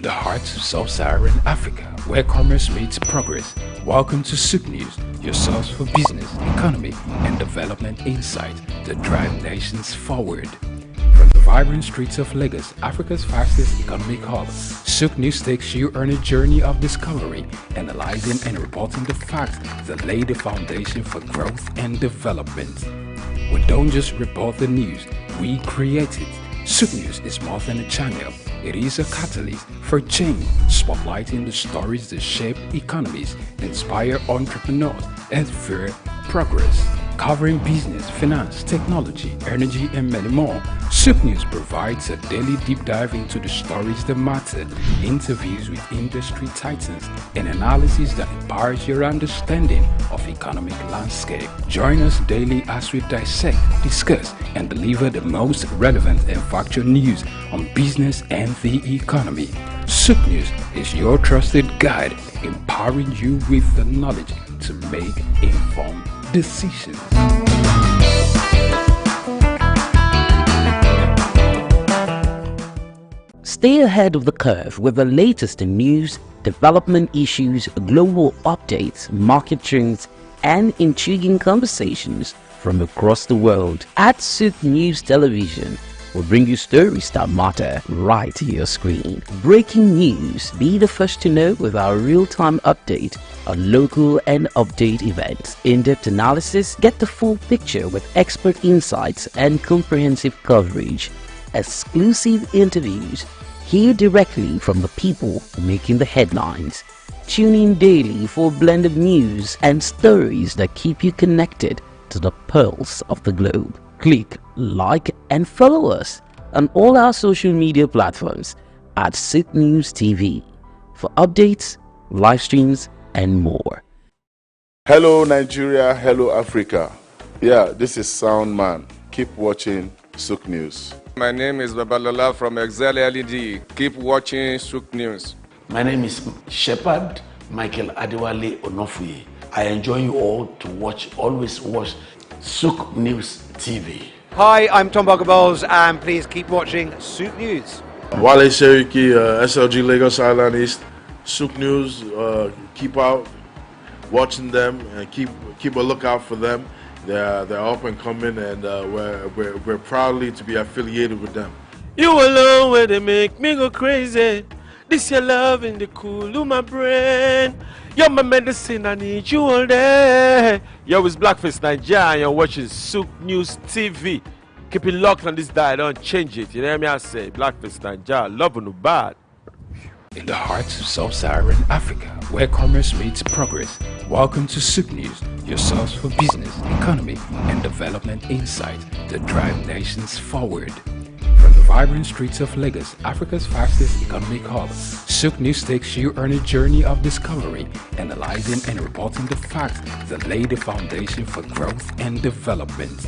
In the heart of sub-Saharan Africa, where commerce meets progress, welcome to SOUQ News, your source for business, economy, and development insight that drive nations forward. From the vibrant streets of Lagos, Africa's fastest economic hub, SOUQ News takes you on a journey of discovery, analyzing and reporting the facts that lay the foundation for growth and development. We don't just report the news, we create it. SOUQ News is more than a channel. It is a catalyst for change, spotlighting the stories that shape economies, inspire entrepreneurs, and fuel progress. Covering business, finance, technology, energy, and many more, SOUQ News provides a daily deep dive into the stories that matter, interviews with industry titans, and analysis that empowers your understanding of economic landscape. Join us daily as we dissect, discuss, and deliver the most relevant and factual news on business and the economy. SOUQ News is your trusted guide, empowering you with the knowledge to make informed decisions. Stay ahead of the curve with the latest in news, development issues, global updates, market trends, and intriguing conversations from across the world. At SOUQ News Television, we'll bring you stories that matter right to your screen. Breaking news, be the first to know with our real-time update on local and update events. In-depth analysis, get the full picture with expert insights and comprehensive coverage. Exclusive interviews, hear directly from the people making the headlines. Tune in daily for blended news and stories that keep you connected to the pulse of the globe. Click, like, and follow us on all our social media platforms at SOUQ News TV for updates, live streams, and more. Hello Nigeria, hello Africa. Yeah, this is Sound Man. Keep watching SOUQ News. My name is Babalola from Excel LED. Keep watching SOUQ News. My name is Shepherd Michael Adewale Onofuye. I enjoy you all to always watch SOUQ News TV. Hi, I'm Tom Bogaballs, and please keep watching SOUQ News. Wale Seriki, SLG Lagos Island East. SOUQ News, keep out watching them and keep a lookout for them. They're up and coming, and we're proudly to be affiliated with them. You alone where they make me go crazy. This your love in the cool of my brain. You're my medicine, I need you all day. Yo, it's Blackface Nigeria and you're watching SOUQ News TV. Keep it locked on this dial, don't change it. You know what I say? Blackface Nigeria, love no bad. In the heart of sub-Saharan Africa, where commerce meets progress, welcome to SOUQ News, your source for business, economy, and development insight that drive nations forward. From the vibrant streets of Lagos, Africa's fastest economic hub, SOUQ News takes you on a journey of discovery, analyzing and reporting the facts that lay the foundation for growth and development.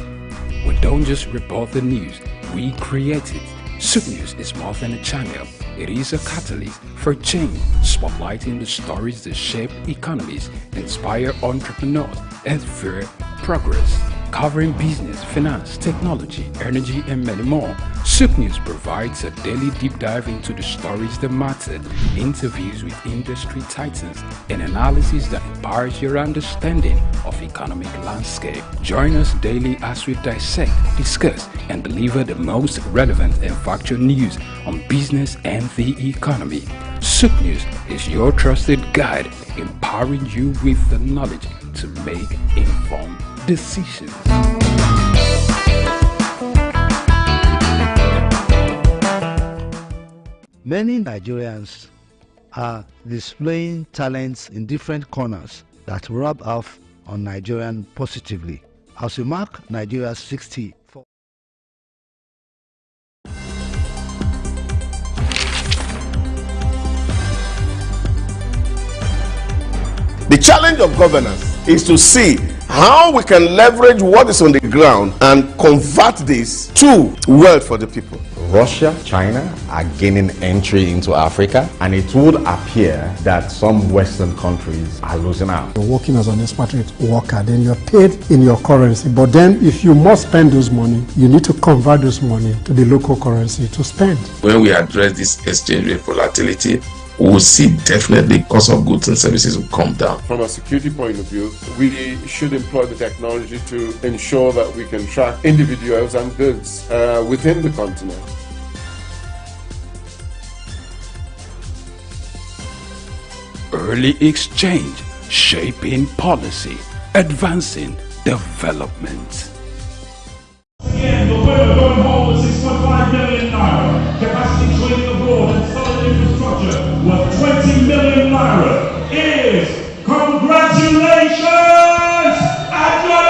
We don't just report the news, we create it. SOUQ News is more than a channel. It is a catalyst for change, spotlighting the stories that shape economies, inspire entrepreneurs, and fuel progress. Covering business, finance, technology, energy, and many more, SOUQ News provides a daily deep dive into the stories that matter, interviews with industry titans, and analysis that empowers your understanding of economic landscape. Join us daily as we dissect, discuss, and deliver the most relevant and factual news on business and the economy. SOUQ News is your trusted guide, empowering you with the knowledge to make informed decisions. Many Nigerians are displaying talents in different corners that rub off on Nigerian positively. As we mark Nigeria's 64th. The challenge of governance is to see how we can leverage what is on the ground and convert this to wealth for the people. Russia, China are gaining entry into Africa, and it would appear that some Western countries are losing out. You're working as an expatriate worker, then you're paid in your currency. But then if you must spend those money, you need to convert those money to the local currency to spend. When we address this exchange rate volatility, we will see definitely cost of goods and services will come down. From a security point of view, we should employ the technology to ensure that we can track individuals and goods within the continent. Early exchange, shaping policy, advancing development. Again, the winner going home with 6.5 million naira. Capacity training abroad and solid infrastructure worth 20 million naira is congratulations at your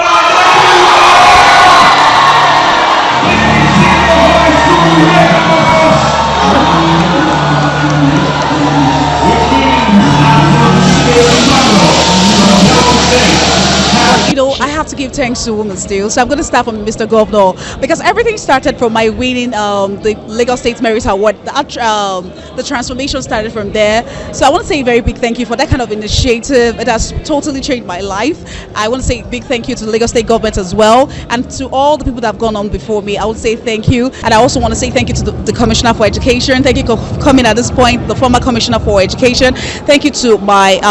You know, I have to give thanks to women still. So I'm going to start from Mr. Governor, because everything started from my winning the Lagos State Merit Award. The transformation started from there. So I want to say a very big thank you for that kind of initiative. It has totally changed my life. I want to say a big thank you to the Lagos State government as well, and to all the people that have gone on before me. I would say thank you. And I also want to say thank you to the Commissioner for Education. Thank you for coming at this point, the former Commissioner for Education. Thank you to my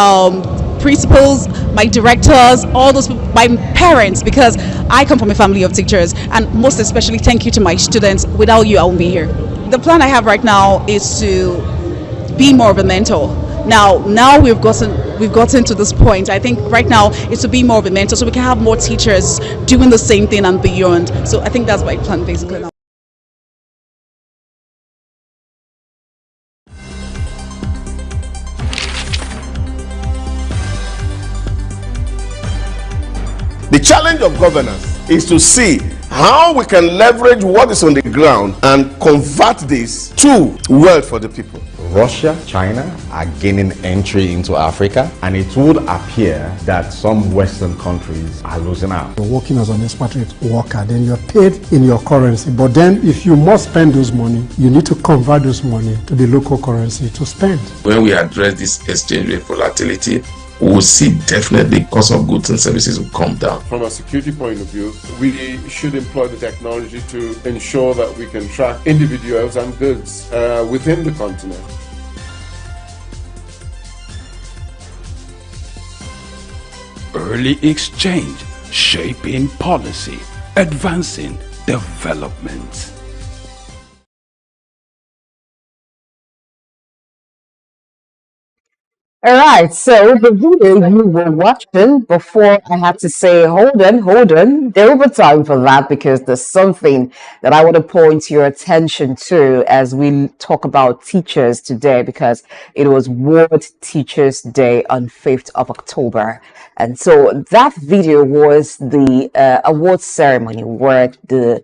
principals, my directors, all those people, my parents, because I come from a family of teachers, and most especially thank you to my students. Without you, I won't be here. The plan I have right now is to be more of a mentor. Now we've gotten to this point. I think right now is to be more of a mentor, so we can have more teachers doing the same thing and beyond. So I think that's my plan basically now. The challenge of governance is to see how we can leverage what is on the ground and convert this to wealth for the people. Russia, China are gaining entry into Africa, and it would appear that some Western countries are losing out. You're working as an expatriate worker, then you're paid in your currency. But then if you must spend those money, you need to convert those money to the local currency to spend. When we address this exchange rate volatility, we will see definitely cost of goods and services will come down. From a security point of view, we should employ the technology to ensure that we can track individuals and goods within the continent. Early exchange, shaping policy, advancing development. All right, so the video you were watching before, I had to say, hold on. There will be time for that, because there's something that I want to point your attention to as we talk about teachers today, because it was World Teachers Day on 5th of October. And so that video was the award ceremony where the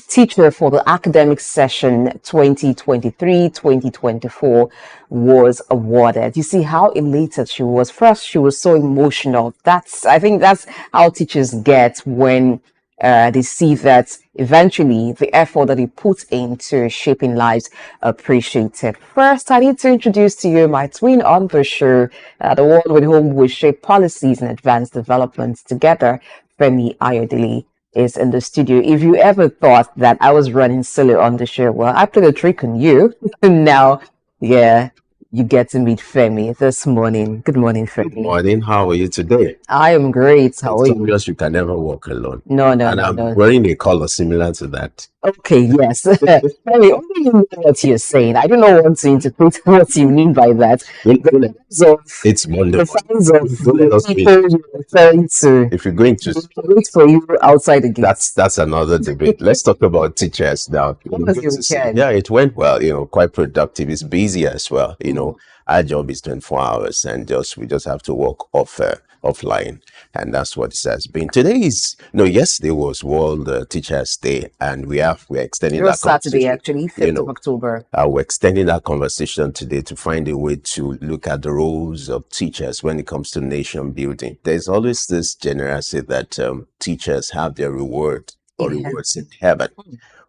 teacher for the academic session 2023-2024 was awarded. You see how elated she was. First, she was so emotional. I think that's how teachers get when they see that eventually the effort that they put into shaping lives appreciated. First, I need to introduce to you my twin on the show, the one with whom we shape policies and advance developments together. Femi Ayodele is in the studio. If you ever thought that I was running solo on the show, well, I played a trick on you. Now, yeah, you get to meet Femi this morning. Good morning, Femi. Good morning. How are you today? I am great. How are you? Obvious you can never walk alone. No. And I'm wearing a color similar to that. Okay, yes. Femi, only you know what you're saying. I do not want to interpret what you mean by that. It's Monday. The fans of the people you're referring to. If you're going to wait for you outside the gate. That's another debate. Let's talk about teachers now. Yeah, it went well, quite productive. It's busy as well. Our job is 24 hours, and we just have to work offline, and that's what it has been. Yesterday was World Teachers Day, and we're extending that Saturday, actually, 5th of October. We're extending that conversation today to find a way to look at the roles of teachers when it comes to nation building. There's always this generosity that teachers have their reward or rewards in heaven.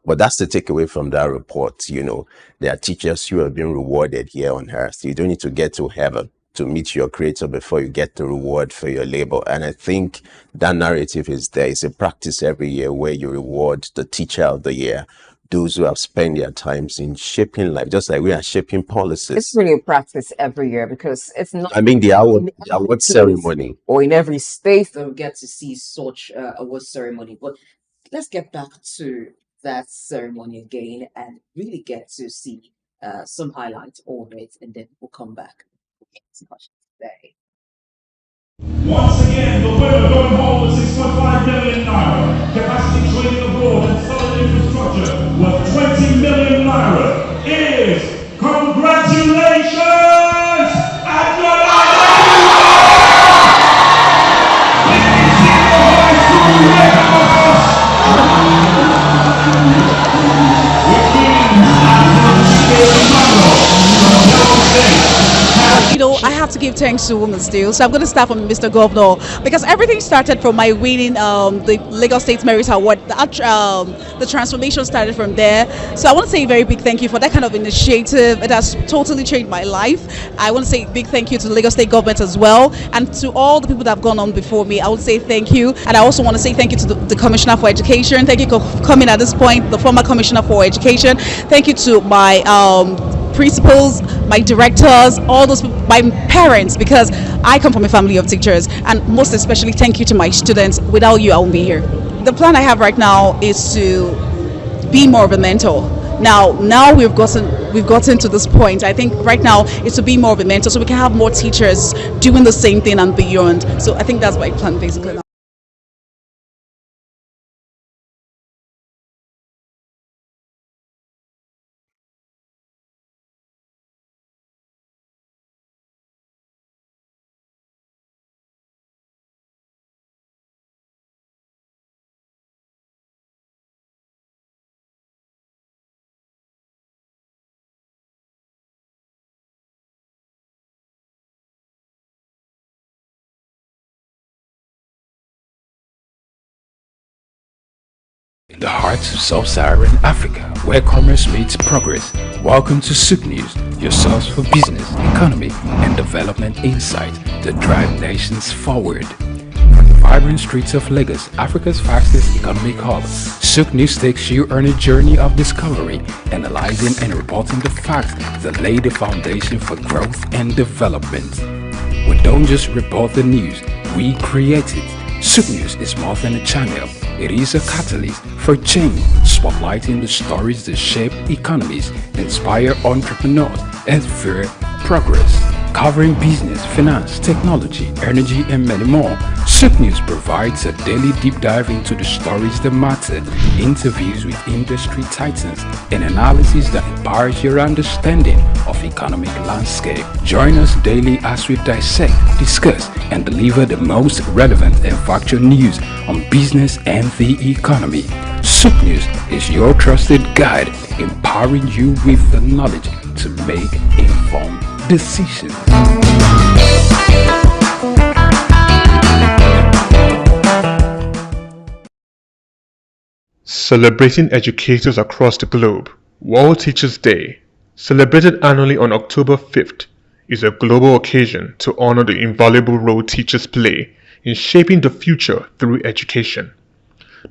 But that's the takeaway from that report. You know, there are teachers who have been rewarded here on earth. You don't need to get to heaven to meet your creator before you get the reward for your labor. And I think that narrative is there. It's a practice every year where you reward the teacher of the year, those who have spent their times in shaping life, just like we are shaping policies. It's really a practice every year because it's not. I mean, the award ceremony. Or in every state that we get to see such award ceremony. But let's get back to that ceremony again and really get to see some highlights of it, and then we'll come back. Today. Once again, the winner going home with 6.5 million naira, capacity training abroad and solid infrastructure worth 20 million naira is, congratulations, You know, I have to give thanks to Women's Deal. So I'm going to start from Mr. Governor, because everything started from my winning the Lagos State Merit Award. The transformation started from there. So I want to say a very big thank you for that kind of initiative. It has totally changed my life. I want to say a big thank you to the Lagos State government as well, and to all the people that have gone on before me. I would say thank you. And I also want to say thank you to the Commissioner for Education. Thank you for coming at this point, the former Commissioner for Education. Thank you to my principals, my directors, all those people, my parents, because I come from a family of teachers, and most especially thank you to my students. Without you, I won't be here. The plan I have right now is to be more of a mentor. Now we've gotten to this point. I think right now it's to be more of a mentor, so we can have more teachers doing the same thing and beyond. So I think that's my plan basically now. In the heart of sub-Saharan Africa, where commerce meets progress. Welcome to SOUQ News, your source for business, economy, and development insight that drive nations forward. From the vibrant streets of Lagos, Africa's fastest economic hub, SOUQ News takes you on a journey of discovery, analyzing and reporting the facts that lay the foundation for growth and development. We don't just report the news, we create it. SOUQ News is more than a channel. It is a catalyst for change, spotlighting the stories that shape economies, inspire entrepreneurs, and fuel progress. Covering business, finance, technology, energy, and many more, SOUQ News provides a daily deep dive into the stories that matter, interviews with industry titans, and analysis that empowers your understanding of economic landscape. Join us daily as we dissect, discuss, and deliver the most relevant and factual news on business and the economy. SOUQ News is your trusted guide, empowering you with the knowledge to make informed decisions. Celebrating educators across the globe. World Teachers Day, celebrated annually on October 5th, is a global occasion to honor the invaluable role teachers play in shaping the future through education.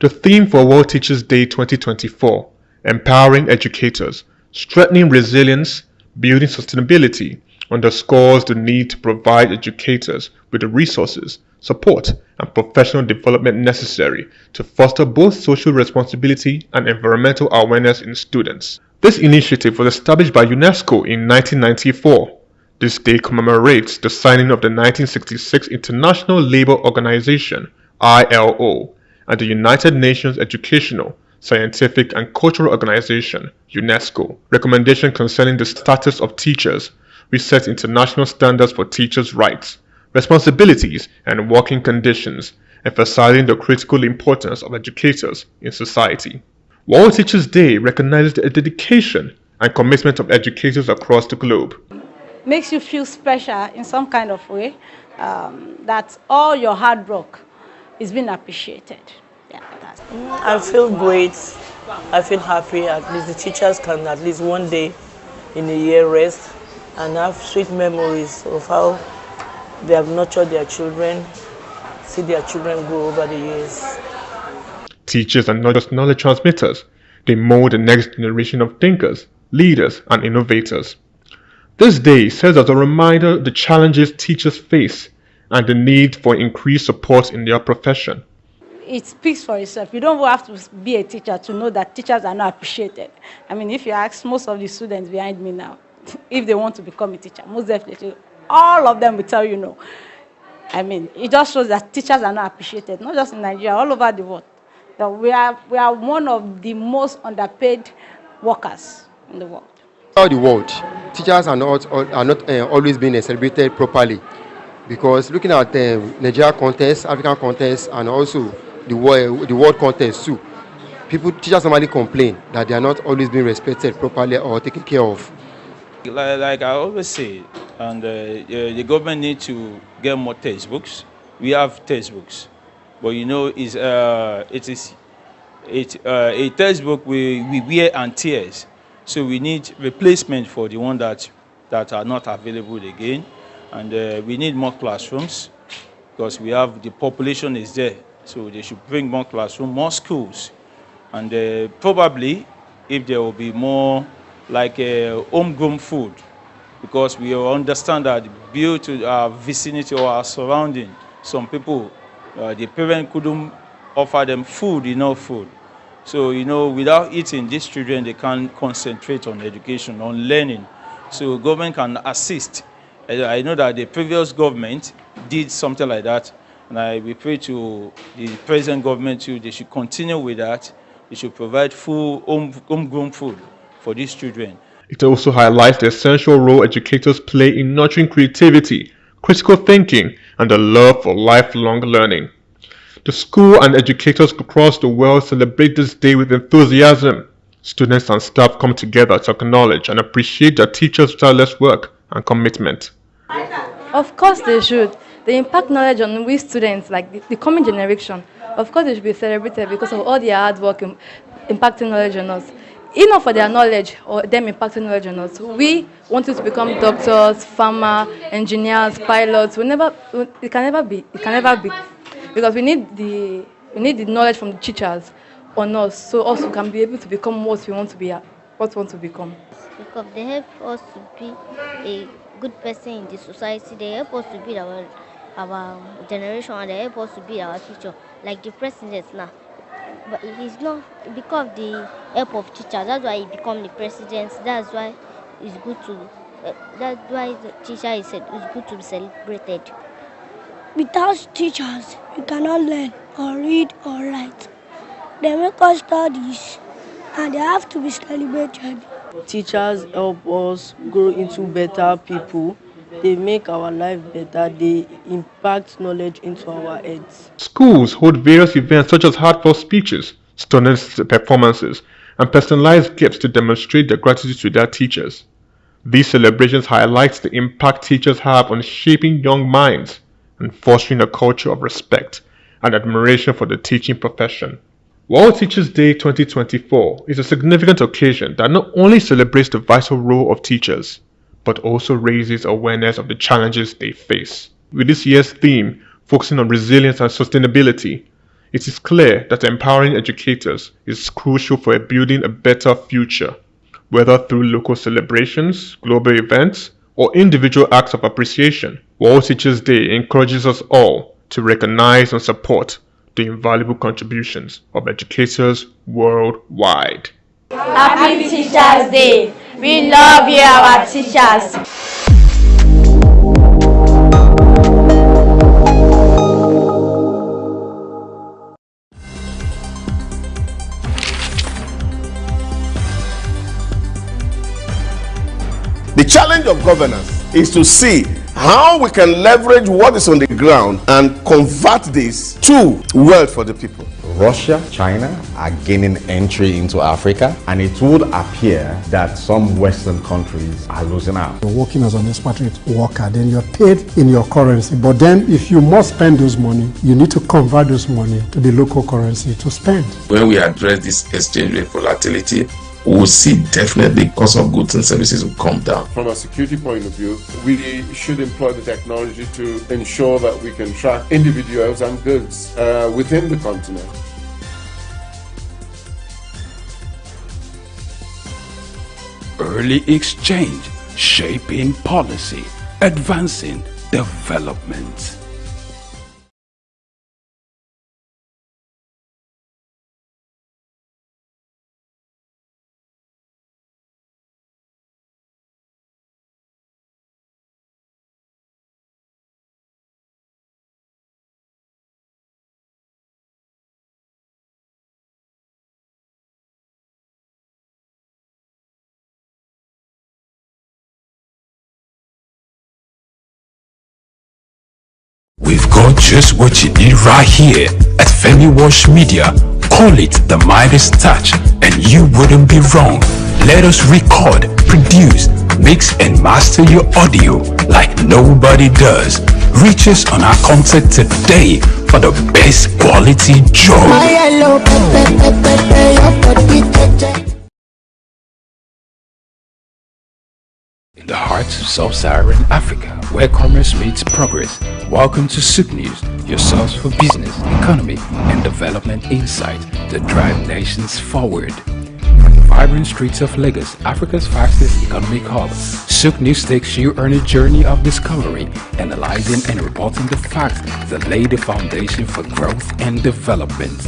The theme for World Teachers Day 2024, Empowering Educators, Strengthening Resilience, Building Sustainability, underscores the need to provide educators with the resources, support, and professional development necessary to foster both social responsibility and environmental awareness in students. This initiative was established by UNESCO in 1994. This day commemorates the signing of the 1966 International Labour Organization (ILO) and the United Nations Educational, Scientific and Cultural Organization (UNESCO) recommendation concerning the status of teachers, which sets international standards for teachers' rights, responsibilities, and working conditions, emphasizing the critical importance of educators in society. World Teachers Day recognizes the dedication and commitment of educators across the globe. Makes you feel special in some kind of way, that all your hard work is being appreciated. Yeah, I feel great I feel happy. At least the teachers can at least one day in a year rest and have sweet memories of how they have nurtured their children, see their children grow over the years. Teachers are not just knowledge transmitters. They mold the next generation of thinkers, leaders, and innovators. This day serves as a reminder of the challenges teachers face and the need for increased support in their profession. It speaks for itself. You don't have to be a teacher to know that teachers are not appreciated. I mean, if you ask most of the students behind me now, if they want to become a teacher, most definitely, all of them will tell you no. I mean, it just shows that teachers are not appreciated, not just in Nigeria, all over the world. That we are one of the most underpaid workers in the world. All the world, teachers are not always being celebrated properly, because looking at the Nigeria context, African context, and also the world context too, teachers normally complain that they are not always being respected properly or taken care of. Like I always say, and the government needs to get more textbooks. We have textbooks, but you know, it's a textbook we wear and tears. So we need replacement for the ones that are not available again, and we need more classrooms because we have the population is there. So they should bring more classrooms, more schools, and probably if there will be more like homegrown food, because we understand that due to our vicinity or our surrounding, some people, the parent couldn't offer them food, enough food. So, you know, without eating, these children, they can't concentrate on education, on learning. So government can assist. I know that the previous government did something like that, and we pray to the present government too, they should continue with that. They should provide full homegrown food for these children. It also highlights the essential role educators play in nurturing creativity, critical thinking, and the love for lifelong learning. The school and educators across the world celebrate this day with enthusiasm. Students and staff come together to acknowledge and appreciate their teachers' tireless work and commitment. Of course they should. They impact knowledge on we students, like the coming generation. Of course they should be celebrated because of all their hard work impacting knowledge on us. Enough for their knowledge or them impacting knowledge on us. We wanted to become doctors, farmers, engineers, pilots. It can never be. Because we need the knowledge from the teachers on us, so also can be able to become what we want to be, become. Because they help us to be a good person in the society. They help us to build our generation, and they help us to build our future. Like the president now, but it's not because of the help of teachers. That's why he become the president. That's why it's good to. That's why the teacher is said it's good to be celebrated. Without teachers, we cannot learn or read or write. They make us studies, and they have to be celebrated. Teachers help us grow into better people. They make our life better. They impact knowledge into our heads. Schools hold various events such as heartfelt speeches, students' performances, and personalized gifts to demonstrate their gratitude to their teachers. These celebrations highlight the impact teachers have on shaping young minds and fostering a culture of respect and admiration for the teaching profession. World Teachers Day 2024 is a significant occasion that not only celebrates the vital role of teachers, but also raises awareness of the challenges they face. With this year's theme focusing on resilience and sustainability, it is clear that empowering educators is crucial for building a better future, whether through local celebrations, global events, or individual acts of appreciation. World Teachers Day encourages us all to recognize and support the invaluable contributions of educators worldwide. Happy Teachers Day! We love you, our teachers! The challenge of governance is to see how we can leverage what is on the ground and convert this to wealth for the people. Russia, China are gaining entry into Africa, and it would appear that some Western countries are losing out. You're working as an expatriate worker, then you're paid in your currency. But then if you must spend those money, you need to convert those money to the local currency to spend. When we address this exchange rate volatility, we will see definitely cost of goods and services will come down. From a security point of view, we should employ the technology to ensure that we can track individuals and goods within the continent. Early exchange, shaping policy, advancing development. We've got just what you need right here at Femi Wash Media. Call it the Midas Touch and you wouldn't be wrong. Let us record, produce, mix and master your audio like nobody does. Reach us on our contact today for the best quality job. In the heart of sub-Saharan Africa, where commerce meets progress, welcome to SOUQ News, your source for business, economy, and development insight to drive nations forward. From the vibrant streets of Lagos, Africa's fastest economic hub, SOUQ News takes you on a journey of discovery, analyzing and reporting the facts that lay the foundation for growth and development.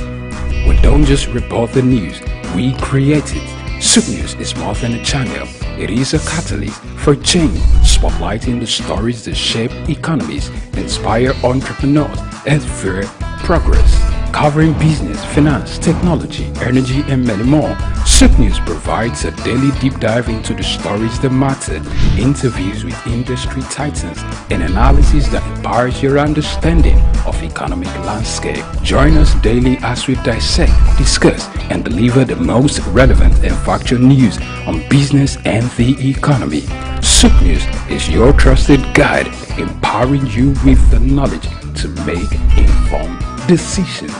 We don't just report the news, we create it. SOUQ News is more than a channel. It is a catalyst for change, spotlighting the stories that shape economies, inspire entrepreneurs, and fuel progress. Covering business, finance, technology, energy, and many more, SOUQ News provides a daily deep dive into the stories that matter, interviews with industry titans, and analysis that empowers your understanding of economic landscape. Join us daily as we dissect, discuss, and deliver the most relevant and factual news on business and the economy. SOUQ News is your trusted guide, empowering you with the knowledge to make informed decisions.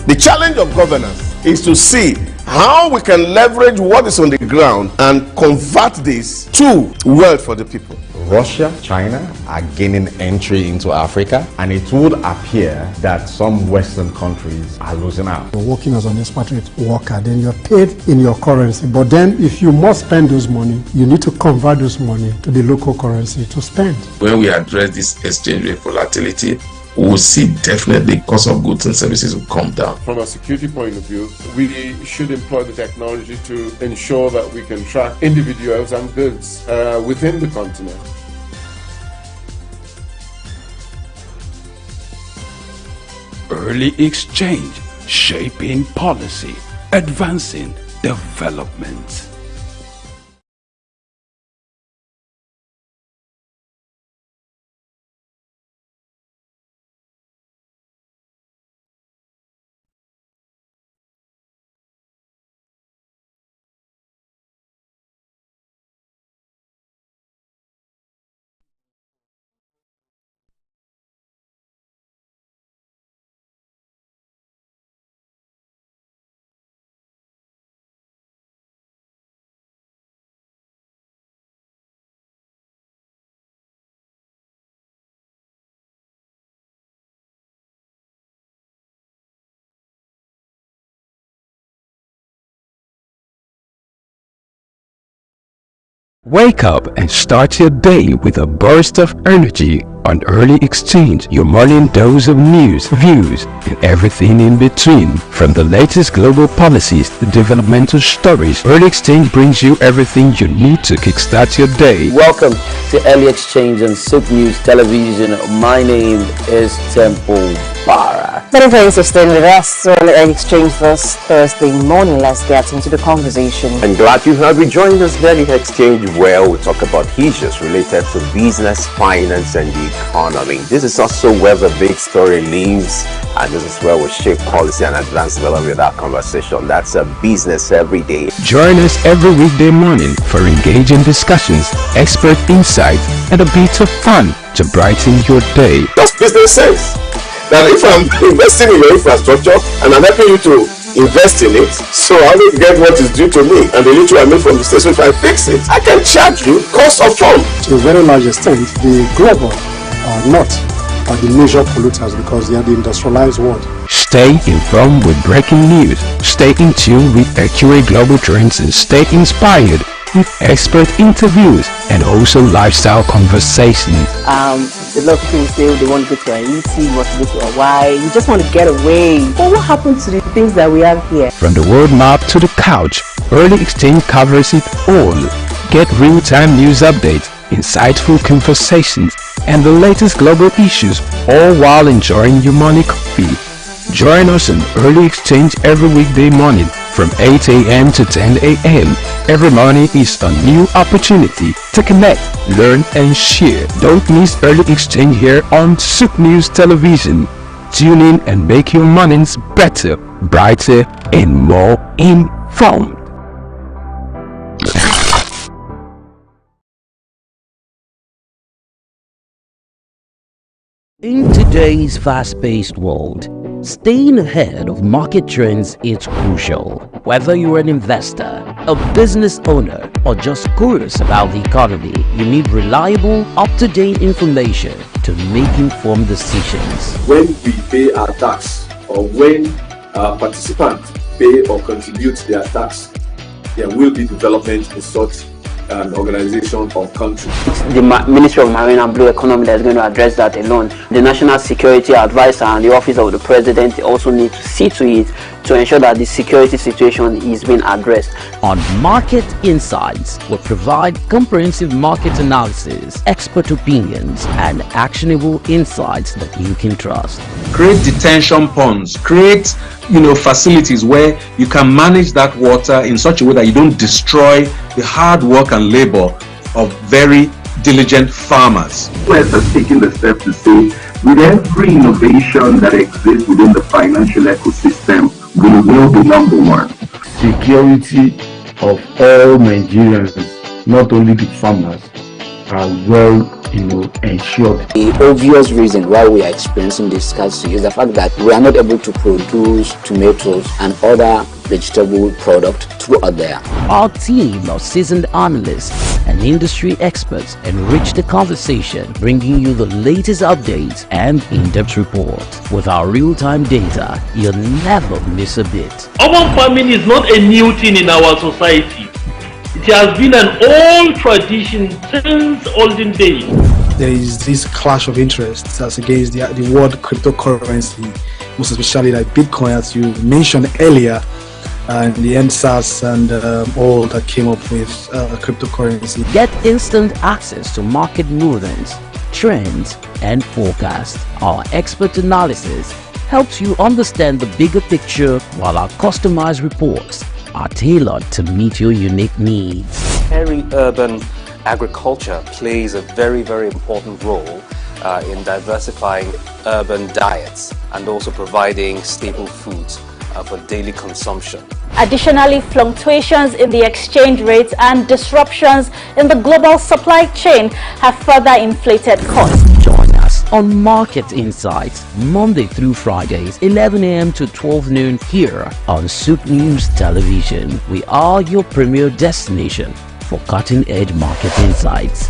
The challenge of governance is to see how we can leverage what is on the ground and convert this to wealth for the people. Russia, China are gaining entry into Africa, and it would appear that some Western countries are losing out. You're working as an expatriate worker, then you're paid in your currency. But then if you must spend those money, you need to convert those money to the local currency to spend. When we address this exchange rate volatility, we will see definitely cost of goods and services will come down. From a security point of view, we should employ the technology to ensure that we can track individuals and goods within the continent. Early exchange, shaping policy, advancing development. Wake up and start your day with a burst of energy on Early Exchange, your morning dose of news, views, and everything in between. From the latest global policies to developmental stories, Early Exchange brings you everything you need to kickstart your day. Welcome to Early Exchange on SOUQ News Television. My name is Temple Bara. Many thanks for staying with us on the Exchange this Thursday morning. Let's get into the conversation. I'm glad you have rejoined us here in the Exchange, where we talk about issues related to business, finance, and the economy. This is also where the big story lives, and this is where we shape policy and advance development with our conversation. That's a business every day. Join us every weekday morning for engaging discussions, expert insight, and a bit of fun to brighten your day. That's business sense. That if I'm investing in your infrastructure and I'm helping you to invest in it, so I will get what is due to me, and the little I make from the station, if I fix it, I can charge you cost of fund. To a very large extent, the global not are the major polluters because they are the industrialized world. Stay informed with breaking news, stay in tune with accurate global trends, and stay inspired with expert interviews and also lifestyle conversations. A lot of people say they want to go to Haiti, want to go to Hawaii, we just want to get away. But what happened to the things that we have here? From the world map to the couch, Early Exchange covers it all. Get real-time news updates, insightful conversations, and the latest global issues, all while enjoying your morning coffee. Join us on Early Exchange every weekday morning from 8 a.m. to 10 a.m. Every morning is a new opportunity to connect, learn, and share. Don't miss Early Exchange here on SOUQ News Television. Tune in and make your mornings better, brighter, and more informed. In today's fast-paced world, staying ahead of market trends is crucial. Whether you're an investor, a business owner, or just curious about the economy, you need reliable, up-to-date information to make informed decisions. When we pay our tax, or when our participants pay or contribute their tax, there will be development in such an organization or country. The Ministry of Marine and Blue Economy that is going to address that alone. The National Security Advisor and the Office of the President also need to see to it to ensure that the security situation is being addressed. On Market Insights, we provide comprehensive market analysis, expert opinions, and actionable insights that you can trust. Create detention ponds, create facilities where you can manage that water in such a way that you don't destroy the hard work and labor of very diligent farmers. We're just taking the step to say, with every innovation that exists within the financial ecosystem, we will be number one. Security of all Nigerians, not only the farmers, are well ensured. The obvious reason why we are experiencing this scarcity is the fact that we are not able to produce tomatoes and other vegetable products throughout there. Our team of seasoned analysts and industry experts enrich the conversation, bringing you the latest updates and in-depth reports. With our real-time data, you'll never miss a bit. Urban farming is not a new thing in our society. It has been an old tradition since olden days. There is this clash of interests as against the word cryptocurrency, most especially like Bitcoin, as you mentioned earlier, and the NSAS and all that came up with cryptocurrency. Get instant access to market movements, trends, and forecasts. Our expert analysis helps you understand the bigger picture, while our customized reports are tailored to meet your unique needs. Peri-urban agriculture plays a very, very important role in diversifying urban diets and also providing staple foods for daily consumption. Additionally, fluctuations in the exchange rates and disruptions in the global supply chain have further inflated costs. Join us on Market Insights, Monday through Fridays, 11 a.m. to 12 noon here on SOUQ News Television. We are your premier destination for cutting-edge market insights.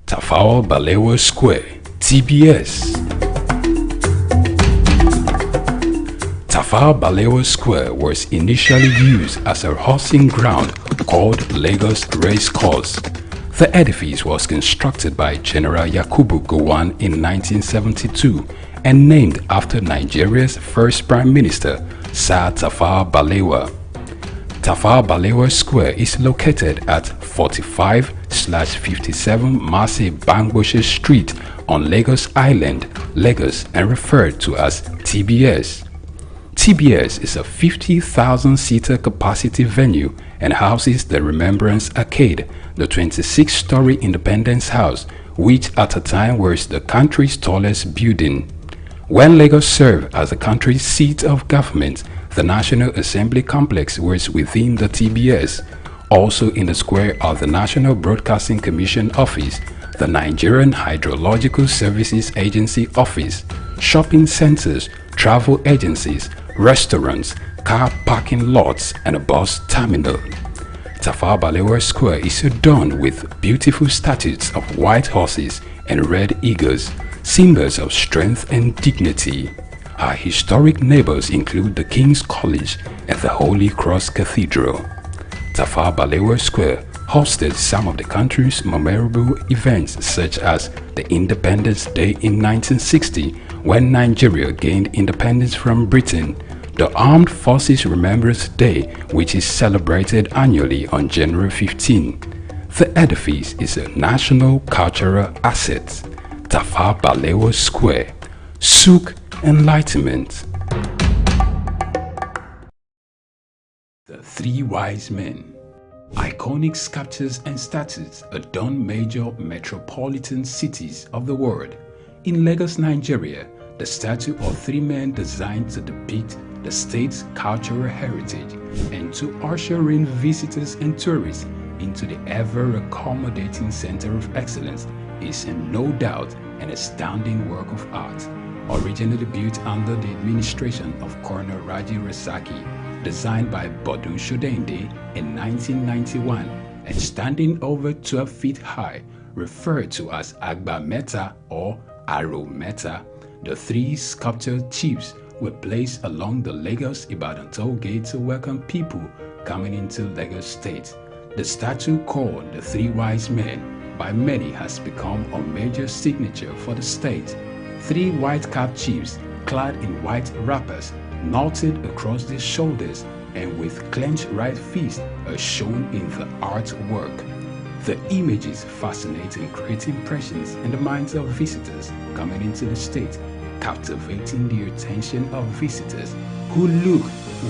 Tafawa Balewa Square, TBS. Tafawa Balewa Square was initially used as a horsing ground called Lagos Race Course. The edifice was constructed by General Yakubu Gowon in 1972 and named after Nigeria's first Prime Minister, Sir Tafawa Balewa. Tafawa Balewa Square is located at 45/57 Mase Bangboshe Street on Lagos Island, Lagos, and referred to as TBS. TBS is a 50,000-seater capacity venue and houses the Remembrance Arcade, the 26-story Independence House, which at a time was the country's tallest building. When Lagos served as the country's seat of government, the National Assembly Complex was within the TBS. Also in the square are the National Broadcasting Commission Office, the Nigerian Hydrological Services Agency Office, shopping centers, travel agencies, restaurants, car parking lots, and a bus terminal. Tafawa Balewa Square is adorned with beautiful statues of white horses and red eagles, symbols of strength and dignity. Our historic neighbors include the King's College and the Holy Cross Cathedral. Tafawa Balewa Square hosted some of the country's memorable events, such as the Independence Day in 1960, when Nigeria gained independence from Britain, the Armed Forces Remembrance Day, which is celebrated annually on January 15. The edifice is a national cultural asset. Tafawa Balewa Square, SOUQ Enlightenment. The Three Wise Men. Iconic sculptures and statues adorn major metropolitan cities of the world. In Lagos, Nigeria, the statue of three men designed to depict the state's cultural heritage and to usher in visitors and tourists into the ever-accommodating center of excellence is no doubt an astounding work of art. Originally built under the administration of Colonel Raji Rasaki, designed by Bodun Shodende in 1991 and standing over 12 feet high, referred to as Agba Meta or Aro Meta, the three sculptured chiefs were placed along the Lagos-Ibadan toll gate to welcome people coming into Lagos State. The statue called the Three Wise Men by many has become a major signature for the state. Three white-capped chiefs clad in white wrappers, knotted across their shoulders and with clenched right fists are shown in the artwork. The images fascinate and create impressions in the minds of visitors coming into the state, captivating the attention of visitors who look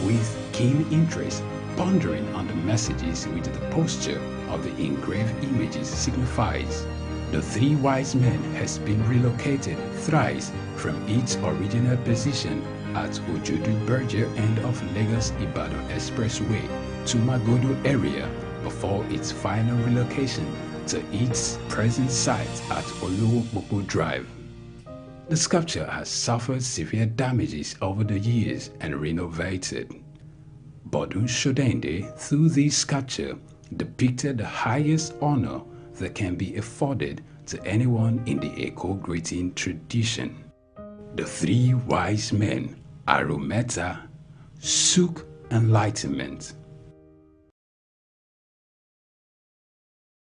with keen interest, pondering on the messages which the posture of the engraved images signifies. The Three Wise Men has been relocated thrice from its original position at Ojodu Berger end of Lagos-Ibadan Expressway to Magodo area before its final relocation to its present site at Olowopopo Drive. The sculpture has suffered severe damages over the years and renovated. Bodun Shodende, through this sculpture, depicted the highest honor that can be afforded to anyone in the Eko greeting tradition. The Three Wise Men, Arometa, SOUQ Enlightenment.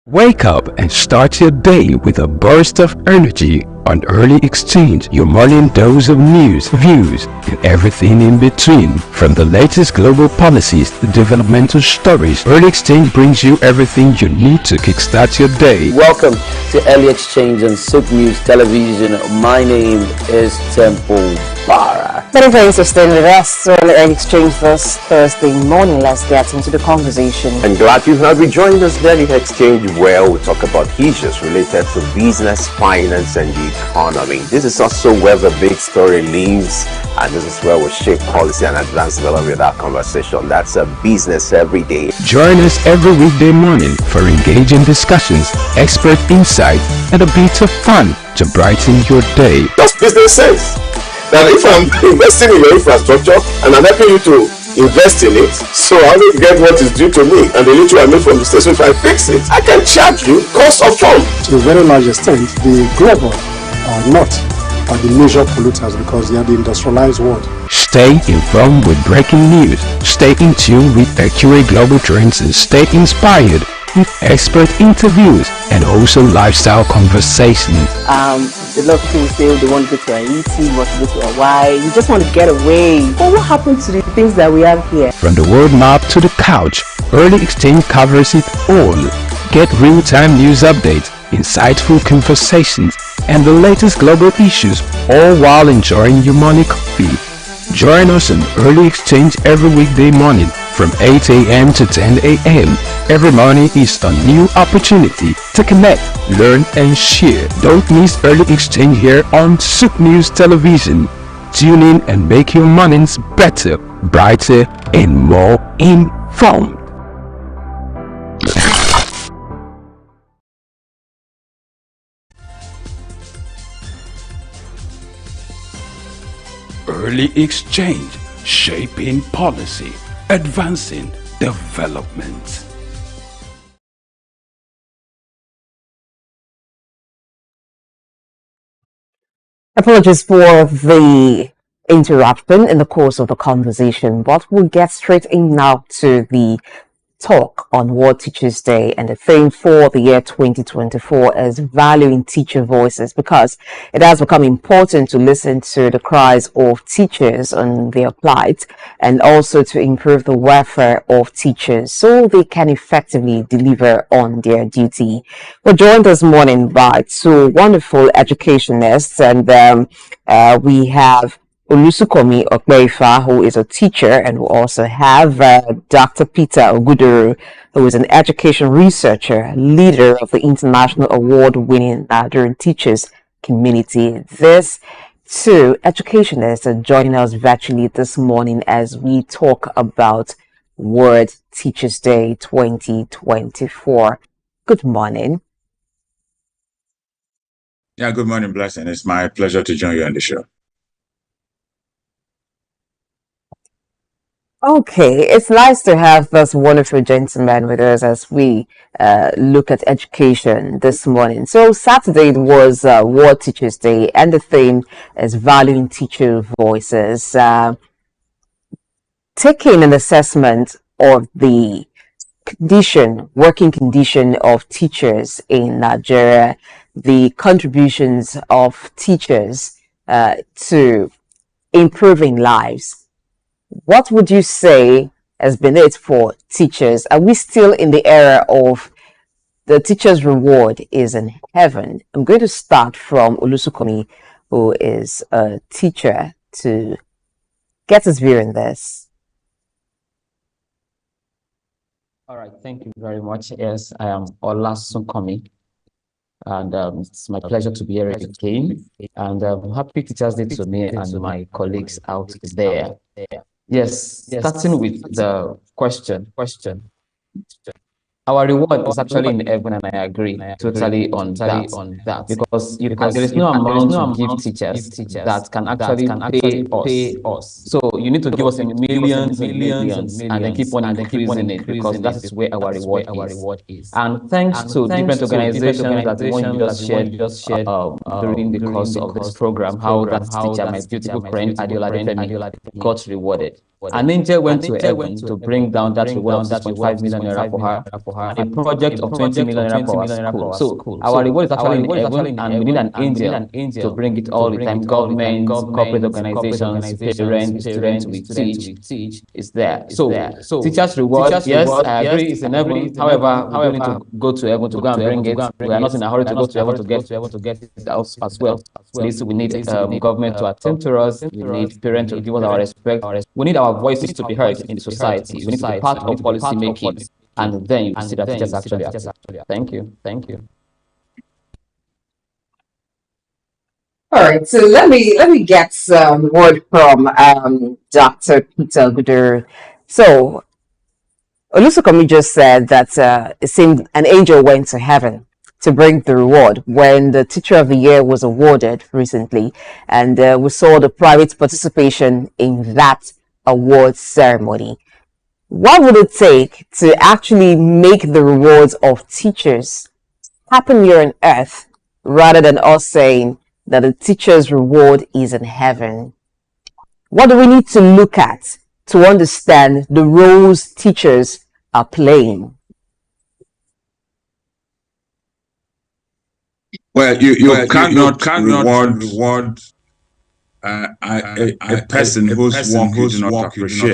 Wake up and start your day with a burst of energy on Early Exchange, your morning dose of news, views, and everything in between. From the latest global policies to developmental stories, Early Exchange brings you everything you need to kickstart your day. Welcome to Early Exchange on SOUQ News Television. My name is Temple Bara. Many thanks for staying with us on Early Exchange this Thursday morning. Let's get into the conversation. I'm glad you have rejoined us. Early Exchange, where we talk about issues related to business, finance, and the economy. This is also where the big story lives, and this is where we shape policy and advance development with our conversation. That's a business every day. Join us every weekday morning for engaging discussions, expert insight, and a bit of fun to brighten your day. That's business sense. That if I'm investing in your infrastructure and I'm helping you to invest in it, so I will get what is due to me, and the little I make from the station, if I fix it, I can charge you cost of fund. To a very large extent, the global North are the major polluters because they are the industrialized world. Stay informed with breaking news, stay in tune with accurate global trends, and stay inspired with expert interviews and also lifestyle conversations. A lot of people will say they want to go to Haiti, want to go to Hawaii, we just want to get away. But what happened to the things that we have here? From the world map to the couch, Early Exchange covers it all. Get real-time news updates, insightful conversations, and the latest global issues, all while enjoying your morning coffee. Join us on Early Exchange every weekday morning from 8 a.m. to 10 a.m. Every morning is a new opportunity to connect, learn, and share. Don't miss Early Exchange here on SOUQ News Television. Tune in and make your mornings better, brighter, and more informed. Early Exchange, shaping policy, advancing development. Apologies for the interruption in the course of the conversation, but we'll get straight in now to the talk on World Teachers Day, and the theme for the year 2024 is valuing teacher voices, because it has become important to listen to the cries of teachers on their plight, and also to improve the welfare of teachers so they can effectively deliver on their duty. We're joined this morning by two wonderful educationists, and we have Olusukomi Okbeifa, who is a teacher, and we also have Dr. Peter Oguduru, who is an education researcher, leader of the international award-winning Nigerian teachers community. These two educationists are joining us virtually this morning as we talk about World Teachers Day 2024. Good morning. Yeah, good morning, Blessing. It's my pleasure to join you on the show. Okay, it's nice to have this wonderful gentleman with us as we look at education this morning. So Saturday was World Teachers Day, and the theme is valuing teacher voices. Taking an assessment of the working condition of teachers in Nigeria, the contributions of teachers to improving lives. What would you say has been it for teachers? Are we still in the era of the teacher's reward is in heaven? I'm going to start from Olusukomi, who is a teacher, to get his view on this. All right, thank you very much. Yes, I am Olusukomi, and it's my pleasure to be here again. And happy Teachers Day to me and my colleagues out there. Yes, starting with the question. Our reward is actually in heaven, and I agree totally on that. Because there is no amount to give teachers that can actually pay us. So you need to give us millions and millions, and then keep on increasing it, because that is where our reward is. And thanks to different organizations that the one you just shared during the course of this program, how that teacher, my beautiful friend Adiola Femi, got rewarded. An angel went to heaven to bring down that reward of 6.5 million naira for her, and a project of 20 million naira for our school. So our reward is actually in heaven, and we need an angel to bring it all the time. Government, corporate organizations, parents, students we teach is there. So teachers' reward, yes, I agree, it's in heaven. However, we don't need to go to heaven to go and bring it. We are not in a hurry to go to heaven to get it out as well. We need government to attend to us. We need parents to give us our respect. We need our voices to be heard in the society. We need to be part of policy making, and then you see that teachers actually accept. Thank you. All right, so let me get some word from Dr. Peter Oguduru. So Olusukomi just said that it seemed an angel went to heaven to bring the reward when the Teacher of the Year was awarded recently, and we saw the private participation in that award ceremony. What would it take to actually make the rewards of teachers happen here on earth, rather than us saying that the teacher's reward is in heaven? What do we need to look at to understand the roles teachers are playing? Well, you cannot reward a person whose work you do not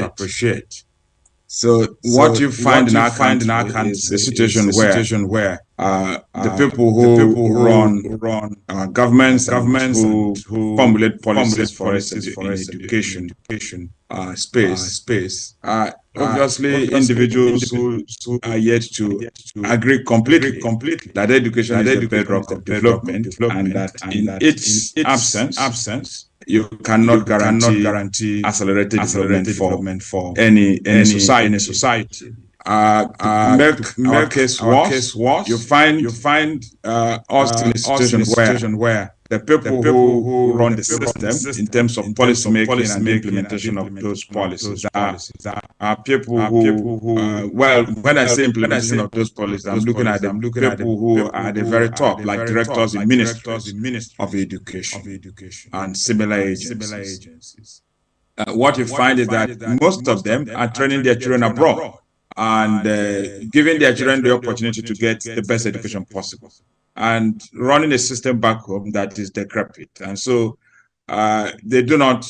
appreciate. So what you find in our country is a situation where the people who run governments who formulate policies for us in education space are obviously individuals who are yet to agree completely that education is the bedrock of development, and that in its absence you cannot guarantee accelerated development for any society. To make our case worse, you find us in a situation where the people who run the system in terms of policy making and implementation of those policies are people who well, when I say implementation of those policies, I'm looking at the people who are at the very top, like directors in ministries of education and similar agencies. What you find is that most of them are training their children abroad and giving their children the opportunity to get the best education possible, and running a system back home that is decrepit. And so they do not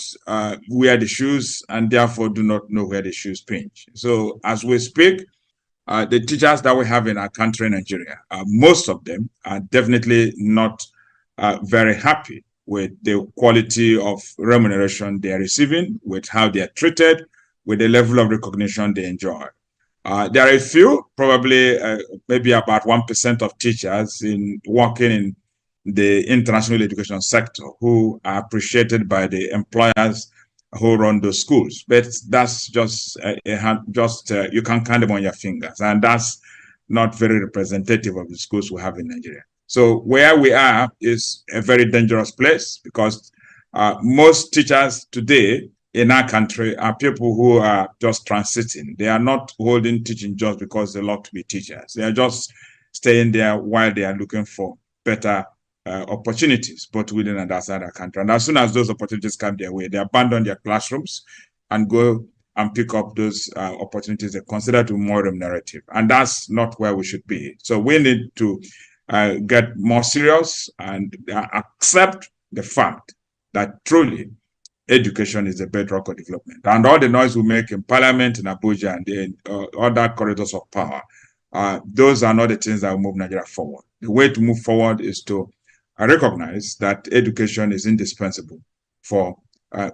wear the shoes, and therefore do not know where the shoes pinch. So as we speak, the teachers that we have in our country, Nigeria, most of them are definitely not very happy with the quality of remuneration they are receiving, with how they are treated, with the level of recognition they enjoy. There are a few, probably maybe about 1% of teachers working in the international education sector who are appreciated by the employers who run those schools. But that's just you can count them on your fingers, and that's not very representative of the schools we have in Nigeria. So where we are is a very dangerous place, because most teachers today in our country are people who are just transiting. They are not holding teaching jobs because they love to be teachers. They are just staying there while they are looking for better opportunities, both within and outside our country. And as soon as those opportunities come their way, they abandon their classrooms and go and pick up those opportunities they consider to be more remunerative. And that's not where we should be. So we need to get more serious and accept the fact that truly education is the bedrock of development. And all the noise we make in Parliament, in Abuja, and in other corridors of power, those are not the things that will move Nigeria forward. The way to move forward is to recognize that education is indispensable for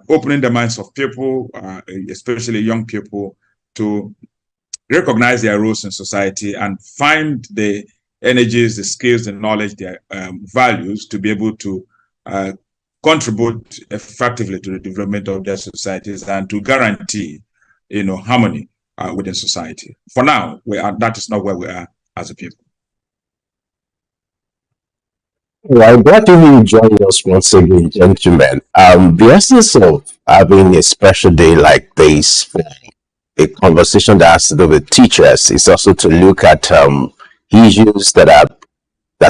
opening the minds of people, especially young people, to recognize their roles in society and find the energies, the skills, the knowledge, their values to be able to contribute effectively to the development of their societies and to guarantee, harmony within society. For now, that is not where we are as a people. Well, I'm glad you joined us once again, gentlemen. The essence of having a special day like this for a conversation that has to do with teachers is also to look at issues that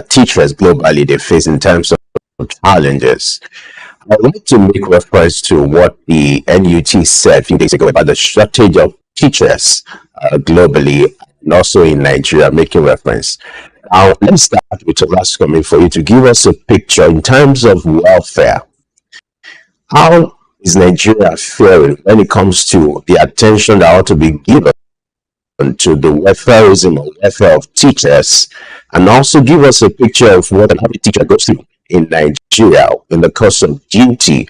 teachers globally they face in terms of challenges. I'd like to make reference to what the NUT said a few days ago about the shortage of teachers globally and also in Nigeria, making reference. Now, let's start with Olascomi for you to give us a picture in terms of welfare. How is Nigeria faring when it comes to the attention that ought to be given to the welfareism or welfare of teachers, and also give us a picture of what a teacher goes through in Nigeria in the course of duty?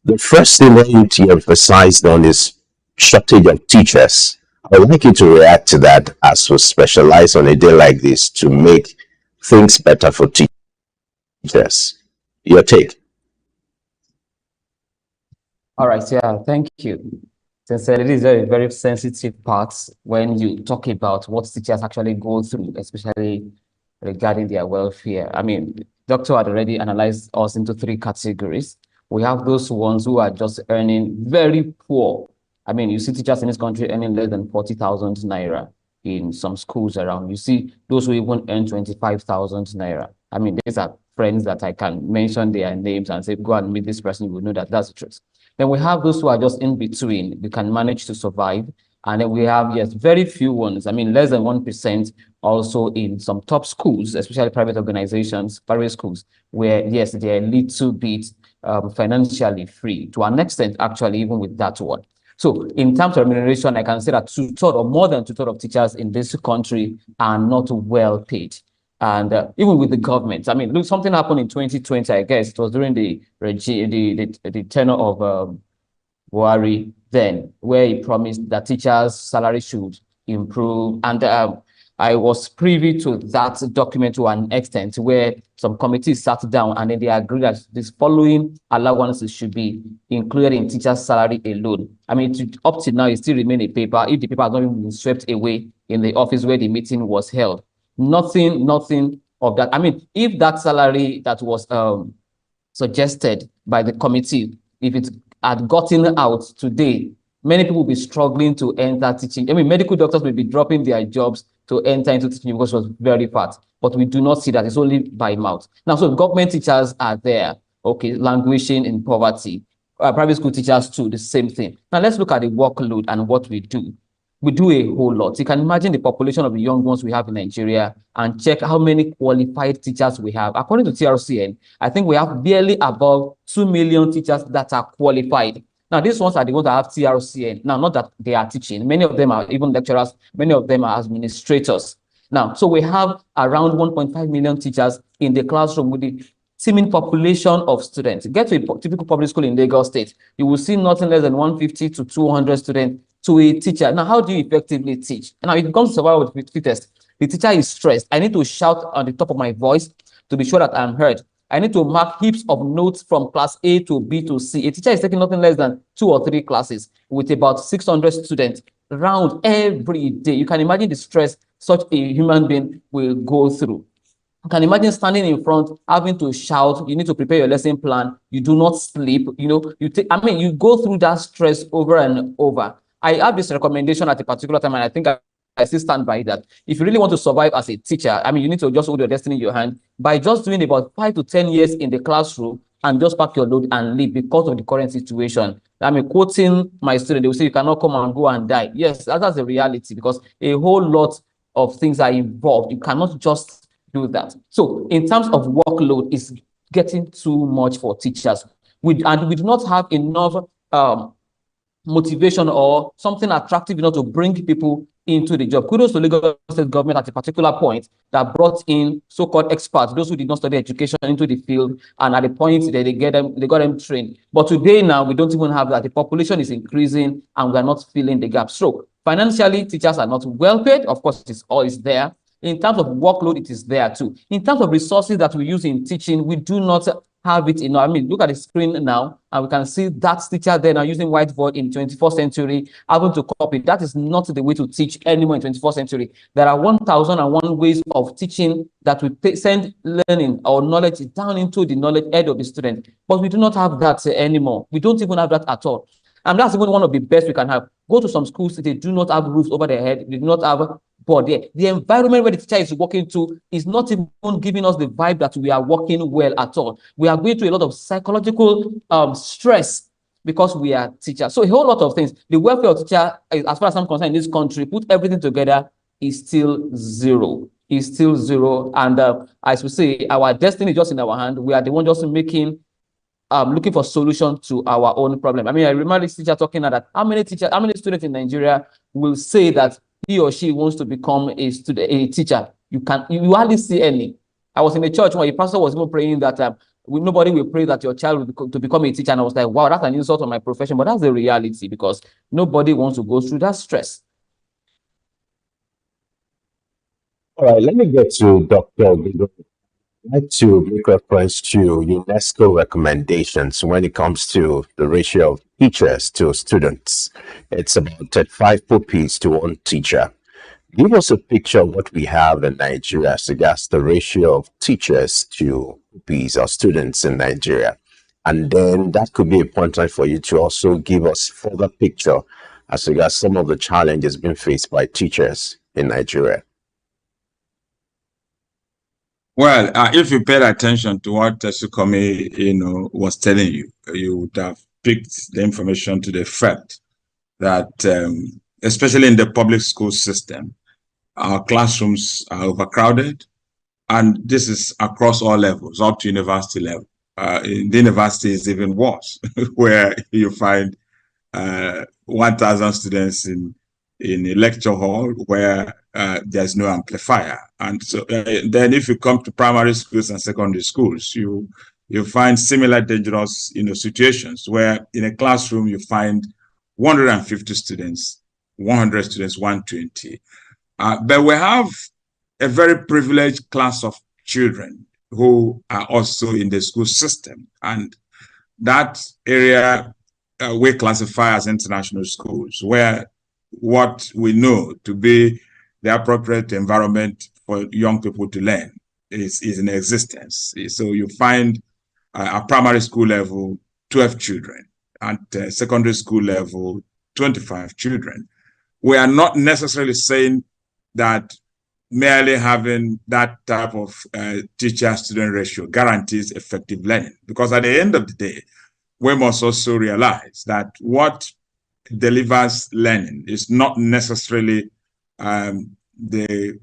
The first thing that NUT emphasized on is shortage of teachers. I would like you to react to that as we specialize on a day like this to make things better for teachers. Your take. All right, yeah, thank you. Sincerely, this is a very sensitive part when you talk about what teachers actually go through, especially regarding their welfare. I mean, Doctor had already analyzed us into 3 categories. We have those ones who are just earning very poor. I mean, you see teachers in this country earning less than 40,000 naira in some schools around. You see those who even earn 25,000 naira. I mean, these are friends that I can mention their names and say, go and meet this person, you will know that that's the truth. Then we have those who are just in between. They can manage to survive And then we have, yes, very few ones. I mean, less than 1% also in some top schools, especially private organizations, private schools, where, yes, they're a little bit financially free to an extent, actually, even with that one. So in terms of remuneration, I can say that 2/3 or more than 2/3 of teachers in this country are not well paid. And even with the government, I mean, look, something happened in 2020, I guess. It was during the tenure of Buhari then, where he promised that teachers' salary should improve. And I was privy to that document to an extent where some committees sat down and then they agreed that this following allowances should be included in teachers' salary alone. I mean, up to now, it still remains a paper. If the paper has not even been swept away in the office where the meeting was held, nothing of that. I mean, if that salary that was suggested by the committee, if it had gotten out today, many people will be struggling to enter teaching. I mean, medical doctors will be dropping their jobs to enter into teaching because it was very fast. But we do not see that. It's only by mouth. Now, so government teachers are there, okay, languishing in poverty. Private school teachers too, the same thing. Now, let's look at the workload and what we do. We do a whole lot. You can imagine the population of the young ones we have in Nigeria and check how many qualified teachers we have. According to TRCN, I think we have barely above 2 million teachers that are qualified. Now, these ones are the ones that have TRCN. Now, not that they are teaching. Many of them are even lecturers. Many of them are administrators. Now, so we have around 1.5 million teachers in the classroom with the teeming population of students. Get to a typical public school in Lagos State, you will see nothing less than 150 to 200 students to a teacher. Now, how do you effectively teach? Now, if it comes to survival with fittest, the teacher is stressed. I need to shout on the top of my voice to be sure that I'm heard. I need to mark heaps of notes from class A to B to C. A teacher is taking nothing less than 2 or 3 classes with about 600 students around every day. You can imagine the stress such a human being will go through. You can imagine standing in front, having to shout. You need to prepare your lesson plan. You do not sleep. You know, you go through that stress over and over. I have this recommendation at a particular time, and I think I still stand by that. If you really want to survive as a teacher, I mean, you need to just hold your destiny in your hand by just doing about 5 to 10 years in the classroom and just pack your load and leave because of the current situation. I mean, quoting my student, they will say, you cannot come and go and die. Yes, that's the reality because a whole lot of things are involved. You cannot just do that. So in terms of workload, it's getting too much for teachers. And we do not have enough motivation or something attractive enough to bring people into the job. Kudos to Lagos State government at a particular point that brought in so-called experts, those who did not study education, into the field, and at the point that they got them trained. But today now we don't even have that. The population is increasing and we are not filling the gap. So financially, teachers are not well paid. Of course, it's always there. In terms of workload, it is there too. In terms of resources that we use in teaching, we do not have it enough. I mean, look at the screen now, and we can see that teacher there now using whiteboard in 21st century, having to copy. That is not the way to teach anymore in 21st century. There are 1,001 ways of teaching that will send learning or knowledge down into the knowledge head of the student. But we do not have that anymore. We don't even have that at all. And that's even one of the best we can have. Go to some schools, they do not have roofs over their head. They do not have board. The environment where the teacher is working to is not even giving us the vibe that we are working well at all. We are going through a lot of psychological stress because we are teachers. So a whole lot of things. The welfare of teacher, as far as I'm concerned, in this country, put everything together, is still zero. Is still zero. And as we say, our destiny is just in our hand. We are the one just looking for solution to our own problem. I mean, I remember this teacher talking about how many students in Nigeria will say that he or she wants to become a teacher. You hardly see any. I was in a church where a pastor was even praying that nobody will pray that your child will to become a teacher. And I was like, wow, that's an insult on my profession. But that's the reality because nobody wants to go through that stress. All right, let me get to Dr. Guido. I'd like to make reference to UNESCO recommendations when it comes to the ratio of teachers to students. It's about 35 pupils to 1 teacher. Give us a picture of what we have in Nigeria as regards the ratio of teachers to pupils or students in Nigeria. And then that could be a pointer for you to also give us further picture as regards some of the challenges being faced by teachers in Nigeria. Well, if you paid attention to what SOUQ was telling you, you would have picked the information to the fact that especially in the public school system. Our classrooms are overcrowded, and this is across all levels, up to university level. In the university is even worse, where you find 1,000 students in a lecture hall where there's no amplifier. And so then if you come to primary schools and secondary schools, you find similar dangerous situations where in a classroom you find 150 students, 100 students, 120. But we have a very privileged class of children who are also in the school system. And that area we classify as international schools, where what we know to be the appropriate environment for young people to learn is in existence. So you find at primary school level, 12 children, at secondary school level, 25 children. We are not necessarily saying that merely having that type of teacher-student ratio guarantees effective learning, because at the end of the day, we must also realize that what delivers learning is not necessarily the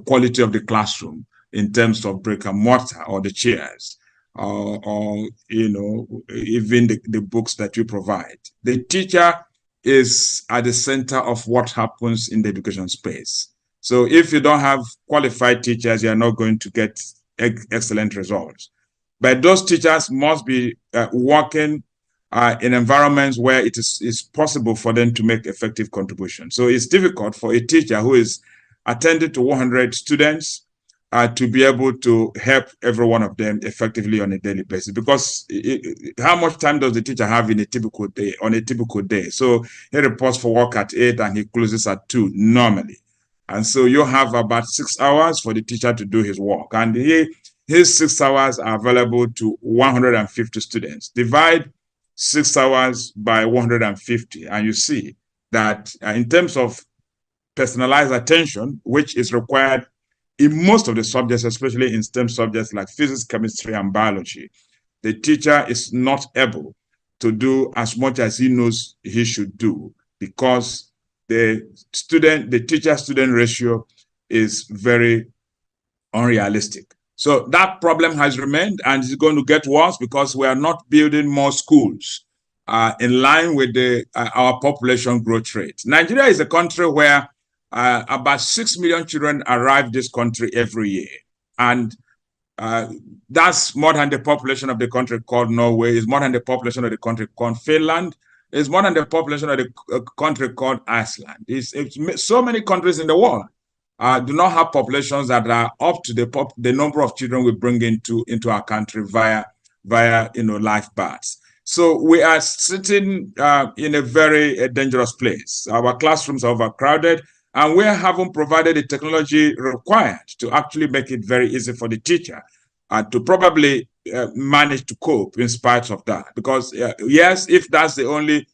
quality of the classroom in terms of brick and mortar or the chairs or even the books that you provide. The teacher is at the center of what happens in the education space. So if you don't have qualified teachers, you are not going to get excellent results. But those teachers must be working in environments where it is possible for them to make effective contributions. So it's difficult for a teacher who is attending to 100 students to be able to help every one of them effectively on a daily basis, because how much time does the teacher have in a typical day, on a typical day? So he reports for work at 8 and he closes at 2 normally. And so you have about 6 hours for the teacher to do his work. And his 6 hours are available to 150 students. Divide 6 hours by 150, and you see that in terms of personalized attention, which is required in most of the subjects, especially in STEM subjects like physics, chemistry, and biology, the teacher is not able to do as much as he knows he should do, because the teacher-student ratio is very unrealistic. So that problem has remained, and it's going to get worse because we are not building more schools in line with our population growth rate. Nigeria is a country where about 6 million children arrive this country every year. And that's more than the population of the country called Norway, is more than the population of the country called Finland, is more than the population of the country called Iceland. It's so many countries in the world do not have populations that are up to the number of children we bring into our country via live births. So we are sitting in a very dangerous place. Our classrooms are overcrowded, and we haven't provided the technology required to actually make it very easy for the teacher to probably manage to cope in spite of that. Because yes, if that's the only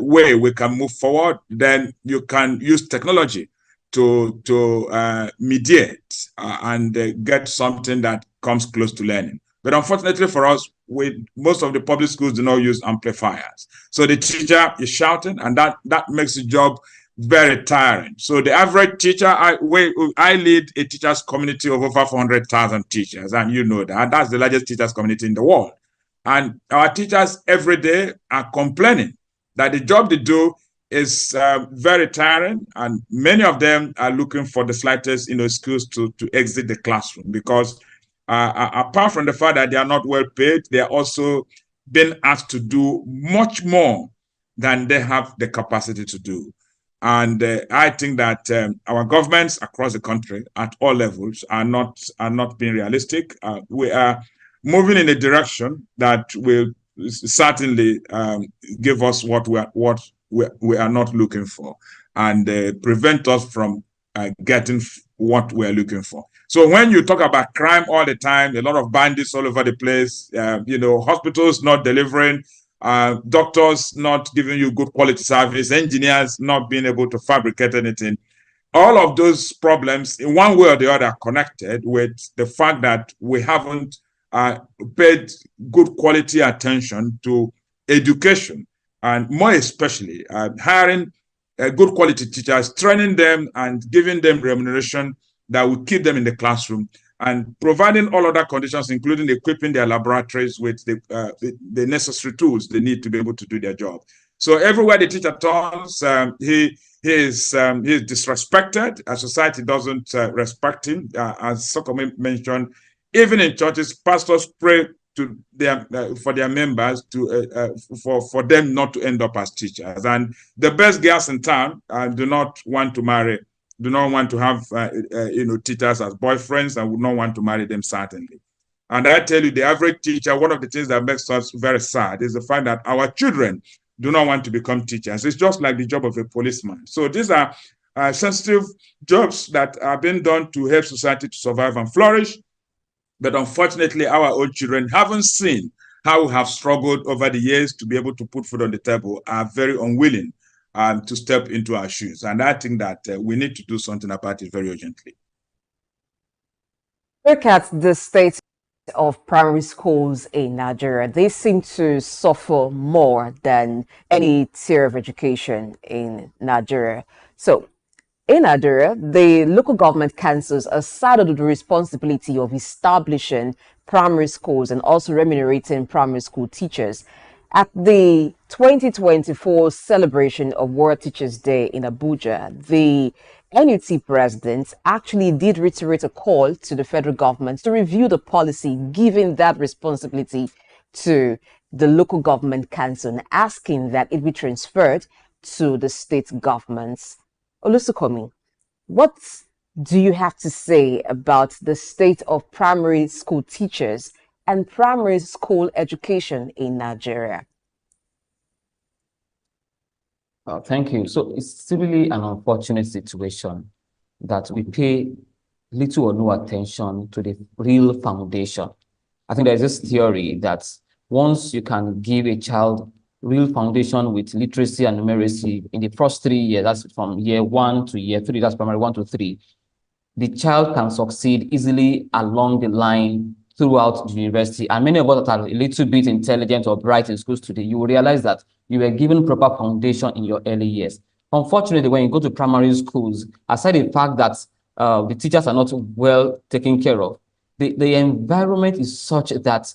way we can move forward, then you can use technology to mediate and get something that comes close to learning. But unfortunately for us, most of the public schools do not use amplifiers. So the teacher is shouting, and that makes the job very tiring. So the average teacher, I lead a teachers community of over 400,000 teachers, and you know that. That's the largest teachers community in the world. And our teachers every day are complaining that the job they do is very tiring, and many of them are looking for the slightest excuse to exit the classroom, because apart from the fact that they are not well paid, they are also being asked to do much more than they have the capacity to do. And I think that our governments across the country at all levels are not being realistic. We are moving in a direction that will certainly give us what we are not looking for, and prevent us from getting what we are looking for. So when you talk about crime all the time, a lot of bandits all over the place, hospitals not delivering, doctors not giving you good quality service, engineers not being able to fabricate anything, all of those problems in one way or the other are connected with the fact that we haven't paid good quality attention to education, and more especially hiring good quality teachers, training them and giving them remuneration that will keep them in the classroom, and providing all other conditions, including equipping their laboratories with the necessary tools they need to be able to do their job. So everywhere the teacher turns, he is disrespected. Society doesn't respect him. As SOUQ mentioned, even in churches, pastors pray to their for their members to for them not to end up as teachers. And the best girls in town do not want to marry, do not want to have teachers as boyfriends, and would not want to marry them, certainly. And I tell you, the average teacher, one of the things that makes us very sad is the fact that our children do not want to become teachers. It's just like the job of a policeman. So these are sensitive jobs that are being done to help society to survive and flourish. But unfortunately, our own children haven't seen how we have struggled over the years to be able to put food on the table, are very unwilling to step into our shoes. And I think that we need to do something about it very urgently. Look at the state of primary schools in Nigeria. They seem to suffer more than any tier of education in Nigeria. So in Nigeria, the local government councils are saddled with the responsibility of establishing primary schools and also remunerating primary school teachers. At the 2024 celebration of World Teachers' Day in Abuja, the NUT president actually did reiterate a call to the federal government to review the policy, giving that responsibility to the local government council and asking that it be transferred to the state governments. Olusokomi, what do you have to say about the state of primary school teachers and primary school education in Nigeria? Thank you. So it's really an unfortunate situation that we pay little or no attention to the real foundation. I think there's this theory that once you can give a child real foundation with literacy and numeracy in the first 3 years, that's from year 1 to year 3, that's primary 1 to 3, the child can succeed easily along the line throughout the university. And many of us that are a little bit intelligent or bright in schools today, you will realize that you were given proper foundation in your early years. Unfortunately, when you go to primary schools, aside the fact that the teachers are not well taken care of, the environment is such that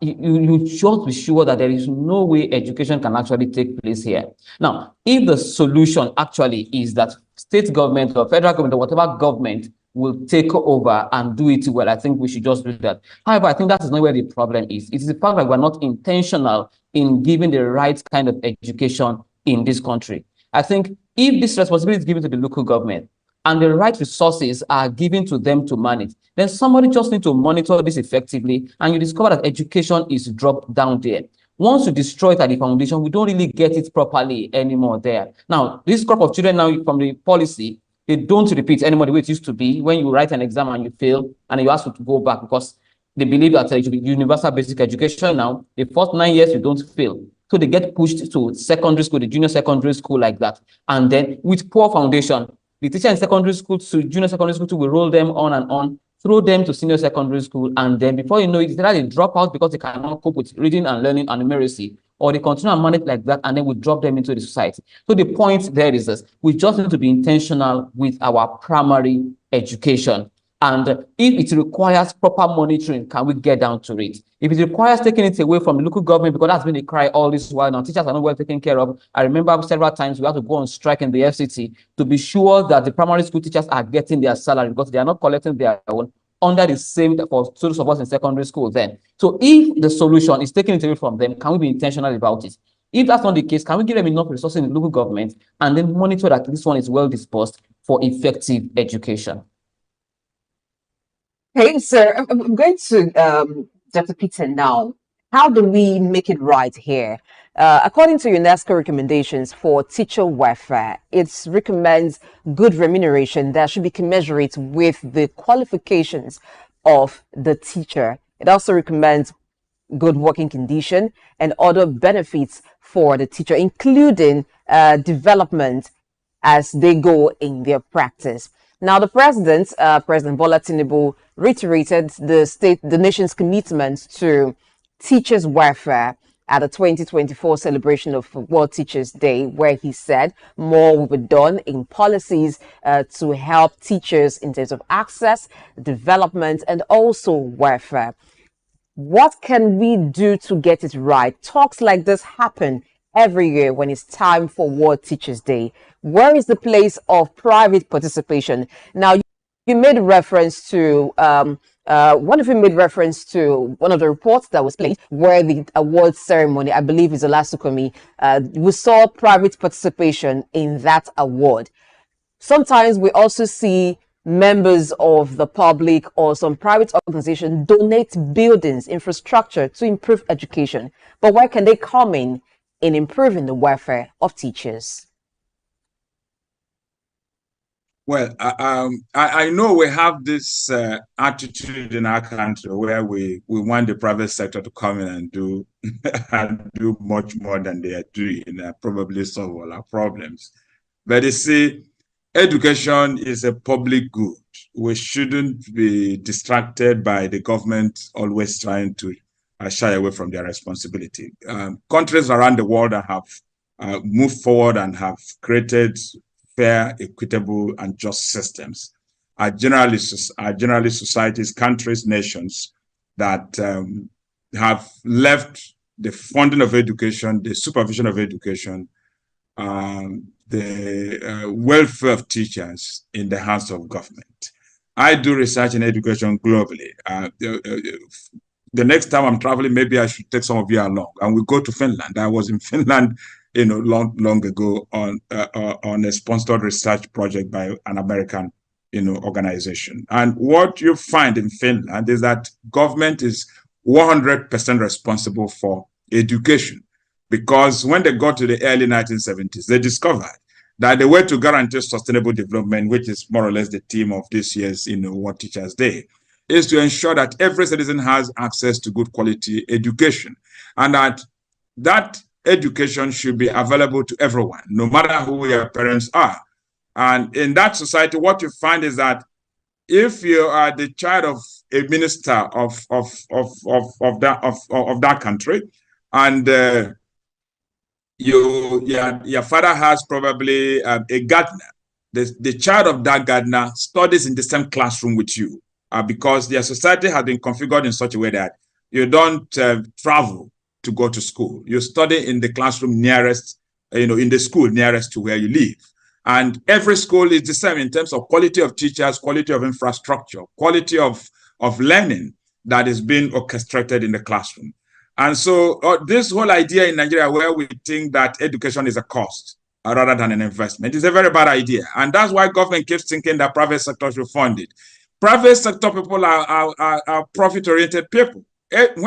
you should be sure that there is no way education can actually take place here. Now, if the solution actually is that state government or federal government or whatever government will take over and do it well, I think we should just do that. However, I think that is not where the problem is. It is the fact that we're not intentional in giving the right kind of education in this country. I think if this responsibility is given to the local government and the right resources are given to them to manage, then somebody just needs to monitor this effectively, and you discover that education is dropped down there. Once you destroy it at the foundation, we don't really get it properly anymore there. Now, this crop of children now from the policy, they don't repeat anymore the way it used to be when you write an exam and you fail and you ask to go back because they believe that it should be universal basic education now. The first 9 years, you don't fail. So they get pushed to secondary school, the junior secondary school like that. And then with poor foundation, the teacher in secondary school to junior secondary school will roll them on and on, throw them to senior secondary school, and then before you know it, either they drop out because they cannot cope with reading and learning and numeracy, or they continue and manage like that, and then we drop them into the society. So the point there is this: we just need to be intentional with our primary education. And if it requires proper monitoring, can we get down to it? If it requires taking it away from the local government, because that's been a cry all this while now, teachers are not well taken care of. I remember several times we had to go on strike in the FCT to be sure that the primary school teachers are getting their salary because they are not collecting their own under the same for students of us in secondary school then. So if the solution is taking it away from them, can we be intentional about it? If that's not the case, can we give them enough resources in the local government and then monitor that this one is well dispersed for effective education? Hey, sir, I'm going to Dr. Peter now. How do we make it right here? According to UNESCO recommendations for teacher welfare, it recommends good remuneration that should be commensurate with the qualifications of the teacher. It also recommends good working condition and other benefits for the teacher, including development as they go in their practice. Now, the president, President Bola Tinubu, reiterated the nation's commitment to teachers' welfare at the 2024 celebration of World Teachers Day, where he said more will be done in policies to help teachers in terms of access, development, and also welfare. What can we do to get it right? Talks like this happen every year when it's time for World Teachers Day. Where is the place of private participation? Now, you made reference to one of you made reference to one of the reports that was played where the award ceremony, I believe is the last SOUQ, we saw private participation in that award. Sometimes we also see members of the public or some private organization donate buildings, infrastructure to improve education. But where can they come in improving the welfare of teachers? Well, I know we have this attitude in our country where we want the private sector to come in and do and do much more than they are doing and probably solve all our problems. But you see, education is a public good. We shouldn't be distracted by the government always trying to shy away from their responsibility. Countries around the world that have moved forward and have created fair, equitable, and just systems are generally societies, countries, nations that have left the funding of education, the supervision of education, the welfare of teachers in the hands of government. I do research in education globally. The next time I'm traveling, maybe I should take some of you along, and we go to Finland. I was in Finland, long ago on a sponsored research project by an American, organization. And what you find in Finland is that government is 100% responsible for education, because when they got to the early 1970s, they discovered that the way to guarantee sustainable development, which is more or less the theme of this year's, World Teachers Day, is to ensure that every citizen has access to good quality education, and that education should be available to everyone, no matter who your parents are. And in that society, what you find is that if you are the child of a minister of that country, and your father has probably a gardener, the child of that gardener studies in the same classroom with you, because their society has been configured in such a way that you don't travel to go to school. You study in the classroom nearest, in the school nearest to where you live. And every school is the same in terms of quality of teachers, quality of infrastructure, quality of learning that is being orchestrated in the classroom. And so this whole idea in Nigeria where we think that education is a cost rather than an investment is a very bad idea. And that's why government keeps thinking that private sector should fund it. Private sector people are profit-oriented people.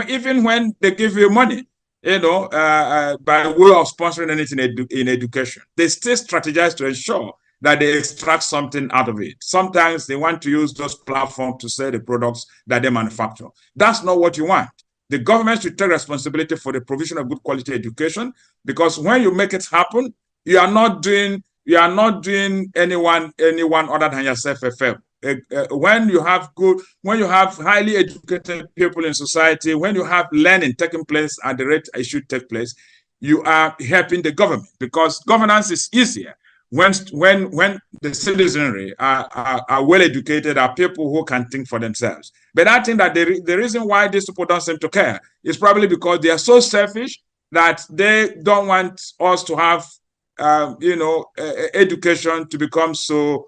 Even when they give you money, by way of sponsoring anything in education, they still strategize to ensure that they extract something out of it. Sometimes they want to use those platforms to sell the products that they manufacture. That's not what you want. The government should take responsibility for the provision of good quality education, because when you make it happen, you are not doing anyone other than yourself a favor. When you have highly educated people in society, when you have learning taking place at the rate it should take place, you are helping the government, because governance is easier when the citizenry are well educated, are people who can think for themselves. But I think that the reason why these people don't seem to care is probably because they are so selfish that they don't want us to have education to become so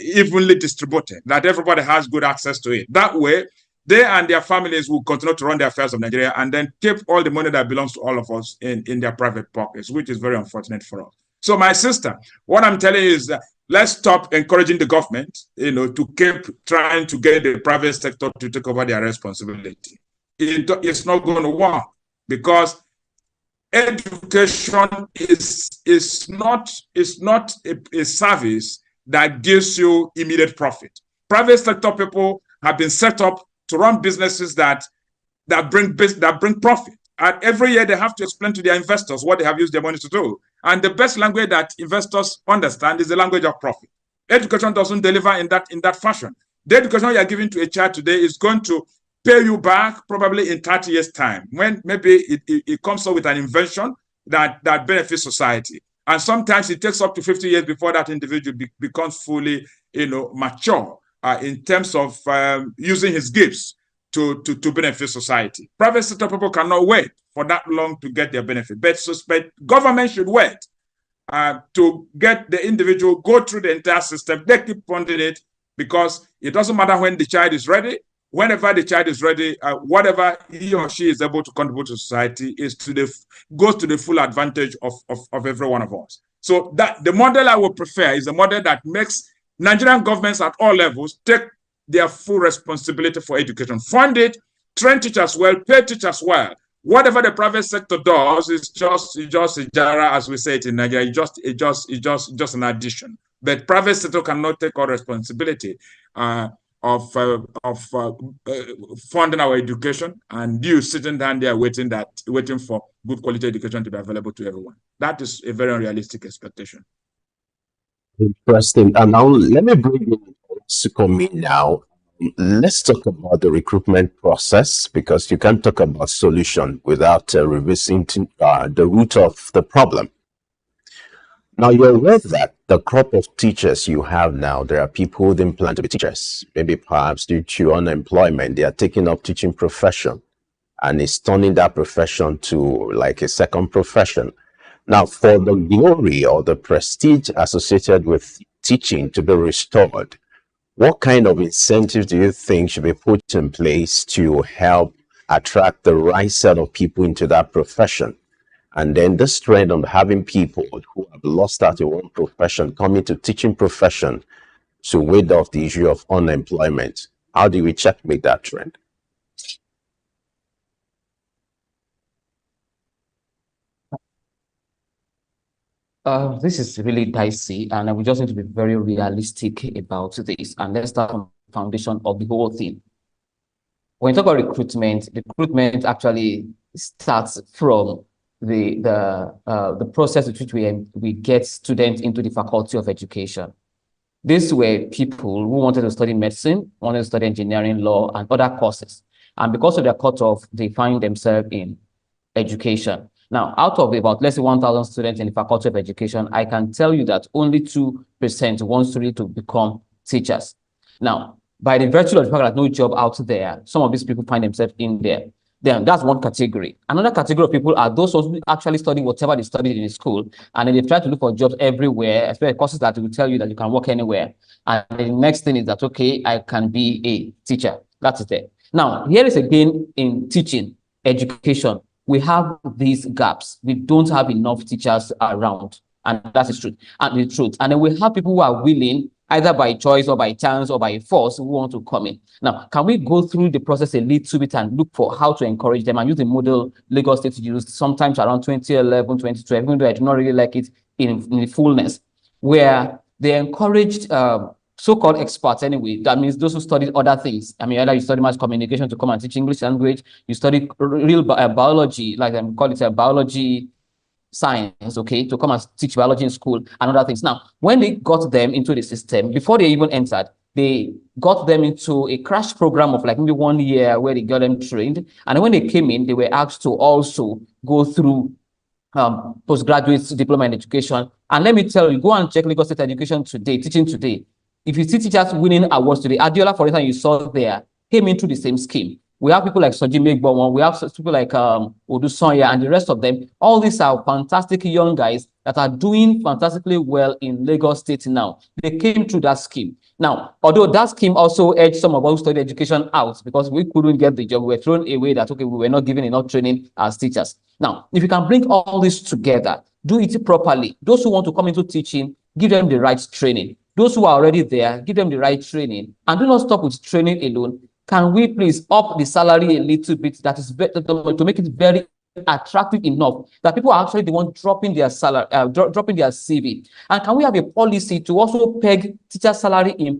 evenly distributed, that everybody has good access to it. That way, they and their families will continue to run the affairs of Nigeria and then keep all the money that belongs to all of us in their private pockets, which is very unfortunate for us. So, my sister, what I'm telling you is that let's stop encouraging the government, to keep trying to get the private sector to take over their responsibility. It's not going to work, because education is not a service that gives you immediate profit. Private sector people have been set up to run businesses that bring profit. And every year they have to explain to their investors what they have used their money to do. And the best language that investors understand is the language of profit. Education doesn't deliver in that fashion. The education you are giving to a child today is going to pay you back probably in 30 years' time, when maybe it comes up with an invention that benefits society. And sometimes it takes up to 50 years before that individual becomes fully, mature in terms of using his gifts to benefit society. Private sector people cannot wait for that long to get their benefit, but government should wait to get the individual go through the entire system. They keep funding it because it doesn't matter when the child is ready. Whenever the child is ready, whatever he or she is able to contribute to society goes to the full advantage of every one of us. So that the model I would prefer is a model that makes Nigerian governments at all levels take their full responsibility for education, fund it, train teachers well, pay teachers well. Whatever the private sector does is just a jara, as we say it in Nigeria. It's just an addition. But private sector cannot take all responsibility of funding our education, and you sitting down there waiting for good quality education to be available to everyone. That is a very unrealistic expectation. Interesting. And now let me bring in SOUQ now. Let's talk about the recruitment process, because you can't talk about solution without revisiting the root of the problem. Now, you're aware that the crop of teachers you have now, there are people who didn't plan to be teachers. Maybe perhaps due to unemployment, they are taking up teaching profession, and it's turning that profession to like a second profession. Now, for the glory or the prestige associated with teaching to be restored, what kind of incentives do you think should be put in place to help attract the right set of people into that profession? And then this trend of having people who have lost out in one profession coming to teaching profession to ward off the issue of unemployment. How do we checkmate that trend? This is really dicey, and we just need to be very realistic about this. And let's start from the foundation of the whole thing. When you talk about recruitment actually starts from the process with which we get students into the faculty of education. These were people who wanted to study medicine, wanted to study engineering, law, and other courses. And because of their cutoff, they find themselves in education. Now, out of about, let's say, 1,000 students in the faculty of education, I can tell you that only 2% want to become teachers. Now, by the virtue of the fact that no job out there, some of these people find themselves in there. Then that's one category. Another category of people are those who actually study whatever they studied in school, and then they try to look for jobs everywhere, especially courses that will tell you that you can work anywhere. And the next thing is that, okay, I can be a teacher. That's it. Now, here is again in teaching, education, we have these gaps. We don't have enough teachers around, and that's the truth. And then we have people who are willing, either by choice or by chance or by force, who want to come in. Now, can we go through the process a little bit and look for how to encourage them and use the model Lagos State used sometimes around 2011, 2012, even though I do not really like it in the fullness, where they encouraged so-called experts anyway. That means those who studied other things. I mean, either you study mass communication to come and teach English language, you study real biology, like I call it a biology science, okay, to come and teach biology in school and other things. Now, when they got them into the system, before they even entered, they got them into a crash program of like maybe 1 year where they got them trained. And when they came in, they were asked to also go through postgraduate diploma in education. And let me tell you, go and check Lagos State education today, teaching today. If you see teachers winning awards today, Adiola, for instance, you saw there, came into the same scheme. We have people like Soji Megbon, we have people like Odusonya and the rest of them. All these are fantastic young guys that are doing fantastically well in Lagos State now. They came through that scheme. Now, although that scheme also edged some of us who studied education out because we couldn't get the job, we were thrown away that, okay, we were not given enough training as teachers. Now, if you can bring all this together, do it properly. Those who want to come into teaching, give them the right training. Those who are already there, give them the right training. And do not stop with training alone. Can we please up the salary a little bit, that is better, to make it very attractive enough that people are actually the one dropping their salary, dropping their CV? And can we have a policy to also peg teacher salary in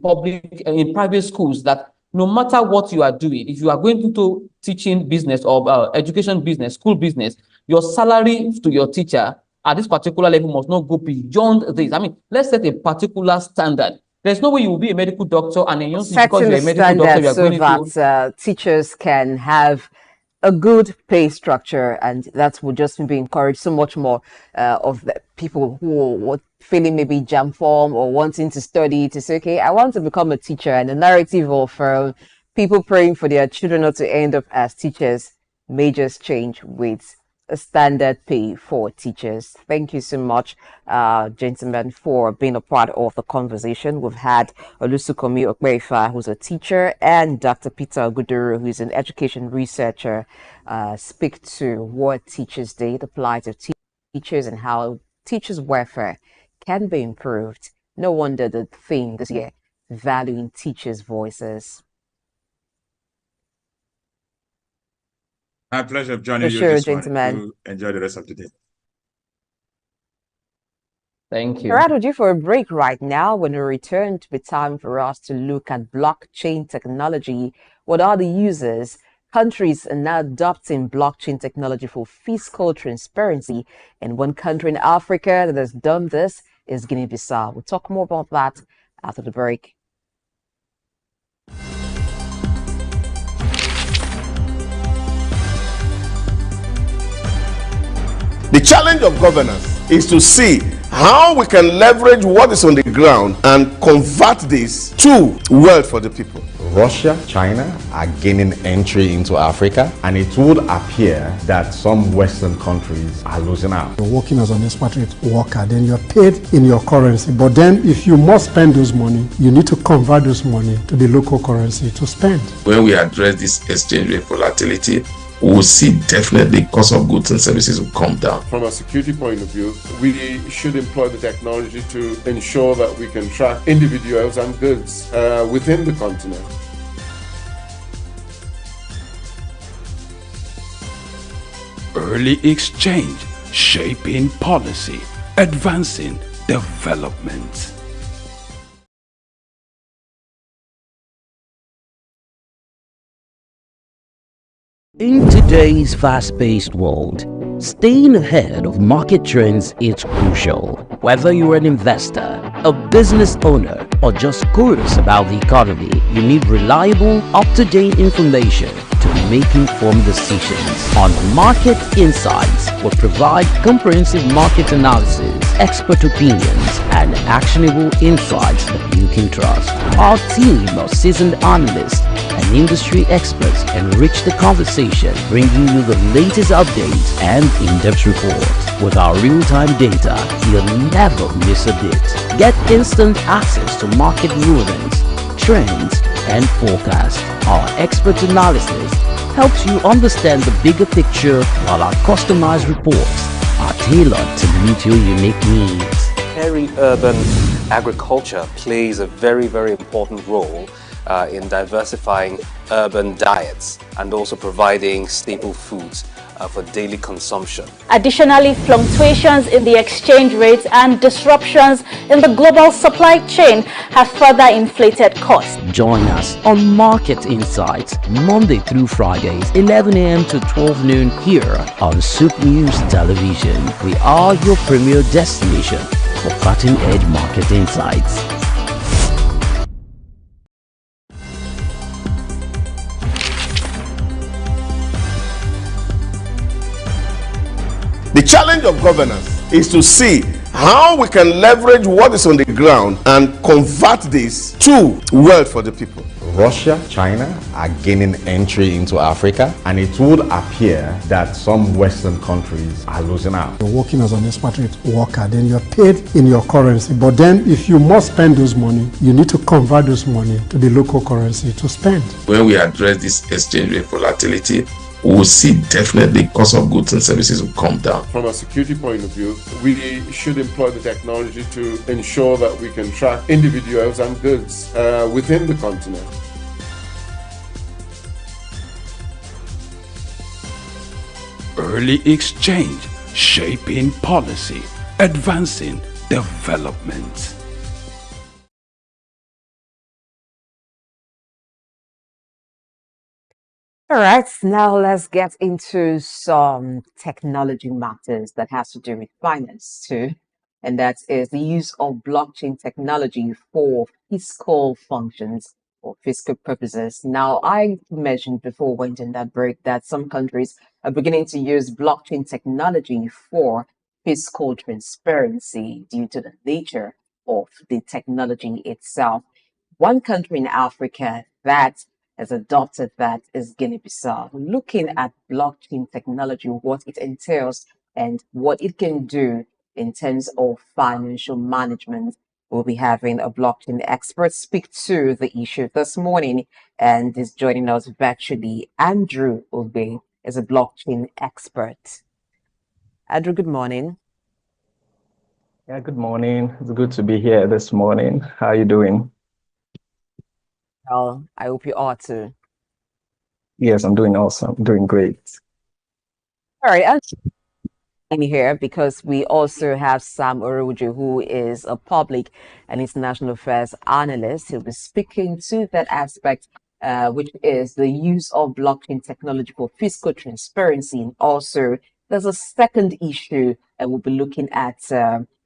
private schools, that no matter what you are doing, if you are going into teaching business or education business, school business, your salary to your teacher at this particular level must not go beyond this. I mean, let's set a particular standard There's no way you will be a medical doctor and then you don't see because Setting you're the a medical doctor, standard you are so going into that teachers can have a good pay structure, and that would just be encouraged so much more of the people who are feeling maybe jam form or wanting to study to say, okay, I want to become a teacher, and the narrative of people praying for their children not to end up as teachers may just change with a standard pay for teachers. Thank you so much, gentlemen, for being a part of the conversation. We've had Olusukomi Okwefa, who's a teacher, and Dr. Peter Oguduru, who's an education researcher, speak to what Teachers Day, the plight of teachers, and how teachers' welfare can be improved. No wonder the theme this year, valuing teachers' voices. My pleasure of joining you this morning. To enjoy the rest of the day. Thank you. All right, we're due for a break right now. When we return, to be time for us to look at blockchain technology. What are the uses? Countries are now adopting blockchain technology for fiscal transparency. And one country in Africa that has done this is Guinea-Bissau. We'll talk more about that after the break. The challenge of governance is to see how we can leverage what is on the ground and convert this to wealth for the people. Russia, China are gaining entry into Africa, and it would appear that some Western countries are losing out. You're working as an expatriate worker, then you're paid in your currency. But then if you must spend those money, you need to convert those money to the local currency to spend. When we address this exchange rate volatility, we will see definitely cost of goods and services will come down. From a security point of view, we should employ the technology to ensure that we can track individuals and goods within the continent. Early exchange, shaping policy, advancing development. In today's fast-paced world, staying ahead of market trends is crucial. Whether you're an investor, a business owner, or just curious about the economy, you need reliable, up-to-date information to make informed decisions. On Market Insights, we provide comprehensive market analysis, expert opinions, and actionable insights that you can trust. Our team of seasoned analysts and industry experts enrich the conversation, bringing you the latest updates and in-depth reports. With our real-time data, you'll never miss a bit. Get instant access to market rulings, trends, and forecasts. Our expert analysis helps you understand the bigger picture, while our customized reports are tailored to meet your unique needs. Peri-urban agriculture plays a very, very important role in diversifying urban diets and also providing staple foods for daily consumption. Additionally, fluctuations in the exchange rates and disruptions in the global supply chain have further inflated costs. Join us on Market Insights, Monday through Fridays, 11 a.m. to 12 noon here on SOUQ News Television. We are your premier destination for cutting-edge market insights. The challenge of governance is to see how we can leverage what is on the ground and convert this to wealth for the people. Russia, China are gaining entry into Africa, and it would appear that some Western countries are losing out. You're working as an expatriate worker, then you're paid in your currency. But then if you must spend those money, you need to convert those money to the local currency to spend. When we address this exchange rate volatility, we will see definitely cost of goods and services will come down. From a security point of view, we should employ the technology to ensure that we can track individuals and goods within the continent. Early exchange, shaping policy, advancing development. All right, now let's get into some technology matters that has to do with finance too. and that is the use of blockchain technology for fiscal functions or fiscal purposes. Now, I mentioned before we went in that break that some countries are beginning to use blockchain technology for fiscal transparency due to the nature of the technology itself. One country in Africa that has adopted that is Guinea-Bissau. Looking at blockchain technology, what it entails and what it can do in terms of financial management. We'll be having a blockchain expert speak to the issue this morning, and is joining us virtually. Andrew Obe is a blockchain expert. Andrew, good morning. Yeah, good morning. It's good to be here this morning. How are you doing? Well, I hope you are too. Yes, I'm doing awesome. I'm doing great. All right. In here because we also have Sam Oroju, who is a public and international affairs analyst. He'll be speaking to that aspect, which is the use of blockchain technology for fiscal transparency. And also, there's a second issue, and we'll be looking at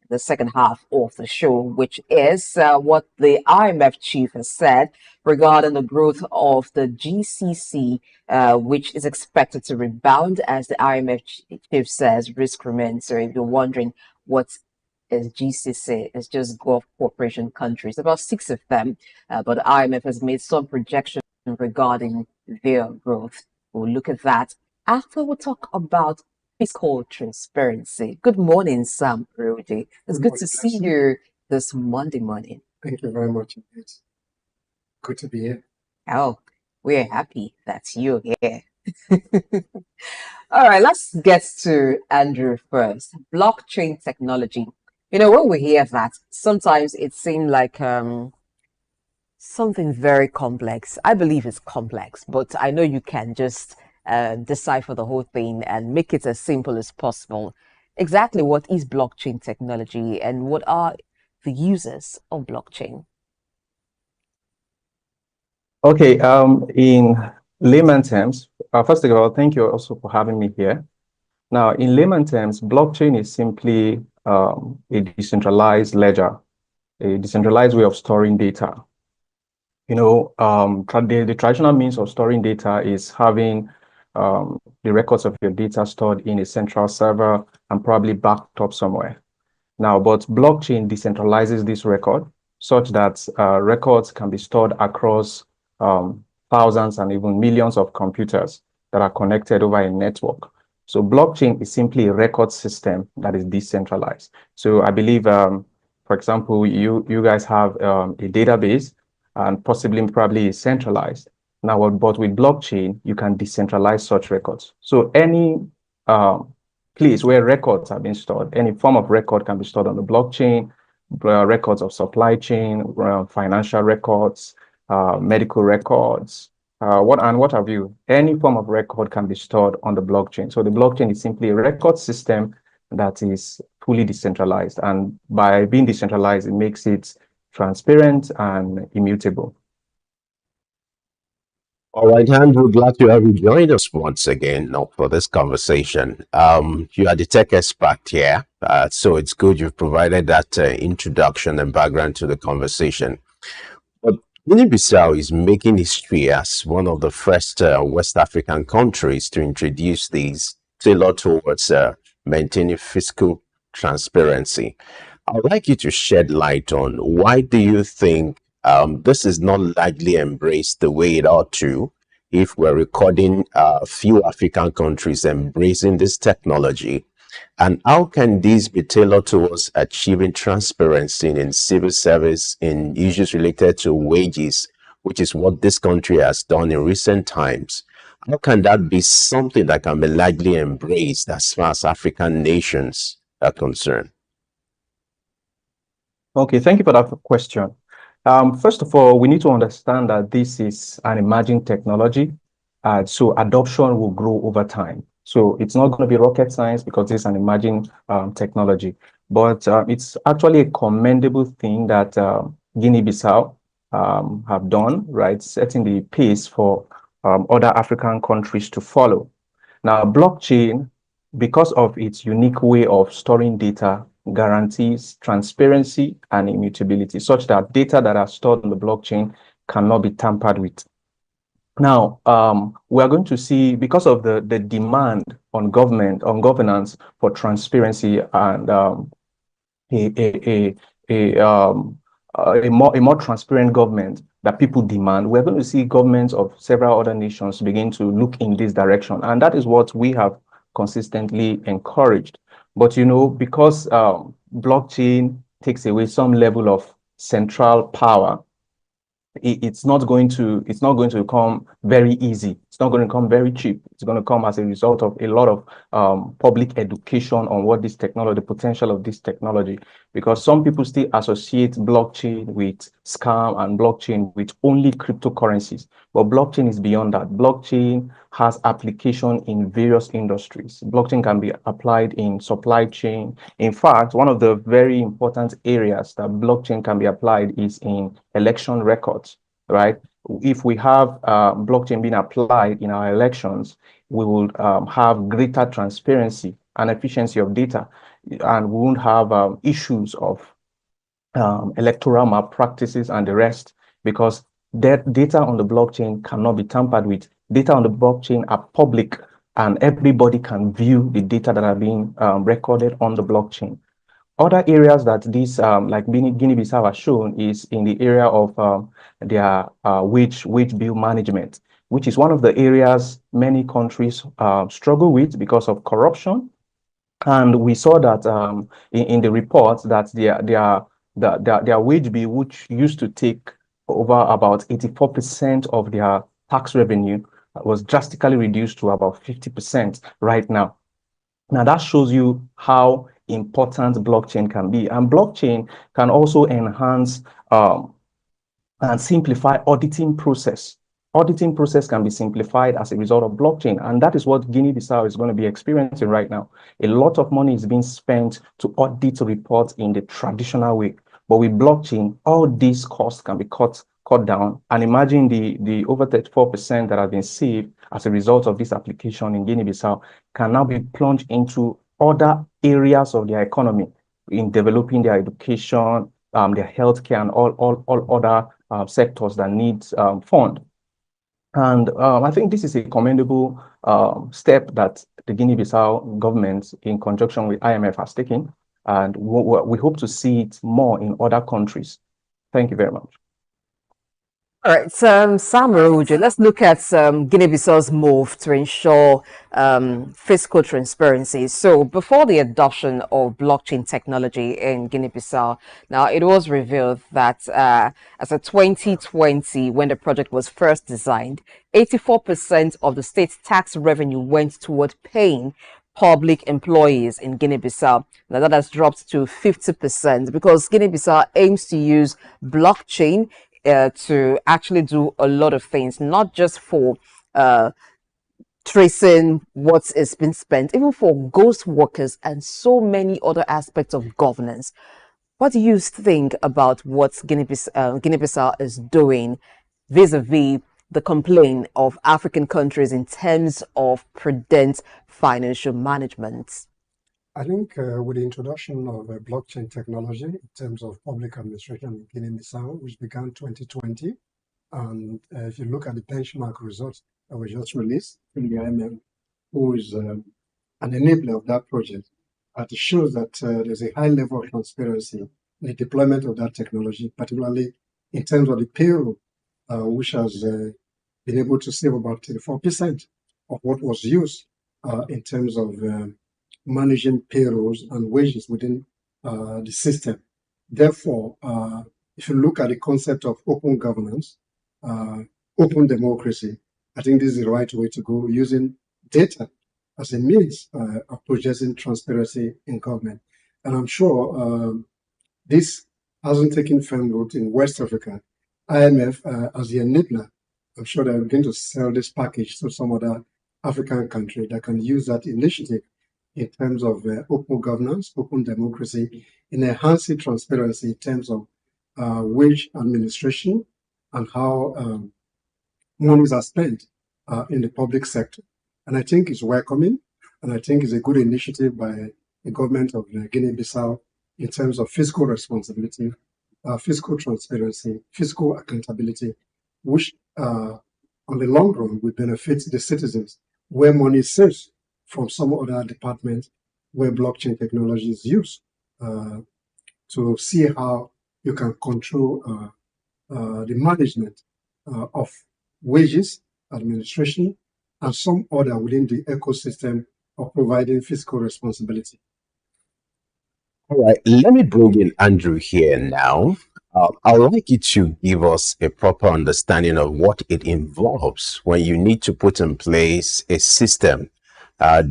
the second half of the show, which is what the IMF chief has said regarding the growth of the GCC, which is expected to rebound, as the IMF chief says, risk remains. So if you're wondering what is GCC, it's just Gulf Cooperation countries, about 6 of them, but the IMF has made some projections regarding their growth. We'll look at that after we talk about fiscal transparency. Good morning, Sam Rudy. It's good to see you this Monday morning. Thank you very much indeed. Good to be here. Oh, we're happy that you're here. All right, let's get to Andrew first. Blockchain technology. You know, when we hear that, sometimes it seems like something very complex. I believe it's complex, but I know you can just decipher the whole thing and make it as simple as possible. Exactly what is blockchain technology and what are the uses of blockchain? Okay, in layman terms, first of all, thank you also for having me here. Now, in layman terms, blockchain is simply a decentralized ledger, a decentralized way of storing data. You know, the traditional means of storing data is having the records of your data stored in a central server and probably backed up somewhere. Now, but blockchain decentralizes this record such that records can be stored across thousands and even millions of computers that are connected over a network. So blockchain is simply a record system that is decentralized. So I believe, for example, you guys have a database and probably centralized. Now, but with blockchain, you can decentralize such records. So any place where records have been stored, any form of record can be stored on the blockchain, records of supply chain, financial records, medical records, what have you. Any form of record can be stored on the blockchain. So the blockchain is simply a record system that is fully decentralized. And by being decentralized, it makes it transparent and immutable. All right, Andrew, glad to have you join us once again for this conversation. You are the tech expert here, so it's good you've provided that introduction and background to the conversation. But Guinea-Bissau is making history as one of the first West African countries to introduce these tailored towards maintaining fiscal transparency. I'd like you to shed light on why do you think this is not largely embraced the way it ought to, if we're recording a few African countries embracing this technology? And how can these be tailored towards achieving transparency in civil service, in issues related to wages, which is what this country has done in recent times? How can that be something that can be largely embraced as far as African nations are concerned? Okay, thank you for that question. First of all, we need to understand that this is an emerging technology, so adoption will grow over time. So it's not going to be rocket science because it's an emerging technology, but it's actually a commendable thing that Guinea-Bissau have done, right? Setting the pace for other African countries to follow. Now, blockchain, because of its unique way of storing data guarantees transparency and immutability, such that data that are stored on the blockchain cannot be tampered with. Now, we are going to see, because of the demand on governance for transparency and a more transparent government that people demand, we're going to see governments of several other nations begin to look in this direction. And that is what we have consistently encouraged. But, you know, because blockchain takes away some level of central power, it's not going to come very easy. It's not going to come very cheap. It's going to come as a result of a lot of public education on what this technology, the potential of this technology, because some people still associate blockchain with scam and blockchain with only cryptocurrencies. But blockchain is beyond that. Blockchain has application in various industries. Blockchain can be applied in supply chain. In fact, one of the very important areas that blockchain can be applied is in election records, right? If we have blockchain being applied in our elections, we will have greater transparency and efficiency of data, and we won't have issues of electoral malpractices and the rest, because that data on the blockchain cannot be tampered with. Data on the blockchain are public, and everybody can view the data that are being recorded on the blockchain. Other areas that this, like Guinea-Bissau has shown, is in the area of their wage bill management, which is one of the areas many countries struggle with because of corruption. And we saw that in the report that their wage bill, which used to take over about 84% of their tax revenue, was drastically reduced to about 50% right now. Now that shows you how important blockchain can be. And blockchain can also enhance and simplify auditing process. Auditing process can be simplified as a result of blockchain. And that is what Guinea-Bissau is going to be experiencing right now. A lot of money is being spent to audit reports in the traditional way. But with blockchain, all these costs can be cut down. And imagine the over 34% that have been saved as a result of this application in Guinea-Bissau can now be plunged into other areas of their economy, in developing their education, their healthcare, and all other sectors that need fund. And I think this is a commendable step that the Guinea-Bissau government, in conjunction with IMF, has taken. And we hope to see it more in other countries. Thank you very much. All right, Sam Marujo, let's look at Guinea-Bissau's move to ensure fiscal transparency. So before the adoption of blockchain technology in Guinea-Bissau, now it was revealed that as of 2020, when the project was first designed, 84% of the state's tax revenue went toward paying public employees in Guinea-Bissau. Now that has dropped to 50% because Guinea-Bissau aims to use blockchain to actually do a lot of things, not just for tracing what is being spent, even for ghost workers and so many other aspects of governance. What do you think about what Guinea-Bissau is doing vis-a-vis the complaint of African countries in terms of prudent financial management? I think with the introduction of blockchain technology in terms of public administration in Guinea-Bissau, which began 2020, and if you look at the benchmark results that were just released from the IMF, who is an enabler of that project, it shows that there's a high level of transparency in the deployment of that technology, particularly in terms of the payroll, which has been able to save about 34% of what was used in terms of managing payrolls and wages within the system. Therefore, if you look at the concept of open governance, open democracy, I think this is the right way to go, using data as a means of projecting transparency in government. And I'm sure this hasn't taken firm root in West Africa. IMF, as the enabler, I'm sure they're going to sell this package to some other African country that can use that initiative in terms of open governance, open democracy, in enhancing transparency in terms of wage administration and how monies are spent in the public sector. And I think it's welcoming, and I think it's a good initiative by the government of Guinea-Bissau in terms of fiscal responsibility, fiscal transparency, fiscal accountability, which on the long run will benefit the citizens, where money is saved from some other department where blockchain technology is used to see how you can control the management of wages, administration, and some other within the ecosystem of providing fiscal responsibility. All right, let me bring in Andrew here now. I'd like you to give us a proper understanding of what it involves when you need to put in place a system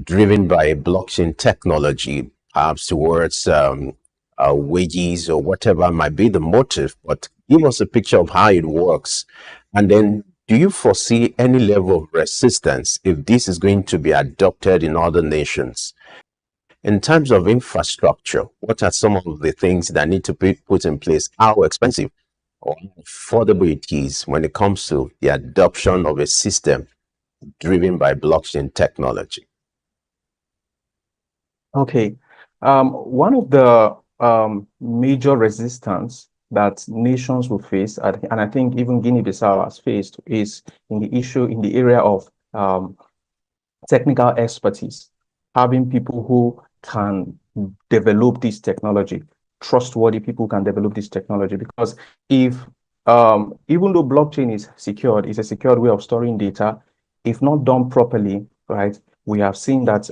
driven by blockchain technology, perhaps towards wages or whatever might be the motive, but give us a picture of how it works. And then, do you foresee any level of resistance if this is going to be adopted in other nations? In terms of infrastructure, what are some of the things that need to be put in place? How expensive or affordable it is when it comes to the adoption of a system driven by blockchain technology? Okay. One of the major resistance that nations will face, and I think even Guinea-Bissau has faced, is in the area of technical expertise, having people who can develop this technology, trustworthy people can develop this technology. Because if even though blockchain is secured, it's a secured way of storing data, if not done properly, right, we have seen that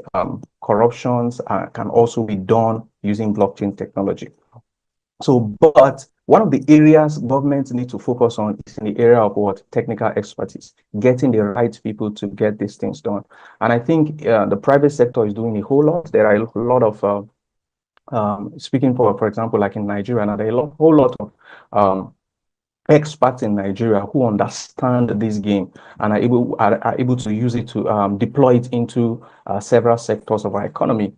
corruptions can also be done using blockchain technology. So, but one of the areas governments need to focus on is in the area of what? Technical expertise, getting the right people to get these things done. And I think the private sector is doing a whole lot. There are a lot of, speaking for example, like in Nigeria, and there are a whole lot of experts in Nigeria who understand this game and are able to use it to deploy it into several sectors of our economy.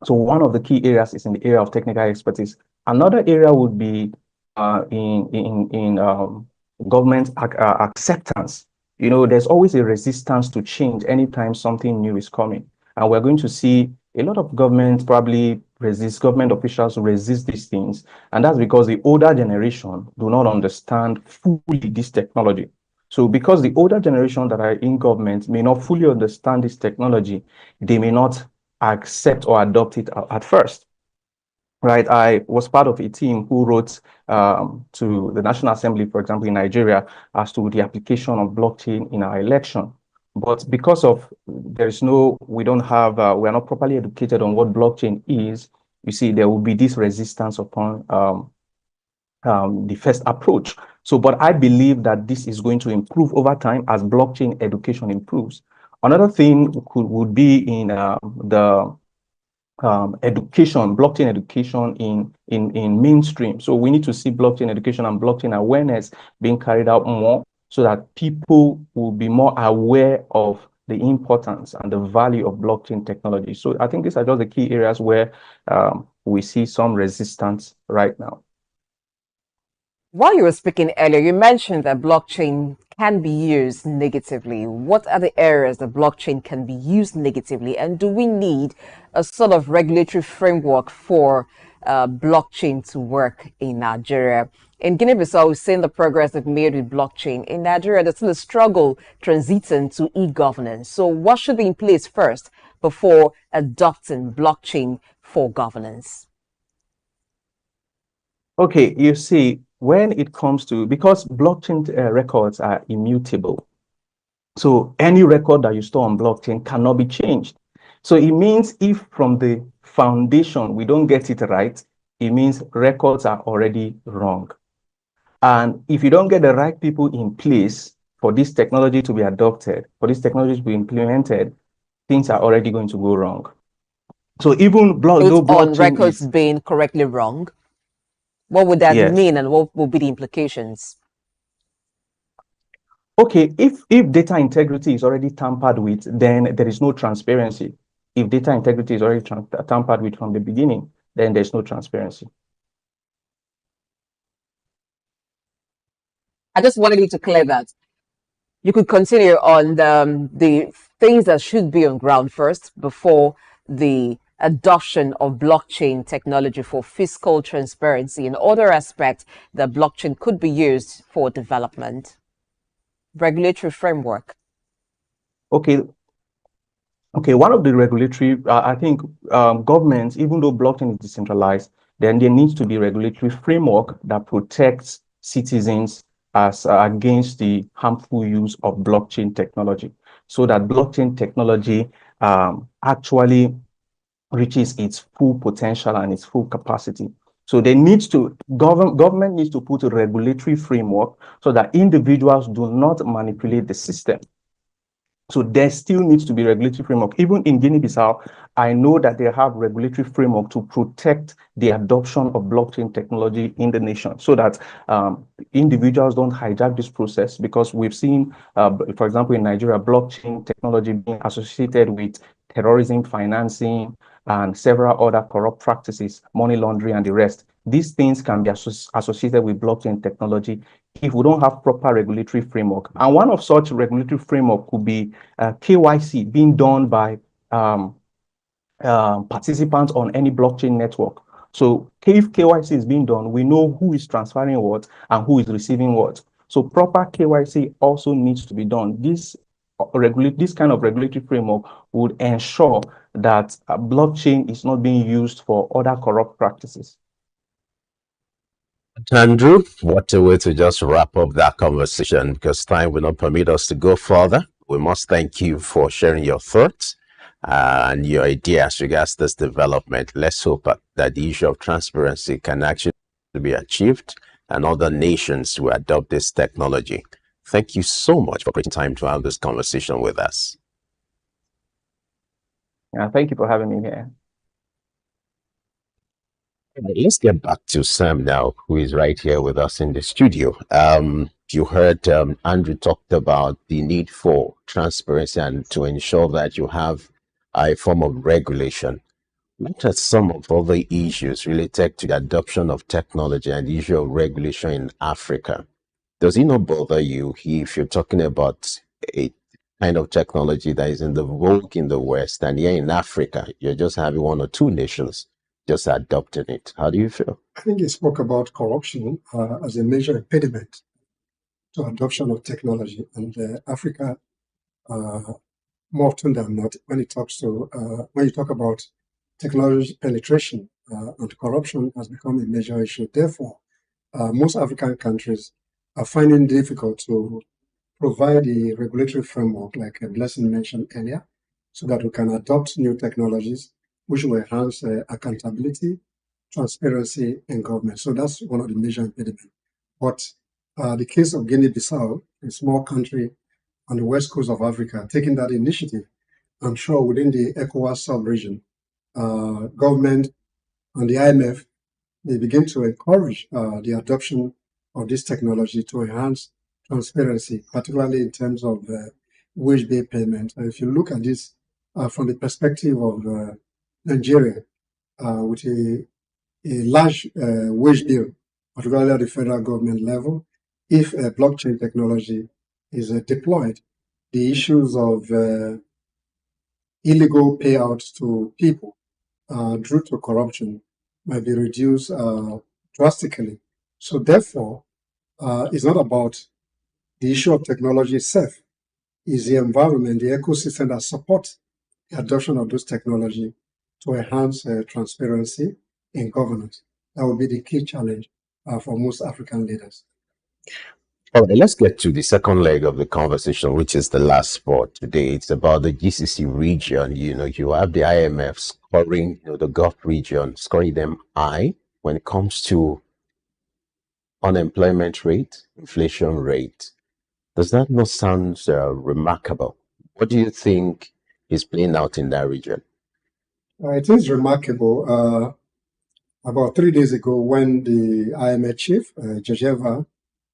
So one of the key areas is in the area of technical expertise. Another area would be in government acceptance. You know, there's always a resistance to change anytime something new is coming. And we're going to see a lot of government government officials resist these things. And that's because the older generation do not understand fully this technology. So because the older generation that are in government may not fully understand this technology, they may not accept or adopt it at first. Right, I was part of a team who wrote to the National Assembly, for example, in Nigeria, as to the application of blockchain in our election. But because of we don't have, we are not properly educated on what blockchain is, you see, there will be this resistance upon the first approach. So, but I believe that this is going to improve over time as blockchain education improves. Another thing would be in the education, blockchain education in mainstream. So we need to see blockchain education and blockchain awareness being carried out more so that people will be more aware of the importance and the value of blockchain technology. So I think these are just the key areas where we see some resistance right now. While you were speaking earlier, you mentioned that blockchain can be used negatively. What are the areas that blockchain can be used negatively? And do we need a sort of regulatory framework for blockchain to work in Nigeria? In Guinea-Bissau, we've seen the progress they've made with blockchain. In Nigeria, there's still a struggle transiting to e-governance. So what should be in place first before adopting blockchain for governance? Okay, you see, when it comes to, because blockchain records are immutable, so any record that you store on blockchain cannot be changed. So it means if from the foundation we don't get it right, it means records are already wrong. And if you don't get the right people in place for this technology to be adopted, for this technology to be implemented, things are already going to go wrong. So even on records being correctly wrong, what would that mean, and what will be the implications? Okay, if data integrity is already tampered with, then there is no transparency. If data integrity is already tampered with from the beginning, then there's no transparency. I just wanted you to clear that. You could continue on the things that should be on ground first before the adoption of blockchain technology for fiscal transparency and other aspects that blockchain could be used for development? Regulatory framework. Okay. One of the regulatory, I think governments, even though blockchain is decentralized, then there needs to be regulatory framework that protects citizens as against the harmful use of blockchain technology, so that blockchain technology actually reaches its full potential and its full capacity. So they needs to government needs to put a regulatory framework so that individuals do not manipulate the system. So there still needs to be regulatory framework. Even in Guinea-Bissau, I know that they have regulatory framework to protect the adoption of blockchain technology in the nation, so that individuals don't hijack this process, because we've seen, for example, in Nigeria, blockchain technology being associated with terrorism financing and several other corrupt practices, money laundering and the rest. These things can be associated with blockchain technology if we don't have proper regulatory framework. And one of such regulatory framework could be KYC being done by participants on any blockchain network. So if KYC is being done, we know who is transferring what and who is receiving what. So proper KYC also needs to be done. This kind of regulatory framework would ensure that blockchain is not being used for other corrupt practices. Andrew, what a way to just wrap up that conversation, because time will not permit us to go further. We must thank you for sharing your thoughts and your ideas regards this development. Let's hope that the issue of transparency can actually be achieved and other nations will adopt this technology. Thank you so much for taking time to have this conversation with us. Yeah, thank you for having me here. Let's get back to Sam now, who is right here with us in the studio. You heard Andrew talked about the need for transparency and to ensure that you have a form of regulation. What are some of other issues related to the adoption of technology and the issue of regulation in Africa? Does it not bother you if you're talking about a kind of technology that is in the vogue in the West, and here in Africa, you're just having one or two nations just adopting it? How do you feel? I think you spoke about corruption as a major impediment to adoption of technology, and Africa, more often than not, when you talk about technology penetration and corruption, has become a major issue. Therefore, most African countries are finding it difficult to provide a regulatory framework, like Blessing mentioned earlier, so that we can adopt new technologies which will enhance accountability, transparency in government. So that's one of the major impediments. But the case of Guinea-Bissau, a small country on the west coast of Africa, taking that initiative, I'm sure within the ECOWAS sub-region, government and the IMF, they begin to encourage the adoption of this technology to enhance transparency, particularly in terms of wage-based payment. If you look at this from the perspective of Nigeria, with a large wage bill, particularly at the federal government level, if blockchain technology is deployed, the issues of illegal payouts to people due to corruption might be reduced drastically. So therefore, it's not about the issue of technology itself. It's the environment, the ecosystem that supports the adoption of those technology to enhance transparency in governance. That will be the key challenge for most African leaders. All right, let's get to the second leg of the conversation, which is the last spot today. It's about the GCC region. You have the IMF scoring, the Gulf region, scoring them high when it comes to unemployment rate, inflation rate. Does that not sound remarkable? What do you think is playing out in that region? It is remarkable. About 3 days ago, when the IMF chief, Georgieva,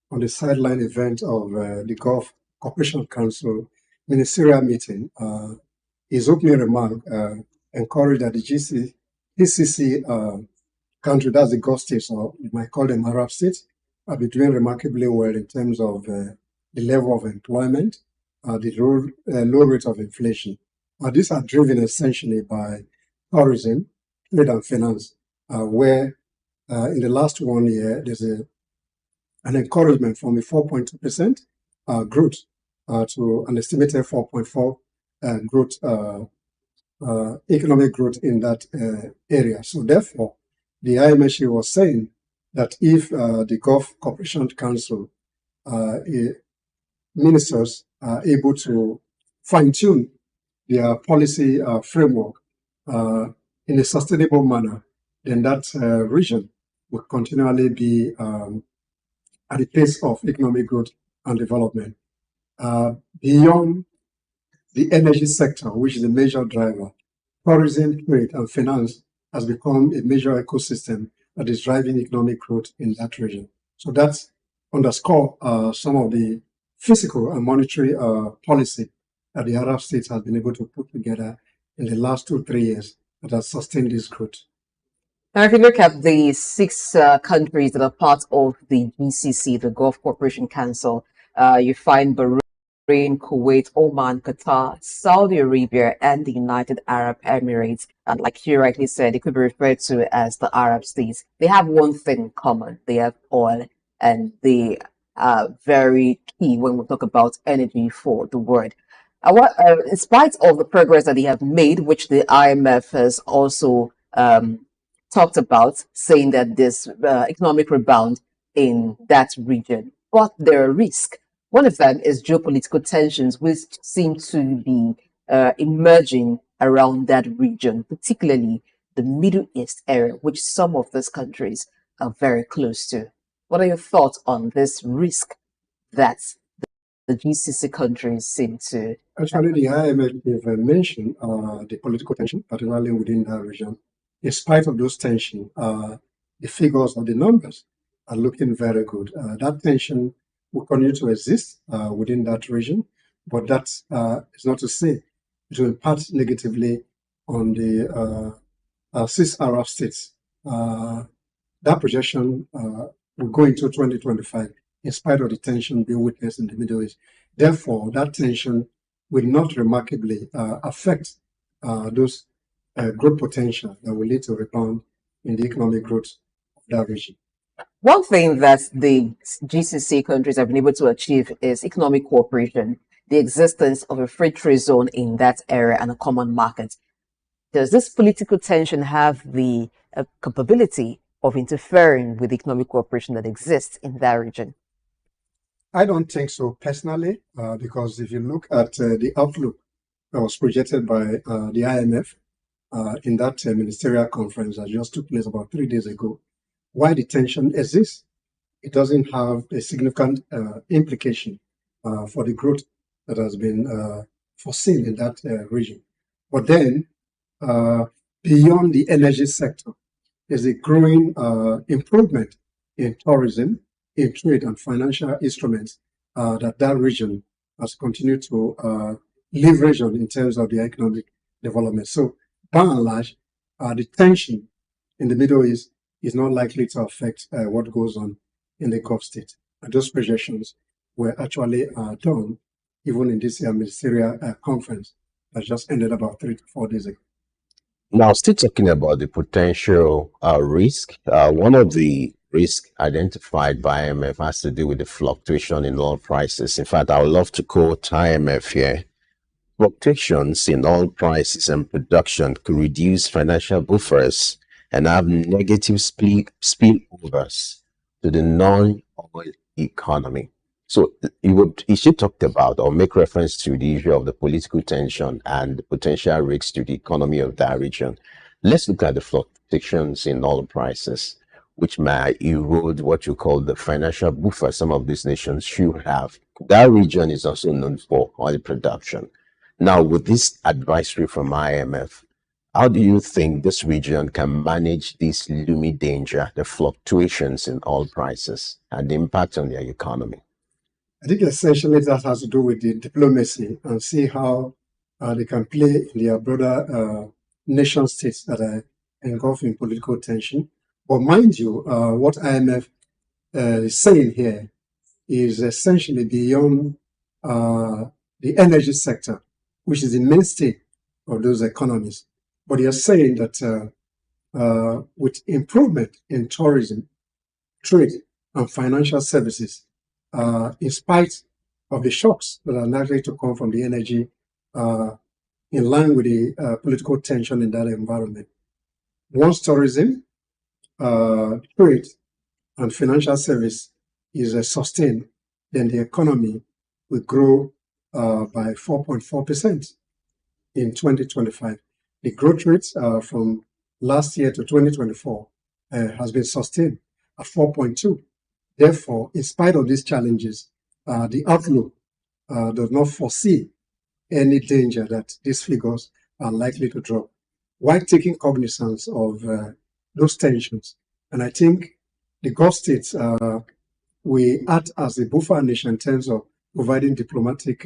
on the sideline event of the Gulf Cooperation Council ministerial meeting, his opening remark encouraged that the GCC country, that's the Gulf states, or you might call them Arab states, are doing remarkably well in terms of the level of employment, the low rate of inflation. These are driven essentially by tourism, trade and finance, where in the last 1 year, there's an encouragement from a 4.2% growth to an estimated 4.4 growth, economic growth in that area. So therefore, the IMF was saying that if the Gulf Cooperation Council ministers are able to fine-tune their policy framework in a sustainable manner, then that region will continually be at the pace of economic growth and development. Beyond the energy sector, which is a major driver, tourism, trade, and finance has become a major ecosystem that is driving economic growth in that region. So that's underscore some of the fiscal and monetary policy that the Arab states have been able to put together in the last 2-3 years that has sustained this growth. Now, if you look at the 6 countries that are part of the GCC, the Gulf Cooperation Council, you find Bahrain, Kuwait, Oman, Qatar, Saudi Arabia, and the United Arab Emirates. And like you rightly said, it could be referred to as the Arab states. They have one thing in common. They have oil, and they are very key when we talk about energy for the world. In spite of the progress that they have made, which the IMF has also talked about, saying that there's economic rebound in that region, but there are risks. One of them is geopolitical tensions, which seem to be emerging around that region, particularly the Middle East area, which some of these countries are very close to. What are your thoughts on this risk that the GCC countries seem to? Actually, the IMF have mentioned the political tension, particularly within that region. In spite of those tensions, the figures or the numbers are looking very good. That tension will continue to exist within that region, but that is not to say it will impact negatively on the 6 Arab states. That projection will go into 2025 in spite of the tension being witnessed in the Middle East. Therefore, that tension will not remarkably affect those growth potential that will lead to a rebound in the economic growth of that region. One thing that the GCC countries have been able to achieve is economic cooperation, the existence of a free trade zone in that area and a common market. Does this political tension have the capability of interfering with the economic cooperation that exists in that region? I don't think so personally, because if you look at the outlook that was projected by the IMF in that ministerial conference that just took place about 3 days ago, why the tension exists, it doesn't have a significant implication for the growth that has been foreseen in that region. But then, beyond the energy sector, there's a growing improvement in tourism, in trade and financial instruments that region has continued to leverage on in terms of the economic development. So, by and large, the tension in the Middle East is not likely to affect what goes on in the Gulf state. And those projections were actually done even in this ministerial conference that just ended about 3 to 4 days ago. Now, still talking about the potential risk, one of the risks identified by IMF has to do with the fluctuation in oil prices. In fact, I would love to quote IMF here. Fluctuations in oil prices and production could reduce financial buffers and have negative spillovers to the non-oil economy. So she talked about or make reference to the issue of the political tension and the potential risks to the economy of that region. Let's look at the fluctuations in oil prices, which may erode what you call the financial buffer some of these nations should have. That region is also known for oil production. Now, with this advisory from IMF, how do you think this region can manage this looming danger, the fluctuations in oil prices and the impact on their economy? I think essentially that has to do with the diplomacy and see how they can play in their broader nation states that are engulfed in political tension. But mind you, what IMF is saying here is essentially beyond the energy sector, which is the mainstay of those economies. But you're saying that with improvement in tourism, trade, and financial services, in spite of the shocks that are likely to come from the energy, in line with the political tension in that environment, once tourism, trade, and financial service is sustained, then the economy will grow by 4.4% in 2025. The growth rate from last year to 2024 has been sustained at 4.2. Therefore, in spite of these challenges, the outlook does not foresee any danger that these figures are likely to drop, while taking cognizance of those tensions. And I think the Gulf states we act as a buffer nation in terms of providing diplomatic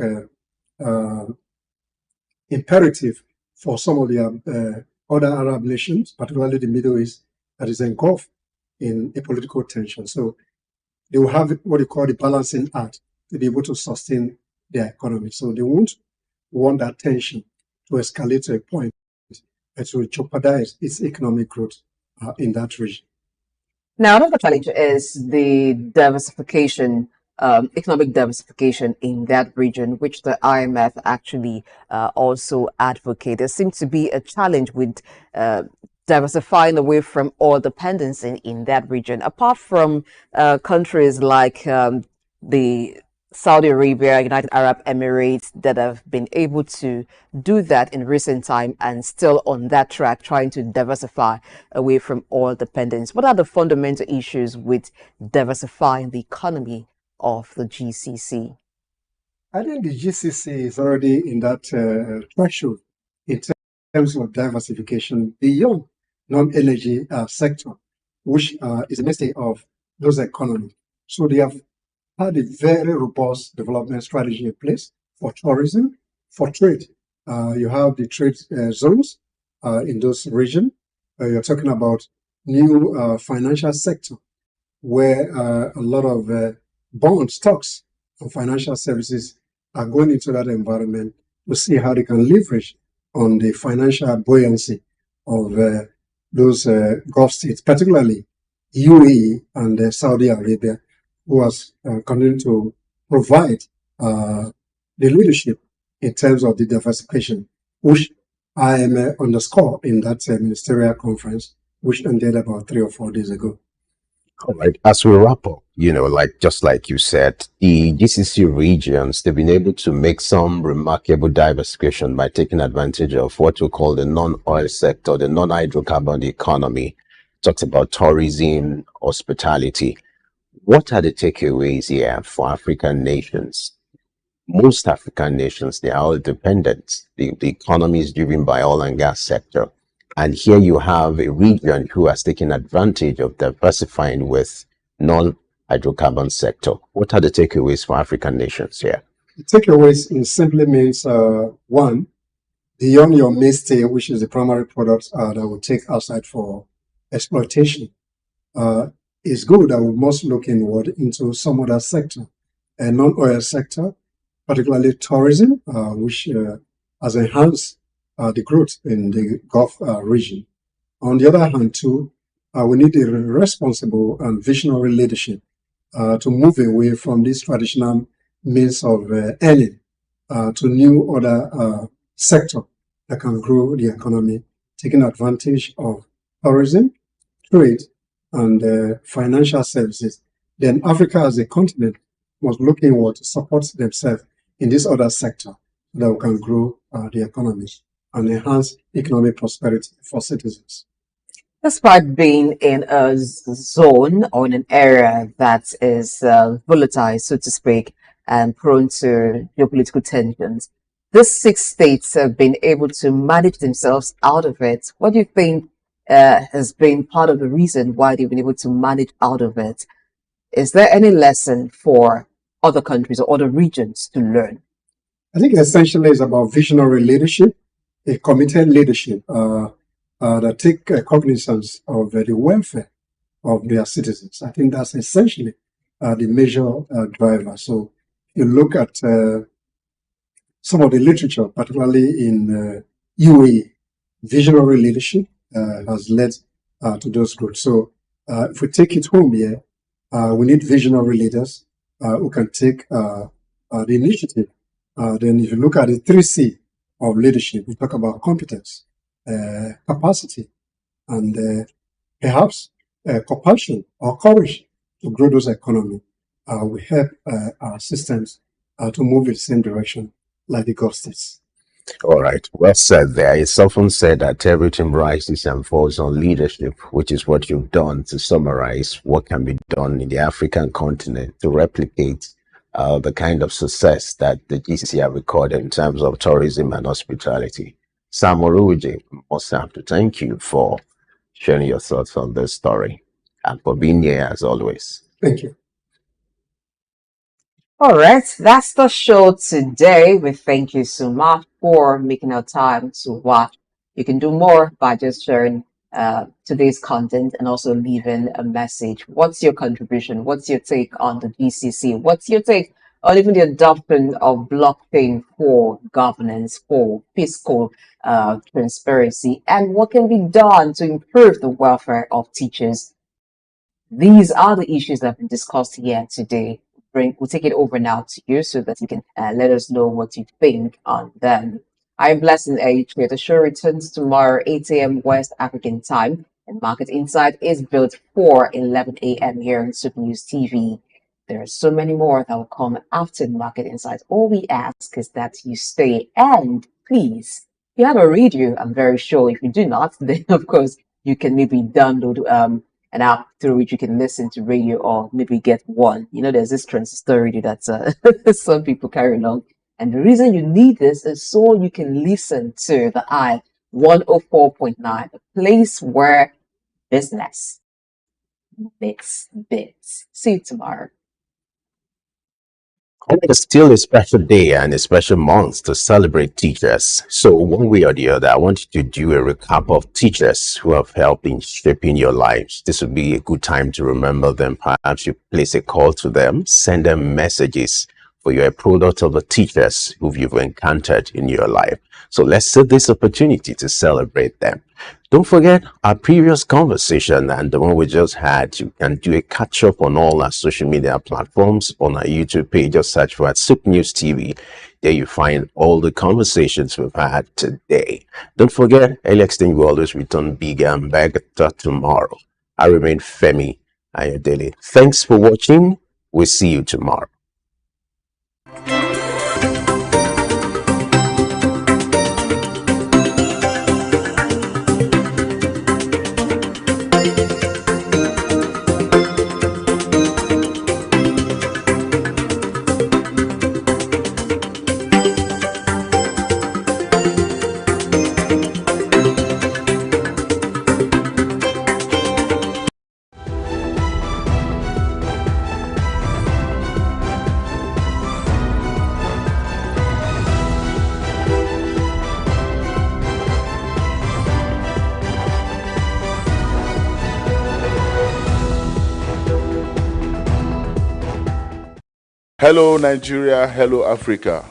imperative for some of the other Arab nations, particularly the Middle East, that is engulfed in a political tension. So they will have what you call the balancing act to be able to sustain their economy. So they won't want that tension to escalate to a point that will jeopardize its economic growth in that region. Now, another challenge is the diversification, economic diversification in that region, which the IMF actually also advocate. There seems to be a challenge with diversifying away from oil dependence in that region. Apart from countries like the Saudi Arabia, United Arab Emirates that have been able to do that in recent time and still on that track, trying to diversify away from oil dependence. What are the fundamental issues with diversifying the economy of the GCC? I think the GCC is already in that threshold in terms of diversification beyond non-energy sector, which is a mainstay of those economies. So they have had a very robust development strategy in place for tourism, for trade. You have the trade zones in those regions. You're talking about new financial sector where a lot of bond stocks and financial services are going into that environment to see how they can leverage on the financial buoyancy of those Gulf states, particularly UAE and Saudi Arabia, who has continued to provide the leadership in terms of the diversification, which I underscored in that ministerial conference, which ended about 3 or 4 days ago. All right. As we wrap up, just like you said, the GCC regions, they've been able to make some remarkable diversification by taking advantage of what we call the non-oil sector, the non-hydrocarbon economy. Talked about tourism, hospitality. What are the takeaways here for African nations? Most African nations, they are all dependent. The economy is driven by oil and gas sector. And here you have a region who has taken advantage of diversifying with non-hydrocarbon sector. What are the takeaways for African nations here? The takeaways simply means, one, beyond your mainstay, which is the primary product that will take outside for exploitation, it's good that we must look inward into some other sector, a non-oil sector, particularly tourism, which has enhanced the growth in the Gulf region. On the other hand, too, we need a responsible and visionary leadership to move away from this traditional means of earning to new other sector that can grow the economy, taking advantage of tourism, trade, and financial services. Then Africa as a continent must look inward to support themselves in this other sector so that we can grow the economy and enhance economic prosperity for citizens. Despite being in a zone or in an area that is volatile, so to speak, and prone to geopolitical tensions, these 6 states have been able to manage themselves out of it. What do you think has been part of the reason why they've been able to manage out of it? Is there any lesson for other countries or other regions to learn? I think essentially it's about visionary leadership, a committed leadership that take cognizance of the welfare of their citizens. I think that's essentially the major driver. So you look at some of the literature, particularly in UAE, visionary leadership has led to those growth. So if we take it home here, we need visionary leaders who can take the initiative. Then if you look at the 3C of leadership, we talk about competence, capacity, and perhaps compulsion or courage to grow those economies. We help our systems to move in the same direction like the Gulf states. All right, well said there. It's often said that everything rises and falls on leadership, which is what you've done to summarize what can be done in the African continent to replicate the kind of success that the GCC have recorded in terms of tourism and hospitality. Sam Oruji, I must have to thank you for sharing your thoughts on this story and for being here as always. Thank you. All right, that's the show today. We thank you so much for making our time to watch. You can do more by just sharing today's content and also leaving a message. What's your contribution? What's your take on the GCC? What's your take on even the adoption of blockchain for governance, for fiscal transparency? And what can be done to improve the welfare of teachers? These are the issues that have been discussed here today. We'll take it over now to you so that you can let us know what you think on them. I'm Blessing H. The show returns tomorrow, 8 a.m. West African time, and Market Insight is built for 11 a.m. here on SOUQ News TV. There are so many more that will come after Market Insight. All we ask is that you stay, and please, if you have a radio, I'm very sure if you do not, then of course you can maybe download an app through which you can listen to radio or maybe get one. You know, there's this transistor radio that some people carry along. And the reason you need this is so you can listen to the I 104.9, a place where business makes bits. See you tomorrow. It's still a special day and a special month to celebrate teachers. So one way or the other, I want you to do a recap of teachers who have helped in shaping your lives. This would be a good time to remember them. Perhaps you place a call to them, send them messages, for you're a product of the teachers who you've encountered in your life. So let's take this opportunity to celebrate them. Don't forget our previous conversation and the one we just had. You can do a catch up on all our social media platforms, on our YouTube page. Just search for SOUQ News TV. There you find all the conversations we've had today. Don't forget, LXTing will always return bigger and better tomorrow. I remain Femi Ayodele. Thanks for watching. We'll see you tomorrow. Hello Nigeria, hello Africa.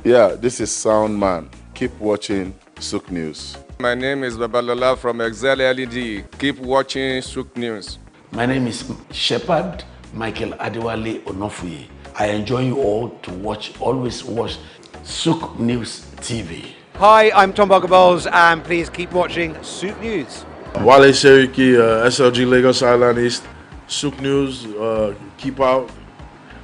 Yeah, this is Sound Man. Keep watching SOUQ News. My name is Babalola from Excel LED. Keep watching SOUQ News. My name is Shepherd Michael Adewale Onofuye. I enjoy you all to watch, always watch SOUQ News TV. Hi, I'm Tom Boggaballs, and please keep watching SOUQ News. Wale Seriki, SLG Lagos Island East, SOUQ News. Keep out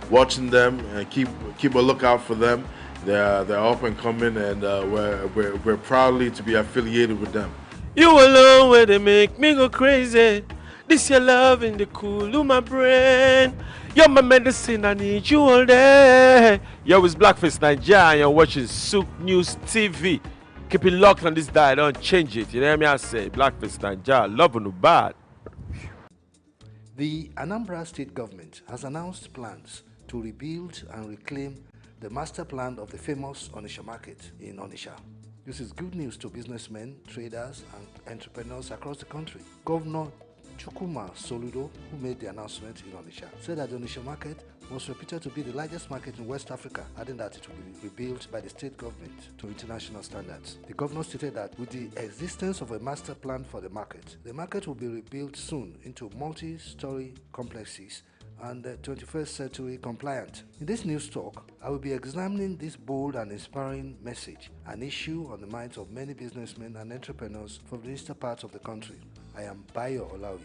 watching them and keep a lookout for them. They're up and coming, and we're proudly to be affiliated with them. You alone where they make me go crazy. This your love in the cool of my brain. You're my medicine, I need you all day. Yo, it's Blackface Nigeria and you're watching SOUQ News TV. Keep it locked on this dial, don't change it. You know what I say? Blackface Nigeria, love no bad. The Anambra State government has announced plans to rebuild and reclaim the master plan of the famous Onitsha market in Onitsha. This is good news to businessmen, traders, and entrepreneurs across the country. Governor Chukwuma Soludo, who made the announcement in Onitsha, said that the Onitsha market was reputed to be the largest market in West Africa, adding that it will be rebuilt by the state government to international standards. The governor stated that with the existence of a master plan for the market will be rebuilt soon into multi-story complexes and 21st century compliant. In this news talk, I will be examining this bold and inspiring message, an issue on the minds of many businessmen and entrepreneurs from the eastern parts of the country. I am Bayo Olaoye.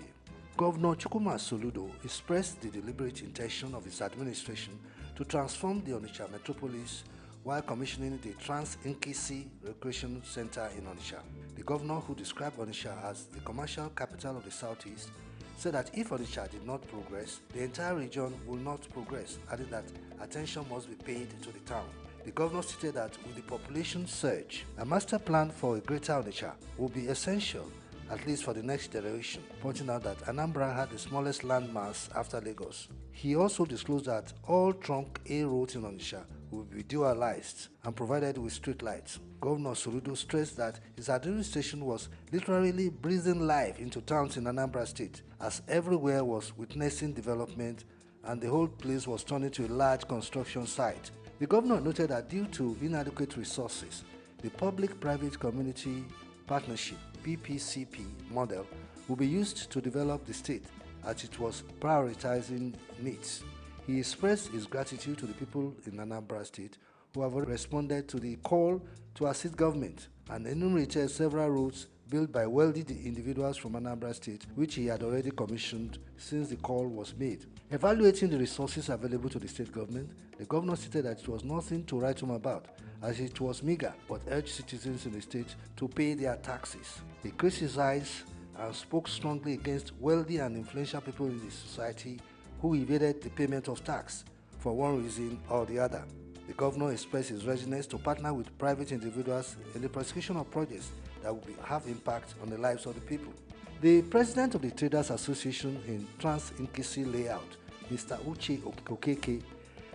Governor Chukwuma Soludo expressed the deliberate intention of his administration to transform the Onitsha metropolis while commissioning the Trans-Nkisi Recreation Center in Onitsha. The governor, who described Onitsha as the commercial capital of the southeast, said that if Onitsha did not progress, the entire region will not progress, adding that attention must be paid to the town. The governor stated that with the population surge, a master plan for a greater Onitsha will be essential, at least for the next generation, pointing out that Anambra had the smallest landmass after Lagos. He also disclosed that all trunk A roads in Onitsha will be dualized and provided with street lights. Governor Soludo stressed that his administration was literally breathing life into towns in Anambra State, as everywhere was witnessing development and the whole place was turned into a large construction site. The governor noted that due to inadequate resources, the public-private community partnership PPCP model will be used to develop the state as it was prioritizing needs. He expressed his gratitude to the people in Anambra State who have responded to the call to assist government and enumerated several roads built by wealthy individuals from Anambra State, which he had already commissioned since the call was made. Evaluating the resources available to the state government, the governor stated that it was nothing to write home about, as it was meager, but urged citizens in the state to pay their taxes. He criticized and spoke strongly against wealthy and influential people in the society who evaded the payment of tax for one reason or the other. The governor expressed his readiness to partner with private individuals in the prosecution of projects that will have impact on the lives of the people. The president of the Traders Association in Trans-Nkisi Layout, Mr. Uche Okeke,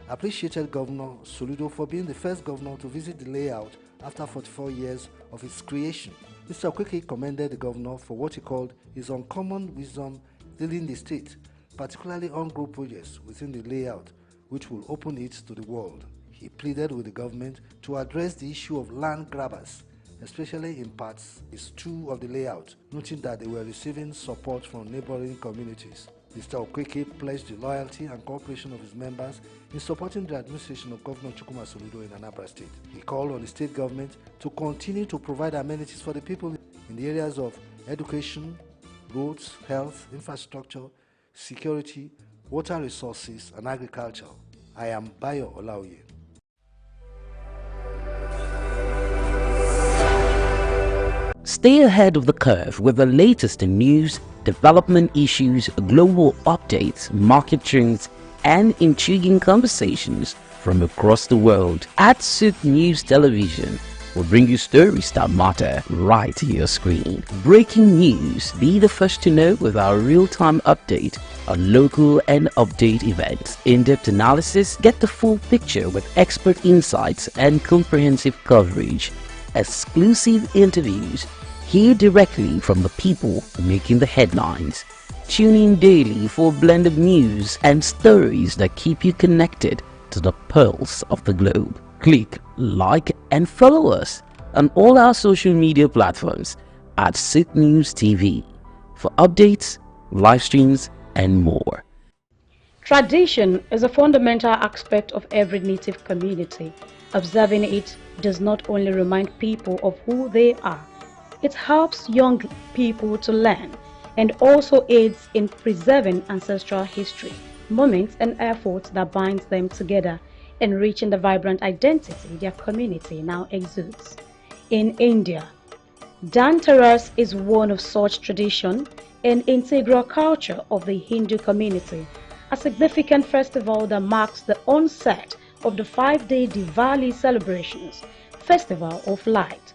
appreciated Governor Soludo for being the first governor to visit the layout after 44 years of its creation. Mr. Okeke commended the governor for what he called his uncommon wisdom leading the state, particularly on group projects within the layout, which will open it to the world. He pleaded with the government to address the issue of land grabbers, especially in parts 2 of the layout, noting that they were receiving support from neighboring communities. Mr. Okweke pledged the loyalty and cooperation of his members in supporting the administration of Governor Chukwuma Soludo in Anambra State. He called on the state government to continue to provide amenities for the people in the areas of education, roads, health, infrastructure, security, water resources, and agriculture. I am Bayo Olaoye. Stay ahead of the curve with the latest in news, development issues, global updates, market trends, and intriguing conversations from across the world. At SOUQ News Television, we'll bring you stories that matter right to your screen. Breaking news, be the first to know with our real-time update on local and update events. In-depth analysis, get the full picture with expert insights and comprehensive coverage. Exclusive interviews, hear directly from the people making the headlines. Tune in daily for a blend of news and stories that keep you connected to the pulse of the globe. Click, like, and follow us on all our social media platforms at SOUQ News TV for updates, live streams, and more. Tradition is a fundamental aspect of every native community. Observing it does not only remind people of who they are, it helps young people to learn and also aids in preserving ancestral history, moments and efforts that binds them together, enriching the vibrant identity their community now exudes. In India, Dhanteras is one of such tradition and integral culture of the Hindu community, a significant festival that marks the onset of the 5-day Diwali celebrations, Festival of Light,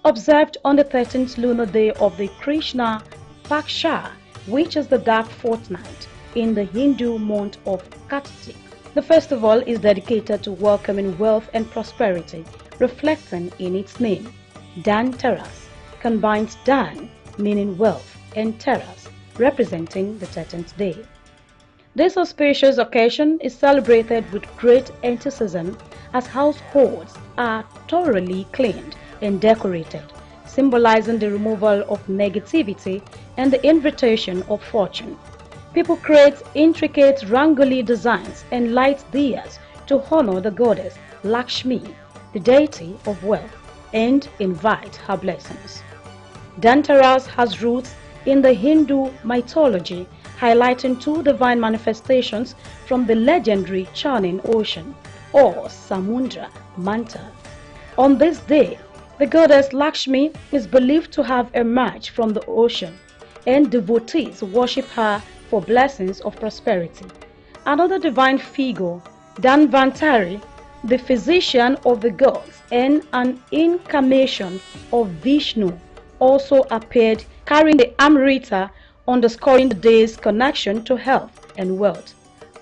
observed on the 13th lunar day of the Krishna Paksha, which is the dark fortnight in the Hindu month of Kartik. The festival is dedicated to welcoming wealth and prosperity, reflecting in its name. Dhanteras combines Dhan, meaning wealth, and Teras, representing the 13th day. This auspicious occasion is celebrated with great enthusiasm as households are thoroughly cleaned and decorated, symbolizing the removal of negativity and the invitation of fortune. People create intricate rangoli designs and light diyas to honor the goddess Lakshmi, the deity of wealth, and invite her blessings. Dhanteras has roots in the Hindu mythology, highlighting two divine manifestations from the legendary churning ocean, or Samudra Mantha. On this day, the goddess Lakshmi is believed to have emerged from the ocean, and devotees worship her for blessings of prosperity. Another divine figure, Dhanvantari, the physician of the gods and an incarnation of Vishnu, also appeared carrying the Amrita, underscoring the day's connection to health and wealth.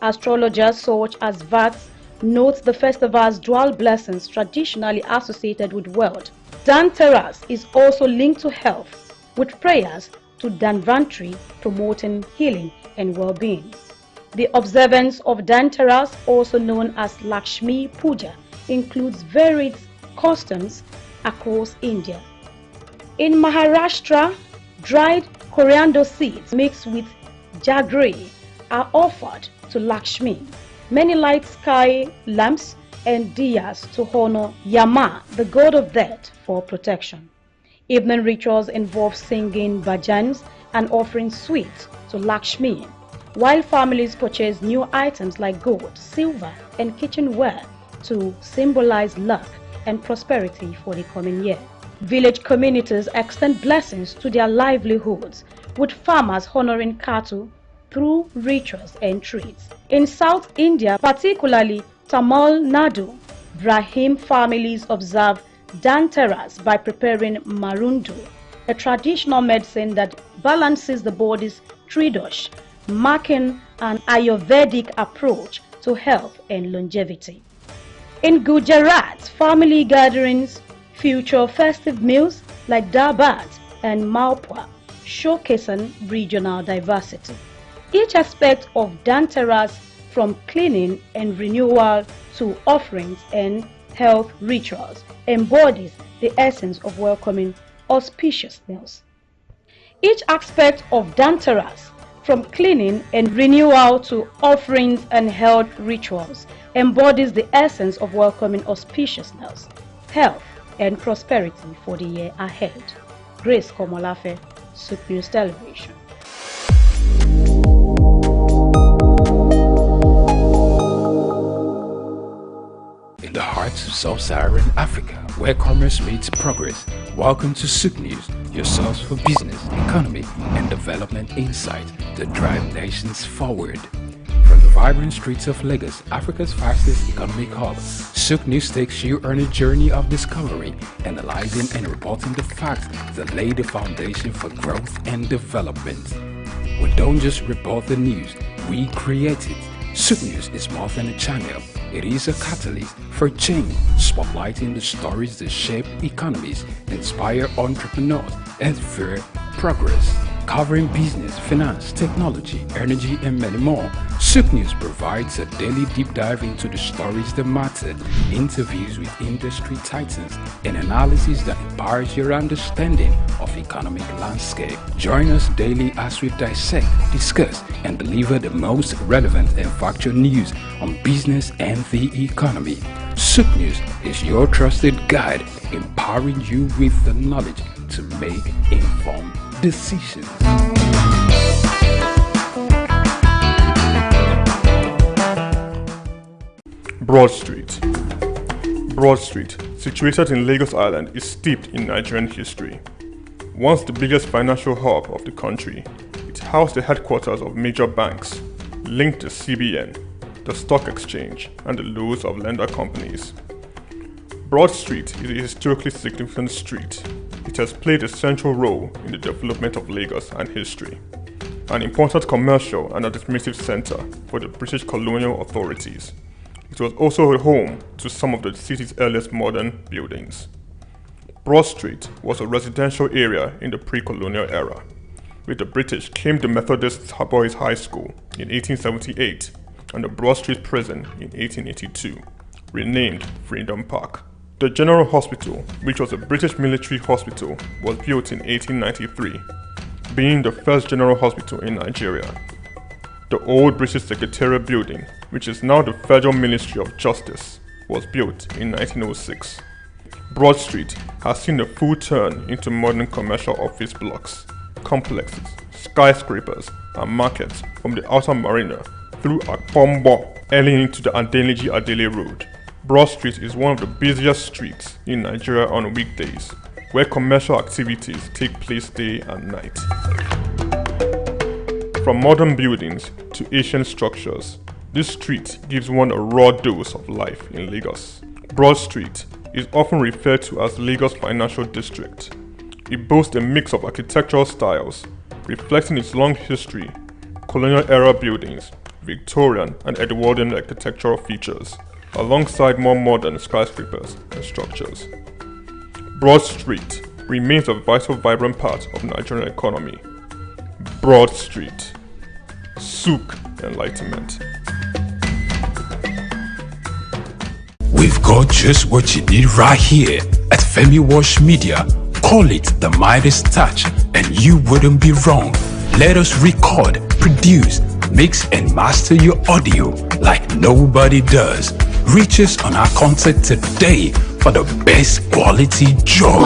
Astrologers such as Vats note the festival's dual blessings traditionally associated with wealth. Dhanteras is also linked to health, with prayers to Dhanvantari promoting healing and well-being. The observance of Dhanteras, also known as Lakshmi Puja, includes varied customs across India. In Maharashtra, dried coriander seeds mixed with jaggery are offered to Lakshmi. Many light sky lamps and diyas to honor Yama, the god of death, for protection. Evening rituals involve singing bhajans and offering sweets to Lakshmi, while families purchase new items like gold, silver, and kitchenware to symbolize luck and prosperity for the coming year. Village communities extend blessings to their livelihoods, with farmers honoring cattle through rituals and treats. In South India, particularly Tamil Nadu, Brahmin families observe Dhanteras by preparing marundu, a traditional medicine that balances the body's tridosh, marking an Ayurvedic approach to health and longevity. In Gujarat, family gatherings feature festive meals like dabat and malpua, showcasing regional diversity. Each aspect of Dhanteras, from cleaning and renewal to offerings and health rituals, embodies the essence of welcoming auspiciousness. Each aspect of Dhanteras, from cleaning and renewal to offerings and health rituals, embodies the essence of welcoming auspiciousness, health, and prosperity for the year ahead. Grace Komolafe, SOUQ News Television. In the heart of sub-Saharan Africa, where commerce meets progress, welcome to SOUQ News, your source for business, economy, and development insight that drive nations forward. From the vibrant streets of Lagos, Africa's fastest economic hub, SOUQ News takes you on a journey of discovery, analyzing and reporting the facts that lay the foundation for growth and development. We don't just report the news, we create it. SOUQ News is more than a channel. It is a catalyst for change, spotlighting the stories that shape economies, inspire entrepreneurs, and fuel progress. Covering business, finance, technology, energy, and many more, SOUQ News provides a daily deep dive into the stories that matter, interviews with industry titans, and analysis that empowers your understanding of economic landscape. Join us daily as we dissect, discuss, and deliver the most relevant and factual news on business and the economy. SOUQ News is your trusted guide, empowering you with the knowledge to make informed decisions. Broad Street. Broad Street, situated in Lagos Island, is steeped in Nigerian history. Once the biggest financial hub of the country, it housed the headquarters of major banks, linked the CBN, the stock exchange, and the loads of lender companies. Broad Street is a historically significant street. It has played a central role in the development of Lagos and history, an important commercial and administrative center for the British colonial authorities. It was also a home to some of the city's earliest modern buildings. Broad Street was a residential area in the pre-colonial era. With the British came the Methodist Boys High School in 1878 and the Broad Street Prison in 1882, renamed Freedom Park. The General Hospital, which was a British military hospital, was built in 1893, being the first general hospital in Nigeria. The old British Secretariat building, which is now the Federal Ministry of Justice, was built in 1906. Broad Street has seen a full turn into modern commercial office blocks, complexes, skyscrapers, and markets from the outer marina through Akpombo, early into the Adeniji-Adele Road. Broad Street is one of the busiest streets in Nigeria on weekdays, where commercial activities take place day and night. From modern buildings to ancient structures, this street gives one a raw dose of life in Lagos. Broad Street is often referred to as Lagos Financial District. It boasts a mix of architectural styles, reflecting its long history, colonial-era buildings, Victorian and Edwardian architectural features, alongside more modern skyscrapers and structures. Broad Street remains a vital, vibrant part of the Nigerian economy. Broad Street. SOUQ Enlightenment. We've got just what you need right here at Femi Wash Media. Call it the Midas touch and you wouldn't be wrong. Let us record, produce, mix and master your audio like nobody does. Reach us on our contact today for the best quality job.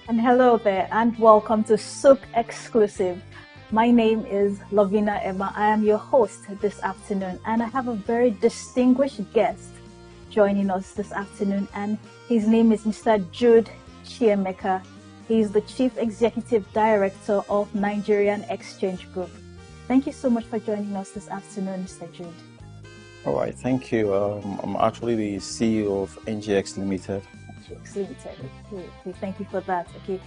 And hello there, and welcome to SOUQ Exclusive. My name is Lovina Emma. I am your host this afternoon, and I have a very distinguished guest joining us this afternoon, and his name is Mr. Jude Chiemeka. He is the Chief Executive Director of Nigerian Exchange Group. Thank you so much for joining us this afternoon, Mr. Jude. All right, thank you. I'm actually the CEO of NGX Limited. Limited. Okay, thank you for that. Okay,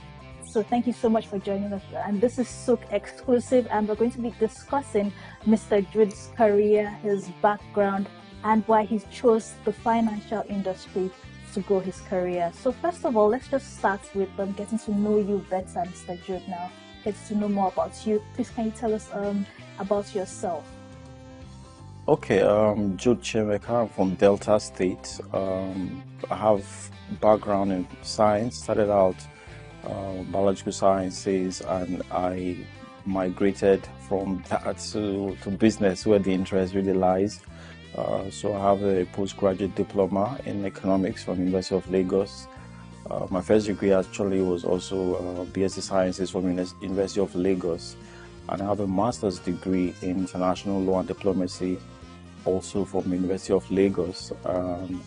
so thank you so much for joining us. And this is SOUQ Exclusive, and we're going to be discussing Mr. Jude's career, his background, and why he chose the financial industry to grow his career. So first of all, let's just start with getting to know you better, Mr. Jude. Now, getting to know more about you. Please, can you tell us about yourself? Okay, Jude Chiemeka. I'm from Delta State. I have background in science. Started out biological sciences, and I migrated from that to business, where the interest really lies. So I have a postgraduate diploma in economics from University of Lagos. My first degree actually was also BSc Sciences from University of Lagos, and I have a master's degree in international law and diplomacy, also from University of Lagos.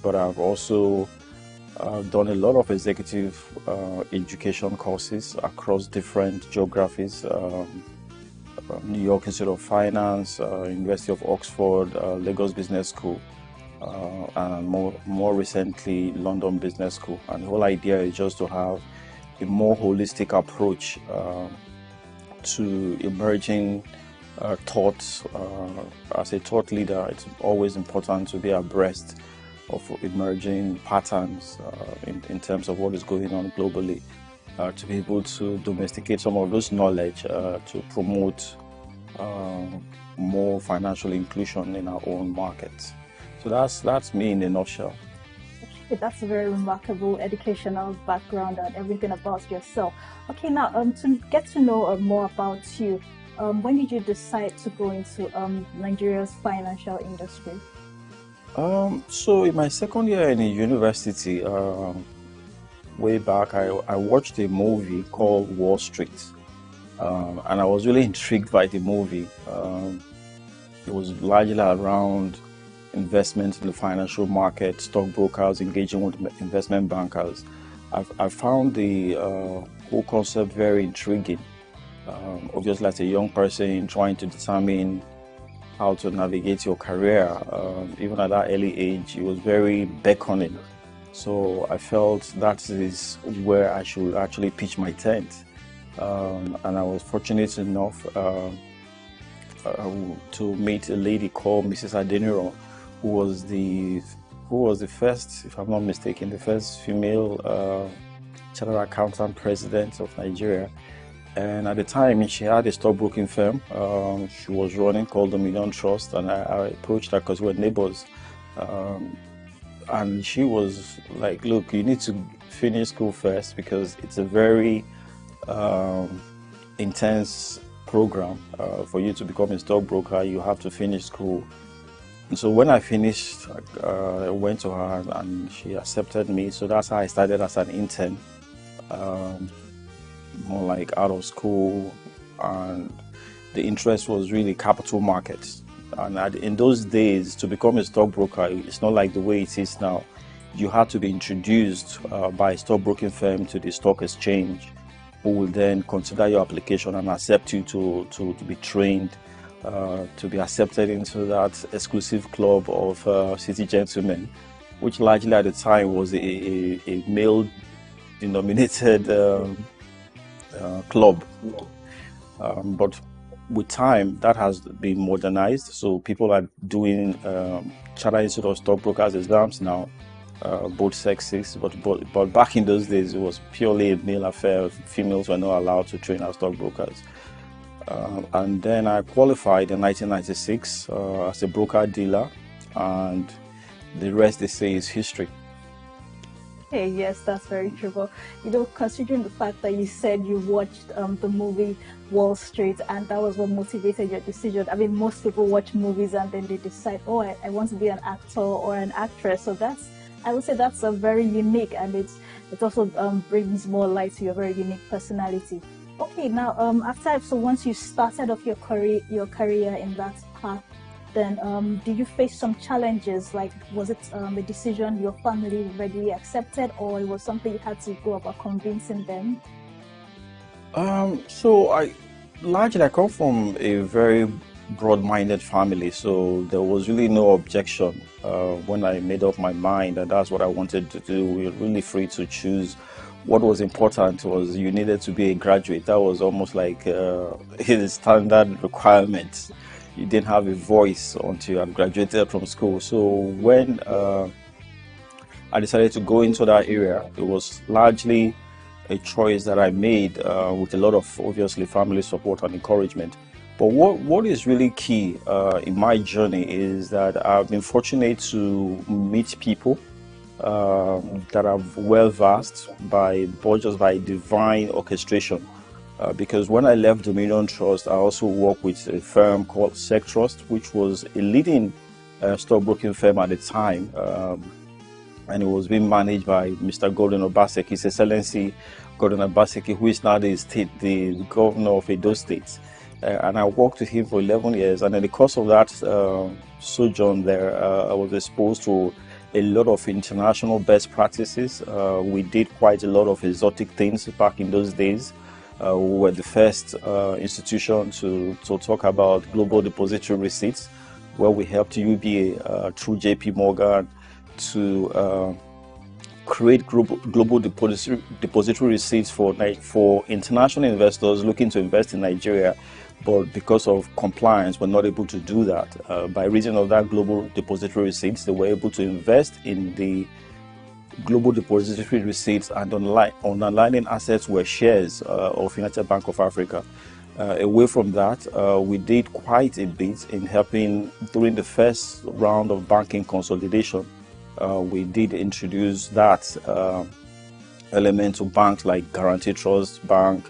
But I've also done a lot of executive education courses across different geographies. New York Institute of Finance, University of Oxford, Lagos Business School, and more recently London Business School. And the whole idea is just to have a more holistic approach to emerging thoughts. As a thought leader, it's always important to be abreast of emerging patterns in terms of what is going on globally, to be able to domesticate some of those knowledge to promote more financial inclusion in our own markets. So that's me in a nutshell. Okay, that's a very remarkable educational background and everything about yourself. Okay, now to get to know more about you, when did you decide to go into Nigeria's financial industry? So in my second year in a university, way back, I watched a movie called Wall Street, and I was really intrigued by the movie. It was largely around investment in the financial market, stockbrokers engaging with investment bankers. I found the whole concept very intriguing. Obviously, as a young person trying to determine how to navigate your career, even at that early age, it was very beckoning. So I felt that is where I should actually pitch my tent. And I was fortunate enough to meet a lady called Mrs. Adeniro, who was the first, if I'm not mistaken, the first female chartered accountant president of Nigeria. And at the time, she had a stockbroking firm she was running called Dominion Trust, and I approached her because we were neighbors. And she was like, look, you need to finish school first because it's a very intense program. For you to become a stockbroker, you have to finish school. And so when I finished, I went to her and she accepted me. So that's how I started as an intern, more like out of school. And the interest was really capital markets. And in those days, to become a stockbroker, it's not like the way it is now. You had to be introduced by a stockbroking firm to the stock exchange, who will then consider your application and accept you to be trained, to be accepted into that exclusive club of city gentlemen, which largely at the time was a male-denominated club. But with time, that has been modernized. So people are doing Chartered Institute of Stockbrokers exams now, both sexes. But back in those days, it was purely a male affair. Females were not allowed to train as stockbrokers. And then I qualified in 1996 as a broker dealer, and the rest, they say, is history. Hey, yes, that's very true. But, considering the fact that you said you watched the movie Wall Street and that was what motivated your decision. I mean, most people watch movies and then they decide, oh, I want to be an actor or an actress. So I would say that's a very unique, and it also brings more light to your very unique personality. Okay, now so once you started off your career in that path, then did you face some challenges? Like, was it a decision your family readily accepted, or it was something you had to go about convincing them? So I come from a very broad-minded family, so there was really no objection when I made up my mind that that's what I wanted to do. We were really free to choose. What was important was you needed to be a graduate. That was almost like a standard requirement. You didn't have a voice until you had graduated from school. So when I decided to go into that area, it was largely a choice that I made with a lot of, obviously, family support and encouragement. But what is really key in my journey is that I've been fortunate to meet people that are well-versed just by divine orchestration. Because when I left Dominion Trust, I also worked with a firm called SOUQ Trust, which was a leading stockbroking firm at the time. And it was being managed by Mr. Gordon Obaseki, His Excellency Gordon Obaseki, who is now the governor of Edo State. And I worked with him for 11 years. And in the course of that sojourn there, I was exposed to a lot of international best practices. We did quite a lot of exotic things back in those days. We were the first institution to talk about global depository receipts, where we helped UBA through JP Morgan to create global depository receipts for international investors looking to invest in Nigeria, but because of compliance, we're not able to do that. By reason of that global depository receipts, they were able to invest in the global depository receipts, and underlying assets were shares of United Bank of Africa. Away from that, we did quite a bit in helping during the first round of banking consolidation. We did introduce that element to banks like Guarantee Trust Bank,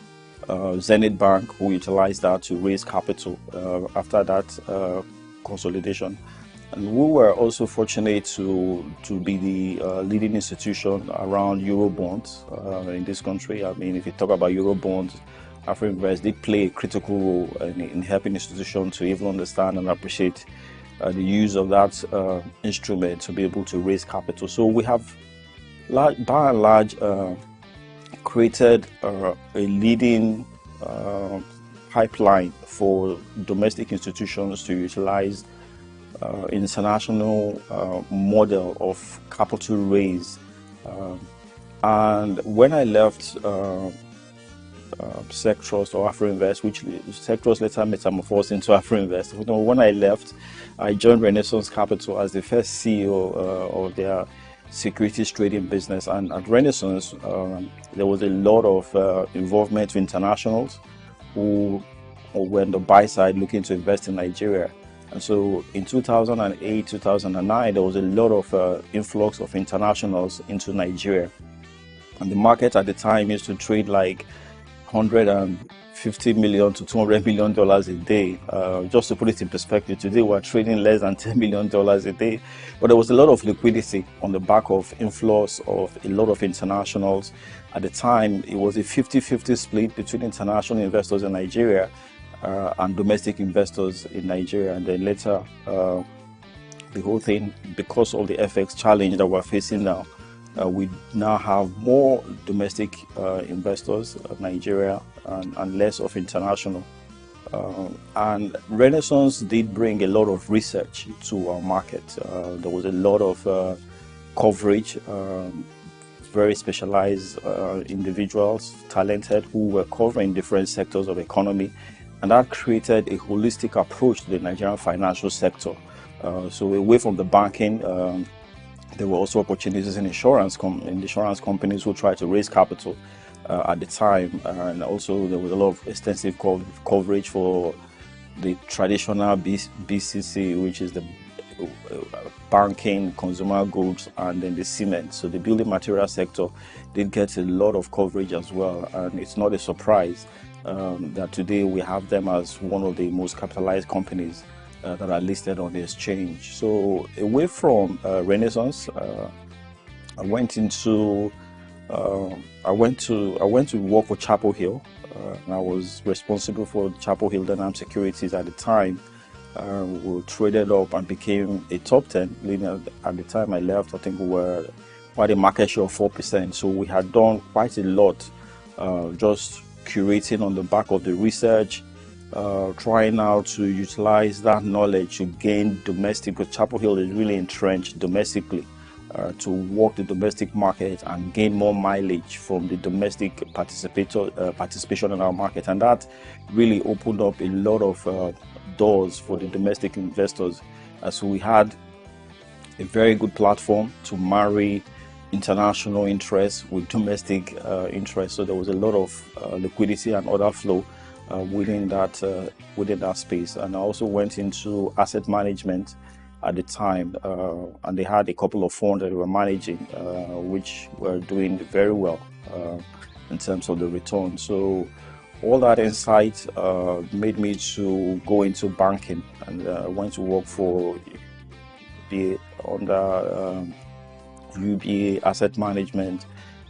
Zenith Bank, who utilized that to raise capital after that consolidation. And we were also fortunate to be the leading institution around Eurobonds in this country. I mean, if you talk about Eurobonds, AfroInvest did play a critical role in helping institutions to even understand and appreciate the use of that instrument to be able to raise capital. So we have, by and large, created a leading pipeline for domestic institutions to utilize international model of capital raise And when I left SEC Trust or AfroInvest, which SEC Trust later metamorphosed into AfroInvest. When I left, I joined Renaissance Capital as the first CEO of their securities trading business. And at Renaissance, there was a lot of involvement with internationals who were on the buy side looking to invest in Nigeria. And so in 2008, 2009, there was a lot of influx of internationals into Nigeria. And the market at the time used to trade like $150 million to $200 million a day. Just to put it in perspective, today we're trading less than $10 million a day. But there was a lot of liquidity on the back of inflows of a lot of internationals. At the time, it was a 50-50 split between international investors in Nigeria and domestic investors in Nigeria. And then later, the whole thing, because of the FX challenge that we're facing now, we now have more domestic investors of Nigeria and less of international. And Renaissance did bring a lot of research to our market. There was a lot of coverage, very specialized individuals, talented, who were covering different sectors of economy. And that created a holistic approach to the Nigerian financial sector. So away from the banking, there were also opportunities in insurance companies who tried to raise capital at the time. And also there was a lot of extensive coverage for the traditional BCC, which is the banking, consumer goods, and then the cement. So the building material sector did get a lot of coverage as well. And it's not a surprise that today we have them as one of the most capitalized companies that are listed on the exchange. So away from Renaissance, I went to work for Chapel Hill. And I was responsible for Chapel Hill Dynam Securities at the time. We traded up and became a top 10. At the time I left, I think we were quite a market share of 4%. So we had done quite a lot, just curating on the back of the research, trying now to utilize that knowledge to gain domestic, because Chapel Hill is really entrenched domestically, to work the domestic market and gain more mileage from the domestic participation in our market. And that really opened up a lot of doors for the domestic investors. So we had a very good platform to marry international interests with domestic interests. So there was a lot of liquidity and order flow within that space. And I also went into asset management at the time, and they had a couple of funds that they were managing, which were doing very well in terms of the return. So all that insight made me to go into banking, and I went to work for under UBA Asset Management,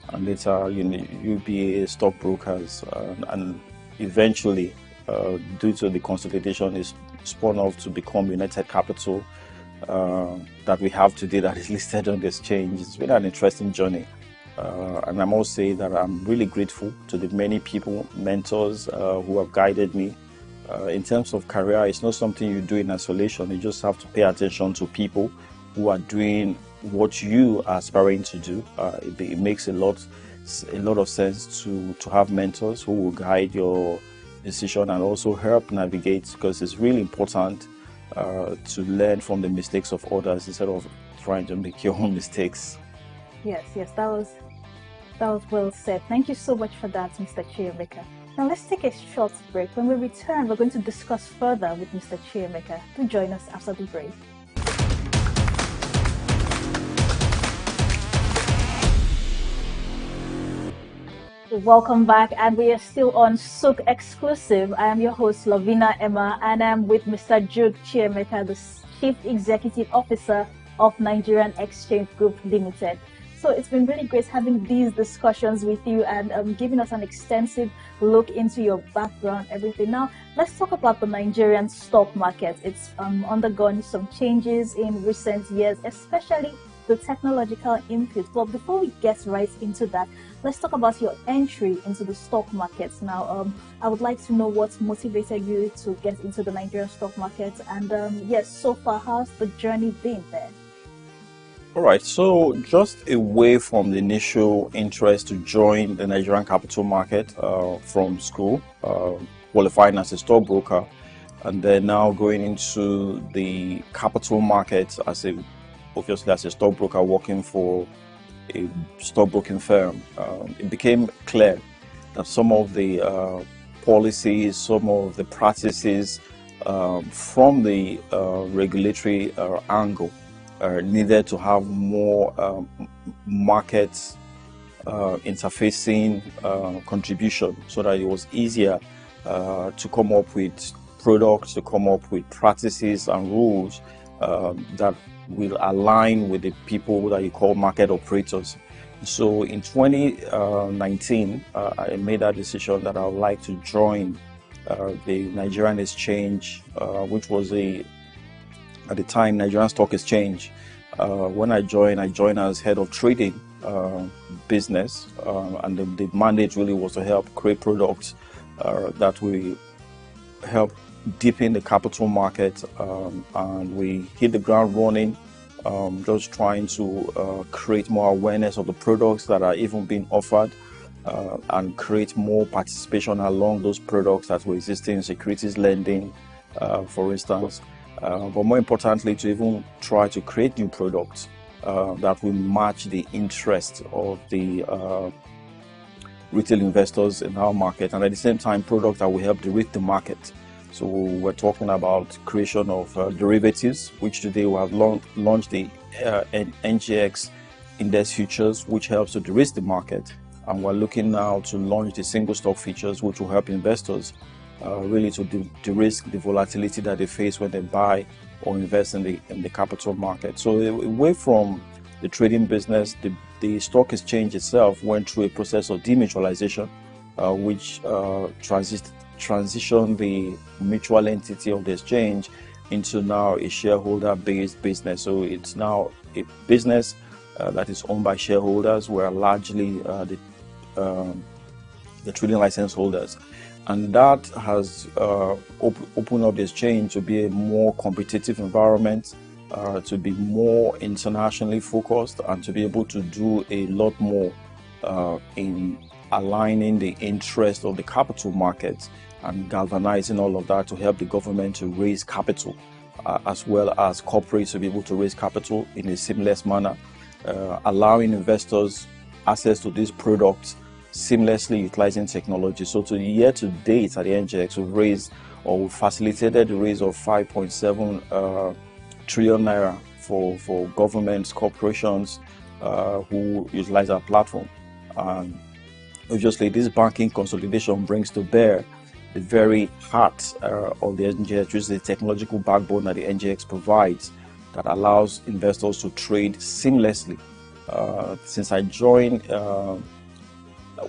and later UBA Stockbrokers, and eventually, due to the consolidation, is spun off to become United Capital that we have today, that is listed on the exchange. It's been an interesting journey, and I must say that I'm really grateful to the many people, mentors who have guided me. In terms of career, it's not something you do in isolation. You just have to pay attention to people who are doing what you are aspiring to do. It makes a lot of sense to have mentors who will guide your decision and also help navigate, because it's really important to learn from the mistakes of others instead of trying to make your own mistakes. Yes, that was well said. Thank you so much for that, Mr. Chiemeka. Now let's take a short break. When we return, we're going to discuss further with Mr. Chiemeka. Do join us after the break. Welcome back, and we are still on SOUQ Exclusive. I am your host, Lovina Emma, and I'm with Mr. Jude Chiemeka, the Chief Executive Officer of Nigerian Exchange Group Limited. So it's been really great having these discussions with you and giving us an extensive look into your background, everything. Now, let's talk about the Nigerian stock market. It's undergone some changes in recent years, especially the technological input. But before we get right into that, let's talk about your entry into the stock market. Now, I would like to know what motivated you to get into the Nigerian stock market. And yes, so far, how's the journey been there? All right, so just away from the initial interest to join the Nigerian capital market from school, qualifying as a stockbroker, and then now going into the capital market obviously as a stockbroker working for a stockbroking firm, it became clear that some of the policies, some of the practices from the regulatory angle needed to have more market interfacing contribution so that it was easier to come up with products, to come up with practices and rules that will align with the people that you call market operators. So in 2019, I made that decision that I would like to join the Nigerian Exchange, which was at the time, Nigerian SOUQ Exchange. When I joined as head of trading business, and the mandate really was to help create products that will help deepen the capital market, and we hit the ground running, just trying to create more awareness of the products that are even being offered, and create more participation along those products that were existing, securities lending, for instance. But more importantly, to even try to create new products that will match the interest of the retail investors in our market, and at the same time products that will help de-risk the market. So we're talking about creation of derivatives, which today we have launched the NGX index futures, which helps to de-risk the market, and we're looking now to launch the single stock futures, which will help investors really to de-risk the volatility that they face when they buy or invest in the capital market. So away from the trading business, the stock exchange itself went through a process of demutualization, which transitioned the mutual entity of the exchange into now a shareholder-based business. So it's now a business that is owned by shareholders, who are largely the trading license holders. And that has opened up the exchange to be a more competitive environment, to be more internationally focused, and to be able to do a lot more in aligning the interest of the capital market and galvanizing all of that to help the government to raise capital, as well as corporates to be able to raise capital in a seamless manner, allowing investors access to these products seamlessly utilizing technology. So to year to date at the NGX, we've facilitated the raise of 5.7 trillion naira for governments, corporations who utilize our platform. And obviously, this banking consolidation brings to bear the very heart of the NGX, which is the technological backbone that the NGX provides that allows investors to trade seamlessly. Since I joined,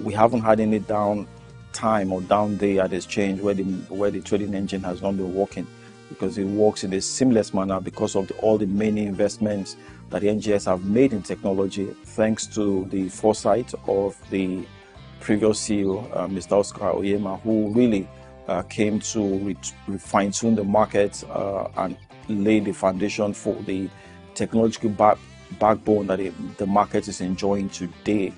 we haven't had any down time or down day at exchange where the trading engine has not been working, because it works in a seamless manner because of all the many investments that the NGS have made in technology, thanks to the foresight of the previous CEO, Mr. Oscar Oyema, who really came to fine-tune the market and lay the foundation for the technological backbone that the market is enjoying today.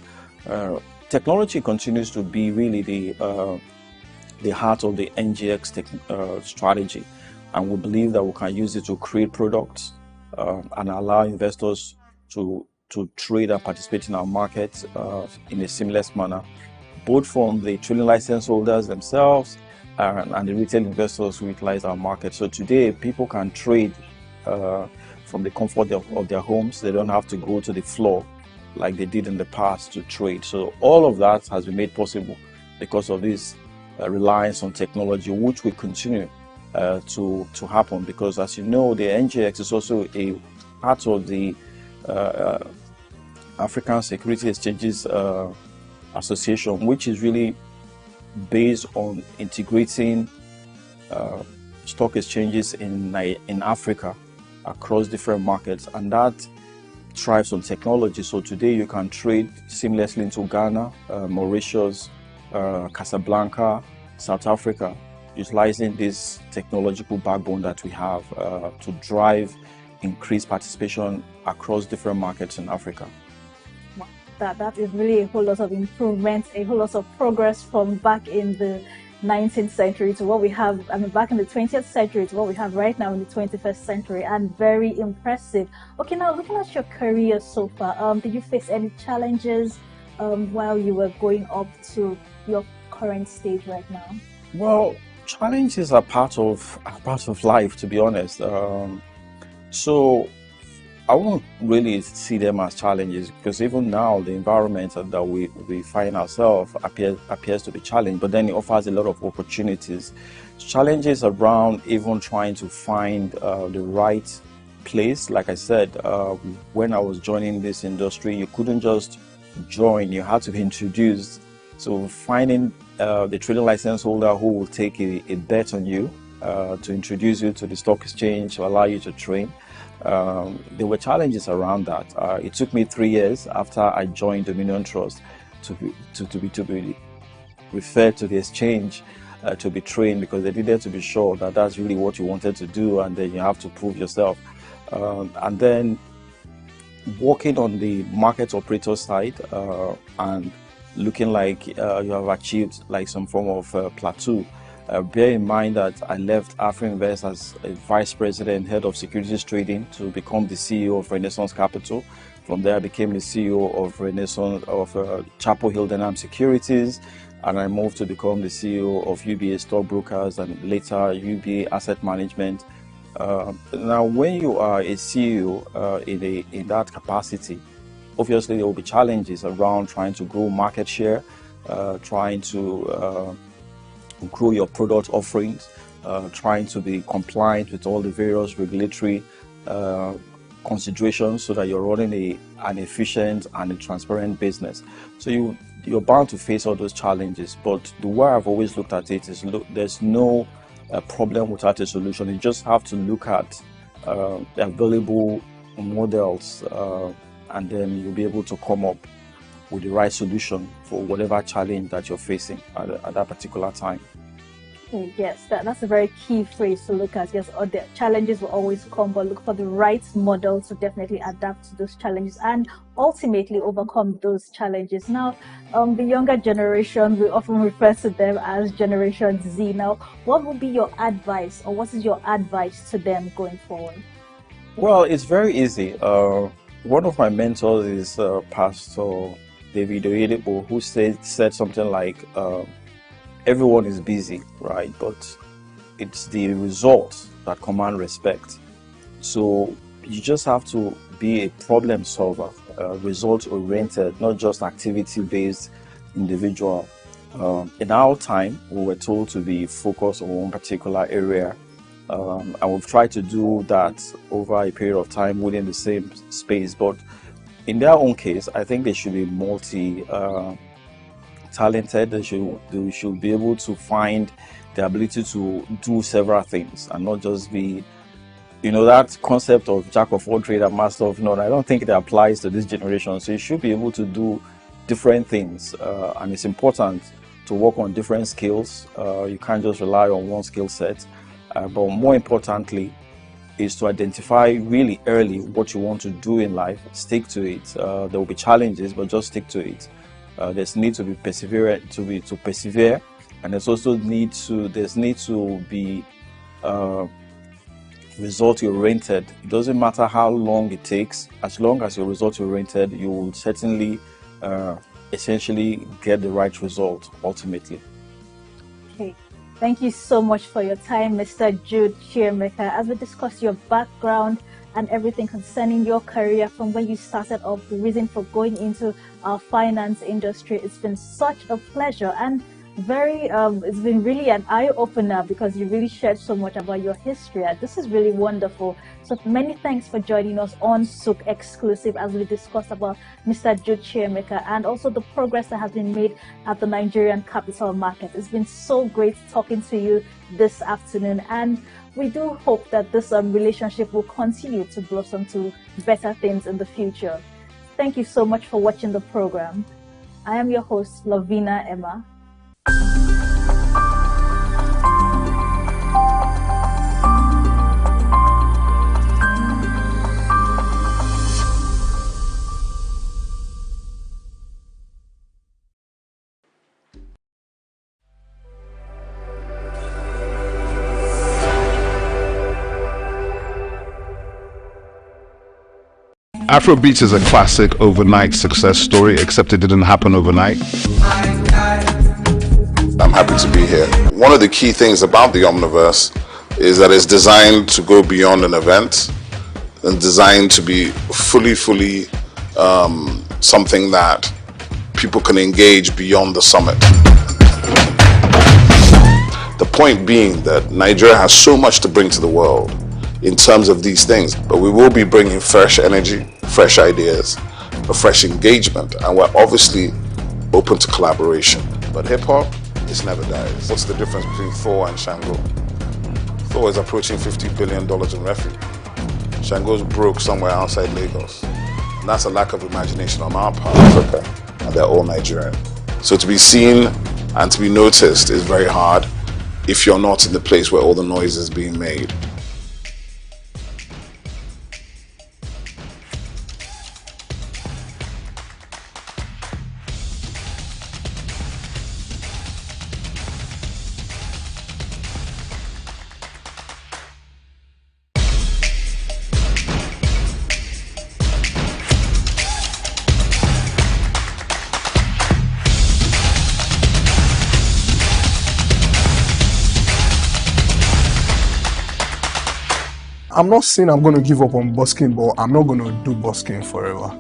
Technology continues to be really the heart of the NGX strategy, and we believe that we can use it to create products and allow investors to trade and participate in our market in a seamless manner, both from the trading license holders themselves and the retail investors who utilize our market. So today, people can trade from the comfort of their homes. They don't have to go to the floor like they did in the past to trade. So all of that has been made possible because of this reliance on technology, which will continue to happen, because as you know, the NGX is also a part of the African Security Exchanges Association, which is really based on integrating stock exchanges in Africa across different markets, and that thrives on technology. So today you can trade seamlessly into Ghana, Mauritius, Casablanca, South Africa, utilizing this technological backbone that we have to drive increase participation across different markets in Africa. That is really a whole lot of improvement, a whole lot of progress from back in the 19th century to what we have, back in the 20th century to what we have right now in the 21st century, and very impressive. Okay, now looking at your career so far, did you face any challenges while you were going up to your current stage right now? Well, challenges are part of life, to be honest. So I won't really see them as challenges, because even now the environment that we find ourselves appears to be challenged, but then it offers a lot of opportunities. Challenges around even trying to find the right place. Like I said, when I was joining this industry, you couldn't just join, you had to be introduced. So finding the trading license holder who will take a bet on you to introduce you to the stock exchange, to allow you to trade. There were challenges around that. It took me 3 years after I joined Dominion Trust to be referred to the exchange to be trained, because they needed to be sure that that's really what you wanted to do, and then you have to prove yourself. And then working on the market operator side and looking like you have achieved like some form of plateau. Bear in mind that I left AfriInvest as a vice president, head of securities trading, to become the CEO of Renaissance Capital. From there, I became the CEO of Chapel Hill Denham Securities, and I moved to become the CEO of UBA Stockbrokers and later UBA Asset Management. Now, when you are a CEO in that capacity, obviously there will be challenges around trying to grow market share, trying to grow your product offerings, trying to be compliant with all the various regulatory considerations so that you're running an efficient and a transparent business. So you're bound to face all those challenges, but the way I've always looked at it is, there's no problem without a solution. You just have to look at the available models, and then you'll be able to come up with the right solution for whatever challenge that you're facing at that particular time. Yes, that's a very key phrase to look at. Yes, the challenges will always come, but look for the right model to definitely adapt to those challenges and ultimately overcome those challenges. Now, the younger generation, we often refer to them as Generation Z. Now, what would be your advice, or what is your advice to them going forward? Well, it's very easy. One of my mentors is Pastor David Oyedepo, who said something like, everyone is busy, right? But it's the results that command respect. So you just have to be a problem solver, result-oriented, not just activity-based individual. In our time, we were told to be focused on one particular area, and we've tried to do that over a period of time within the same space. But in their own case, I think they should be talented. They should be able to find the ability to do several things and not just be, that concept of jack of all trades and master of none. I don't think it applies to this generation. So you should be able to do different things, and it's important to work on different skills. You can't just rely on one skill set, but more importantly is to identify really early what you want to do in life. Stick to it. There will be challenges, but just stick to it. There's need to be perseverant to persevere, and there's also need to be result oriented. It doesn't matter how long it takes, as long as you're result oriented, you will certainly essentially get the right result ultimately. Okay, thank you so much for your time, Mr. Jude Chiemeka, as we discuss your background and everything concerning your career from when you started off, the reason for going into our finance industry. It's been such a pleasure, and it's been really an eye-opener, because you really shared so much about your history. This is really wonderful. So many thanks for joining us on SOUQ Exclusive as we discussed about Mr. Jude Chiemeka and also the progress that has been made at the Nigerian capital market. It's been so great talking to you this afternoon, and we do hope that this relationship will continue to blossom to better things in the future. Thank you so much for watching the program. I am your host, Lavina Emma. Afrobeats is a classic overnight success story, except it didn't happen overnight. I'm happy to be here. One of the key things about the Omniverse is that it's designed to go beyond an event and designed to be fully something that people can engage beyond the summit. The point being that Nigeria has so much to bring to the world in terms of these things, but we will be bringing fresh energy, fresh ideas, a fresh engagement, and we're obviously open to collaboration. But hip-hop, it never dies. What's the difference between Thor and Shango? Thor is approaching $50 billion in revenue. Shango's broke somewhere outside Lagos. And that's a lack of imagination on our part of Africa, and they're all Nigerian. So to be seen and to be noticed is very hard if you're not in the place where all the noise is being made. I'm not saying I'm going to give up on busking, but I'm not going to do busking forever.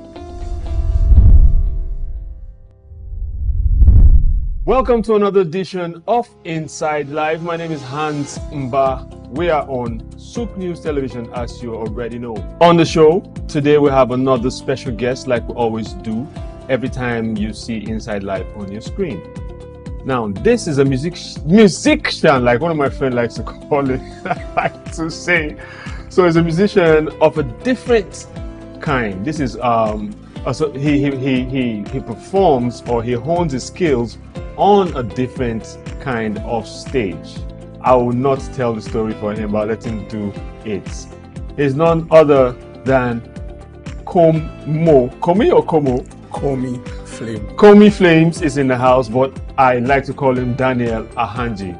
Welcome to another edition of Inside Live. My name is Hans Mba. We are on SOUQ News Television, as you already know. On the show today, we have another special guest, like we always do every time you see Inside Live on your screen. Now, this is a musician, like one of my friends likes to call it, I like to say. So he's a musician of a different kind. This is so he performs, or he hones his skills on a different kind of stage. I will not tell the story for him, but let him do it. He's none other than Komi Flame. Komi Flames is in the house, but I like to call him Daniel Ahanji.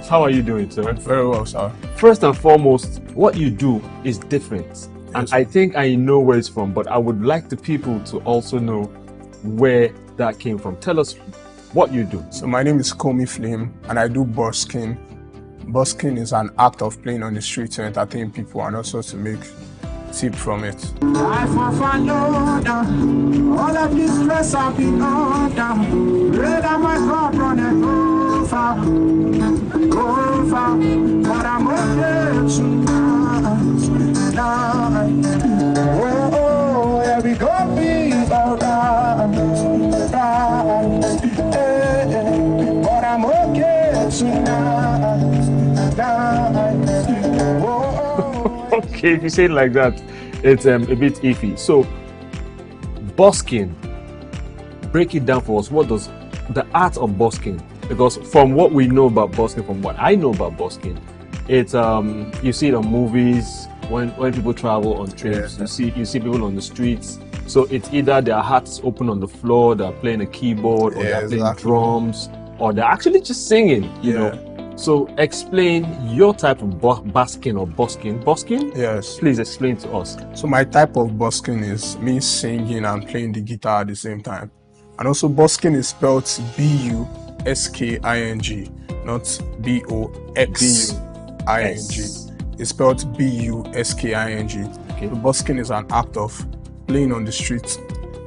How are you doing, sir? Very well, sir. First and foremost, what you do is different. And I think I know where it's from, but I would like the people to also know where that came from. Tell us what you do. So my name is Komi Flame, and I do busking. Busking is an act of playing on the street to entertain people and also to make tip from it. All of this stress I've been under. Red on my cup running over, but I'm okay tonight. Oh, yeah, we gon' be alright, but I'm okay tonight. Okay, if you say it like that, it's a bit iffy. So, busking, break it down for us. What does the art of busking? Because from what we know about busking, from what I know about busking, it's you see it on movies when people travel on trips. Yeah. You see people on the streets. So it's either their hearts open on the floor, they're playing a keyboard, or they're playing drums, or they're actually just singing. You know. So explain your type of busking or busking. Busking? Yes. Please explain to us. So my type of busking is me singing and playing the guitar at the same time. And also busking is spelled B-U-S-K-I-N-G, not B-O-X-I-N-G. It's spelled B-U-S-K-I-N-G. Okay. So busking is an act of playing on the street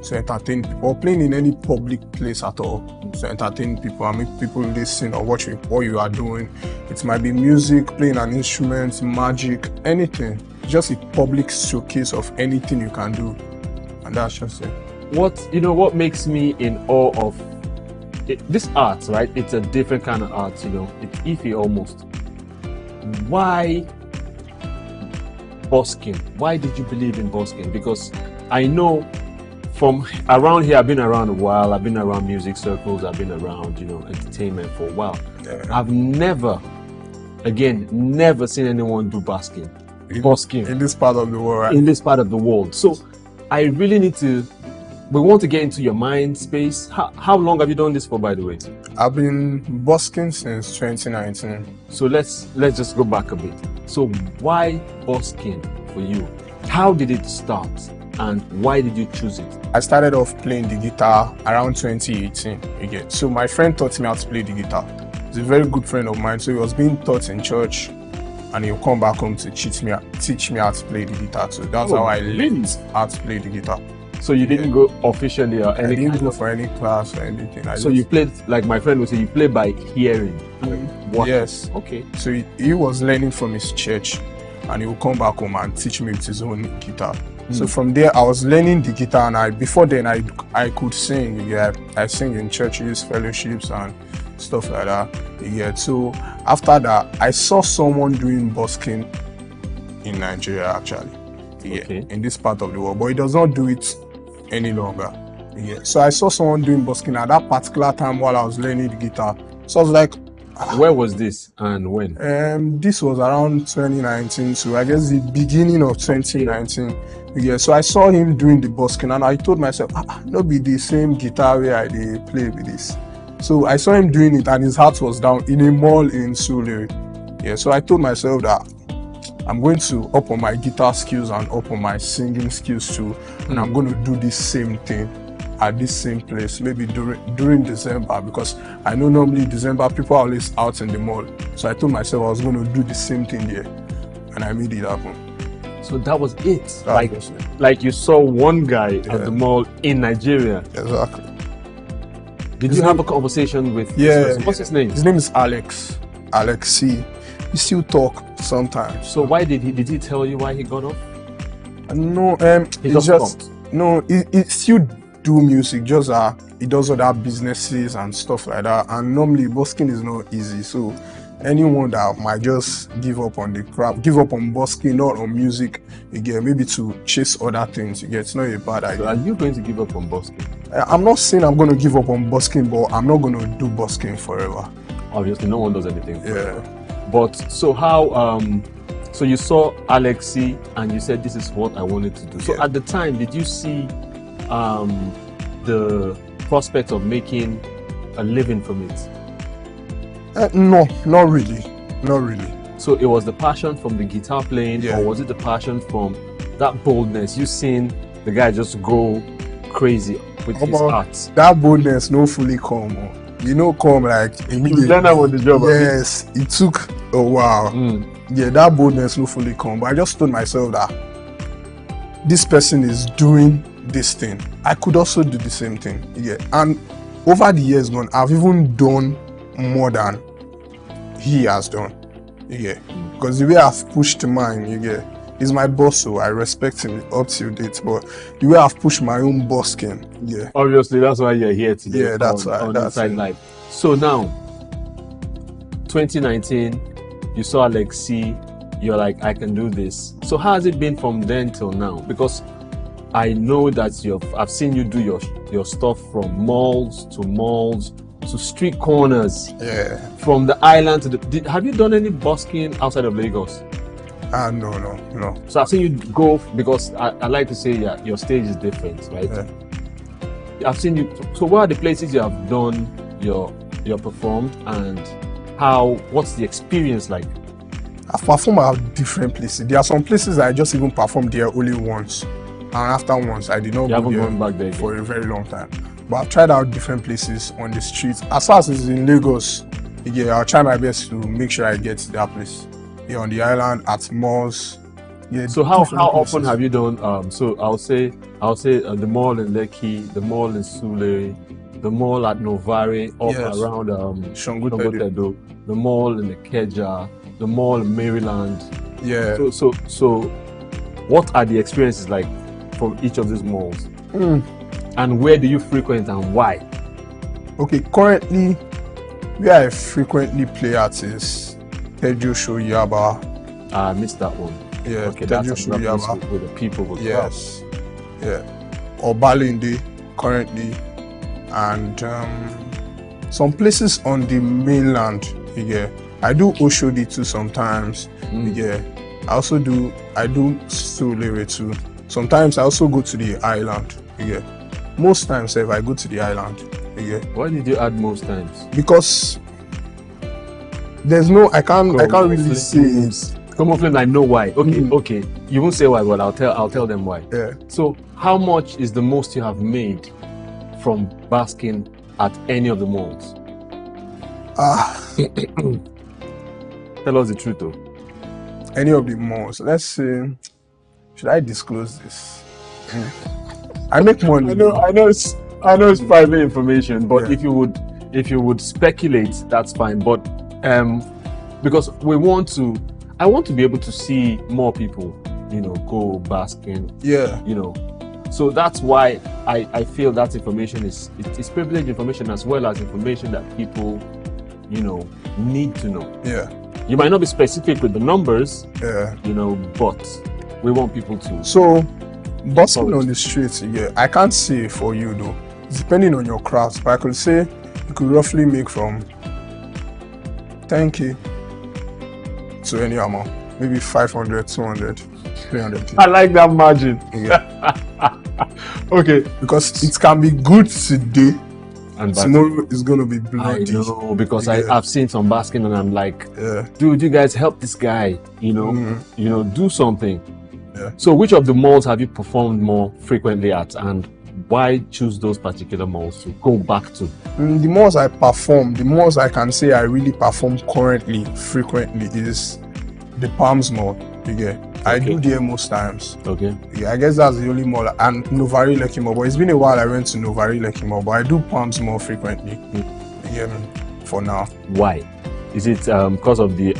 to entertain people, or playing in any public place at all to entertain people and make people listen or watch what you are doing. It might be music, playing an instrument, magic, anything. Just a public showcase of anything you can do, and that's just it. What makes me in awe of this art, right? It's a different kind of art, it's iffy almost. Why busking? Why did you believe in busking? Because I know from around here, I've been around a while. I've been around music circles. I've been around, entertainment for a while. Yeah. I've never seen anyone do busking. In this part of the world, right? In this part of the world. So I really we want to get into your mind space. How long have you done this for, by the way? I've been busking since 2019. So let's just go back a bit. So why busking for you? How did it start? and why did you choose it? I started off playing the guitar around 2018 again. So my friend taught me how to play the guitar. He's a very good friend of mine. So he was being taught in church, and he'll come back home to teach me how to play the guitar. So that's how I learned how to play the guitar. So you didn't go officially or I anything? didn't go for any class or anything. So you played, like my friend would say, you play by hearing. Yes. Okay. So he was learning from his church, and he would come back home and teach me with his own guitar. So from there, I was learning the guitar, and before then I could sing. Yeah, I sing in churches, fellowships, and stuff like that. Yeah. So after that, I saw someone doing busking in Nigeria, actually. Yeah, in this part of the world, but he does not do it any longer. Yeah. So I saw someone doing busking at that particular time while I was learning the guitar. So I was like, where was this and when? This was around 2019, so I guess the beginning of 2019. Yeah, so I saw him doing the busking, and I told myself, no be the same guitar where I play with this. So I saw him doing it, and his heart was down in a mall in SOUQ. Yeah, so I told myself that I'm going to up on my guitar skills and up on my singing skills too, and I'm going to do this same thing at this same place, maybe during December, because I know normally December people are always out in the mall. So I told myself I was going to do the same thing there, and I made it happen. So that was it. Like you saw one guy at the mall in Nigeria. Exactly. Did you have a conversation with this person? What's his name? His name is Alex. Alex C. We still talk sometimes. So why did he tell you why he got off? No, he just no, he still do music, just he does other businesses and stuff like that. And normally busking is not easy, so anyone that might just give up on the crap, give up on busking, not on music again, maybe to chase other things, it's not a bad idea. So are you going to give up on busking? I'm not saying I'm going to give up on busking, but I'm not going to do busking forever. Obviously, no one does anything forever. But so how, so you saw Alexi and you said, this is what I wanted to do. So at the time, did you see the prospect of making a living from it? No, not really. Not really. So it was the passion from the guitar playing, or was it the passion from that boldness? You seen the guy just go crazy with his art? That boldness no fully come. You know, come like immediately. You learn about the job. Yes, it took a while. Yeah, that boldness no fully come. But I just told myself that this person is doing this thing. I could also do the same thing. Yeah, and over the years gone, I've even done more than he has done. Yeah, because the way I've pushed mine, he's my boss, so I respect him up to date. But the way I've pushed my own busking, obviously that's why you're here today. Yeah, that's why. On Inside Life. So now, 2019, you saw Alexi, you're like, I can do this. So how has it been from then till now? Because I know that I've seen you do your stuff from malls to street corners. Yeah. From the island to have you done any busking outside of Lagos? No. So I've seen you go, because I like to say your stage is different, right? Yeah. I've seen you. So what are the places you have done your performed, and what's the experience like? I've performed at different places. There are some places I just even performed there only once, and after once I did not go there gone back there again for a very long time. But I've tried out different places on the streets. As far as it's in Lagos, I'll try my best to make sure I get to that place. Yeah, on the island, at malls. Yeah. So how often have you done? So I'll say the mall in Lekki, the mall in SOUQ, the mall at Novare, around Shongotedo, the mall in Ikeja, the mall in Maryland. Yeah. So what are the experiences like from each of these malls? And where do you frequent and why? Okay, currently where I frequently play at is Tejo Show Yaba. I missed that one. Yeah, okay, Tejo that's Show Yaba. Where the people will Yes. Yeah. Obalinde currently, and some places on the mainland. Yeah. I do Oshodi too sometimes. Yeah. I do SOUQ too. Sometimes I also go to the island. Yeah. Most times if I go to the island. Yeah. Why did you add most times? Because there's no I can't really say Common Flames, I know why. Okay, okay. You won't say why, but I'll tell them why. Yeah. So how much is the most you have made from basking at any of the malls? Tell us the truth though. Any of the malls. Let's see. Should I disclose this? I make money. I know it's private information, but if you would speculate, that's fine. But because I want to be able to see more people, go basking. Yeah. So that's why I feel that information is privileged information as well as information that people, need to know. Yeah. You might not be specific with the numbers. Yeah. But we want people to. So, busking on the streets, I can't say for you though. It's depending on your craft, but I could say you could roughly make from 10K to any amount, maybe 500, 200, 300. I like that margin. Yeah. Okay. Because it can be good today, and tomorrow is going to be bloody. I know, because I've seen some basking and I'm like, dude, you guys help this guy, do something. Yeah. So which of the malls have you performed more frequently at, and why choose those particular malls to go back to? The malls I perform, the malls I can say I really perform currently, frequently, is the Palms Mall. I do there most times. Okay. Yeah, I guess that's the only mall, and Novari Lekki Mall. But it's been a while I went to Novari Lekki Mall, but I do Palms Mall frequently. For now. Why? Is it because of the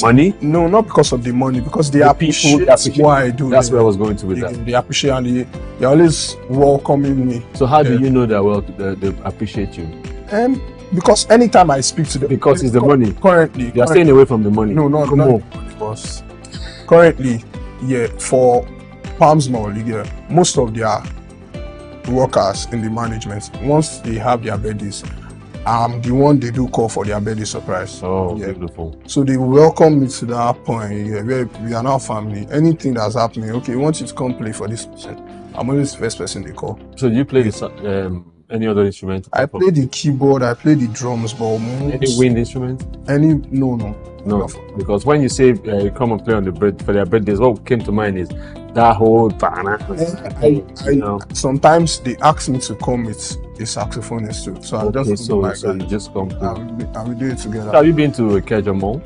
money? No, not because of the money. Because they appreciate what I do. That's where I was going to with that. They appreciate, and they're always welcoming me. So how do you know that they appreciate you? Because anytime I speak to them, because it's the money. Currently, they are staying away from the money. No, not because currently, for Palms Mall, most of their workers in the management, once they have their birthdays, I'm the one they do call for their birthday surprise. Oh, beautiful. So they welcome me to that point. Where we are now family. Anything that's happening, okay, we want you to come play for this person. I'm always the first person they call. So you play any other instrument? I play the keyboard, I play the drums, but any wind instrument? No. Because when you say come and play on for their birthdays, what came to mind is that whole sometimes they ask me to come with a saxophonist too. So I just so you just come and we do it together. Have you been to Ikeja Mall?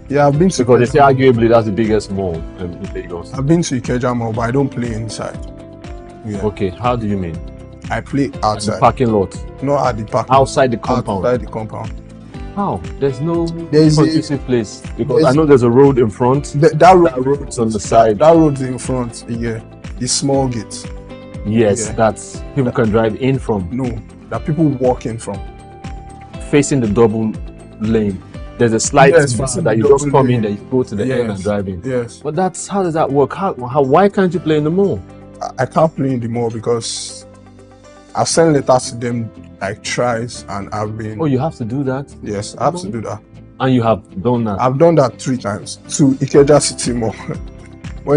Yeah, I've been to because they say arguably that's the biggest mall in Lagos. I've been to Ikeja Mall, but I don't play inside. Yeah. Okay, how do you mean? I play outside. At the parking lot? Not at the parking outside the compound? Outside the compound. How? There's no conducive place? Because I know there's a road in front. That road's on the side. That road's in front, the small gate. Yes, that's people can drive in from. No, that people walk in from. Facing the double lane. There's a slight that you just come in, then you go to the end and drive in. Yes. But how does that work? Why can't you play in the mall? I can't play in the mall because I've sent letters to them like twice, and I've been. Oh, you have to do that? Yes, I have to do that. And you have done that? I've done that 3 times to Ikeja City Mall.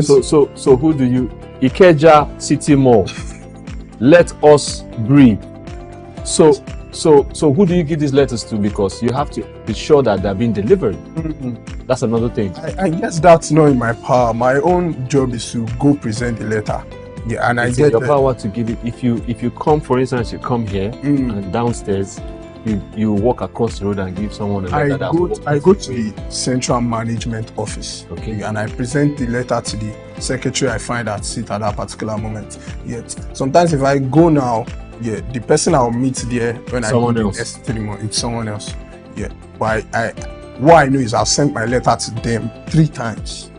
So who do you? Ikeja City Mall. Let us breathe. So who do you give these letters to? Because you have to be sure that they're being delivered. Mm-hmm. That's another thing. I guess that's not in my power. My own job is to go present the letter. Yeah, and it's I get your power to give it. If you come, for instance, you come here and downstairs, you walk across the road and give someone a letter. I go to the central management office. Okay. And I present the letter to the secretary I find that seat at that particular moment. Yet sometimes if I go now, the person I'll meet there when someone I do the ceremony, it's someone else. Yeah. But what I know is I've sent my letter to them 3 times.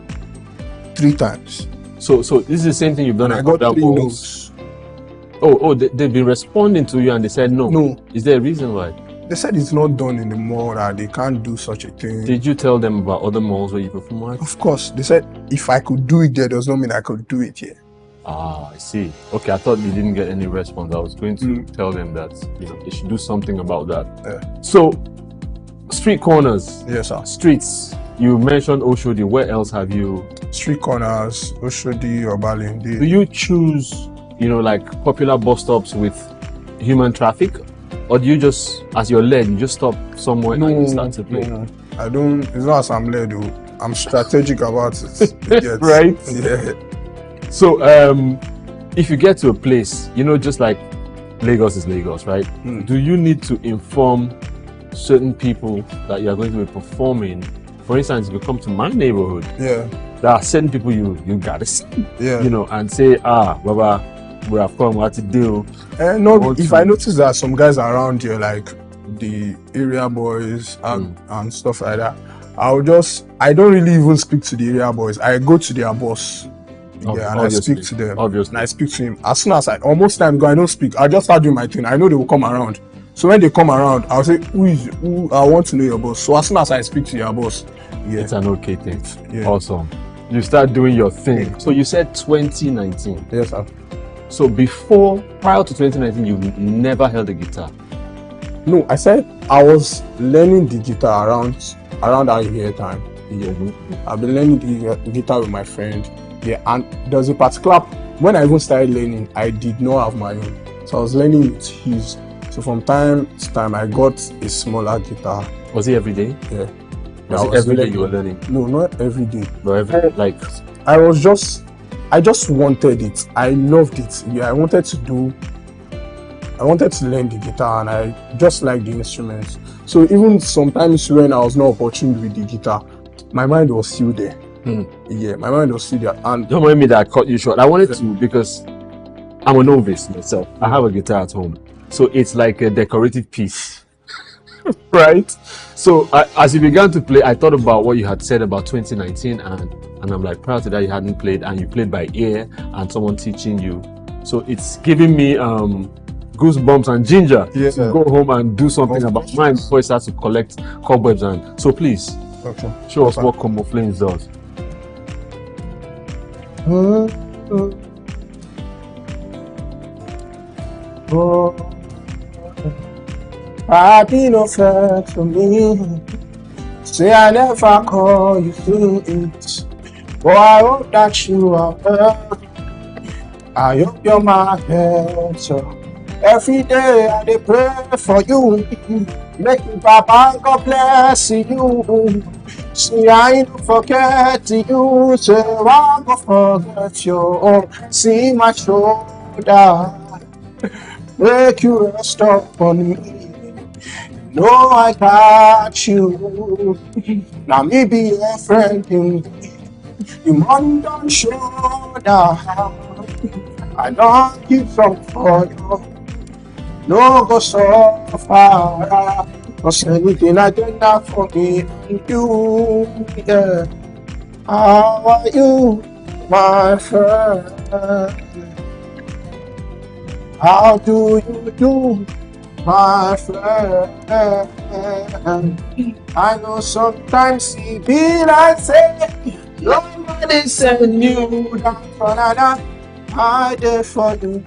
3 times. So this is the same thing you've done. I got 3 no's. They've been responding to you and they said no. No. Is there a reason why? They said it's not done in the mall, that they can't do such a thing. Did you tell them about other malls where you perform at? Of course. They said if I could do it there, does not mean I could do it here. Ah, I see. Okay, I thought you didn't get any response. I was going to tell them that they should do something about that. Yeah. So, street corners. Yes, sir. Streets. You mentioned Oshodi. Where else have you? Street corners, Oshodi, Obali. Do you choose, like popular bus stops with human traffic, or do you just, as you're led, you just stop somewhere and you start to play? No. I don't. It's not as I'm led. I'm strategic about it. Right? Yeah. So, if you get to a place, just like Lagos is Lagos, right? Do you need to inform certain people that you are going to be performing? For instance, if you come to my neighborhood, Yeah. there are certain people you gotta see, Yeah. and say, Baba, we have come, what to do? No, if I notice that some guys around here, like the area boys and stuff like that, I don't really even speak to the area boys. I go to their boss. Yeah, and Obviously. I speak to them. Obviously. And I speak to him. As soon as almost time go, I don't speak. I just start doing my thing. I know they will come around. So when they come around, I'll say, who I want to know your boss. So as soon as I speak to your boss, yeah. It's an okay thing. Yeah. Awesome. You start doing your thing. So you said 2019. Yes, sir. So prior to 2019, you never held a guitar. No, I said I was learning the guitar around that year time. Yeah. I've been learning the guitar with my friend. Yeah, and there's a particular, when I even started learning, I did not have my own. So I was learning with his. So from time to time, I got a smaller guitar. Was it every day? Yeah. Was it every day you were learning? No, not every day. But I just wanted it. I loved it. Yeah, I wanted to learn the guitar, and I just liked the instruments. So even sometimes when I was not opportune with the guitar, my mind was still there. Yeah, my mind was still there. And don't mind me that I cut you short. I wanted to, because I'm a novice myself. I have a guitar at home. So it's like a decorative piece. Right? So as you began to play, I thought about what you had said about 2019, and I'm like, prior to that you hadn't played, and you played by ear and someone teaching you. So it's giving me goosebumps and ginger to go home and do something about mine before it starts to collect cobwebs. And so please, show us what Combo Flames does. I be no fair to me. Say I never call you through it. But I hope that you are well. I hope you're my better. Every day I dey pray for you. Make you Papa God bless you. See I don't forget you. Say I go forget you. See my shoulder. Make you rest up on me. No, I got you. Now me be your friend in you money don't shoulder. I don't keep some for you. No go so far. Cause anything I get now for me and you. Yeah. How are you, my friend? How do you do, my friend? I know sometimes it be like say nobody send you down for another. I did for you,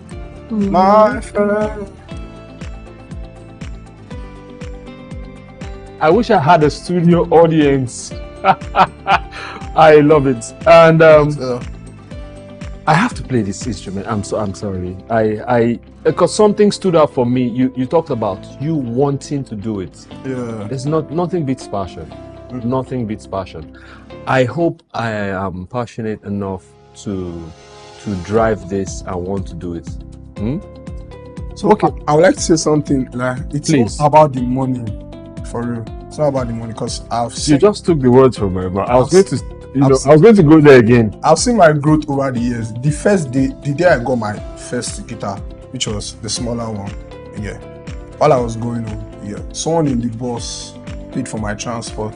my friend. I wish I had a studio audience. I love it. And I have to play this instrument. I'm sorry. Because something stood out for me. You talked about you wanting to do it. Yeah. There's nothing beats passion. Nothing beats passion. I hope I am passionate enough to drive this and want to do it. So okay, I would like to say something. Like it's not about the money, for real. It's not about the money, because I've seen. You just took the words from my mouth. I was going to go there again. I've seen my growth over the years. The first day, the day I got my first guitar, which was the smaller one, yeah. While I was going home, yeah, someone in the bus paid for my transport,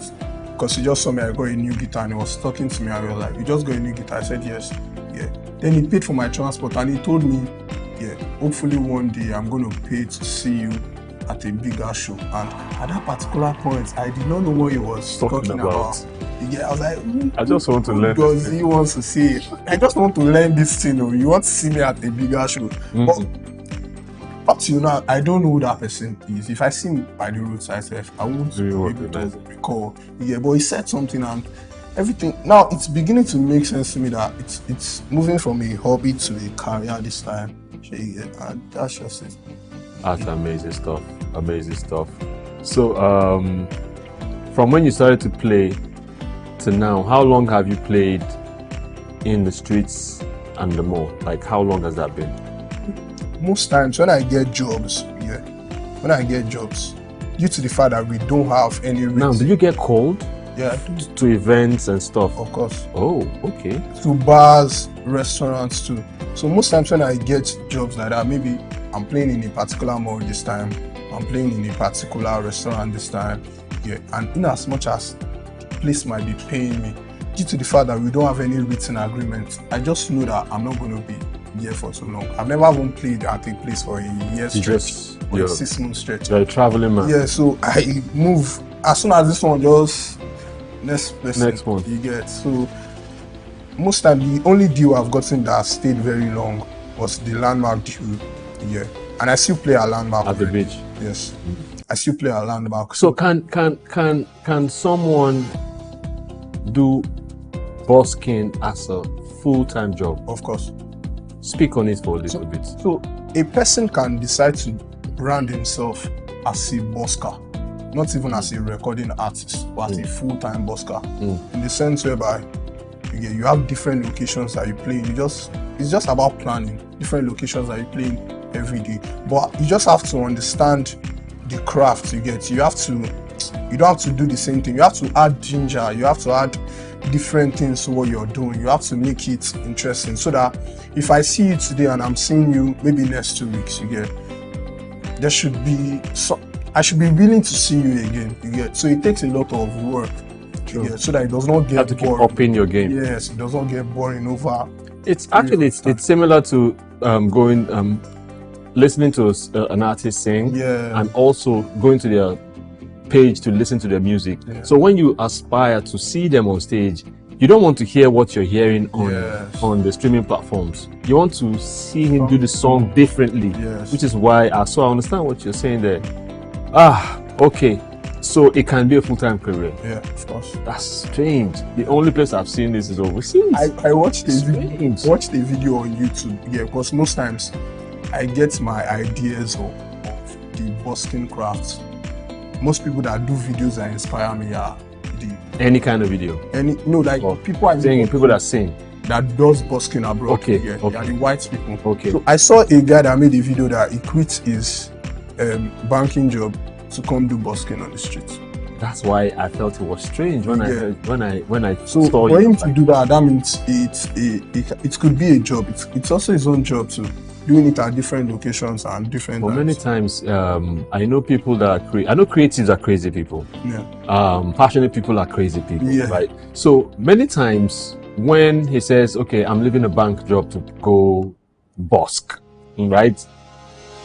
because he just saw me. I got a new guitar, and he was talking to me. I was like, "You just got a new guitar?" I said, "Yes." Yeah. Then he paid for my transport, and he told me, "Yeah, hopefully one day I'm going to pay to see you at a bigger show." And at that particular point, I did not know what he was talking about. Yeah, I was like, I just want to learn. Because he wants to see it. I just want to learn this thing. You want to see me at a bigger show. But up to now, I don't know who that person is. If I see him by the roadside, I won't be able to recall. Yeah, but he said something, and everything. Now it's beginning to make sense to me that it's moving from a hobby to a career this time. And that's just it. That's amazing stuff. Amazing stuff. So, from when you started to play to now, how long have you played in the streets and the mall? Like, how long has that been? Most times when I get jobs, due to the fact that we don't have any rates. Now, do you get called? Yeah. To events and stuff? Of course. Oh, okay. To bars, restaurants too. So most times when I get jobs like that, maybe I'm playing in a particular mall this time, I'm playing in a particular restaurant this time, yeah. And in as much as the place might be paying me, due to the fact that we don't have any written agreement, I just know that I'm not going to be there for too long. I've never even played at a place for a year stretch or a 6 month stretch. You're a traveling man. Yeah, so I move as soon as this one just next one you get. So most time the only deal I've gotten that stayed very long was the landmark deal. Yeah, and I still play a landmark at the beach. Yes, I still play a landmark. So can someone do busking as a full-time job? Of course. Speak on it for a little bit. So a person can decide to brand himself as a busker, not even as a recording artist, but as a full-time busker. In the sense whereby you have different locations that you play in. It's just about planning different locations that you play in every day. But you just have to understand the craft you get. You don't have to do the same thing. You have to add ginger. You have to add different things to what you're doing. You have to make it interesting so that if I see you today and I'm seeing you maybe next 2 weeks, I should be willing to see you again. So it takes a lot of work so that it does not get you have to boring. keep upping your game. Yes, it does not get boring over. It's actually it's similar to listening to an artist sing, and also going to their page to listen to their music. So when you aspire to see them on stage, you don't want to hear what you're hearing on the streaming platforms. You want to see him do the song differently, which is why I understand what you're saying there. Okay, so it can be a full-time career. Yeah, of course. That's strange. The only place I've seen this is overseas. I watched a video on YouTube, because most times I get my ideas of the busking crafts. Most people that do videos that inspire me are any kind of video. People that sing. That does busking abroad. Okay. They are the white people. Okay. So I saw a guy that made a video that he quit his banking job to come do busking on the street. That's why I felt it was strange when I so saw for him to do that means it could be a job. It's also his own job too. Doing it at different locations and different. But many times, I know people that I know creatives are crazy people. Yeah. Passionate people are crazy people. Yeah. Right. So many times when he says, "Okay, I'm leaving a bank job to go busk," right?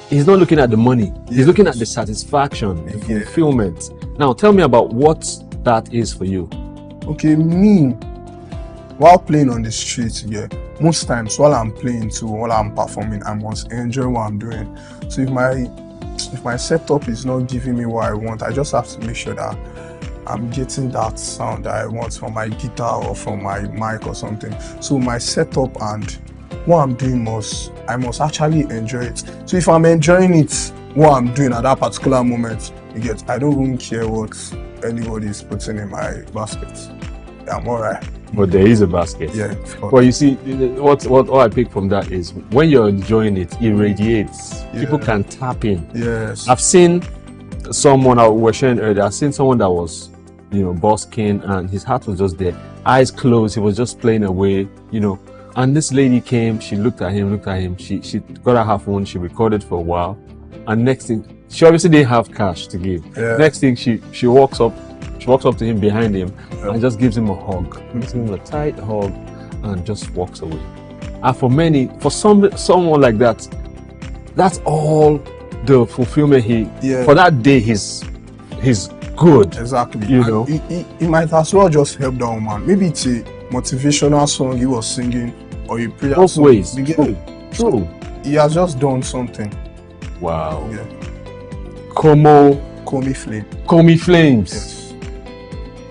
He's not looking at the money. He's looking at the satisfaction, the fulfillment. Now, tell me about what that is for you. Okay, me, while playing on the street, most times while I'm playing too, while I'm performing, I must enjoy what I'm doing. So if my setup is not giving me what I want, I just have to make sure that I'm getting that sound that I want from my guitar or from my mic or something. So my setup and what I'm doing I must actually enjoy it. So if I'm enjoying it, what I'm doing at that particular moment, I don't even care what anybody is putting in my basket. I'm alright. But there is a basket. Yeah. Well, you see, what I pick from that is when you're enjoying it, it radiates. People can tap in. Yes. I've seen someone I was sharing earlier. I've seen someone that was, busking, and his heart was just there, eyes closed. He was just playing away, And this lady came. She looked at him. She got out her phone. She recorded for a while, and next thing, she obviously didn't have cash to give. Yeah. Next thing, she walks up. She walks up to him behind him and just gives him a hug. Gives him a tight hug and just walks away. And for someone like that, that's all the fulfillment for that day he's good. Exactly. He might as well just help that woman. Maybe it's a motivational song he was singing or a prayer both song. ways. True. He has just done something. Wow. Yeah. Call me Flames. Yes.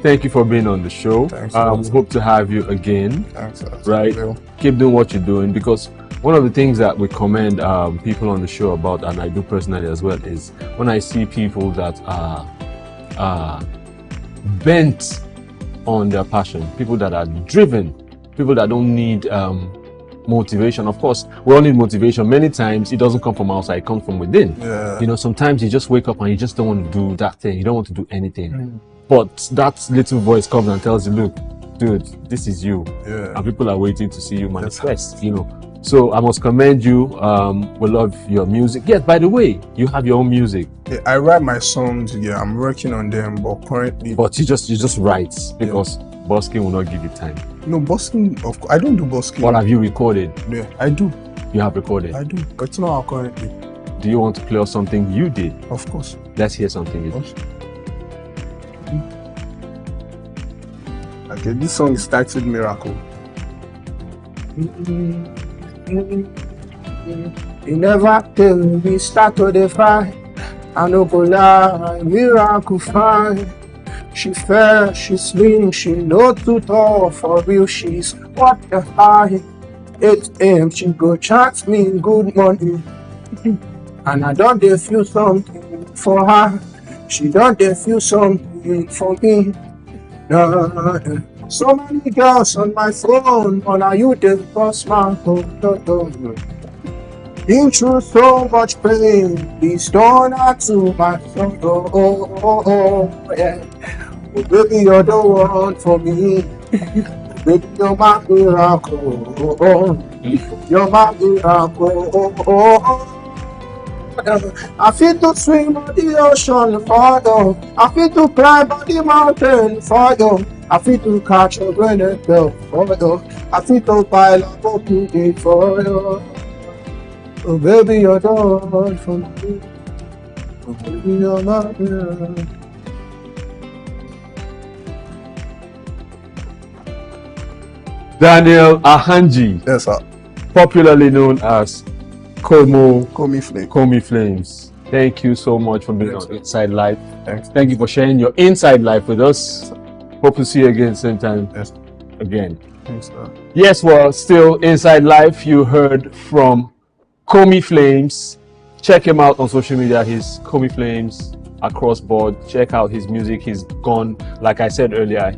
Thank you for being on the show. Thanks. Hope to have you again. Thanks. Right? Keep doing what you're doing, because one of the things that we commend people on the show about, and I do personally as well, is when I see people that are bent on their passion, people that are driven, people that don't need motivation. Of course, we all need motivation. Many times it doesn't come from outside, it comes from within. Yeah. You know, sometimes you just wake up and you just don't want to do that thing. You don't want to do anything. But that little voice comes and tells you, look, dude, this is you. Yeah. And people are waiting to see you manifest, you know. So I must commend you. We love your music. Yes, by the way, you have your own music. Yeah, I write my songs. Yeah, I'm working on them, but currently. But you just write because busking will not give you time. No, busking. Of course, I don't do busking. What have you recorded? Yeah, I do. You have recorded. I do, but it's not out currently. Do you want to play us something you did? Of course. Let's hear something you did. Okay, this song is titled Miracle. You never tell me start to the fight. I no go lie, miracle fine. She fair, she slim, she not too tall. For real, she's what the high. 8 a.m. she go chat me good morning. And I don't dey feel something for her. She don't dey feel something for me. Nah, so many girls on my phone, but now you the boss man. Been through so much pain, please don't add to my sorrow. Yeah. Oh, baby, you're the one for me. Baby, you're my miracle. You're my miracle. I feel to swim on the ocean for you. I feel to climb on the mountain for you. I feel to catch a grenade bell for you. I feel to pile up a big for you. Oh baby, you're the one for me. Oh baby, you're my miracle. Daniel Ahanji. Yes, sir. Popularly known as Komi Flames. Thank you so much for being on Inside Life. Thanks. Thank you for sharing your inside life with us. Hope to see you again same time. Yes. Again. Thanks, sir. Yes, well, still Inside Life. You heard from Komi Flames. Check him out on social media. He's Komi Flames across board. Check out his music. He's gone, like I said earlier,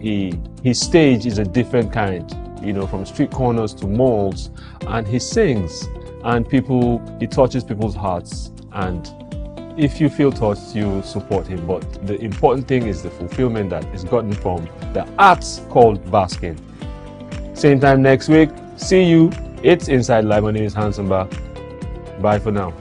his stage is a different kind, you know, from street corners to malls, and he sings and he touches people's hearts. And if you feel touched, you support him. But the important thing is the fulfillment that is gotten from the arts called basking. Same time next week. See you. It's Inside Live. My name is Hanson Ba. Bye for now.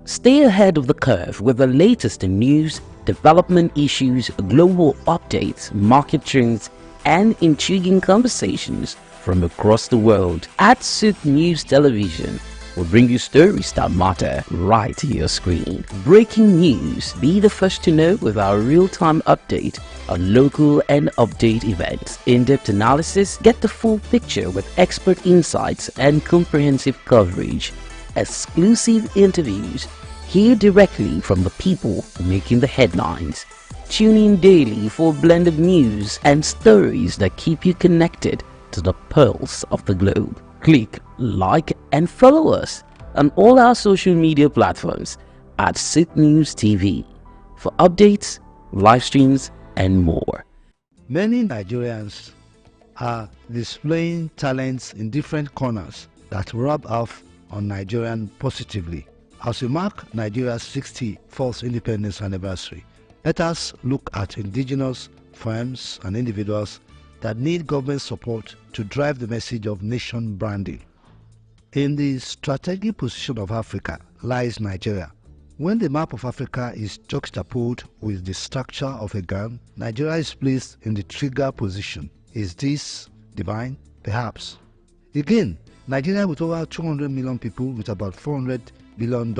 Stay ahead of the curve with the latest in news, development issues, global updates, market trends, and intriguing conversations from across the world. At SOUQ News Television, we'll bring you stories that matter right to your screen. Breaking news. Be the first to know with our real-time update on local and update events. In-depth analysis. Get the full picture with expert insights and comprehensive coverage. Exclusive interviews. Hear directly from the people making the headlines. Tune in daily for a blend of news and stories that keep you connected to the pulse of the globe. Click, like, and follow us on all our social media platforms at SOUQ News TV for updates, live streams, and more. Many Nigerians are displaying talents in different corners that rub off on Nigerian positively. As we mark Nigeria's 64th independence anniversary, let us look at indigenous firms and individuals that need government support to drive the message of nation branding. In the strategic position of Africa lies Nigeria. When the map of Africa is juxtaposed with the structure of a gun, Nigeria is placed in the trigger position. Is this divine? Perhaps. Again, Nigeria, with over 200 million people with about $400 billion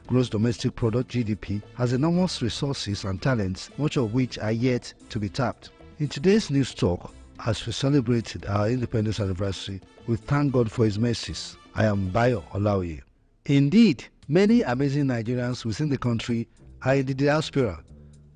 gross domestic product GDP, has enormous resources and talents, much of which are yet to be tapped. In today's news talk, as we celebrated our independence anniversary, we thank God for His mercies. I am Bayo Olaoye. Indeed, many amazing Nigerians within the country are in the diaspora,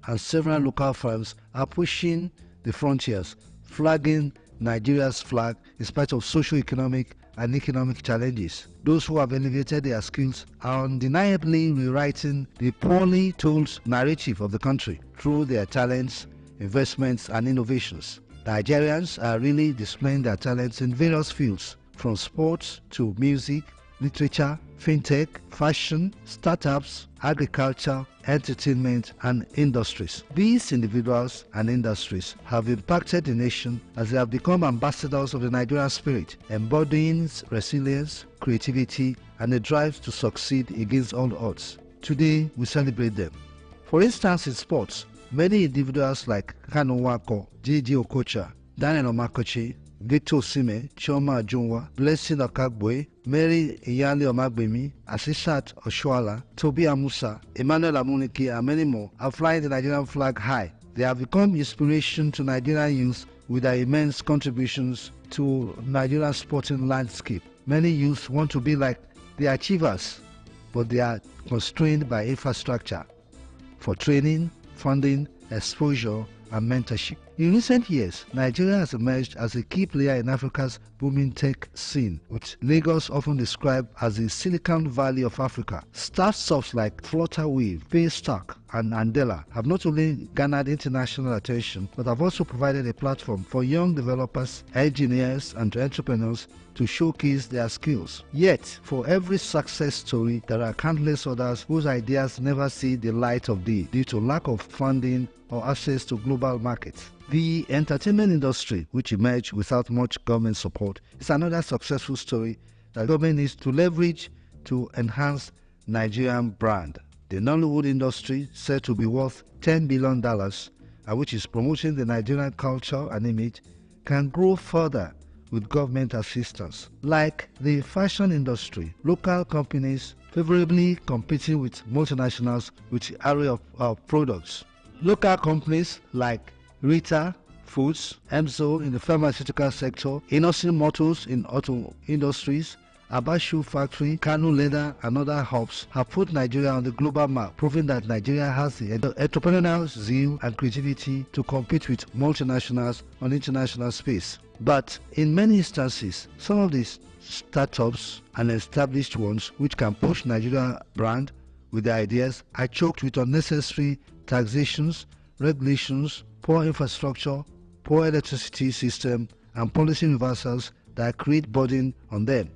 and several local firms are pushing the frontiers, flagging Nigeria's flag in spite of socio-economic and economic challenges. Those who have elevated their skills are undeniably rewriting the poorly told narrative of the country through their talents, investments, and innovations. Nigerians are really displaying their talents in various fields, from sports to music, literature, fintech, fashion, startups, agriculture, entertainment, and industries. These individuals and industries have impacted the nation as they have become ambassadors of the Nigerian spirit, embodying resilience, creativity, and a drive to succeed against all odds. Today, we celebrate them. For instance, in sports, many individuals like Kanu Wako, J.J. Okocha, Daniel Omakochi, Victor Osimhen, Chioma Ajunwa, Blessing Okagboe, Mary Iyale Omagbemi, Asisat Oshuala, Tobi Amusa, Emmanuel Amunike, and many more are flying the Nigerian flag high. They have become inspiration to Nigerian youth with their immense contributions to Nigeria's sporting landscape. Many youths want to be like the achievers, but they are constrained by infrastructure for training, funding, exposure, and mentorship. In recent years, Nigeria has emerged as a key player in Africa's booming tech scene, which Lagos often described as the Silicon Valley of Africa. Startups like Flutterwave, Paystack, and Andela have not only garnered international attention, but have also provided a platform for young developers, engineers, and entrepreneurs to showcase their skills. Yet, for every success story, there are countless others whose ideas never see the light of day due to lack of funding or access to global markets. The entertainment industry, which emerged without much government support, is another successful story that government needs to leverage to enhance Nigerian brand. The Nollywood industry, said to be worth $10 billion, and which is promoting the Nigerian culture and image, can grow further with government assistance. Like the fashion industry, local companies favorably competing with multinationals with the array of products. Local companies like Rita Foods, Emzo in the pharmaceutical sector, Innocent Motors in auto industries, Abashu Factory, Kanu Leather, and other hubs have put Nigeria on the global map, proving that Nigeria has the entrepreneurial zeal and creativity to compete with multinationals on international space. But in many instances, some of these startups and established ones which can push Nigeria brand with their ideas are choked with unnecessary taxations, regulations, poor infrastructure, poor electricity system, and policy reversals that create burden on them,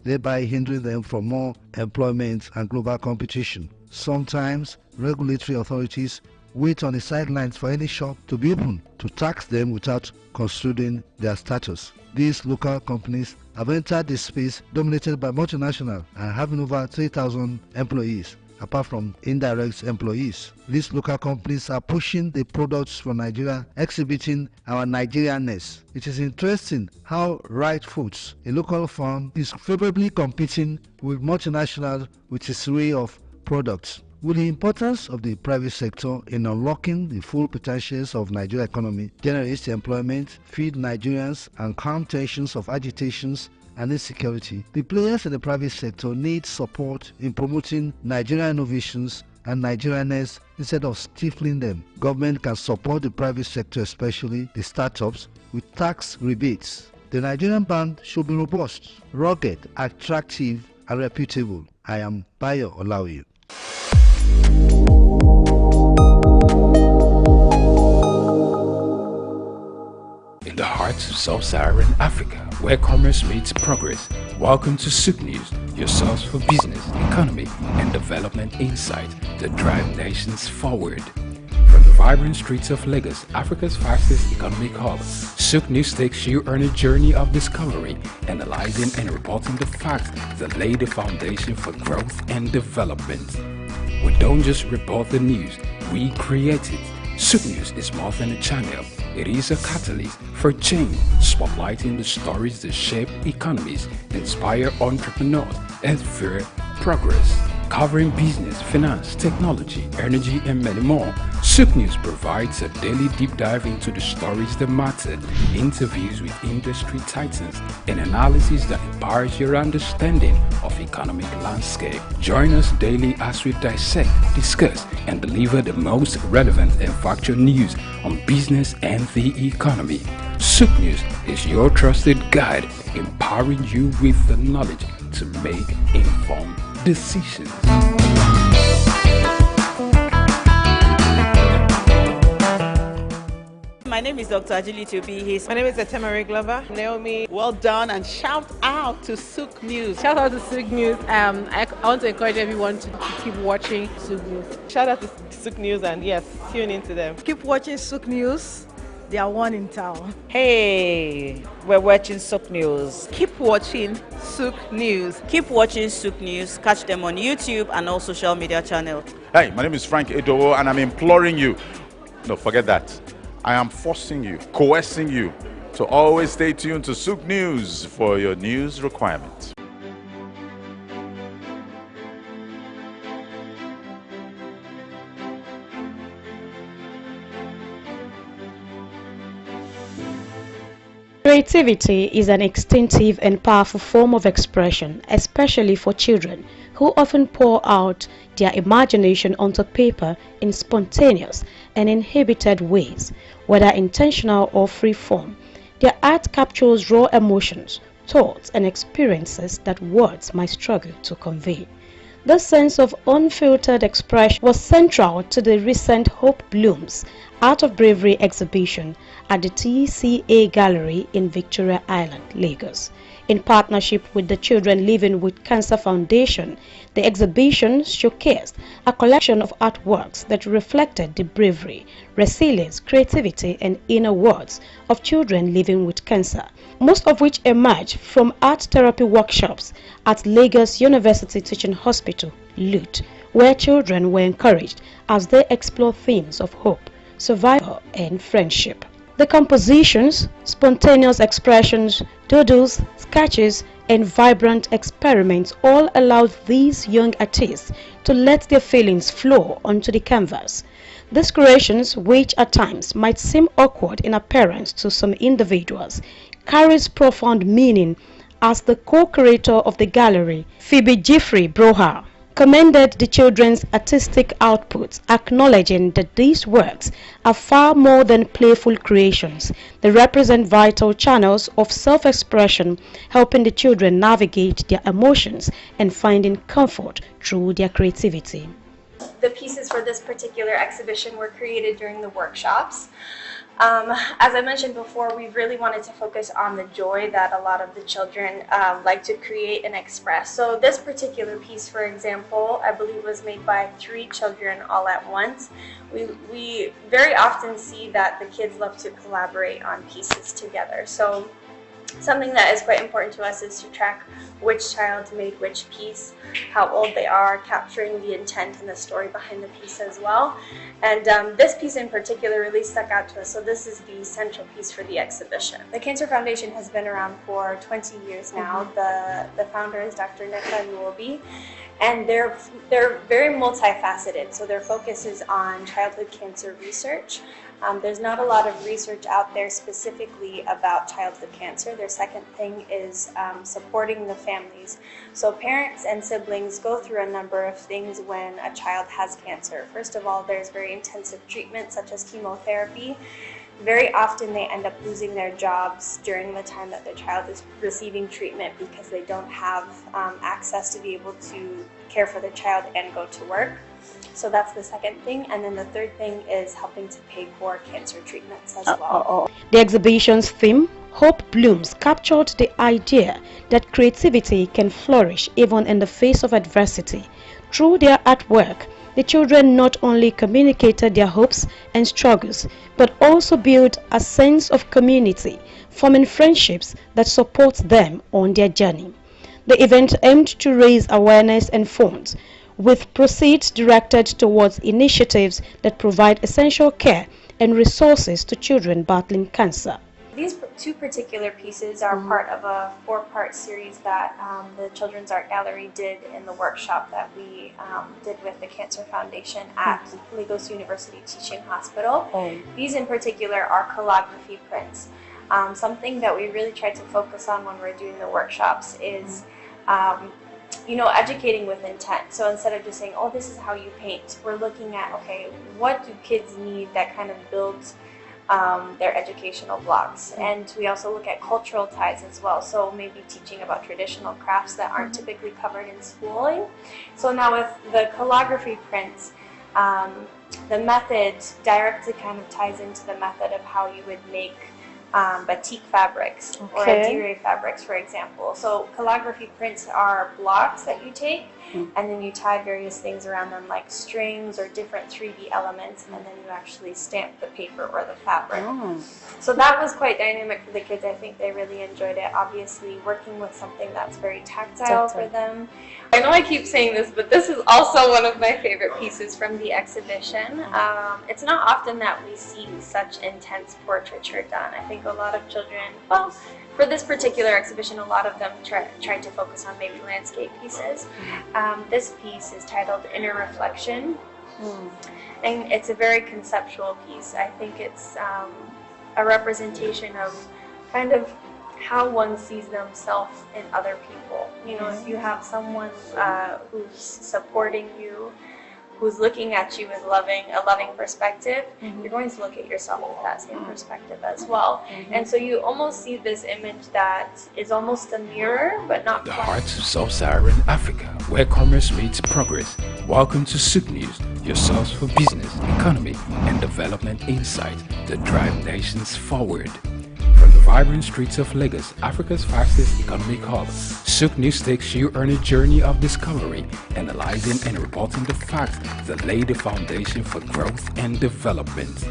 thereby hindering them from more employment and global competition. Sometimes regulatory authorities wait on the sidelines for any shop to be open to tax them without considering their status. These local companies have entered the space dominated by multinational and having over 3,000 employees, apart from indirect employees. These local companies are pushing the products from Nigeria, exhibiting our Nigerianness. It is interesting how Right Foods, a local firm, is favorably competing with multinationals with its array of products. With the importance of the private sector in unlocking the full potentials of Nigerian economy, generate employment, feed Nigerians, and calm tensions of agitations and insecurity, the players in the private sector need support in promoting Nigerian innovations and Nigerianness instead of stifling them. Government can support the private sector, especially the startups, with tax rebates. The Nigerian brand should be robust, rugged, attractive, and reputable. I am Bayo Olawi. In the heart of sub-Saharan Africa, where commerce meets progress, welcome to SOUQ News, your source for business, economy, and development insight that drive nations forward. From the vibrant streets of Lagos, Africa's fastest economic hub, SOUQ News takes you on a journey of discovery, analyzing and reporting the facts that lay the foundation for growth and development. We don't just report the news, we create it. SOUQ News is more than a channel. It is a catalyst for change, spotlighting the stories that shape economies, inspire entrepreneurs, and fuel progress. Covering business, finance, technology, energy, and many more, SOUQ News provides a daily deep dive into the stories that matter, interviews with industry titans, and analysis that empowers your understanding of economic landscape. Join us daily as we dissect, discuss, and deliver the most relevant and factual news on business and the economy. SOUQ News is your trusted guide empowering you with the knowledge to make informed decisions. My name is Dr. Agility Obi. My name is Etemere Glover. Naomi, well done, and shout out to SOUQ News. Shout out to SOUQ News. I want to encourage everyone to keep watching SOUQ News. Shout out to SOUQ News, and yes, tune into them. Keep watching SOUQ News. They are one in town. Hey, we're watching SOUQ News. Keep watching SOUQ News. Keep watching SOUQ News. Catch them on YouTube and all social media channels. Hey, my name is Frank Edowo, and I'm imploring you. No, forget that. I am forcing you, coercing you to always stay tuned to SOUQ News for your news requirements. Creativity is an instinctive and powerful form of expression, especially for children, who often pour out their imagination onto paper in spontaneous and inhibited ways, whether intentional or free-form. Their art captures raw emotions, thoughts, and experiences that words might struggle to convey. This sense of unfiltered expression was central to the recent Hope Blooms Art of Bravery exhibition at the TCA Gallery in Victoria Island, Lagos. In partnership with the Children Living with Cancer Foundation, the exhibition showcased a collection of artworks that reflected the bravery, resilience, creativity, and inner worlds of children living with cancer, most of which emerged from art therapy workshops at Lagos University Teaching Hospital, LUT, where children were encouraged as they explore themes of hope, survival, and friendship. The compositions, spontaneous expressions, doodles, sketches, and vibrant experiments all allowed these young artists to let their feelings flow onto the canvas. These creations, which at times might seem awkward in appearance to some individuals, carries profound meaning, as the co-curator of the gallery, Phoebe Jeffrey Broha, commended the children's artistic output, acknowledging that these works are far more than playful creations. They represent vital channels of self-expression, helping the children navigate their emotions and finding comfort through their creativity. The pieces for this particular exhibition were created during the workshops. As I mentioned before, we really wanted to focus on the joy that a lot of the children like to create and express. So this particular piece, for example, I believe was made by 3 children all at once. We very often see that the kids love to collaborate on pieces together. So something that is quite important to us is to track which child made which piece, how old they are, capturing the intent and the story behind the piece as well. And this piece in particular really stuck out to us, so this is the central piece for the exhibition. The Cancer Foundation has been around for 20 years now. The founder is Dr. Neka Nuobi, and they're very multifaceted, so their focus is on childhood cancer research. There's not a lot of research out there specifically about childhood cancer. Their second thing is supporting the families. So parents and siblings go through a number of things when a child has cancer. First of all, there's very intensive treatment such as chemotherapy. Very often they end up losing their jobs during the time that their child is receiving treatment because they don't have access to be able to care for their child and go to work. So that's the second thing. And then the third thing is helping to pay for cancer treatments as well. The exhibition's theme, Hope Blooms, captured the idea that creativity can flourish even in the face of adversity. Through their artwork, the children not only communicated their hopes and struggles, but also built a sense of community, forming friendships that support them on their journey. The event aimed to raise awareness and funds, with proceeds directed towards initiatives that provide essential care and resources to children battling cancer. These 2 particular pieces are part of a 4-part series that the Children's Art Gallery did in the workshop that we did with the Cancer Foundation at Lagos University Teaching Hospital. These in particular are calligraphy prints. Something that we really tried to focus on when we're doing the workshops is educating with intent. So instead of just saying, oh, this is how you paint, we're looking at, okay, what do kids need that kind of builds their educational blocks. And we also look at cultural ties as well. So maybe teaching about traditional crafts that aren't typically covered in schooling. So now with the calligraphy prints, the method directly kind of ties into the method of how you would make batik fabrics or dire fabrics, for example. So calligraphy prints are blocks that you take and then you tie various things around them like strings or different 3D elements, and then you actually stamp the paper or the fabric. So that was quite dynamic for the kids. I think they really enjoyed it. Obviously working with something that's very tactile for them. I know I keep saying this, but this is also one of my favorite pieces from the exhibition. It's not often that we see such intense portraiture done. I think a lot of children, well, for this particular exhibition, a lot of them tried to focus on maybe landscape pieces. This piece is titled Inner Reflection, and it's a very conceptual piece. I think it's a representation of kind of how one sees themselves in other people. You know, if you have someone who's supporting you, who's looking at you with a loving perspective, you're going to look at yourself with that same perspective as well. And so you almost see this image that is almost a mirror, but not The quite. heart of sub-Saharan Africa, where commerce meets progress. Welcome to SOUQ News, your source for business, economy, and development insight that drive nations forward. From the vibrant streets of Lagos, Africa's fastest economic hub, SOUQ News takes you on a journey of discovery, analyzing and reporting the facts that lay the foundation for growth and development.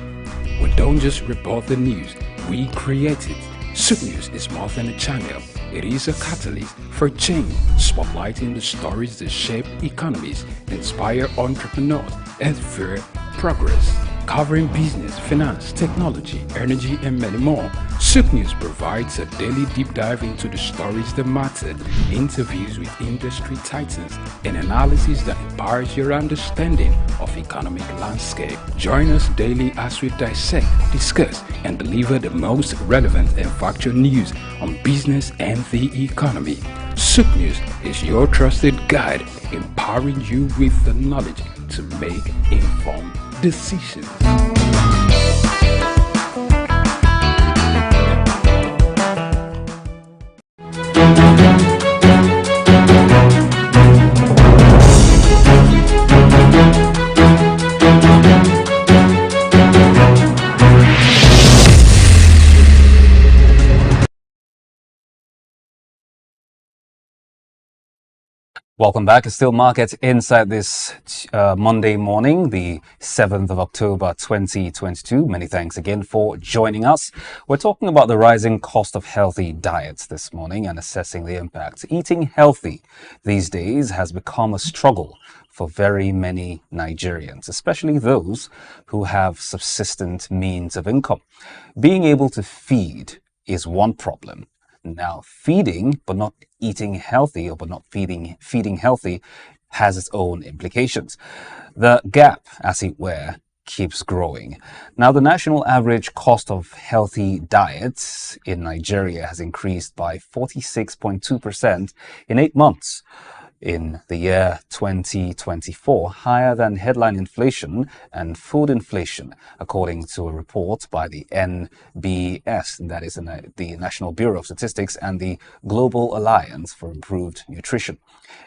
We don't just report the news, we create it. SOUQ News is more than a channel. It is a catalyst for change, spotlighting the stories that shape economies, inspire entrepreneurs, and fuel progress. Covering business, finance, technology, energy, and many more, SOUQ News provides a daily deep dive into the stories that matter, interviews with industry titans, and analysis that empowers your understanding of economic landscape. Join us daily as we dissect, discuss, and deliver the most relevant and factual news on business and the economy. SOUQ News is your trusted guide, empowering you with the knowledge to make informed decisions. Welcome back. It's still Market Insight this Monday morning, the 7th of October 2022. Many thanks again for joining us. We're talking about the rising cost of healthy diets this morning and assessing the impact. Eating healthy these days has become a struggle for very many Nigerians, especially those who have subsistent means of income. Being able to feed is one problem. Now, feeding but not eating healthy or but not feeding healthy has its own implications. The gap, as it were, keeps growing. Now, the national average cost of healthy diets in Nigeria has increased by 46.2% in 8 months. In the year 2024, higher than headline inflation and food inflation, according to a report by the NBS, that is the National Bureau of Statistics, and the Global Alliance for Improved Nutrition.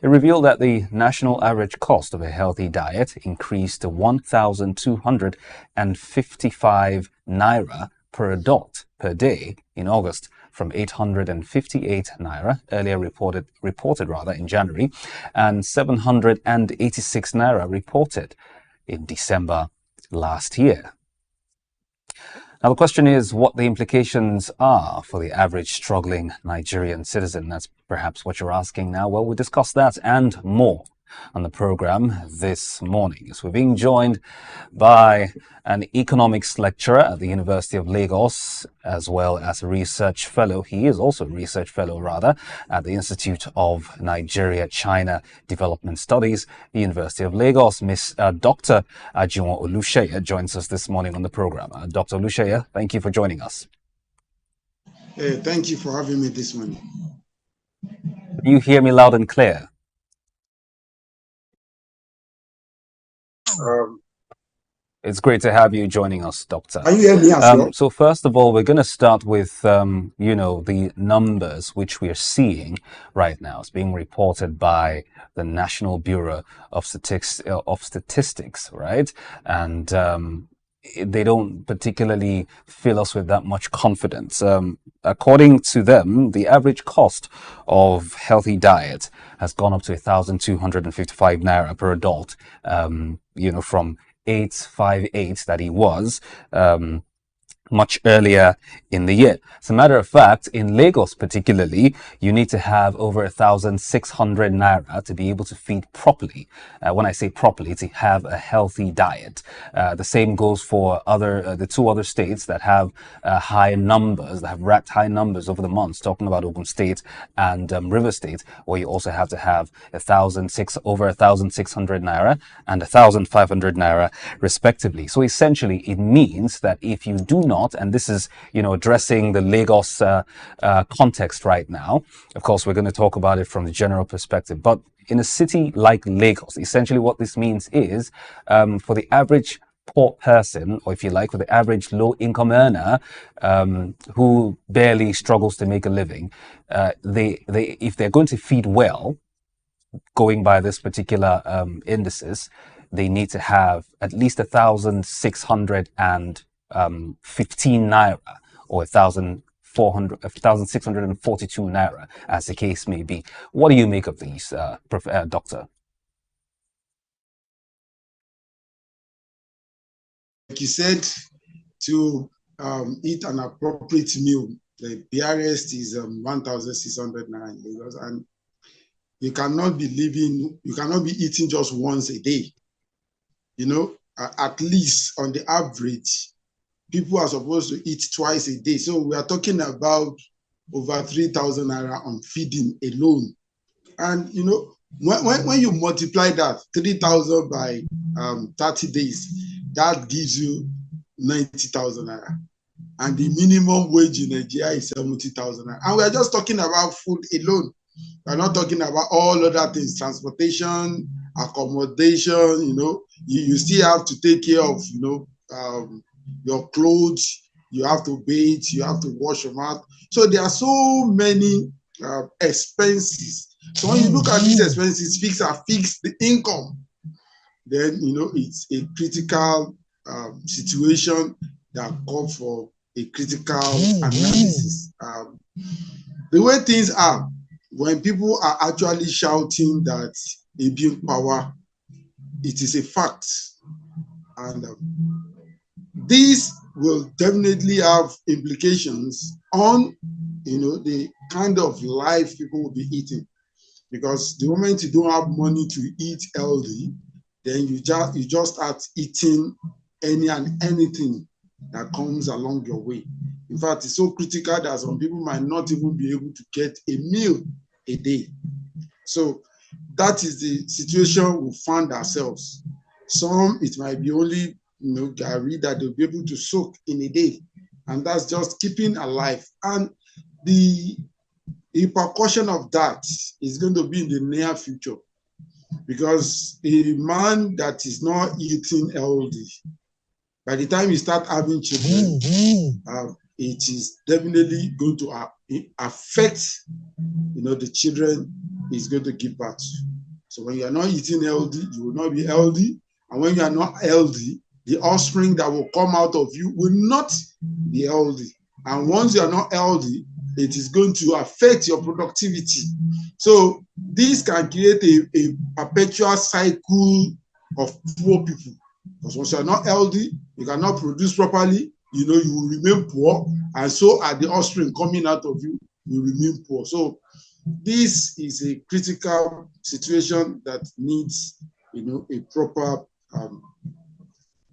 It revealed that the national average cost of a healthy diet increased to 1,255 naira per adult per day in August, from 858 naira, earlier reported in January, and 786 naira reported in December last year. Now, the question is what the implications are for the average struggling Nigerian citizen. That's perhaps what you're asking now. Well, we'll discuss that and more on the program this morning. So we're being joined by an economics lecturer at the University of Lagos, as well as a research fellow. He is also a research fellow, at the Institute of Nigeria-China Development Studies, the University of Lagos. Dr. Ajiwon Oluseyi joins us this morning on the program. Dr. Oluseyi, thank you for joining us. Thank you for having me this morning. You hear me loud and clear? It's great to have you joining us, Doctor. Can you hear me as well? So first of all, we're going to start with, the numbers which we are seeing right now. It's being reported by the National Bureau of Statistics, right? And they don't particularly fill us with that much confidence. According to them, the average cost of healthy diet has gone up to 1,255 naira per adult, from 858 that he was much earlier in the year. As a matter of fact, in Lagos particularly, you need to have over 1,600 naira to be able to feed properly. When I say properly, to have a healthy diet. The same goes for the two other states that have high numbers, that have racked high numbers over the months, talking about Ogun State and River State, where you also have to have over 1,600 naira and 1,500 naira respectively. So essentially, it means that if you do not, and this is, addressing the Lagos context right now. Of course, we're going to talk about it from the general perspective, but in a city like Lagos, essentially what this means is for the average poor person, or if you like, for the average low-income earner who barely struggles to make a living, if they're going to feed well, going by this particular indices, they need to have at least 1,615 naira or 1,642 naira, as the case may be. What do you make of these, Doctor? Like you said, to eat an appropriate meal, the BRS is 1,600 naira in Lagos, and you cannot be eating just once a day. At least on the average, people are supposed to eat twice a day. So we are talking about over 3,000 naira on feeding alone. And when you multiply that 3,000 by 30 days, that gives you 90,000 naira. And the minimum wage in Nigeria is 70,000 naira. And we are just talking about food alone. We're not talking about all other things, transportation, accommodation. You still have to take care of your clothes, you have to bathe, you have to wash your mouth. So there are so many expenses. So when you look at these expenses, fix the income, then it's a critical situation that calls for a critical analysis. The way things are, when people are actually shouting that a being power, it is a fact. And this will definitely have implications on the kind of life people will be eating. Because the moment you don't have money to eat healthy, then you just start eating any and anything that comes along your way. In fact, it's so critical that some people might not even be able to get a meal a day. So that is the situation we found ourselves. Some, it might be only gari that they'll be able to soak in a day, and that's just keeping alive. And the repercussion of that is going to be in the near future, because a man that is not eating healthy, by the time you start having children, it is definitely going to affect the children is going to give birth. So when you are not eating healthy, you will not be healthy. And when you are not healthy, the offspring that will come out of you will not be healthy. And once you are not healthy, it is going to affect your productivity. So this can create a perpetual cycle of poor people. Because once you are not healthy, you cannot produce properly, you will remain poor. And so are the offspring coming out of you, you remain poor. So this is a critical situation that needs, a proper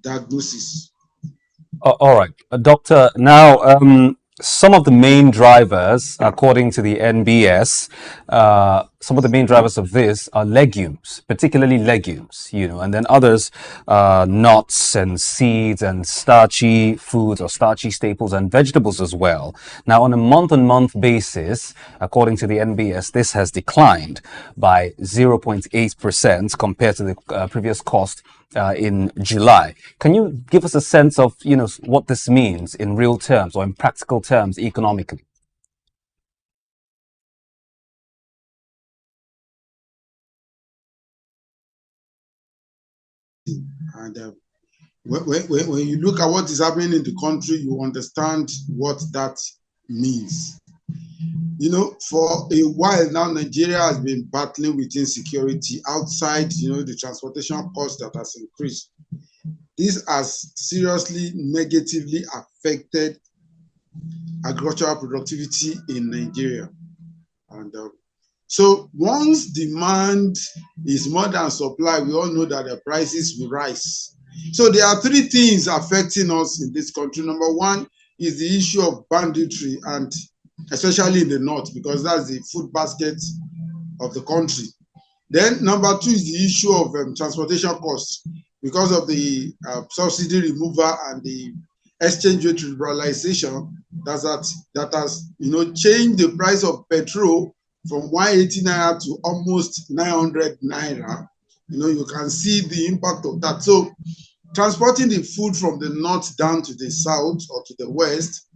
diagnosis. All right, Doctor. Now, some of the main drivers, according to the NBS, some of the main drivers of this are legumes, particularly legumes, and then others, nuts and seeds and starchy foods or starchy staples and vegetables as well. Now, on a month-on-month basis, according to the NBS, this has declined by 0.8% compared to the previous cost in July. Can you give us a sense of, what this means in real terms or in practical terms economically? And when you look at what is happening in the country, you understand what that means. For a while now, Nigeria has been battling with insecurity outside, the transportation cost that has increased. This has seriously negatively affected agricultural productivity in Nigeria. And so once demand is more than supply, we all know that the prices will rise. So there are three things affecting us in this country. Number one is the issue of banditry, and especially in the north, because that's the food basket of the country. Then number two is the issue of transportation costs, because of the subsidy removal and the exchange rate liberalization that has changed the price of petrol from 180 naira to almost 900 naira. You can see the impact of that. So transporting the food from the north down to the south or to the west,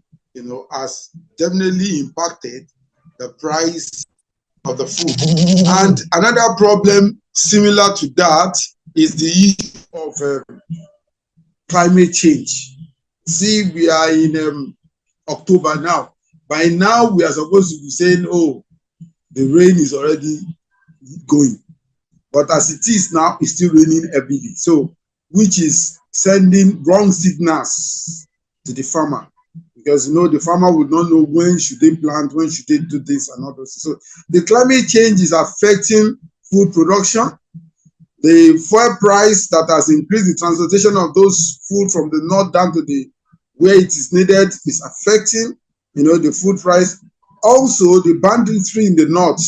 has definitely impacted the price of the food. And another problem similar to that is the issue of climate change. See, we are in October now. By now, we are supposed to be saying, oh, the rain is already going. But as it is now, it's still raining every day. So, which is sending wrong signals to the farmer. Because, the farmer would not know when should they plant, when should they do this and all those. So, the climate change is affecting food production. The fuel price that has increased the transportation of those food from the north down to where it is needed is affecting, the food price. Also, the banditry in the north,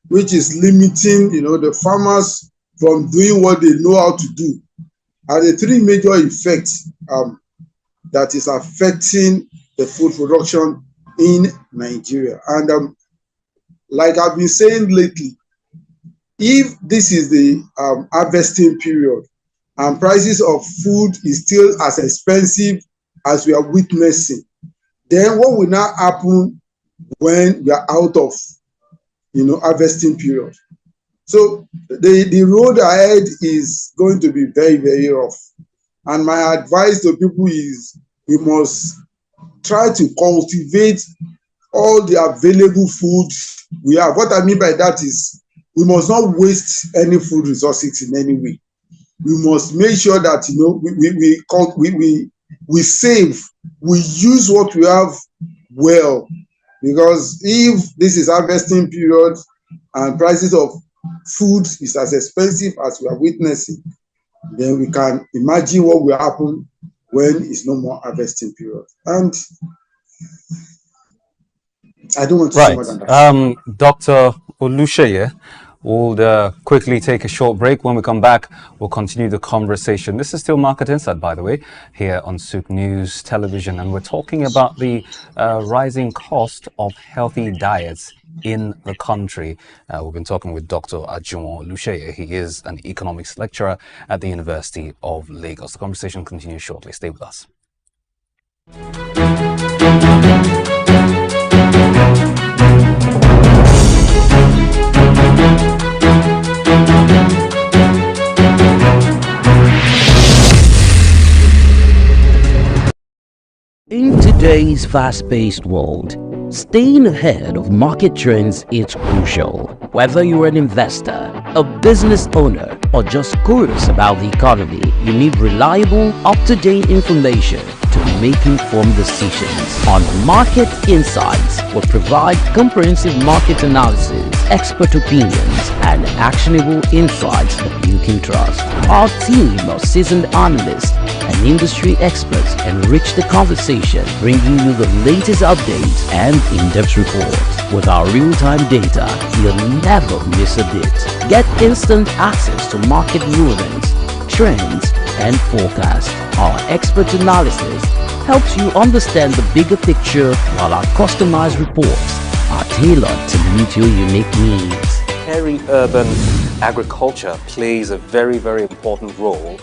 which is limiting, the farmers from doing what they know how to do, are the three major effects that is affecting the food production in Nigeria. And like I've been saying lately, if this is the harvesting period and prices of food is still as expensive as we are witnessing, then what will now happen when we are out of harvesting period? So the road ahead is going to be very, very rough. And my advice to people is we must try to cultivate all the available food we have. What I mean by that is we must not waste any food resources in any way. We must make sure that we save, we use what we have well. Because if this is harvesting period and prices of food is as expensive as we are witnessing, then we can imagine what will happen when it's no more harvesting period. And I don't want to say more than that. Dr. Olusheye, we'll quickly take a short break. When we come back, we'll continue the conversation. This is still Market Insight, by the way, here on SOUQ News Television, and we're talking about the rising cost of healthy diets in the country. We've been talking with Dr. Ajuwon Olusheye. He is an economics lecturer at the University of Lagos. The conversation continues shortly. Stay with us. In today's fast-paced world, staying ahead of market trends is crucial. Whether you're an investor, a business owner, or just curious about the economy, you need reliable, up-to-date information to make informed decisions. On Market Insights, we'll provide comprehensive market analysis, expert opinions, and actionable insights that you Banking Trust. Our team of seasoned analysts and industry experts enrich the conversation, bringing you the latest updates and in-depth reports. With our real-time data, you'll never miss a bit. Get instant access to market rulings, trends, and forecasts. Our expert analysis helps you understand the bigger picture, while our customized reports are tailored to meet your unique needs. Peri-urban agriculture plays a very, very important role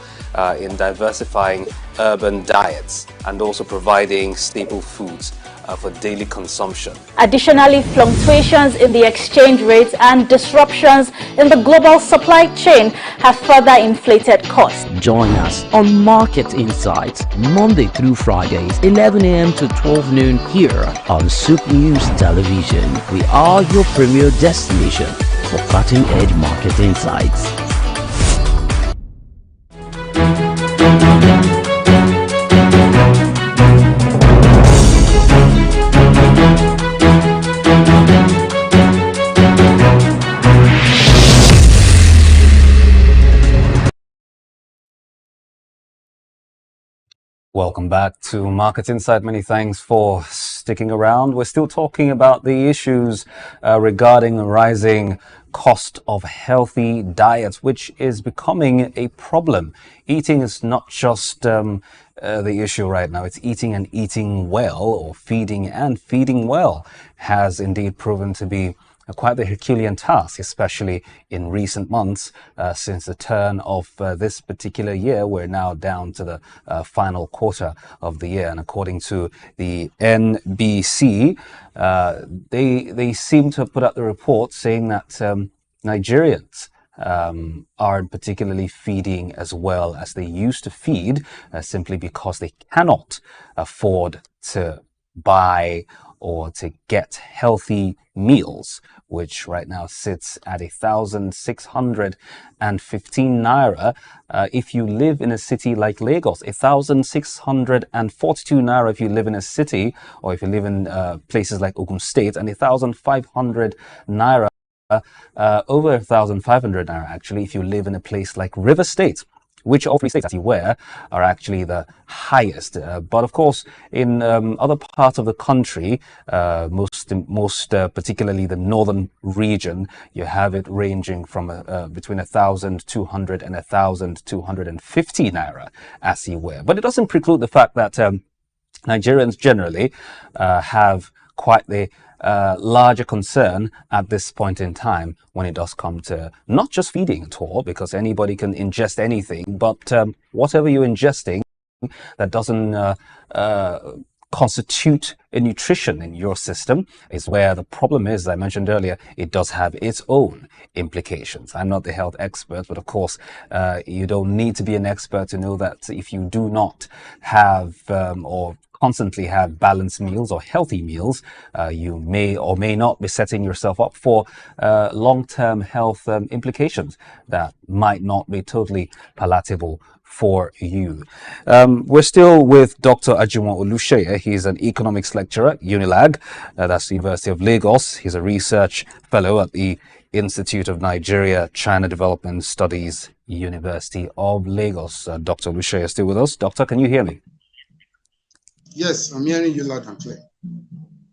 in diversifying urban diets and also providing staple foods for daily consumption. Additionally, fluctuations in the exchange rates and disruptions in the global supply chain have further inflated costs. Join us on Market Insights, Monday through Fridays, 11 a.m. to 12 noon here on SOUQ News Television. We are your premier destination for cutting-edge market insights. Welcome back to Market Insight. Many thanks for sticking around. We're still talking about the issues regarding the rising cost of healthy diets, which is becoming a problem. Eating is not just the issue right now. It's eating and eating well, or feeding and feeding well, has indeed proven to be quite the Herculean task, especially in recent months. Since the turn of this particular year, we're now down to the final quarter of the year. And according to the NBC, they seem to have put out the report saying that Nigerians aren't particularly feeding as well as they used to feed, simply because they cannot afford to buy or to get healthy meals, which right now sits at 1,615 naira. If you live in a city like Lagos, 1,642 naira if you live in a city, or if you live in places like Ogun State, and 1,500 naira, over 1,500 naira actually, if you live in a place like River State, which all three states, as you were, are actually the highest. But of course, in other parts of the country, most particularly the northern region, you have it ranging from between 1,200 and 1,250 naira, as you were. But it doesn't preclude the fact that Nigerians generally have quite the larger concern at this point in time when it does come to not just feeding at all, because anybody can ingest anything, but whatever you're ingesting that doesn't constitute a nutrition in your system is where the problem is. As I mentioned earlier, it does have its own implications. I'm not the health expert, but of course, you don't need to be an expert to know that if you do not have or constantly have balanced meals or healthy meals, you may or may not be setting yourself up for long-term health implications that might not be totally palatable for you. We're still with Dr. Ajimo Olusheye. He's an economics lecturer at UNILAG, that's the University of Lagos. He's a research fellow at the Institute of Nigeria-China Development Studies, University of Lagos. Dr. Olusheye is still with us. Doctor, can you hear me? Yes, I'm hearing you loud and clear.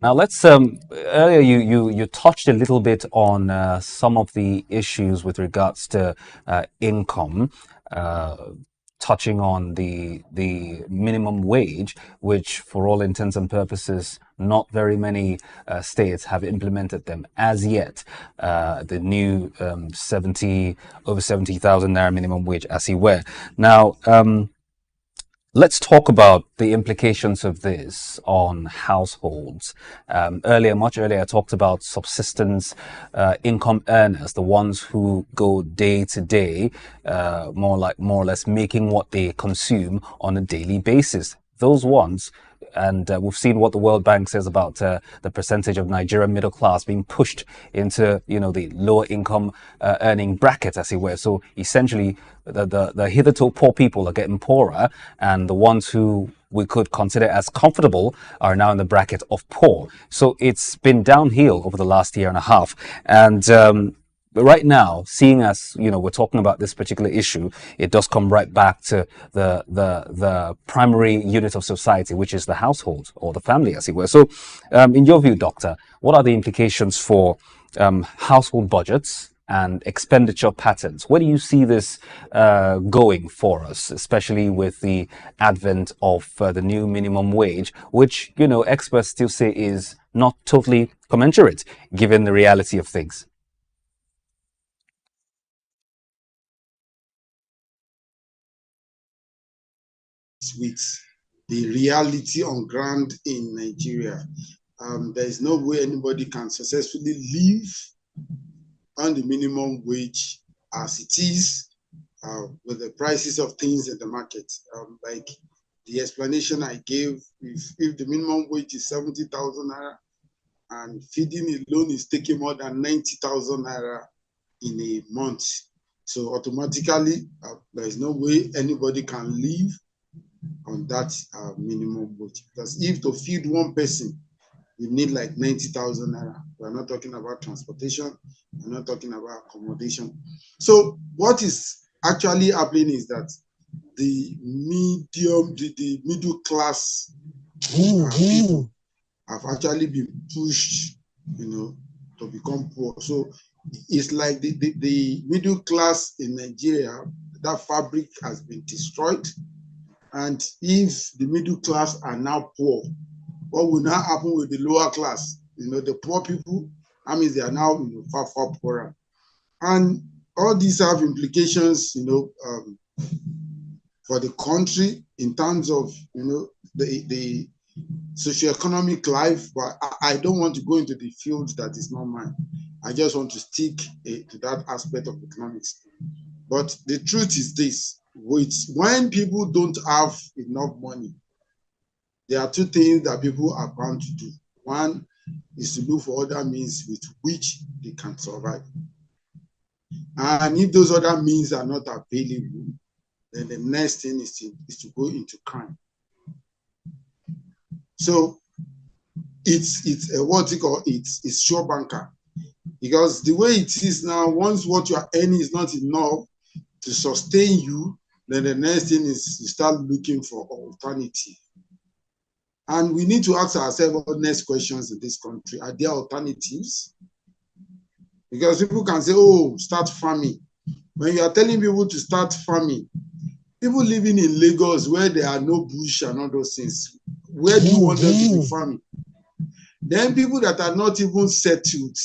Now let's, earlier you touched a little bit on some of the issues with regards to income, touching on the minimum wage, which for all intents and purposes, not very many states have implemented them as yet. The new over 70,000 naira minimum wage, as you were. Now, let's talk about the implications of this on households. Much earlier, I talked about subsistence income earners, the ones who go day to day, more or less making what they consume on a daily basis. Those ones, and we've seen what the World Bank says about the percentage of Nigerian middle class being pushed into, the lower income earning bracket, as it were. So essentially, the hitherto poor people are getting poorer, and the ones who we could consider as comfortable are now in the bracket of poor. So it's been downhill over the last year and a half. And right now, seeing as we're talking about this particular issue, it does come right back to the primary unit of society, which is the household or the family, as it were. So, in your view, Doctor, what are the implications for household budgets and expenditure patterns? Where do you see this going for us, especially with the advent of the new minimum wage, which experts still say is not totally commensurate given the reality of things? With the reality on ground in Nigeria, there is no way anybody can successfully live on the minimum wage as it is with the prices of things in the market. Like the explanation I gave, if the minimum wage is 70,000 naira and feeding alone is taking more than 90,000 naira in a month, so automatically there is no way anybody can live on that minimum wage. Because if to feed one person, you need like 90,000 naira. We're not talking about transportation. We're not talking about accommodation. So what is actually happening is that the middle class people have actually been pushed, to become poor. So it's like the middle class in Nigeria, that fabric has been destroyed. And if the middle class are now poor, what will now happen with the lower class? The poor people, that means they are now far, far poorer. And all these have implications, for the country in terms of, the socioeconomic life. But I don't want to go into the field that is not mine. I just want to stick to that aspect of economics. But the truth is this, when people don't have enough money, there are two things that people are bound to do. One is to look for other means with which they can survive. And if those other means are not available, then the next thing is to go into crime. So it's a what you call it's sure banker. Because the way it is now, once what you are earning is not enough to sustain you, then the next thing is you start looking for alternative. And we need to ask ourselves honest questions in this country. Are there alternatives? Because people can say, oh, start farming. When you are telling people to start farming, people living in Lagos where there are no bush and all those things, where do you want them to be farming? Then people that are not even settled,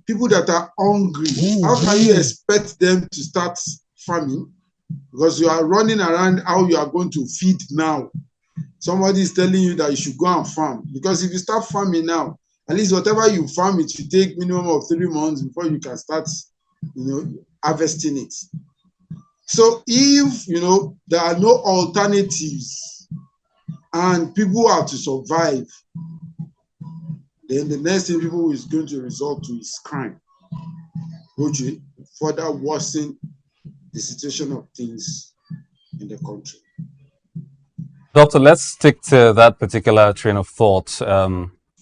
people that are hungry, how can you expect them to start farming? Because you are running around how you are going to feed now. Somebody is telling you that you should go and farm. Because if you start farming now, at least whatever you farm, it should take minimum of 3 months before you can start, harvesting it. So if, there are no alternatives and people have to survive, then the next thing people is going to resort to is crime, which will further worsen the situation of things in the country. Doctor, let's stick to that particular train of thought.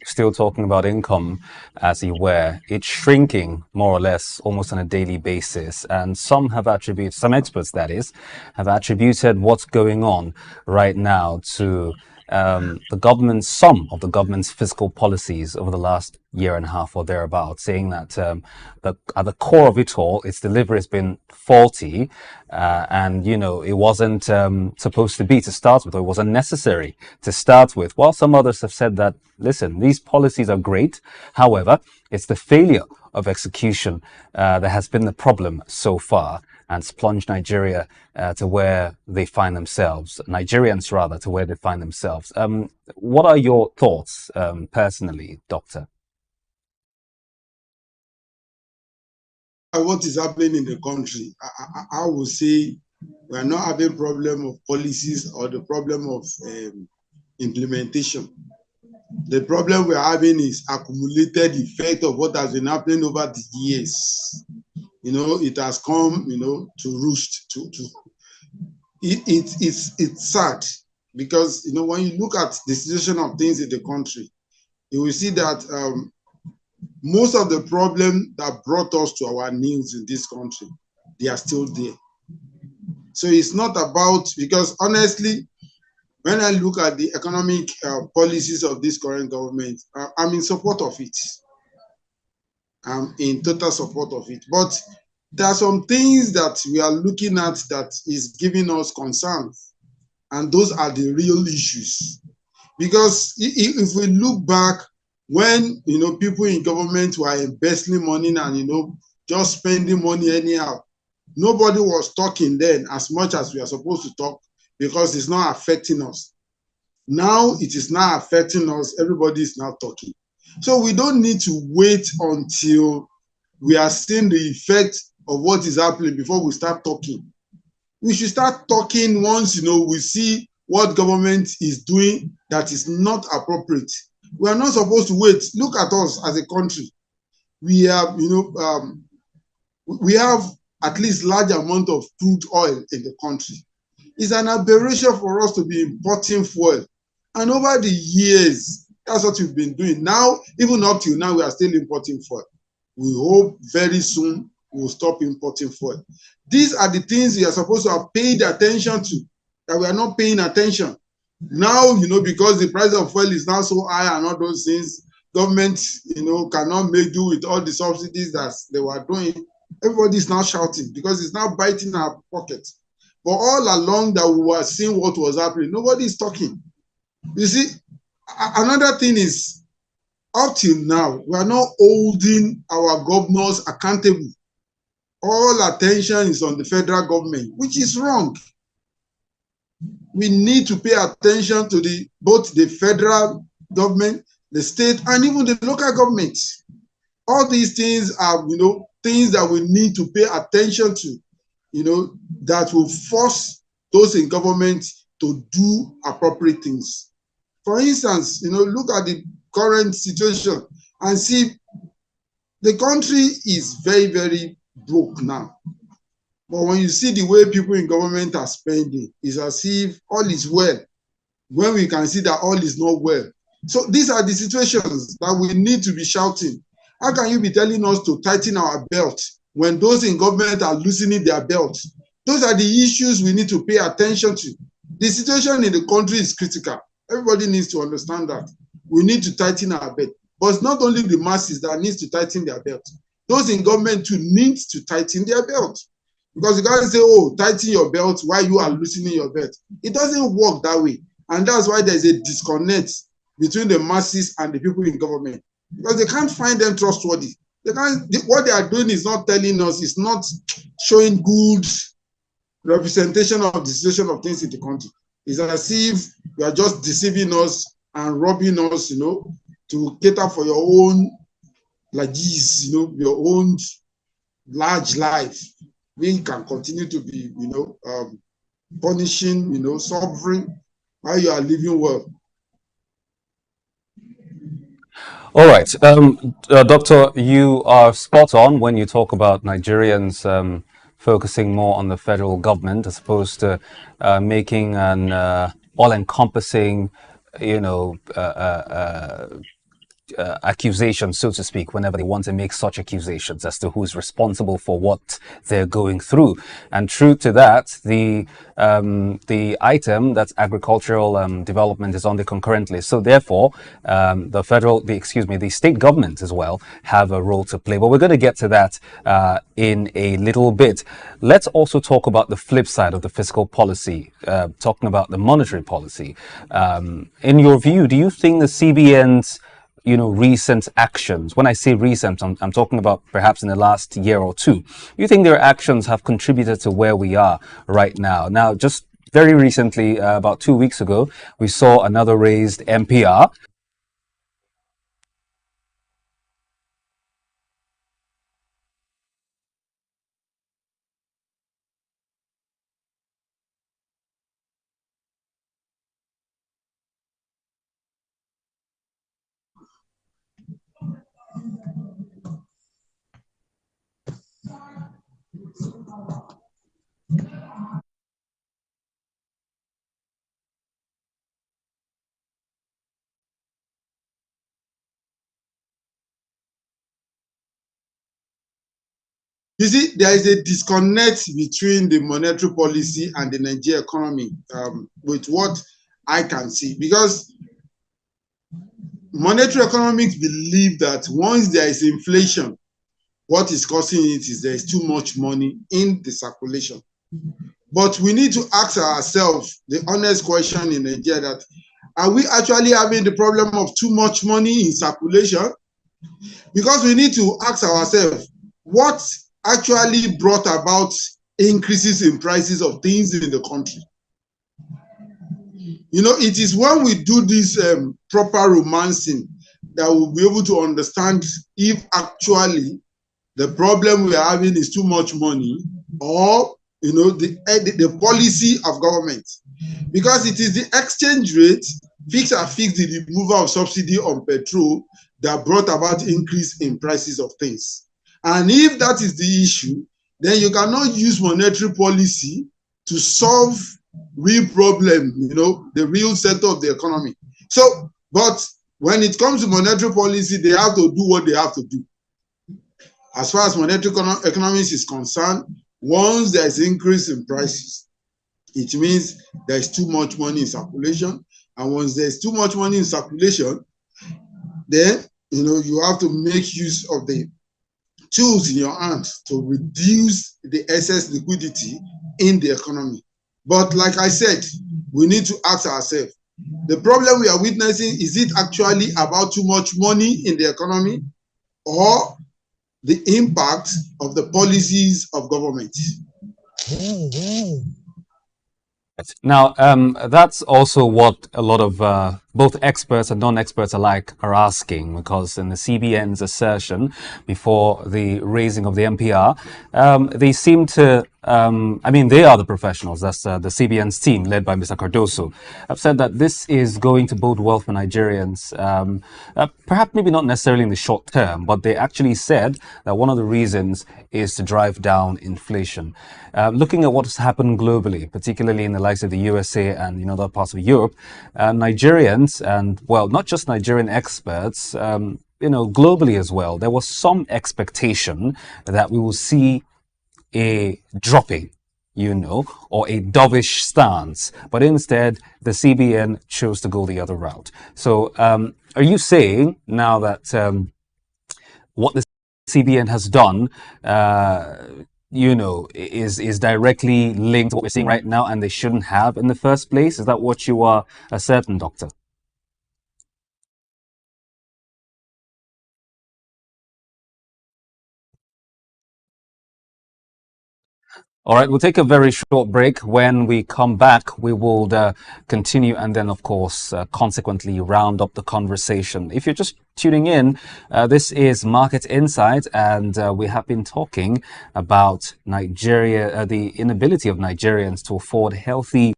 Still talking about income, as you were. It's shrinking more or less almost on a daily basis. And some experts that is, have attributed what's going on right now to some of the government's fiscal policies over the last year and a half or thereabout, saying that at the core of it all, its delivery has been faulty, and it wasn't supposed to be to start with, or it wasn't necessary to start with. While some others have said that, listen, these policies are great, however, it's the failure of execution that has been the problem so far, and it's plunged Nigeria to where they find themselves, Nigerians rather, to where they find themselves. What are your thoughts personally, Doctor? What is happening in the country, I would say we are not having problem of policies or the problem of implementation. The problem we are having is accumulated effect of what has been happening over the years. It has come, to roost. It's sad because when you look at the situation of things in the country, you will see that most of the problems that brought us to our knees in this country, they are still there. So it's not about, because honestly, when I look at the economic policies of this current government, I'm in support of it. I'm in total support of it. But there are some things that we are looking at that is giving us concerns. And those are the real issues. Because if we look back, when people in government were embezzling money and just spending money anyhow, nobody was talking then as much as we are supposed to talk, because it's not affecting us. Now it is not affecting us. Everybody is now talking. So we don't need to wait until we are seeing the effect of what is happening before we start talking. We should start talking once we see what government is doing that is not appropriate. We are not supposed to wait. Look at us as a country. We have we have at least large amount of crude oil in the country. It's an aberration for us to be importing fuel. And over the years, that's what we've been doing. Now, even up till now, we are still importing fuel. We hope very soon we'll stop importing fuel. These are the things we are supposed to have paid attention to, that we are not paying attention. Now, because the price of fuel is now so high and all those things, government, cannot make do with all the subsidies that they were doing. Everybody is now shouting because it's now biting our pocket. But all along that we were seeing what was happening, nobody is talking. You see, another thing is, up till now, we are not holding our governors accountable. All attention is on the federal government, which is wrong. We need to pay attention to both the federal government, the state, and even the local government. All these things are, things that we need to pay attention to, that will force those in government to do appropriate things. For instance, look at the current situation and see the country is very, very broke now. But when you see the way people in government are spending, it's as if all is well, when we can see that all is not well. So these are the situations that we need to be shouting. How can you be telling us to tighten our belt when those in government are loosening their belt? Those are the issues we need to pay attention to. The situation in the country is critical. Everybody needs to understand that. We need to tighten our belt. But it's not only the masses that needs to tighten their belt. Those in government too need to tighten their belt. Because you can't say, oh, tighten your belt while you are loosening your belt. It doesn't work that way. And that's why there's a disconnect between the masses and the people in government. Because they can't find them trustworthy. What they are doing is not telling us, it's not showing good representation of the situation of things in the country. It's as if you are just deceiving us and robbing us, to cater for your own this, your own large life. We can continue to be, punishing, suffering while you are living well. All right. Doctor, you are spot on when you talk about Nigerians focusing more on the federal government as opposed to making an all-encompassing, accusation, so to speak, whenever they want to make such accusations as to who's responsible for what they're going through. And true to that, the item that's agricultural development is on the concurrent list. So therefore, the state government as well have a role to play. But we're going to get to that in a little bit. Let's also talk about the flip side of the fiscal policy, talking about the monetary policy. In your view, do you think the CBN's recent actions, when I say recent, I'm talking about perhaps in the last year or two, you think their actions have contributed to where we are right now? Now, just very recently, about 2 weeks ago, we saw another raised MPR. You see, there is a disconnect between the monetary policy and the Nigerian economy, with what I can see, because monetary economics believe that once there is inflation, what is causing it is there is too much money in the circulation. But we need to ask ourselves the honest question in Nigeria, that are we actually having the problem of too much money in circulation? Because we need to ask ourselves, what actually brought about increases in prices of things in the country? You know, it is when we do this proper romancing that we'll be able to understand if actually the problem we are having is too much money, or the policy of government. Because it is the exchange rate, fix the removal of subsidy on petrol, that brought about increase in prices of things. And if that is the issue, then you cannot use monetary policy to solve real problem, the real sector of the economy. So, but when it comes to monetary policy, they have to do what they have to do. As far as monetary economics is concerned, once there is increase in prices, it means there is too much money in circulation. And once there is too much money in circulation, then you have to make use of the tools in your hands to reduce the excess liquidity in the economy. But like I said, we need to ask ourselves, the problem we are witnessing, is it actually about too much money in the economy, or the impact of the policies of government? Now, that's also what a lot of both experts and non-experts alike are asking, because in the CBN's assertion before the raising of the MPR, they seem to, they are the professionals, that's the CBN's team led by Mr. Cardoso, have said that this is going to bode well for Nigerians, perhaps maybe not necessarily in the short term, but they actually said that one of the reasons is to drive down inflation. Looking at what has happened globally, particularly in the likes of the USA and other parts of Europe, Nigerians, and well, not just Nigerian experts, globally as well, there was some expectation that we will see a dropping, or a dovish stance, but instead the CBN chose to go the other route. So are you saying now that what the CBN has done is directly linked to what we're seeing right now, and they shouldn't have in the first place? Is that what you are asserting, Doctor? All right, we'll take a very short break. When we come back, we will continue and then, of course, consequently round up the conversation. If you're just tuning in, this is Market Insight, and we have been talking about Nigeria, the inability of Nigerians to afford healthy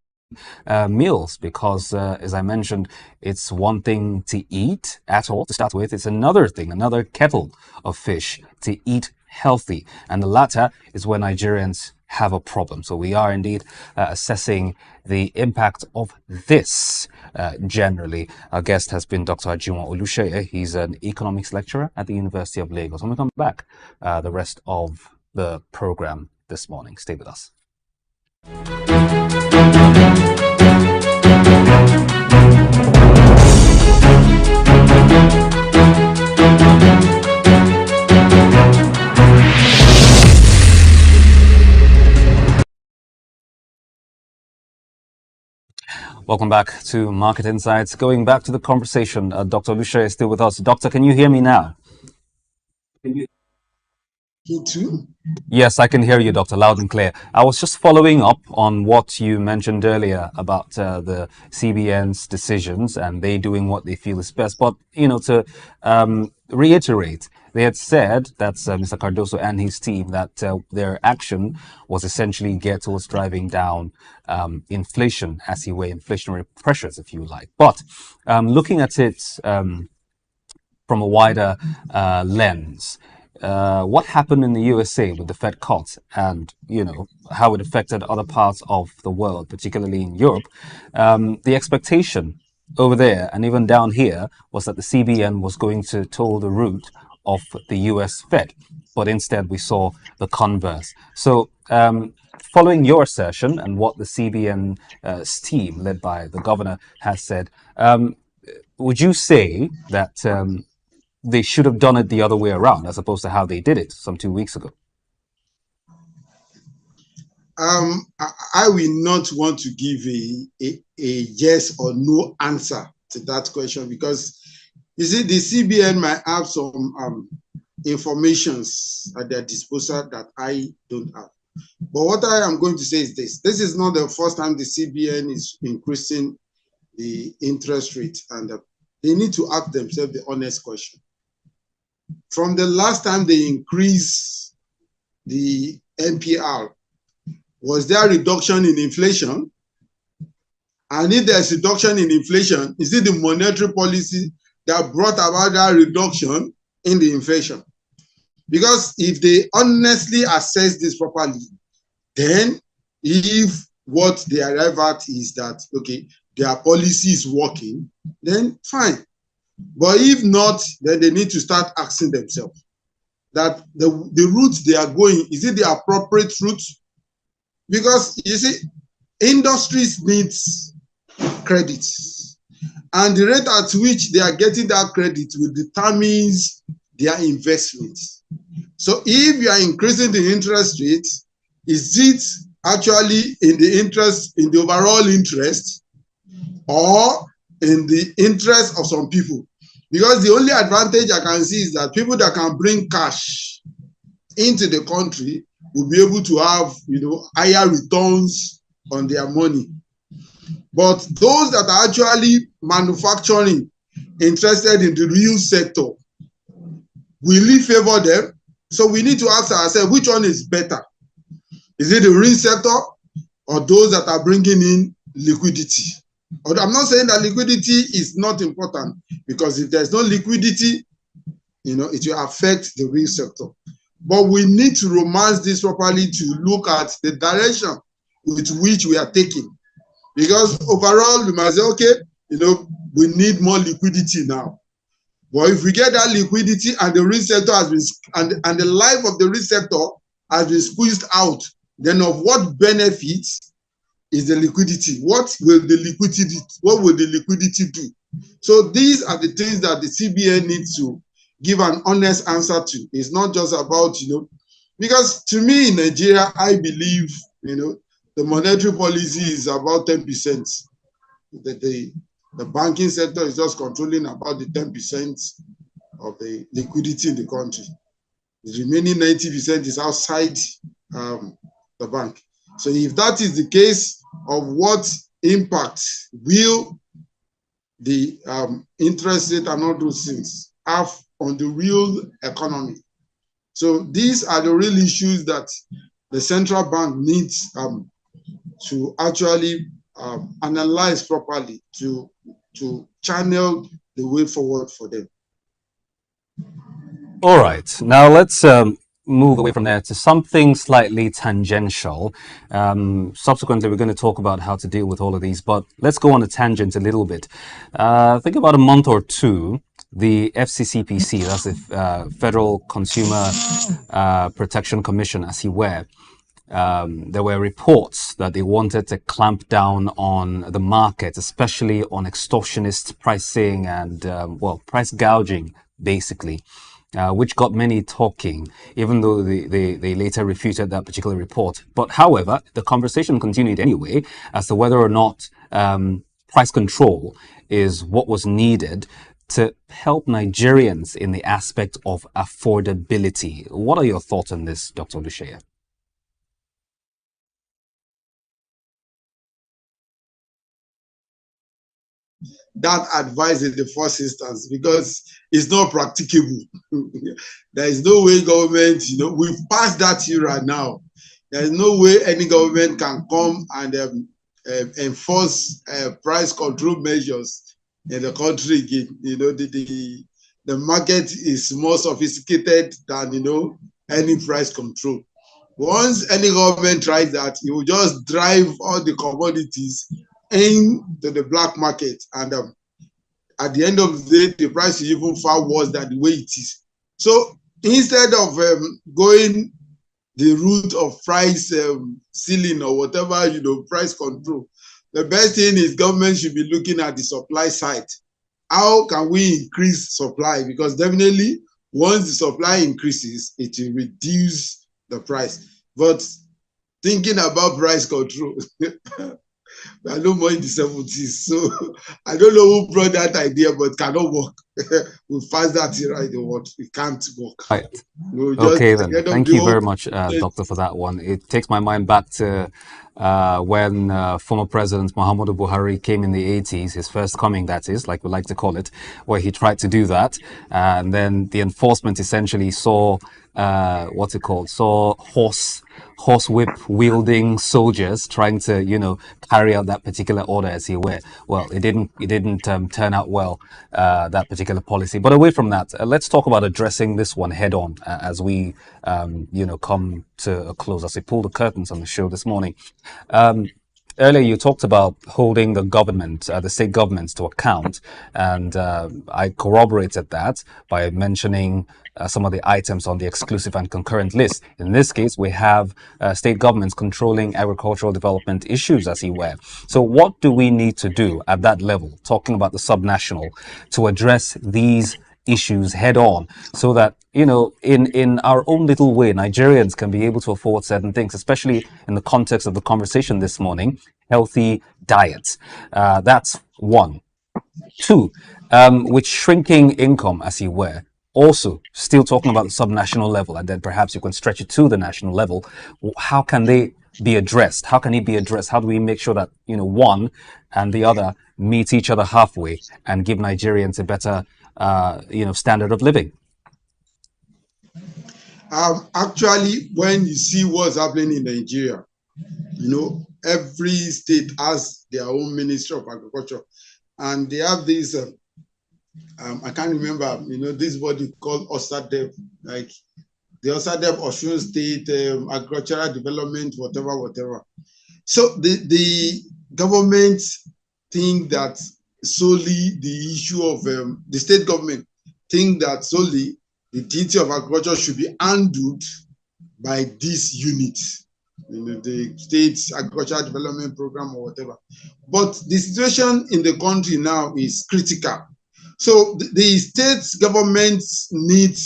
meals, because as I mentioned, it's one thing to eat at all to start with, it's another thing, another kettle of fish to eat healthy, and the latter is where Nigerians have a problem. So we are indeed assessing the impact of this generally. Our guest has been Dr. Ajinwa Olusheye. He's an economics lecturer at the University of Lagos. When we come back, the rest of the program this morning. Stay with us. Welcome back to Market Insights. Going back to the conversation, Dr. Olusheye is still with us. Doctor, can you hear me now? Me too. Yes, I can hear you, Doctor, loud and clear. I was just following up on what you mentioned earlier about the CBN's decisions and they doing what they feel is best. But, to reiterate, they had said, that's Mr. Cardoso and his team, that their action was essentially geared towards driving down inflation, as you weigh inflationary pressures, if you like. But looking at it from a wider lens, what happened in the USA with the Fed cut and, how it affected other parts of the world, particularly in Europe, the expectation over there and even down here was that the CBN was going to toe the route of the US Fed, but instead we saw the converse. So following your assertion and what the CBN's team, led by the governor, has said, would you say that they should have done it the other way around as opposed to how they did it some 2 weeks ago? I will not want to give a yes or no answer to that question, because you see, the CBN might have some informations at their disposal that I don't have. But what I am going to say is this. This is not the first time the CBN is increasing the interest rate, and they need to ask themselves the honest question. From the last time they increased the NPR, was there a reduction in inflation? And if there's a reduction in inflation, is it the monetary policy that brought about that reduction in the inflation? Because if they honestly assess this properly, then if what they arrive at is that, okay, their policy is working, then fine. But if not, then they need to start asking themselves that the route they are going, is it the appropriate route? Because you see, industries needs credits, and the rate at which they are getting that credit will determine their investments. So if you are increasing the interest rate, is it actually in the overall interest, or in the interest of some people? Because the only advantage I can see is that people that can bring cash into the country will be able to have, higher returns on their money. But those that are actually manufacturing, interested in the real sector, will it favor them? So we need to ask ourselves, which one is better? Is it the real sector or those that are bringing in liquidity? I'm not saying that liquidity is not important, because if there's no liquidity, it will affect the real sector. But we need to romance this properly to look at the direction with which we are taking. Because overall, we must say, okay, we need more liquidity now. But if we get that liquidity and the real sector has been, and the life of the real sector has been squeezed out, then of what benefit is the liquidity? What will the liquidity do? So these are the things that the CBN needs to give an honest answer to. It's not just about, because to me in Nigeria, I believe, the monetary policy is about 10%. The banking sector is just controlling about the 10% of the liquidity in the country. The remaining 90% is outside the bank. So if that is the case, of what impact will the interest rate and all those things have on the real economy? So these are the real issues that the central bank needs to actually analyze properly to channel the way forward for them. All right, now let's move away from there to something slightly tangential. Subsequently, we're going to talk about how to deal with all of these, but let's go on a tangent a little bit. I think about a month or two, the FCCPC, that's the Federal Consumer Protection Commission, as you were, there were reports that they wanted to clamp down on the market, especially on extortionist pricing and, price gouging, basically. Which got many talking, even though they later refuted that particular report. But however, the conversation continued anyway as to whether or not price control is what was needed to help Nigerians in the aspect of affordability. What are your thoughts on this, Dr. Oluseyi? That advice in the first instance, because it's not practicable. There is no way government, we've passed that era now. There is no way any government can come and enforce price control measures in the country again. The market is more sophisticated than, any price control. Once any government tries that, it will just drive all the commodities into the black market, and at the end of the day, the price is even far worse than the way it is. So instead of going the route of price ceiling or whatever, price control, the best thing is government should be looking at the supply side. How can we increase supply? Because definitely once the supply increases, it will reduce the price. But thinking about price control, I no more in the 70s, so I don't know who brought that idea, but it cannot work. We pass that era in the world. It can't work. Right. We'll just, Okay, at then. the end of Thank the you whole, very much, Doctor, for that one. It takes my mind back to when former President Muhammadu Buhari came in the 80s, his first coming, that is, like we like to call it, where he tried to do that. And then the enforcement essentially saw, what's it called, saw horsewhip wielding soldiers trying to, carry out that particular order, as he were. Well, it didn't turn out well, that particular policy. But away from that, let's talk about addressing this one head on as we, come to a close, as we pull the curtains on the show this morning. Earlier, you talked about holding the government, the state governments to account, and I corroborated that by mentioning some of the items on the exclusive and concurrent list. In this case, we have state governments controlling agricultural development issues, as you were. So what do we need to do at that level, talking about the subnational, to address these issues head on, so that in our own little way, Nigerians can be able to afford certain things, especially in the context of the conversation this morning, healthy diets. That's one. Two, with shrinking income, as you were, also still talking about the subnational level, and then perhaps you can stretch it to the national level. How can they be addressed? How can it be addressed? How do we make sure that one and the other meet each other halfway and give Nigerians a better standard of living? Actually, when you see what's happening in Nigeria, every state has their own Ministry of Agriculture, and they have this. I can't remember. This body called OSADEP, like the OSADEP Osun State Agricultural Development, whatever. So the government think that solely the issue of the state government think that solely the duty of agriculture should be handled by this unit, the state agricultural development program or whatever. But the situation in the country now is critical. So the state governments need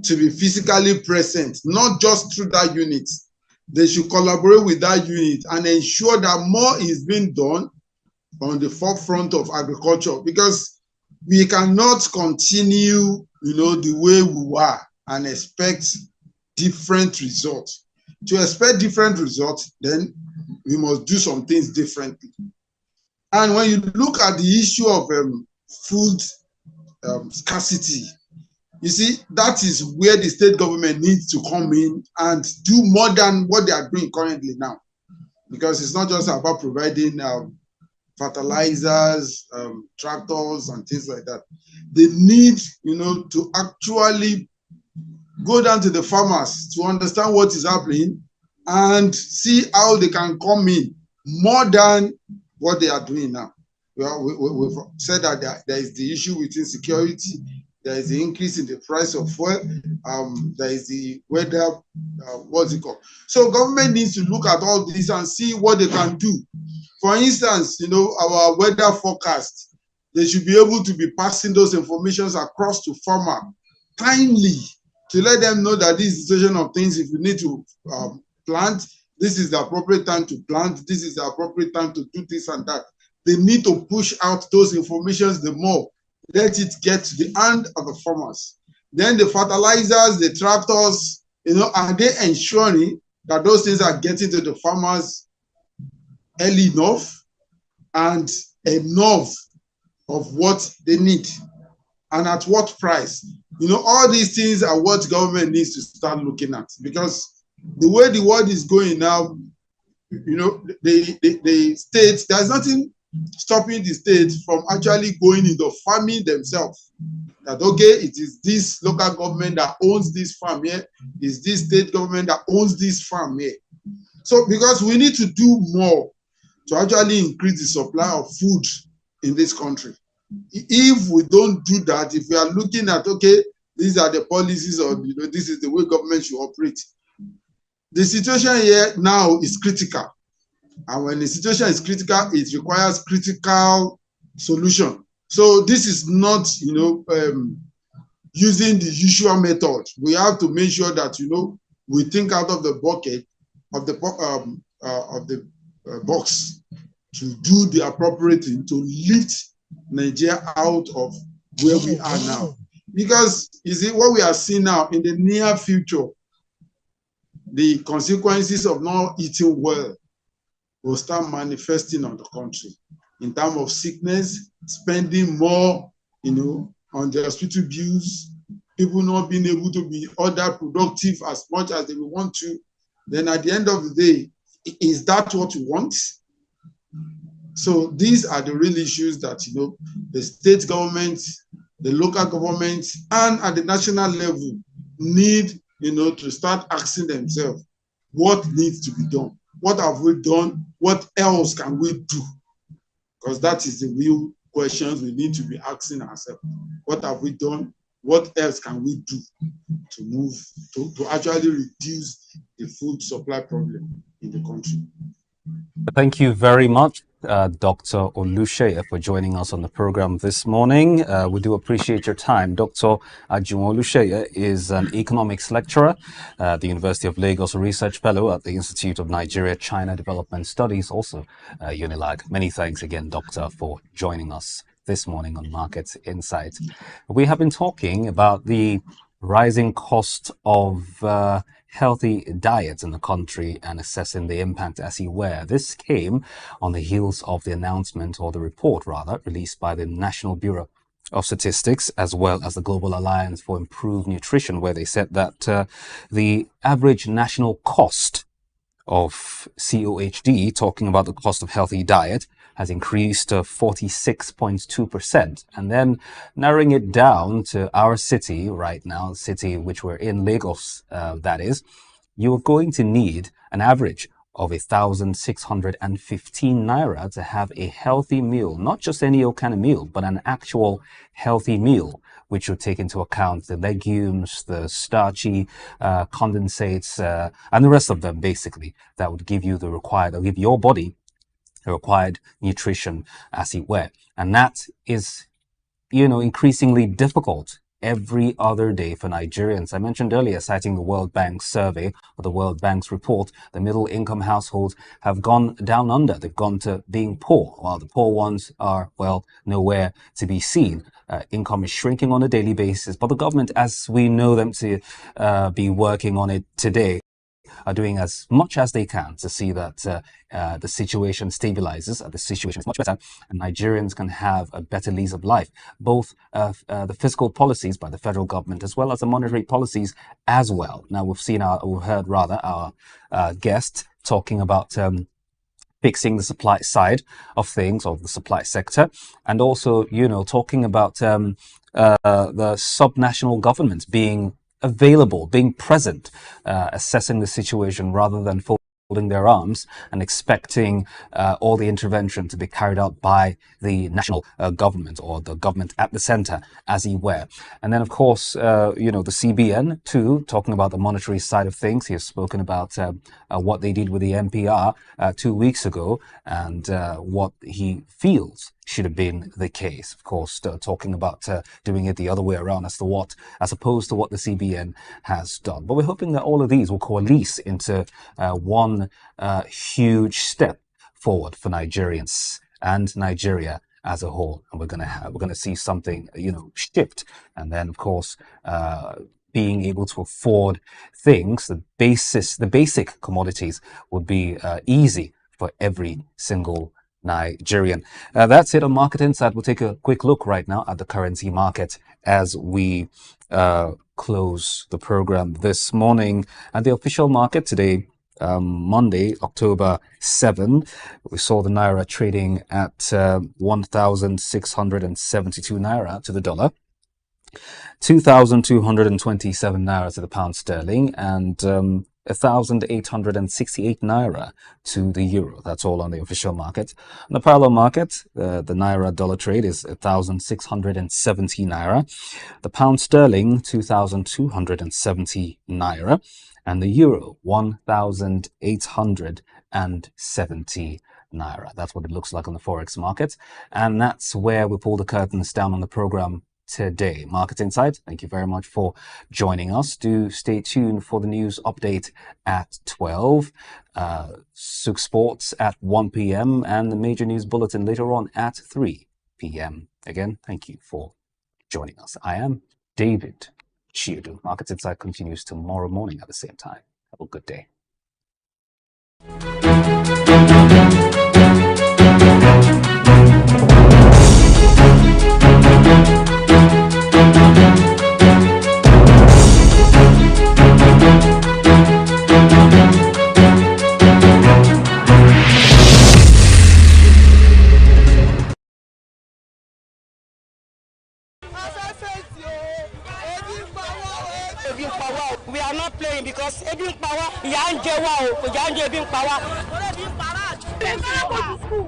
to be physically present, not just through that unit. They should collaborate with that unit and ensure that more is being done on the forefront of agriculture, because we cannot continue, the way we were and expect different results. To expect different results, then we must do some things differently. And when you look at the issue of food scarcity, you see, that is where the state government needs to come in and do more than what they are doing currently now. Because it's not just about providing fertilizers, tractors, and things like that. They need, to actually go down to the farmers to understand what is happening and see how they can come in more than what they are doing now. We've said that there is the issue with insecurity, there is the increase in the price of fuel, there is the weather, what's it called? So government needs to look at all this and see what they can do. For instance, our weather forecast, they should be able to be passing those informations across to farmer timely, to let them know that this is the situation of things. If you need to plant, this is the appropriate time to plant, this is the appropriate time to do this and that. They need to push out those informations the more. Let it get to the hand of the farmers. Then the fertilizers, the tractors, are they ensuring that those things are getting to the farmers early enough and enough of what they need, and at what price? All these things are what government needs to start looking at, because the way the world is going now, the states, there's nothing stopping the state from actually going into farming themselves. That, okay, it is this local government that owns this farm here, is this state government that owns this farm here. So because we need to do more to actually increase the supply of food in this country. If we don't do that, if we are looking at, okay, these are the policies, or this is the way government should operate. The situation here now is critical, and when the situation is critical, it requires critical solution. So this is not, using the usual method. We have to make sure that we think out of the bucket of the box to do the appropriate thing to lift Nigeria out of where we are now. Because you see, what we are seeing now in the near future, the consequences of not eating well will start manifesting on the country in terms of sickness, spending more, on the hospital bills, people not being able to be other productive as much as they want to. Then at the end of the day, is that what we want? So these are the real issues that, the state government, the local government, and at the national level need, to start asking themselves, what needs to be done? What have we done? What else can we do? Because that is the real questions we need to be asking ourselves. What have we done? What else can we do to move, to actually reduce the food supply problem in the country? Thank you very much, Dr. Oluseye, for joining us on the program this morning. We do appreciate your time. Dr. Ajun Oluseye is an economics lecturer at the University of Lagos, a research fellow at the Institute of Nigeria-China Development Studies, also UNILAG. Many thanks again, Doctor, for joining us this morning on Market Insight. We have been talking about the rising cost of healthy diets in the country and assessing the impact as you were. This came on the heels of the announcement, or the report rather, released by the National Bureau of Statistics as well as the Global Alliance for Improved Nutrition, where they said that the average national cost of COHD, talking about the cost of healthy diet, has increased to 46.2%. And then narrowing it down to our city right now, the city which we're in, Lagos, that is, you're going to need an average of 1,615 naira to have a healthy meal, not just any old kind of meal, but an actual healthy meal, which will take into account the legumes, the starchy condensates, and the rest of them, basically, that would give you the required, or give your body the required nutrition, as it were. And that is, increasingly difficult every other day for Nigerians. I mentioned earlier, citing the World Bank survey, or the World Bank's report, the middle income households have gone down under. They've gone to being poor, while the poor ones are, well, nowhere to be seen. Income is shrinking on a daily basis, but the government, as we know them to be working on it today, are doing as much as they can to see that the situation stabilizes, the situation is much better, and Nigerians can have a better lease of life. Both the fiscal policies by the federal government as well as the monetary policies as well. Now, we've heard our guest talking about fixing the supply side of things, of the supply sector, and also, talking about the subnational governments being available, being present, assessing the situation rather than folding their arms and expecting all the intervention to be carried out by the national government, or the government at the center, as it were. And then, of course, the CBN too, talking about the monetary side of things. He has spoken about what they did with the MPR 2 weeks ago, and what he feels should have been the case. Of course, talking about doing it the other way around as opposed to what the CBN has done. But we're hoping that all of these will coalesce into one huge step forward for Nigerians and Nigeria as a whole. And we're going to see something, shift. And then, of course, being able to afford things, the basic commodities would be easy for every single Nigerian. That's it on Market Insight. We'll take a quick look right now at the currency market as we close the program this morning. And the official market today, Monday, October 7, we saw the Naira trading at 1,672 Naira to the dollar, 2,227 Naira to the pound sterling, and 1,868 naira to the euro. That's all on the official market. On the parallel market, the naira dollar trade is 1,670 naira. The pound sterling, 2,270 naira. And the euro, 1,870 naira. That's what it looks like on the forex market. And that's where we pull the curtains down on the program today. Market Insight, thank you very much for joining us. Do stay tuned for the news update at 12, SOUQ Sports at 1 p.m. and the major news bulletin later on at 3 p.m. Again, thank you for joining us. I am David Chiodo. Market Insight continues tomorrow morning at the same time. Have a good day. We are not playing because Ebin Power, Ebin Power.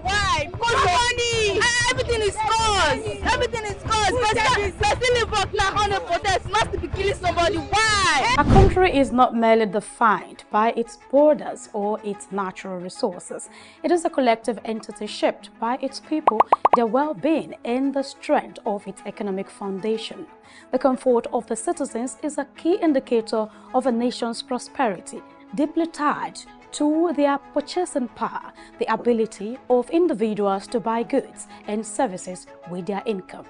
Why? Because money. Everything is cost. Everything is cost. But still vote now on a protest, not to be killing somebody. Why? A country is not merely defined by its borders or its natural resources. It is a collective entity shaped by its people, their well-being, and the strength of its economic foundation. The comfort of the citizens is a key indicator of a nation's prosperity, deeply tied to their purchasing power, the ability of individuals to buy goods and services with their income.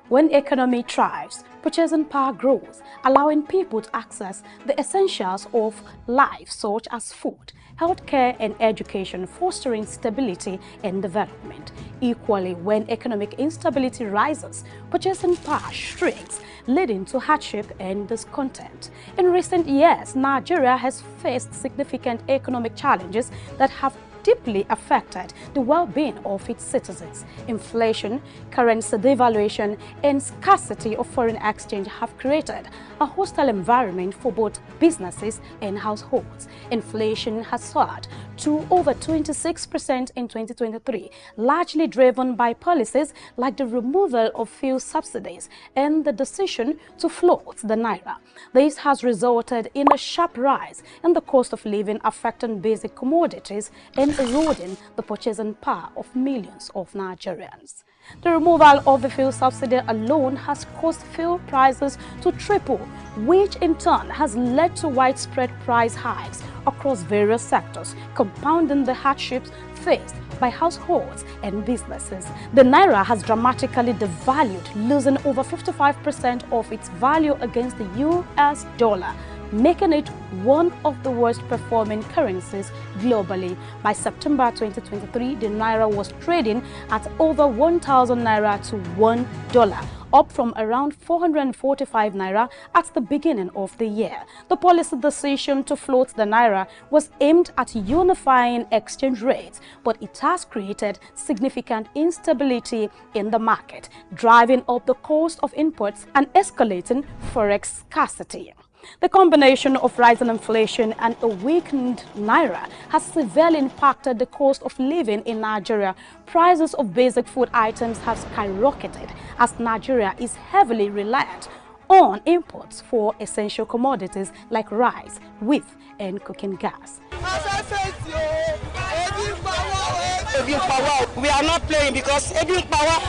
When the economy thrives, purchasing power grows, allowing people to access the essentials of life such as food, healthcare and education, fostering stability and development. Equally, when economic instability rises, purchasing power shrinks, leading to hardship and discontent. In recent years, Nigeria has faced significant economic challenges that have deeply affected the well-being of its citizens. Inflation, currency devaluation, and scarcity of foreign exchange have created a hostile environment for both businesses and households. Inflation has soared to over 26% in 2023, largely driven by policies like the removal of fuel subsidies and the decision to float the naira. This has resulted in a sharp rise in the cost of living, affecting basic commodities and eroding the purchasing power of millions of Nigerians. The removal of the fuel subsidy alone has caused fuel prices to triple, which in turn has led to widespread price hikes across various sectors, compounding the hardships faced by households and businesses. The naira has dramatically devalued, losing over 55% of its value against the US dollar, making it one of the worst performing currencies globally. By September 2023, the naira was trading at over 1,000 naira to $1, up from around 445 naira at the beginning of the year. The policy decision to float the naira was aimed at unifying exchange rates, but it has created significant instability in the market, driving up the cost of imports and escalating forex scarcity. The combination of rising inflation and a weakened naira has severely impacted the cost of living in Nigeria. Prices of basic food items have skyrocketed as Nigeria is heavily reliant on imports for essential commodities like rice, wheat, and cooking gas. We are not playing because Ebin Power.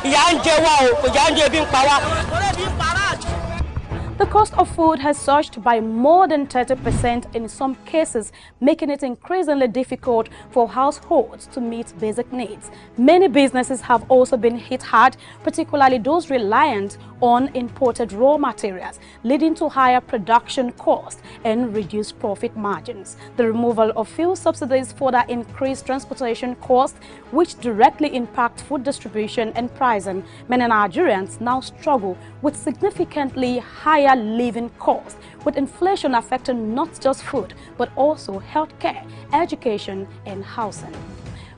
The cost of food has surged by more than 30% in some cases, making it increasingly difficult for households to meet basic needs. Many businesses have also been hit hard, particularly those reliant on imported raw materials, leading to higher production costs and reduced profit margins. The removal of fuel subsidies further increased transportation costs, which directly impact food distribution and pricing. Many Nigerians now struggle with significantly higher living costs, with inflation affecting not just food, but also healthcare, education, and housing.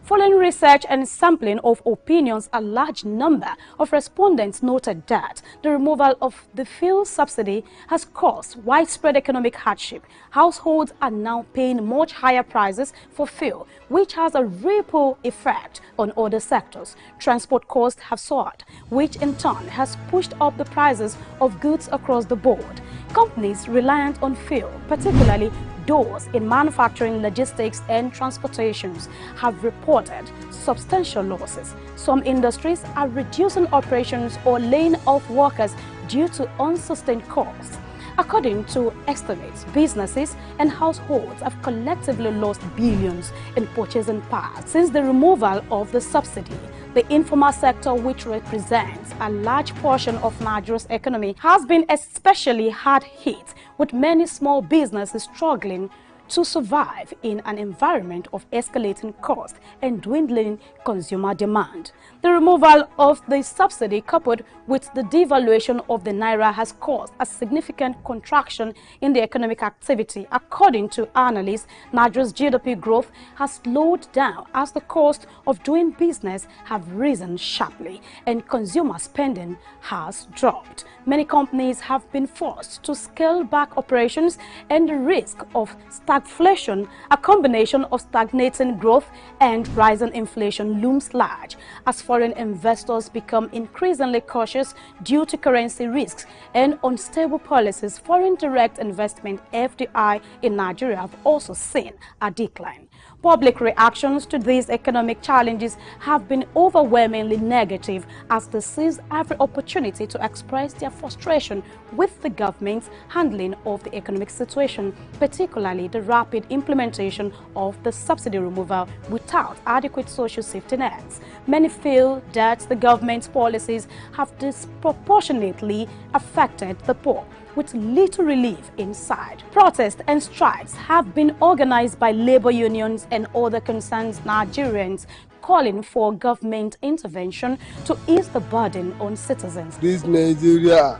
Following research and sampling of opinions, a large number of respondents noted that the removal of the fuel subsidy has caused widespread economic hardship. Households are now paying much higher prices for fuel, which has a ripple effect on other sectors. Transport costs have soared, which in turn has pushed up the prices of goods across the board. Companies reliant on fuel, particularly those in manufacturing, logistics and transportations, have reported substantial losses. Some industries are reducing operations or laying off workers due to unsustained costs. According to estimates, businesses and households have collectively lost billions in purchasing power since the removal of the subsidy. The informal sector, which represents a large portion of Nigeria's economy, has been especially hard hit, with many small businesses struggling to survive in an environment of escalating costs and dwindling consumer demand. The removal of the subsidy, coupled with the devaluation of the naira, has caused a significant contraction in the economic activity. According to analysts, Nigeria's GDP growth has slowed down as the cost of doing business have risen sharply and consumer spending has dropped. Many companies have been forced to scale back operations, and the risk of stagflation, a combination of stagnating growth and rising inflation, looms large as foreign investors become increasingly cautious due to currency risks and unstable policies. Foreign direct investment (FDI) in Nigeria have also seen a decline. Public reactions to these economic challenges have been overwhelmingly negative, as they seize every opportunity to express their frustration with the government's handling of the economic situation, particularly the rapid implementation of the subsidy removal without adequate social safety nets. Many feel that the government's policies have disproportionately affected the poor, with little relief in sight. Protests and strikes have been organized by labor unions and other concerned Nigerians, calling for government intervention to ease the burden on citizens. This Nigeria,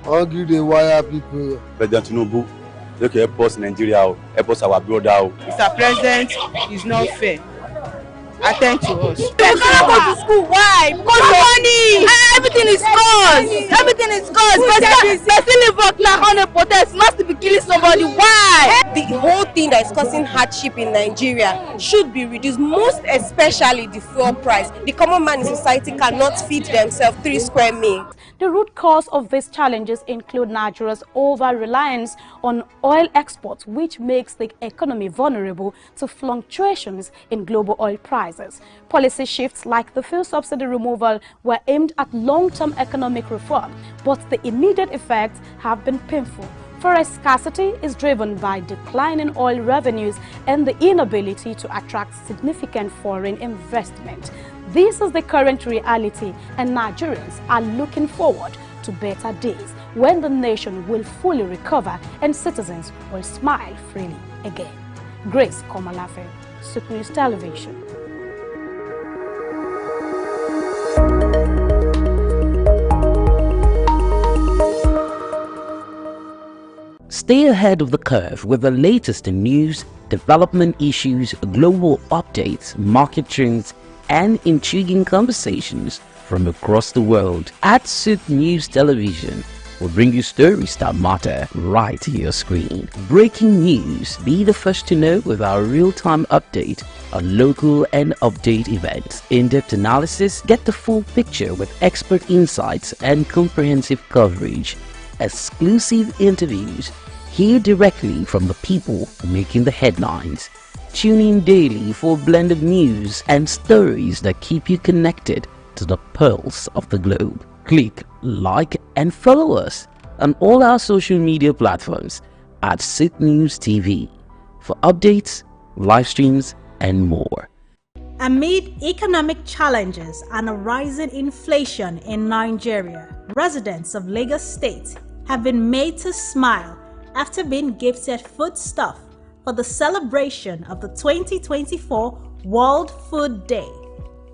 hungry they wire people. President Tinubu, they can help us Nigeria, help us our brother. Mr. President is not fair. Attend to us. You cannot go to school. Why? Because money. Everything is cost. Everything is cost. But still live work now on a protest. Must be killing somebody. Why? The whole thing that is causing hardship in Nigeria should be reduced, most especially the fuel price. The common man in society cannot feed themselves 3 square meals. The root cause of these challenges include Nigeria's over-reliance on oil exports, which makes the economy vulnerable to fluctuations in global oil prices. Policy shifts like the fuel subsidy removal were aimed at long-term economic reform, but the immediate effects have been painful. Forest scarcity is driven by declining oil revenues and the inability to attract significant foreign investment. This is the current reality, and Nigerians are looking forward to better days when the nation will fully recover and citizens will smile freely again. Grace Komalafe, SOUQ News Television. Stay ahead of the curve with the latest in news, development issues, global updates, market trends, and intriguing conversations from across the world. At SOUQ News Television, we'll bring you stories that matter right to your screen. Breaking news. Be the first to know with our real-time update on local and update events. In-depth analysis. Get the full picture with expert insights and comprehensive coverage. Exclusive interviews. Hear directly from the people making the headlines. Tune in daily for blended news and stories that keep you connected to the pulse of the globe. Click, like, and follow us on all our social media platforms at SOUQ News TV for updates, live streams, and more. Amid economic challenges and a rising inflation in Nigeria, residents of Lagos State have been made to smile after being gifted foodstuff for the celebration of the 2024 World Food Day.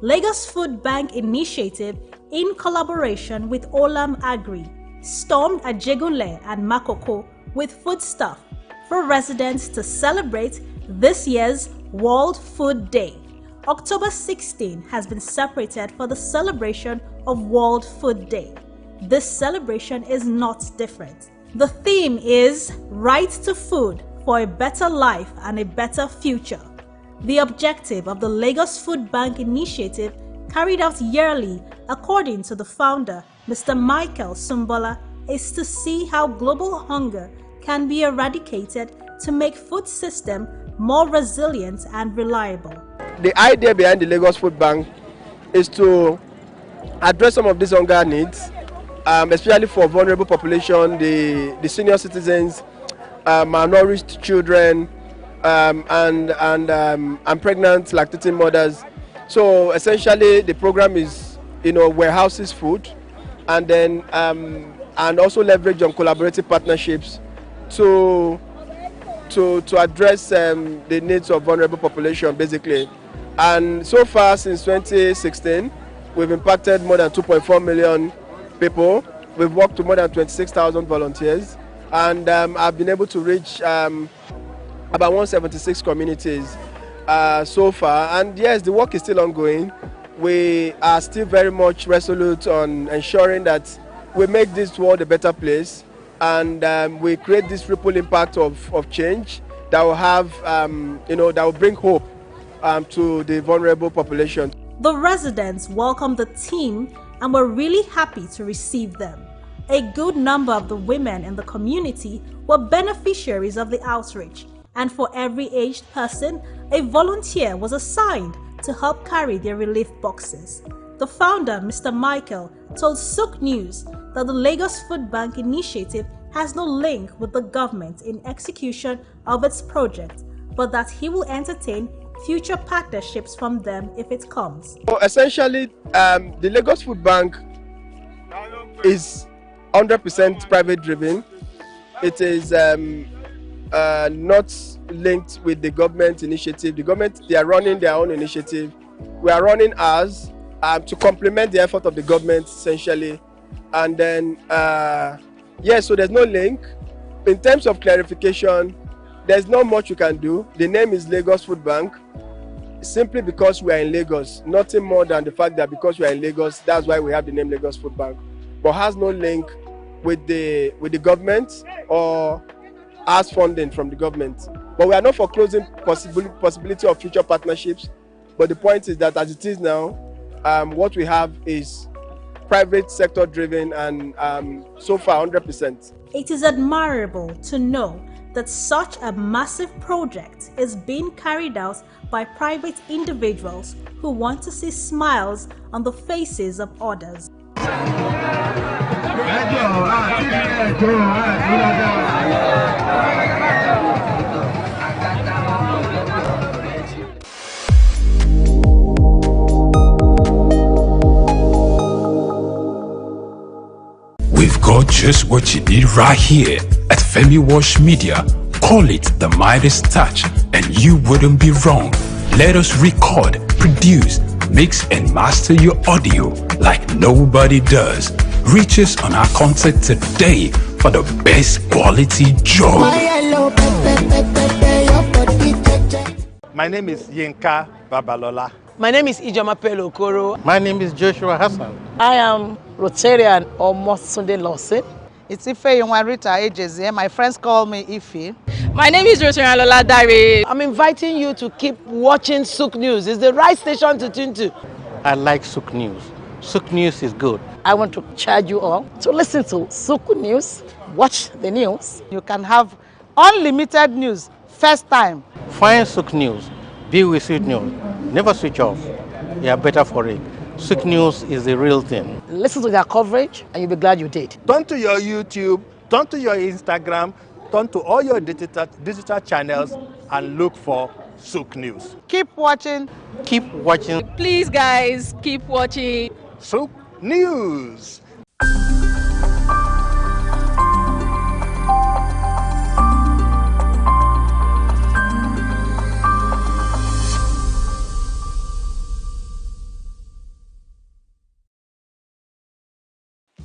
Lagos Food Bank Initiative, in collaboration with Olam Agri, stormed Ajegunle and Makoko with foodstuff for residents to celebrate this year's World Food Day. October 16 has been separated for the celebration of World Food Day. This celebration is not different. The theme is Right to Food for a Better Life and a Better Future. The objective of the Lagos Food Bank initiative, carried out yearly according to the founder, Mr. Michael Sumbola, is to see how global hunger can be eradicated to make food system more resilient and reliable. The idea behind the Lagos Food Bank is to address some of these hunger needs, especially for vulnerable population, the senior citizens, malnourished children, and pregnant lactating mothers. So essentially, the program is, warehouses food, and then and also leverage on collaborative partnerships to address the needs of vulnerable population, basically. And so far, since 2016, we've impacted more than 2.4 million people. We've worked to more than 26,000 volunteers, and I've been able to reach about 176 communities so far. And yes, the work is still ongoing. We are still very much resolute on ensuring that we make this world a better place, and we create this ripple impact of change that will have, that will bring hope to the vulnerable population. The residents welcomed the team and were really happy to receive them. A good number of the women in the community were beneficiaries of the outreach, and for every aged person, a volunteer was assigned to help carry their relief boxes. The founder, Mr. Michael, told SOUQ News that the Lagos Food Bank initiative has no link with the government in execution of its project, but that he will entertain future partnerships from them if it comes. So essentially, the Lagos Food Bank is 100% private driven. It is not linked with the government initiative. The government, they are running their own initiative. We are running ours to complement the effort of the government, essentially. And then, so there's no link. In terms of clarification, there's not much you can do. The name is Lagos Food Bank, simply because we are in Lagos. Nothing more than the fact that because we are in Lagos, that's why we have the name Lagos Food Bank. But has no link with the government or as funding from the government. But we are not foreclosing possibility of future partnerships. But the point is that as it is now, what we have is private sector driven, and so far 100%. It is admirable to know that such a massive project is being carried out by private individuals who want to see smiles on the faces of others. We've got just what you need right here at Femi Wash Media. Call it the Midas touch and you wouldn't be wrong. Let us record, produce, mix and master your audio like nobody does. Reach us on our contact today for the best quality job. My name is Yinka Babalola. My name is Ijoma Pelokoro. My name is Joshua Hassan. I am Rotarian or Mosunde Lawson. It's Ife Yunwarita Ejeze. My friends call me Ife. My name is Rotarian Lola Dare. I'm inviting you to keep watching SOUQ News. It's the right station to tune to. I like SOUQ News. SOUQ News is good. I want to charge you all to listen to SOUQ News, watch the news. You can have unlimited news, first time. Find SOUQ News. Be with SOUQ News. Never switch off. You are better for it. SOUQ News is the real thing. Listen to their coverage and you'll be glad you did. Turn to your YouTube, turn to your Instagram, turn to all your digital channels and look for SOUQ News. Keep watching. Keep watching. Please guys, keep watching SOUQ News.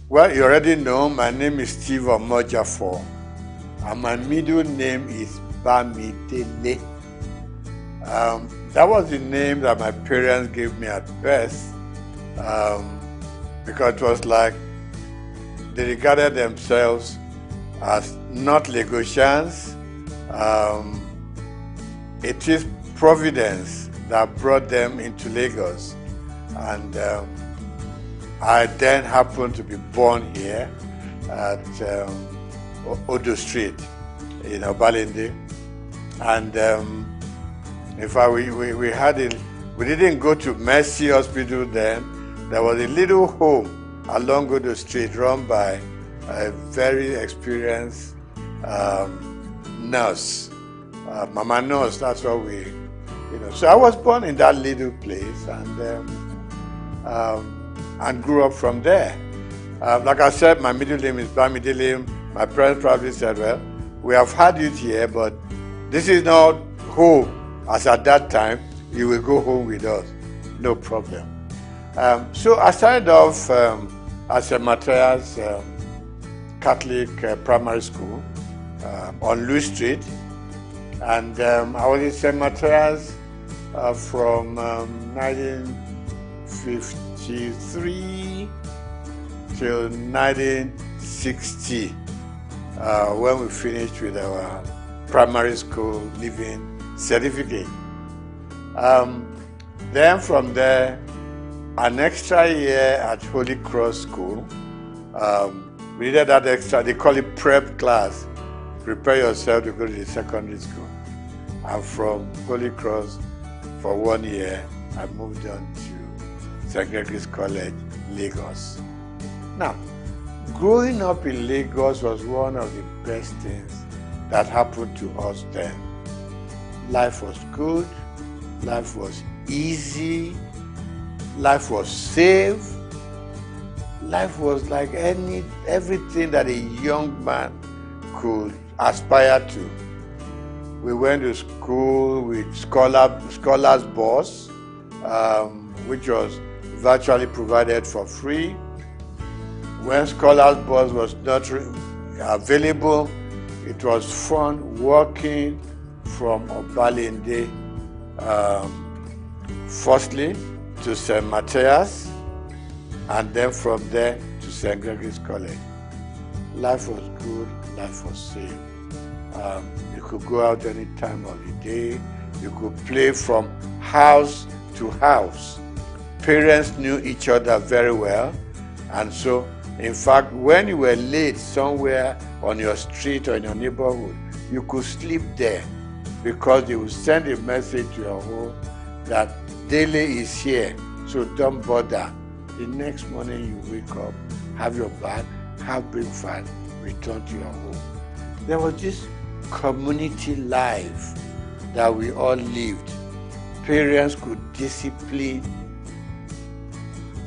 Well, you already know my name is Steve Omojafo, and my middle name is Bamidele. That was the name that my parents gave me at birth, because it was like they regarded themselves as not Lagosians. It is Providence that brought them into Lagos, and I then happened to be born here at Odo Street in Obalende, and in fact we didn't go to Mercy Hospital then. There was a little home along Odo Street run by a very experienced nurse, Mama Nurse. That's what we, So I was born in that little place and grew up from there. Like I said, my middle name is Bamidilim. My parents probably said, well, we have had it here, but this is not home. As at that time, you will go home with us. No problem. So I started off at St. Matthias Catholic Primary School on Louis Street. And I was in St. Matthias from 1953 till 1960, when we finished with our primary school leaving certificate. Then from there, an extra year at Holy Cross School. We needed that extra, they call it prep class. Prepare yourself to go to the secondary school. And from Holy Cross, for 1 year, I moved on to St. Gregory's College, Lagos. Now, growing up in Lagos was one of the best things that happened to us then. Life was good, life was easy, life was safe, life was like everything that a young man could aspire to. We went to school with scholars bus, which was virtually provided for free. When scholars bus was not available, it was fun walking from Obalende, firstly to St. Matthias, and then from there to St. Gregory's College. Life was good, life was safe. You could go out any time of the day. You could play from house to house. Parents knew each other very well, and so, in fact, when you were late somewhere on your street or in your neighborhood, you could sleep there because they would send a message to your home that Dele is here, so don't bother. The next morning you wake up, have your bath, have breakfast, return to your home. There was this community life that we all lived. Parents could discipline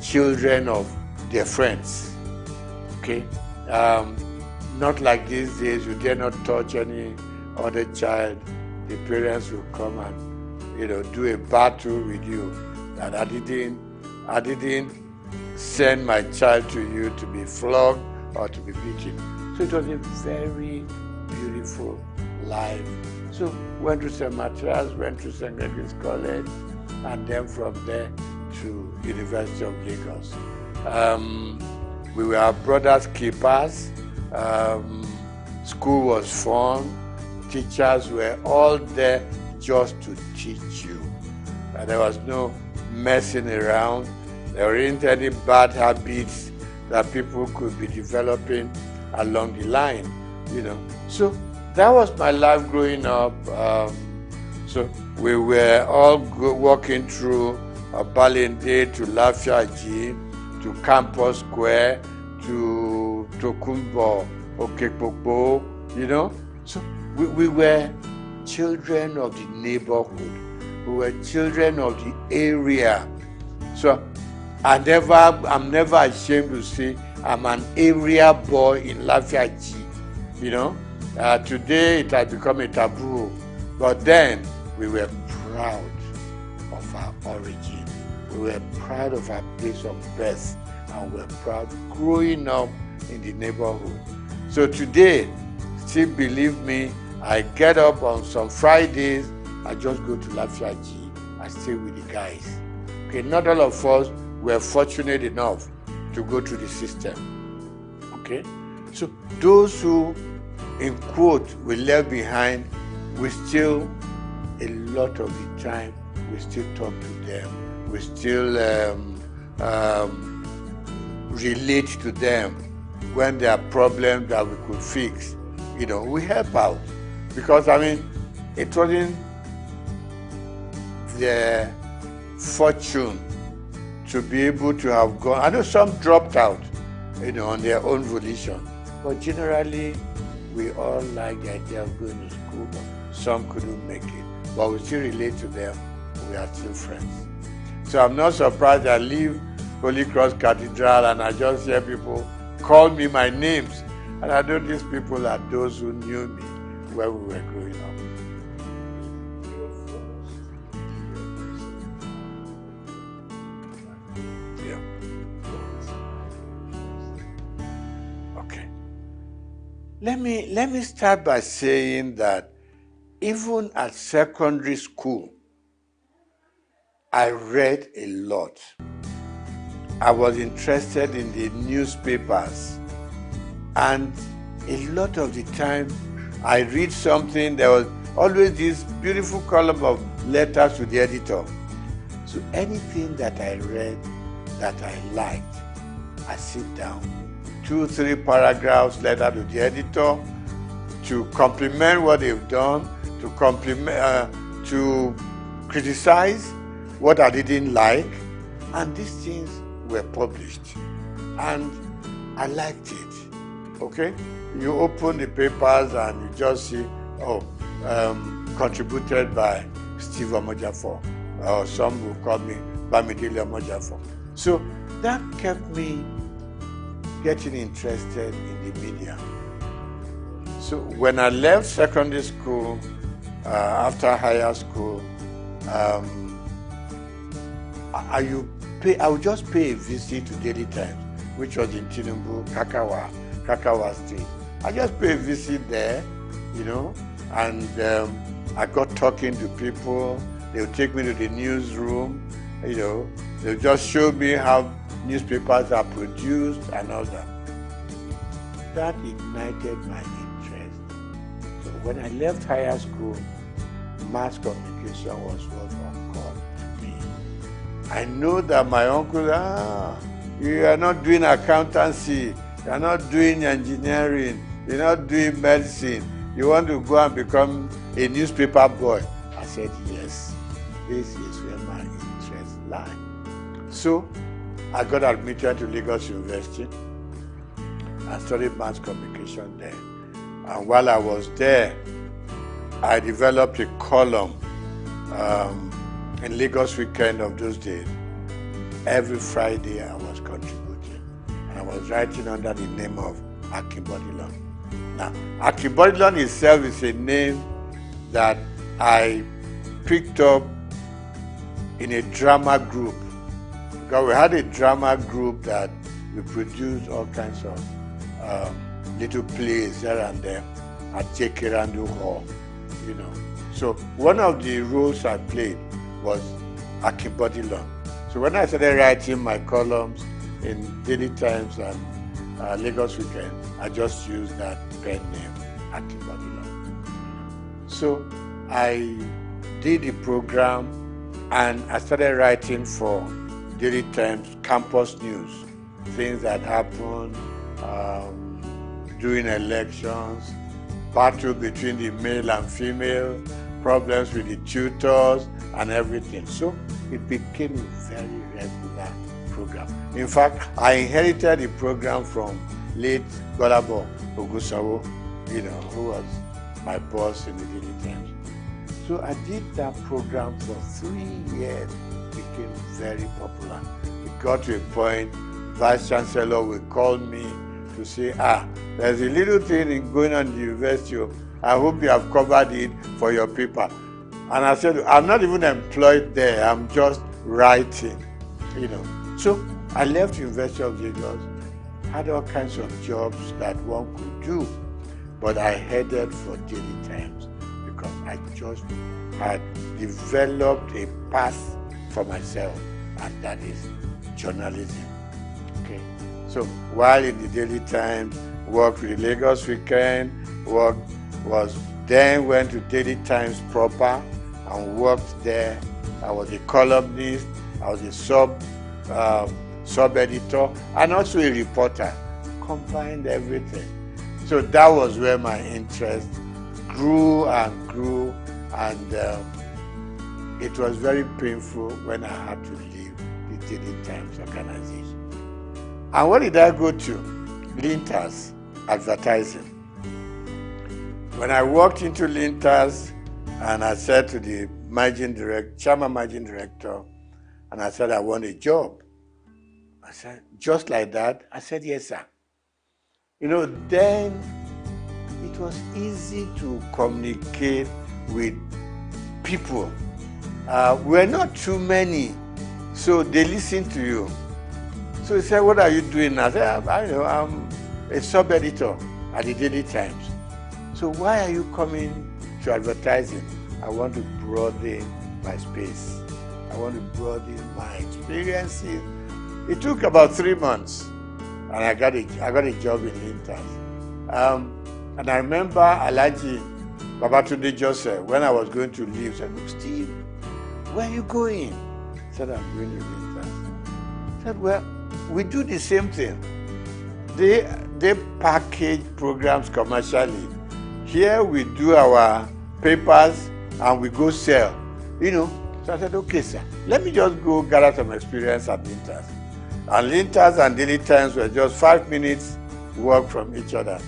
children of their friends. Okay? Not like these days, you dare not touch any other child. The parents will come and do a battle with you. That I didn't send my child to you to be flogged or to be beaten. So it was a very beautiful life. So went to St. Matthias, went to St. Gregory's College, and then from there to University of Lagos. We were brothers keepers. School was fun. Teachers were all there just to teach you. There was no messing around. There weren't any bad habits that people could be developing along the line, So that was my life growing up. So we were all walking through Balinde to Lafiaji, to Campus Square, to Tokumbo, Okekpopo, So we were children of the neighborhood. We were children of the area. So I'm never ashamed to say I'm an area boy in Lafiaji. Today it has become a taboo, but then we were proud of our origin. We were proud of our place of birth, and we were proud growing up in the neighborhood. So today, still believe me, I get up on some Fridays, I just go to Lafiaji I stay with the guys. Okay, not all of us were fortunate enough to go through the system. Okay, so those who, in quote, were left behind, we still, a lot of the time, we still talk to them. We still relate to them when there are problems that we could fix. You know, we help out. Because, I mean, it wasn't their fortune to be able to have gone. I know some dropped out, you know, on their own volition. But generally, we all like the idea of going to school. Some couldn't make it. But we still relate to them. We are still friends. So I'm not surprised I leave Holy Cross Cathedral and I just hear people call me my names. And I know these people are those who knew me when we were growing up. Yeah. Okay. Let me start by saying that even at secondary school, I read a lot. I was interested in the newspapers, and a lot of the time I read something, there was always this beautiful column of letters to the editor. So anything that I read that I liked, I sit down, 2-3 paragraphs letter to the editor to compliment what they've done, to criticize what I didn't like, and these things were published, and I liked it. Okay, you open the papers and you just see, contributed by Steve Omojafor, or some will call me Bamidele Omojafor. So that kept me getting interested in the media. So when I left secondary school, after higher school, I would just pay a visit to Daily Times, which was in Tinubu, Kakawa Street. I just pay a visit there, you know, and I got talking to people. They would take me to the newsroom, you know, they would just show me how newspapers are produced and all that. That ignited my interest. So when I left higher school, mass communication was what occurred to me. I know that my uncle, you are not doing accountancy, you are not doing engineering, you're not doing medicine, you want to go and become a newspaper boy. I said, yes, this is where my interests lie. So I got admitted to Lagos University and studied mass communication there. And while I was there, I developed a column in Lagos Weekend of those days. Every Friday I was contributing. And I was writing under the name of Akinbodilon. Now, Akinbodilon itself is a name that I picked up in a drama group. Because we had a drama group that we produced all kinds of little plays here and there at Jekerandu Hall, you know. So one of the roles I played was Akinbodilon. So when I started writing my columns in Daily Times and Lagos Weekend, I just used that pen name, Akinbodilon. So I did the program and I started writing for Daily Times campus news, things that happened during elections, battle between the male and female, problems with the tutors and everything. So it became a very regular program. In fact, I inherited the program from late Golabo Ogusawo, you know, who was my boss in the Daily Times. So I did that program for 3 years. It became very popular. It got to a point, Vice Chancellor would call me to say, there's a little thing going on in the university. I hope you have covered it for your paper. And I said, I'm not even employed there. I'm just writing, you know. So I left University of Lagos, had all kinds of jobs that one could do, but I headed for Daily Times because I just had developed a path for myself, and that is journalism. Okay. So while in the Daily Times, worked with the Lagos Weekend, then went to Daily Times proper and worked there. I was a columnist, I was a sub-editor, and also a reporter. Combined everything. So that was where my interest grew and grew, and it was very painful when I had to leave the Daily Times organization. And what did I go to? Linters, advertising. When I walked into Linters, and I said to the chairman managing director, and I said, I want a job. I said, just like that? I said, yes, sir. You know, then it was easy to communicate with people. We're not too many, so they listen to you. So he said, what are you doing now? I said, I'm a sub-editor at the Daily Times. So why are you coming to advertising? I want to broaden my space. I want to broaden my experiences. It took about 3 months, and I got a job in Linters. And I remember Alhaji Babatunde Joseph, when I was going to leave, said, look, Steve, where are you going? I said, I'm going to Linters. I said, well, we do the same thing. They package programs commercially. Here we do our papers and we go sell, you know. So I said, okay, sir, let me just go gather some experience at Linters. And Linters and Daily Times were just 5 minutes walk from each other.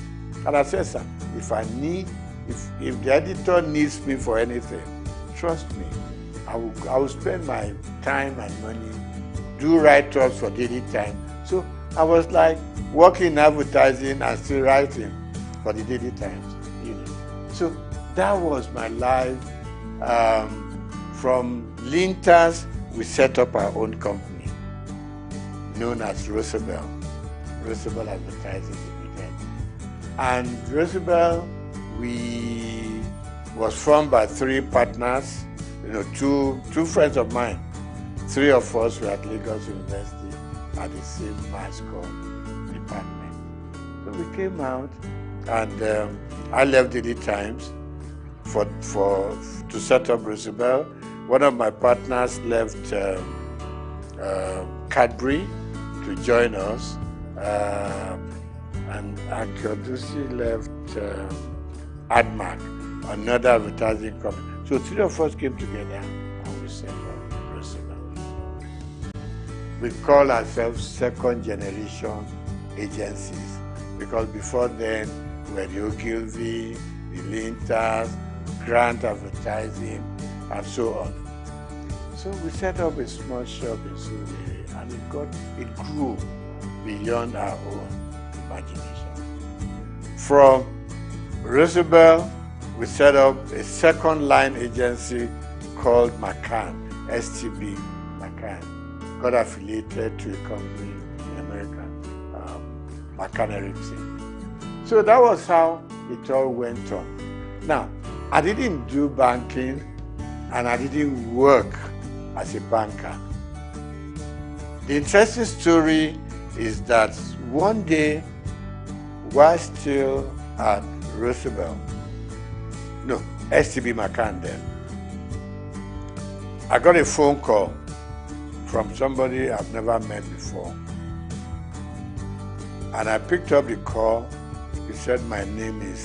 And I said, sir, if the editor needs me for anything, trust me, I will spend my time and money, do write-ups for Daily Times. So I was like working in advertising and still writing for the Daily Times. You know. So that was my life. From Linters, we set up our own company known as Roosevelt Advertising Limited. And Roosevelt, was formed by 3 partners, you know, two friends of mine. 3 of us were at Lagos University at the same mass comm department. So we came out, and I left Daily Times to set up Roosevelt. One of my partners left Cadbury to join us, and Akiodusi left AdMark, another advertising company. So 3 of us came together and we set up Roosevelt. We call ourselves second generation agencies, because before then we were the Ogilvy, the Linters, Grant Advertising, and so on. So we set up a small shop in Surrey, and it grew beyond our own imagination. From Roosevelt, we set up a second line agency called McCann, STB McCann. Got affiliated to a company in America, McCann Erickson. So that was how it all went on. Now, I didn't do banking, and I didn't work as a banker. The interesting story is that one day, while still at Roosevelt, STB McCann then, I got a phone call from somebody I've never met before. And I picked up the call. He said, my name is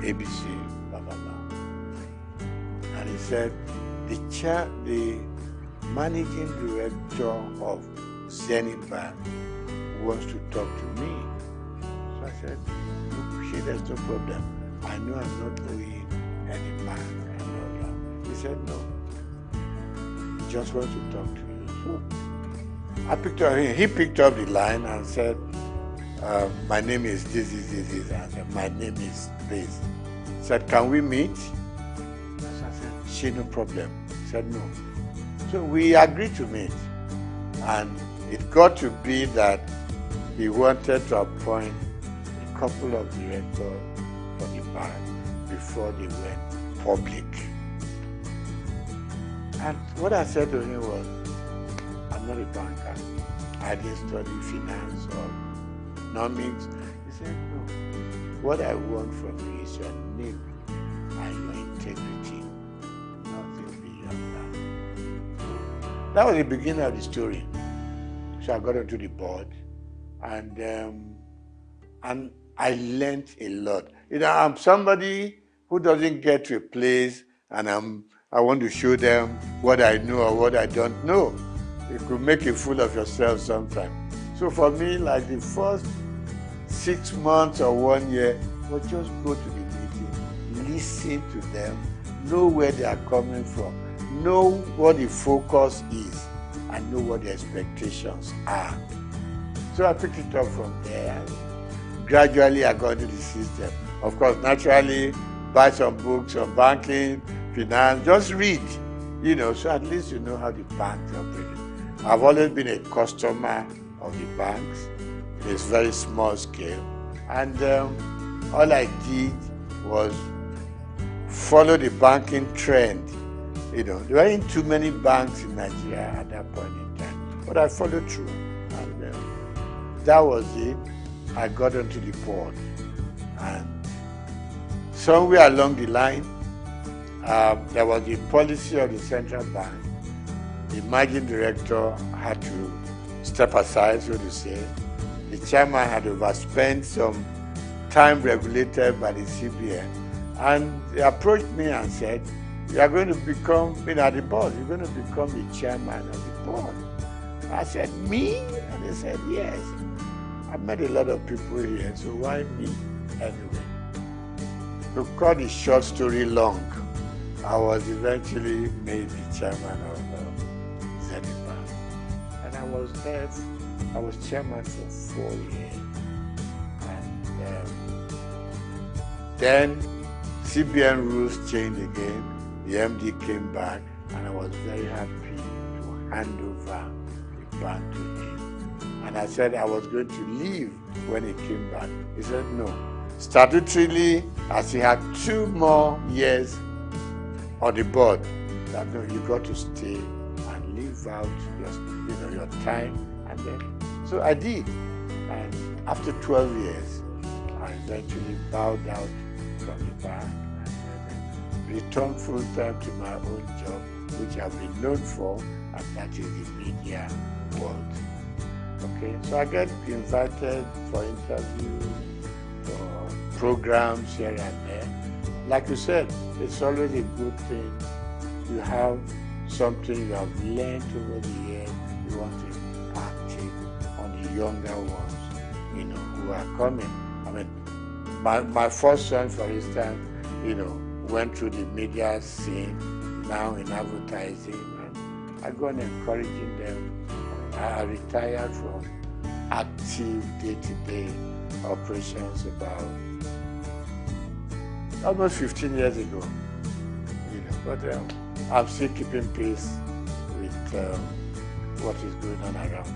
ABC, blah, blah, blah. And he said, the managing director of Zenith Bank wants to talk to me. So I said, look, there's no problem. I know I'm not owing any bank and all that. He said, no. He just wants to talk to you. So I picked up, he picked up the line and said, my name is this. And I said, my name is this. He said, can we meet? So I said, she, no problem. He said, no. So we agreed to meet. And it got to be that he wanted to appoint a couple of directors for the bank before they went public. And what I said to him was, I'm not a banker. I didn't study finance or economics. He said, no. What I want from you is your name and your integrity. Nothing beyond that. That was the beginning of the story. So I got onto the board, and I learned a lot. You know, I'm somebody who doesn't get to a place and I want to show them what I know or what I don't know. You could make a fool of yourself sometimes. So for me, like the first 6 months or 1 year, was just go to the meeting, listen to them, know where they are coming from, know what the focus is, and know what the expectations are. So I picked it up from there. Gradually, I got into the system. Of course, naturally, buy some books on banking, finance, just read, you know, so at least you know how the banks operate. I've always been a customer of the banks. It's very small scale. And all I did was follow the banking trend. You know, there weren't too many banks in Nigeria at that point in time, but I followed through. And that was it. I got onto the board. And somewhere along the line, there was the policy of the central bank. The managing director had to step aside, so to say. The chairman had overspent some time regulated by the CBN. And they approached me and said, you are going to become, at the board, you're going to become the chairman of the board. I said, me? And they said, yes. I've met a lot of people here, so why me? Anyway, to cut the short story long, I was eventually made the chairman of Zenith Bank. And I was there, I was chairman for 4 years. And then CBN rules changed again. The MD came back, and I was very happy to hand over the bank to him. And I said I was going to leave when he came back. He said no. Statutorily, as he had 2 more years on the board, that no, you got to stay and live out your time. And then, so I did. And after 12 years, I eventually bowed out from the bank and returned full time to my own job, which I've been known for, and that is the media world. Okay, so I get invited for interviews, for programs here and there. Like you said, it's always a good thing. You have something you have learned over the years, you want to impact it on the younger ones, who are coming. I mean, my first son, for instance, went through the media scene, now in advertising, and I go on encouraging them. I retired from active day-to-day operations about almost 15 years ago. But I'm still keeping pace with what is going on around me.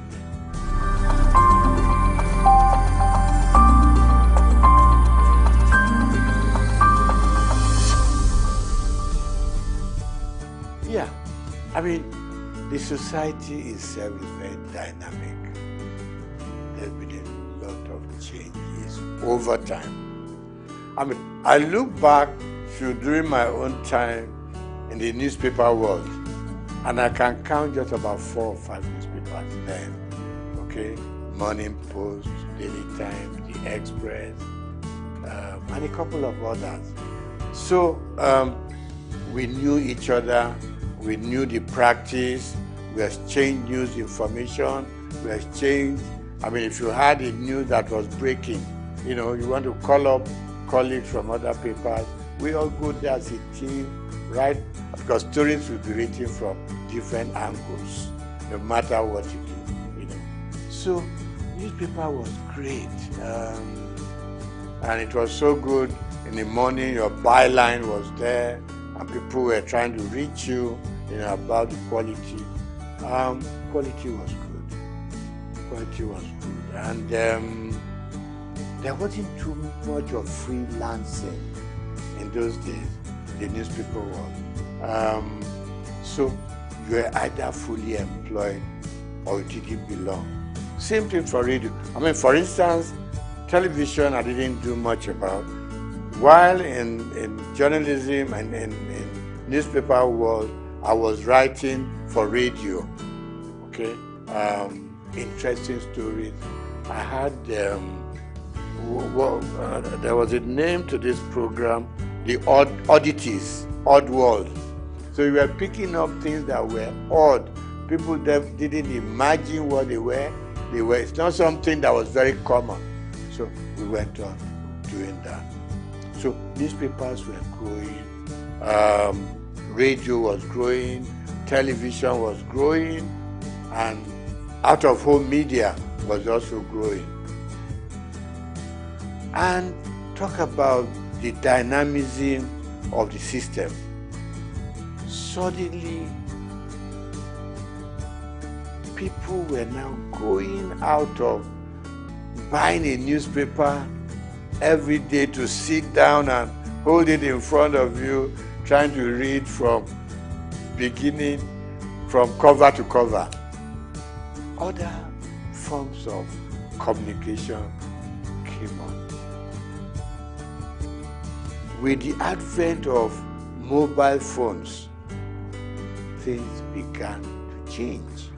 Yeah, I mean, the society itself is very dynamic. There's been a lot of changes over time. I mean, I look back to during my own time in the newspaper world, and I can count just about 4 or 5 newspapers then. Okay, Morning Post, Daily Times, The Express, and a couple of others. So we knew each other. We knew the practice, we exchanged news information, we exchanged, I mean, if you had a news that was breaking, you want to call up colleagues from other papers, we all go there as a team, right? Because stories will be written from different angles, no matter what you do, So, newspaper was great. And it was so good. In the morning, your byline was there, and people were trying to reach you, about the quality. Quality was good. Quality was good. And there wasn't too much of freelancing in those days, the newspaper world. So you were either fully employed or you didn't belong. Same thing for radio. I mean, for instance, television I didn't do much about. While in journalism and in newspaper world, I was writing for radio. Okay, interesting stories. I had there was a name to this program, the Oddities, Odd World. So we were picking up things that were odd. People that didn't imagine what they were. It's not something that was very common. So we went on doing that. So newspapers were growing, radio was growing, television was growing, and out-of-home media was also growing. And talk about the dynamism of the system. Suddenly, people were now going out of buying a newspaper every day to sit down and hold it in front of you, trying to read from beginning, from cover to cover. Other forms of communication came on. With the advent of mobile phones, things began to change.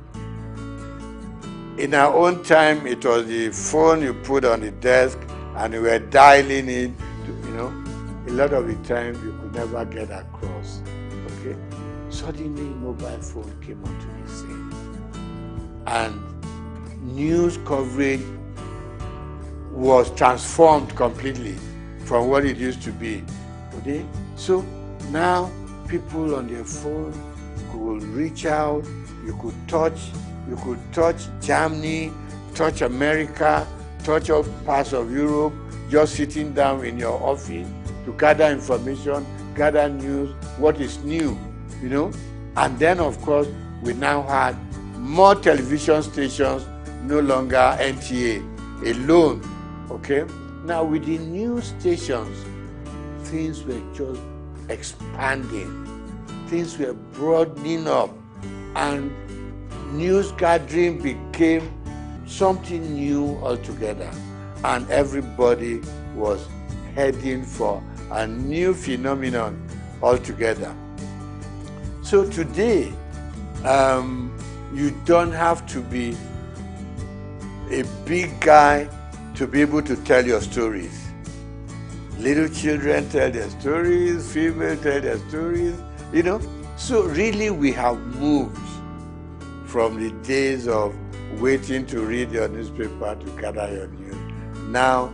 In our own time, it was the phone you put on the desk and you were dialing it, a lot of the time you could never get across, okay? Suddenly, mobile phone came onto the scene. And news coverage was transformed completely from what it used to be, okay? So now, people on their phone could reach out, you could touch Germany, touch America, touch all parts of Europe, just sitting down in your office to gather information, gather news, what is new, And then, of course, we now had more television stations, no longer NTA alone, okay? Now, with the new stations, things were just expanding. Things were broadening up, and news gathering became something new altogether, and everybody was heading for a new phenomenon altogether. So today, you don't have to be a big guy to be able to tell your stories. Little children tell their stories, females tell their stories, So really we have moved from the days of waiting to read your newspaper to gather your news. Now,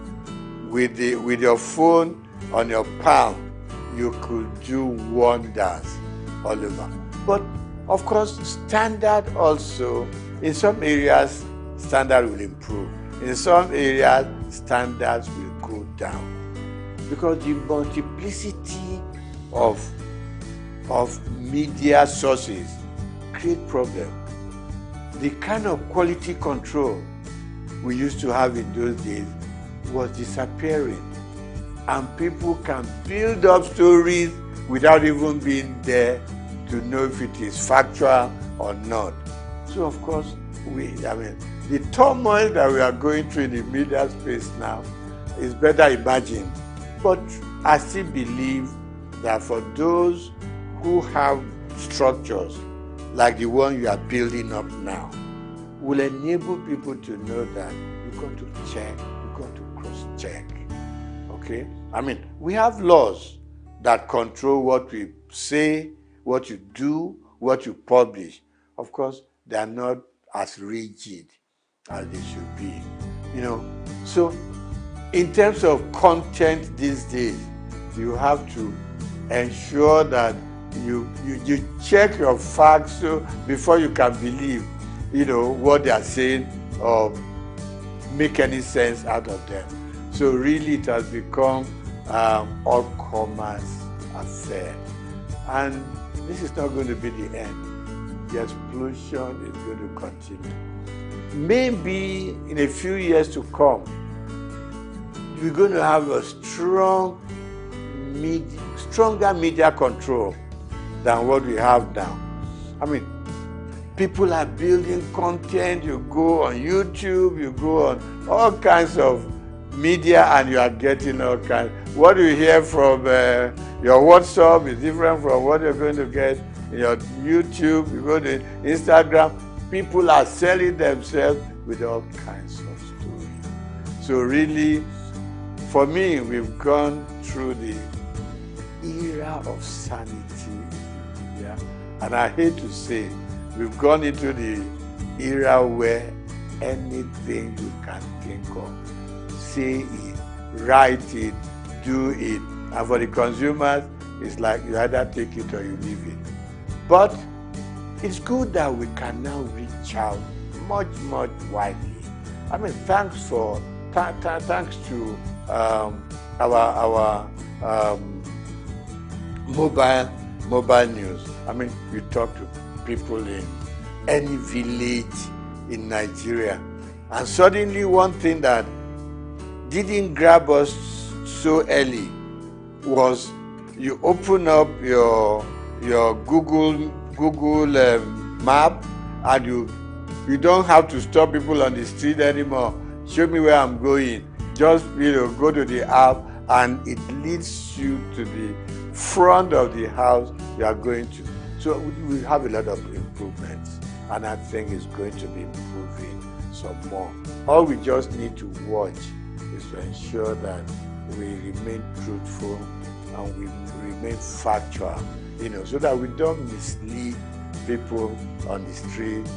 with your phone on your palm, you could do wonders all over. But of course, standard also, in some areas, standard will improve. In some areas, standards will go down. Because the multiplicity of media sources create problems. The kind of quality control we used to have in those days was disappearing. And people can build up stories without even being there to know if it is factual or not. So of course, the turmoil that we are going through in the media space now is better imagined. But I still believe that for those who have structures like the one you are building up now, will enable people to know that you've got to check, you've got to cross-check, okay? We have laws that control what we say, what you do, what you publish. Of course, they are not as rigid as they should be, So, in terms of content these days, you have to ensure that you check your facts before you can believe, what they are saying or make any sense out of them. So really it has become all commerce affair. And this is not going to be the end. The explosion is going to continue. Maybe in a few years to come, we're going to have a stronger media control than what we have now. People are building content. You go on YouTube, you go on all kinds of media, and you are getting all kinds. What you hear from your WhatsApp is different from what you're going to get in your YouTube. You go to Instagram. People are selling themselves with all kinds of stories. So really, for me, we've gone through the era of sanity in Nigeria. And I hate to say, we've gone into the era where anything you can think of, say it, write it, do it. And for the consumers, it's like you either take it or you leave it. But it's good that we can now reach out much, much widely. I mean, thanks to our mobile news. I mean, we talk to people in any village in Nigeria, and suddenly one thing that didn't grab us so early was you open up your Google map, and you don't have to stop people on the street anymore. Show me where I'm going. Just go to the app, and it leads you to the front of the house you are going to. So we have a lot of improvements, and I think it's going to be improving some more. All we just need to watch is to ensure that we remain truthful and we remain factual, so that we don't mislead people on the street,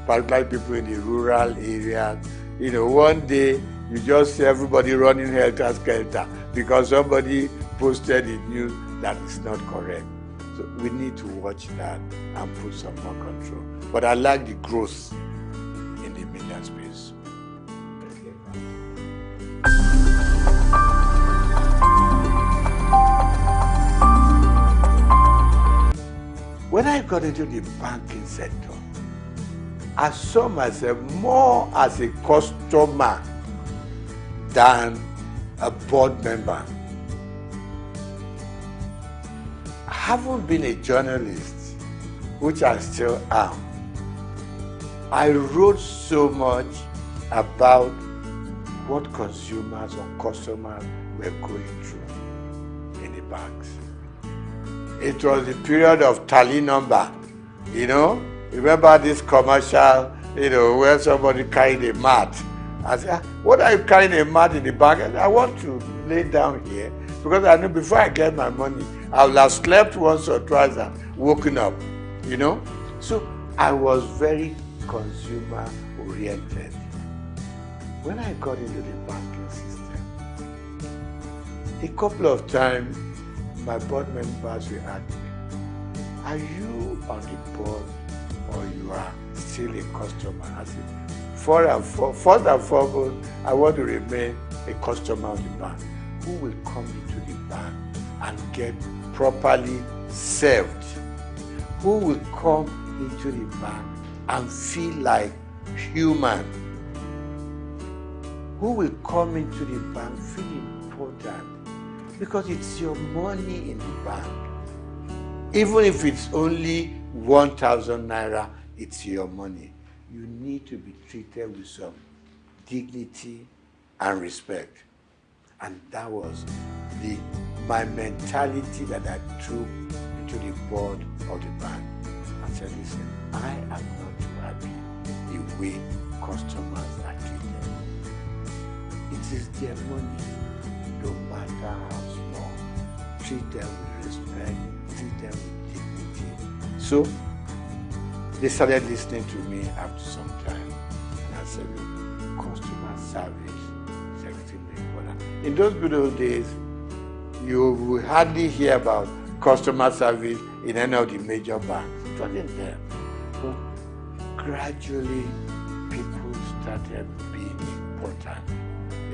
particularly people in the rural areas. One day you just see everybody running helter-skelter because somebody posted in news that is not correct. So we need to watch that and put some more control. But I like the growth in the media space. When I got into the banking sector, I saw myself more as a customer than a board member. I haven't been a journalist, which I still am. I wrote so much about what consumers or customers were going through in the banks. It was the period of tally number, Remember this commercial, where somebody carried a mat. I said, what are you carrying a mat in the bank? I want to lay down here because I know before I get my money, I will have slept once or twice and woken up, So I was very consumer oriented. When I got into the banking system, a couple of times my board members will ask me, are you on the board or you are still a customer? I said, first and foremost, I want to remain a customer of the bank. Who will come into the bank and get properly served? Who will come into the bank and feel like human? Who will come into the bank feel important? Because it's your money in the bank. Even if it's only 1,000 naira, it's your money. You need to be treated with some dignity and respect. And that was my mentality that I took into the board of the bank. I said, listen, I am not too happy the way customers are treated. It is their money, no matter how small. Treat them with respect, treat them with dignity. So they started listening to me after some time. And I said, look, customer service is extremely important. In those good old days, you will hardly hear about customer service in any of the major banks. It wasn't there. But gradually, people started being important.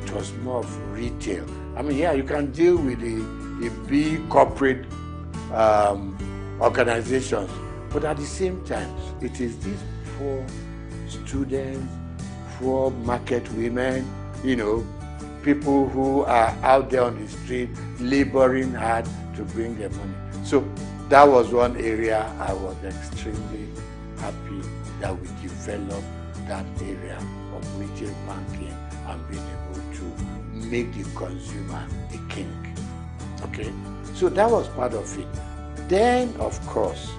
It was more of retail. I mean, yeah, you can deal with the big corporate organizations, but at the same time, it is these poor students, poor market women, people who are out there on the street laboring hard to bring their money. So that was one area I was extremely happy that we develop that area of retail banking and being able to make the consumer the king. Okay? So that was part of it. Then, of course,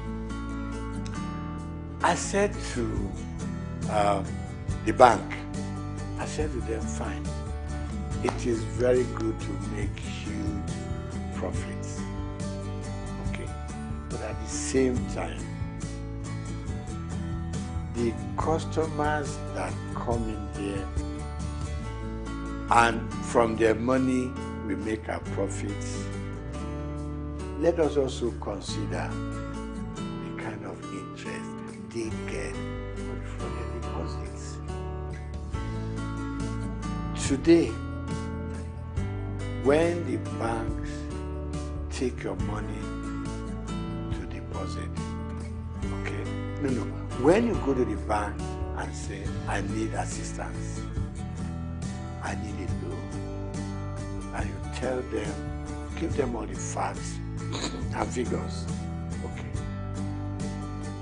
I said to the bank, I said to them, fine, it is very good to make huge profits. Okay? But at the same time, the customers that come in here and from their money we make our profits, let us also consider the kind of interest they get from their deposits. Today, when the banks take your money to deposit, okay? No. When you go to the bank and say, I need assistance, I need a loan, and you tell them, give them all the facts and figures, okay,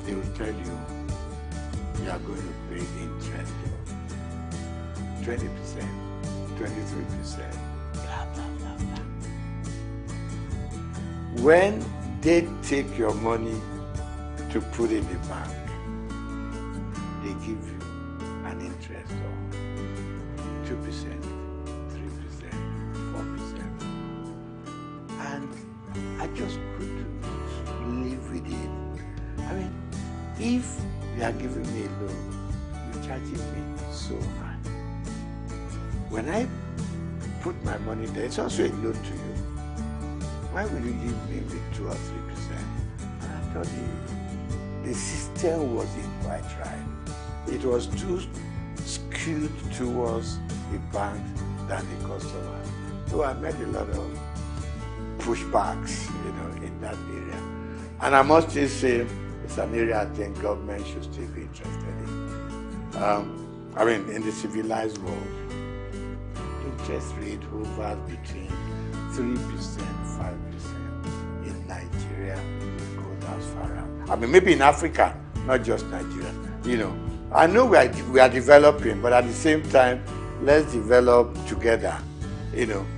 they will tell you, you are going to pay interest of 20%, 23%, blah, blah, blah, blah. When they take your money to put in the bank, they give you an interest of 2%, 3%, 4%. And I just couldn't live with it. I mean, if you are giving me a loan, you're charging me so much. When I put my money there, it's also a loan to you. Why will you give me with 2 or 3%? And I thought the system wasn't quite right. It was too skewed towards the bank than the customer. So I met a lot of pushbacks, in that area. And I must still say, it's an area I think government should still be interested in. I mean, in the civilized world, interest rate hovers between 3%, 5%. In Nigeria, it goes as far as. I mean, maybe in Africa, not just Nigeria. I know we are developing, but at the same time, let's develop together.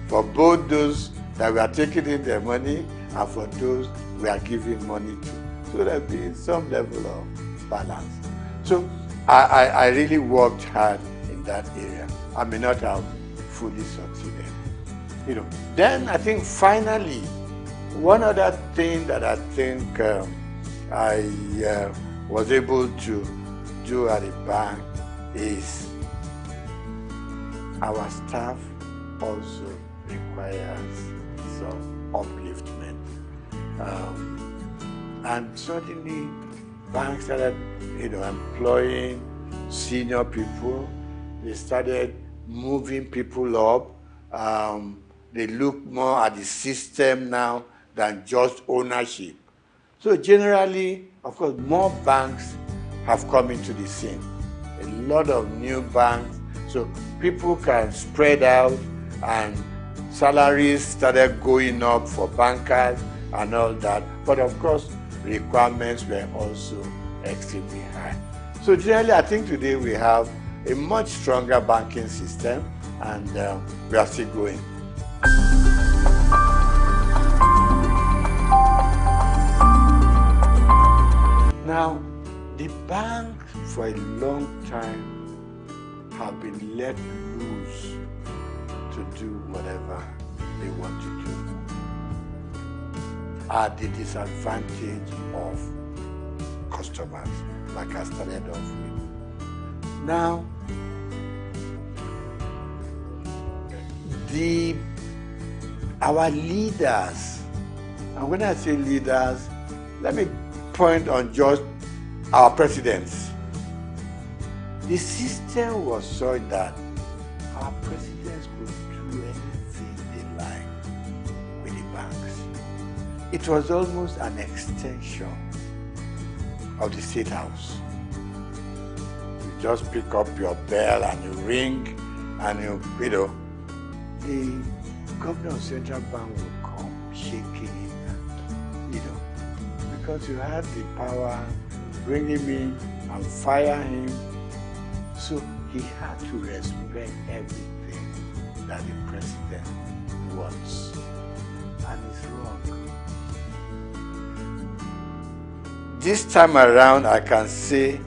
For both those that we are taking in their money and for those we are giving money to. So there'll be some level of balance. So I really worked hard in that area. I may not have fully succeeded. Then I think finally, one other thing that I think I was able to do at the bank is our staff also requires some upliftment. And suddenly banks started employing senior people. They started moving people up. They look more at the system now than just ownership. So generally, of course, more banks have come into the scene. A lot of new banks, so people can spread out and salaries started going up for bankers and all that. But of course, requirements were also extremely high. So generally, I think today we have a much stronger banking system and we are still growing. Now, the bank for a long time have been let loose to do whatever they want to do at the disadvantage of customers, like I started off with. Now, our leaders, and when I say leaders, let me point on just our presidents. The system was such that our presidents could do anything they like with the banks. It was almost an extension of the State House. You just pick up your bell and you ring and the governor of Central Bank will come shaking it, because you had the power bring him in and fire him. So he had to respect everything that the president wants. And it's wrong. This time around, I can say,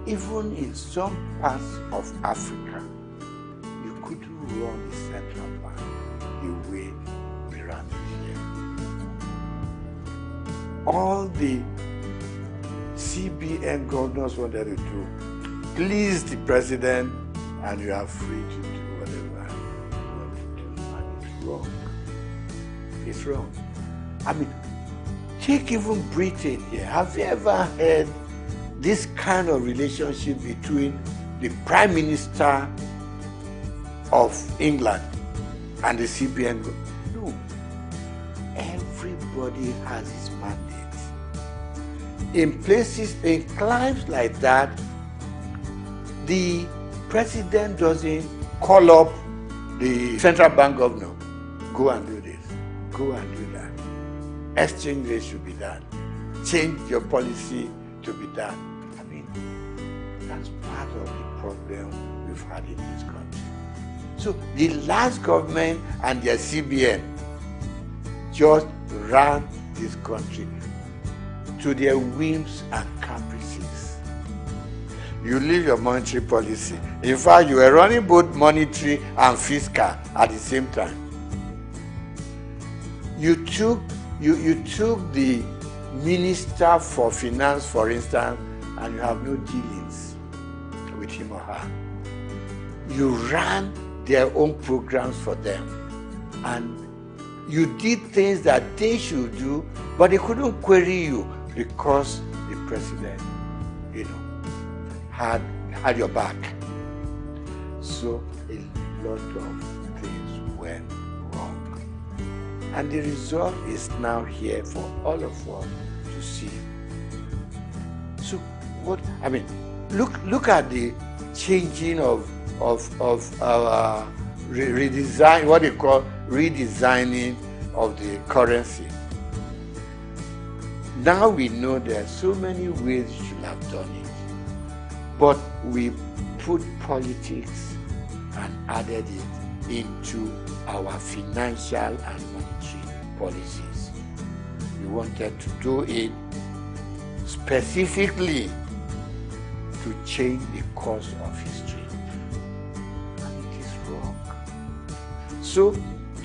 even in some parts of Africa, you couldn't run the central bank the way we run it here. All the CBN governors wanted to do, please the president, and you are free to do whatever you want to do. And it's wrong. It's wrong. I mean, take even Britain here. Have you ever heard this kind of relationship between the Prime Minister of England and the CBN? No. Everybody has his mandate. In places, in climes like that, the president doesn't call up the central bank governor. Go and do this. Go and do that. Exchange rate should be done. Change your policy to be done. I mean, that's part of the problem we've had in this country. So the last government and their CBN just ran this country to their whims and caprices. You leave your monetary policy. In fact, you were running both monetary and fiscal at the same time. You took the Minister for Finance, for instance, and you have no dealings with him or her. You ran their own programs for them. And you did things that they should do, but they couldn't query you because the president, had your back. So a lot of things went wrong. And the result is now here for all of us to see. So what, I mean, look at the changing of our redesign, what they call redesigning of the currency. Now we know there are so many ways you should have done it, but we put politics and added it into our financial and monetary policies. We wanted to do it specifically to change the course of history. And it is wrong. So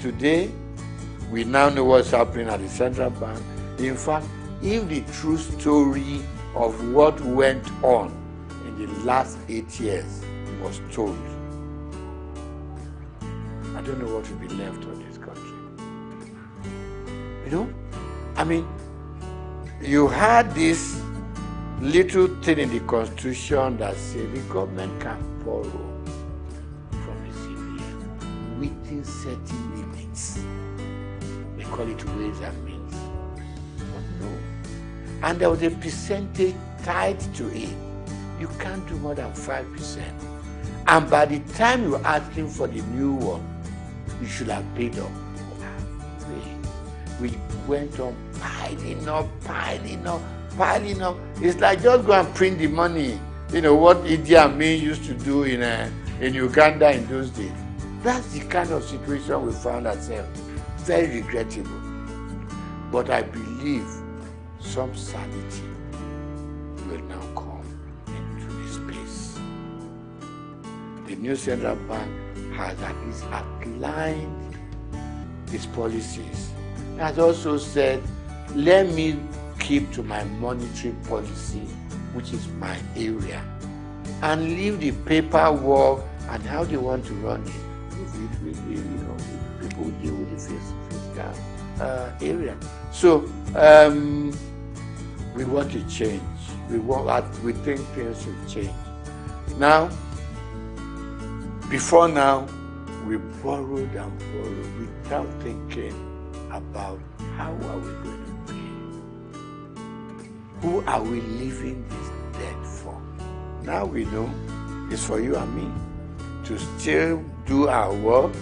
today, we now know what's happening at the central bank. In fact, if the true story of what went on in the last 8 years was told, I don't know what will be left of this country. I mean, you had this little thing in the Constitution that said the government can borrow from the CBN within certain limits. They call it ways and means. But no. And there was a percentage tied to it. You can't do more than 5%. And by the time you're asking for the new one, you should have paid up. We went on piling up. It's like just go and print the money. What Idi Amin used to do in Uganda in those days. That's the kind of situation we found ourselves. Very regrettable. But I believe some sanity will now come into this place. The new central bank has at least outlined its policies. It has also said, let me keep to my monetary policy, which is my area, and leave the paperwork and how they want to run it. People who deal with the fiscal area. So we want to change. We think things should change. Now, before now, we borrowed and borrowed without thinking about how are we going to pay? Who are we leaving this debt for? Now we know it's for you and me to still do our work,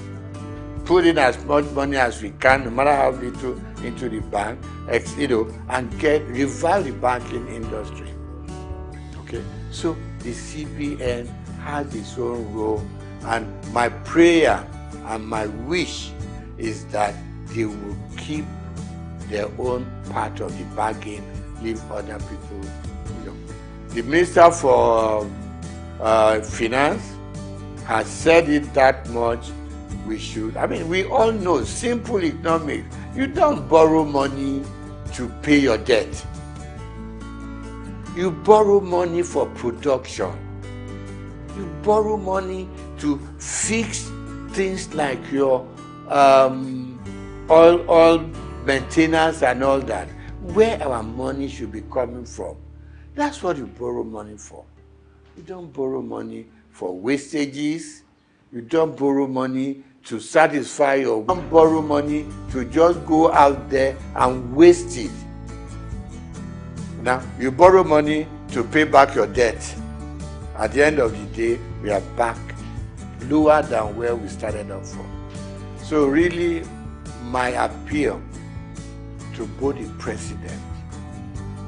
put in as much money as we can, no matter how little, into the bank, and revive the banking industry. Okay, so the CBN has its own role, and my prayer and my wish is that they will keep their own part of the bargain, leave other people. The Minister for Finance has said it that much. We should. I mean, we all know simple economics. You don't borrow money to pay your debt. You borrow money for production. You borrow money to fix things like your oil maintenance and all that. Where our money should be coming from. That's what you borrow money for. You don't borrow money for wastages. You don't borrow money to satisfy your. You don't borrow money to just go out there and waste it. Now, you borrow money to pay back your debt. At the end of the day, we are back lower than where we started off from. So really, my appeal to both the president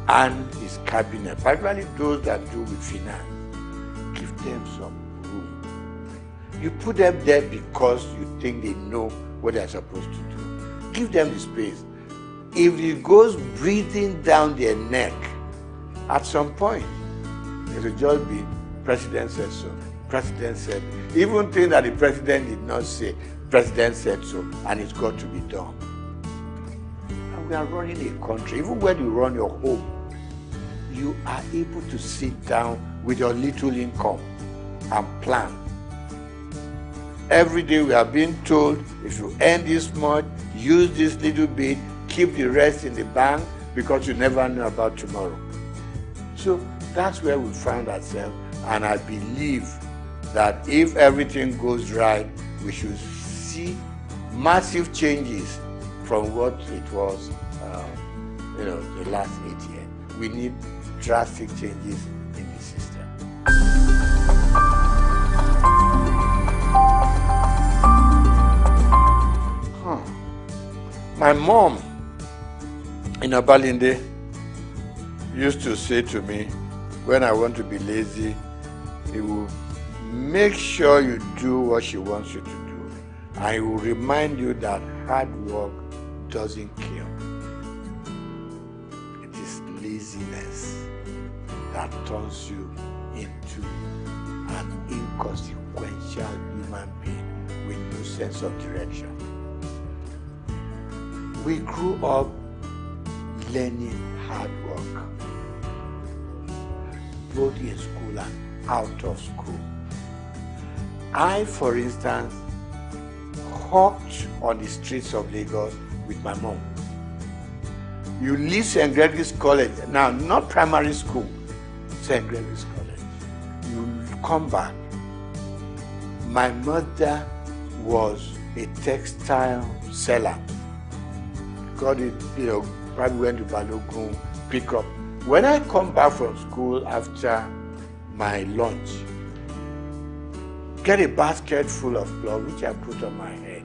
and his cabinet, particularly those that do with finance, give them some room. You put them there because you think they know what they're supposed to do. Give them the space. If it goes breathing down their neck, at some point, it will just be, President said so, President said, even things that the President did not say, President said so, and it's got to be done. And we are running a country, even when you run your home, you are able to sit down with your little income and plan. Every day we are being told, if you earn this much, use this little bit, keep the rest in the bank, because you never know about tomorrow. So that's where we found ourselves, and I believe that if everything goes right, we should see massive changes from what it was, the last 8 years. We need drastic changes in the system. My mom in Abalinde used to say to me, when I want to be lazy, he will make sure you do what she wants you to do. And he will remind you that hard work doesn't kill. It is laziness that turns you into an inconsequential human being with no sense of direction. We grew up learning hard work, both in school and out of school. I, for instance, hawked on the streets of Lagos with my mom. You leave St. Gregory's College, now not primary school, St. Gregory's College. You come back. My mother was a textile seller. Got it, probably went to Balogun, pick up. When I come back from school after my lunch, get a basket full of cloth which I put on my head,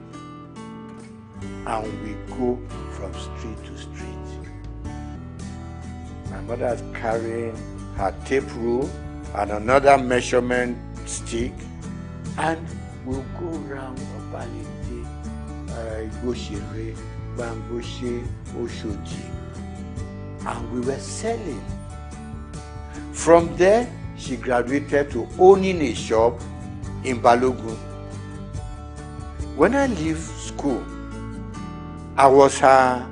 and we go from street to street. My mother is carrying her tape rule and another measurement stick, and we'll go round Obalende, Igoshere, Bamboshe, Oshoji, and we were selling. From there, she graduated to owning a shop in Balogun. When I leave school, I was her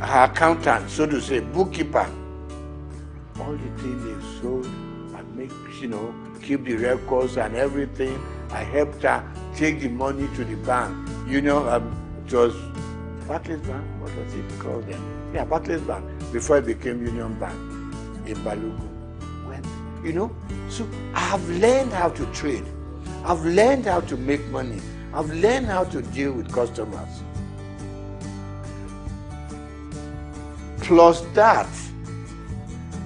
accountant, so to say, bookkeeper. All the things they sold, I make, keep the records and everything. I helped her take the money to the bank. It was Barclays Bank, what was it called then? Yeah, Barclays Bank, before it became Union Bank in Balogun. So I've learned how to trade. I've learned how to make money. I've learned how to deal with customers. Plus that,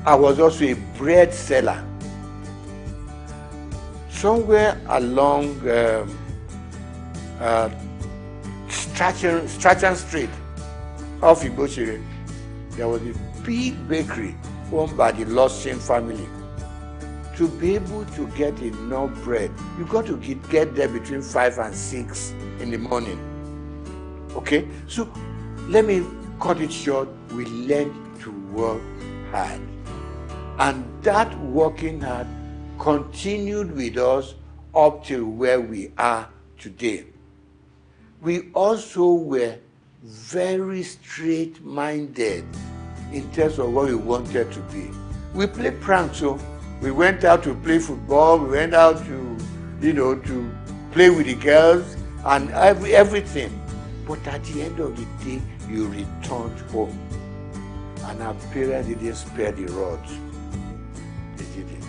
I was also a bread seller. Somewhere along Strachan Street off Igboshere, there was a big bakery owned by the Lawson family. To be able to get enough bread, you got to get there between 5 and 6 in the morning. Okay? So let me cut it short. We learned to work hard. And that working hard continued with us up till where we are today. We also were very straight-minded in terms of what we wanted to be. We played pranks, so we went out to play football, we went out to, to play with the girls and everything. But at the end of the day, you returned home. And our parents didn't spare the rod. They didn't.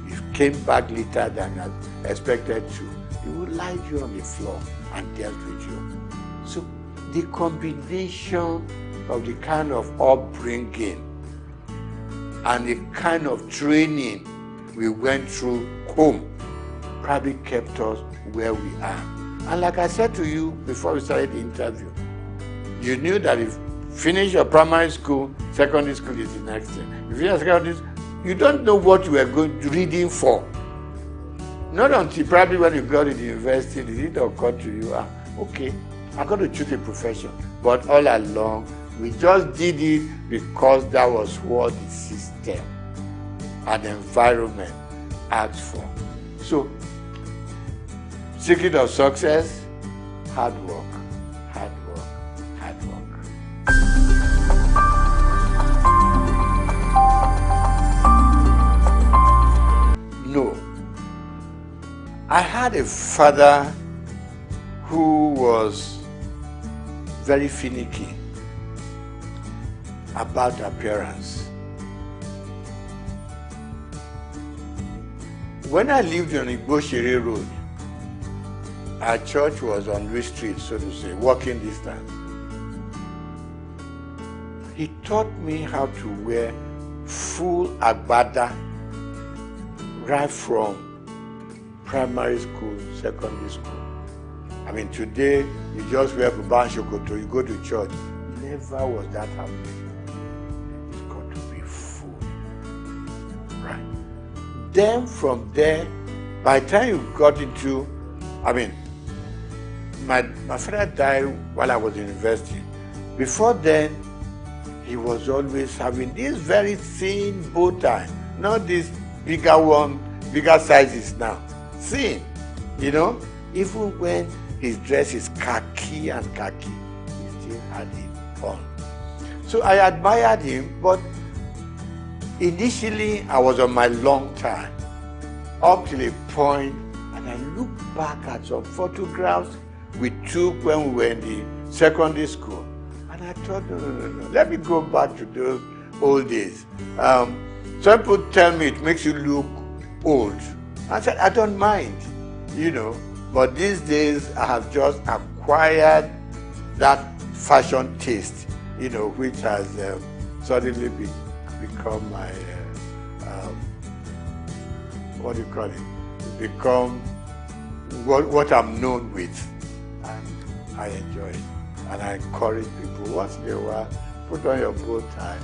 You came back later than expected to. They would lie you on the floor and dealt with you. So the combination of the kind of upbringing and the kind of training we went through home probably kept us where we are. And like I said to you before we started the interview, you knew that if you finish your primary school, secondary school is the next thing. If you finish secondary school, you don't know what you are going to reading for. Not until probably when you got to the university, did it occur to you, okay, I'm going to choose a profession. But all along, we just did it because that was what the system and the environment asked for. So, secret of success, hard work, hard work, hard work. No. I had a father who was very finicky about appearance. When I lived on Igboshere Road, our church was on Louis Street, so to say, walking distance. He taught me how to wear full agbada right from primary school, secondary school. I mean, today, you just wear buba and shokoto, you go to church. Never was that happening. It's got to be full. Right. Then from there, by the time you got into, my father died while I was in university. Before then, he was always having this very thin bow tie, not this bigger one, bigger sizes now. Thin, even when his dress is khaki and khaki, he still had it on. So I admired him, but initially I was on my long tie, up till a point, and I look back at some photographs we took when we were in the secondary school, and I thought, no, let me go back to those old days. Some people tell me it makes you look old. I said, I don't mind, but these days I have just acquired that fashion taste, which has suddenly become my, what do you call it? Become what I'm known with. And I enjoy it. And I encourage people, once in a while, put on your bow tie.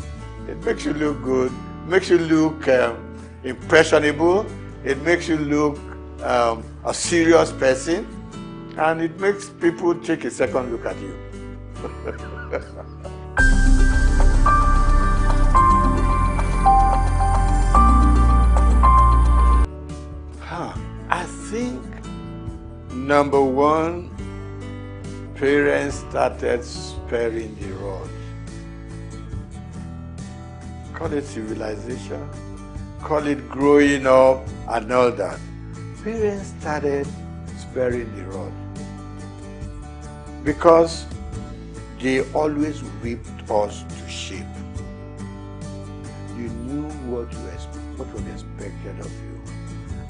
It makes you look good, makes you look impressionable, it makes you look a serious person, and it makes people take a second look at you. I think number one, parents started sparing the rod. Call it civilization, call it growing up and all that. Parents started sparing the rod because they always whipped us to shape. You knew what was expected of you,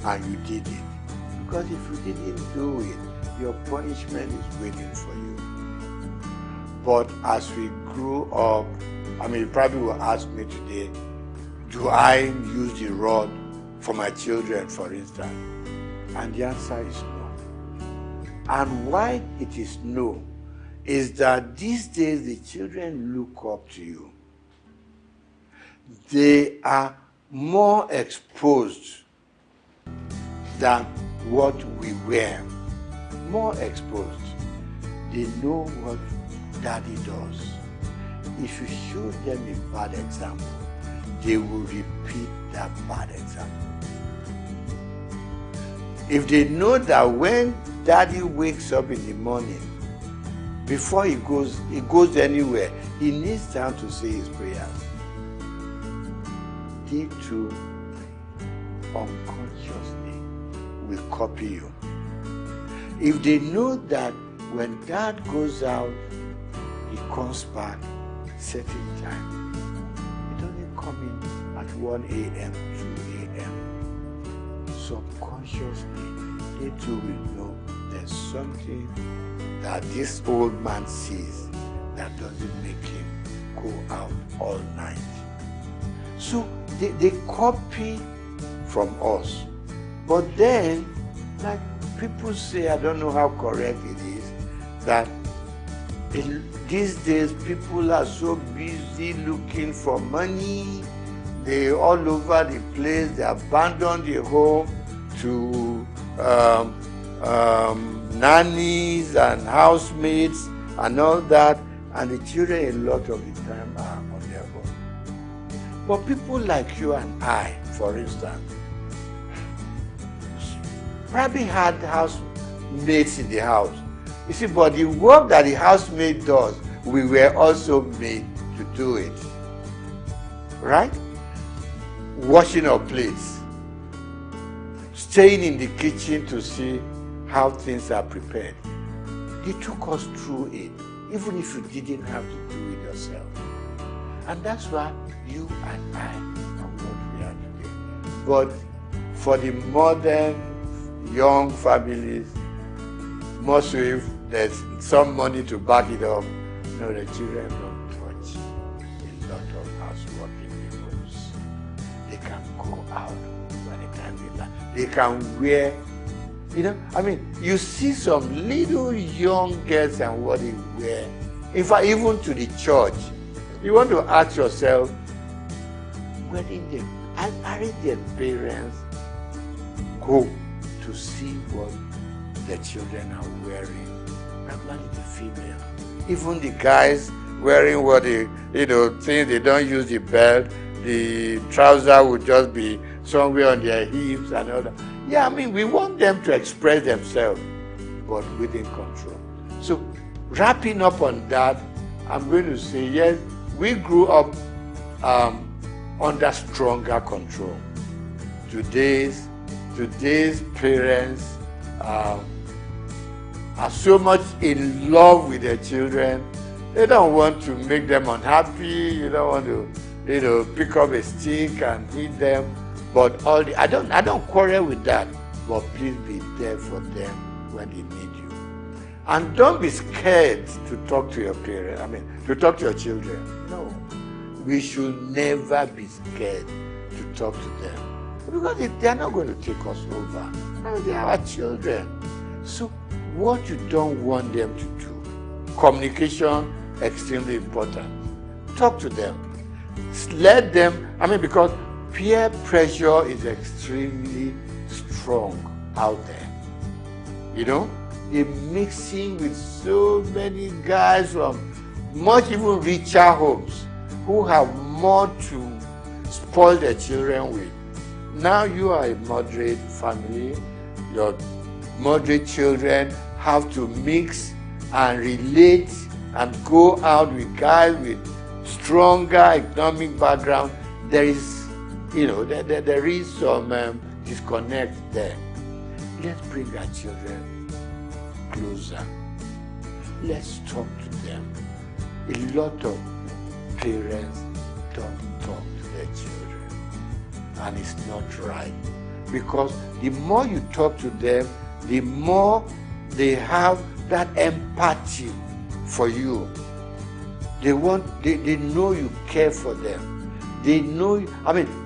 and you did it. Because if you didn't do it, your punishment is waiting for you. But as we grew up, you probably will ask me today, do I use the rod for my children, for instance? And the answer is no. And why it is no is that these days the children look up to you. They are more exposed than what we were. More exposed. They know what daddy does. If you show them a bad example, they will repeat that bad example. If they know that when daddy wakes up in the morning, before he goes anywhere, he needs time to say his prayers. They too unconsciously will copy you. If they know that when dad goes out, he comes back certain time. He doesn't come in at 1 a.m., 2 a.m. Subconsciously, they too will know there's something that this old man sees that doesn't make him go out all night. So they copy from us. But then, like people say, I don't know how correct it is, that these days people are so busy looking for money. They're all over the place. They abandon the home to nannies and housemates and all that. And the children a lot of the time are on their own. But people like you and I, for instance, probably had housemates in the house. You see, but the work that the housemaid does, we were also made to do it. Right? Washing our plates. Staying in the kitchen to see how things are prepared. They took us through it, even if you didn't have to do it yourself. And that's why you and I are what we are today. But for the modern young families, most so if there's some money to back it up, no, the children don't touch a lot of housework in the homes. They can go out by the time they land. They can wear, I mean, you see some little young girls and what they wear. In fact, even to the church, you want to ask yourself, where did their parents go to see what the children are wearing? Primarily the female. Even the guys wearing what they, things they don't use the belt, the trouser would just be somewhere on their hips and all that. Yeah, I mean, we want them to express themselves, but within control. So, wrapping up on that, I'm going to say, yes, we grew up under stronger control. Today's parents are so much in love with their children. They don't want to make them unhappy. You don't want to, pick up a stick and hit them. But I don't quarrel with that. But please be there for them when they need you. And don't be scared to talk to your parents. To talk to your children. No. We should never be scared to talk to them. Because they're not going to take us over. They are our children. So what you don't want them to do, communication, extremely important. Talk to them. Let them, because peer pressure is extremely strong out there. They're mixing with so many guys from much even richer homes who have more to spoil their children with. Now you are a moderate family, your moderate children have to mix and relate and go out with guys with stronger economic background. There is, there is some disconnect there. Let's bring our children closer. Let's talk to them. A lot of parents don't talk to their children, and it's not right. Because the more you talk to them, the more they have that empathy for you. They know you care for them. They know,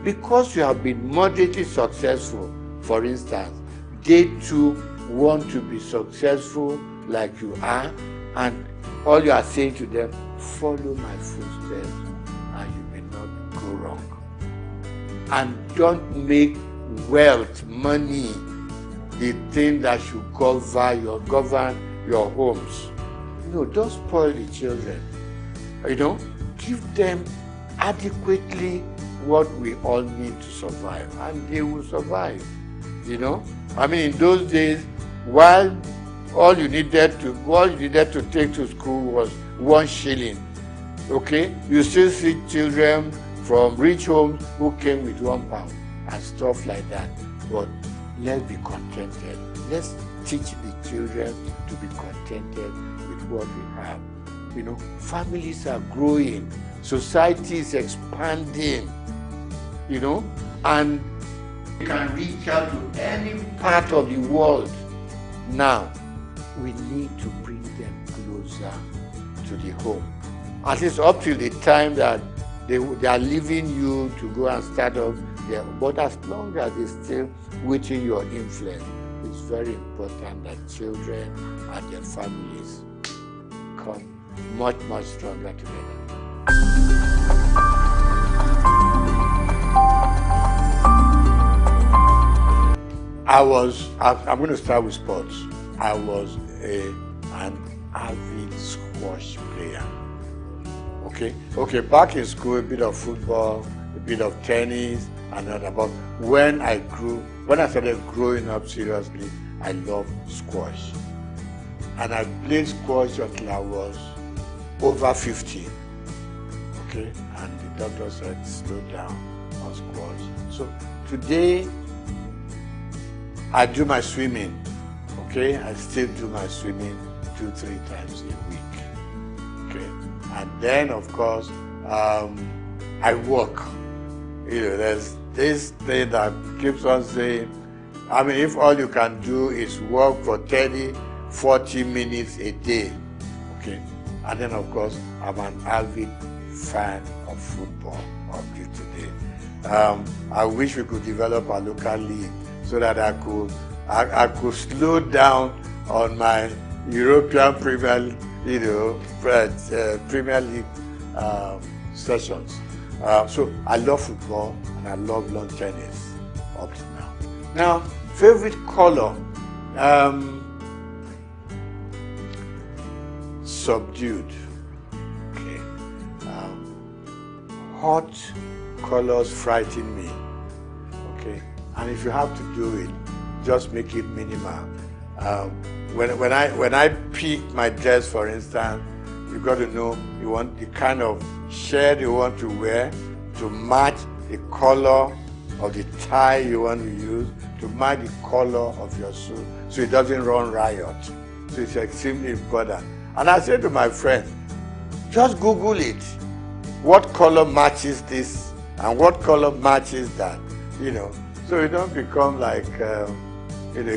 because you have been moderately successful, for instance, they too want to be successful like you are, And all you are saying to them, follow my footsteps and you may not go wrong. And don't make wealth, money, the thing that should govern your homes. No, don't spoil the children. Give them adequately what we all need to survive, and they will survive. In those days, while all you needed to take to school was 1 shilling. Okay, you still see children from rich homes who came with £1 and stuff like that. But let's be contented. Let's teach the children to be contented with what we have. Families are growing, society is expanding, and we can reach out to any part of the world. Now, we need to bring them closer to the home. At least up till the time that they are leaving you to go and start up there. But as long as they're still within your influence, it's very important that children and their families come much, much stronger together. I'm going to start with sports. I was an avid squash player. Okay, back in school, a bit of football, a bit of tennis, and all that. But when I started growing up seriously, I loved squash. And I played squash until I was over 50. Okay, and the doctor said, slow down on squash. So today, I do my swimming. Okay, I still do my swimming 2-3 times a week. Okay, and then of course I walk. There's this thing that keeps on saying, if all you can do is walk for 30-40 minutes a day. Okay, and then of course I'm an avid fan of football up to today. I wish we could develop a local league so that I could slow down on my European Premier League sessions. So I love football and I love lawn tennis up to now. Now, favorite color, subdued. Okay. Hot colors frighten me. Okay. And if you have to do it, just make it minimal. When I pick my dress, for instance, you got to know you want the kind of shirt you want to wear to match the color of the tie you want to use, to match the color of your suit, so it doesn't run riot. So it's extremely important. And I say to my friends, just Google it. What color matches this and what color matches that? So you don't become like a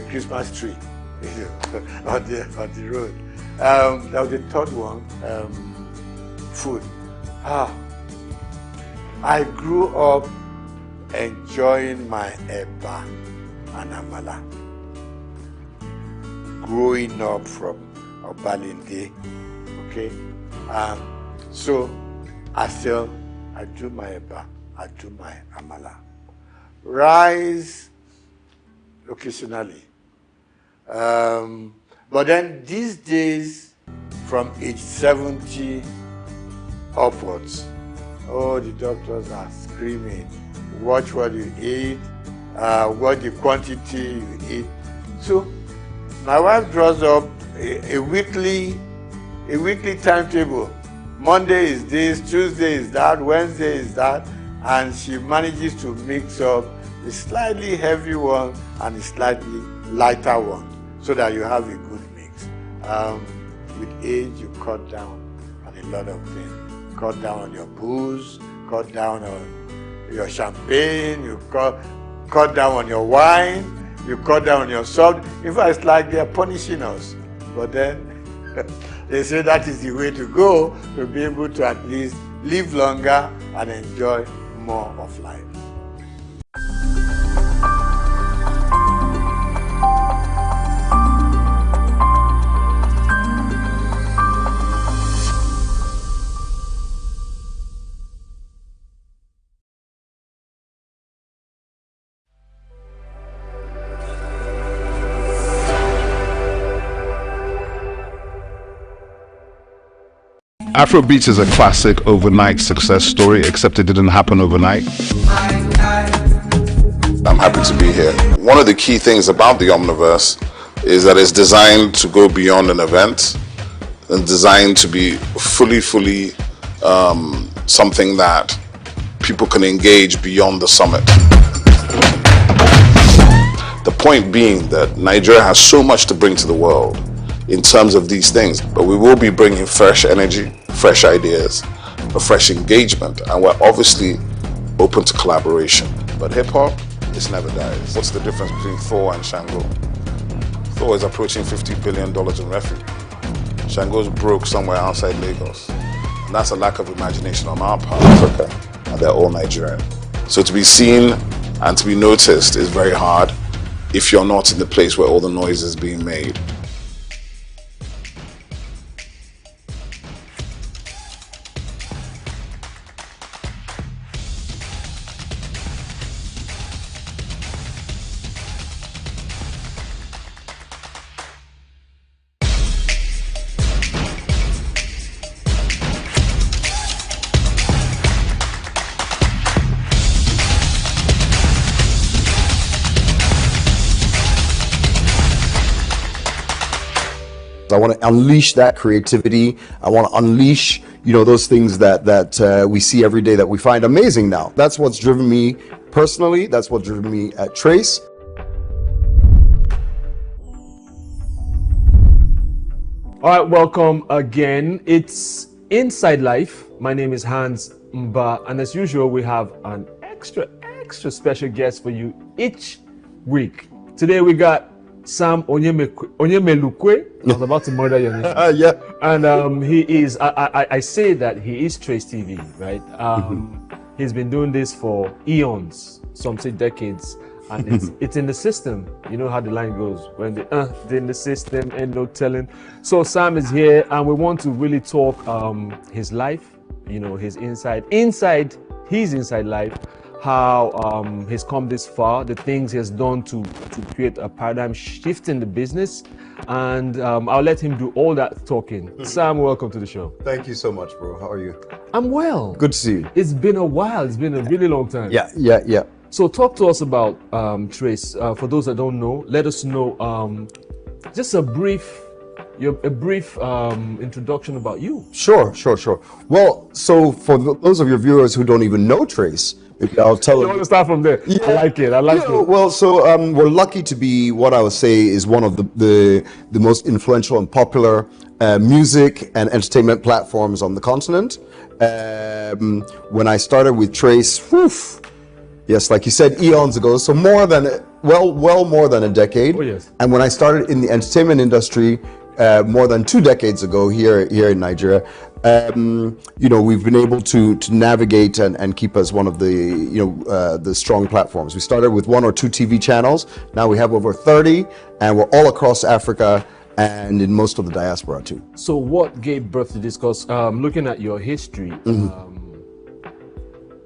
Christmas tree on the road. That was the third one, food. I grew up enjoying my eba and amala. Growing up from Obalinde, okay? So I do my eba, I do my amala. Rice occasionally. But then these days, from age 70 upwards, the doctors are screaming, watch what you eat, what the quantity you eat. So my wife draws up a weekly timetable. Monday is this, Tuesday is that, Wednesday is that, and she manages to mix up a slightly heavy one and a slightly lighter one, so that you have a good mix. With age, you cut down on a lot of things. Cut down on your booze, cut down on your champagne, you cut down on your wine, you cut down on your salt. In fact, it's like they're punishing us. But then they say that is the way to go, to be able to at least live longer and enjoy more of life. Afrobeats is a classic overnight success story, except it didn't happen overnight. I'm happy to be here. One of the key things about the Omniverse is that it's designed to go beyond an event and designed to be fully something that people can engage beyond the summit. The point being that Nigeria has so much to bring to the world in terms of these things, but we will be bringing fresh energy, fresh ideas, a fresh engagement, and we're obviously open to collaboration. But hip-hop, it never dies. What's the difference between Thor and Shango? Thor is approaching $50 billion in revenue. Shango's broke somewhere outside Lagos. And that's a lack of imagination on our part of Africa, and they're all Nigerian. So to be seen and to be noticed is very hard if you're not in the place where all the noise is being made. I want to unleash that creativity. I want to unleash, those things that we see every day that we find amazing now. That's what's driven me personally. That's what's driven me at Trace. All right, welcome again. It's Inside Life. My name is Hans Mba, and as usual, we have an extra special guest for you each week. Today we got Sam Onyemelukwe. I was about to murder your name. Yeah. And he is, I say that he is Trace TV, right? He's been doing this for eons, some say decades, and it's in the system. You know how the line goes, when they're in the system and no telling. So Sam is here, and we want to really talk his life, his inside life, how he's come this far, the things he has done to create a paradigm shift in the business, and I'll let him do all that talking. Sam, welcome to the show. Thank you so much, bro. How are you? I'm well. Good to see you. It's been a while. It's been a really long time. Yeah. So talk to us about Trace. For those that don't know, let us know just a brief introduction about you. Sure. Well, so for those of your viewers who don't even know Trace, I'll tell you. You want to start from there? Yeah. I like it. Well, so we're lucky to be what I would say is one of the most influential and popular music and entertainment platforms on the continent. When I started with Trace, yes, like you said, eons ago, so more than more than a decade. Oh yes. And when I started in the entertainment industry, more than 2 decades ago here in Nigeria, we've been able to navigate and keep us one of the strong platforms. We started with 1 or 2 TV channels. Now we have over 30, and we're all across Africa and in most of the diaspora too. So what gave birth to this? Because looking at your history,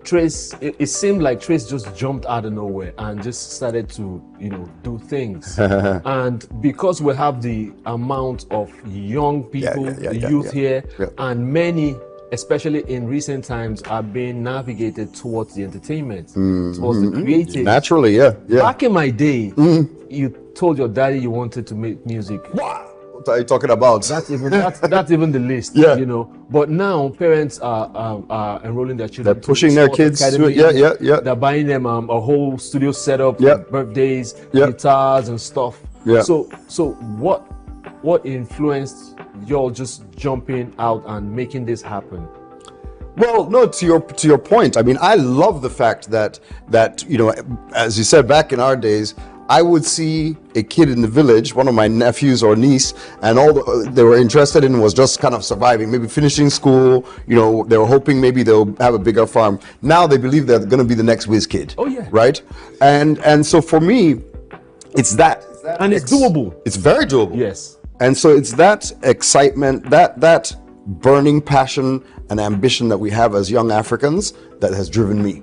Trace, it seemed like Trace just jumped out of nowhere and just started to, do things. And because we have the amount of young people, youth here, and many, especially in recent times, are being navigated towards the entertainment, towards the creative. Naturally, yeah. Back in my day, you told your daddy you wanted to make music. What are you talking about? That's even the list, But now parents are enrolling their children. They're pushing their kids. They're buying them a whole studio setup, birthdays, guitars and stuff. So what influenced y'all just jumping out and making this happen? Well, no, to your point. I mean, I love the fact that as you said, back in our days, I would see a kid in the village, one of my nephews or niece, and all they were interested in was just kind of surviving, maybe finishing school. They were hoping maybe they'll have a bigger farm. Now they believe they're going to be the next whiz kid. Oh yeah. Right? And so for me, it's that. And it's doable. It's very doable. Yes. And so it's that excitement, that burning passion and ambition that we have as young Africans that has driven me.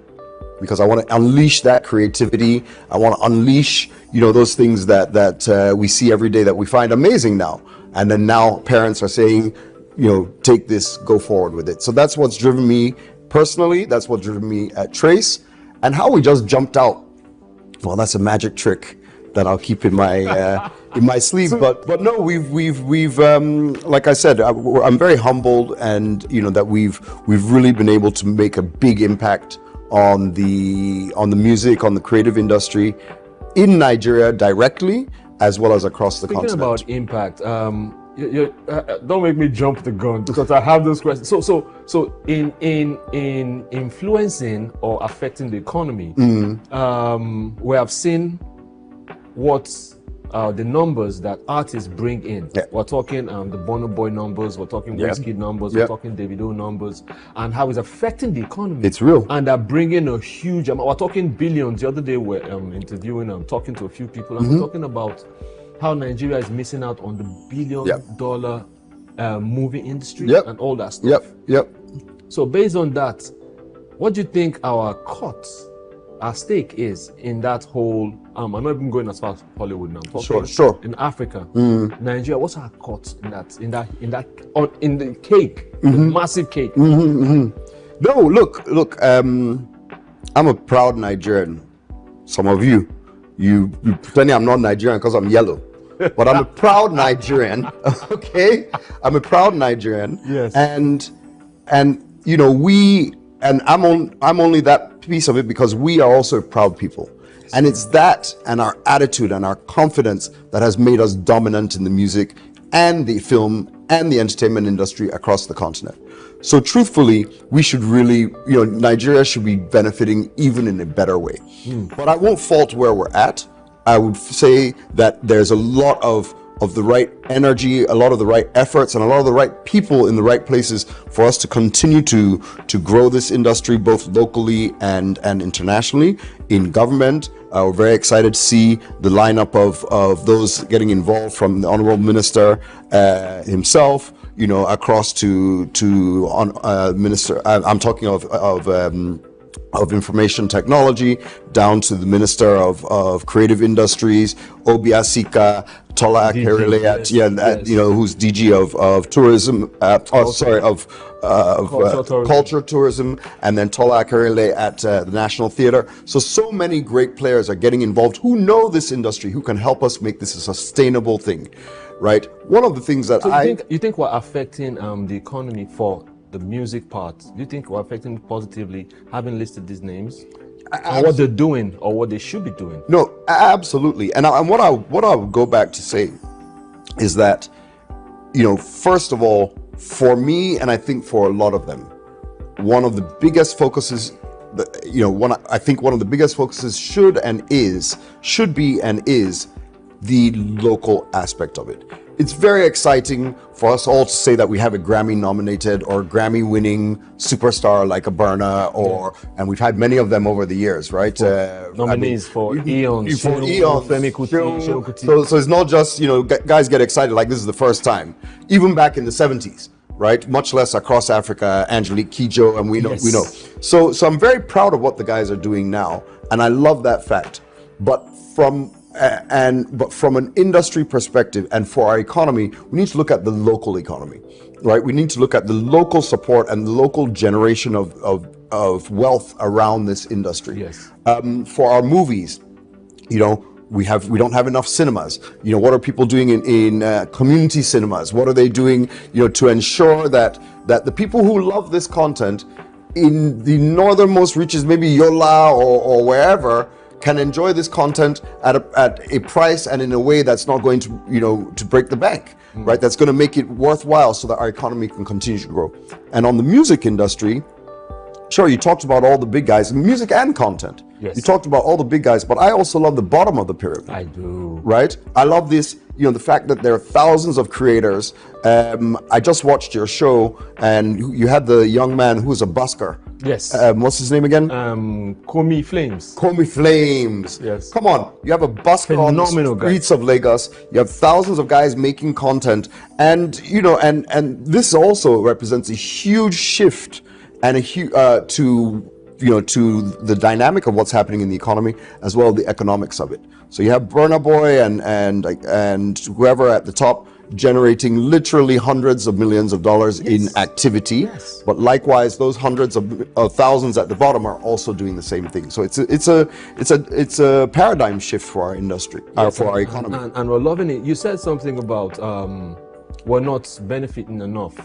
Because I want to unleash that creativity. I want to unleash, those things that we see every day that we find amazing now. And then now parents are saying, take this, go forward with it. So that's what's driven me personally. That's what driven me at Trace, and how we just jumped out. Well, that's a magic trick that I'll keep in my in my sleeve. But no, we've like I said, I'm very humbled, and that we've really been able to make a big impact on the music, on the creative industry in Nigeria directly, as well as across the continent. Speaking about impact, don't make me jump the gun, because I have those questions. So in influencing or affecting the economy, we have seen what the numbers that artists bring in. We're talking the Burna Boy numbers, we're talking Wizkid numbers, we're talking Davido numbers, and how it's affecting the economy. It's real. And they're bringing a huge amount. We're talking billions. The other day we're interviewing, talking to a few people, and we're talking about how Nigeria is missing out on the billion-dollar movie industry and all that stuff. So based on that, what do you think our stake is in that whole? I'm not even going as far as Hollywood now. Sure. In Africa, Nigeria, what's our cut in the cake, the massive cake? No, look. I'm a proud Nigerian. Some of you pretending I'm not Nigerian because I'm yellow, but I'm a proud Nigerian. Okay, I'm a proud Nigerian. Yes. And I'm only that piece of it because we are also proud people. And it's that and our attitude and our confidence that has made us dominant in the music and the film and the entertainment industry across the continent. So truthfully, we should really, Nigeria should be benefiting even in a better way. But I won't fault where we're at. I would say that there's a lot of the right energy, a lot of the right efforts, and a lot of the right people in the right places for us to continue to grow this industry, both locally and internationally. In government, we're very excited to see the lineup of those getting involved, from the Honorable Minister himself, across to Minister. I'm talking of Information Technology, down to the Minister of Creative Industries, Obiasika, Tola Akerele, who's DG of Tourism, Culture, Tourism, and then Tola Akerele at the National Theatre. So many great players are getting involved who know this industry, who can help us make this a sustainable thing, right? One of the things that you think we're affecting the economy for the music part? Do you think we're affecting it positively, having listed these names, and what they're doing or what they should be doing? No, absolutely. And what I would go back to say is that, first of all, for me, and I think for a lot of them, one of the biggest focuses, I think one of the biggest focuses should be and is the local aspect of it. It's very exciting for us all to say that we have a Grammy-nominated or Grammy-winning superstar like a Burna, and we've had many of them over the years, right? Nominees for Eons, So it's not just, guys get excited like this is the first time. Even back in the 70s, right? Much less across Africa, Angelique Kidjo, and we know. So I'm very proud of what the guys are doing now, and I love that fact. But from an industry perspective and for our economy, we need to look at the local economy, right? We need to look at the local support and the local generation of wealth around this industry. Yes. For our movies, we don't have enough cinemas. What are people doing in community cinemas? What are they doing, to ensure that the people who love this content in the northernmost reaches, maybe Yola or wherever, can enjoy this content at a price and in a way that's not going to to break the bank, right? That's going to make it worthwhile so that our economy can continue to grow. And on the music industry, sure, you talked about all the big guys, music and content. Yes. You talked about all the big guys, but I also love the bottom of the pyramid. I do. Right? I love this, the fact that there are thousands of creators. I just watched your show, and you had the young man who's a busker. Yes. What's his name again? Komi Flames. Komi Flames. Yes. Come on, you have a busker on the streets of Lagos. You have thousands of guys making content, and and this also represents a huge shift and to the dynamic of what's happening in the economy, as well as the economics of it. So you have Burna Boy and whoever at the top, generating literally hundreds of millions of dollars in activity. But likewise, those hundreds of thousands at the bottom are also doing the same thing. So it's a paradigm shift for our industry, for our economy. And we're loving it. You said something about we're not benefiting enough.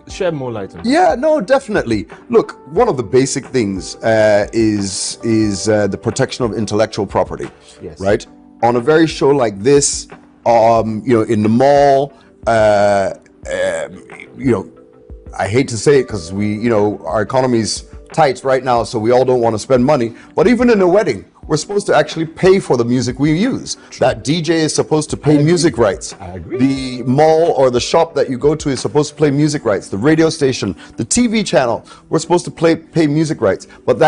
Shed more light on that. Yeah, no, definitely. Look, one of the basic things is the protection of intellectual property. Yes. Right? On a very show like this, in the mall, I hate to say it because our economy's tight right now, so we all don't want to spend money. But even in a wedding, we're supposed to actually pay for the music we use. That DJ is supposed to pay music rights. I agree. The mall or the shop that you go to is supposed to play music rights. The radio station, the TV channel, we're supposed to pay music rights. But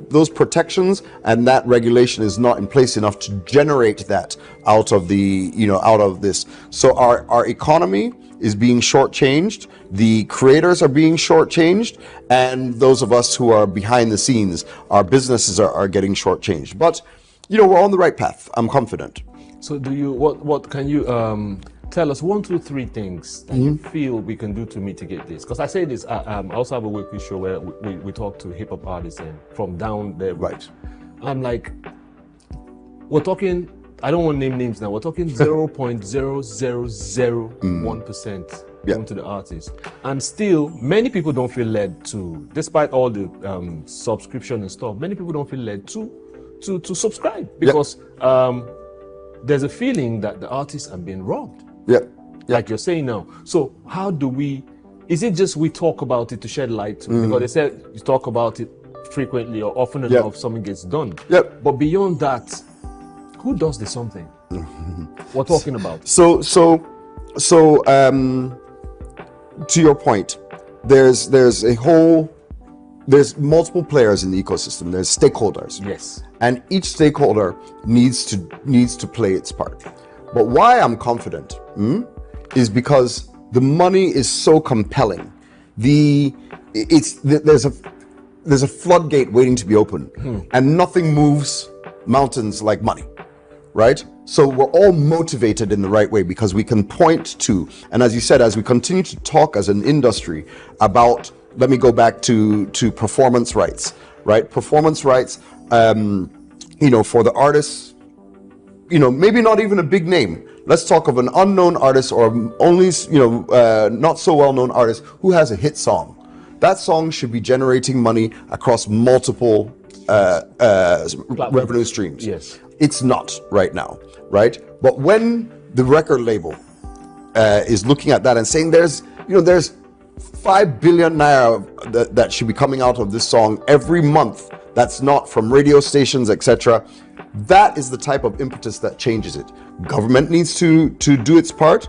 those protections and that regulation is not in place enough to generate that out of this. So our economy is being shortchanged, the creators are being shortchanged, and those of us who are behind the scenes, our businesses are getting shortchanged. But we're on the right path. I'm confident. So what can you tell us 1, 2, 3 things that you feel we can do to mitigate this? Because I say this, I also have a weekly show where we talk to hip hop artists and from down there. Right. I'm like, we're talking, I don't want to name names now. We're talking 0.0001% going to the artist, and still many people don't feel led to, despite all the subscription and stuff. Many people don't feel led to subscribe because there's a feeling that the artists are being robbed. Like you're saying now. So how do we? Is it just we talk about it to shed light? Because they said you talk about it frequently or often enough, something gets done. But beyond that, who does the something? We're talking about. So to your point, there's multiple players in the ecosystem. There's stakeholders. Yes. And each stakeholder needs to play its part. But why I'm confident is because the money is so compelling. There's a floodgate waiting to be opened, and nothing moves mountains like money. Right? So we're all motivated in the right way because we can point to, and as you said, as we continue to talk as an industry about, let me go back to performance rights, right? Performance rights, for the artists, maybe not even a big name. Let's talk of an unknown artist or only, not so well-known artist who has a hit song. That song should be generating money across multiple revenue streams. Yes. It's not right now, right? But when the record label is looking at that and saying there's 5 billion naira that should be coming out of this song every month, that's not from radio stations, etc. That is the type of impetus that changes it. Government needs to do its part,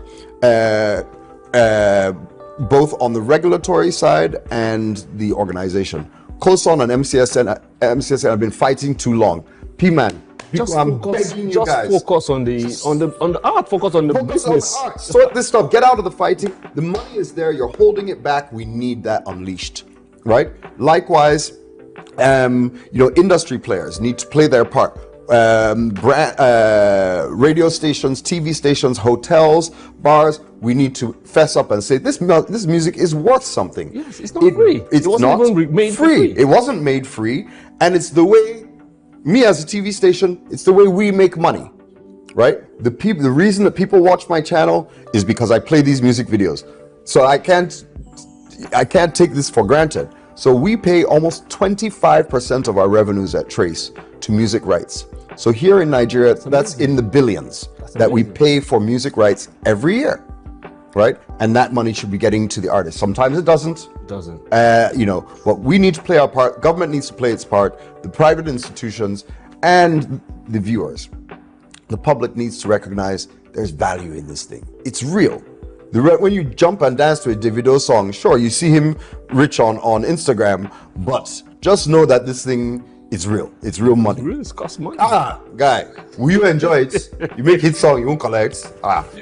both on the regulatory side and the organization. COSON and MCSN have been fighting too long. P-Man, focus on the art, focus on the business. On art. Sort this stuff, get out of the fighting. The money is there, you're holding it back. We need that unleashed, right? Likewise, industry players need to play their part. Radio stations, TV stations, hotels, bars, we need to fess up and say this music is worth something. Yes, it's not free. It wasn't even made free. It wasn't made free, and it's the way, me as a TV station, it's the way we make money, right? The reason that people watch my channel is because I play these music videos. So I can't take this for granted. So we pay almost 25% of our revenues at Trace to music rights. So here in Nigeria, that's in the billions that we pay for music rights every year, right? And that money should be getting to the artist. Sometimes it doesn't. But we need to play our part. Government needs to play its part. The private institutions and the viewers. The public needs to recognize there's value in this thing. It's real. When you jump and dance to a Davido song, sure, you see him rich on Instagram, but just know that this thing is real. It's real money. It's real, it costs money. Guy, will you enjoy it? You make hit song, you won't collect.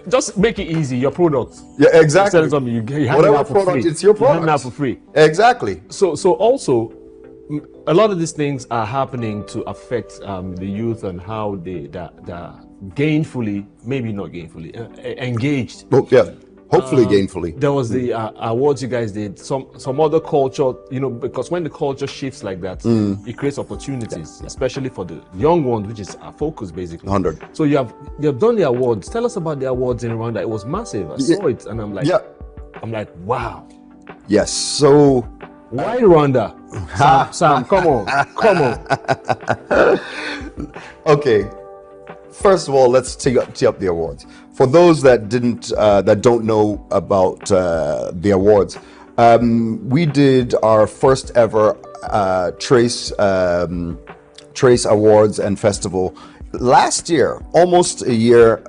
Just make it easy, your product. Yeah, exactly. You whatever product, it's your product. You have for free. Exactly. So also, a lot of these things are happening to affect the youth and how the gainfully, maybe not gainfully, engaged. Oh, yeah. Hopefully gainfully. There was the awards you guys did. Some other culture, because when the culture shifts like that, it creates opportunities, especially for the young ones, which is our focus basically. 100. So you have done the awards. Tell us about the awards in Rwanda. It was massive. I saw it, and I'm like, wow. Yes. So why Rwanda? Sam, come on. Okay. First of all, let's tee up the awards. For those that don't know about the awards, we did our first ever Trace Awards and Festival last year, almost a year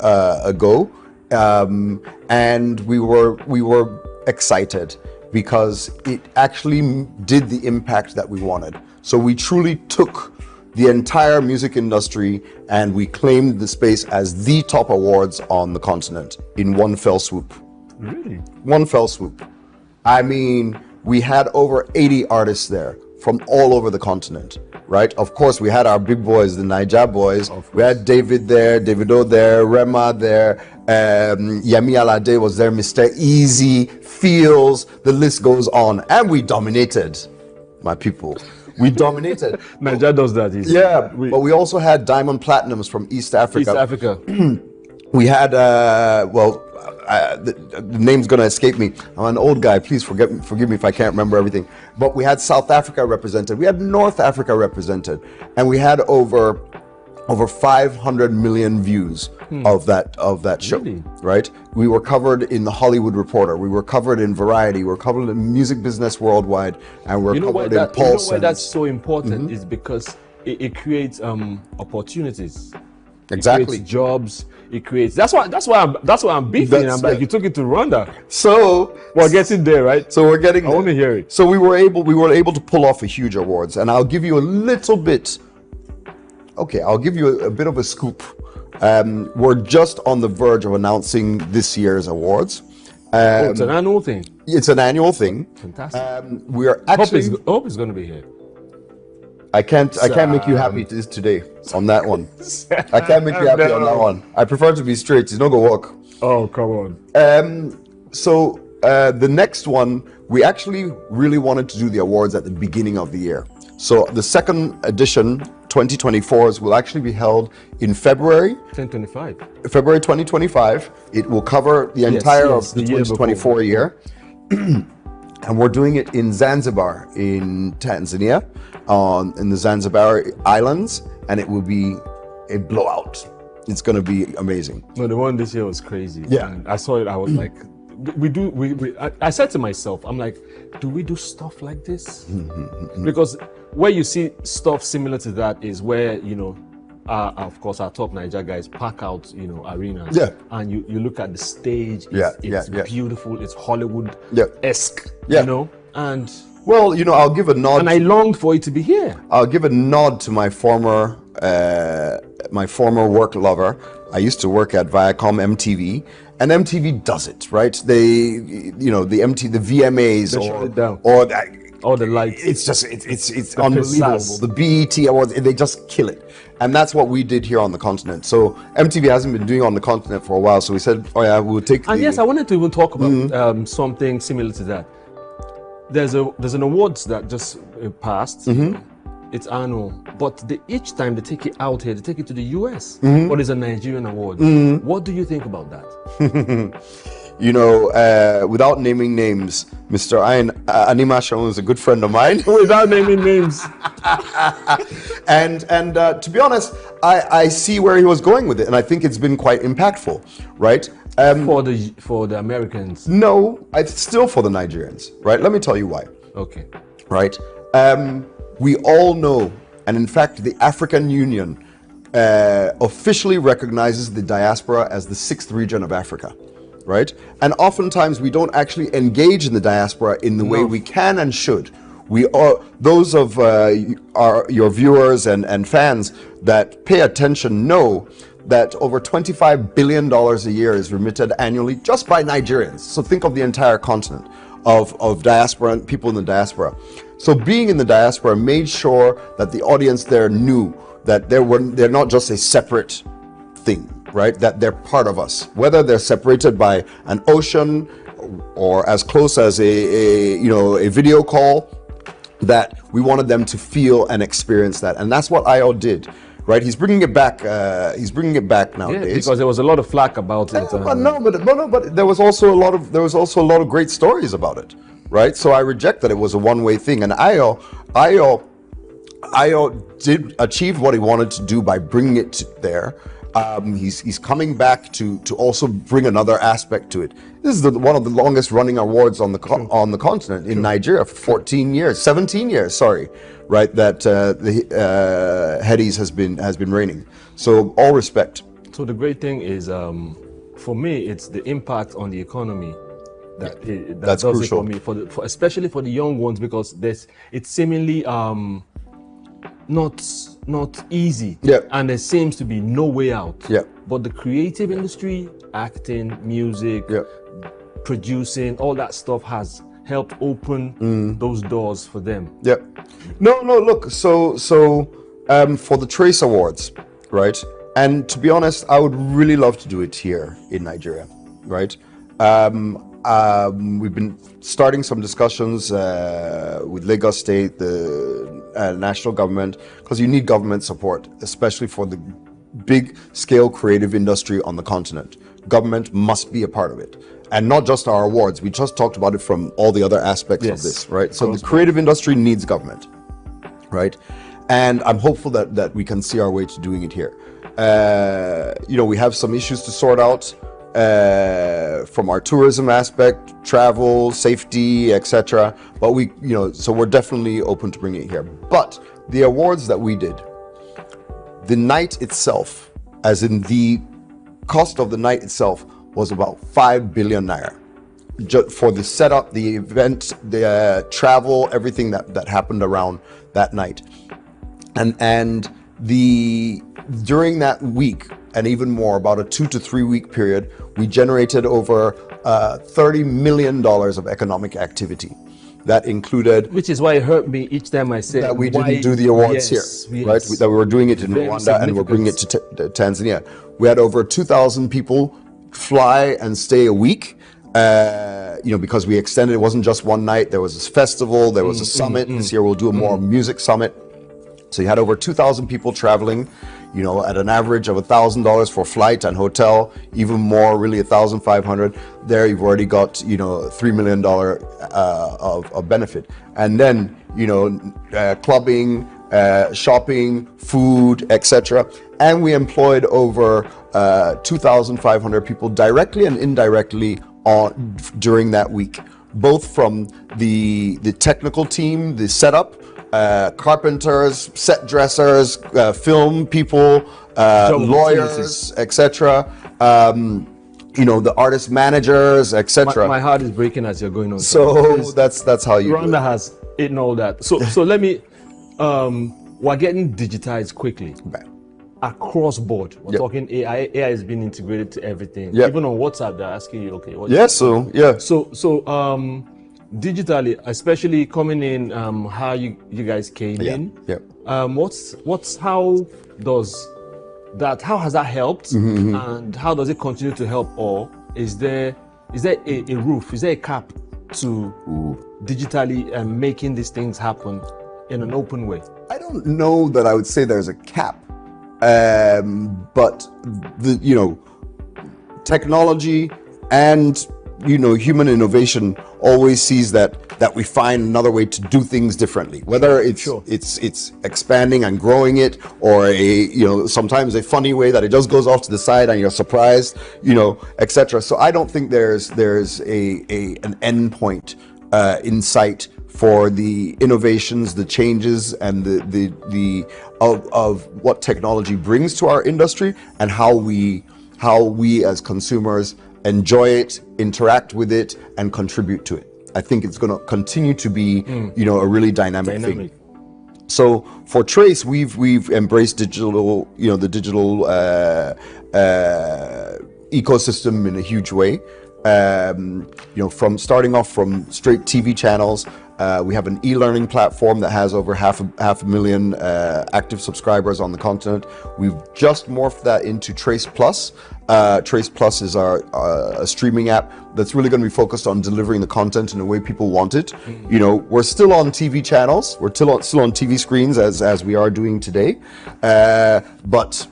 ago, and we were excited because it actually did the impact that we wanted. So we truly took the entire music industry and we claimed the space as the top awards on the continent in one fell swoop. Really? One fell swoop. I mean, we had over 80 artists there from all over the continent, right? Of course, we had our big boys, the Niger boys. We had David there, Davido there, Rema there, Yemi Alade was there, Mr. Easy, Feels, the list goes on. And we dominated, my people. We dominated. Nigeria does that easy. Yeah, but we also had Diamond Platinums from East Africa. East Africa. We had, the name's gonna escape me. I'm an old guy, please forgive me if I can't remember everything. But we had South Africa represented. We had North Africa represented. And we had over 500 million views of that show, really? Right? We were covered in the Hollywood Reporter, we were covered in Variety, we were covered in Music Business Worldwide, and we're covered in Pulse. You know why that's so important is because it creates opportunities. Exactly. It creates jobs. It creates. That's why I'm beefing. I'm like, you took it to Rwanda. So we're getting there, right? So we're getting. I want to hear it. So we were able to pull off a huge awards, and I'll give you a little bit. Okay, I'll give you a bit of a scoop. We're just on the verge of announcing this year's awards. It's an annual thing. It's an annual thing. Fantastic. We are actually. Hope is going to be here. I can't make you happy today on that one. I can't make you happy on that one. I prefer to be straight. It's not gonna work. Oh, come on. So the next one, we actually really wanted to do the awards at the beginning of the year. So the second edition, 2024s, will actually be held in February. 2025. February 2025. It will cover the entire of the 2024 year. And we're doing it in Zanzibar, in Tanzania, in the Zanzibar Islands, and it will be a blowout. It's going to be amazing. No, the one this year was crazy. Yeah. And I saw it, I was like, I said to myself, I'm like, do we do stuff like this? Because where you see stuff similar to that is where, of course, our top Niger guys pack out, arenas. Yeah. And you look at the stage. It's beautiful. It's Hollywood-esque. Yeah. And well, I'll give a nod. And I longed for it to be here. I'll give a nod to my former work lover. I used to work at Viacom MTV, and MTV does it right. They, the VMAs or the lights. It's just it's unbelievable. The BET Awards, they just kill it, and that's what we did here on the continent. So MTV hasn't been doing on the continent for a while, so we said, oh yeah, we'll take. And yes, I wanted to even talk about something similar to that. There's an awards that just passed. It's annual, but each time they take it out here, they take it to the US. But it's a Nigerian award. What do you think about that? Without naming names, Mr. Anima Shaun is a good friend of mine. Without naming names. and to be honest, I see where he was going with it, and I think it's been quite impactful, right? For the Americans. No, it's still for the Nigerians, right? Let me tell you why. Okay. Right? We all know, and in fact, the African Union officially recognizes the diaspora as the 6th region of Africa. Right? And oftentimes we don't actually engage in the diaspora in the way we can and should. We are, those of your viewers and fans that pay attention know that over $25 billion a year is remitted annually just by Nigerians. So think of the entire continent of diaspora and people in the diaspora. So being in the diaspora made sure that the audience there knew that they're not just a separate thing. right? That they're part of us, whether they're separated by an ocean or as close as a video call. That we wanted them to feel and experience that, and that's what IO did, right? He's bringing it back. He's bringing it back nowadays. Yeah, because there was a lot of flack about it. But there was also a lot of great stories about it, right? So I reject that it was a one-way thing. And IO did achieve what he wanted to do by bringing it there. He's coming back to also bring another aspect to it. This is one of the longest running awards on the continent in Nigeria for 17 years, sorry, right? That the Headies has been reigning. So all respect. So the great thing is, for me, it's the impact on the economy that's does crucial. It for me, especially for the young ones, because it's seemingly not easy, and there seems to be no way out. But the creative industry, acting, music, producing, all that stuff has helped open those doors for them. No, look, so for the Trace Awards, right? And to be honest, I would really love to do it here in Nigeria, right? We've been starting some discussions with Lagos State, the national government, because you need government support, especially for the big scale creative industry on the continent. Government must be a part of it. And not just our awards. We just talked about it from all the other aspects of this, right? So the creative industry needs government, right? And I'm hopeful that we can see our way to doing it here. We have some issues to sort out from our tourism aspect, travel, safety, etc. But so we're definitely open to bringing it here. But the awards that we did, the night itself, as in the cost of the night itself, was about 5 billion naira. For the setup, the event, the travel, everything that happened around that night. And during that week, and even more, about a 2 to 3 week period, we generated over $30 million of economic activity. That included... Which is why it hurt me each time I said... That we didn't do the awards here, right? That we were doing it in Rwanda and we're bringing it to Tanzania. We had over 2,000 people fly and stay a week, because we extended. It wasn't just one night. There was this festival, there was a summit. This year we'll do a more music summit. So you had over 2,000 people traveling, at an average of $1,000 for flight and hotel, even more, really $1,500. There you've already got, $3 million of benefit. And then, clubbing, shopping, food, etc. And we employed over 2,500 people directly and indirectly during that week, both from the technical team, the setup, carpenters, set dressers, film people, lawyers, etc. The artist managers, etc. My heart is breaking as you're going on. So that's how you. Rwanda has eaten all that. So let me. We're getting digitized quickly. Across board. We're talking AI. AI is being integrated to everything. Even on WhatsApp, they're asking you, okay, what? So digitally, especially coming in, how you guys came in. How has that helped, and how does it continue to help? Or is there a roof? Is there a cap to digitally making these things happen in an open way? I don't know that I would say there's a cap, but technology and human innovation always sees that we find another way to do things differently, whether it's expanding and growing it, or sometimes a funny way that it just goes off to the side and you're surprised, etc. So I don't think there's an end point in sight for the innovations, the changes, and of what technology brings to our industry, and how we as consumers enjoy it, interact with it, and contribute to it. I think it's going to continue to be, a really dynamic thing. So for Trace, we've embraced digital, the digital ecosystem in a huge way. from starting off from straight TV channels. We have an e-learning platform that has over half a million active subscribers on the continent. We've just morphed that into Trace Plus. Trace Plus is our a streaming app that's really going to be focused on delivering the content in the way people want it. We're still on TV channels. We're still on TV screens as we are doing today. But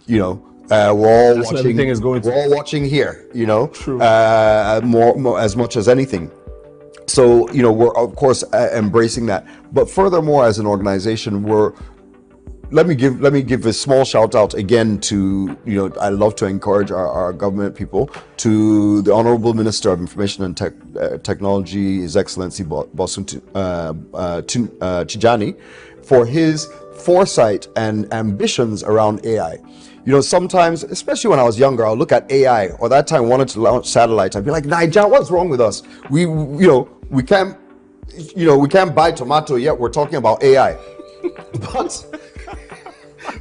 we're all That's where watching. everything is going to. We're all watching here. True. More as much as anything. So, we're of course embracing that. But furthermore, as an organization, let me give a small shout out again to, I love to encourage our government people, to the Honorable Minister of Information and Technology, His Excellency Bosun Tijani, for his foresight and ambitions around AI. Sometimes, especially when I was younger, I'll look at AI, or that time I wanted to launch satellites. I'd be like, Niger, what's wrong with us? We can't buy tomato yet. We're talking about AI.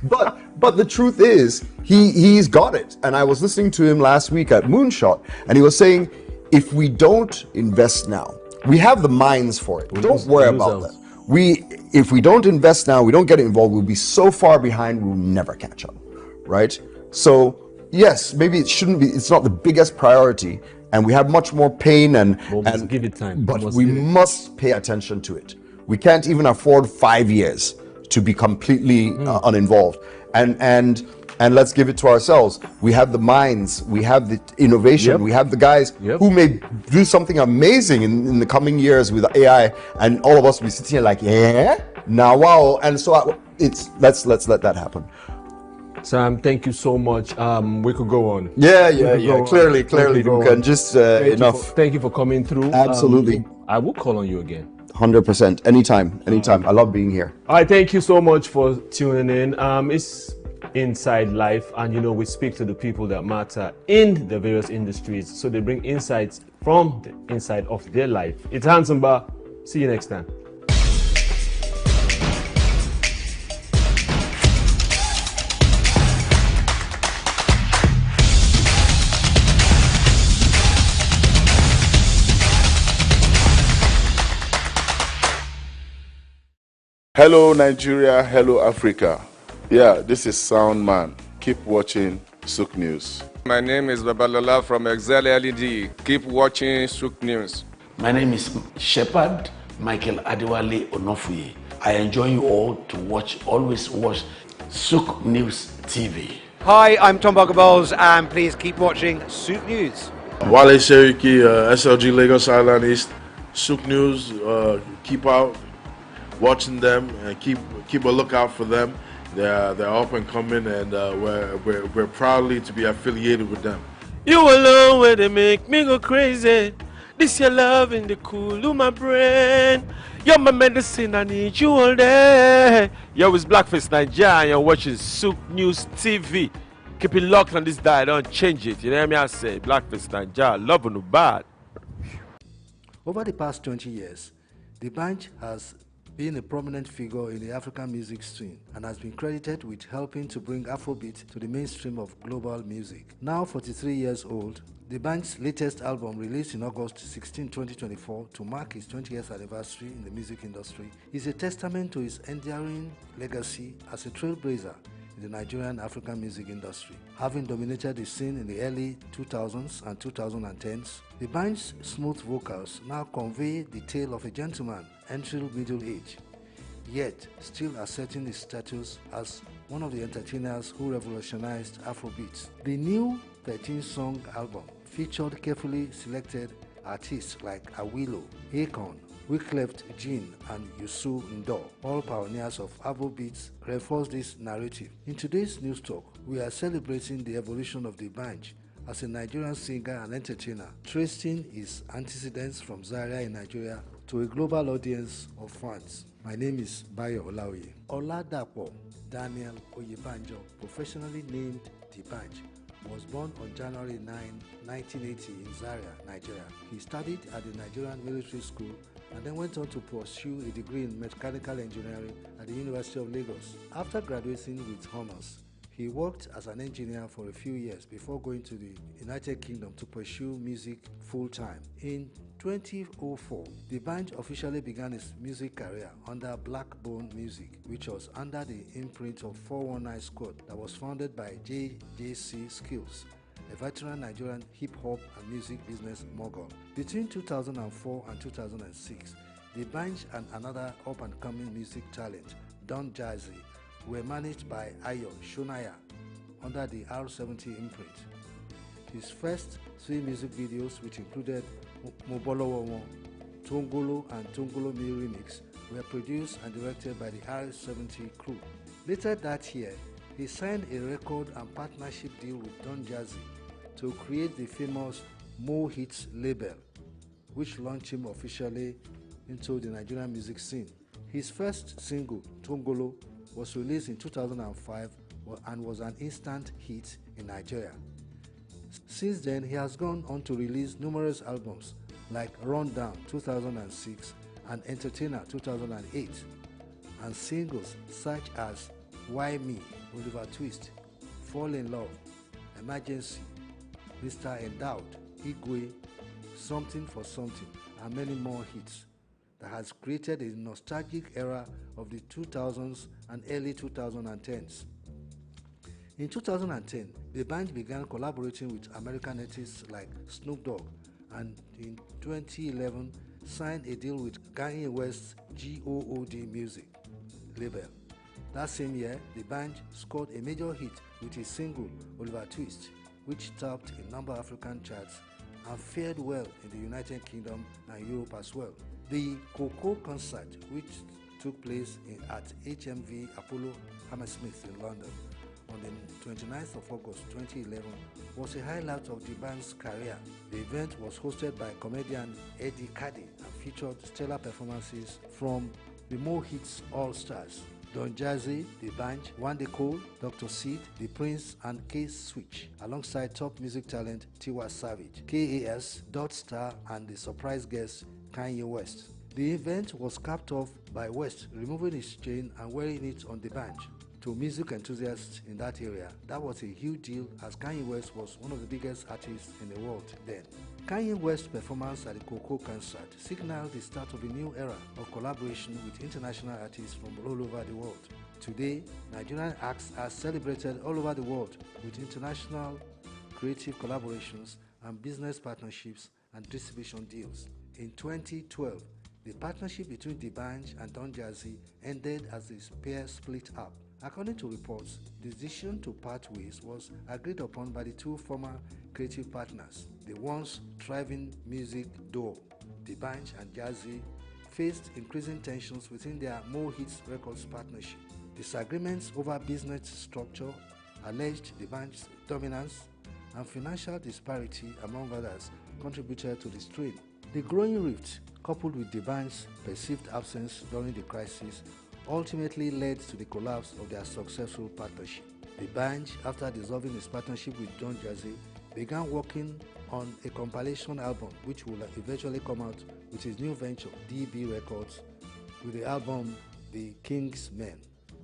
But the truth is, he's got it. And I was listening to him last week at Moonshot, and he was saying, if we don't invest now, we have the minds for it. Don't worry about that. If we don't invest now, we don't get involved, we'll be so far behind, we'll never catch up. Right? So yes, maybe it's not the biggest priority, and we have much more pain and give it time. But we must pay attention to it. We can't even afford 5 years to be completely uninvolved. And let's give it to ourselves. We have the minds, we have the innovation, we have the guys who may do something amazing in the coming years with AI, and all of us will be sitting here like, now wow. And so let's let that happen. Sam, thank you so much. We could go on. Clearly, we can just enough. Thank you for coming through. Absolutely. I will call on you again. 100%. Anytime. I love being here. All right, thank you so much for tuning in. It's Inside Life, and we speak to the people that matter in the various industries, so they bring insights from the inside of their life. It's Handsome Bar. See you next time. Hello Nigeria, hello Africa. Yeah, this is Sound Man. Keep watching SOUQ News. My name is Babalola from Excel LED. Keep watching SOUQ News. My name is Shepherd Michael Adewale Onofuye. I enjoy you all to always watch SOUQ News TV. Hi, I'm Tom Buggaballs, and please keep watching SOUQ News. Wale Seriki, SLG Lagos Island East, SOUQ News. Keep out watching them and keep a lookout for them. They're up and coming, and we're proudly to be affiliated with them. You alone where they make me go crazy. This your love in the cool of my brain. You're my medicine, I need you all day. Yo, it's Blackface Nigeria, and you're watching SOUQ News TV. Keep it locked on this dial, don't change it. You know what I say? Blackface Nigeria, love no bad. Over the past 20 years, the band has been a prominent figure in the African music scene and has been credited with helping to bring Afrobeat to the mainstream of global music. Now 43 years old, the band's latest album, released in August 16, 2024 to mark its 20th anniversary in the music industry, is a testament to his enduring legacy as a trailblazer in the Nigerian African music industry. Having dominated the scene in the early 2000s and 2010s, the band's smooth vocals now convey the tale of a gentleman entering middle age, yet still asserting his status as one of the entertainers who revolutionized Afrobeats. The new 13-song album featured carefully selected artists like Awilo, Akon, Wyclef Jean, and Youssou N'Dour, all pioneers of Afrobeats, reinforce this narrative. In today's News Talk, we are celebrating the evolution of the band as a Nigerian singer and entertainer, tracing his antecedents from Zaria in Nigeria to a global audience of fans. My name is Bayo Olaoye. Oladapo Daniel Oyebanjo, professionally named D'banj, was born on January 9, 1980 in Zaria, Nigeria. He studied at the Nigerian Military School and then went on to pursue a degree in mechanical engineering at the University of Lagos. After graduating with honors, He worked as an engineer for a few years before going to the United Kingdom to pursue music full-time. In 2004, D'banj officially began his music career under Blackbone Music, which was under the imprint of 419 Squad that was founded by JJC Skills, a veteran Nigerian hip-hop and music business mogul. Between 2004 and 2006, D'banj and another up-and-coming music talent, Don Jazzy, were managed by Ayo Shonaya under the R70 imprint. His first 3 music videos, which included Mobolowo, Tongolo and Tongolo Me Remix, were produced and directed by the R70 crew. Later that year, he signed a record and partnership deal with Don Jazzy to create the famous Mo Hits label, which launched him officially into the Nigerian music scene. His first single, Tongolo, was released in 2005 and was an instant hit in Nigeria. Since then, he has gone on to release numerous albums like Rundown 2006 and Entertainer 2008, and singles such as Why Me, Oliver Twist, Fall in Love, Emergency, Mr. Endowed, Igwe, Something for Something, and many more hits that has created a nostalgic era of the 2000s and early 2010s. In 2010, D'banj began collaborating with American artists like Snoop Dogg, and in 2011 signed a deal with Kanye West's GOOD Music label. That same year, D'banj scored a major hit with his single Oliver Twist, which topped a number of African charts and fared well in the United Kingdom and Europe as well. The Coco concert, which took place at HMV Apollo Hammersmith in London on the 29th of August 2011, was a highlight of D'banj's career. The event was hosted by comedian Eddie Caddy and featured stellar performances from the Mo Hits All-Stars, Don Jazzy, D'banj, Wande Cole, Dr. Seed, The Prince, and K-Switch, alongside top music talent Tiwa Savage, KAS, Dot Star, and the surprise guest Kanye West. The event was capped off by West removing his chain and wearing it on D'banj. To music enthusiasts in that area, that was a huge deal, as Kanye West was one of the biggest artists in the world then. Kanye West's performance at the Coco concert signaled the start of a new era of collaboration with international artists from all over the world. Today, Nigerian acts are celebrated all over the world with international creative collaborations and business partnerships and distribution deals. In 2012, the partnership between D'banj and Don Jazzy ended as the pair split up. According to reports, the decision to part ways was agreed upon by the two former creative partners. The once thriving music duo, D'banj and Jazzy, faced increasing tensions within their Mo Hits Records partnership. Disagreements over business structure, alleged D'banj's dominance, and financial disparity, among others, contributed to the strain. The growing rift, coupled with D'banj's perceived absence during the crisis, ultimately led to the collapse of their successful partnership. D'banj, after dissolving his partnership with Don Jazzy, began working on a compilation album which will eventually come out with his new venture, DB Records, with the album The King's Men.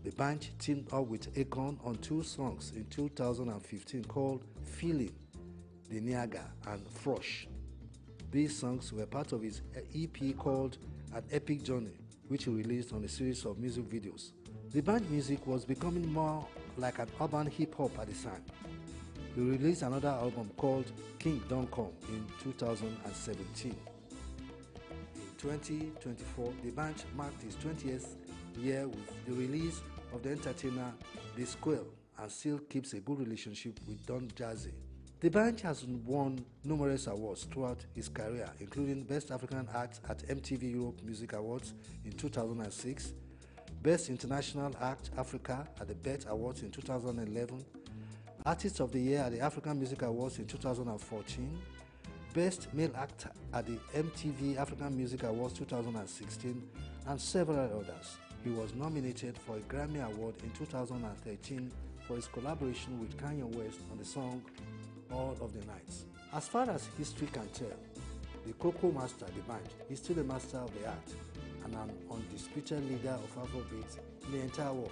D'banj teamed up with Akon on 2 songs in 2015 called Feeling, The Niaga, and Frosh. These songs were part of his EP called An Epic Journey, which he released on a series of music videos. D'banj music was becoming more like an urban hip-hop at the time. He released another album called King Don't Come in 2017. In 2024, D'banj marked his 20th year with the release of the entertainer The Squirrel, and still keeps a good relationship with Don Jazzy. D'banj has won numerous awards throughout his career, including Best African Act at MTV Europe Music Awards in 2006, Best International Act Africa at the BET Awards in 2011, Artist of the Year at the African Music Awards in 2014, Best Male Act at the MTV African Music Awards 2016, and several others. He was nominated for a Grammy Award in 2013 for his collaboration with Kanye West on the song All of the Nights. As far as history can tell, the Coco master, D'banj, is still a master of the art and an undisputed leader of Afrobeat in the entire world.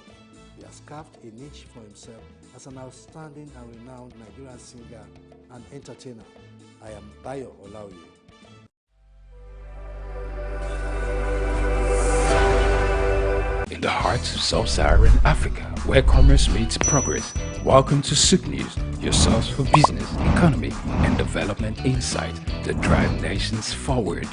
he has carved a niche for himself as an outstanding and renowned Nigerian singer and entertainer. I am Bayo Olaoye. In the heart of sub-Saharan Africa, where commerce meets progress, welcome to SOUQ News, your source for business, economy, and development insight that drive nations forward.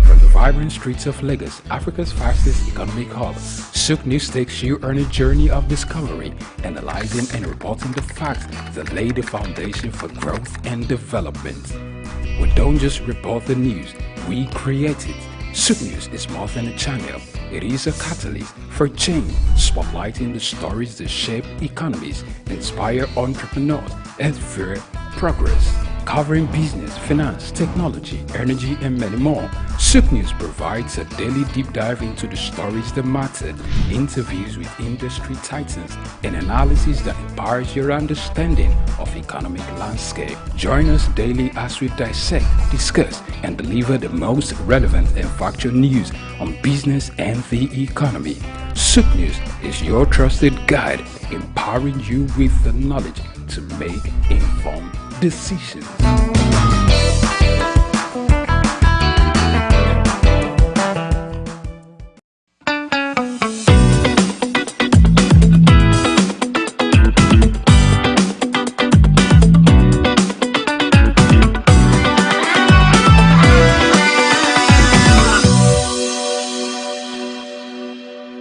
From the vibrant streets of Lagos, Africa's fastest economic hub, SOUQ News takes you on a journey of discovery, analyzing and reporting the facts that lay the foundation for growth and development. We don't just report the news, we create it. SOUQ News is more than a channel. It is a catalyst for change, spotlighting the stories that shape economies, inspire entrepreneurs, and fuel progress. Covering business, finance, technology, energy, and many more, SOUQ News provides a daily deep dive into the stories that matter, interviews with industry titans, and analysis that empowers your understanding of economic landscape. Join us daily as we dissect, discuss, and deliver the most relevant and factual news on business and the economy. SOUQ News is your trusted guide, empowering you with the knowledge to make informed decisions.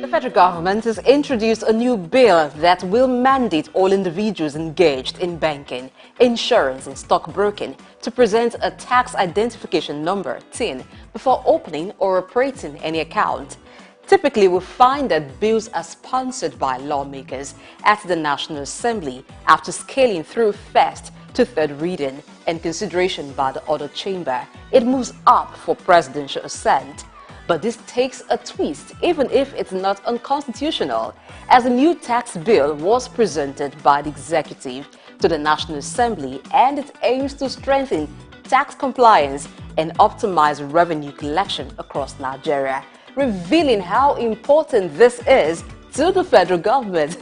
The federal government has introduced a new bill that will mandate all individuals engaged in banking, insurance and stockbroking to present a tax identification number (TIN) before opening or operating any account. Typically, we find that bills are sponsored by lawmakers at the National Assembly after scaling through first to third reading and consideration by the other chamber. It moves up for presidential assent. But this takes a twist, even if it's not unconstitutional, as a new tax bill was presented by the executive to the National Assembly, and it aims to strengthen tax compliance and optimize revenue collection across Nigeria, revealing how important this is to the federal government.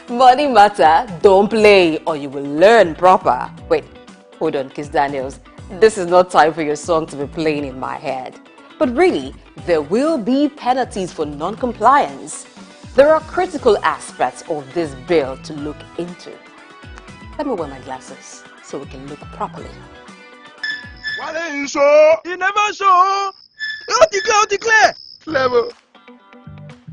Money matter, don't play or you will learn proper. Wait, hold on, Kiss Daniels. This is not time for your song to be playing in my head. But really, there will be penalties for non-compliance. There are critical aspects of this bill to look into. Let me wear my glasses so we can look properly. You never show. You declare. Clever.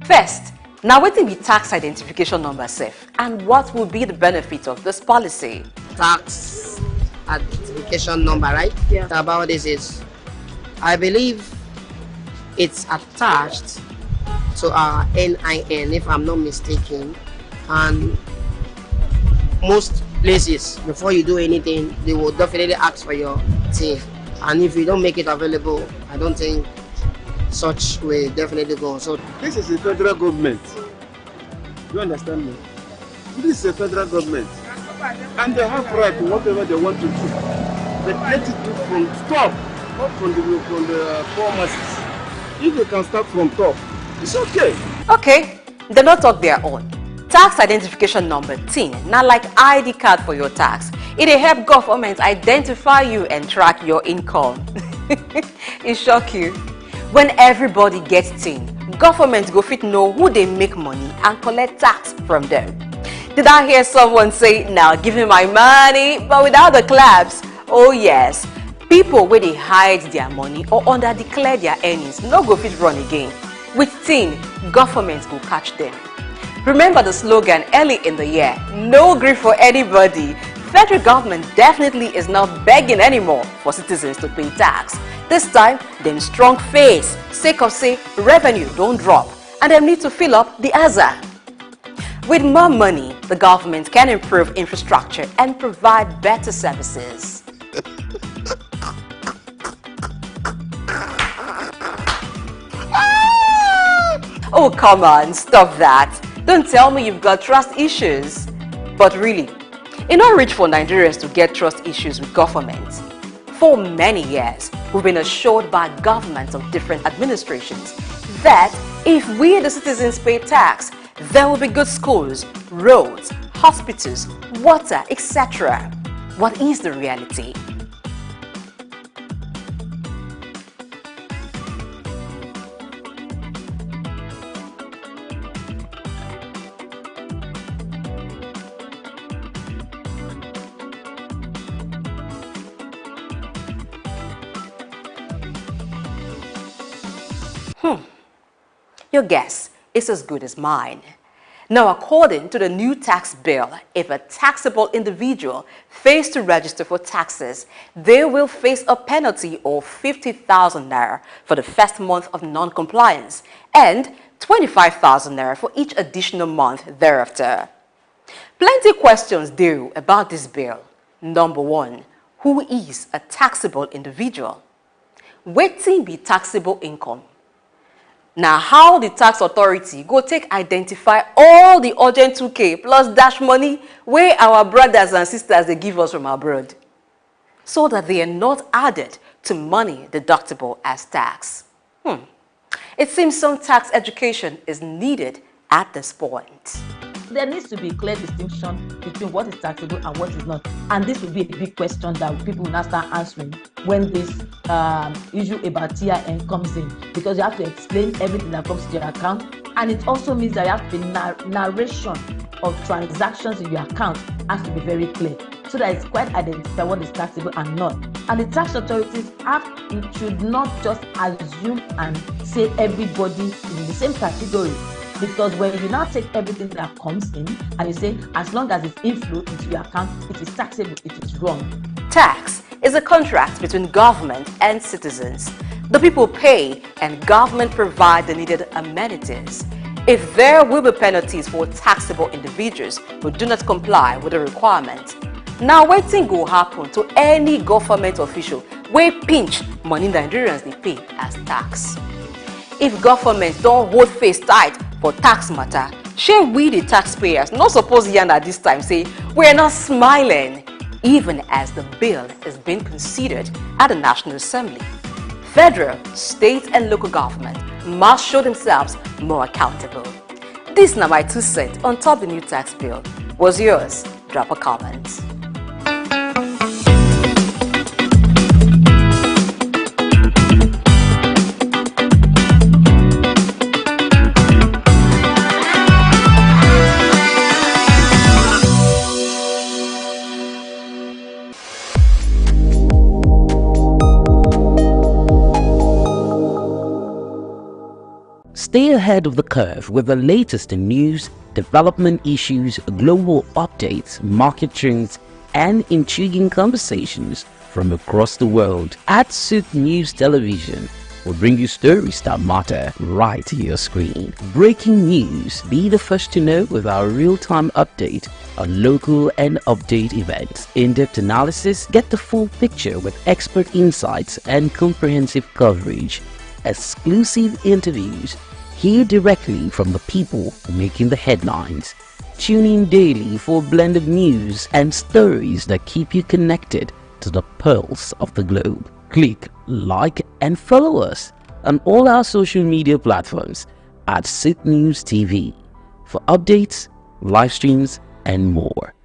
First, now what will be tax identification number safe, and what will be the benefit of this policy? Tax identification number, right? Yeah. About this is, I believe it's attached to our NIN, if I'm not mistaken, and most places, before you do anything, they will definitely ask for your TIN, and if you don't make it available, I don't think such will definitely go. So this is a federal government. You understand me? This is a federal government, and they have right to whatever they want to do. They get it from top, not from the poor masses. If they can start from top, it's okay. Okay, they not talk their own. Tax identification number TIN, not like ID card for your tax. It will help government identify you and track your income. It shock you. When everybody gets TIN, government go fit know who they make money and collect tax from them. Did I hear someone say, now give me my money, but without the claps? Oh yes. People where they hide their money or under-declare their earnings no go fit run again. With TIN, government will catch them. Remember the slogan early in the year, no grief for anybody. Federal government definitely is not begging anymore for citizens to pay tax. This time, them strong face, sake of say revenue don't drop, and them need to fill up the other. With more money, the government can improve infrastructure and provide better services. Oh, come on, stop that. Don't tell me you've got trust issues. But really, it's not rich for Nigerians to get trust issues with government. For many years, we've been assured by governments of different administrations that if we, the citizens, pay tax, There will be good schools, roads, hospitals, water, etc. What is the reality? Your guess is as good as mine. Now, according to the new tax bill, if a taxable individual fails to register for taxes, they will face a penalty of 50,000 naira for the first month of non-compliance and 25,000 naira for each additional month thereafter. Plenty questions though about this bill. Number one, who is a taxable individual? Wetin be taxable income? Now, how the tax authority go take identify all the urgent 2K plus dash money where our brothers and sisters they give us from abroad, so that they are not added to money deductible as tax? It seems some tax education is needed at this point. There needs to be a clear distinction between what is taxable and what is not. And this will be a big question that people will now start answering when this issue about TIN comes in. Because you have to explain everything that comes to your account. And it also means that you have to be narration of transactions in your account has to be very clear, so that it's quite identify what is taxable and not. And the tax authorities should not just assume and say everybody is in the same category. Because when you now take everything that comes in and you say, as long as it's inflow into your account, it is taxable, it is wrong. Tax is a contract between government and citizens. The people pay and government provide the needed amenities. If there will be penalties for taxable individuals who do not comply with the requirement, now wetin go happen to any government official wey pinch money Nigerians they pay as tax? If government don't hold face tight for tax matter, shey we the taxpayers not suppose yarn at this time say we're not smiling, even as the bill is being considered at the National Assembly. Federal, state and local government must show themselves more accountable. This now my 2 cents on top the new tax bill. Was yours? Drop a comment. Stay ahead of the curve with the latest in news, development issues, global updates, market trends, and intriguing conversations from across the world. At SOUQ News Television, we'll bring you stories that matter right to your screen. Breaking news, be the first to know with our real-time update on local and update events. In-depth analysis, get the full picture with expert insights and comprehensive coverage. Exclusive interviews, hear directly from the people making the headlines. Tune in daily for a blend of news and stories that keep you connected to the pulse of the globe. Click, like, and follow us on all our social media platforms at SOUQ News TV for updates, live streams, and more.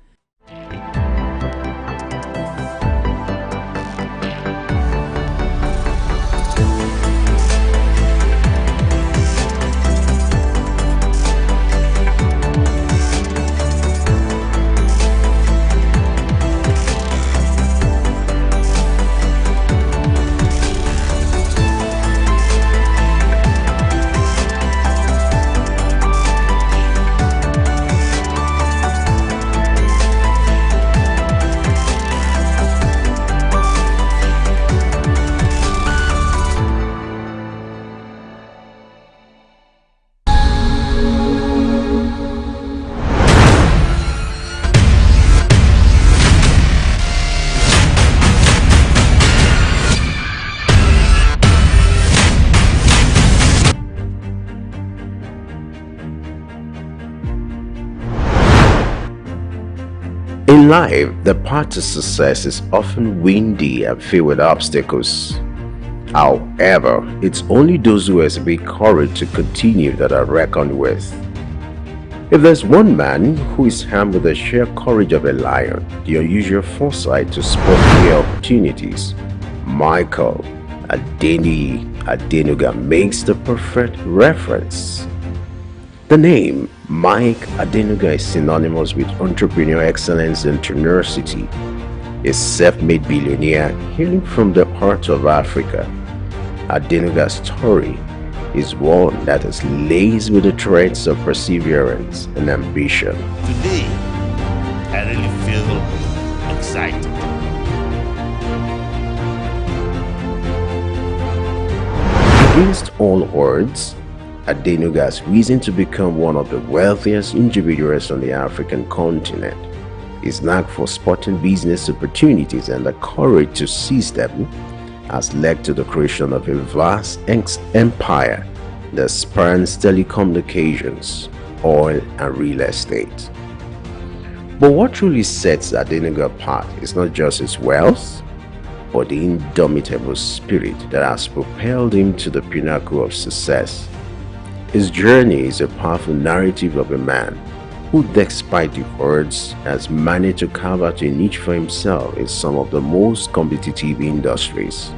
In life, the path to success is often windy and filled with obstacles. However, it's only those who exhibit courage to continue that are reckoned with. If there's one man who is armed with the sheer courage of a lion, the unusual foresight to spot clear opportunities, Michael Adenuga makes the perfect reference. The name Mike Adenuga is synonymous with entrepreneurial excellence and tenacity. A self-made billionaire hailing from the heart of Africa, Adenuga's story is one that is laced with the threads of perseverance and ambition. Today, I really feel excited. Against all odds, Adenuga has risen to become one of the wealthiest individuals on the African continent. His knack for spotting business opportunities and the courage to seize them has led to the creation of a vast empire that spans telecommunications, oil, and real estate. But what truly sets Adenuga apart is not just his wealth, but the indomitable spirit that has propelled him to the pinnacle of success. His journey is a powerful narrative of a man who, despite the odds, has managed to carve out a niche for himself in some of the most competitive industries.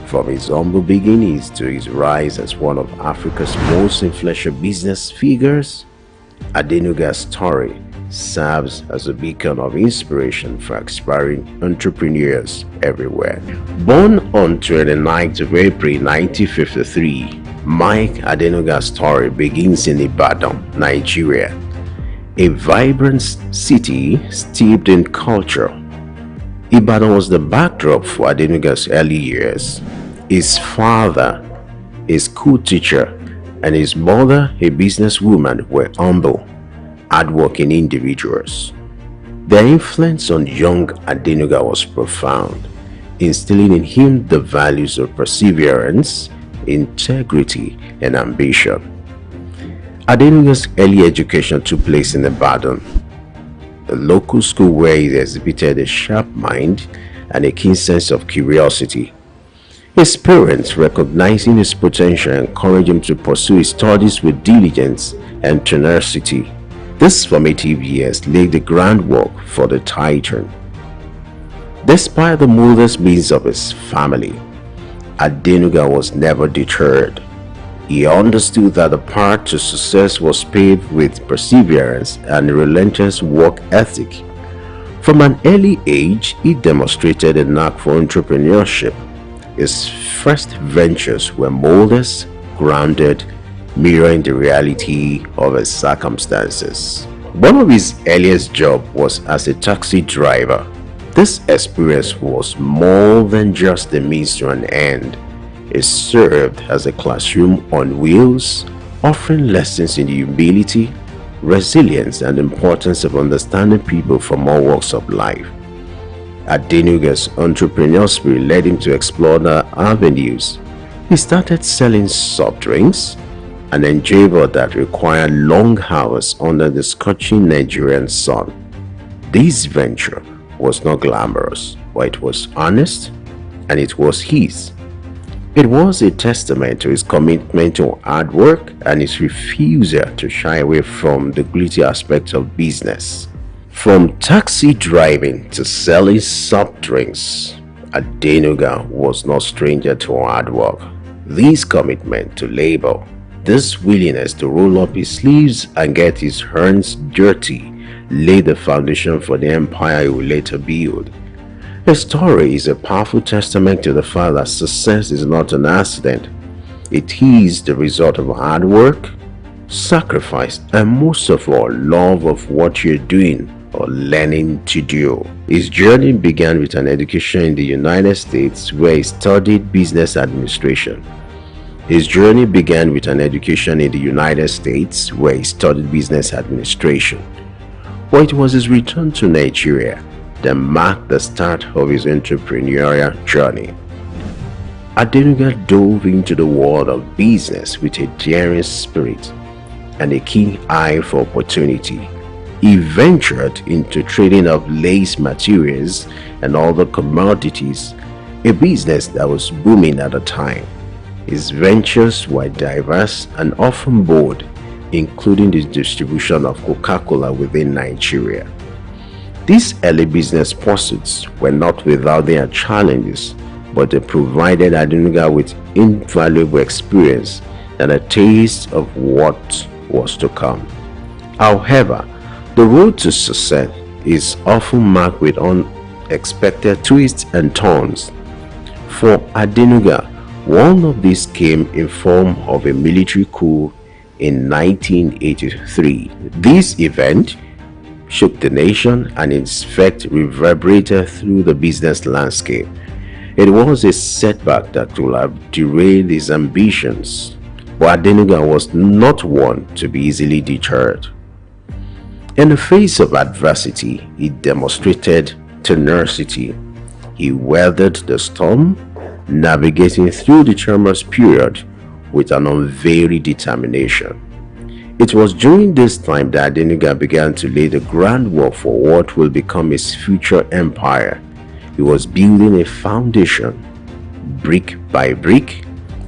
From his humble beginnings to his rise as one of Africa's most influential business figures, Adenuga's story serves as a beacon of inspiration for aspiring entrepreneurs everywhere. Born on 29th of April 1953, Mike Adenuga's story begins in Ibadan, Nigeria, a vibrant city steeped in culture. Ibadan was the backdrop for Adenuga's early years. His father, a school teacher, and his mother, a businesswoman, were humble, hardworking individuals. Their influence on young Adenuga was profound, instilling in him the values of perseverance, integrity, and ambition. Adenuga's early education took place in Ibadan, a local school where he exhibited a sharp mind and a keen sense of curiosity. His parents, recognizing his potential, encouraged him to pursue his studies with diligence and tenacity. These formative years laid the groundwork for the titan. Despite the modest means of his family, Adenuga was never deterred. He understood that the path to success was paved with perseverance and relentless work ethic. From an early age, he demonstrated a knack for entrepreneurship. His first ventures were modest, grounded, mirroring the reality of his circumstances. One of his earliest jobs was as a taxi driver. This experience was more than just a means to an end. It served as a classroom on wheels, offering lessons in humility, resilience, and the importance of understanding people from all walks of life. Adenuga's entrepreneurial spirit led him to explore the avenues. He started selling soft drinks, an endeavor that required long hours under the scorching Nigerian sun. This venture was not glamorous, but it was honest, and it was his. It was a testament to his commitment to hard work and his refusal to shy away from the gritty aspects of business. From taxi driving to selling soft drinks, Adenuga was no stranger to hard work. This commitment to labor, this willingness to roll up his sleeves and get his hands dirty, laid the foundation for the empire he would later build. His story is a powerful testament to the fact that success is not an accident. It is the result of hard work, sacrifice, and most of all, love of what you're doing or learning to do. His journey began with an education in the United States where he studied business administration. But it was his return to Nigeria that marked the start of his entrepreneurial journey. Adenuga dove into the world of business with a daring spirit and a keen eye for opportunity. He ventured into trading of lace materials and other commodities, a business that was booming at the time. His ventures were diverse and often bold, including the distribution of Coca-Cola within Nigeria. These early business pursuits were not without their challenges, but they provided Adenuga with invaluable experience and a taste of what was to come. However, the road to success is often marked with unexpected twists and turns. For Adenuga, one of these came in form of a military coup in 1983. This event shook the nation and its effect reverberated through the business landscape. It was a setback that would have derailed his ambitions, but Adenuga was not one to be easily deterred. In the face of adversity, he demonstrated tenacity. He weathered the storm, navigating through the tumultuous period with an unvarying determination. It was during this time that Adenuga began to lay the groundwork for what will become his future empire. He was building a foundation, brick by brick,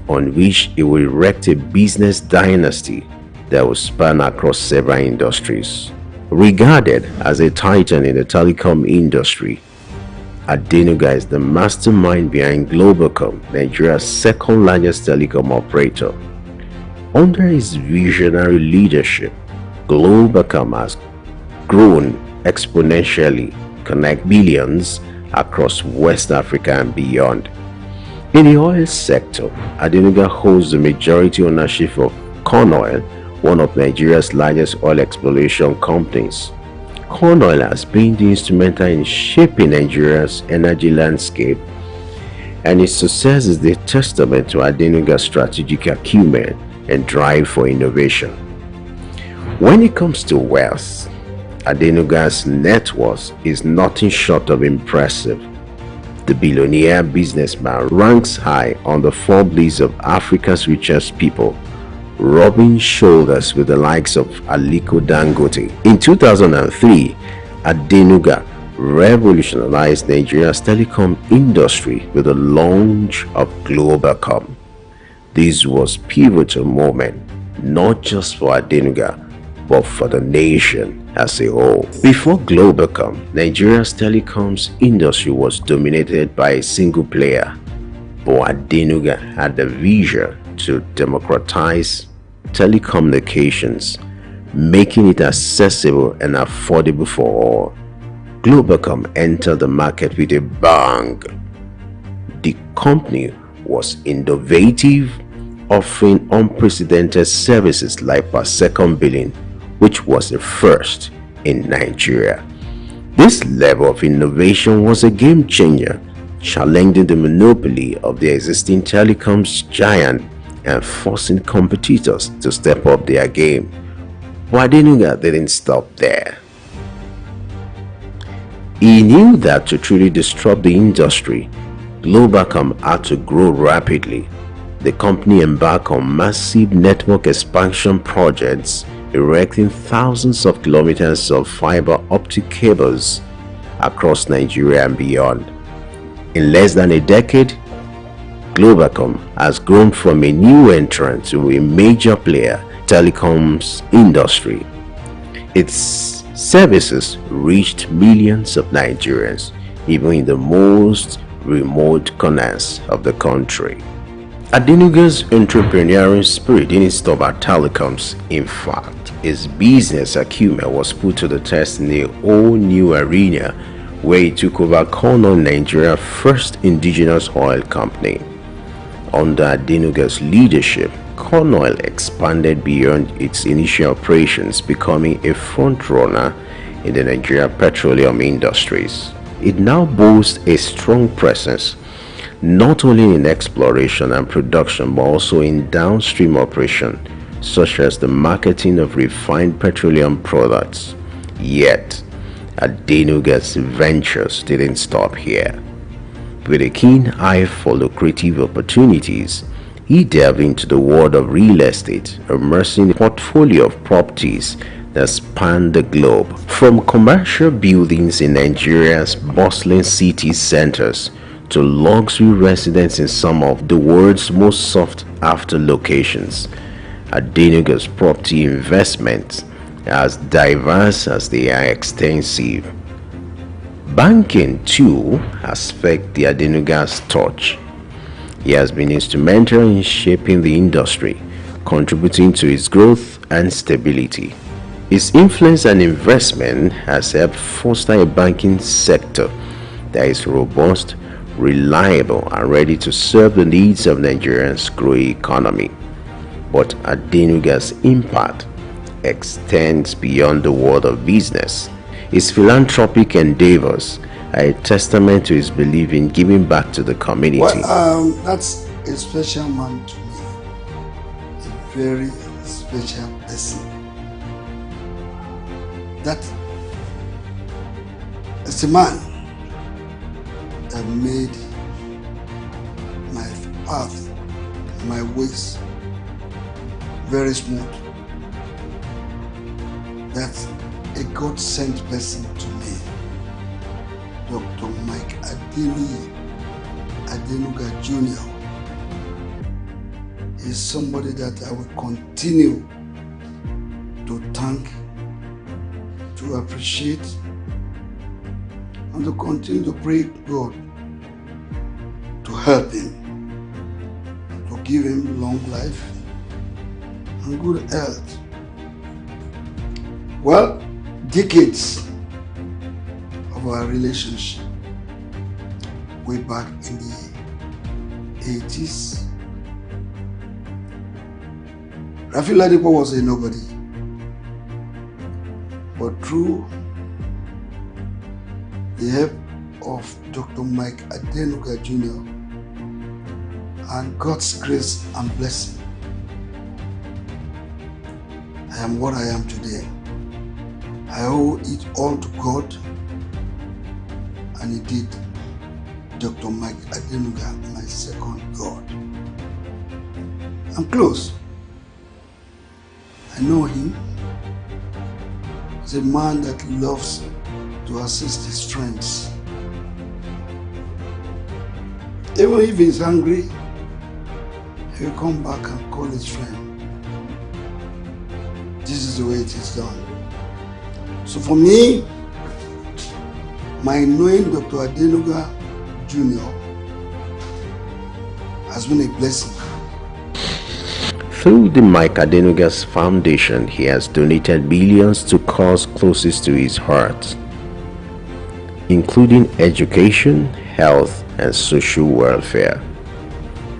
on which he will erect a business dynasty that will span across several industries. Regarded as a titan in the telecom industry, Adenuga is the mastermind behind Globacom, Nigeria's second largest telecom operator. Under his visionary leadership, Globacom has grown exponentially, connect billions across West Africa and beyond. In the oil sector, Adenuga holds the majority ownership of Corn Oil, one of Nigeria's largest oil exploration companies. Corn Oil has been instrumental in shaping Nigeria's energy landscape, and its success is a testament to Adenuga's strategic acumen and drive for innovation. When it comes to wealth, Adenuga's net worth is nothing short of impressive. The billionaire businessman ranks high on the Forbes list of Africa's richest people, rubbing shoulders with the likes of Aliko Dangote. In 2003, Adenuga revolutionized Nigeria's telecom industry with the launch of Globacom. This was a pivotal moment, not just for Adenuga, but for the nation as a whole. Before Globacom, Nigeria's telecoms industry was dominated by a single player, but Adenuga had the vision to democratize telecommunications, making it accessible and affordable for all. Globacom entered the market with a bang. The company was innovative, offering unprecedented services like per second billing, which was a first in Nigeria. This level of innovation was a game changer, challenging the monopoly of the existing telecoms giant and forcing competitors to step up their game. But Adenuga didn't stop there. He knew that to truly disrupt the industry, Globacom had to grow rapidly. The company embarked on massive network expansion projects, erecting thousands of kilometers of fiber optic cables across Nigeria and beyond. In less than a decade, Globacom has grown from a new entrant to a major player in the telecoms industry. Its services reached millions of Nigerians, even in the most remote corners of the country. Adenuga's entrepreneurial spirit didn't stop at telecoms. In fact, his business acumen was put to the test in a whole new arena where he took over Corn Oil, Nigeria's first indigenous oil company. Under Adenuga's leadership, Corn Oil expanded beyond its initial operations, becoming a front-runner in the Nigerian petroleum industries. It now boasts a strong presence not only in exploration and production but also in downstream operation, such as the marketing of refined petroleum products. Yet, Adenuga's ventures didn't stop here. With a keen eye for lucrative opportunities, he delved into the world of real estate, immersing a portfolio of properties that spanned the globe, from commercial buildings in Nigeria's bustling city centers to luxury residences in some of the world's most sought-after locations. Adenuga's property investments are as diverse as they are extensive. Banking too has felt the Adenuga's touch. He has been instrumental in shaping the industry, contributing to its growth and stability. His influence and investment has helped foster a banking sector that is robust, reliable, and ready to serve the needs of Nigeria's growing economy. But Adenuga's impact extends beyond the world of business. His philanthropic endeavors are a testament to his belief in giving back to the community. Well, that's a special man to me. A very special person. That is a man that made my path, my ways very smooth. That's a God-sent person to me. Dr. Mike Adenuga Jr. is somebody that I will continue to thank, to appreciate, and to continue to pray God to help him, to give him long life and good health. Well, decades of our relationship, way back in the 80s, Rafi Ladipo was a nobody, but through the help of Dr. Mike Adenuga Jr. and God's grace and blessing, I am what I am today. I owe it all to God, and indeed, Dr. Mike Adenuga, my second God. I'm close. I know him. He's a man that loves to assist his friends. Even if he's hungry, he will come back and call his friend. This is the way it is done. So for me, my knowing Dr. Adenuga Jr. has been a blessing. Through the Mike Adenuga's Foundation, he has donated millions to causes closest to his heart, including education, health, and social welfare.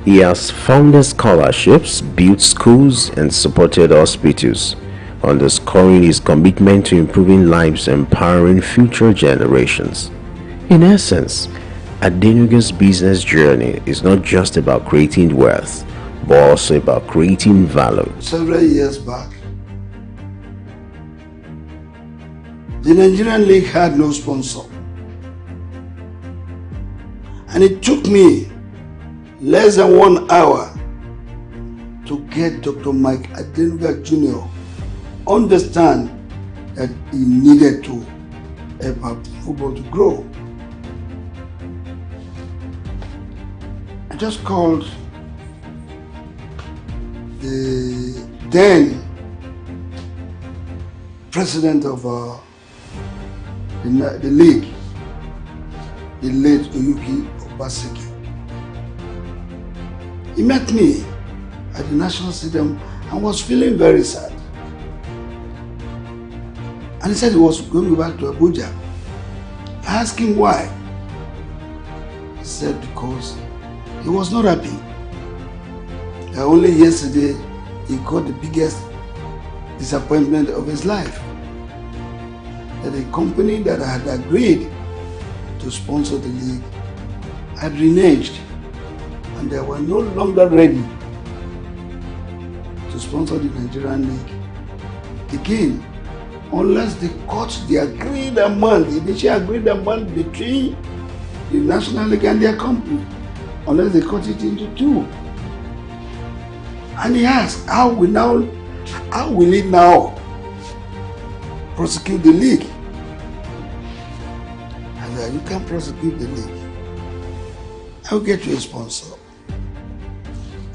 He has funded scholarships, built schools, and supported hospitals, underscoring his commitment to improving lives and empowering future generations. In essence, Adenuga's business journey is not just about creating wealth, but also about creating value. Several years back, the Nigerian League had no sponsor. And it took me less than 1 hour to get Dr. Mike Adenuga Jr. understand that he needed to help our football to grow. I just called the then president of the league, the late Oyuki Obaseki. He met me at the National Stadium and was feeling very sad. And he said he was going back to Abuja. I asked him why. He said because he was not happy. Only yesterday he got the biggest disappointment of his life. That a company that had agreed to sponsor the league had reneged, and they were no longer ready to sponsor the Nigerian league again, unless they cut the agreed amount, the initial agreed amount between the National League and their company, unless they cut it into two. And he asked, how will it now prosecute the league? And you can prosecute the league. I'll get you a sponsor.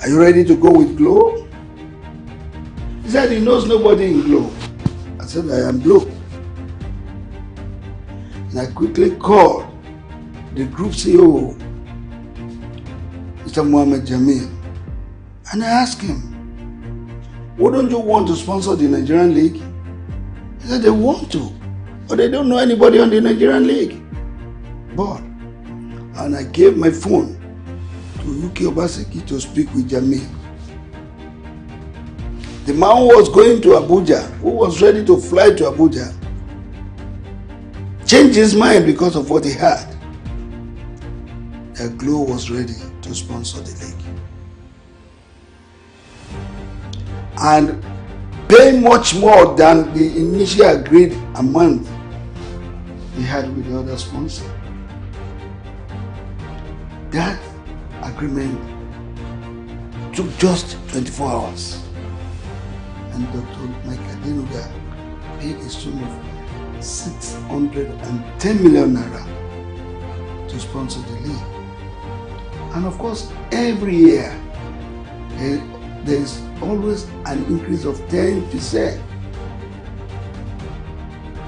Are you ready to go with Glow? said he knows nobody in Glo. I said, I am Glo. And I quickly called the group CEO, Mr. Mohammed Jamil, and I asked him, wouldn't you want to sponsor the Nigerian League? He said they want to, but they don't know anybody on the Nigerian League. But, and I gave my phone to UK Obaseki to speak with Jamil. The man who was going to Abuja, who was ready to fly to Abuja, changed his mind because of what he heard. The Glo was ready to sponsor the league. And pay much more than the initial agreed amount he had with the other sponsor. That agreement took just 24 hours. And Dr. Mike Adenuga paid a sum of 610 million naira to sponsor the league. And of course, every year, there is always an increase of 10%.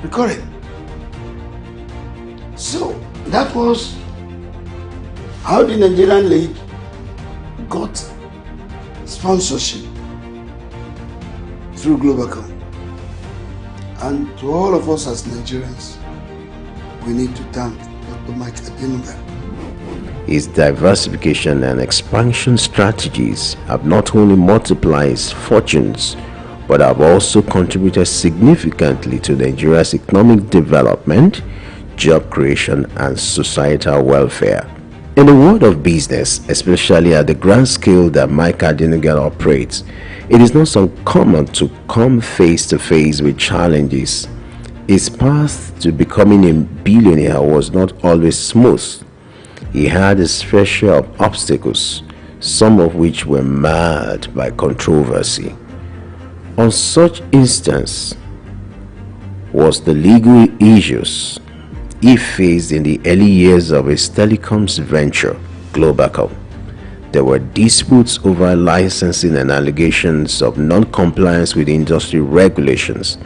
Recorded. So, that was how the Nigerian League got sponsorship through Globacom. And to all of us as Nigerians, we need to thank Dr. Mike Adenuga. His diversification and expansion strategies have not only multiplied his fortunes, but have also contributed significantly to Nigeria's economic development, job creation, and societal welfare. In the world of business, especially at the grand scale that Mike Adenuga operates, it is not uncommon to come face to face with challenges. His path to becoming a billionaire was not always smooth. He had his fair share of obstacles, some of which were marred by controversy. On such instance was the legal issues he faced in the early years of his telecoms venture, Globacom. There were disputes over licensing and allegations of non-compliance with industry regulations.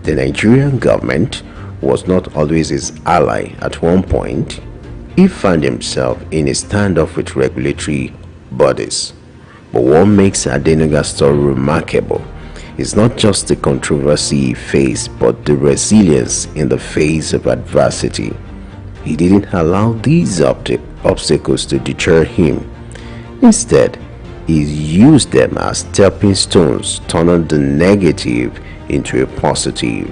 The Nigerian government was not always his ally. At one point, he found himself in a standoff with regulatory bodies. But what makes Adenuga's story remarkable is not just the controversy he faced, but the resilience in the face of adversity. He didn't allow these obstacles to deter him. Instead, he used them as stepping stones, turning the negative into a positive.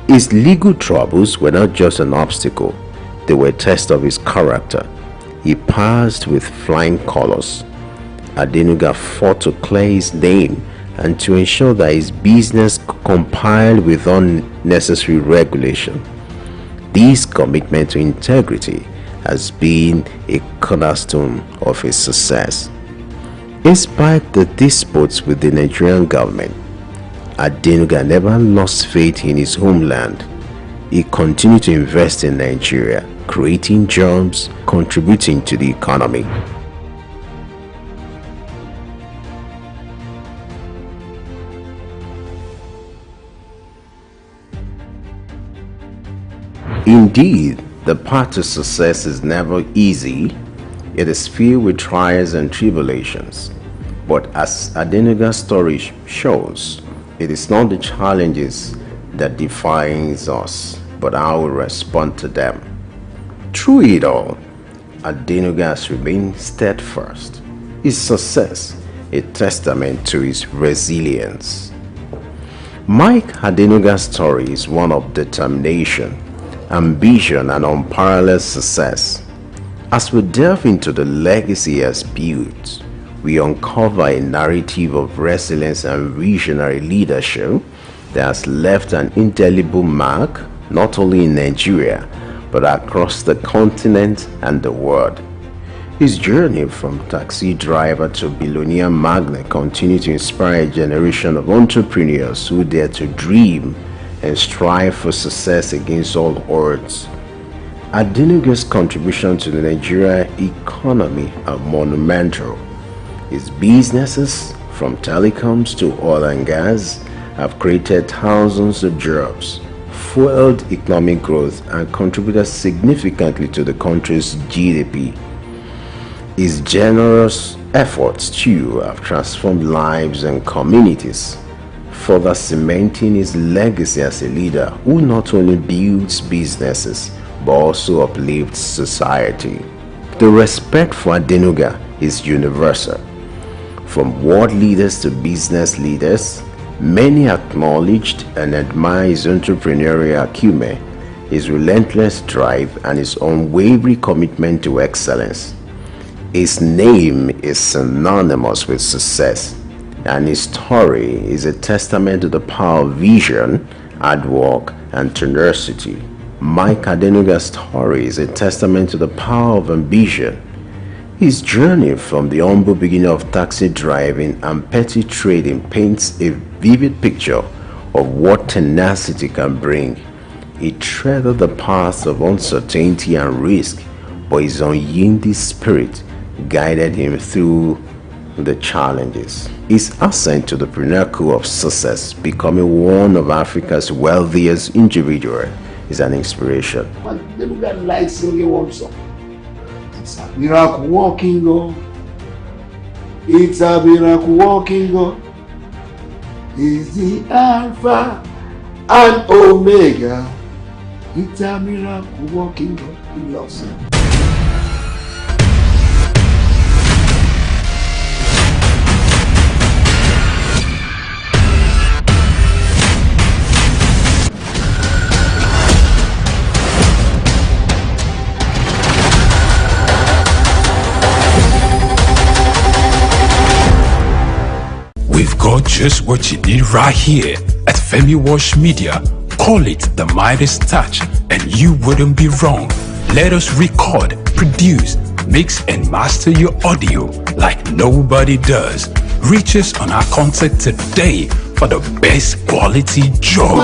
His legal troubles were not just an obstacle, they were a test of his character. He passed with flying colors. Adenuga fought to clear his name and to ensure that his business complied with unnecessary regulation. This commitment to integrity has been a cornerstone of his success. Despite the disputes with the Nigerian government, Adenuga never lost faith in his homeland. He continued to invest in Nigeria, creating jobs, contributing to the economy. Indeed, the path to success is never easy. It is filled with trials and tribulations. But as Adenuga's story shows, it is not the challenges that defines us, but how we respond to them. Through it all, Adenuga has remained steadfast. His success, a testament to his resilience. Mike Adenuga's story is one of determination, ambition, and unparalleled success. As we delve into the legacy he has built, we uncover a narrative of resilience and visionary leadership that has left an indelible mark not only in Nigeria but across the continent and the world. His journey from taxi driver to billionaire magnate continues to inspire a generation of entrepreneurs who dare to dream and strive for success against all odds. Adenuga's contribution to the Nigerian economy are monumental. His businesses, from telecoms to oil and gas, have created thousands of jobs, fueled economic growth, and contributed significantly to the country's GDP. His generous efforts too have transformed lives and communities, further cementing his legacy as a leader who not only builds businesses but also uplifts society. The respect for Adenuga is universal. From world leaders to business leaders, many acknowledged and admire his entrepreneurial acumen, his relentless drive, and his unwavering commitment to excellence. His name is synonymous with success, and his story is a testament to the power of vision, hard work, and tenacity. Mike Adenuga's story is a testament to the power of ambition. His journey from the humble beginning of taxi driving and petty trading paints a vivid picture of what tenacity can bring. He treaded the paths of uncertainty and risk, but his unyielding spirit guided him through the challenges. His ascent to the pinnacle of success, becoming one of Africa's wealthiest individuals, is an inspiration. Adenuga likes singing one song. It's a miracle walking God. It's a miracle walking God. He's the Alpha and Omega. It's a miracle walking God. He loves it. We've got just what you need right here at Femi Wash Media. Call it the Midas touch and you wouldn't be wrong. Let us record, produce, mix and master your audio like nobody does. Reach us on our contact today for the best quality job.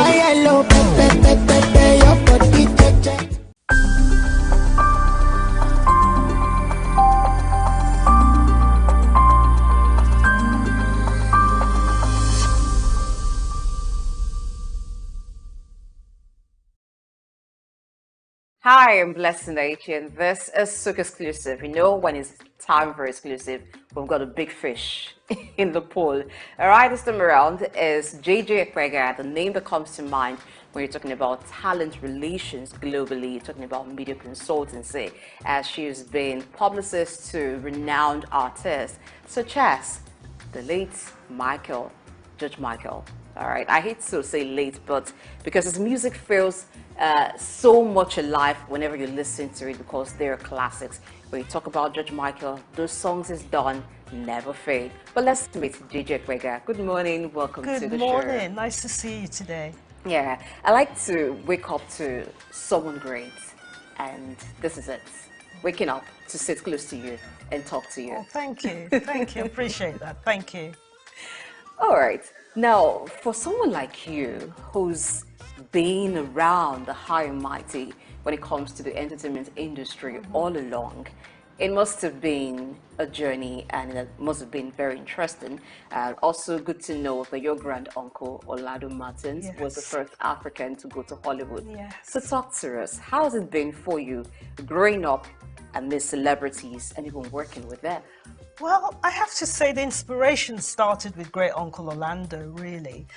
Hi, I'm Blessed Nation. This is SOUQ Exclusive. You know, when it's time for exclusive, we've got a big fish in the pool. All right, this time around is JJ Ekwega, the name that comes to mind when you're talking about talent relations globally, you're talking about media consultancy, as she's been publicist to renowned artists such as the late Judge Michael. All right, I hate to say late, but because his music feels so much alive whenever you listen to it, because they're classics. When you talk about Judge Michael, those songs is done, never fade. But let's meet JJ Ekwega. Good morning, welcome to the show. Good morning, nice to see you today. Yeah, I like to wake up to someone great, and this is it. Waking up to sit close to you and talk to you. Oh, thank you, thank you, appreciate that, thank you. All right, now for someone like you who's been around the high and mighty when it comes to the entertainment industry all along, it must have been a journey and it must have been very interesting. Also good to know that your grand uncle Olado Martins was the first African to go to Hollywood. Yes. So talk to us, how has it been for you growing up amidst celebrities and even working with them? Well, I have to say the inspiration started with great uncle Orlando, really,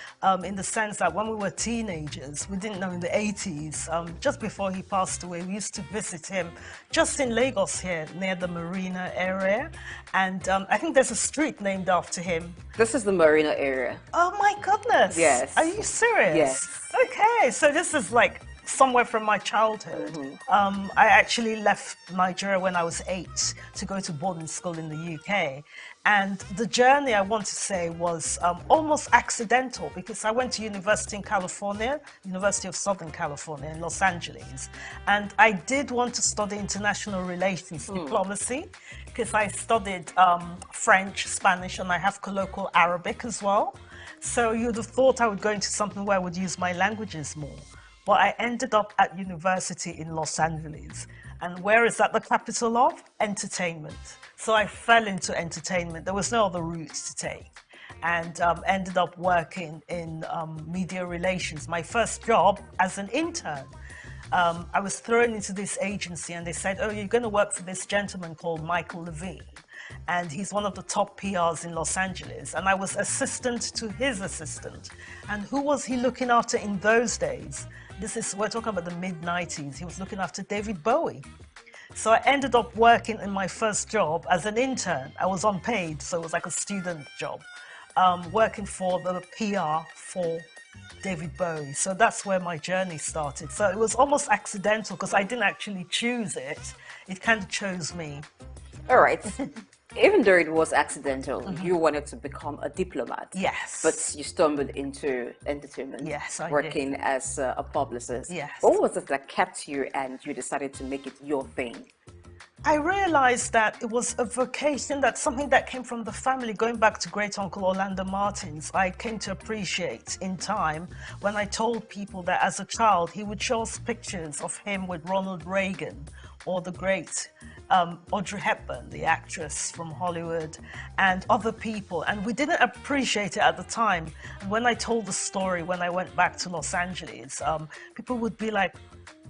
in the sense that when we were teenagers, we didn't know in the 80s, just before he passed away, we used to visit him just in Lagos here, near the Marina area, and I think there's a street named after him. This is the Marina area. Oh my goodness! Yes. Are you serious? Yes. Okay, so this is like somewhere from my childhood. I actually left Nigeria when I was 8 to go to boarding school in the UK. And the journey, I want to say, was almost accidental because I went to university in California, University of Southern California in Los Angeles. And I did want to study international relations, diplomacy, because I studied French, Spanish, and I have colloquial Arabic as well. So you'd have thought I would go into something where I would use my languages more. But I ended up at university in Los Angeles. And where is that the capital of? Entertainment. So I fell into entertainment. There was no other route to take. and ended up working in media relations. My first job as an intern. I was thrown into this agency and they said, oh, you're going to work for this gentleman called Michael Levine. And he's one of the top PRs in Los Angeles. And I was assistant to his assistant. And who was he looking after in those days? We're talking about the mid-90s. He was looking after David Bowie. So I ended up working in my first job as an intern. I was unpaid, so it was like a student job, working for the PR for David Bowie. So that's where my journey started. So it was almost accidental because I didn't actually choose it. It kind of chose me. All right. Even though it was accidental, you wanted to become a diplomat. Yes. But you stumbled into entertainment. Yes, I working did. as a publicist. Yes. What was it that kept you and you decided to make it your thing? I realized that it was a vocation, that's something that came from the family. Going back to great uncle Orlando Martins, I came to appreciate in time when I told people that as a child he would show us pictures of him with Ronald Reagan or the great Audrey Hepburn, the actress from Hollywood, and other people, and we didn't appreciate it at the time. And when I told the story when I went back to Los Angeles, people would be like,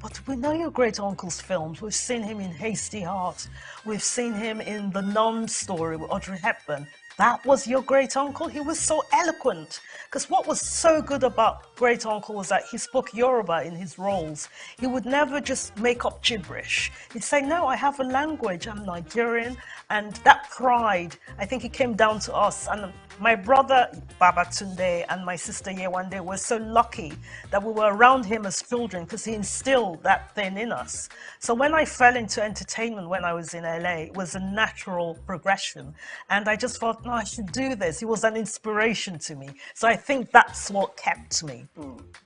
but we know your great uncle's films. We've seen him in Hasty Heart. We've seen him in The Nun story with Audrey Hepburn. That was your great uncle? He was so eloquent. Because what was so good about great uncle was that he spoke Yoruba in his roles. He would never just make up gibberish. He'd say, no, I have a language. I'm Nigerian. And that pride, I think it came down to us. And my brother Babatunde and my sister Yewande were so lucky that we were around him as children because he instilled that thing in us. So when I fell into entertainment when I was in LA, it was a natural progression. And I just thought, no, I should do this. He was an inspiration to me. So I think that's what kept me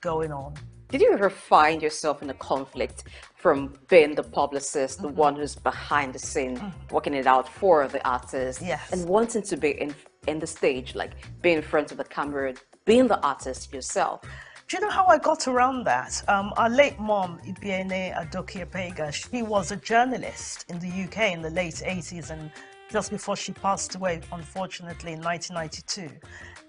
going on. Did you ever find yourself in a conflict from being the publicist, the one who's behind the scene, working it out for the artist, and wanting to be in the stage, like being in front of the camera, being the artist yourself? Do you know how I got around that? Our late mom, Ibiene Adokiapega, she was a journalist in the UK in the late 80s and just before she passed away, unfortunately, in 1992.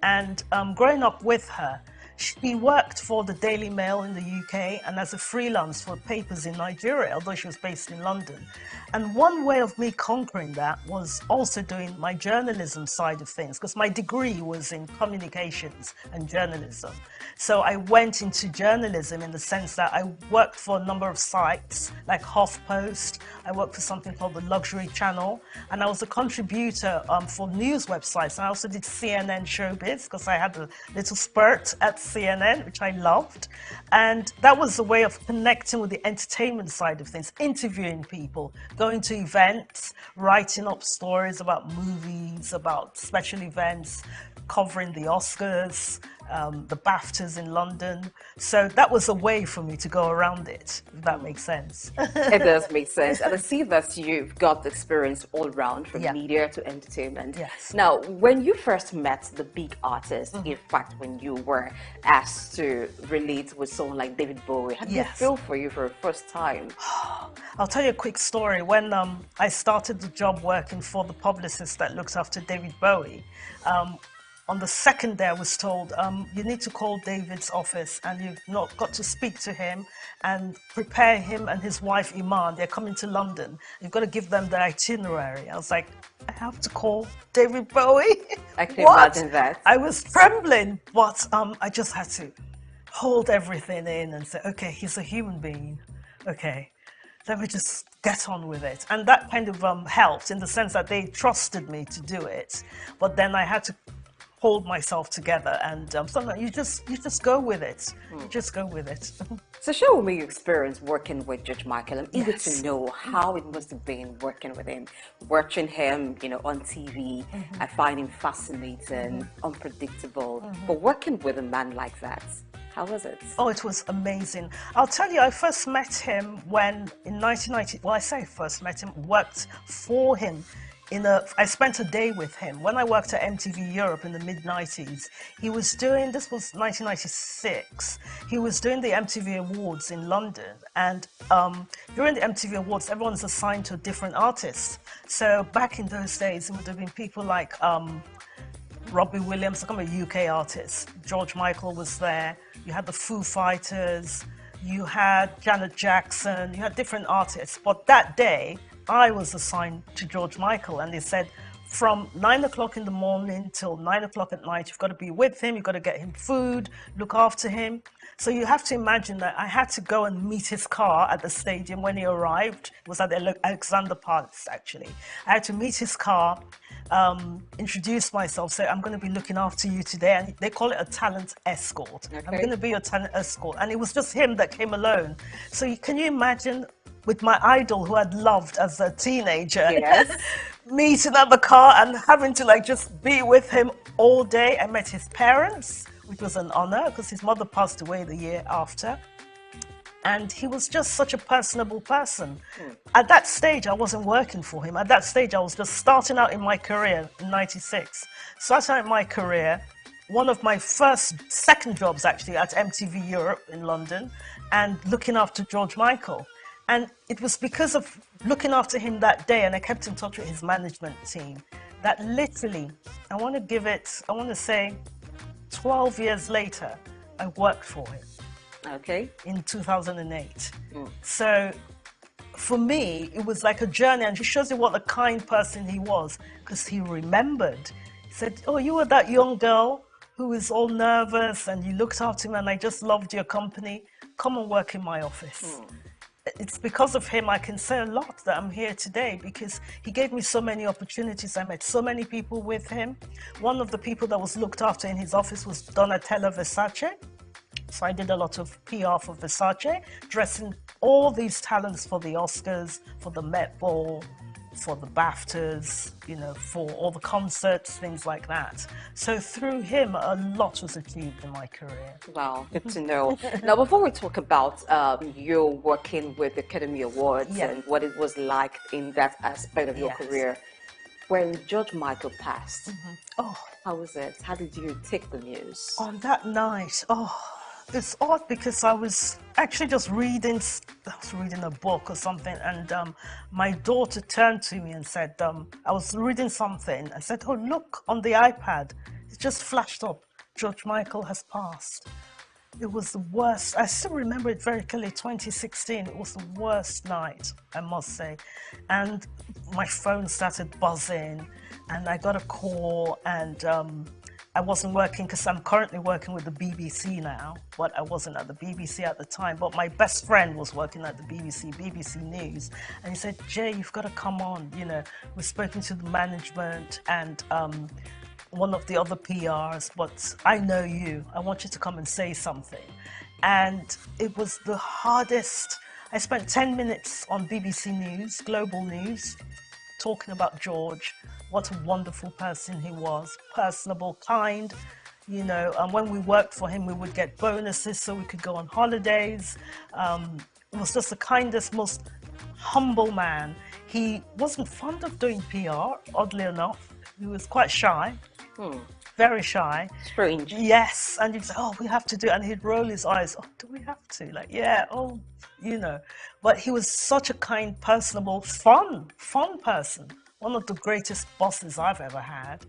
And growing up with her, she worked for the Daily Mail in the UK and as a freelance for papers in Nigeria, although she was based in London. And one way of me conquering that was also doing my journalism side of things, because my degree was in communications and journalism. So I went into journalism in the sense that I worked for a number of sites like HuffPost. I worked for something called the Luxury Channel, and I was a contributor for news websites. And I also did CNN Showbiz because I had a little spurt at CNN, which I loved. And that was a way of connecting with the entertainment side of things, interviewing people, going to events, writing up stories about movies, about special events, covering the Oscars, the BAFTAs in London. So that was a way for me to go around it, if that makes sense. It does make sense. And I see that you've got experience all around from media to entertainment. Yes. Now, when you first met the big artist, in fact, when you were asked to relate with someone like David Bowie, how did it feel for you for the first time? I'll tell you a quick story. When I started the job working for the publicist that looks after David Bowie, on the second day I was told, you need to call David's office and you've not got to speak to him and prepare him and his wife Iman. They're coming to London. You've got to give them the itinerary. I was like, I have to call David Bowie? I can imagine that. I was trembling, but I just had to hold everything in and say, okay, he's a human being. Okay, let me just get on with it. And that kind of helped in the sense that they trusted me to do it. But then I had to hold myself together, and sometimes you just go with it. You just go with it. So share me your experience working with Judge Michael. I'm eager to know how it must have been working with him, watching him, on TV. I find him fascinating, unpredictable. But working with a man like that, how was it? Oh, it was amazing. I'll tell you, I first met him when in 1990. Well, I say first met him, worked for him. I spent a day with him. When I worked at MTV Europe in the mid-90s, he was doing, this was 1996, he was doing the MTV Awards in London. And during the MTV Awards, everyone's assigned to a different artist. So back in those days, it would have been people like Robbie Williams, I'm a UK artist. George Michael was there. You had the Foo Fighters. You had Janet Jackson. You had different artists. But that day, I was assigned to George Michael, and they said, from 9 o'clock in the morning till 9 o'clock at night, you've got to be with him, you've got to get him food, look after him. So you have to imagine that I had to go and meet his car at the stadium when he arrived. It was at the Alexander Palace, actually. I had to meet his car, introduce myself, say, I'm going to be looking after you today. And they call it a talent escort. Okay. I'm going to be your talent escort. And it was just him that came alone. So can you imagine, with my idol who I'd loved as a teenager, yes, meeting at the car and having to like just be with him all day. I met his parents, which was an honor because his mother passed away the year after. And he was just such a personable person. At that stage, I wasn't working for him. At that stage, I was just starting out in my career in '96. Starting out in my career, one of my second jobs actually at MTV Europe in London, and looking after George Michael. And it was because of looking after him that day, and I kept in touch with his management team, that literally, I want to say 12 years later, I worked for him. Okay. In 2008. So for me, it was like a journey, and it shows you what a kind person he was, because he remembered. He said, oh, you were that young girl who was all nervous, and you looked after him, and I just loved your company. Come and work in my office. It's because of him I can say a lot that I'm here today, because he gave me so many opportunities. I met so many people with him. One of the people that was looked after in his office was Donatella Versace. So I did a lot of PR for Versace, dressing all these talents for the Oscars, for the Met Ball, for the BAFTAs, you know, for all the concerts, things like that. So through him, a lot was achieved in my career. Wow, good to know. Now, before we talk about you working with the Academy Awards and what it was like in that aspect of your career, when George Michael passed, how was it? How did you take the news? On that night, it's odd because I was actually just reading a book or something, and my daughter turned to me and said, I was reading something and said, oh, look on the iPad, it just flashed up, George Michael has passed. It was the worst. I still remember it very clearly, 2016. It was the worst night, I must say. And my phone started buzzing, and I got a call, and I wasn't working because I'm currently working with the BBC now, but I wasn't at the BBC at the time. But my best friend was working at the BBC News, and he said, Jay, you've got to come on. You know, we've spoken to the management and one of the other PRs, but I know you. I want you to come and say something. And it was the hardest. I spent 10 minutes on BBC News, Global News, talking about George. What a wonderful person he was, personable, kind, you know, and when we worked for him, we would get bonuses so we could go on holidays. He was just the kindest, most humble man. He wasn't fond of doing PR, oddly enough. He was quite shy, very shy. Strange. Yes, and he'd say, oh, we have to do it, and he'd roll his eyes, oh, do we have to? Like, yeah, oh, you know. But he was such a kind, personable, fun person. One of the greatest bosses I've ever had,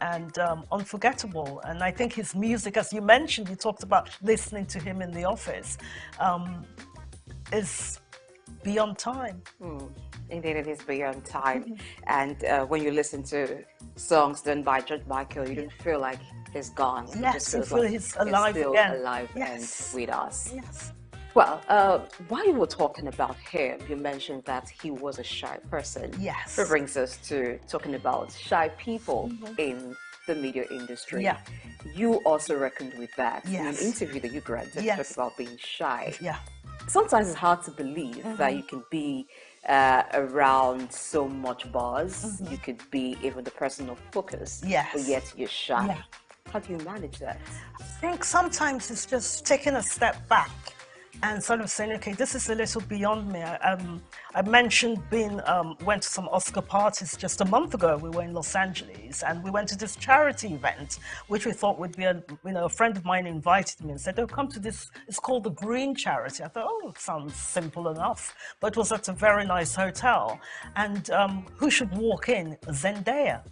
and unforgettable. And I think his music, as you mentioned, you talked about listening to him in the office, is beyond time. Indeed, it is beyond time. And when you listen to songs done by George Michael, you don't feel like he's gone. Yes, you feel he's alive still again. alive and with us. Yes. Well, while you were talking about him, you mentioned that he was a shy person. Yes. That brings us to talking about shy people in the media industry. Yeah. You also reckoned with that in an Yes. interview that you granted, Yes. talking about being shy. Yeah. Sometimes it's hard to believe that you can be around so much buzz. You could be even the person of focus, Yes. but yet you're shy. Yeah. How do you manage that? I think sometimes it's just taking a step back and sort of saying, okay, this is a little beyond me. I mentioned went to some Oscar parties just a month ago. We were in Los Angeles, and we went to this charity event, which we thought would be a friend of mine invited me and said, oh, come to this, it's called the Green Charity. I thought, oh, it sounds simple enough, but it was at a very nice hotel. And who should walk in? Zendaya.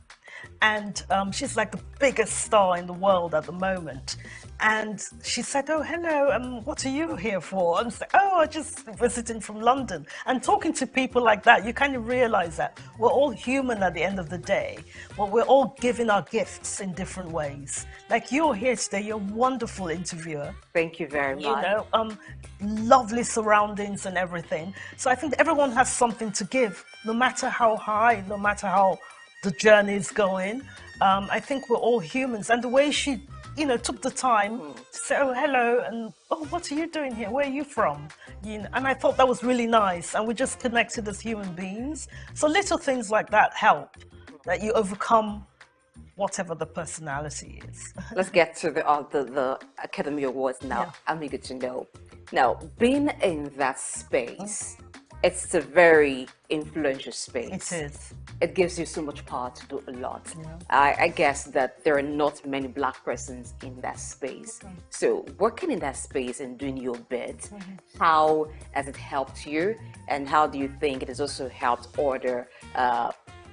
and she's like the biggest star in the world at the moment. And she said, "Oh, hello, what are you here for?" And I said, "Oh, I'm just visiting from London." And talking to people like that, you kind of realize that we're all human at the end of the day, but we're all giving our gifts in different ways. Like you're here today, you're a wonderful interviewer. Thank you very much. You know, lovely surroundings and everything. So I think everyone has something to give, no matter how high, no matter how the journey is going. I think we're all humans, and the way she, you know, took the time to say, "Oh, hello," and "Oh, what are you doing here? Where are you from?" You know, and I thought that was really nice, and we just connected as human beings. So little things like that help, that you overcome whatever the personality is. Let's get to the Academy Awards now. I'm eager to know. Now, being in that space, it's a very influential space. It is. It gives you so much power to do a lot. I guess that there are not many Black persons in that space. So working in that space and doing your bit, how has it helped you? And how do you think it has also helped other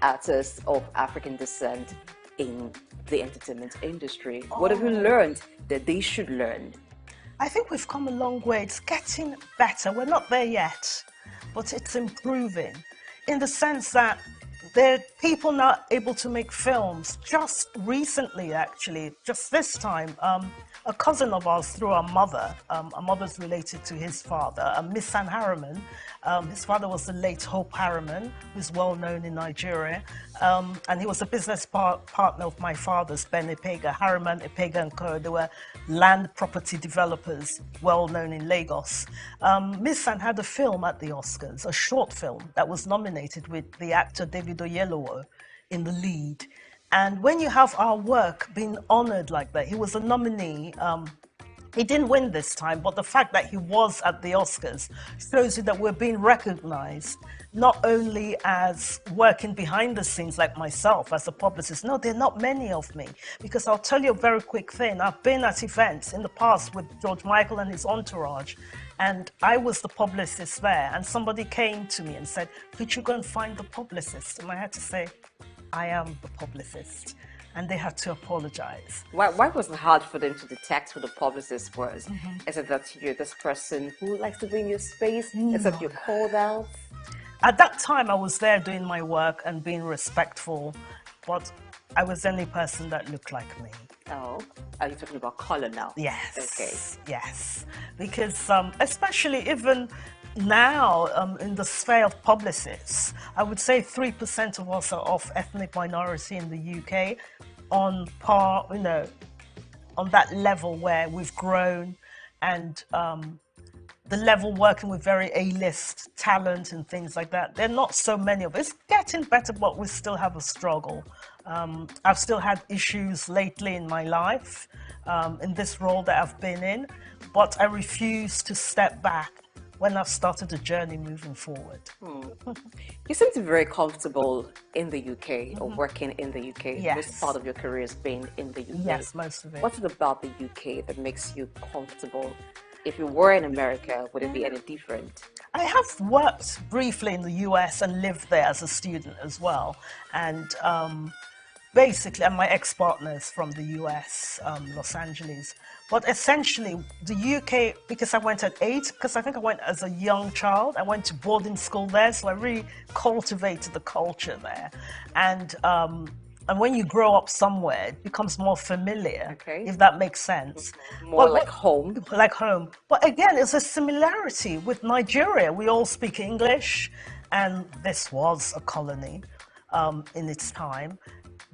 artists of African descent in the entertainment industry? What have you learned that they should learn? I think we've come a long way. It's getting better. We're not there yet, but it's improving in the sense that there are people now able to make films. Just recently, actually, just this time, a cousin of ours through our mother's related to his father, Miss San Harriman. His father was the late Hope Harriman, who's well known in Nigeria. And he was a business partner of my father's, Ben Epega, Harriman, Epega and Co. They were land property developers, well known in Lagos. Miss San had a film at the Oscars, a short film that was nominated with the actor David Oyelowo in the lead. And when you have our work being honored like that, he was a nominee. He didn't win this time, but the fact that he was at the Oscars shows you that we're being recognized, not only as working behind the scenes like myself as a publicist. No, there are not many of me, because I'll tell you a very quick thing. I've been at events in the past with George Michael and his entourage, and I was the publicist there, and somebody came to me and said, "Could you go and find the publicist?" And I had to say, "I am the publicist." And they had to apologize. Why was it hard for them to detect who the publicist was? Is it that you're this person who likes to be in your space? Is it you're called out? At that time, I was there doing my work and being respectful, but I was the only person that looked like me. Oh, are you talking about color now? Yes. Okay. Yes. Because especially even now in the sphere of publicists, I would say 3% of us are of ethnic minority in the UK, on par, you know, on that level where we've grown, and the level working with very A-list talent and things like that. There are not so many of us. It's getting better, but we still have a struggle. I've still had issues lately in my life, in this role that I've been in, but I refuse to step back when I've started a journey moving forward. You seem to be very comfortable in the UK or working in the UK. Yes. Most part of your career has been in the UK. Yes, most of it. What's it about the UK that makes you comfortable? If you were in America, would it be any different? I have worked briefly in the US and lived there as a student as well. And basically, and my ex-partner is from the US, Los Angeles. But essentially, the UK, because I went at 8, because I think I went as a young child, I went to boarding school there, so I really cultivated the culture there. And when you grow up somewhere, it becomes more familiar, if that makes sense. More like home. Like home. But again, it's a similarity with Nigeria. We all speak English, and this was a colony in its time.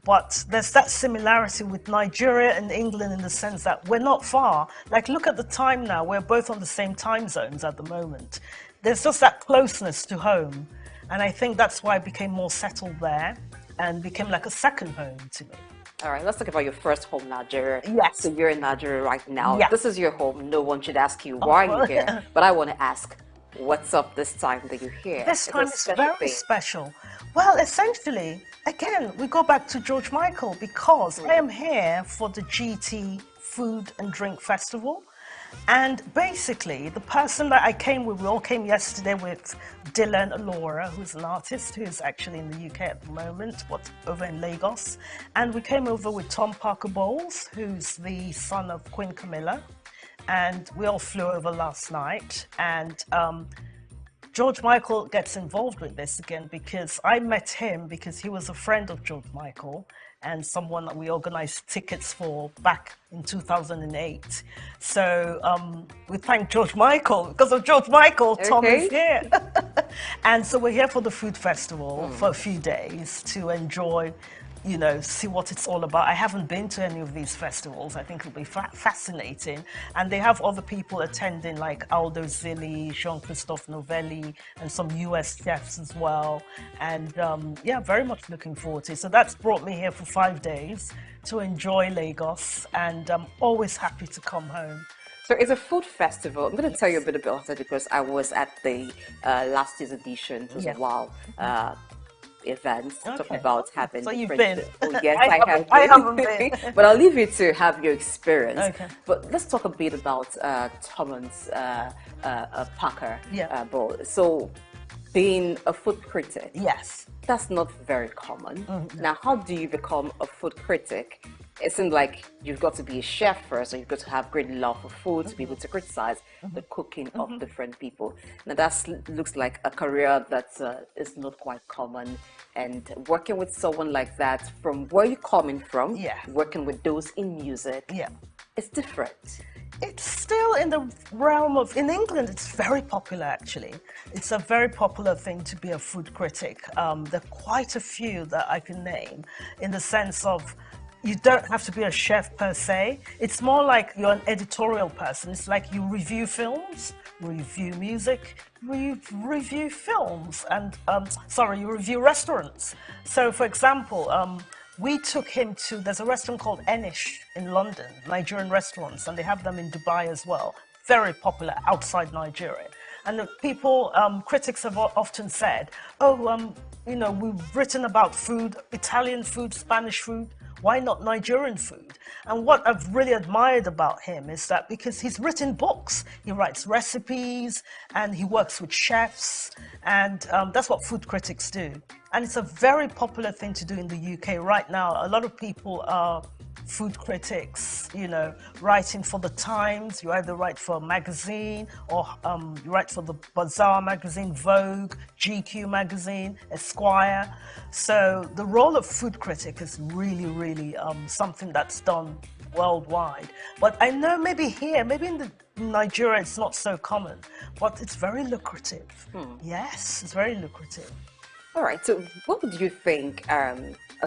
But there's that similarity with Nigeria and England in the sense that we're not far. Like, look at the time now. We're both on the same time zones at the moment. There's just that closeness to home. And I think that's why I became more settled there and became like a second home to me. All right, let's talk about your first home, Nigeria. Yes. So you're in Nigeria right now. Yes. This is your home. No one should ask you, why are you here? But I want to ask, what's up this time that you're here? This time is very special. Well, essentially, again, we go back to George Michael, because I am here for the GT Food and Drink Festival. And basically, the person that I came with, we all came yesterday with Dylan Alora, who's an artist who's actually in the UK at the moment, but over in Lagos. And we came over with Tom Parker Bowles, who's the son of Queen Camilla. And we all flew over last night. And George Michael gets involved with this again because I met him because he was a friend of George Michael and someone that we organized tickets for back in 2008. So we thank George Michael. Because of George Michael, Tom is here. And so we're here for the food festival for a few days to enjoy, you know, see what it's all about. I haven't been to any of these festivals. I think it'll be fascinating. And they have other people attending like Aldo Zilli, Jean-Christophe Novelli, and some US chefs as well. And yeah, very much looking forward to it. So that's brought me here for 5 days to enjoy Lagos. And I'm always happy to come home. So it's a food festival. I'm going to tell you a bit about it because I was at the last year's edition. It was a while. Events talking about having. So you've been? Oh, yes, I haven't been. But I'll leave you to have your experience. Okay. But let's talk a bit about Thomas Parker Bowles. So, being a food critic, yes, that's not very common. Now, how do you become a food critic? It seems like you've got to be a chef first, or you've got to have great love for food to be able to criticize the cooking of different people. Now that looks like a career that is not quite common, and working with someone like that, from where you're coming from, working with those in music, it's different. It's still in the realm of, in England, it's very popular actually. It's a very popular thing to be a food critic. There are quite a few that I can name, in the sense of, you don't have to be a chef per se. It's more like you're an editorial person. It's like you review films, review music, review films, and you review restaurants. So, for example, we took him to, there's a restaurant called Enish in London, Nigerian restaurants, and they have them in Dubai as well. Very popular outside Nigeria. And the people, critics have often said, you know, we've written about food, Italian food, Spanish food, why not Nigerian food? And what I've really admired about him is that because he's written books, he writes recipes and he works with chefs, and that's what food critics do. And it's a very popular thing to do in the UK right now. A lot of people are food critics, you know, writing for the Times. You either write for a magazine or you write for the Bazaar magazine, Vogue, GQ magazine, Esquire. So the role of food critic is really, really something that's done worldwide. But I know maybe here, maybe in Nigeria, it's not so common, but it's very lucrative. Yes, it's very lucrative. All right, so what would you think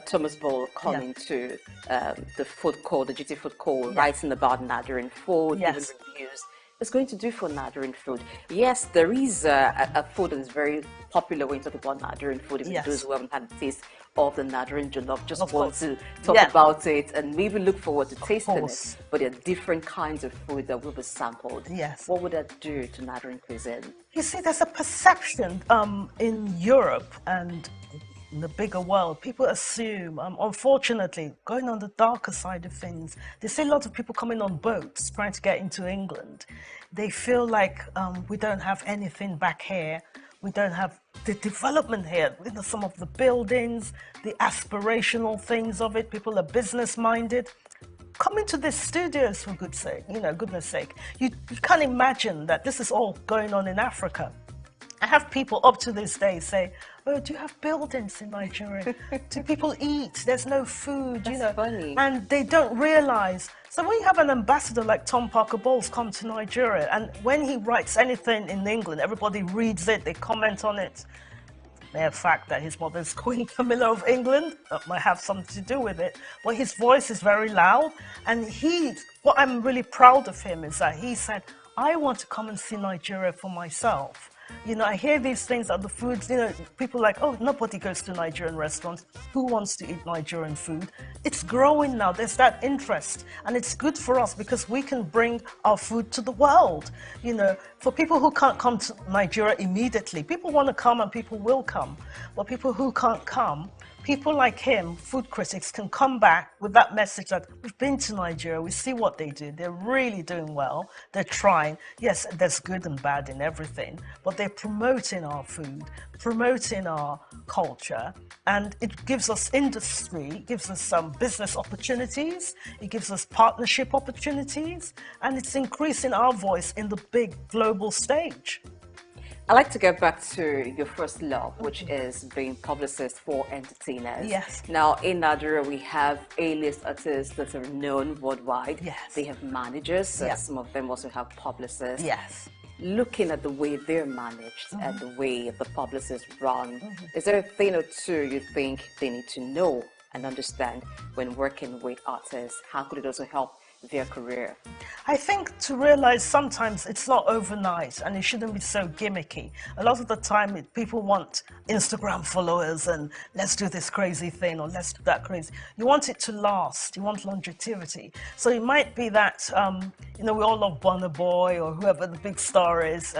Thomas Bowles coming to the food court, the GT food court, writing about Nigerian food, giving reviews, is going to do for Nigerian food? Yes, there is a food that is very popular when you talk about Nigerian food. Even those who haven't had a taste of the Nigerian jollof just want to talk about it and maybe look forward to tasting it. But there are different kinds of food that will be sampled. Yes. What would that do to Nigerian cuisine? You see, there's a perception in Europe and in the bigger world. People assume, unfortunately, going on the darker side of things, they see a lot of people coming on boats trying to get into England. They feel like we don't have anything back here. We don't have the development here. You know, some of the buildings, the aspirational things of it. People are business-minded. Come into these studios for goodness sake. You can't imagine that this is all going on in Africa. I have people up to this day say, "Oh, do you have buildings in Nigeria? Do people eat? There's no food." That's funny. And they don't realize. So when you have an ambassador like Tom Parker Bowles come to Nigeria, and when he writes anything in England, everybody reads it, they comment on it. The fact that his mother's Queen Camilla of England, that might have something to do with it. But his voice is very loud, and what I'm really proud of him is that he said, "I want to come and see Nigeria for myself." You know, I hear these things at the foods, you know, people like, "Oh, nobody goes to Nigerian restaurants. Who wants to eat Nigerian food?" It's growing now. There's that interest. And it's good for us because we can bring our food to the world. You know, for people who can't come to Nigeria immediately, people want to come and people will come. But people who can't come, people like him, food critics, can come back with that message that we've been to Nigeria, we see what they do, they're really doing well, they're trying. Yes, there's good and bad in everything, but they're promoting our food, promoting our culture, and it gives us industry, it gives us some business opportunities, it gives us partnership opportunities, and it's increasing our voice in the big global stage. I'd like to get back to your first love, which is being publicist for entertainers. Yes. Now, in Nigeria, we have A-list artists that are known worldwide. Yes. They have managers. Yeah. Some of them also have publicists. Yes. Looking at the way they're managed and the way the publicists run, is there a thing or two you think they need to know and understand when working with artists? How could it also help their career? I think to realize sometimes it's not overnight and it shouldn't be so gimmicky. A lot of the time people want Instagram followers and let's do this crazy thing or let's do that crazy. You want it to last, you want longevity. So it might be that, you know, we all love Burna Boy or whoever the big star is.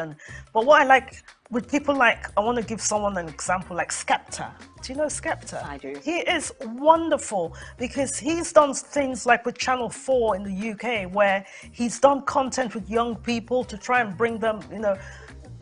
But what I like with people like, I want to give someone an example like Skepta. Do you know Skepta? I do. He is wonderful because he's done things like with Channel 4 in the UK where he's done content with young people to try and bring them, you know,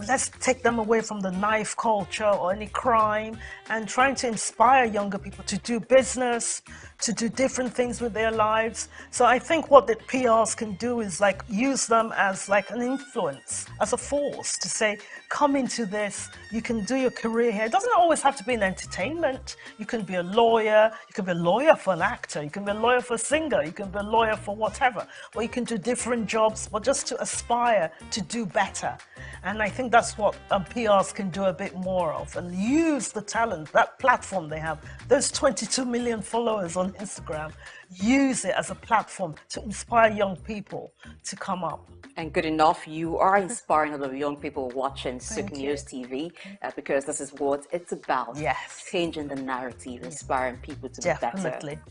let's take them away from the knife culture or any crime and trying to inspire younger people to do business, to do different things with their lives. So I think what the PRs can do is like use them as like an influence, as a force to say, come into this, you can do your career here. It doesn't always have to be in entertainment. You can be a lawyer, you can be a lawyer for an actor, you can be a lawyer for a singer, you can be a lawyer for whatever. Or you can do different jobs, but just to aspire to do better. And I think that's what PRs can do a bit more of and use the talent, that platform they have, those 22 million followers on Instagram, use it as a platform to inspire young people to come up. And good enough, you are inspiring a lot of young people watching SOUQ Thank you. News TV because this is what it's about. Yes. Changing the narrative, inspiring people to be Definitely. better.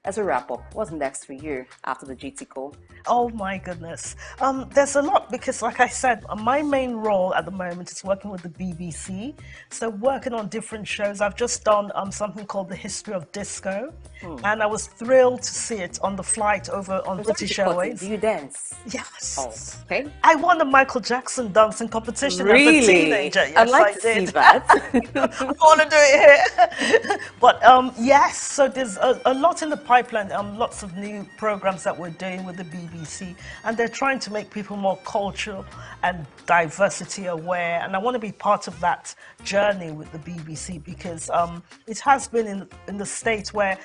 As a wrap up, what's next for you after the GT call? Oh my goodness. There's a lot because like I said, my main role at the moment is working with the BBC. So working on different shows. I've just done something called The History of Disco. And I was thrilled to see it on the flight over on British Airways. Do you dance? Yes. Oh, okay. I won a Michael Jackson dancing competition Really? as a teenager. Yes, I'd like I to did. see that. I want to do it here. But yes, so there's a lot in the pipeline. Lots of new programs that we're doing with the BBC, and they're trying to make people more cultural and diversity aware. And I want to be part of that journey with the BBC because it has been in the States where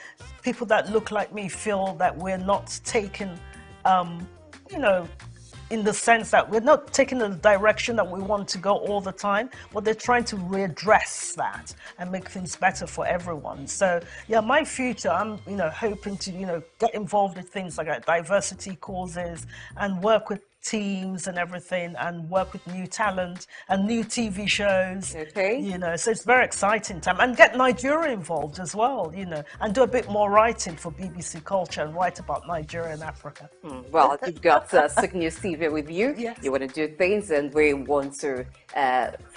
people that look like me feel that we're not taken, you know, in the sense that we're not taking the direction that we want to go all the time, but they're trying to readdress that and make things better for everyone. So yeah, my future, I'm, you know, hoping to, you know, get involved with things like diversity causes and work with teams and everything and work with new talent and new TV shows. Okay. You know, so it's very exciting time and get Nigeria involved as well, you know, and do a bit more writing for BBC Culture and write about Nigeria and Africa. Well, you've got SOUQ News TV with you. Yes. You want to do things and we want to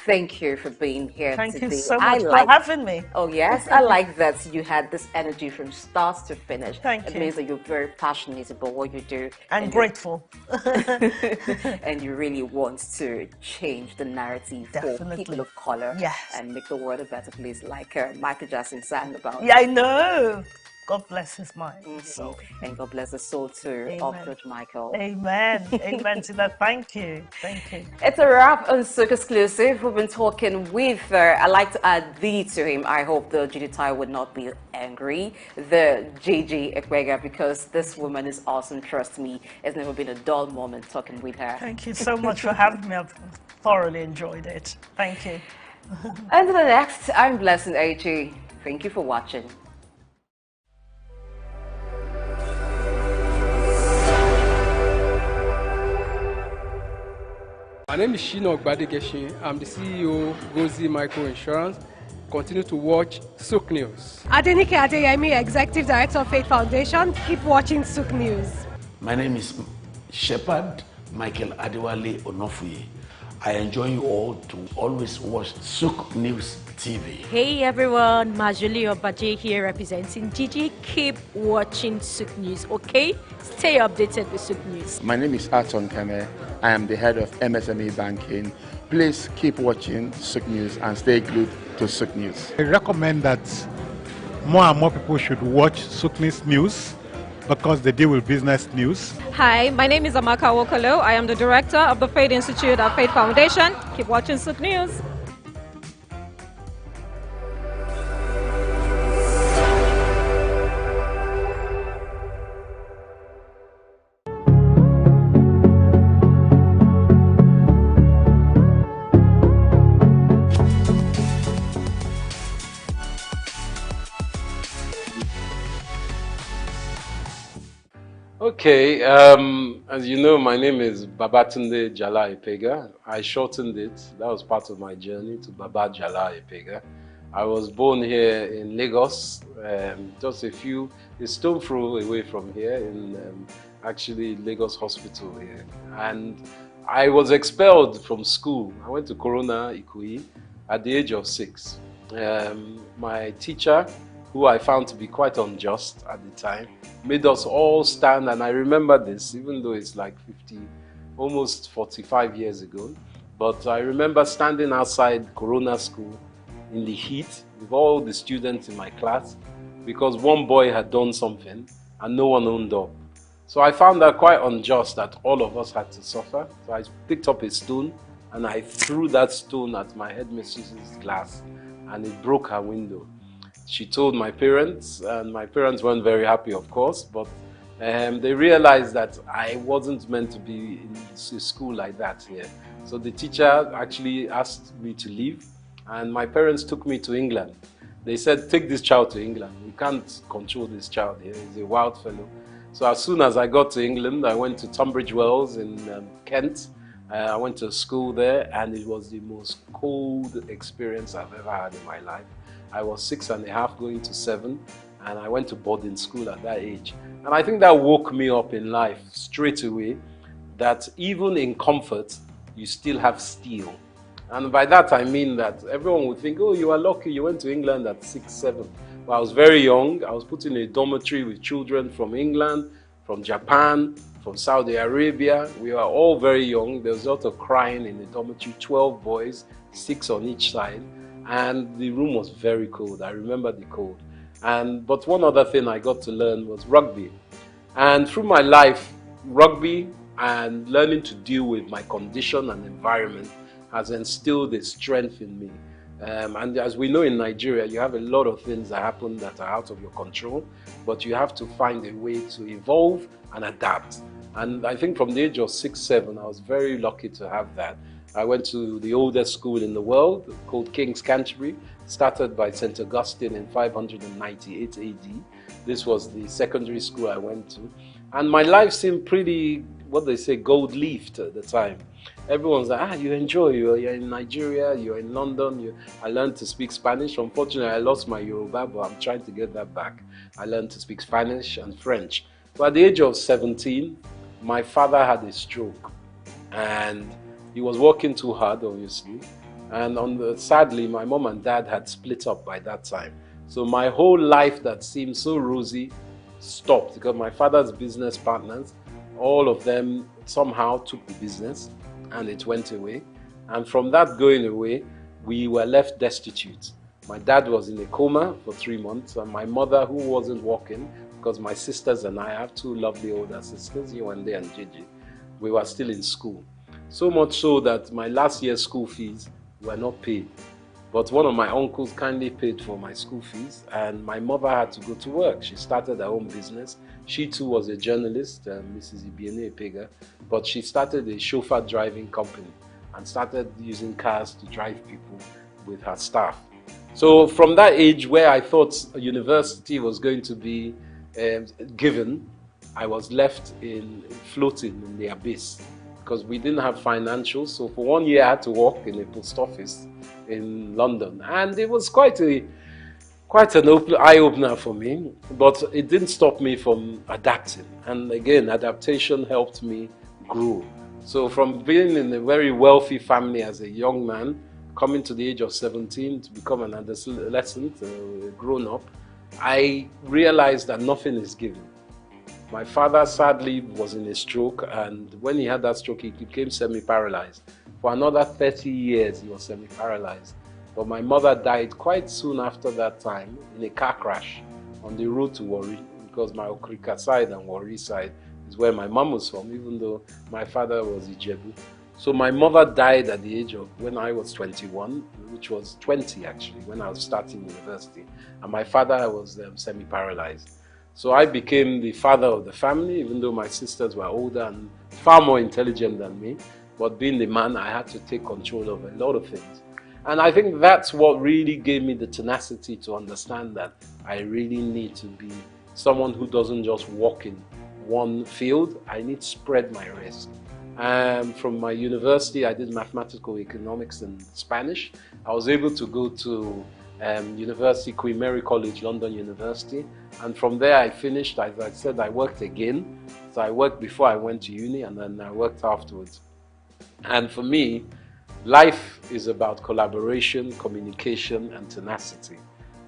thank you for being here Thank today. you so much for having me. Oh yes, I like that you had this energy from start to finish. Thank it you. means that you're very passionate about what you do. And grateful. And you really want to change the narrative for people of color and make the world a better place, like Michael Jackson sang about. Yeah, I know. God bless his mind. So. And God bless the soul too of George Michael. Amen. Amen to that. Thank you. Thank you. It's a wrap on SOUQ Exclusive. We've been talking with, I like to add the to him. I hope the GD would not be angry. The JJ Ekwega, because this woman is awesome. Trust me. It's never been a dull moment talking with her. Thank you so much for having me. I've thoroughly enjoyed it. Thank you. Until the next, I'm Blessing AG. Thank you for watching. My name is Shino Ogbadegeshin. I'm the CEO of Gozi Micro Insurance. Continue to watch SOUQ News. Adenike Adeyemi, Executive Director of Faith Foundation. Keep watching SOUQ News. My name is Shepherd Michael Adewale Onofuye. I enjoin you all to always watch SOUQ News TV. Hey everyone, Majuli Obaje here representing Gigi. Keep watching SOUQ News, okay? Stay updated with SOUQ News. My name is Aton Keme. I am the head of MSME banking. Please keep watching SOUQ News and stay glued to SOUQ News. I recommend that more and more people should watch SOUQ News because they deal with business news. Hi, my name is Amaka Wokolo. I am the director of the Faith Institute at Faith Foundation. Keep watching SOUQ News. Okay, as you know, my name is Babatunde Jala Ipega. I shortened it. That was part of my journey to Baba Jala Ipega. I was born here in Lagos, just a stone throw away from here in actually Lagos Hospital here. And I was expelled from school. I went to Corona Ikoyi at the age of 6. My teacher, who I found to be quite unjust at the time, made us all stand, and I remember this, even though it's like almost 45 years ago. But I remember standing outside Corona School in the heat with all the students in my class because one boy had done something and no one owned up. So I found that quite unjust that all of us had to suffer. So I picked up a stone and I threw that stone at my headmistress's glass and it broke her window. She told my parents, and my parents weren't very happy, of course, but they realized that I wasn't meant to be in school like that here. So the teacher actually asked me to leave, and my parents took me to England. They said, take this child to England. We can't control this child here. He's a wild fellow. So as soon as I got to England, I went to Tunbridge Wells in Kent. I went to school there, and it was the most cold experience I've ever had in my life. I was 6.5 going to 7, and I went to boarding school at that age. And I think that woke me up in life straight away, that even in comfort, you still have steel. And by that I mean that everyone would think, oh, you are lucky, you went to England at 6, 7. Well, I was very young. I was put in a dormitory with children from England, from Japan, from Saudi Arabia. We were all very young. There was a lot of crying in the dormitory, 12 boys, 6 on each side. And the room was very cold. I remember the cold. But one other thing I got to learn was rugby. And through my life, rugby and learning to deal with my condition and environment has instilled a strength in me. And as we know in Nigeria, you have a lot of things that happen that are out of your control, but you have to find a way to evolve and adapt. And I think from the age of 6, 7, I was very lucky to have that. I went to the oldest school in the world called King's Canterbury, started by St. Augustine in 598 AD. This was the secondary school I went to. And my life seemed pretty, what they say, gold-leafed at the time. Everyone's like, you enjoy, you're in Nigeria, you're in London. I learned to speak Spanish. Unfortunately, I lost my Yoruba, but I'm trying to get that back. I learned to speak Spanish and French. But at the age of 17, my father had a stroke. And he was working too hard, obviously. And sadly, my mom and dad had split up by that time. So my whole life that seemed so rosy stopped because my father's business partners, all of them somehow took the business and it went away. And from that going away, we were left destitute. My dad was in a coma for 3 months, and my mother, who wasn't working, because my sisters and I have 2 lovely older sisters, Yewande and Gigi, we were still in school. So much so that my last year's school fees were not paid. But one of my uncles kindly paid for my school fees, and my mother had to go to work. She started her own business. She too was a journalist, Mrs. Ibiene Epega, but she started a chauffeur driving company and started using cars to drive people with her staff. So from that age where I thought a university was going to be given, I was left floating in the abyss because we didn't have financials. So for 1 year I had to work in a post office in London, and it was quite an eye-opener for me, but it didn't stop me from adapting. And again, adaptation helped me grow. So from being in a very wealthy family as a young man, coming to the age of 17 to become an adolescent, a grown-up, I realized that nothing is given. My father sadly was in a stroke, and when he had that stroke, he became semi-paralyzed. For another 30 years, he was semi-paralyzed. But my mother died quite soon after that time in a car crash on the road to Warri, because my Okrika side and Warri side is where my mom was from, even though my father was Ijebu. So my mother died at the age of, when I was 21, which was 20 actually, when I was starting university. And my father was semi-paralyzed. So I became the father of the family, even though my sisters were older and far more intelligent than me. But being the man, I had to take control of a lot of things. And I think that's what really gave me the tenacity to understand that I really need to be someone who doesn't just walk in one field. I need to spread my risk. From my university, I did mathematical economics and Spanish. I was able to go to University, Queen Mary College, London University. And from there I finished, as I said, I worked again. So I worked before I went to uni, and then I worked afterwards. And for me, life is about collaboration, communication, and tenacity.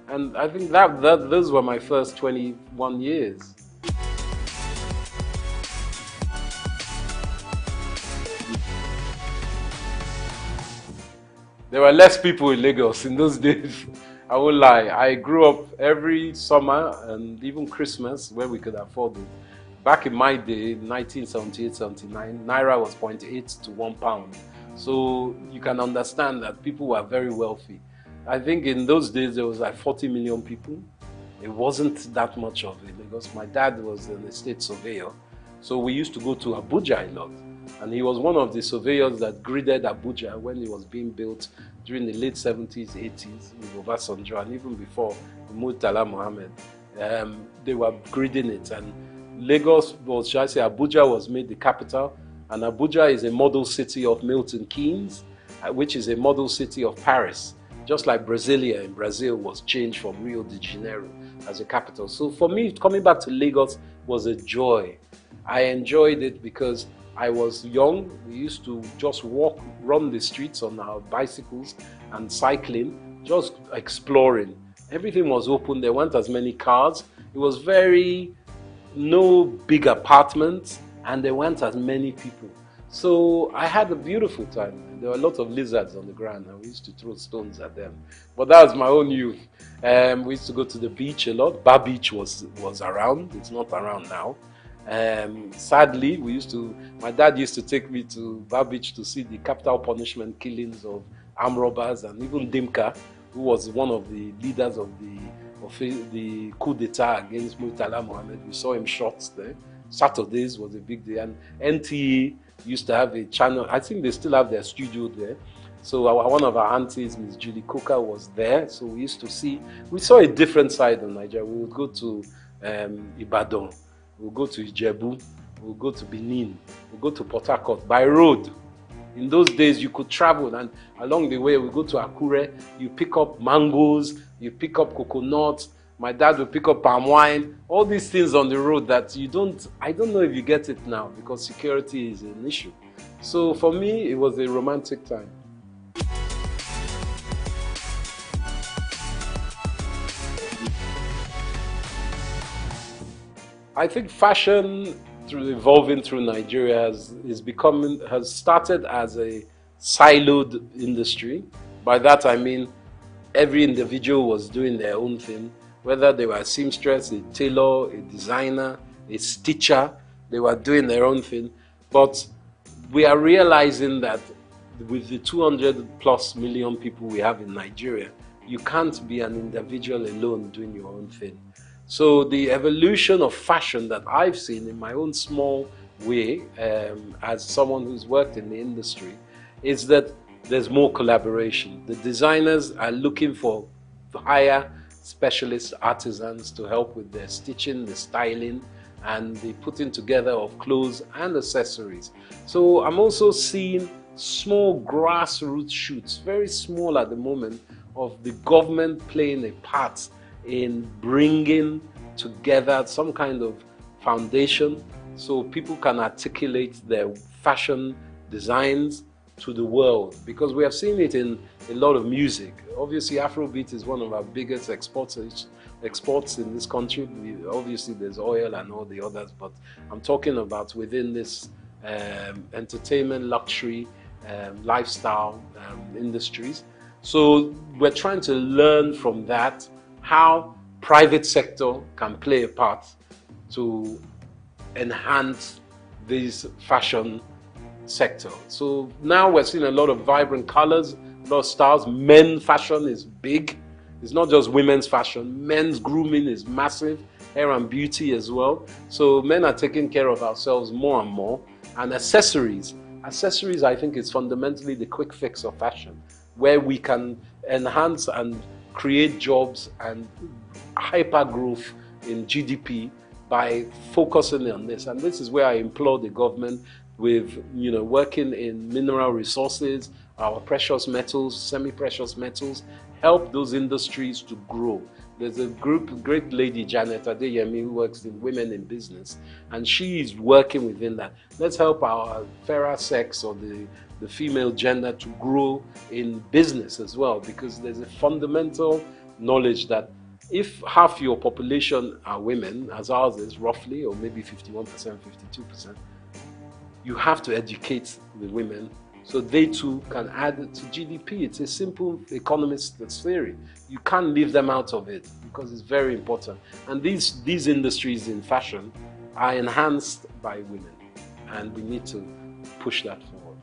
And I think those were my first 21 years. There were less people in Lagos in those days. I won't lie. I grew up every summer and even Christmas when we could afford it. Back in my day, 1978-79, Naira was 0.8 to £1. So you can understand that people were very wealthy. I think in those days there was like 40 million people. It wasn't that much of it because my dad was an estate surveyor. So we used to go to Abuja a lot. And he was one of the surveyors that gridded Abuja when it was being built during the late 70s, 80s with Obasanjo, and even before Murtala Mohammed. They were gridding it. And Lagos was, shall I say, Abuja was made the capital. And Abuja is a model city of Milton Keynes, which is a model city of Paris. Just like Brasilia in Brazil was changed from Rio de Janeiro as a capital. So for me, coming back to Lagos was a joy. I enjoyed it because I was young. We used to just walk, run the streets on our bicycles and cycling, just exploring. Everything was open. There weren't as many cars. It was no big apartments, and there weren't as many people. So I had a beautiful time. There were a lot of lizards on the ground, and we used to throw stones at them. But that was my own youth. We used to go to the beach a lot. Bar Beach was around. It's not around now. Sadly, my dad used to take me to Bar Beach to see the capital punishment killings of armed robbers, and even Dimka, who was one of the leaders of the coup d'etat against Murtala Mohammed. We saw him shot there. Saturdays was a big day, and NTA used to have a channel. I think they still have their studio there. So one of our aunties, Ms. Julie Coker, was there. So we saw a different side of Nigeria. We would go to Ibadan, we'll go to Ijebu, we'll go to Benin, we'll go to Port Harcourt by road. In those days, you could travel, and along the way, we go to Akure, you pick up mangoes, you pick up coconuts, my dad will pick up palm wine, all these things on the road that I don't know if you get it now because security is an issue. So for me, it was a romantic time. I think fashion evolving through Nigeria has started as a siloed industry. By that I mean every individual was doing their own thing, whether they were a seamstress, a tailor, a designer, a stitcher, they were doing their own thing. But we are realizing that with the 200+ million people we have in Nigeria, you can't be an individual alone doing your own thing. So the evolution of fashion that I've seen in my own small way, as someone who's worked in the industry, is that there's more collaboration. The designers are looking to hire specialist artisans to help with their stitching, the styling, and the putting together of clothes and accessories. So I'm also seeing small grassroots shoots, very small at the moment, of the government playing a part in bringing together some kind of foundation so people can articulate their fashion designs to the world, because we have seen it in a lot of music. Obviously, Afrobeat is one of our biggest exports in this country. Obviously, there's oil and all the others, but I'm talking about within this entertainment, luxury, lifestyle industries. So we're trying to learn from that how private sector can play a part to enhance this fashion sector. So now we're seeing a lot of vibrant colors, a lot of styles. Men fashion is big. It's not just women's fashion. Men's grooming is massive. Hair and beauty as well. So men are taking care of ourselves more and more. And accessories. Accessories, I think, is fundamentally the quick fix of fashion, where we can enhance and create jobs and hyper growth in GDP by focusing on this. And this is where I implore the government with, working in mineral resources, our precious metals, semi-precious metals, help those industries to grow. There's a great lady, Janet Adeyemi, who works in Women in Business, and she is working within that. Let's help our fairer sex or the female gender to grow in business as well, because there's a fundamental knowledge that if half your population are women, as ours is roughly, or maybe 51%, 52%, you have to educate the women so they too can add to GDP. It's a simple economist theory. You can't leave them out of it because it's very important. And these industries in fashion are enhanced by women, and we need to push that forward.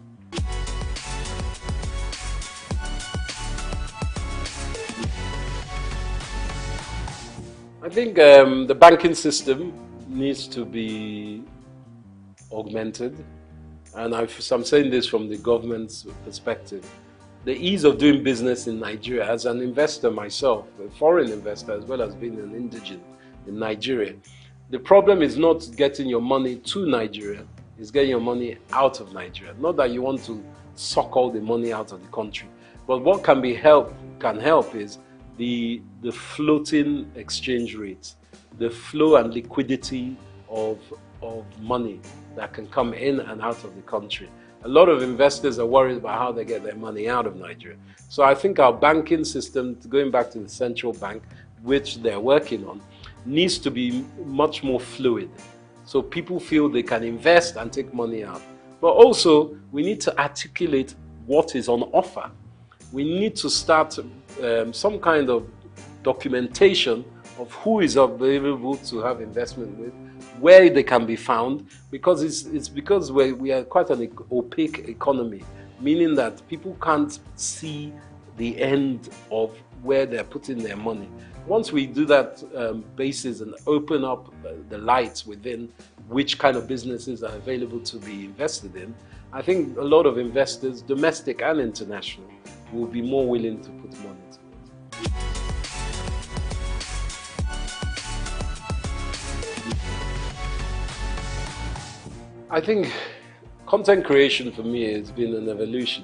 I think the banking system needs to be augmented, and I'm saying this from the government's perspective. The ease of doing business in Nigeria, as an investor myself, a foreign investor as well as being an indigent in Nigeria, the problem is not getting your money to Nigeria, it's getting your money out of Nigeria. Not that you want to suck all the money out of the country, but what can help is the floating exchange rates, the flow and liquidity of money that can come in and out of the country. A lot of investors are worried about how they get their money out of Nigeria. So I think our banking system, going back to the central bank, which they're working on, needs to be much more fluid. So people feel they can invest and take money out. But also, we need to articulate what is on offer. We need to start some kind of documentation of who is available to have investment with, where they can be found, because it's because we are quite an opaque economy, meaning that people can't see the end of where they're putting their money. Once we do that basis and open up the lights within which kind of businesses are available to be invested in, I think a lot of investors, domestic and international, will be more willing to put money to it. I think content creation for me has been an evolution.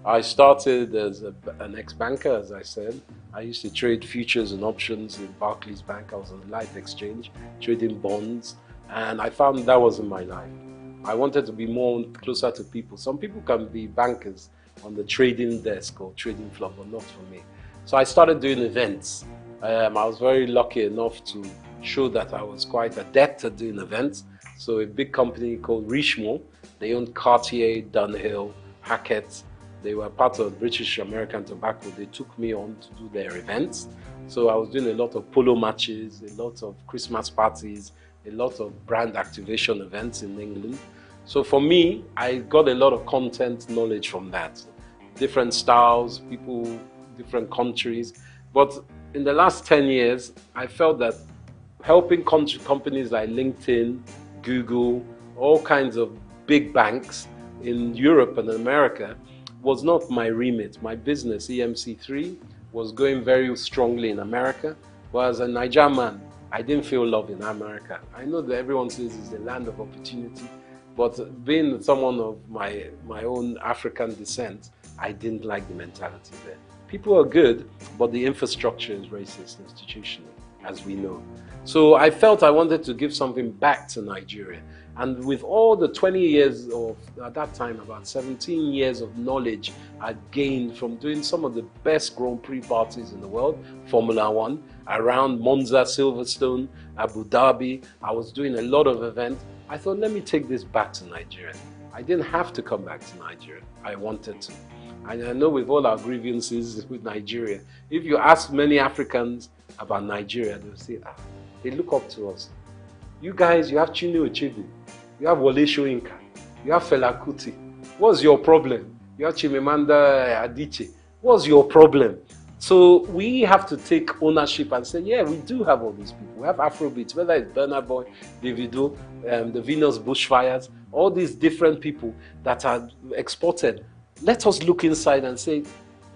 I started as an ex-banker, as I said. I used to trade futures and options in Barclays Bank. I was on the Life Exchange, trading bonds, and I found that wasn't my life. I wanted to be more closer to people. Some people can be bankers on the trading desk or trading floor, but not for me. So I started doing events. I was very lucky enough to show that I was quite adept at doing events. So a big company called Richemont, they owned Cartier, Dunhill, Hackett. They were part of British American Tobacco. They took me on to do their events. So I was doing a lot of polo matches, a lot of Christmas parties, a lot of brand activation events in England. So for me, I got a lot of content knowledge from that. Different styles, people, different countries. But in the last 10 years, I felt that helping companies like LinkedIn, Google, all kinds of big banks in Europe and America was not my remit. My business, EMC3, was going very strongly in America. But as a Nigerian man, I didn't feel love in America. I know that everyone says it's the land of opportunity, but being someone of my own African descent, I didn't like the mentality there. People are good, but the infrastructure is racist institutionally. as we know. So I felt I wanted to give something back to Nigeria. And with all the 20 years of, at that time, about 17 years of knowledge I gained from doing some of the best Grand Prix parties in the world, Formula One, around Monza, Silverstone, Abu Dhabi, I was doing a lot of events. I thought, let me take this back to Nigeria. I didn't have to come back to Nigeria. I wanted to. And I know with all our grievances with Nigeria, if you ask many Africans about Nigeria, they'll say, they look up to us. You guys, you have Chinua Achebe, you have Wole Soyinka, you have Fela Kuti. What's your problem? You have Chimamanda Adichie. What's your problem? So we have to take ownership and say, yeah, we do have all these people. We have Afrobeats, whether it's Burna Boy, Davido, the Venus Bushfires, all these different people that are exported. Let us look inside and say,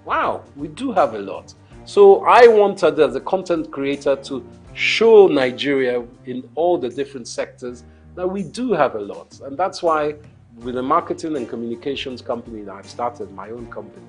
wow, we do have a lot. So I wanted, as a content creator, to show Nigeria in all the different sectors that we do have a lot. And that's why with the marketing and communications company that I've started, my own company,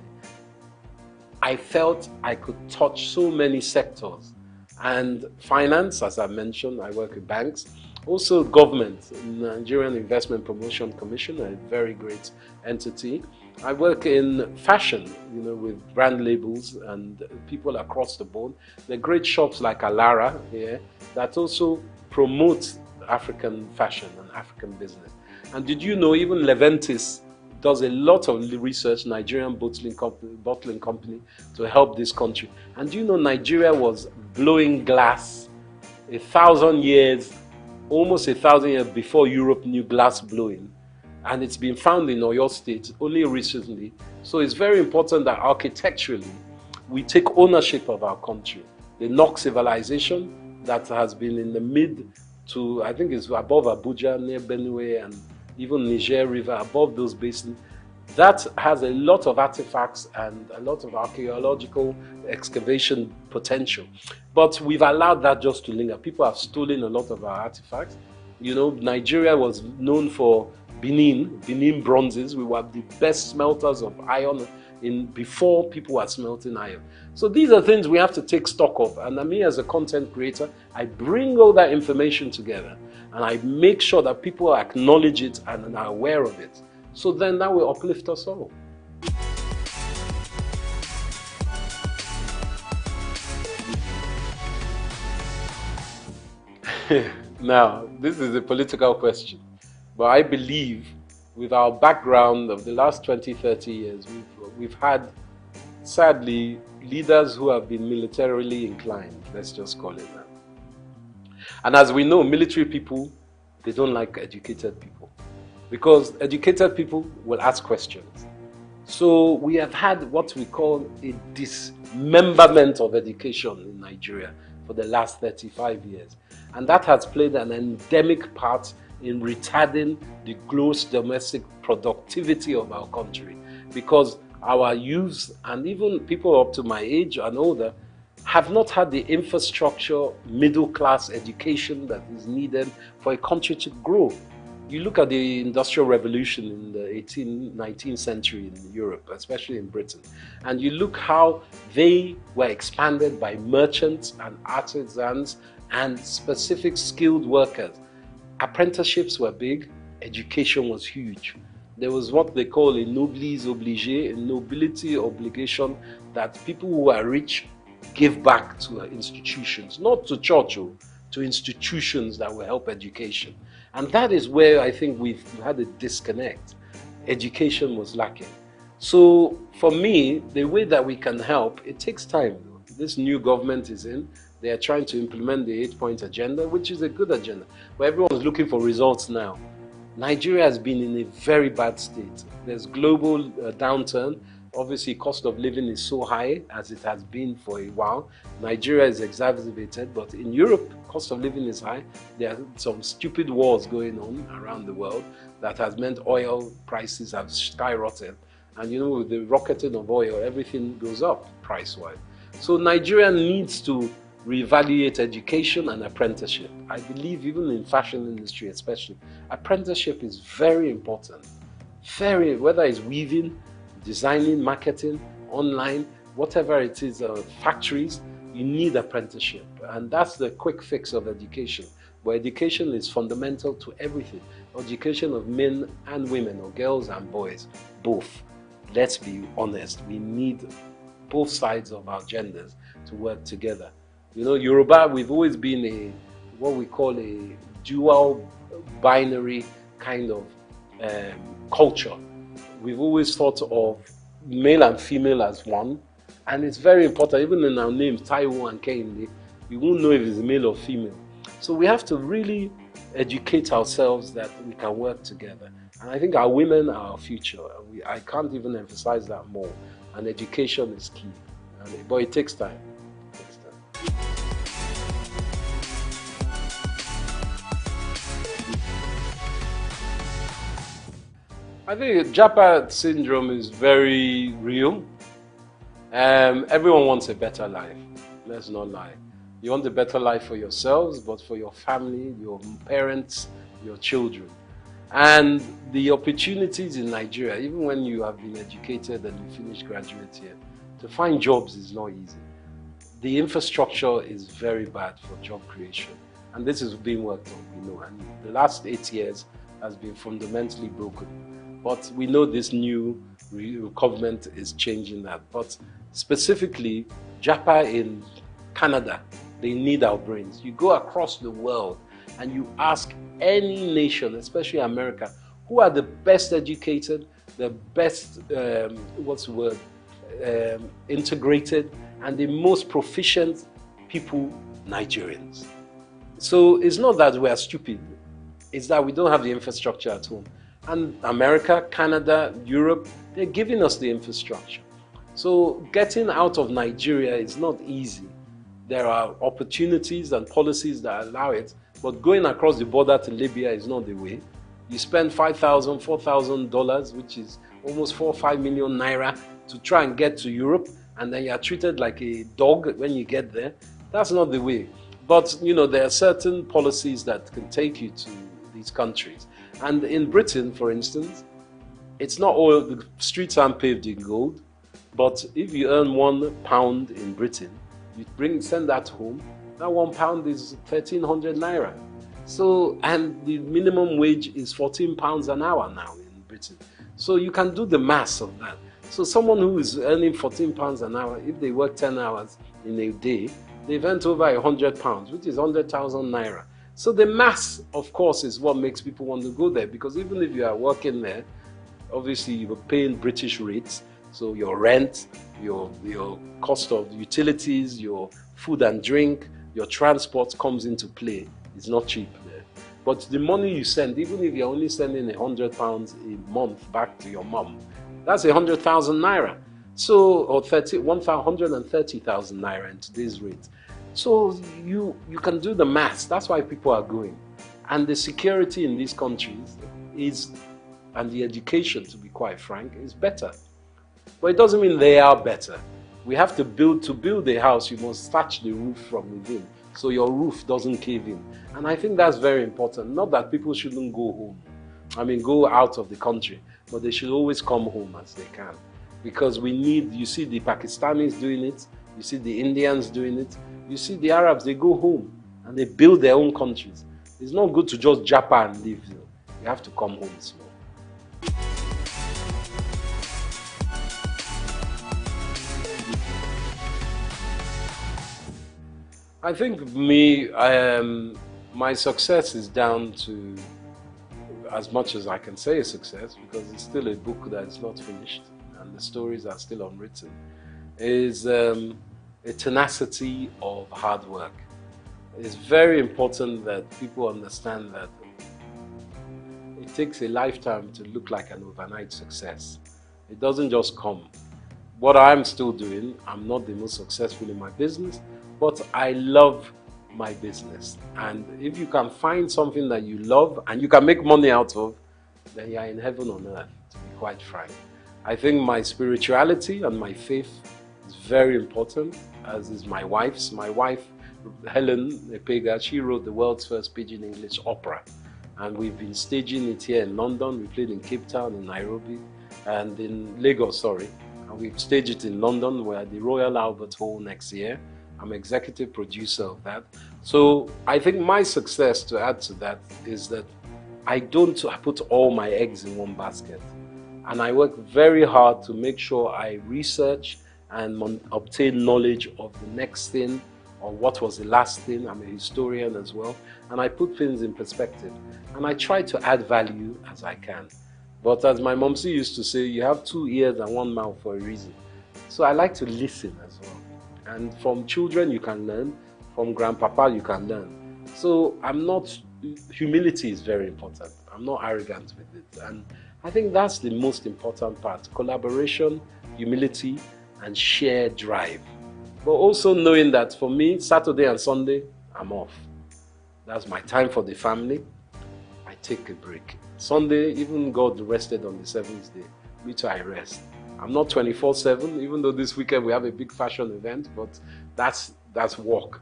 I felt I could touch so many sectors. And finance, as I mentioned, I work with banks. Also government, Nigerian Investment Promotion Commission, a very great entity. I work in fashion, with brand labels and people across the board. There are great shops like Alara here that also promote African fashion and African business. And did you know even Leventis does a lot of research, Nigerian bottling company, to help this country. And do you know Nigeria was blowing glass 1,000 years, almost 1,000 years before Europe knew glass blowing. And it's been found in Oyo State only recently. So it's very important that architecturally we take ownership of our country. The NOC civilization that has been in the mid to, I think it's above Abuja, near Benue, and even Niger River, above those basins, that has a lot of artifacts and a lot of archaeological excavation potential. But we've allowed that just to linger. People have stolen a lot of our artifacts. Nigeria was known for Benin bronzes. We were the best smelters of iron before people were smelting iron. So these are things we have to take stock of. And me as a content creator, I bring all that information together and I make sure that people acknowledge it and are aware of it. So then that will uplift us all. Now, this is a political question. But I believe with our background of the last 20, 30 years, we've had, sadly, leaders who have been militarily inclined, let's just call it that. And as we know, military people, they don't like educated people. Because educated people will ask questions. So we have had what we call a dismemberment of education in Nigeria for the last 35 years. And that has played an endemic part in retarding the gross domestic productivity of our country, because our youths and even people up to my age and older have not had the infrastructure, middle class education that is needed for a country to grow. You look at the Industrial Revolution in the 19th century in Europe, especially in Britain, and you look how they were expanded by merchants and artisans and specific skilled workers. Apprenticeships were big, education was huge. There was what they call a noblesse obligée, a nobility obligation, that people who are rich give back to institutions, not to church, to institutions that will help education. And that is where I think we've had a disconnect. Education was lacking. So for me, the way that we can help, it takes time. This new government is in. They are trying to implement the 8-point agenda, which is a good agenda. But everyone's looking for results now. Nigeria has been in a very bad state. There's global downturn. Obviously, cost of living is so high as it has been for a while. Nigeria is exacerbated, but in Europe, cost of living is high. There are some stupid wars going on around the world that has meant oil prices have skyrocketed. And with the rocketing of oil, everything goes up price-wise. So Nigeria needs to reevaluate education and apprenticeship. I believe even in fashion industry especially, apprenticeship is very important. Whether it's weaving, designing, marketing, online, whatever it is, factories, you need apprenticeship. And that's the quick fix of education. But education is fundamental to everything. Education of men and women, or girls and boys, both. Let's be honest, we need both sides of our genders to work together. You know, Yoruba, we've always been what we call a dual binary kind of culture. We've always thought of male and female as one, and it's very important. Even in our names, Taiwo and Kehinde, we won't know if it's male or female. So we have to really educate ourselves that we can work together. And I think our women are our future. I can't even emphasize that more. And education is key. But it takes time. I think Japa syndrome is very real. Everyone wants a better life. Let's not lie. You want a better life for yourselves, but for your family, your parents, your children. And the opportunities in Nigeria, even when you have been educated and you finish graduate here, to find jobs is not easy. The infrastructure is very bad for job creation. And this is being worked on, we know. And the last 8 years has been fundamentally broken. But we know this new government is changing that. But specifically, Japa in Canada, they need our brains. You go across the world and you ask any nation, especially America, who are the best educated, the best, integrated, and the most proficient people, Nigerians. So it's not that we are stupid, it's that we don't have the infrastructure at home. And America, Canada, Europe, they're giving us the infrastructure. So getting out of Nigeria is not easy. There are opportunities and policies that allow it, but going across the border to Libya is not the way. You spend $5,000, $4,000, which is almost 4 or 5 million naira to try and get to Europe, and then you're treated like a dog when you get there. That's not the way. But, you know, there are certain policies that can take you to these countries. And in Britain, for instance, it's not all, the streets aren't paved in gold, but if you earn £1 in Britain, you send that home, that £1 is 1,300 naira. So, and the minimum wage is £14 an hour now in Britain. So you can do the maths of that. So someone who is earning £14 an hour, if they work 10 hours in a day, they've earned over £100, which is 100,000 naira. So the maths, of course, is what makes people want to go there, because even if you are working there, obviously you're paying British rates, so your rent, your cost of utilities, your food and drink, your transport comes into play. It's not cheap there. But the money you send, even if you're only sending £100 a month back to your mom, that's 100,000 naira. So, or 130,000 naira in today's rate. So you can do the maths. That's why people are going. And the security in these countries is, and the education, to be quite frank, is better. But it doesn't mean they are better. We have to build a house, you must thatch the roof from within, so your roof doesn't cave in. And I think that's very important. Not that people shouldn't go home. I mean, go out of the country, but they should always come home as they can. Because we need, you see the Pakistanis doing it, you see the Indians doing it, you see the Arabs, they go home and they build their own countries. It's not good to just japa and live. You have to come home as well. I think my success is down to, as much as I can say a success, because it's still a book that is not finished and the stories are still unwritten, is a tenacity of hard work. It's very important that people understand that it takes a lifetime to look like an overnight success. It doesn't just come. What I'm still doing, I'm not the most successful in my business, but I love my business. And if you can find something that you love and you can make money out of, then you're in heaven on earth, to be quite frank. I think my spirituality and my faith is very important, as is my wife's. My wife, Helen Epega, she wrote the world's first Pidgin English opera. And we've been staging it here in London. We played in Cape Town, in Nairobi, and in Lagos, sorry. And we've staged it in London. We're at the Royal Albert Hall next year. I'm executive producer of that. So I think my success, to add to that, is that I don't put all my eggs in one basket. And I work very hard to make sure I research and obtain knowledge of the next thing or what was the last thing. I'm a historian as well. And I put things in perspective. And I try to add value as I can. But as my momsy used to say, you have 2 ears and 1 mouth for a reason. So I like to listen as well. And from children you can learn, from grandpapa you can learn. So humility is very important. I'm not arrogant with it. And I think that's the most important part. Collaboration, humility, and shared drive. But also knowing that for me, Saturday and Sunday, I'm off. That's my time for the family. I take a break. Sunday, even God rested on the 7th day. Me too, I rest. I'm not 24/7, even though this weekend we have a big fashion event, but that's work.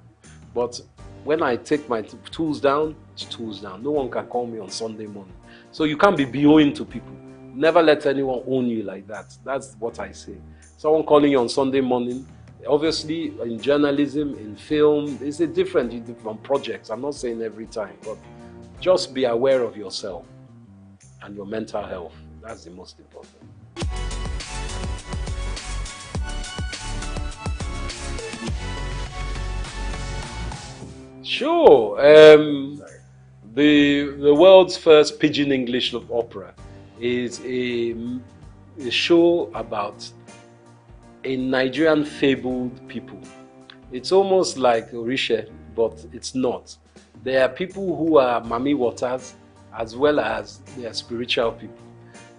But when I take my tools down, it's tools down. No one can call me on Sunday morning. So you can't be BOing to people. Never let anyone own you like that. That's what I say. Someone calling you on Sunday morning, obviously in journalism, in film, it's a different from projects. I'm not saying every time, but just be aware of yourself and your mental health. That's the most important. Sure. The world's first pidgin English opera is a show about a Nigerian fabled people. It's almost like Orisha, but it's not. There are people who are Mami Waters as well as they are spiritual people.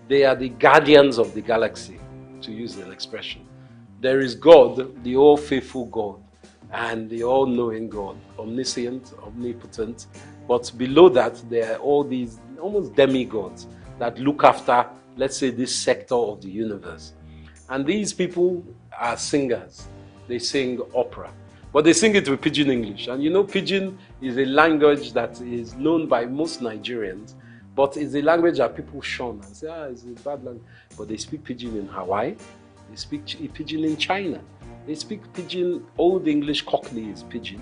They are the guardians of the galaxy, to use an expression. There is God, the all-faithful God, and the all-knowing God, omniscient, omnipotent. But below that, there are all these almost demigods that look after, let's say, this sector of the universe. And these people are singers. They sing opera. But they sing it with pidgin English. And you know, pidgin is a language that is known by most Nigerians, but it's a language that people shun and say, it's a bad language. But they speak pidgin in Hawaii. They speak pidgin in China. They speak pidgin, Old English Cockney is pidgin.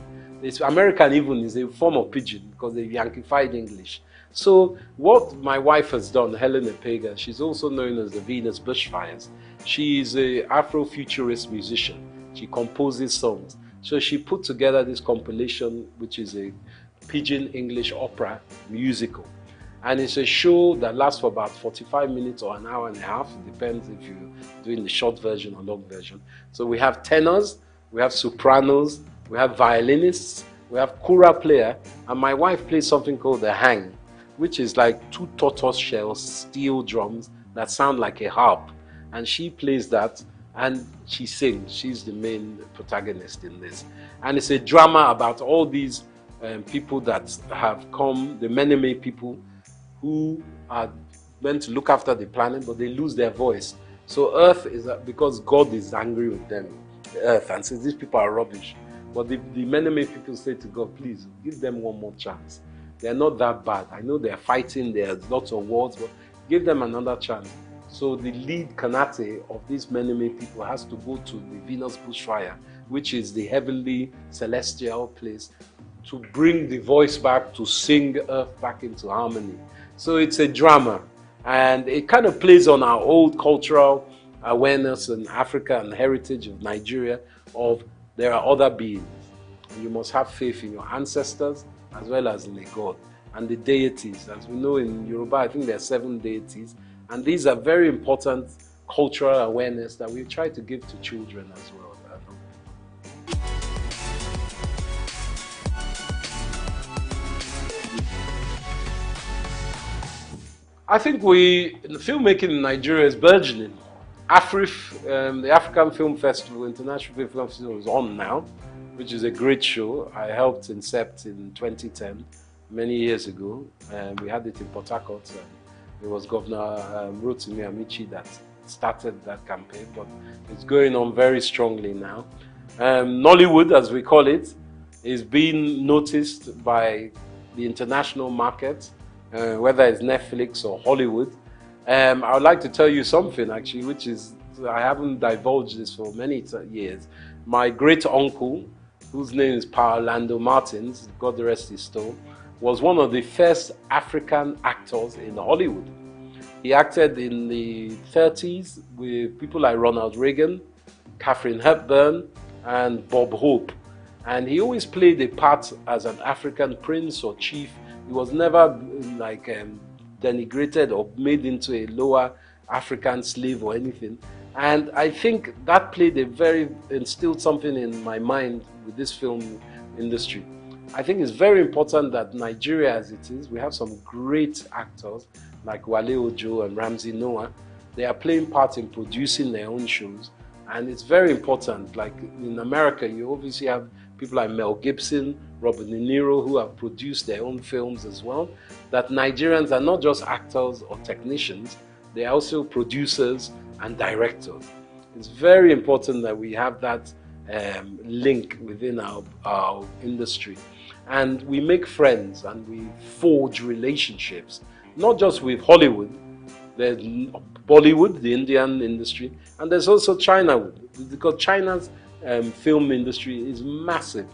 American even is a form of pidgin because they Yankified English. So what my wife has done, Helen Epega, she's also known as the Venus Bushfires. She is an Afrofuturist musician. She composes songs. So she put together this compilation, which is a pidgin English opera musical. And it's a show that lasts for about 45 minutes or an hour and a half. It depends if you're doing the short version or long version. So we have tenors, we have sopranos, we have violinists, we have kura player, and my wife plays something called the hang, which is like 2 tortoise shell steel drums that sound like a harp. And she plays that and she sings. She's the main protagonist in this. And it's a drama about all these people that have come, the Meneme people, who are meant to look after the planet, but they lose their voice. So Earth is, because God is angry with them, the Earth, and says these people are rubbish. But the Meneme people say to God, please, give them one more chance. They're not that bad. I know they're fighting, there's lots of wars, but give them another chance. So the lead Kanate of these Meneme people has to go to the Venus Bushfire, which is the heavenly celestial place, to bring the voice back, to sing Earth back into harmony. So it's a drama, and it kind of plays on our old cultural awareness in Africa and heritage of Nigeria of there are other beings. And you must have faith in your ancestors as well as in the God and the deities. As we know in Yoruba, I think there are 7 deities, and these are very important cultural awareness that we try to give to children as well. I think the filmmaking in Nigeria is burgeoning. The African Film Festival, International Film Festival is on now, which is a great show. I helped incept in 2010, many years ago. We had it in Port Harcourt. It was Governor Rotimi Amici that started that campaign, but it's going on very strongly now. Nollywood, as we call it, is being noticed by the international market, whether it's Netflix or Hollywood. I would like to tell you something actually, which is, I haven't divulged this for many years. My great uncle whose name is Paolando Martins, God rest his soul, was one of the first African actors in Hollywood. He acted in the 30s with people like Ronald Reagan, Katharine Hepburn, and Bob Hope. And he always played a part as an African prince or chief. He was never like denigrated or made into a lower African slave or anything. And I think that instilled something in my mind with this film industry. I think it's very important that Nigeria as it is, we have some great actors like Wale Ojo and Ramsey Noah. They are playing part in producing their own shows. And it's very important, like in America, you obviously have people like Mel Gibson, Robert De Niro, who have produced their own films as well, that Nigerians are not just actors or technicians, they are also producers and directors. It's very important that we have that link within our industry. And we make friends and we forge relationships, not just with Hollywood, there's Bollywood, the Indian industry, and there's also Chinawood, because China's film industry is massive.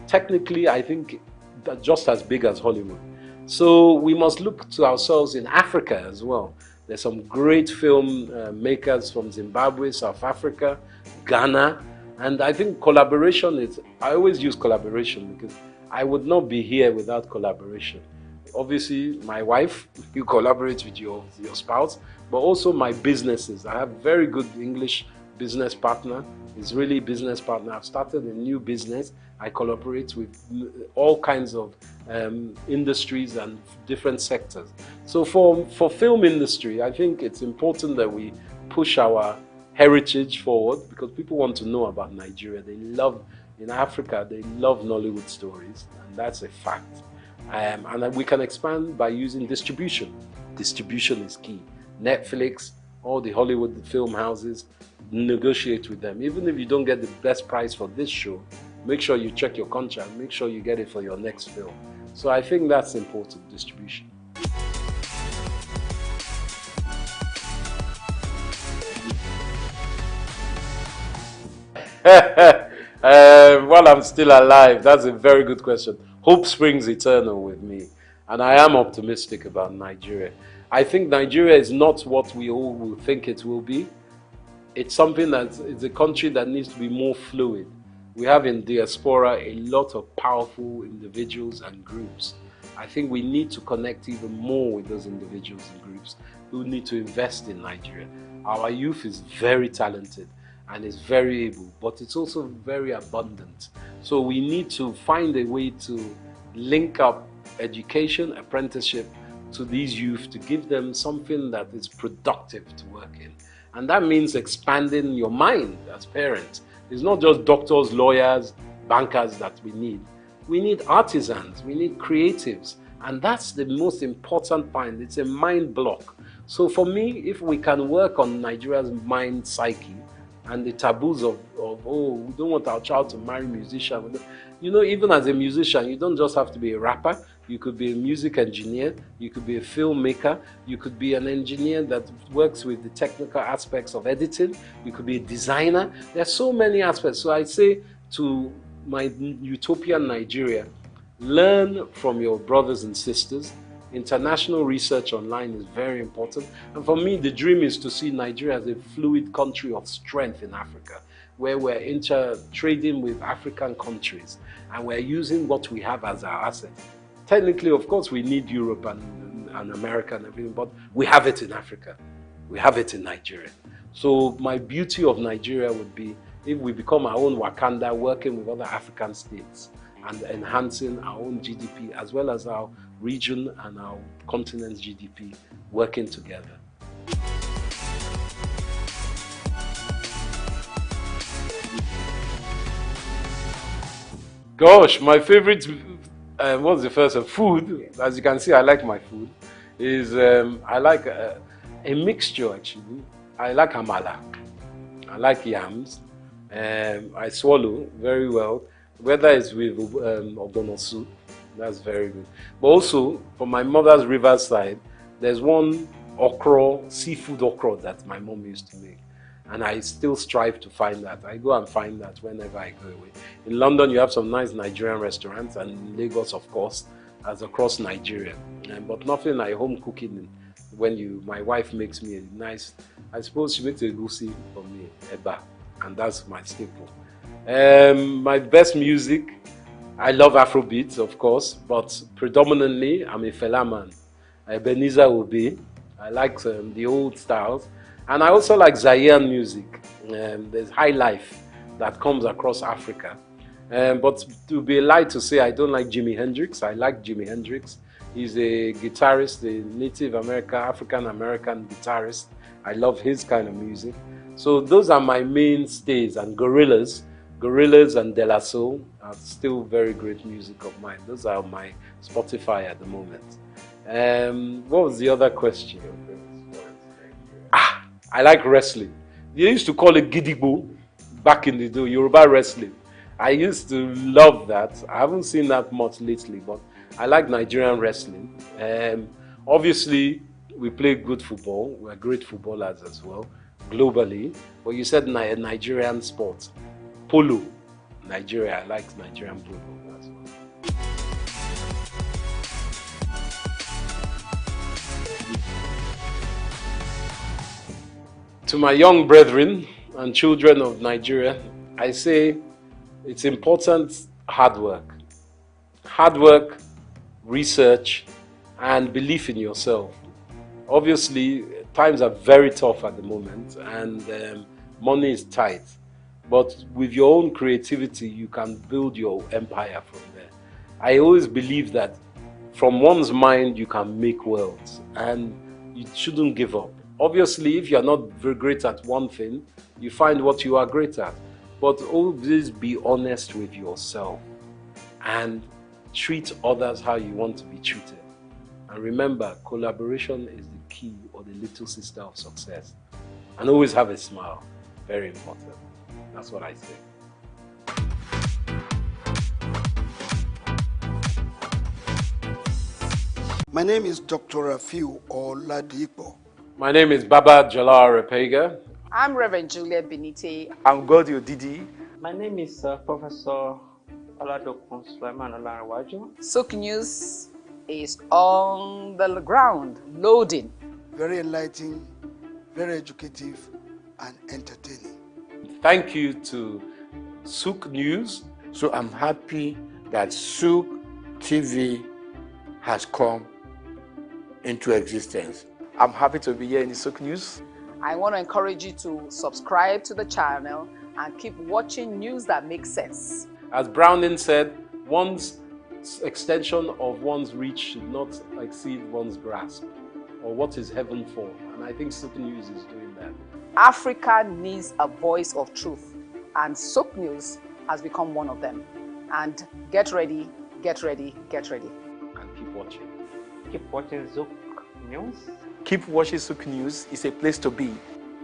Technically, I think that just as big as Hollywood. So we must look to ourselves in Africa as well. There's some great film makers from Zimbabwe, South Africa, Ghana, and I think collaboration I always use collaboration because I would not be here without collaboration. Obviously, my wife, you collaborate with your spouse, but also my businesses. I have very good English business partner, Israeli business partner. I've started a new business. I collaborate with all kinds of industries and different sectors. So for film industry, I think it's important that we push our heritage forward because people want to know about Nigeria. In Africa, they love Nollywood stories, and that's a fact. And we can expand by using distribution. Distribution is key. Netflix, all the Hollywood film houses, negotiate with them. Even if you don't get the best price for this show, make sure you check your contract, make sure you get it for your next film. So I think that's important, distribution. While I'm still alive, that's a very good question. Hope springs eternal with me, and I am optimistic about Nigeria. I think Nigeria is not what we all will think it will be. It's something it's a country that needs to be more fluid. We have in diaspora a lot of powerful individuals and groups. I think we need to connect even more with those individuals and groups who need to invest in Nigeria. Our youth is very talented and is very able, but it's also very abundant. So we need to find a way to link up education, apprenticeship to these youth to give them something that is productive to work in. And that means expanding your mind as parents. It's not just doctors, lawyers, bankers that we need. We need artisans, we need creatives. And that's the most important point. It's a mind block. So for me, if we can work on Nigeria's mind psyche, and the taboos of we don't want our child to marry a musician. You know, even as a musician, you don't just have to be a rapper. You could be a music engineer. You could be a filmmaker. You could be an engineer that works with the technical aspects of editing. You could be a designer. There are so many aspects. So I say to my utopian Nigeria, learn from your brothers and sisters. International research online is very important. And for me, the dream is to see Nigeria as a fluid country of strength in Africa, where we're trading with African countries and we're using what we have as our asset. Technically, of course, we need Europe and America and everything, but we have it in Africa. We have it in Nigeria. So my beauty of Nigeria would be if we become our own Wakanda, working with other African states and enhancing our own GDP as well as our region and our continent's GDP working together. Gosh, my favorite, what's the first one? Food. As you can see, I like my food. I like a mixture actually. I like amala. I like yams. I swallow very well. Whether it's with ogbono soup, that's very good. But also, from my mother's riverside, there's one okra, seafood okra that my mom used to make. And I still strive to find that. I go and find that whenever I go away. In London, you have some nice Nigerian restaurants, and in Lagos, of course, as across Nigeria. But nothing like home cooking. When my wife makes me a nice, I suppose she makes a egusi for me, eba, and that's my staple. My best music, I love Afrobeats, of course, but predominantly I'm a Fela man. Ebenezer Obey. I like the old styles. And I also like Zaire music. There's high life that comes across Africa. But to be a lie to say I don't like Jimi Hendrix. I like Jimi Hendrix. He's a guitarist, a Native American, African American guitarist. I love his kind of music. So those are my mainstays. And Gorillaz and De La Soul are still very great music of mine. Those are my Spotify at the moment. What was the other question? I like wrestling. They used to call it Gidigbo back in the day, Yoruba wrestling. I used to love that. I haven't seen that much lately, but I like Nigerian wrestling. Obviously, we play good football. We're great footballers as well, globally. But you said Nigerian sports. Polo. Nigeria, I like Nigerian polo as well. To my young brethren and children of Nigeria, I say it's important hard work. Hard work, research, and belief in yourself. Obviously, times are very tough at the moment, and money is tight. But with your own creativity, you can build your empire from there. I always believe that from one's mind, you can make worlds, and you shouldn't give up. Obviously, if you're not very great at one thing, you find what you are great at. But always be honest with yourself and treat others how you want to be treated. And remember, collaboration is the key or the little sister of success. And always have a smile. Very important. That's what I say. My name is Dr. Rafiu Oladipo. My name is Baba Jala Repega. I'm Reverend Juliet Benite. I'm Godi Odidi. My name is Professor Oladokun Sulaiman Olarawaju. SOUQ News is on the ground, loading. Very enlightening, very educative, and entertaining. Thank you to SOUQ News. So I'm happy that SOUQ TV has come into existence. I'm happy to be here in the SOUQ News. I want to encourage you to subscribe to the channel and keep watching news that makes sense. As Browning said, one's extension of one's reach should not exceed one's grasp, or what is heaven for. And I think SOUQ News is doing that. Africa needs a voice of truth, and SOUQ News has become one of them. And get ready, get ready, get ready. And keep watching. Keep watching SOUQ News. Keep watching SOUQ News. It's a place to be.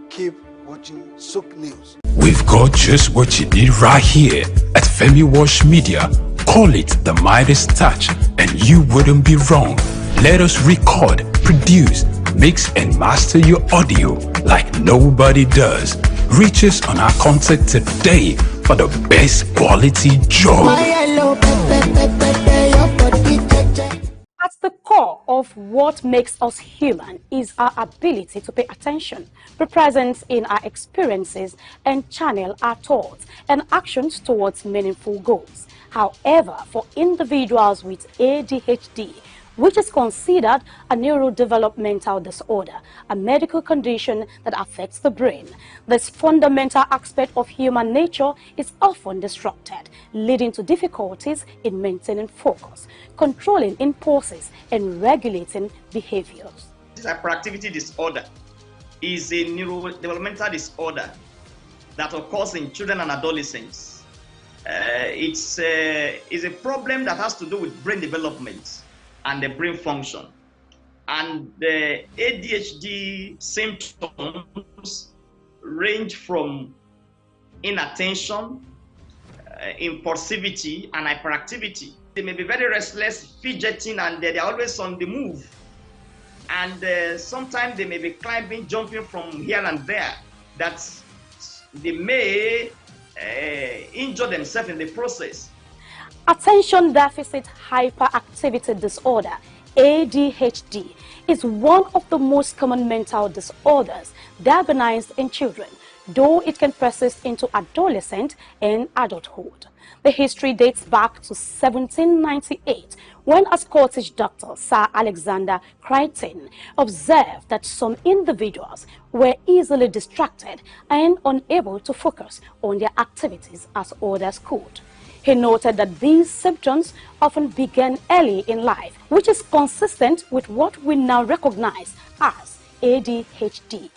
Keep watching SOUQ News. We've got just what you need right here at Femi Wash Media. Call it the Midas touch and you wouldn't be wrong. Let us record, produce, mix and master your audio like nobody does. Reach us on our contact today for the best quality job. At the core of what makes us human is our ability to pay attention, be present in our experiences, and channel our thoughts and actions towards meaningful goals. However, for individuals with ADHD, which is considered a neurodevelopmental disorder, a medical condition that affects the brain, this fundamental aspect of human nature is often disrupted, leading to difficulties in maintaining focus, controlling impulses, and regulating behaviors. Hyperactivity disorder is a neurodevelopmental disorder that occurs in children and adolescents. It's a problem that has to do with brain development and the brain function. And the ADHD symptoms range from inattention, impulsivity, and hyperactivity. They may be very restless, fidgeting, and they're always on the move. And sometimes they may be climbing, jumping from here and there. That they may injure themselves in the process. Attention deficit hyperactivity disorder, ADHD, is one of the most common mental disorders diagnosed in children, though it can persist into adolescent and adulthood. The history dates back to 1798, when a Scottish doctor, Sir Alexander Crichton, observed that some individuals were easily distracted and unable to focus on their activities as others could. He noted that these symptoms often began early in life, which is consistent with what we now recognize as ADHD.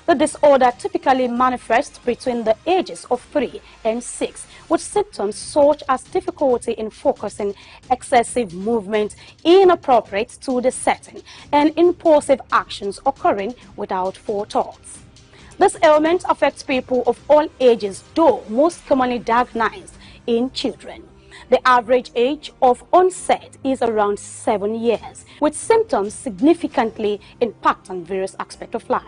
The disorder typically manifests between the ages of 3 and 6, with symptoms such as difficulty in focusing, excessive movement inappropriate to the setting, and impulsive actions occurring without forethought. This ailment affects people of all ages, though most commonly diagnosed in children. The average age of onset is around 7 years, with symptoms significantly impacting various aspects of life.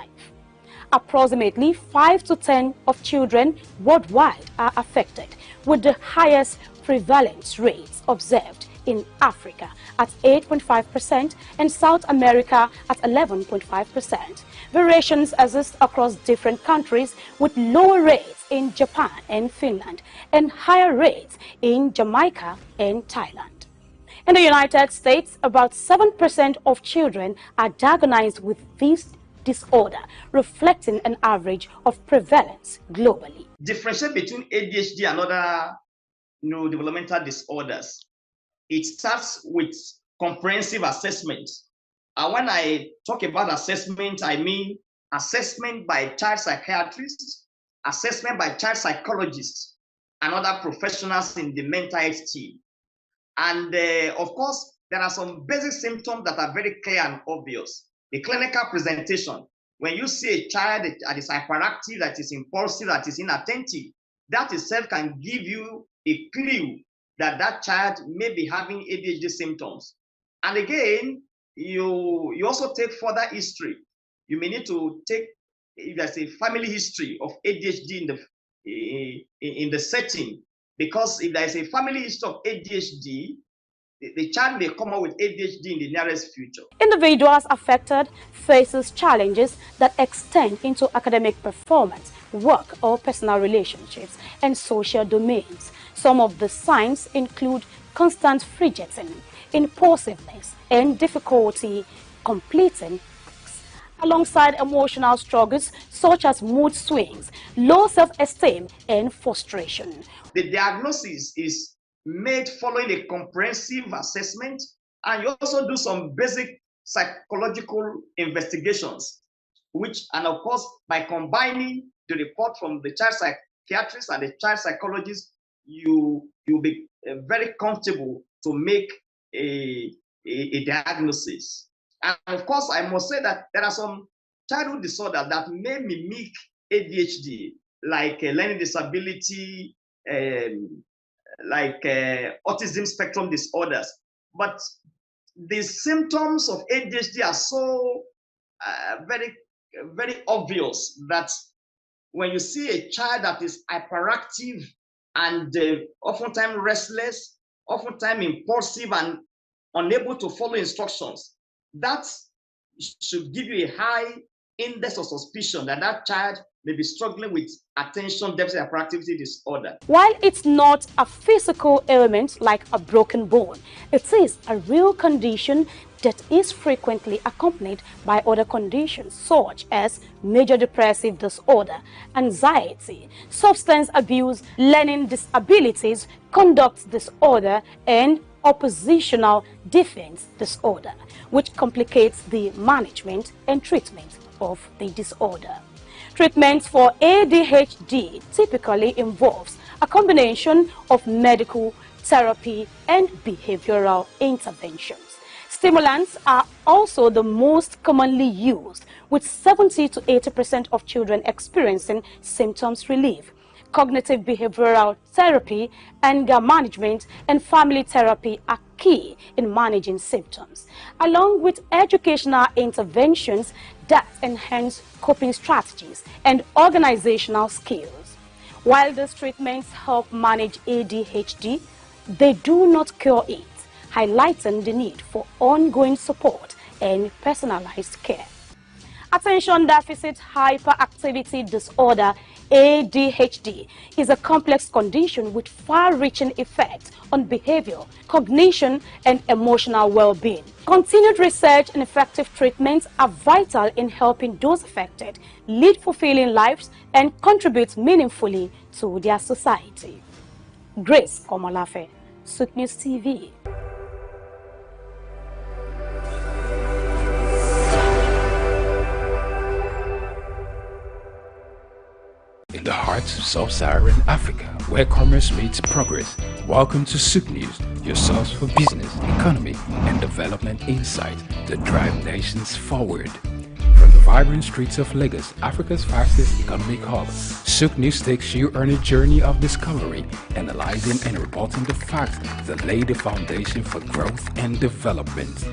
Approximately 5 to 10 of children worldwide are affected, with the highest prevalence rates observed in Africa at 8.5% and South America at 11.5%. Variations exist across different countries, with lower rates in Japan and Finland and higher rates in Jamaica and Thailand. In the United States, about 7% of children are diagnosed with this disorder, reflecting an average of prevalence globally. Differentiate between ADHD and other neurodevelopmental disorders. It starts with comprehensive assessment. And when I talk about assessment, I mean assessment by child psychiatrists, assessment by child psychologists, and other professionals in the mental health team. And of course, there are some basic symptoms that are very clear and obvious. The clinical presentation, when you see a child that is hyperactive, that is impulsive, that is inattentive, that itself can give you a clue that that child may be having ADHD symptoms. And again, you also take further history. You may need to take, if there's a family history of ADHD in the setting, because if there is a family history of ADHD, the child may come out with ADHD in the nearest future. Individuals affected faces challenges that extend into academic performance, work or personal relationships, and social domains. Some of the signs include constant fidgeting, impulsiveness, and difficulty completing tasks, alongside emotional struggles such as mood swings, low self-esteem, and frustration. The diagnosis is made following a comprehensive assessment, and you also do some basic psychological investigations, and of course, by combining the report from the child psychiatrist and the child psychologist, you'll be very comfortable to make a diagnosis. And of course, I must say that there are some childhood disorders that may mimic ADHD, like learning disability, like autism spectrum disorders. But the symptoms of ADHD are so very, very obvious that when you see a child that is hyperactive and oftentimes restless, oftentimes impulsive and unable to follow instructions, that should give you a high index of suspicion that that child may be struggling with attention deficit hyperactivity disorder. While it's not a physical ailment like a broken bone, it is a real condition that is frequently accompanied by other conditions such as major depressive disorder, anxiety, substance abuse, learning disabilities, conduct disorder, and oppositional defense disorder, which complicates the management and treatment of the disorder. Treatment for ADHD typically involves a combination of medical, therapy, and behavioral interventions. Stimulants are also the most commonly used, with 70 to 80% of children experiencing symptoms relief. Cognitive behavioral therapy, anger management, and family therapy are key in managing symptoms, along with educational interventions that enhance coping strategies and organizational skills. While these treatments help manage ADHD, they do not cure it, highlighting the need for ongoing support and personalized care. Attention Deficit Hyperactivity Disorder, ADHD, is a complex condition with far-reaching effects on behavior, cognition, and emotional well-being. Continued research and effective treatments are vital in helping those affected lead fulfilling lives and contribute meaningfully to their society. Grace Komolafe, SOUQ News TV. In the heart of sub-Saharan Africa, where commerce meets progress, welcome to SOUQ News, your source for business, economy, and development insight that drive nations forward. From the vibrant streets of Lagos, Africa's fastest economic hub, SOUQ News takes you on a journey of discovery, analyzing and reporting the facts that lay the foundation for growth and development.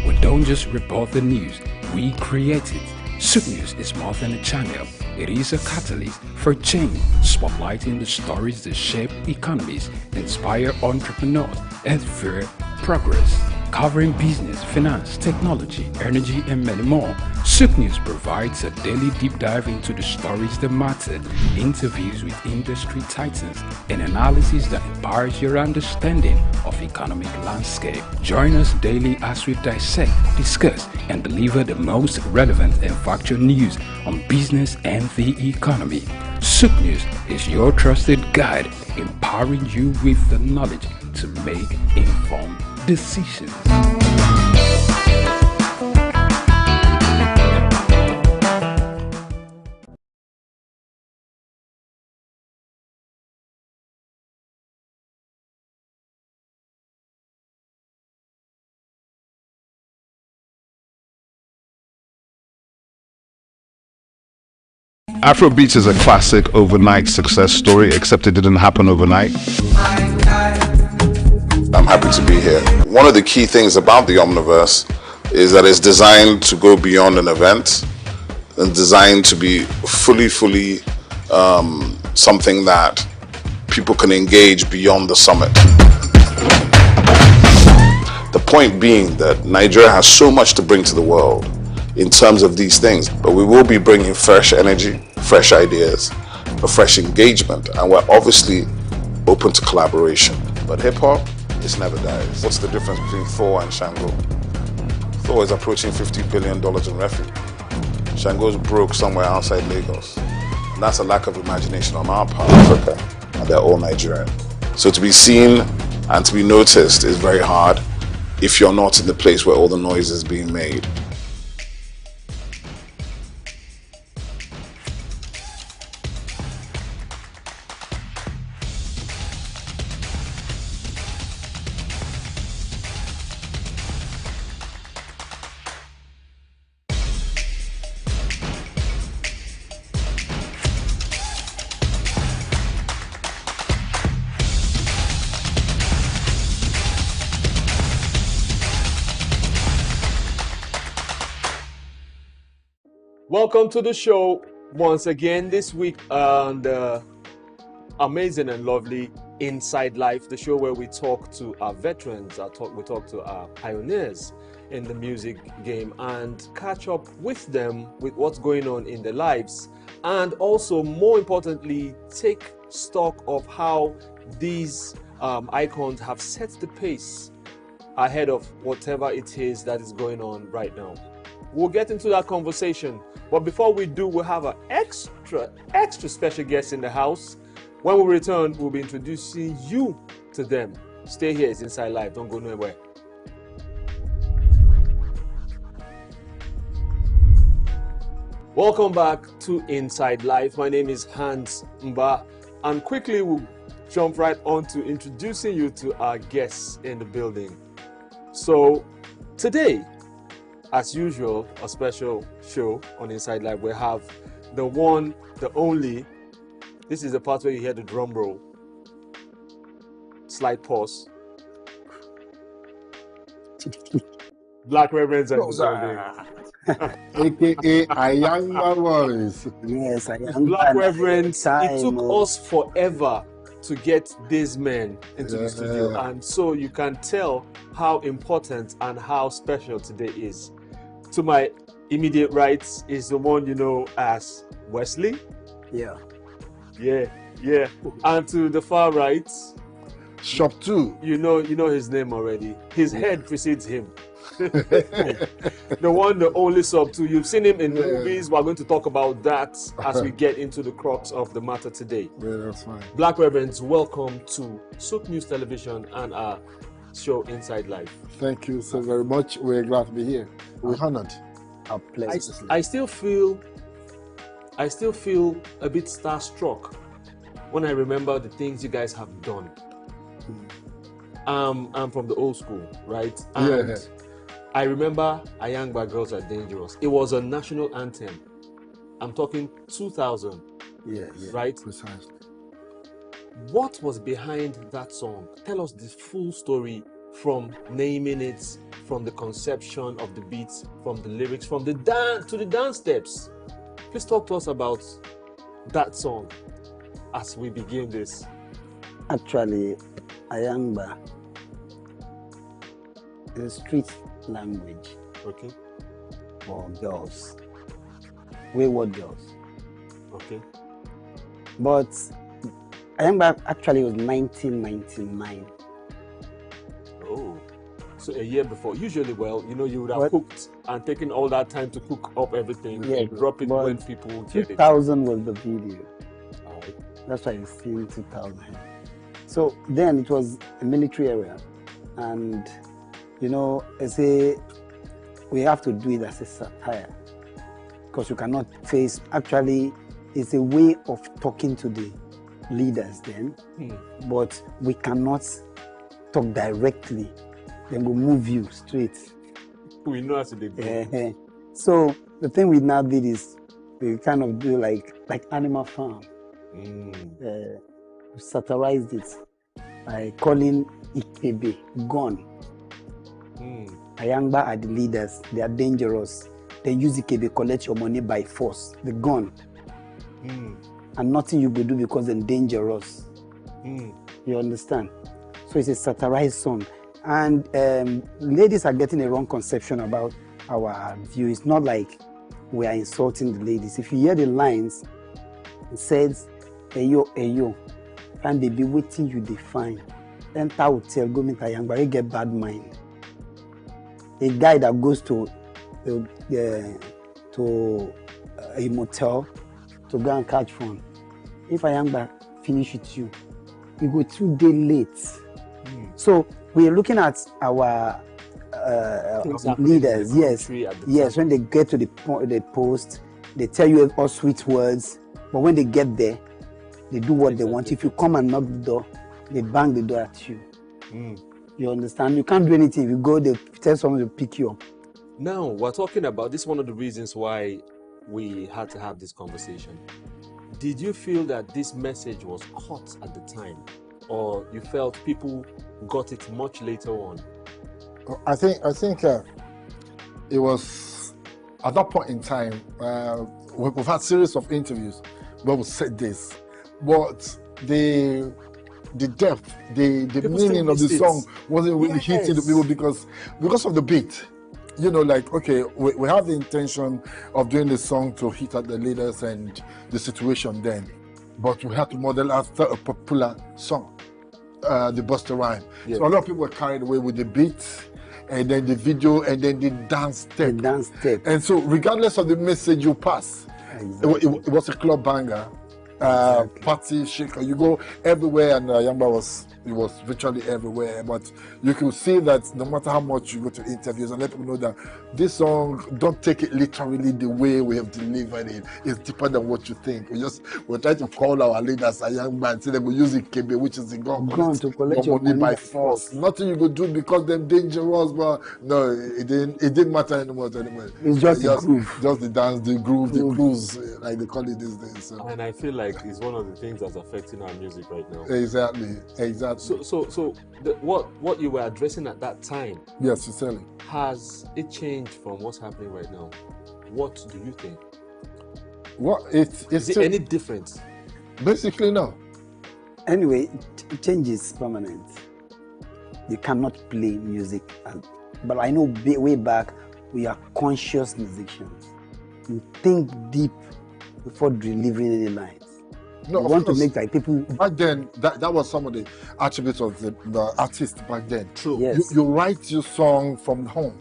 We don't just report the news, we create it. SOUQ News is more than a channel. It is a catalyst for change, spotlighting the stories that shape economies, inspire entrepreneurs, and fuel progress. Covering business, finance, technology, energy, and many more, SOUQ News provides a daily deep dive into the stories that matter, interviews with industry titans, and analysis that empowers your understanding of economic landscape. Join us daily as we dissect, discuss, and deliver the most relevant and factual news on business and the economy. SOUQ News is your trusted guide, empowering you with the knowledge to make informed decisions. Afrobeats is a classic overnight success story, except it didn't happen overnight. I'm happy to be here. One of the key things about the Omniverse is that it's designed to go beyond an event and designed to be fully something that people can engage beyond the summit. The point being that Nigeria has so much to bring to the world in terms of these things, but we will be bringing fresh energy, fresh ideas, a fresh engagement, and we're obviously open to collaboration. But hip-hop, it never dies. What's the difference between Thor and Shango? Thor is approaching $50 billion in revenue. Shango's broke somewhere outside Lagos. And that's a lack of imagination on our part of Africa, and they're all Nigerian. So to be seen and to be noticed is very hard if you're not in the place where all the noise is being made. Welcome to the show once again this week on the amazing and lovely Inside Life, the show where we talk to our veterans, we talk to our pioneers in the music game and catch up with them with what's going on in their lives, and also more importantly take stock of how these icons have set the pace ahead of whatever it is that is going on right now. We'll get into that conversation, but before we do, we'll have an extra special guest in the house. When we return, we'll be introducing you to them. Stay here, it's Inside Life, don't go nowhere. Welcome back to Inside Life. My name is Hans Mba, and quickly we'll jump right on to introducing you to our guests in the building. So today, as usual, a special show on Inside Life. We have the one, the only. This is the part where you hear the drum roll. Slight pause. Black Reverends and the building. AKA Ayangba Boys. Yes, Black Reverends, it took us forever to get these men into the studio, and so you can tell how important and how special today is. To my immediate right is the one you know as Wesley. Yeah. And to the far right, Shop 2. You know his name already. His head precedes him. The one, the only SOUQ 2. You've seen him in movies. We're going to talk about that as we get into the crux of the matter today. Yeah, that's fine. Black Reverends, welcome to SOUQ News Television and our show Inside Life. Thank you so very much. We're glad to be here. We're honored. Our pleasure. I still feel a bit starstruck when I remember the things you guys have done. I'm from the old school, right? And I remember Ayangba Girls Are Dangerous. It was a national anthem. I'm talking 2000. Right? Precisely. What was behind that song? Tell us the full story, from naming it, from the conception of the beats, from the lyrics, from the dance to the dance steps. Please talk to us about that song as we begin this. Actually, Ayangba is a street language for girls, wayward girls. But Ayangba actually was 1999. Oh, so a year before. Usually, you would have cooked and taken all that time to cook up everything and drop it when people get it. 2000 was the video. That's why you see 2000. So then it was a military area, and I say we have to do it as a satire, because you cannot face. Actually, it's a way of talking to the leaders then, but we cannot talk directly. Then we'll move you straight. We know how to do it. So the thing we now did is we kind of do like Animal Farm. We satirized it by calling Ikebe gone. Ayangba are the leaders. They are dangerous. They use Ikebe, collect your money by force. The gun. And nothing you could do because they're dangerous. You understand? So it's a satirized song. And ladies are getting a wrong conception about our view. It's not like we are insulting the ladies. If you hear the lines, it says, Eyo, Eyo, and they be waiting you define. Enter hotel, go meet Ayangba, you get bad mind. A guy that goes to a motel to go and catch phone. If Ayangba finish with you, you go 2 days late. So we are looking at our leaders. Yes. When they get to the post, they tell you all sweet words, but when they get there, they do what they want. If you come and knock the door, they bang the door at you. You understand? You can't do anything. If you go, they tell someone to pick you up. Now, we're talking about this. One of the reasons why we had to have this conversation. Did you feel that this message was caught at the time, or you felt people got it much later on? I think it was at that point in time. We've had series of interviews where we said this, but the depth, the meaning of the song wasn't really hitting the people because of the beat. Okay, we have the intention of doing the song to hit at the leaders and the situation then, but we had to model after a popular song, the Buster Rhyme. So a lot of people were carried away with the beat, and then the video, and then the dance step. And so regardless of the message you pass, it was a club banger, party shaker. You go everywhere, and Ayangba was virtually everywhere. But you could see that no matter how much you go to interviews and let people know that this song, don't take it literally the way we have delivered it. It's deeper than what you think. We're trying to call our leaders Ayangba and say they will use Ikebe, which is the gun to collect your money by force. Nothing you could do because they're dangerous, but no, it didn't matter anymore. It's just the groove. Just the dance, the groove, the cruise, like they call it these days. So. And I feel like it's one of the things that's affecting our music right now. Exactly. So what you were addressing at that time, yes, certainly, has it changed from what's happening right now? What do you think? What is it any different? Basically, no. Anyway, change is permanent. You cannot play music, but I know way back we are conscious musicians. You think deep before delivering any lines. No, you of want course. to make like people. Back then, that was some of the attributes of the artist back then. True. Yes. You write your song from home.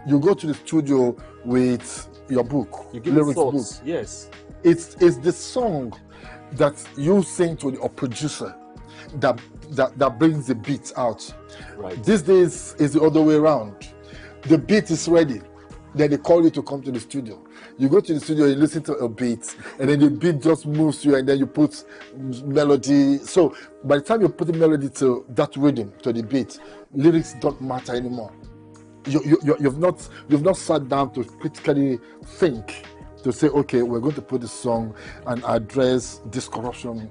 You go to the studio with your book, You give lyrics thoughts. book. Yes. It's the song that you sing to a producer that brings the beat out. Right. These days is the other way around. The beat is ready, then they call you to come to the studio. You go to the studio, you listen to a beat, and then the beat just moves you, and then you put melody. So by the time you put the melody to that rhythm, to the beat, lyrics don't matter anymore. You've not sat down to critically think, to say, okay, we're going to put this song and address this corruption,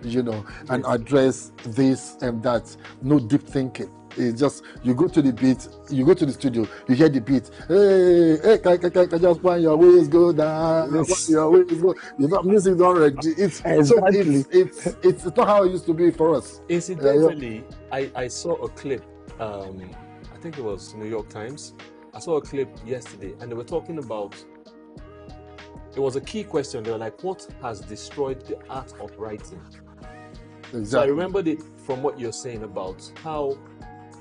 and address this and that. No deep thinking. It's just, you go to the beat, you go to the studio, you hear the beat. Hey, can just find your ways go down, your ways go. Music already. It's not how it used to be for us. Incidentally, I saw a clip. I think it was New York Times. I saw a clip yesterday, and they were talking about. It was a key question. They were like, "What has destroyed the art of writing?" Exactly. So I remembered it from what you're saying about how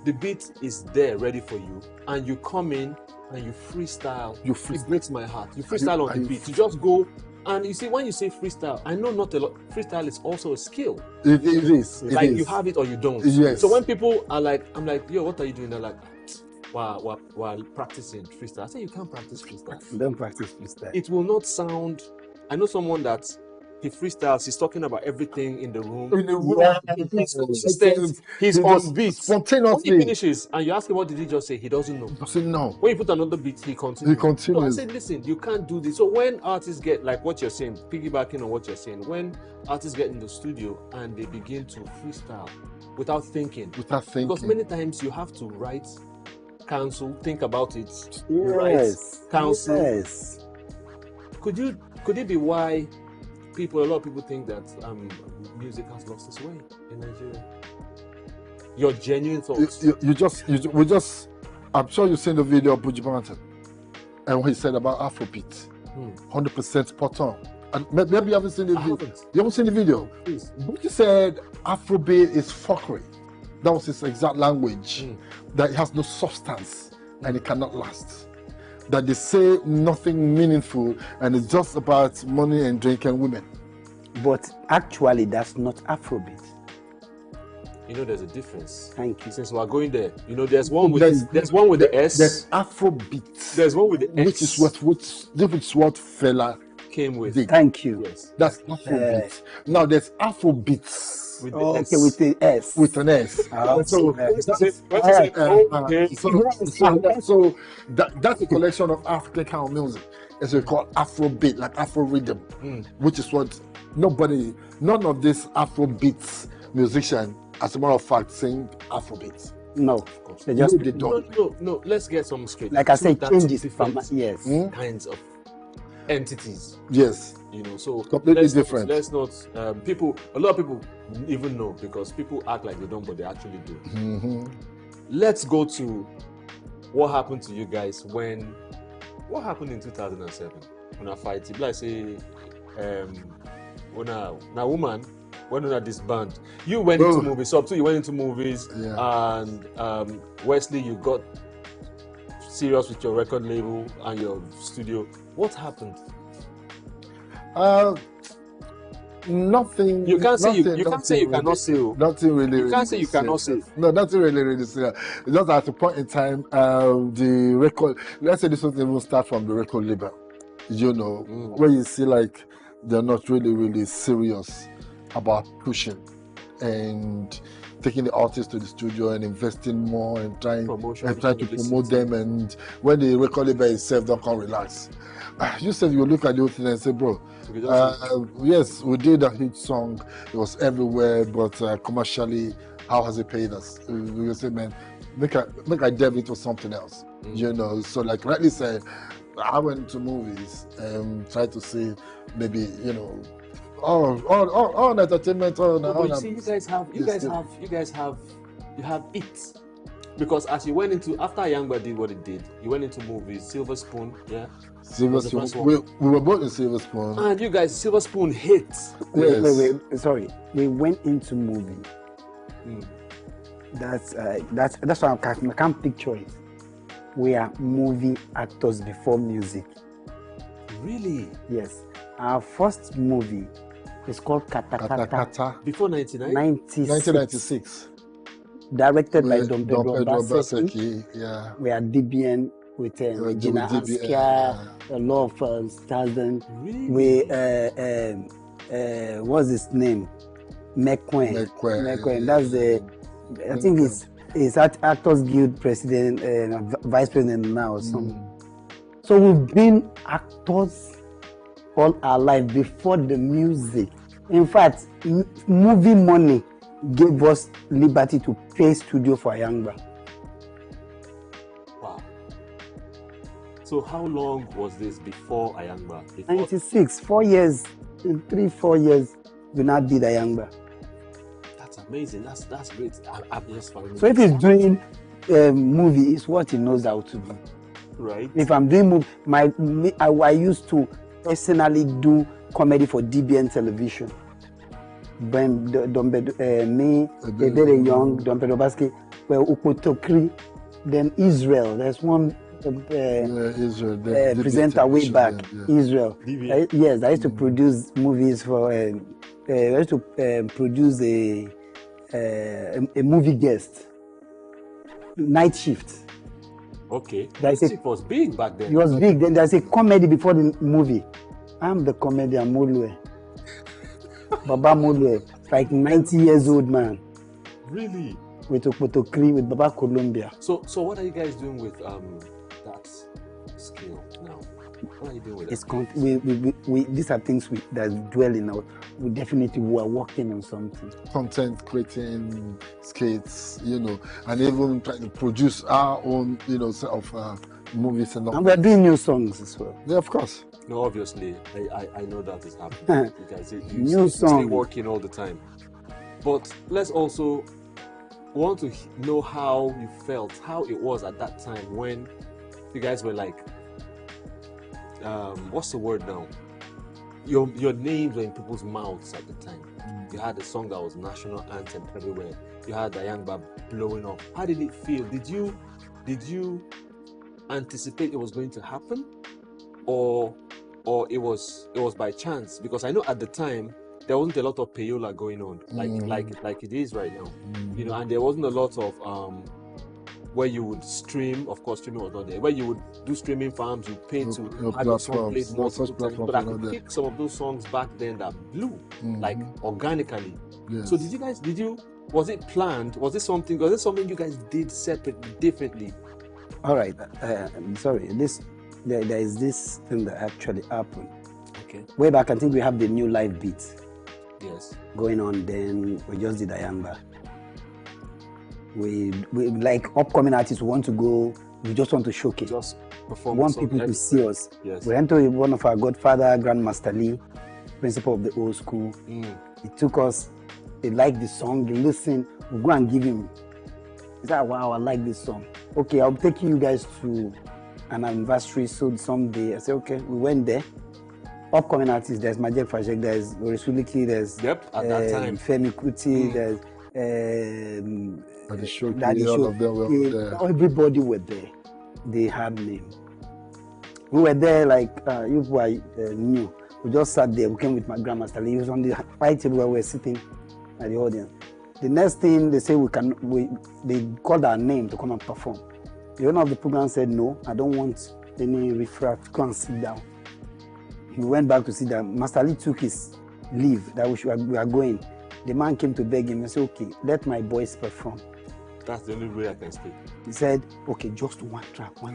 the beat is there ready for you, and you come in and you freestyle. It breaks my heart. You freestyle on the beat. You just go, and you see, when you say freestyle, I know not a lot. Freestyle is also a skill. It is. Like you have it or you don't. Yes. So when people are like, I'm like, yo, what are you doing? They're like, while practicing freestyle. I say you can't practice freestyle. Don't practice freestyle. It will not sound. I know someone that he freestyles. He's talking about everything in the room. He's consistent. He's on beat. Spontaneously. When he finishes, and you ask him what did he just say, he doesn't know. Doesn't know. When you put another beat, he continues. He continues. So I said, listen, you can't do this. So when artists get, like what you're saying, piggybacking on what you're saying, when artists get in the studio and they begin to freestyle without thinking. Because many times you have to write, cancel, think about it, write, cancel. Yes. Could it be why a lot of people think that music has lost its way in Nigeria? Your genuine thoughts. I'm sure you've seen the video of Buju Banton and what he said about Afrobeat. 100% spot on. And maybe you haven't seen the video. You haven't seen the video? Please. Buju said Afrobeat is fuckery. That was his exact language. That it has no substance and it cannot last. That they say nothing meaningful and it's just about money and drink and women. But actually, that's not Afrobeat. You know, there's a difference. Thank you. Since we're going there, you know, there's one with the S. There's Afrobeat. There's one with the S. Which is what Fela came with. did. Thank you. Yes. That's Afrobeat. Now there's Afrobeats. With the S. Okay, with the S. With an S. So that's a collection of African kind of music. It's called Afrobeat, like Afro rhythm, which is what none of these Afrobeats musicians, as a matter of fact, sing Afrobeats. No, of course. They just no. Let's get some straight. Like I said, changes from yes kinds of entities. Yes. You know, so completely different. Let's not a lot of people even know because people act like they don't, but they actually do. Let's go to what happened to you guys what happened in 2007 when I fight. People like say when a woman went on this band. You went into movies, so too you went into movies, and Wesley, you got serious with your record label and your studio. What happened? Nothing. You can't say you can't say you cannot say. Nothing really. You can't say you cannot say. No, nothing really serious. Just at a point in time, the record. Let's say this was even start from the record label. You know, where you see like they're not really serious about pushing and taking the artists to the studio and investing more and trying to promote them. And when the record label itself don't come relax. You said you look at the whole thing and say, bro, yes, we did a hit song. It was everywhere, but commercially, how has it paid us? We say, man, make I delve into something else. You know, so like rightly said, I went to movies and tried to see maybe, all entertainment. But you see, you guys have it. Because as you went into, after Yangba did what it did, you went into movies, Silver Spoon, yeah? Silver Spoon. We were both in Silver Spoon. And you guys, Silver Spoon hits. Wait, sorry. We went into movie. That's why I can't picture it. We are movie actors before music. Really? Yes. Our first movie is called Kata Kata. Before 99? 1996. Directed by Don Pedro Baseki. Yeah. We are DBN with Regina Askia, a lot of stars. Really? We what's his name? Mekwen. That's the. I think he's Actors Guild president, vice president now or something. So we've been actors all our life before the music. In fact, movie money gave us liberty to pay studio for Ayangba. Wow. So how long was this before Ayangba? 96, 4 years, in 3-4 years, we now did Ayangba. That's amazing. That's great. I'm just finding. So if he's doing movie, it's what he knows how to do. Right. If I'm doing movie, I used to personally do comedy for DBN television. When me, very young, Don Pedro Basque, well, Ukotokri, then Israel. There's one Israel, presenter way back, Israel. Yes, I used to produce movies for. I used to produce a movie guest, Night Shift. Okay. It was big back then. It was big. Then there's a comedy before the movie. I'm the comedian Molue. Baba Molue, like 90 years old man. Really? With Okpotokri, with Baba Columbia. So what are you guys doing with that skill now? What are you doing with that? These are things that dwell in our. We definitely were working on something. Content creating, skits, and even trying to produce our own, set of movies and all. And we're doing new songs as well. Yeah, of course. No, obviously, I know that is happening. You guys, new song. Stay working all the time. But let's also want to know how you felt, how it was at that time when you guys were like, what's the word now? Your names were in people's mouths at the time. You had a song that was national anthem everywhere. You had Ayangba blowing up. How did it feel? Did you anticipate it was going to happen, or it was by chance? Because I know at the time there wasn't a lot of payola going on like it is right now, and there wasn't a lot of where you would stream. Of course, streaming was not there. Where you would do streaming farms, you pay to have your song played multiple times. But I could pick some of those songs back then that blew like organically. Yes. So was it planned? Was it something you guys did separately, differently? All right. I'm sorry. There is this thing that actually happened. Okay. Way back, I think we have the new live beat. Yes. Going on. Then we just did Ayangba. We like upcoming artists who want to go. We just want to showcase. Just perform. We want people to see us. Yes. We went to one of our godfather, Grandmaster Lee, principal of the old school. He took us. He liked the song. He listened. We go and give him. He said, "Wow, I like this song. Okay, I'll take you guys to an anniversary someday." I said, "Okay." We went there. Upcoming artists. There's Majek Fajek. There's Orisuliki. There's at that time Femi Kuti. There's all of them were there. Everybody were there. They had name. We were there like you were new. We just sat there. We came with my grandmaster. He was on the high table where we were sitting at the audience. The next thing they say they called our name to come and perform. The owner of the program said, "No, I don't want any riffraff. Come and sit down." We went back to sit down. Master Lee took his leave that we are going. The man came to beg him and said, "Okay, let my boys perform." That's the only way I can stay. He said, "Okay, just one track." I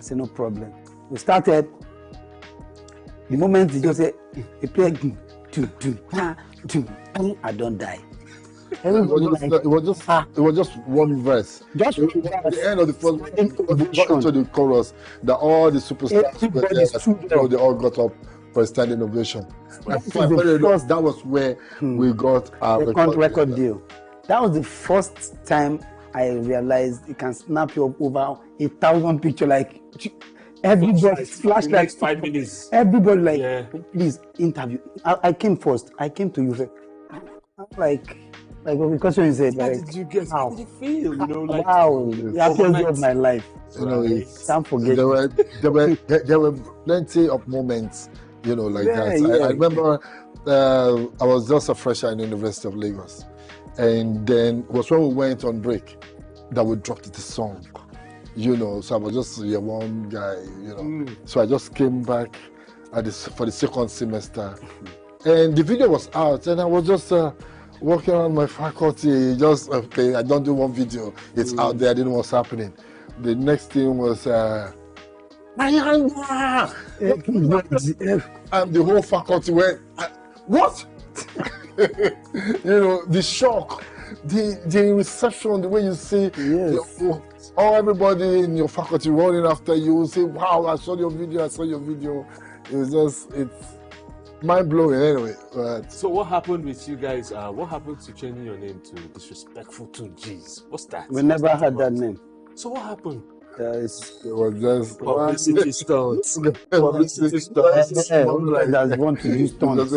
said, "No problem." We started. The moment he just said, he played, I don't die. It was just one verse. Just at the end of the first verse, got into the chorus, that all the superstars were there, they all got up for a standing ovation. That was where we got our record deal. That was the first time I realized it can snap you up over 1,000 pictures. Like everybody flash like 5 minutes. Everybody like, please interview. I came first. I came to you. I'm like because you said, how like, did you get? How did you feel? You know, like wow, the happiest day of my life. You know, can't forget. There were plenty of moments, you know, like that. I remember I was just a fresher in the University of Lagos, and then it was when we went on break that we dropped the song, you know. So I was just a one guy, you know. So I just came back for the second semester, and the video was out, and I was just walking around my faculty, just I don't do one video. It's out there. I didn't know what's happening. The next thing was Mayanga! And the whole faculty went, what? You know, the shock, the reception, the way you see everybody in your faculty running after you, say, wow, I saw your video. It's mind-blowing anyway. So what happened with you guys? What happened to changing your name to Disrespectful to G's? What's that? We never had that name. So what happened? It was just publicity stunts. Publicity stunts. That want to do stunts.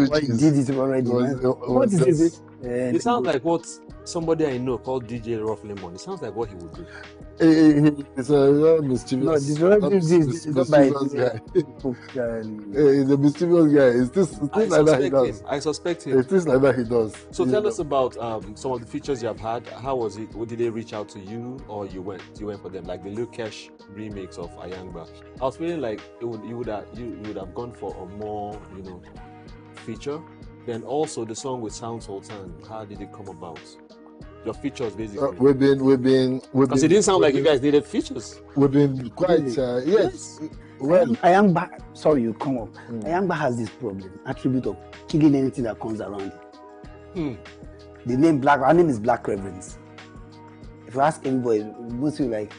Why you did it already? What is it? It sounds like what somebody I know called DJ Rough Lemon. It sounds like what he would do. It's a mischievous. He's a mischievous guy. He's a mischievous guy. It's this like that he does. I suspect him. It's this like that he does. So tell us about some of the features you have had. How was it? Did they reach out to you, or you went for them? Like the Lil Kesh remix of Ayangba. I was feeling like you would have gone for a more, you know, feature. Then also the song with Sound Sultan. How did it come about? Your features, basically. We've been because it didn't sound like you guys needed features. We've been quite yes. Well, Ayangba, sorry you come up. Ayangba has this problem, attribute of killing anything that comes around it. The name our name is Black Reverends. If you ask anybody, most people like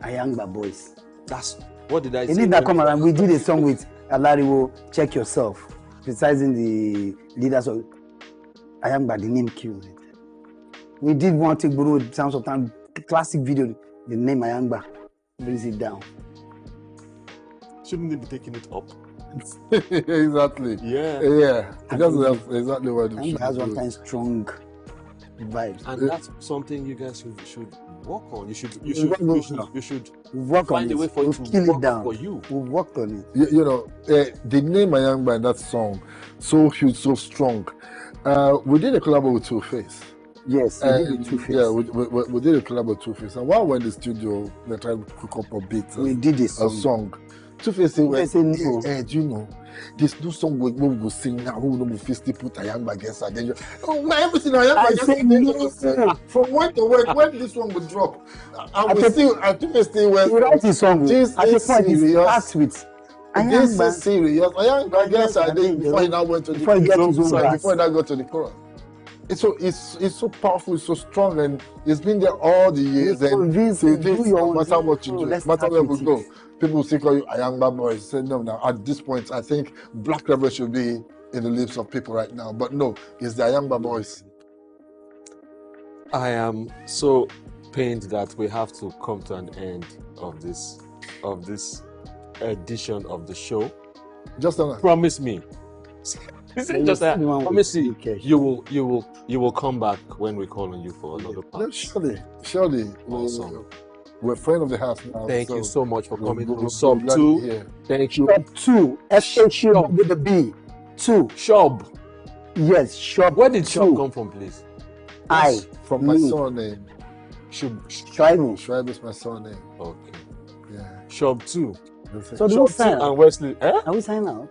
Ayangba boys. That's what did I say? Anything that come around, we did a song with Alariwo, Check Yourself, criticizing the leaders of Ayangba. The name kills it. We did one take Buru Sounds of Time classic video. The name Ayangba brings it down. Shouldn't they be taking it up? Exactly. Yeah. That's exactly what it Ayangba has one kind of strong vibes, and that's something you guys should work on. You should work find a way for it to work for you. We've worked on it. You know, the name Ayangba in that song, so huge, so strong. We did a collab with Two-Face. Yes, we did Two-Face. Yeah, we did a collab with Two-Face. And while we're in the studio, we tried to cook up a beat. We did a song. Two-Face said, do you know, this new song we go sing now, who will still put Ayangba against her. Then everything Ayangba from when to when this one will drop. And Two-Face still went. We write this song. This is serious. With this is serious. Ayangba against her before he now went to the chorus. Before he now got to the chorus. It's so powerful, it's so strong, and it's been there all the years. And no matter what you do, no matter where we go, people will still call you Ayangba boys. Say no, now at this point, I think Black Rebel should be in the lips of people right now. But no, it's the Ayangba boys. I am so pained that we have to come to an end of this edition of the show. Just promise me. Just that. Promise you will come back when we call on you for another part. Surely. Awesome. We're a friend of the house now. Thank you so much for coming to SOUQ. Thank you. SOUQ, SOUQ with the B. 2. Shop. Yes, Shop. Where did Shop come from, please? From my surname. Schreiber is my surname. Okay. Yeah. Shop 2. So do we sign out? And Wesley. Are we signing out?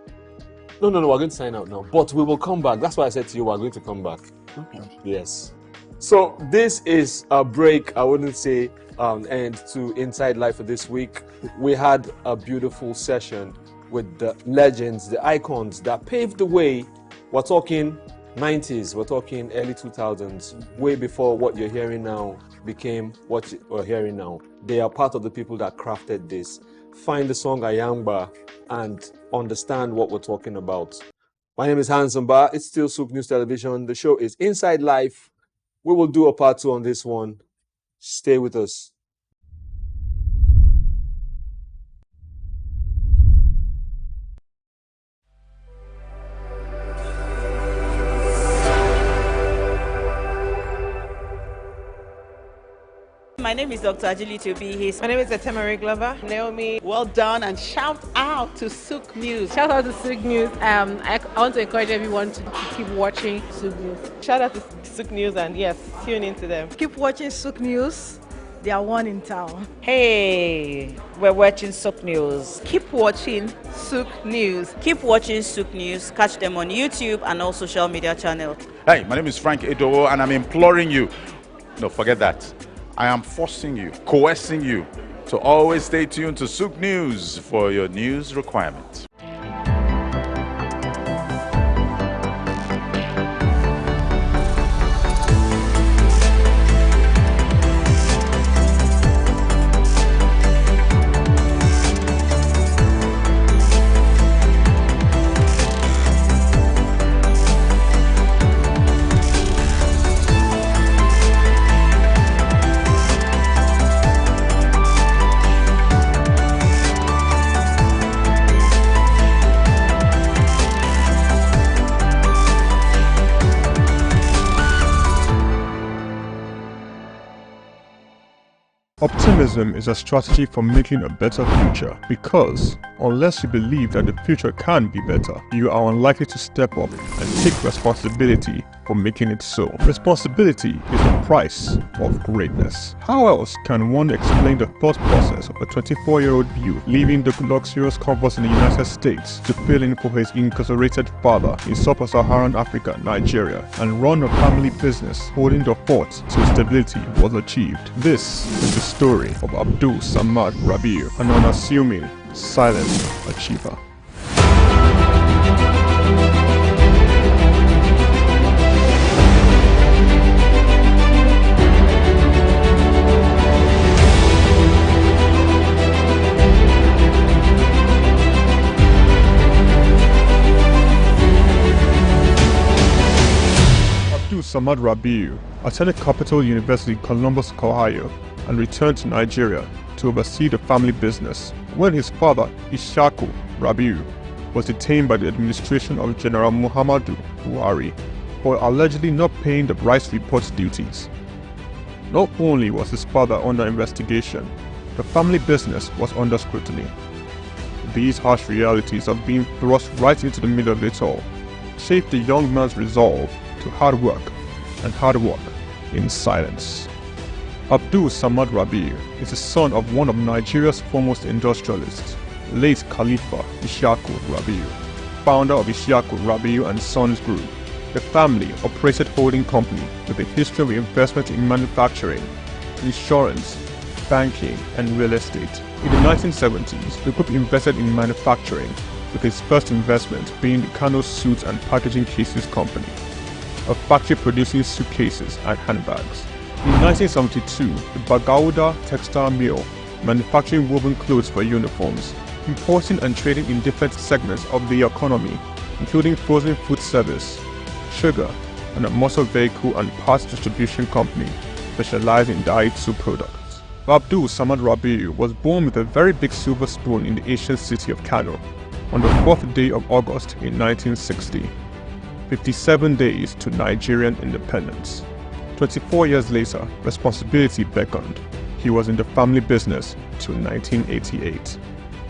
No, we're going to sign out now. But we will come back. That's why I said to you, we're going to come back. Okay. Yes. So this is a break. I wouldn't say end to Inside Life for this week. We had a beautiful session with the legends, the icons that paved the way. We're talking 90s, we're talking early 2000s, way before what you're hearing now became what you're hearing now. They are part of the people that crafted this. Find the song Ayangba and understand what we're talking about. My name is Hanson Ba. It's still SOUQ News Television. The show is Inside Life. We will do a part 2 on this one. Stay with us. My name is Dr. Agility Obi. My name is Etemere Glover. Naomi, well done, and shout out to SOUQ News. Shout out to SOUQ News. I want to encourage everyone to keep watching SOUQ News. Shout out to SOUQ News, and yes, tune into them. Keep watching SOUQ News. They are one in town. Hey, we're watching SOUQ News. Keep watching SOUQ News. Keep watching SOUQ News. Catch them on YouTube and all social media channels. Hey, my name is Frank Edowo, and I'm imploring you. No, forget that. I am forcing you, coercing you to always stay tuned to SOUQ News for your news requirements. Optimism is a strategy for making a better future, because unless you believe that the future can be better, you are unlikely to step up and take responsibility for making it so. Responsibility is the price of greatness. How else can one explain the thought process of a 24-year-old youth leaving the luxurious comforts in the United States to fill in for his incarcerated father in sub-Saharan Africa, Nigeria, and run a family business holding the fort till stability was achieved? This is the story of Abdul Samad Rabiu, an unassuming, silent achiever. Abdul Samad Rabiu attended Capital University, Columbus, Ohio, and returned to Nigeria to oversee the family business when his father, Ishaku Rabiu, was detained by the administration of General Muhammadu Buhari for allegedly not paying the rice report duties. Not only was his father under investigation, the family business was under scrutiny. These harsh realities of being thrust right into the middle of it all shaped the young man's resolve to hard work in silence. Abdul Samad Rabiu is the son of one of Nigeria's foremost industrialists, late Khalifa Ishaku Rabiu, founder of Ishaku Rabiu and Sons Group, a family-operated holding company with a history of investment in manufacturing, insurance, banking, and real estate. In the 1970s, the group invested in manufacturing, with its first investment being the Kano Suits and Packaging Cases Company, a factory producing suitcases and handbags. In 1972, the Bagauda Textile Mill, manufacturing woven clothes for uniforms, importing and trading in different segments of the economy, including frozen food service, sugar, and a motor vehicle and parts distribution company specialized in Daihatsu products. Abdul Samad Rabiu was born with a very big silver spoon in the ancient city of Kano on the 4th day of August in 1960, 57 days to Nigerian independence. 24 years later, responsibility beckoned. He was in the family business till 1988.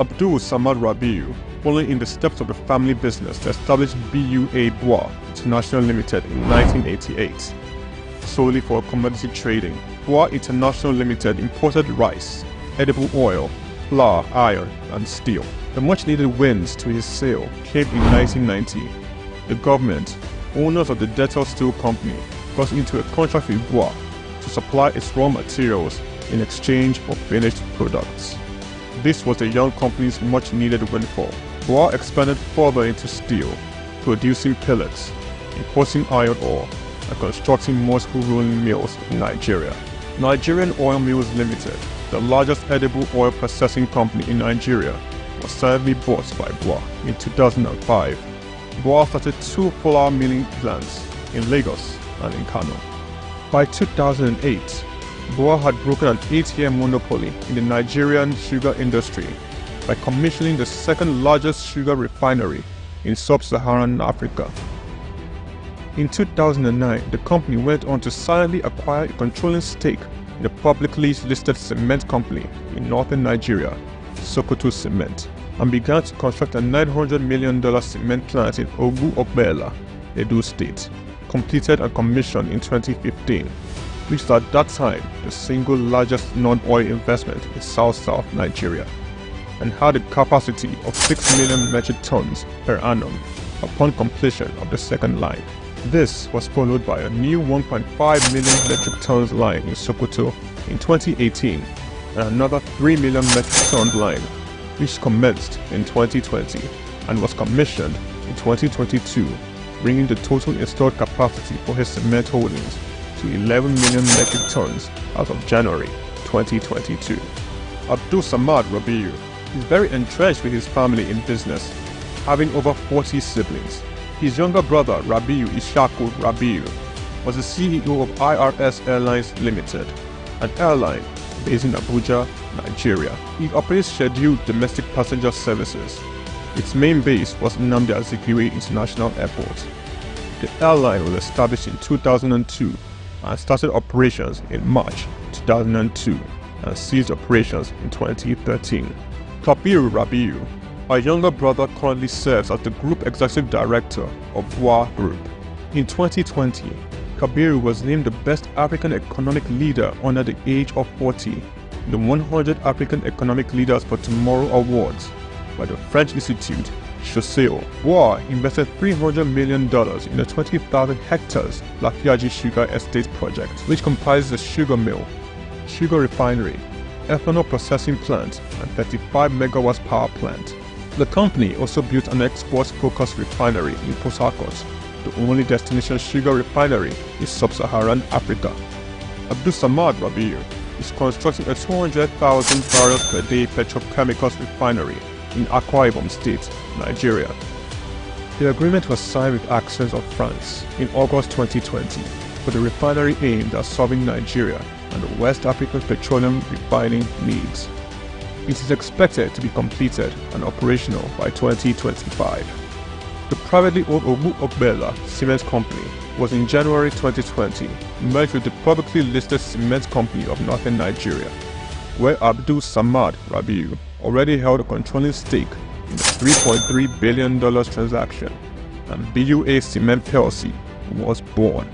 Abdul Samad Rabiu, following in the steps of the family business to establish BUA Bois International Limited in 1988. Solely for commodity trading, Bois International Limited imported rice, edible oil, flour, iron, and steel. The much-needed wins to his sale came in 1990. The government, owners of the Dettol Steel Company, got into a contract with Bois to supply its raw materials in exchange for finished products. This was the young company's much-needed windfall. Bois expanded further into steel, producing pellets, importing iron ore, and constructing multiple rolling mills in Nigeria. Nigerian Oil Mills Limited, the largest edible oil processing company in Nigeria, was sadly bought by BUA in 2005. BUA started 2 flour milling plants in Lagos and in Kano. By 2008, BUA had broken an 8-year monopoly in the Nigerian sugar industry by commissioning the second largest sugar refinery in sub-Saharan Africa. In 2009, the company went on to silently acquire a controlling stake in the publicly listed cement company in northern Nigeria, SOUQ Cement, and began to construct a $900 million cement plant in Ogbela, Edo State, completed and commissioned in 2015, which was at that time the single largest non-oil investment in South Nigeria, and had a capacity of 6 million metric tons per annum upon completion of the second line. This was followed by a new 1.5 million metric tons line in Sokoto in 2018 and another 3 million metric ton line, which commenced in 2020 and was commissioned in 2022, bringing the total installed capacity for his cement holdings to 11 million metric tons as of January 2022. Abdul Samad Rabiu is very entrenched with his family in business, having over 40 siblings. His younger brother Rabiu Ishaku Rabiu was the CEO of IRS Airlines Limited, an airline based in Abuja, Nigeria. He operates scheduled domestic passenger services. Its main base was Nnamdi Azikiwe International Airport. The airline was established in 2002 and started operations in March 2002 and ceased operations in 2013. Kabiru Rabiu, our younger brother, currently serves as the Group Executive Director of BUA Group. In 2020, Kabiru was named the Best African Economic Leader under the age of 40 in the 100 African Economic Leaders for Tomorrow Awards by the French Institute Chausseo. BUA invested $300 million in the 20,000 hectares Lafiaji Sugar Estate project, which comprises a sugar mill, sugar refinery, ethanol processing plant, and 35 megawatts power plant. The company also built an export-focused refinery in Port Harcourt, the only destination sugar refinery in sub-Saharan Africa. Abdul Samad Rabiu is constructing a 200,000 barrels per day petrochemicals refinery in Akwa Ibom State, Nigeria. The agreement was signed with Access of France in August 2020 for the refinery aimed at serving Nigeria and the West African petroleum refining needs. It is expected to be completed and operational by 2025. The privately owned Ogbela Cement Company was in January 2020 merged with the publicly listed Cement Company of Northern Nigeria, where Abdul Samad Rabiu already held a controlling stake in the $3.3 billion transaction, and BUA Cement PLC was born.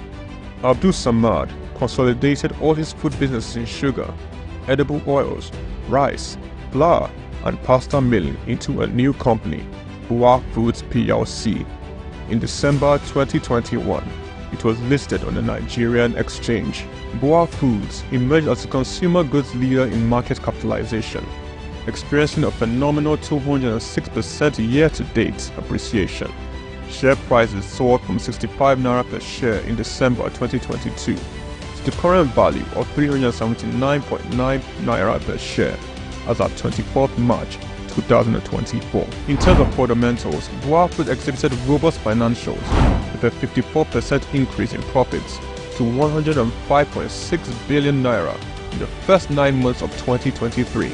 Abdul Samad consolidated all his food businesses in sugar, edible oils, rice, flour, and pasta milling into a new company, BUA Foods PLC. In December 2021, it was listed on the Nigerian exchange. BUA Foods emerged as a consumer goods leader in market capitalization, experiencing a phenomenal 206% year-to-date appreciation. Share prices soared from 65 naira per share in December 2022 to the current value of 379.9 naira per share as of 24th March 2024. In terms of fundamentals, BUA Foods exhibited robust financials with a 54% increase in profits to 105.6 billion naira in the first 9 months of 2023.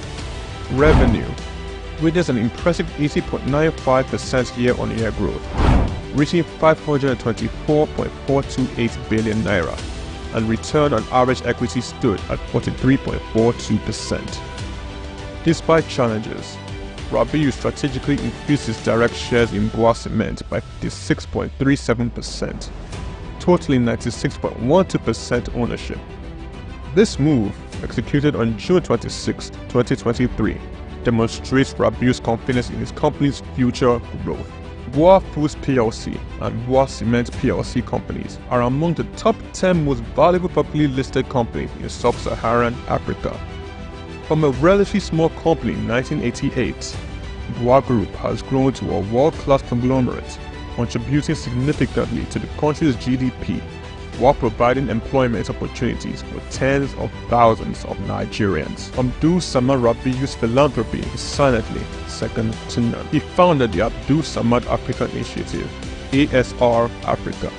Revenue witnessed an impressive 80.95% year-on-year growth, reaching 524.428 billion naira, and return on average equity stood at 43.42%. Despite challenges, Rabiu strategically increased his direct shares in BUA Cement by 56.37%, totaling 96.12% ownership. This move, executed on June 26, 2023, demonstrates Rabiu's confidence in his company's future growth. BUA Foods PLC and BUA Cement PLC companies are among the top 10 most valuable publicly listed companies in sub-Saharan Africa. From a relatively small company in 1988, BUA Group has grown to a world-class conglomerate contributing significantly to the country's GDP while providing employment opportunities for tens of thousands of Nigerians. Abdul Samad Rabiu's philanthropy is silently second to none. He founded the Abdul Samad Africa Initiative, ASR Africa,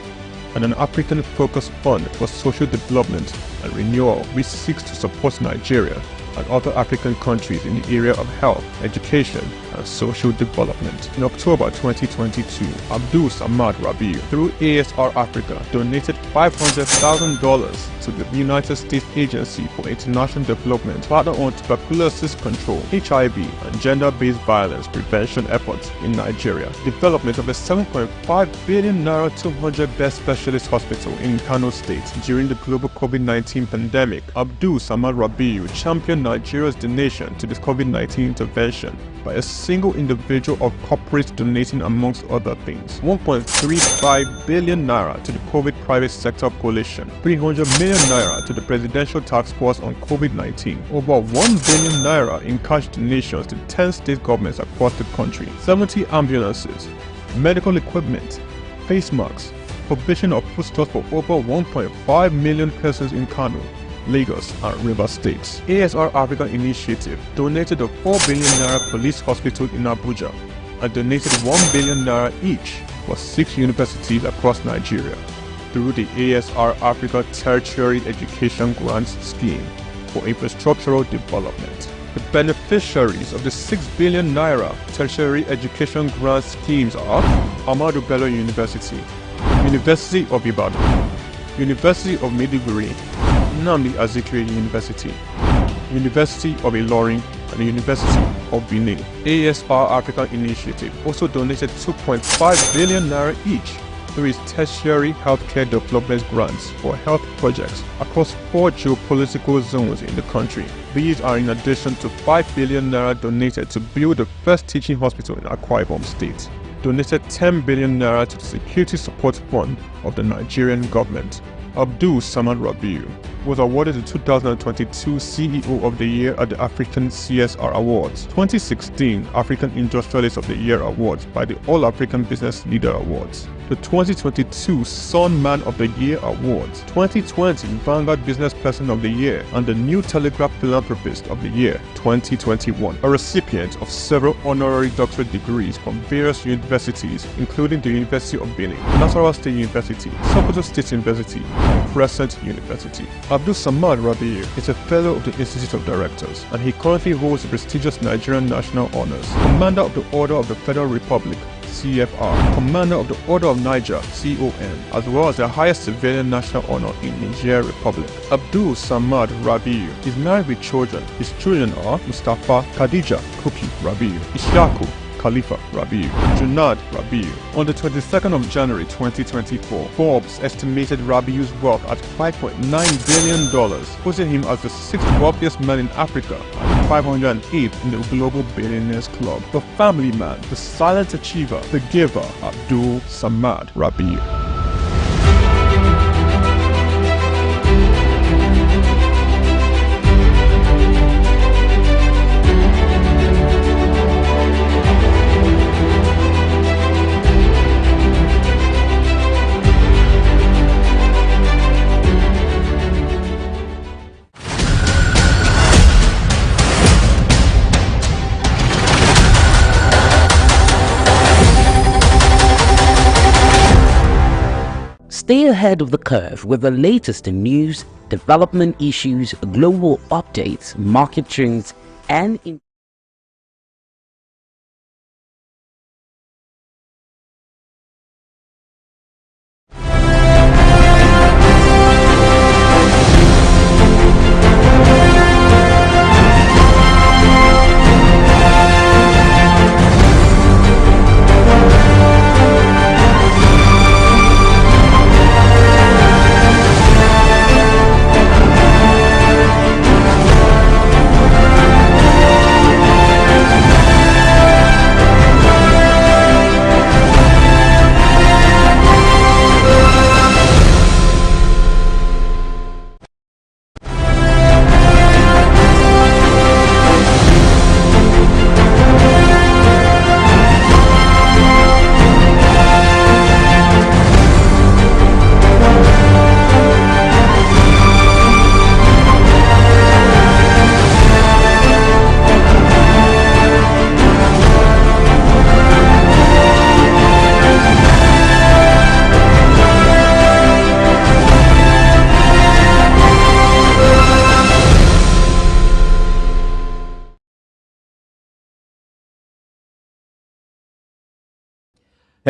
and an African-focused fund for social development and renewal which seeks to support Nigeria and other African countries in the area of health, education, and social development. In October 2022, Abdul Samad Rabiu, through ASR Africa, donated $500,000 to the United States Agency for International Development partner on tuberculosis control, HIV, and gender-based violence prevention efforts in Nigeria. Development of a 7.5 billion naira 200-bed specialist hospital in Kano State during the global COVID-19 pandemic. Abdul Samad Rabiu championed Nigeria's donation to this COVID-19 intervention by a single individual or corporate donating, amongst other things, 1.35 billion naira to the COVID private sector coalition, 300 million naira to the Presidential Task Force on COVID-19, over 1 billion naira in cash donations to 10 state governments across the country, 70 ambulances, medical equipment, face masks, provision of foodstuffs for over 1.5 million persons in Kano, Lagos, and Rivers States. ASR Africa Initiative donated a 4 billion naira police hospital in Abuja and donated 1 billion naira each for 6 universities across Nigeria through the ASR Africa Tertiary Education Grants Scheme for infrastructural development. The beneficiaries of the 6 billion naira tertiary education grant schemes are Ahmadu Bello University, University of Ibadan, University of Maiduguri, Nnamdi Azikiwe University, University of Ilorin, and the University of Benin. ASR Africa Initiative also donated 2.5 billion naira each through its tertiary healthcare development grants for health projects across 4 geopolitical zones in the country. These are in addition to 5 billion naira donated to build the first teaching hospital in Akwa Ibom State, donated 10 billion naira to the Security Support Fund of the Nigerian government. Abdul Samad Rabiu was awarded the 2022 CEO of the Year at the African CSR Awards, 2016 African Industrialist of the Year Awards by the All African Business Leader Awards, the 2022 Sun Man of the Year Awards, 2020 Vanguard Business Person of the Year, and the New Telegraph Philanthropist of the Year 2021, a recipient of several honorary doctorate degrees from various universities, including the University of Benin, Nasarawa State University, Sokoto State University, and Crescent University. Abdul Samad Rabiu is a fellow of the Institute of Directors, and he currently holds the prestigious Nigerian National Honors, Commander of the Order of the Federal Republic, CFR, Commander of the Order of Niger, CON, as well as the highest civilian national honor in Niger Republic. Abdul Samad Rabiu is married with children. His children are Mustafa Khadija Kuki Rabiu, Ishaku Khalifa Rabiu, Junad Rabiu. On the 22nd of January 2024, Forbes estimated Rabiu's wealth at $5.9 billion, putting him as the 6th wealthiest man in Africa and 508th in the Global Billionaires Club. The family man, the silent achiever, the giver, Abdul Samad Rabiu. Stay ahead of the curve with the latest in news, development issues, global updates, market trends, and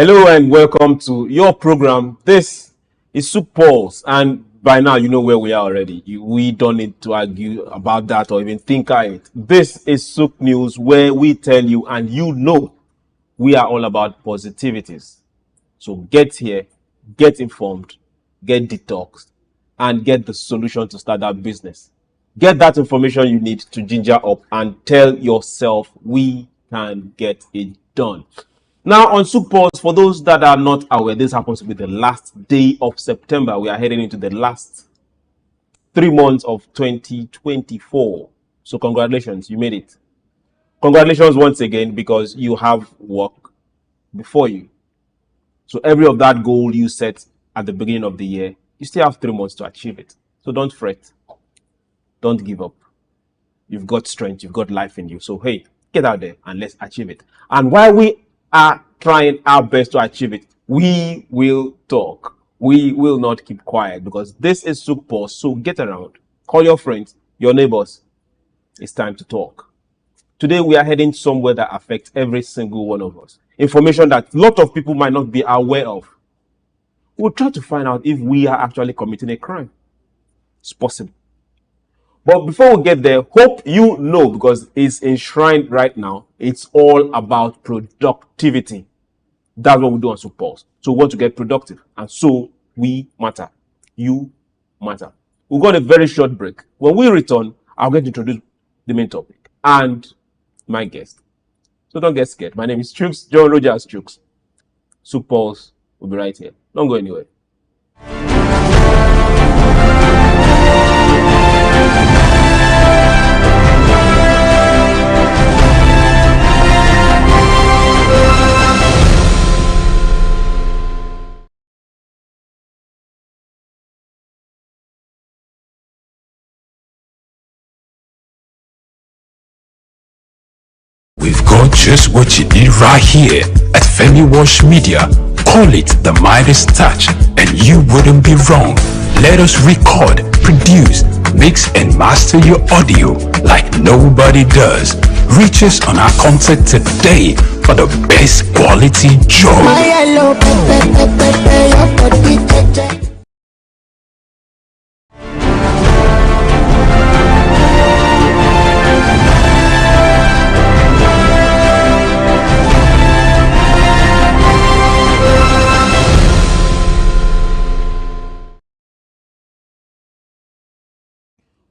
Hello and welcome to your program. This is SOUQ Pulse, and by now you know where we are already. We don't need to argue about that or even think it. This is SOUQ News, where we tell you and you know we are all about positivities. So get here, get informed, get detoxed, and get the solution to start that business. Get that information you need to ginger up and tell yourself we can get it done. Now on SOUQ Pulse, for those that are not aware, this happens to be the last day of September. We are heading into the last 3 months of 2024. So congratulations, you made it. Congratulations once again, because you have work before you. So every of that goal you set at the beginning of the year, you still have 3 months to achieve it. So don't fret. Don't give up. You've got strength. You've got life in you. So, hey, get out there and let's achieve it. And while we are trying our best to achieve it, we will talk. We will not keep quiet, because this is SOUQ Pulse. So get around. Call your friends, your neighbors. It's time to talk. Today, we are heading somewhere that affects every single one of us. Information that a lot of people might not be aware of. We'll try to find out if we are actually committing a crime. It's possible. But before we get there, hope you know, because it's enshrined right now, it's all about productivity. That's what we do on SOUQ Pulse. So we want to get productive. And so we matter. You matter. We've got a very short break. When we return, I'll get to introduce the main topic and my guest. So don't get scared. My name is SOUQ, John Rogers SOUQ. SOUQ Pulse will be right here. Don't go anywhere. We've got just what you need right here at Femi Wash Media. Call it the Midas Touch and you wouldn't be wrong. Let us record, produce, mix and master your audio like nobody does. Reach us on our contact today for the best quality job.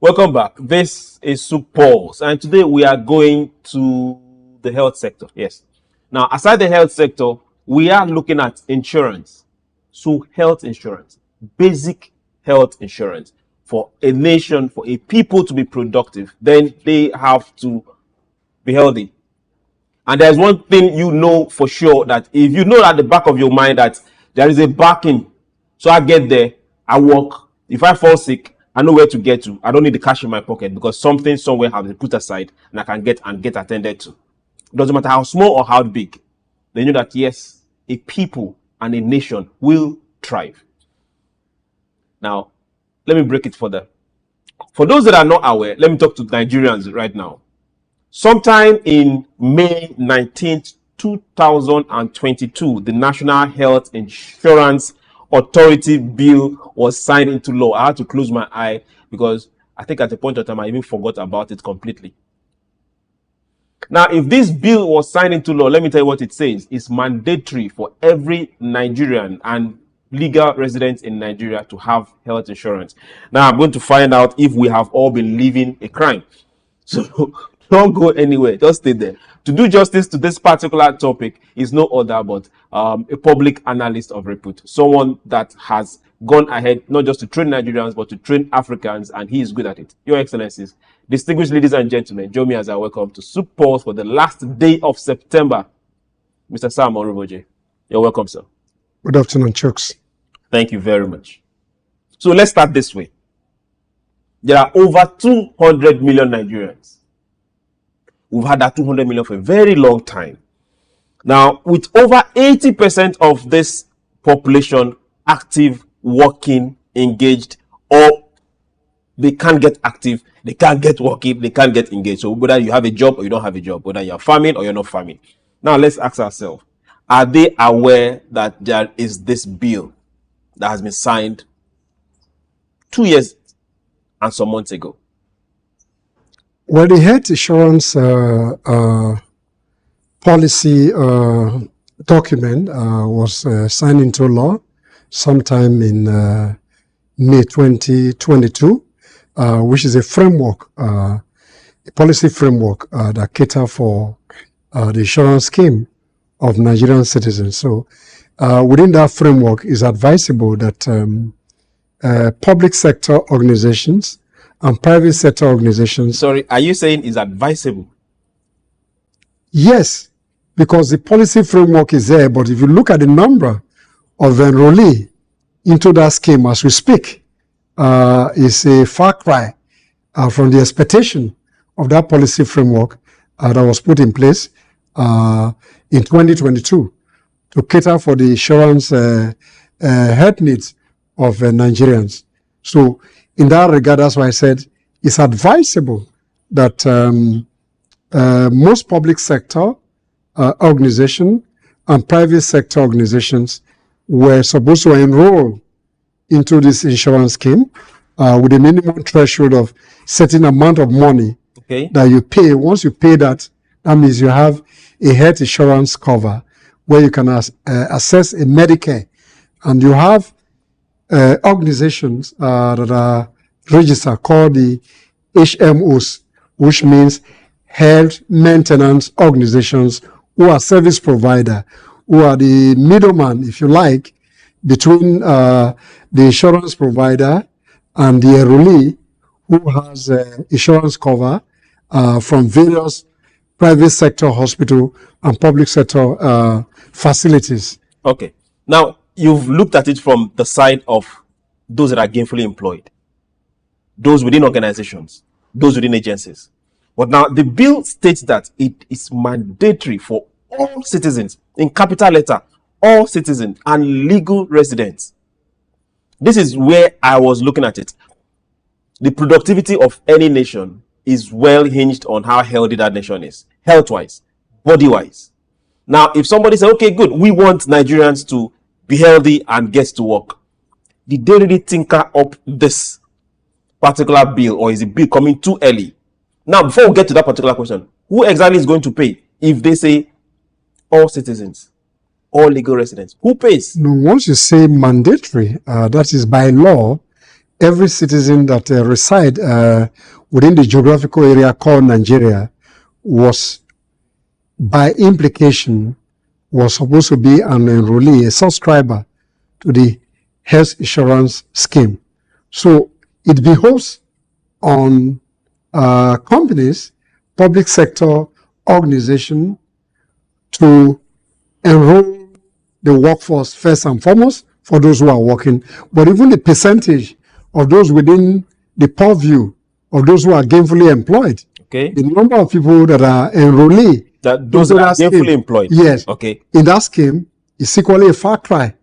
Welcome back. This is SOUQ Pulse, and today we are going to the health sector. Yes. Now, aside the health sector, we are looking at insurance. So, health insurance, basic health insurance for a nation, for a people to be productive. Then they have to be healthy. And there's one thing you know for sure, that if you know at the back of your mind that there is a backing, so I get there, I work. If I fall sick, I know where to get to. I don't need the cash in my pocket, because something somewhere has been put aside and I can get attended to. It doesn't matter how small or how big. They know that yes, a people and a nation will thrive. Now, let me break it further. For those that are not aware, let me talk to Nigerians right now. Sometime in May 19th, 2022, the National Health Insurance Authority bill was signed into law. I had to close my eye because I think at the point of time I even forgot about it completely. Now, if this bill was signed into law, let me tell you what it says. It's mandatory for every Nigerian and legal residents in Nigeria to have health insurance. Now, I'm going to find out if we have all been living a crime. So don't go anywhere. Just stay there. To do justice to this particular topic is no other but a public analyst of repute. Someone that has gone ahead not just to train Nigerians but to train Africans, and he is good at it. Your Excellencies, distinguished ladies and gentlemen, join me as I welcome to SOUQ Pulse for the last day of September, Mr. Sam Oruboje. You're welcome, sir. Good afternoon, Chucks. Thank you very much. So let's start this way. There are over 200 million Nigerians. We've had that 200 million for a very long time. Now, with over 80% of this population active, working, engaged, or they can't get active, they can't get working, they can't get engaged. So whether you have a job or you don't have a job, whether you're farming or you're not farming. Now, let's ask ourselves, are they aware that there is this bill that has been signed 2 years and some months ago? Well, the health insurance policy document was signed into law sometime in May 2022, which is a framework, a policy framework that cater for the insurance scheme of Nigerian citizens. So within that framework, it's advisable that public sector organizations and private sector organizations. Sorry, are you saying it's advisable? Yes, because the policy framework is there, but if you look at the number of enrollees into that scheme as we speak, it's a far cry from the expectation of that policy framework that was put in place in 2022 to cater for the insurance health needs of Nigerians. So in that regard, that's why I said it's advisable that most public sector organizations and private sector organizations were supposed to enroll into this insurance scheme with a minimum threshold of certain amount of money that you pay. Once you pay that, that means you have a health insurance cover where you can access a Medicare, and you have organizations that are registered called the HMOs, which means health maintenance organizations, who are service provider, who are the middleman, if you like, between the insurance provider and the enrollee, who has insurance cover from various private sector hospital and public sector facilities. Okay. Now, you've looked at it from the side of those that are gainfully employed, those within organizations, those within agencies. But now the bill states that it is mandatory for all citizens, in capital letter, all citizens and legal residents. This is where I was looking at it. The productivity of any nation is well hinged on how healthy that nation is, health-wise, body-wise. Now, if somebody says, okay, good, we want Nigerians to be healthy and get to work, did they really tinker up this particular bill, or is the bill coming too early? Now, before we get to that particular question, who exactly is going to pay if they say all citizens, all legal residents? Who pays? No, once you say mandatory, that is by law, every citizen that reside within the geographical area called Nigeria was, by implication, was supposed to be an enrollee, a subscriber to the health insurance scheme. So it behoves on companies, public sector organization, to enroll the workforce first and foremost for those who are working. But even the percentage of those within the purview of those who are gainfully employed, the number of people that are enrollee, those that are gainfully employed, yes, in that scheme is equally a far cry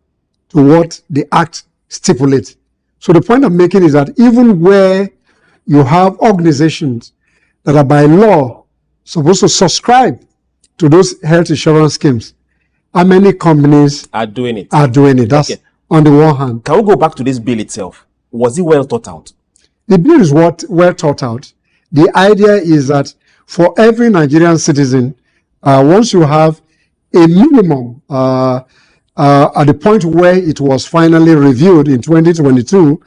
to what the Act stipulates. So the point I'm making is that even where you have organizations that are by law supposed to subscribe to those health insurance schemes, how many companies are doing it? That's on the one hand. Can we go back to this bill itself? Was it well thought out? The bill is well thought out. The idea is that for every Nigerian citizen, once you have a minimum at the point where it was finally reviewed in 2022,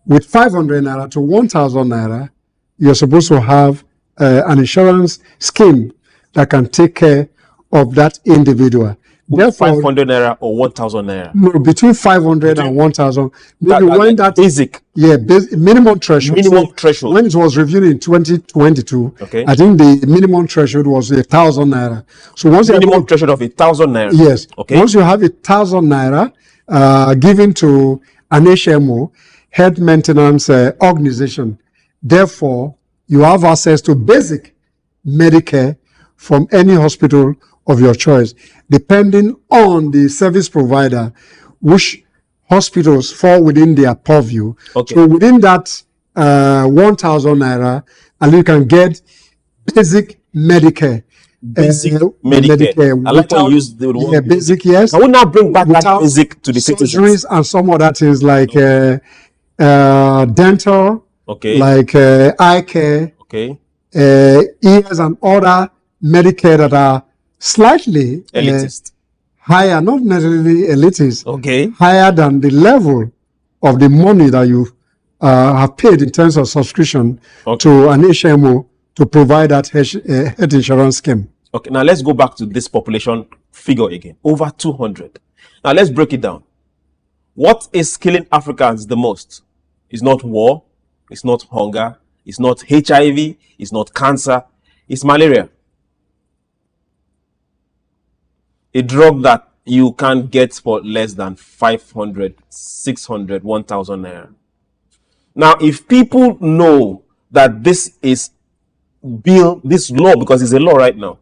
with 500 naira to 1,000 naira, you're supposed to have an insurance scheme that can take care of that individual. Therefore, 500 naira or 1,000 naira? No, between 500 and 1,000. Maybe when that basic. Yeah, minimum threshold. Minimum threshold. When it was reviewed in 2022, I think the minimum threshold was 1,000 naira. So once minimum threshold of 1,000 naira. Yes. Once you have 1,000 naira given to an HMO, health maintenance organization, therefore you have access to basic Medicare from any hospital of your choice, depending on the service provider, which hospitals fall within their purview. So within that 1,000 naira, and you can get basic Medicare. basic Medicare. I like when you use the word basic, yes. I will now bring back that basic to the citizens. Surgeries and some other things like dental, like eye care, ears and other Medicare that are slightly elitist, higher, not necessarily elitist, higher than the level of the money that you have paid in terms of subscription to an HMO to provide that health insurance scheme. Okay, now let's go back to this population figure again. Over 200. Now let's break it down. What is killing Africans the most? It's not war, it's not hunger, it's not HIV, it's not cancer, it's malaria. A drug that you can't get for less than 500, 600, 1,000 naira. Now, if people know that this is this law, because it's a law right now,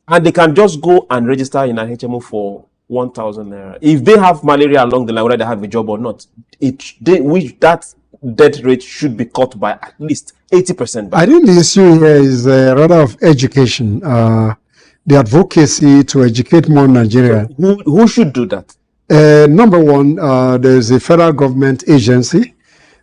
and they can just go and register in an HMO for 1,000 naira. If they have malaria along the line, whether they have a job or not, that death rate should be cut by at least 80% back. I think the issue here is rather of education, the advocacy to educate more Nigerians. Who should do that? Number one, there's a federal government agency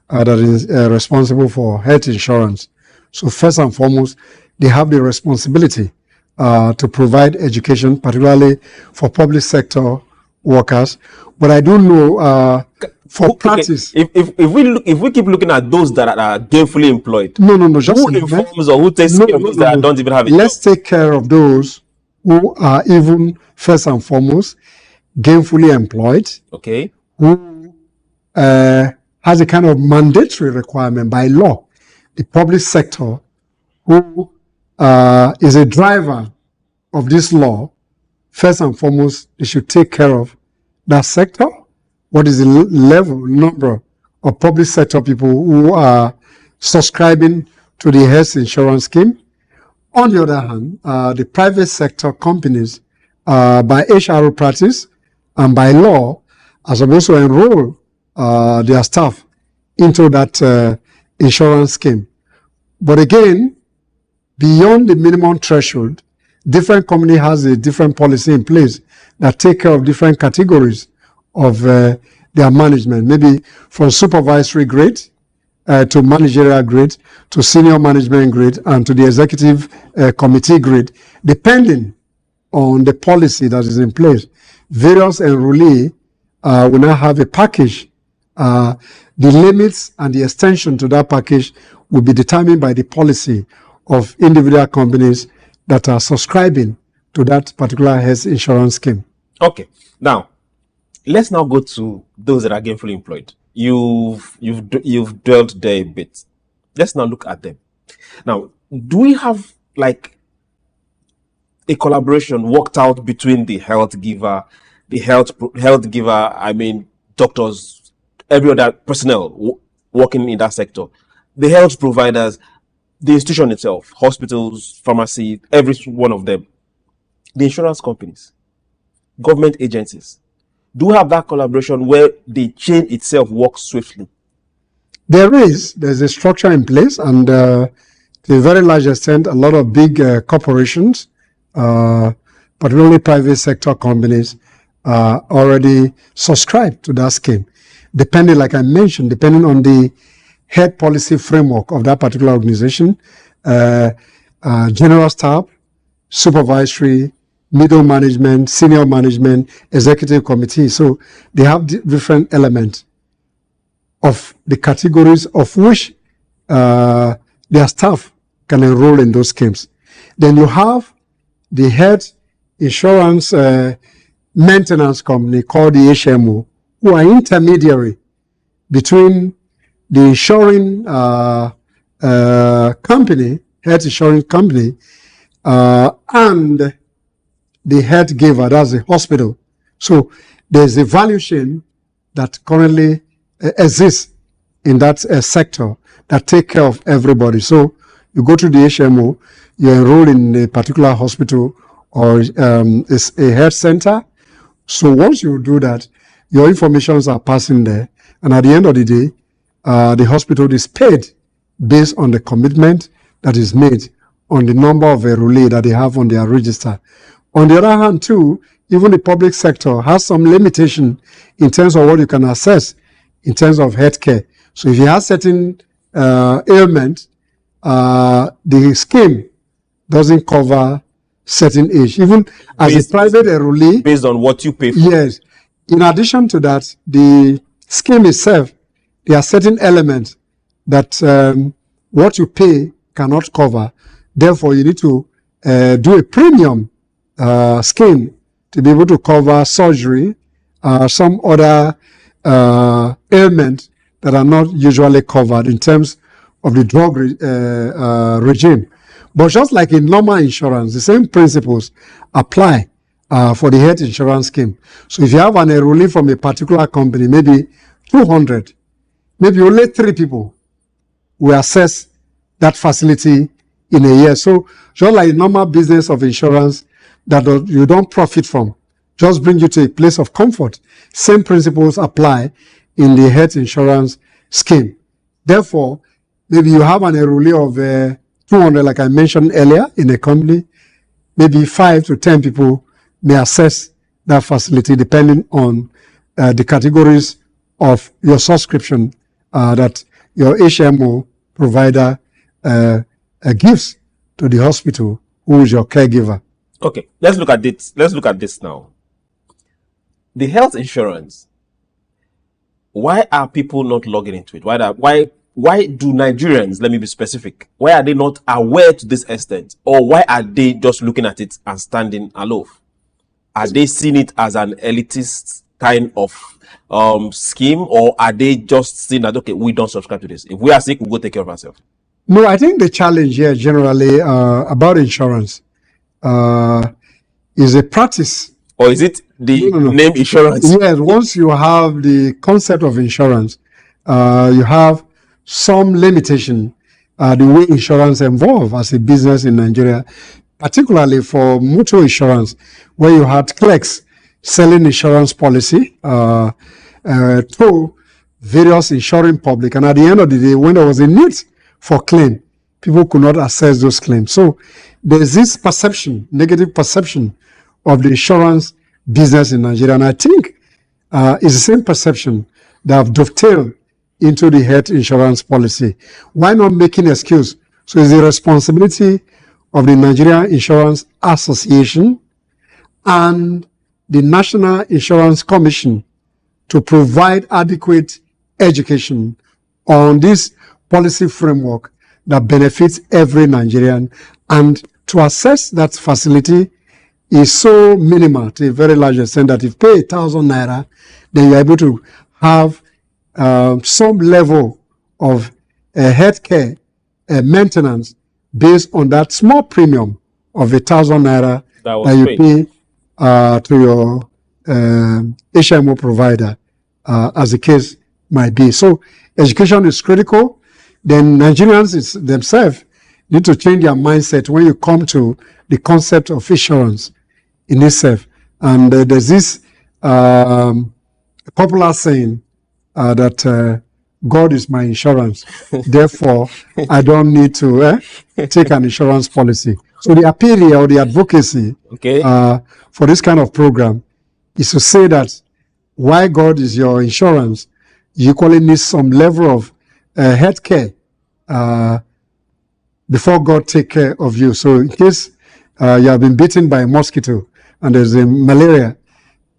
that is responsible for health insurance. So first and foremost, they have the responsibility to provide education, particularly for public sector workers. But I do know for practice. If we keep looking at those that are gainfully employed, just who informs or who takes care of those that don't even have a Let's job? take care of those who are even first and foremost gainfully employed. Okay. Who has a kind of mandatory requirement by law. The public sector, who is a driver of this law, first and foremost, they should take care of that sector. What is the number of public sector people who are subscribing to the health insurance scheme? On the other hand, the private sector companies, by HRO practice and by law, are supposed to enroll their staff into that insurance scheme. But again, beyond the minimum threshold, different company has a different policy in place that take care of different categories of their management, maybe from supervisory grade to managerial grade to senior management grade and to the executive committee grade, depending on the policy that is in place. Various enrollees will now have a package. The limits and the extension to that package will be determined by the policy of individual companies that are subscribing to that particular health insurance scheme. Okay. Now, let's now go to those that are gainfully employed. You've dwelt there a bit. Let's now look at them. Now, do we have like a collaboration worked out between the health giver, I mean, doctors, every other personnel working in that sector, the health providers, the institution itself, hospitals, pharmacy, every one of them, the insurance companies, government agencies, do have that collaboration where the chain itself works swiftly? There's a structure in place, and to a very large extent, a lot of big corporations, particularly private sector companies, already subscribe to that scheme. Depending, like I mentioned, depending on the health policy framework of that particular organization, general staff, supervisory, middle management, senior management, executive committee. So they have different elements of the categories of which their staff can enroll in those schemes. Then you have the health insurance maintenance company called the HMO, who are intermediary between the insuring company, health insurance company, and the health giver, that's the hospital. So there's a value chain that currently exists in that sector that take care of everybody. So you go to the HMO, you enroll in a particular hospital or it's a health center. So once you do that, your informations are passing there, and at the end of the day, the hospital is paid based on the commitment that is made on the number of enrollees that they have on their register. On the other hand, too, even the public sector has some limitation in terms of what you can assess in terms of healthcare. So if you have certain ailment, the scheme doesn't cover certain age. Even as a private enrollee, based on what you pay for. Yes. In addition to that, the scheme itself, there are certain elements that what you pay cannot cover. Therefore, you need to do a premium scheme to be able to cover surgery, some other ailments that are not usually covered in terms of the drug regime. But just like in normal insurance, the same principles apply for the health insurance scheme. So if you have an enrollee from a particular company, maybe 200, maybe only 3 people will access that facility in a year. So just like normal business of insurance that you don't profit from, just bring you to a place of comfort. Same principles apply in the health insurance scheme. Therefore, maybe you have an enrollee of 200, like I mentioned earlier, in a company, maybe 5 to 10 people may access that facility depending on the categories of your subscription that your HMO provider gives to the hospital, who is your caregiver. Okay, let's look at this. Let's look at this now. The health insurance. Why are people not logging into it? Why do Nigerians, let me be specific, why are they not aware to this extent? Or why are they just looking at it and standing aloof? Are they seeing it as an elitist kind of scheme, or are they just seeing that, okay, we don't subscribe to this? If we are sick, we'll go take care of ourselves? No, I think the challenge here generally about insurance is a practice. Or is it the name insurance? Yes, once you have the concept of insurance, you have some limitation the way insurance evolve as a business in Nigeria, particularly for motor insurance, where you had clerks selling insurance policy to various insuring public. And at the end of the day, when there was a need for claim, people could not access those claims. So there's this perception, negative perception of the insurance business in Nigeria. And I think it's the same perception that have dovetailed into the health insurance policy. Why not make an excuse? So it's the responsibility of the Nigeria Insurance Association and the National Insurance Commission to provide adequate education on this policy framework that benefits every Nigerian, and to assess that facility is so minimal to a very large extent that if you pay 1,000 naira, then you're able to have some level of healthcare maintenance based on that small premium of 1,000 naira that you pay to your HMO provider, as the case might be. So education is critical. Then Nigerians themselves need to change their mindset when you come to the concept of insurance in itself. And there's this popular saying that God is my insurance. Therefore, I don't need to take an insurance policy. So the appeal here, or the advocacy for this kind of program is to say that why God is your insurance, you equally need some level of health care before God take care of you. So in case you have been bitten by a mosquito and there's a malaria,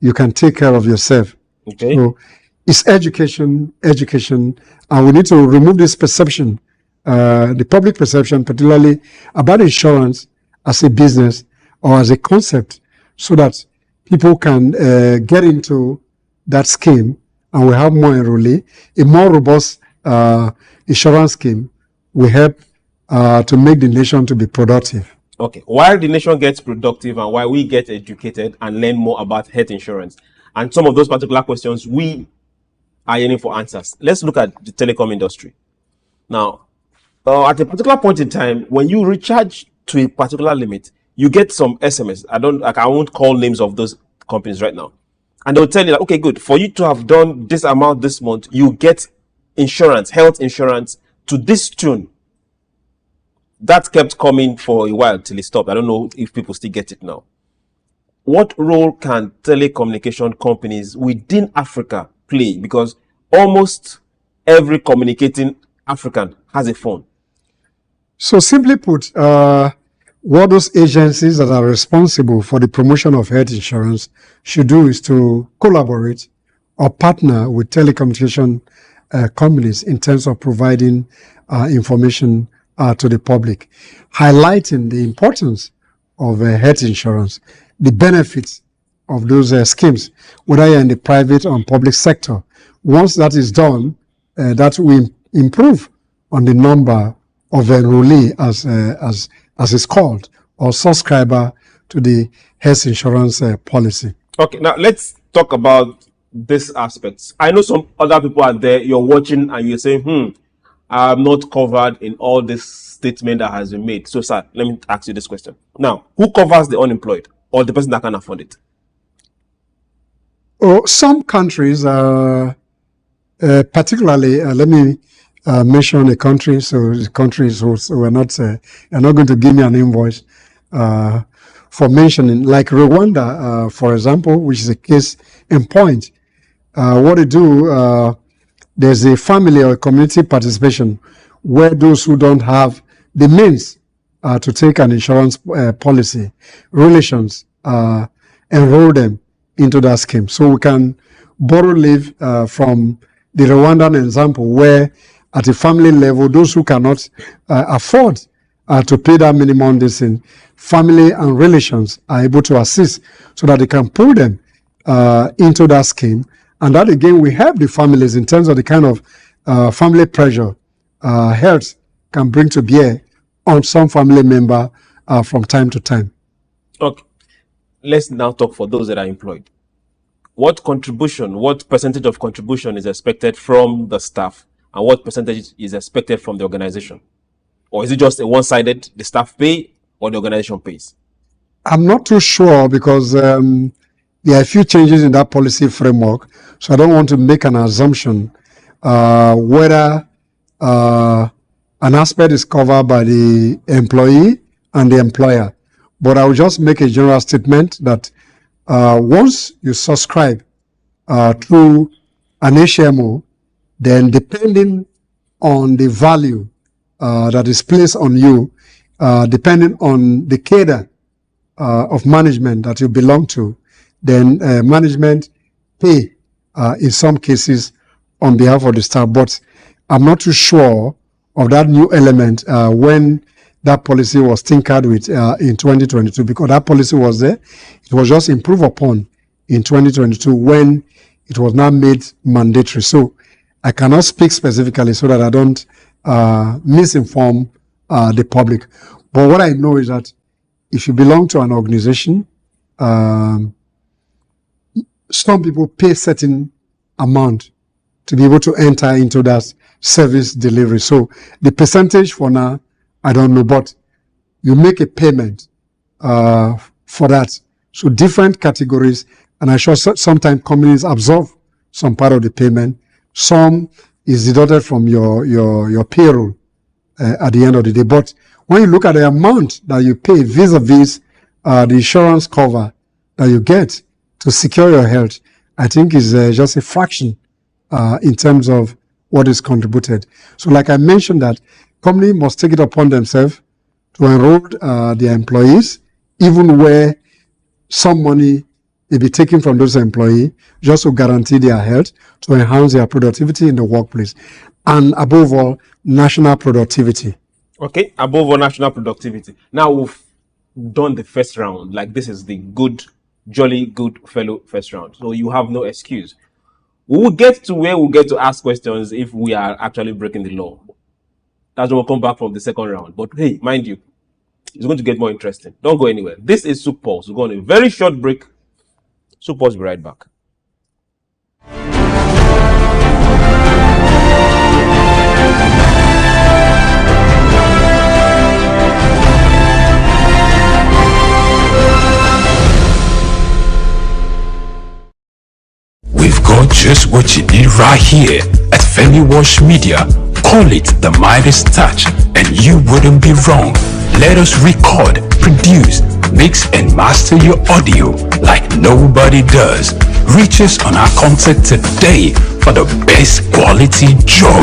you can take care of yourself. Okay. So it's education, and we need to remove this perception, the public perception, particularly about insurance as a business or as a concept, so that people can get into that scheme, and we have more enrollee. A more robust insurance scheme will help to make the nation to be productive. Okay, while the nation gets productive and while we get educated and learn more about health insurance and some of those particular questions we are yearning for answers, let's look at the telecom industry. Now, at a particular point in time, when you recharge to a particular limit, you get some SMS. I won't call names of those companies right now. And they'll tell you, like, okay, good, for you to have done this amount this month, you get insurance, health insurance to this tune. That kept coming for a while till it stopped. I don't know if people still get it now. What role can telecommunication companies within Africa play? Because almost every communicating African has a phone. So simply put, what those agencies that are responsible for the promotion of health insurance should do is to collaborate or partner with telecommunication companies in terms of providing information to the public, highlighting the importance of health insurance, the benefits of those schemes, whether you're in the private or public sector. Once that is done, that will improve on the number of enrollee, as it's called, or subscriber to the health insurance policy. Okay, now let's talk about this aspect. I know some other people out there, you're watching and you're saying, I'm not covered in all this statement that has been made. So, sir, let me ask you this question. Now, who covers the unemployed or the person that can afford it? Oh, some countries, particularly, let me mention a country. So the countries who are not going to give me an invoice for mentioning, like Rwanda, for example, which is a case in point. What they do, there's a family or community participation where those who don't have the means to take an insurance policy, relations, enroll them into that scheme. So we can borrow leave from the Rwandan example, where at a family level, those who cannot afford to pay that minimum distance, family and relations are able to assist so that they can pull them into that scheme. And that again will help the families in terms of the kind of family pressure health can bring to bear on some family member from time to time. Okay, let's now talk for those that are employed. What percentage of contribution is expected from the staff, and what percentage is expected from the organization? Or is it just a one-sided, the staff pay or the organization pays? I'm not too sure, because there are a few changes in that policy framework, so I don't want to make an assumption whether an aspect is covered by the employee and the employer. But I will just make a general statement that once you subscribe through an HMO, then depending on the value that is placed on you, depending on the cadre of management that you belong to, then management pay in some cases on behalf of the staff. But I'm not too sure of that new element when that policy was tinkered with in 2022, because that policy was there. It was just improved upon in 2022 when it was now made mandatory. So I cannot speak specifically so that I don't misinform the public. But what I know is that if you belong to an organization, some people pay certain amount to be able to enter into that service delivery. So the percentage for now, I don't know, but you make a payment for that. So different categories, and I'm sure sometimes companies absorb some part of the payment. Some is deducted from your payroll at the end of the day. But when you look at the amount that you pay vis-a-vis the insurance cover that you get to secure your health, I think is just a fraction in terms of what is contributed. So like I mentioned, that company must take it upon themselves to enroll their employees, even where some money may be taken from those employees, just to guarantee their health, to enhance their productivity in the workplace, and above all, national productivity. Okay, above all, national productivity. Now we've done the first round. Like, this is the good, jolly good fellow first round. So you have no excuse. We will get to where we'll get to ask questions if we are actually breaking the law. That's when we'll come back from the second round. But hey, mind you, it's going to get more interesting. Don't go anywhere. This is SOUQ Pulse. We'll go on a very short break. SOUQ Pulse will be right back. We've got just what you need right here at Family Wash Media. Call it the Midas touch and you wouldn't be wrong. Let us record, produce, mix and master your audio like nobody does. Reach us on our contact today for the best quality job.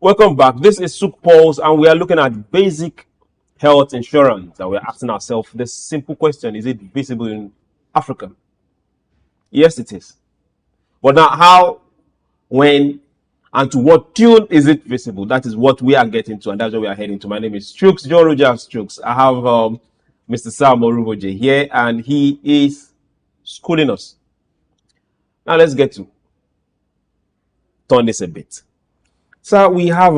Welcome back. This is SOUQ Pulse, and we are looking at basic health insurance. And we're asking ourselves this simple question: is it visible in Africa? Yes, it is. But now, how, when, and to what tune is it visible? That is what we are getting to, and that's what we are heading to. My name is SOUQ, John Rogers SOUQ. I have Mr. Sam Oruvoje here, and he is schooling us. Now, let's get to turn this a bit. So we have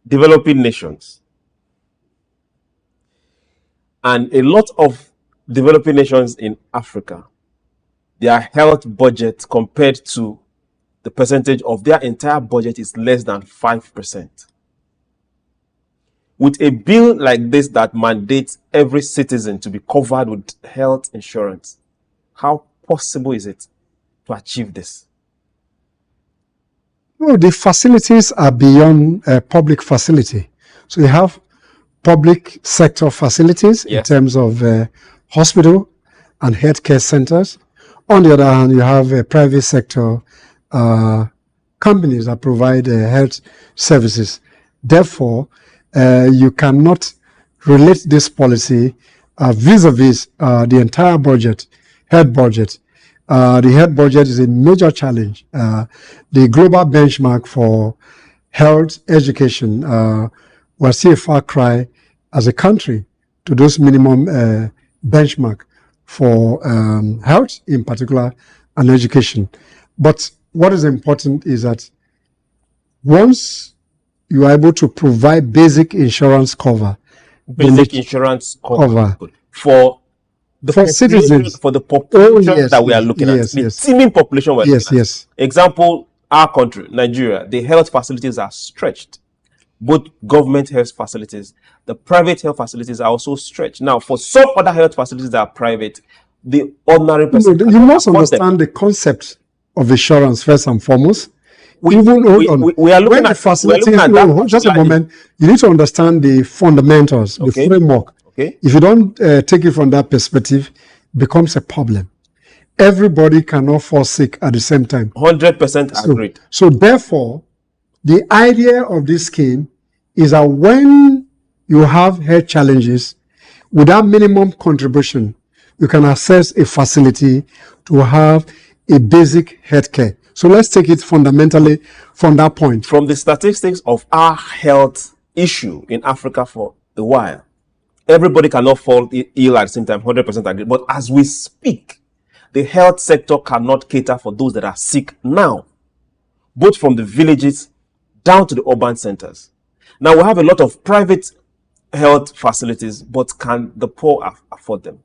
developing nations, and a lot of developing nations in Africa, their health budget compared to the percentage of their entire budget is less than 5%. With a bill like this that mandates every citizen to be covered with health insurance, how possible is it to achieve this? No, the facilities are beyond public facility. So you have public sector facilities in terms of hospital and healthcare centers. On the other hand, you have private sector companies that provide health services. Therefore, you cannot relate this policy vis-a-vis the entire budget, health budget. The health budget is a major challenge. The global benchmark for health education, we're still a far cry as a country to those minimum benchmark for health in particular and education. But what is important is that once you are able to provide basic insurance cover, basic insurance cover for the citizens, for the population that we are looking at, the teeming population we're looking at. Example, our country, Nigeria, the health facilities are stretched. Both government health facilities, the private health facilities are also stretched. Now, for some other health facilities that are private, the ordinary person... you must understand the concept of insurance first and foremost. We are looking at facilities. Just a moment. You need to understand the fundamentals, the framework. If you don't take it from that perspective, it becomes a problem. Everybody cannot fall sick at the same time. 100% agreed. So therefore, the idea of this scheme is that when you have health challenges, without minimum contribution, you can access a facility to have a basic health care. So let's take it fundamentally from that point. From the statistics of our health issue in Africa for a while, everybody cannot fall ill at the same time, 100% agree. But as we speak, the health sector cannot cater for those that are sick now, both from the villages down to the urban centers. Now, we have a lot of private health facilities, but can the poor afford them?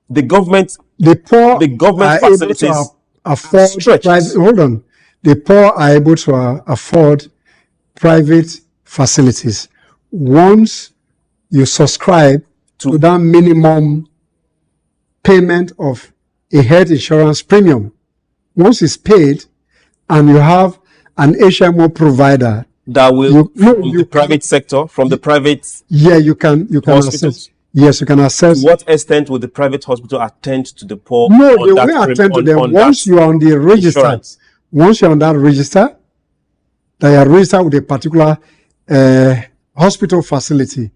The government facilities afford private, hold on. The poor are able to afford private facilities once you subscribe to that minimum payment of a health insurance premium. Once it's paid and you have an HMO provider that will the private sector, from the private you can access. Yes, you can access. To what extent will the private hospital attend to the poor? No, they will attend to them once you are on the register. Insurance. Once you're on that register, that you are registered with a particular hospital facility,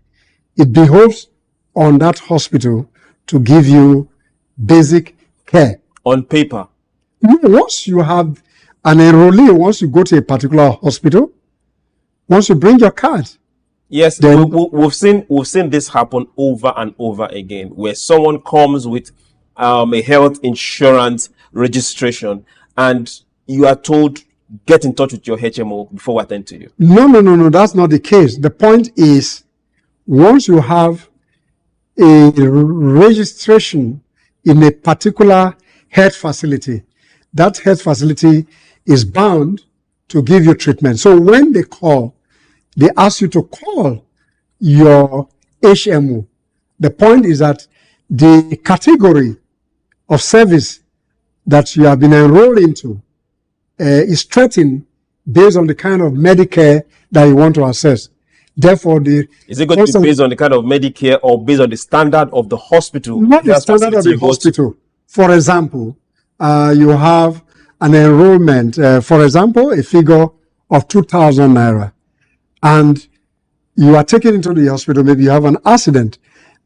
it behoves on that hospital to give you basic care. On paper? No, once you have an enrollee, once you go to a particular hospital, once you bring your card. Yes, we've seen this happen over and over again, where someone comes with a health insurance registration and you are told, get in touch with your HMO before we attend to you. No, that's not the case. The point is, once you have a registration in a particular health facility, that health facility is bound to give you treatment. So when they call, they ask you to call your HMO. The point is that the category of service that you have been enrolled into is threatened based on the kind of Medicare that you want to access. Therefore, is it going to be based on the kind of Medicare or based on the standard of the hospital? Not the standard of the hospital. For example, you have an enrollment, for example, a figure of 2,000 naira, and you are taken into the hospital, maybe you have an accident,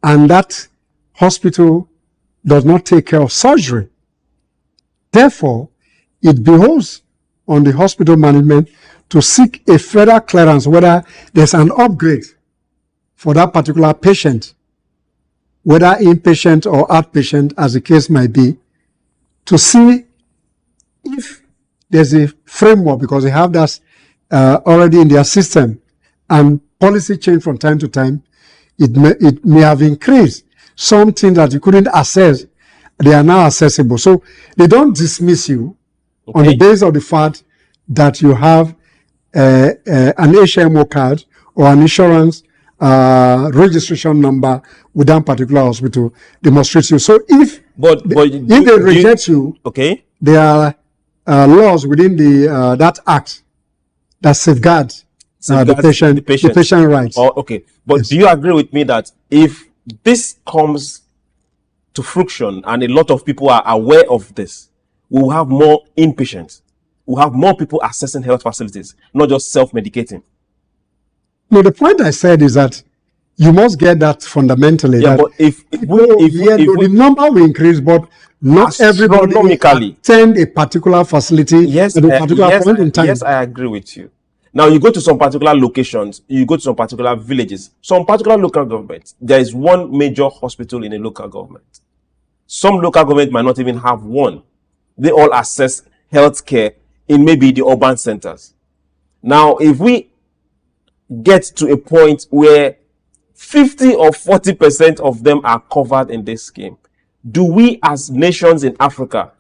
and that hospital does not take care of surgery. Therefore, it behoves on the hospital management to seek a further clearance whether there's an upgrade for that particular patient, whether inpatient or outpatient, as the case might be, to see if there's a framework, because they have that already in their system, and policy change from time to time. It may have increased something that you couldn't access. They are now accessible. So they don't dismiss you on the basis of the fact that you have an HMO card or an insurance registration number with that particular hospital. They must treat you. So if they reject you, there are laws within the that act that safeguards the patient rights. Oh, okay. But do you agree with me that if this comes to fruition and a lot of people are aware of this, we will have more inpatients? We'll have more people accessing health facilities, not just self-medicating. No, the point I said is that you must get that fundamentally. Yeah, that but if the number will increase, but not everybody attend a particular facility at a particular point in time. Yes, I agree with you. Now, you go to some particular locations, you go to some particular villages, some particular local governments. There is one major hospital in a local government. Some local government might not even have one. They all access healthcare in maybe the urban centers. Now, if we get to a point where 50 or 40% of them are covered in this scheme, do we as nations in Africa,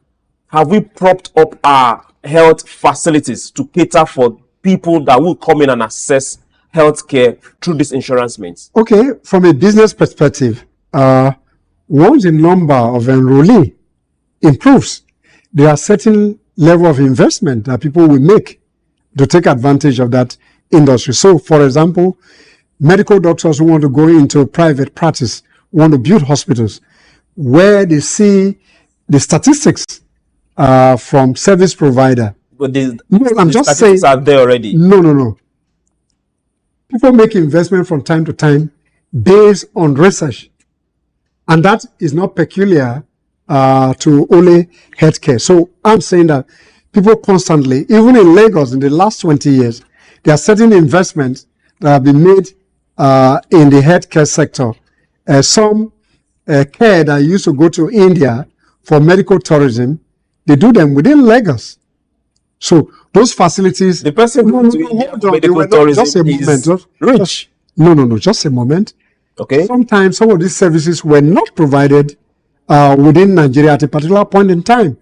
have we propped up our health facilities to cater for people that will come in and access healthcare through this insurance means? Okay, from a business perspective, once the number of enrollee improves, there are certain level of investment that people will make to take advantage of that industry. So, for example, medical doctors who want to go into private practice, want to build hospitals, where they see the statistics from service provider. But I'm just saying, are there already. No. People make investment from time to time based on research, and that is not peculiar to only healthcare. So I'm saying that people constantly, even in Lagos in the last 20 years, there are certain investments that have been made in the healthcare sector. Some care that used to go to India for medical tourism, they do them within Lagos. So those facilities. The person going to India for medical tourism just a moment, is rich. No, just a moment. Okay. Sometimes some of these services were not provided within Nigeria at a particular point in time.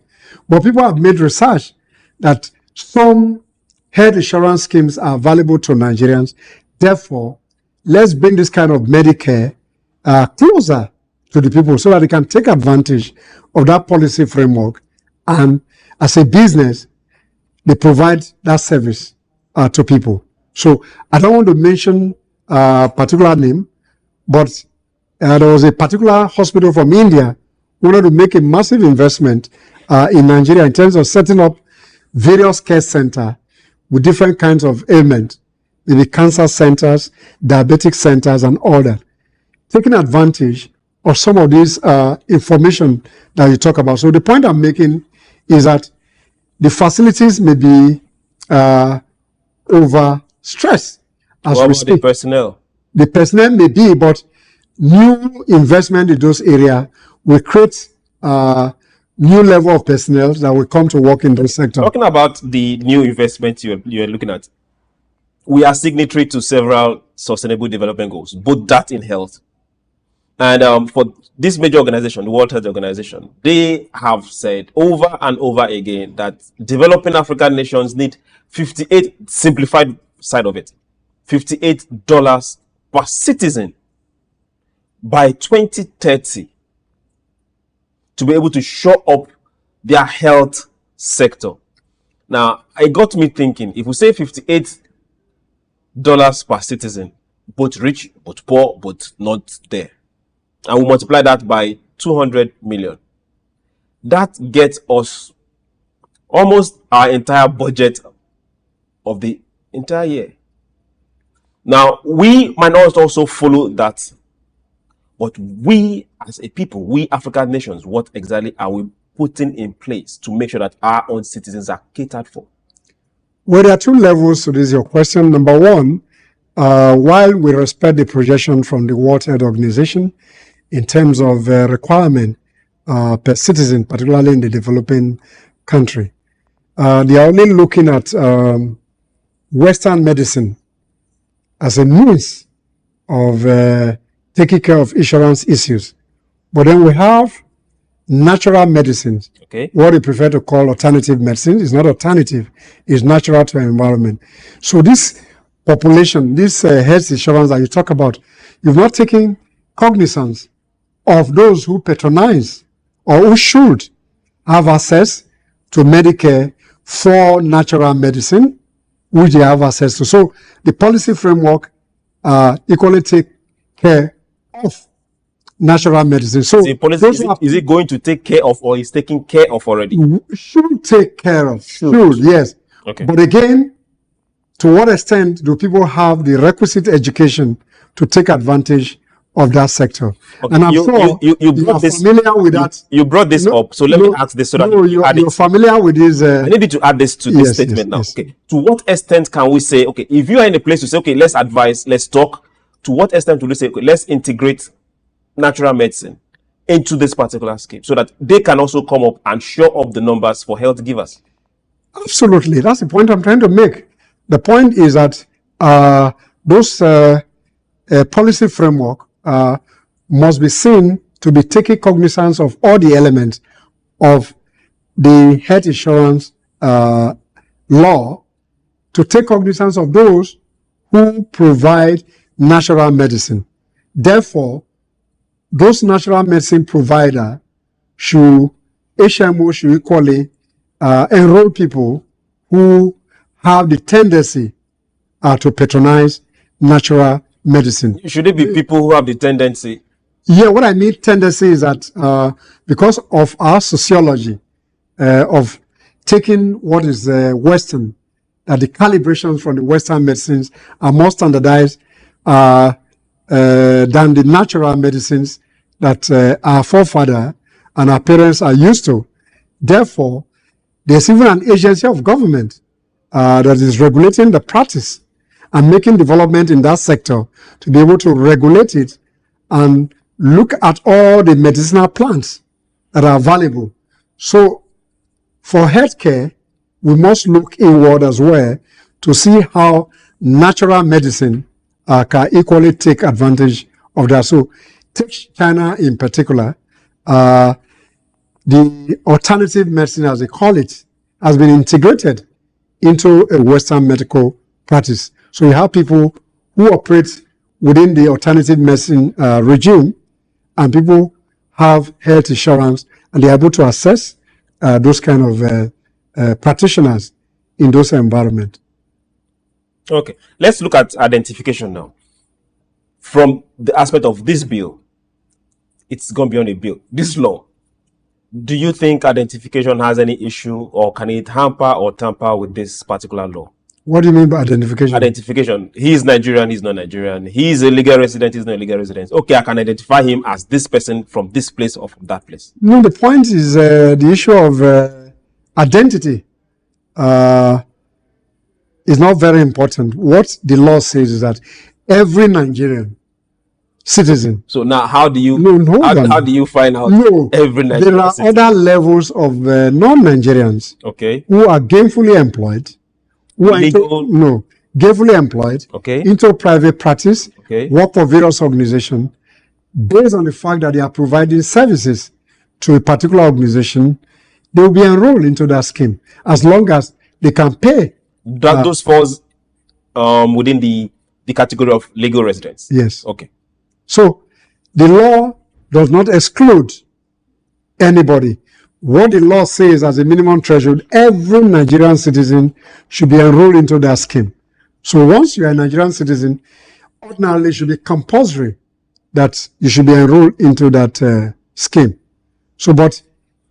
But people have made research that some health insurance schemes are valuable to Nigerians. Therefore, let's bring this kind of Medicare closer to the people so that they can take advantage of that policy framework. And as a business, they provide that service to people. So I don't want to mention a particular name, but there was a particular hospital from India who wanted to make a massive investment in Nigeria in terms of setting up various care centers with different kinds of ailments, maybe cancer centers, diabetic centers, and all that. Taking advantage of some of this information that you talk about. So the point I'm making is that the facilities may be overstressed as we speak. The personnel? The personnel may be, but new investment in those areas will create new level of personnel that will come to work in those sector. Talking about the new investment you're looking at, we are signatory to several sustainable development goals, both that in health. And for this major organization, the World Health Organization, they have said over and over again that developing African nations need 58, simplified side of it, $58 per citizen by 2030 to be able to shore up their health sector. Now, it got me thinking, if we say $58 per citizen, both rich, both poor, but not there, and we multiply that by 200 million, that gets us almost our entire budget of the entire year. Now, we might not also follow that, but we as a people, we African nations, what exactly are we putting in place to make sure that our own citizens are catered for? Well, there are two levels to this, your question. Number one, while we respect the projection from the World Health Organization in terms of requirement per citizen, particularly in the developing country, they are only looking at Western medicine as a means of taking care of insurance issues. But then we have natural medicines, what we prefer to call alternative medicine. It's not alternative, it's natural to our environment. So this population, this health insurance that you talk about, you've not taken cognizance of those who patronize or who should have access to Medicare for natural medicine, which they have access to. So the policy framework equally take care of natural medicine. So the policy, is it going to take care of, or is taking care of already? Should take care of. Should, yes. Okay. But again, to what extent do people have the requisite education to take advantage of that sector? Okay. And I'm sure you brought this, familiar with that. You brought this up, so let me ask this so that you're familiar with this. I need you to add this to this statement now. Okay. To what extent can we say, okay, if you are in a place to say, okay, let's advise, let's talk, to what extent do we say, okay, let's integrate natural medicine into this particular scheme so that they can also come up and show up the numbers for health givers? Absolutely. That's the point I'm trying to make. The point is that those policy framework must be seen to be taking cognizance of all the elements of the health insurance law, to take cognizance of those who provide natural medicine. Therefore, those natural medicine provider HMO should equally enroll people who have the tendency to patronize natural medicine. Should it be people who have the tendency? Yeah, what I mean tendency is that because of our sociology of taking what is Western, that the calibrations from the Western medicines are more standardized than the natural medicines that our forefather and our parents are used to. Therefore, there's even an agency of government that is regulating the practice and making development in that sector to be able to regulate it and look at all the medicinal plants that are available. So for healthcare, we must look inward as well to see how natural medicine can equally take advantage of that. So take China in particular, the alternative medicine, as they call it, has been integrated into a Western medical practice. So you have people who operate within the alternative medicine regime, and people have health insurance, and they're able to access those kind of practitioners in those environments. Okay, let's look at identification now. From the aspect of this bill, it's gone beyond a bill. This law, do you think identification has any issue, or can it hamper or tamper with this particular law? What do you mean by identification? Identification. He is Nigerian, he's not Nigerian. He is a legal resident, he's not a legal resident. Okay, I can identify him as this person from this place or from that place. No, the point is the issue of identity is not very important. What the law says is that every Nigerian citizen. So now, how do you how do you find out every Nigerian there are citizen? other levels of non-Nigerians who are gainfully employed, who are gainfully employed into private practice, work for various organizations. based on the fact that they are providing services to a particular organization, they will be enrolled into that scheme as long as they can pay. That those falls within the category of legal residents. Yes. Okay. So the law does not exclude anybody. What the law says as a minimum threshold, every Nigerian citizen should be enrolled into that scheme. So once you are a Nigerian citizen, ordinarily it should be compulsory that you should be enrolled into that scheme. So, but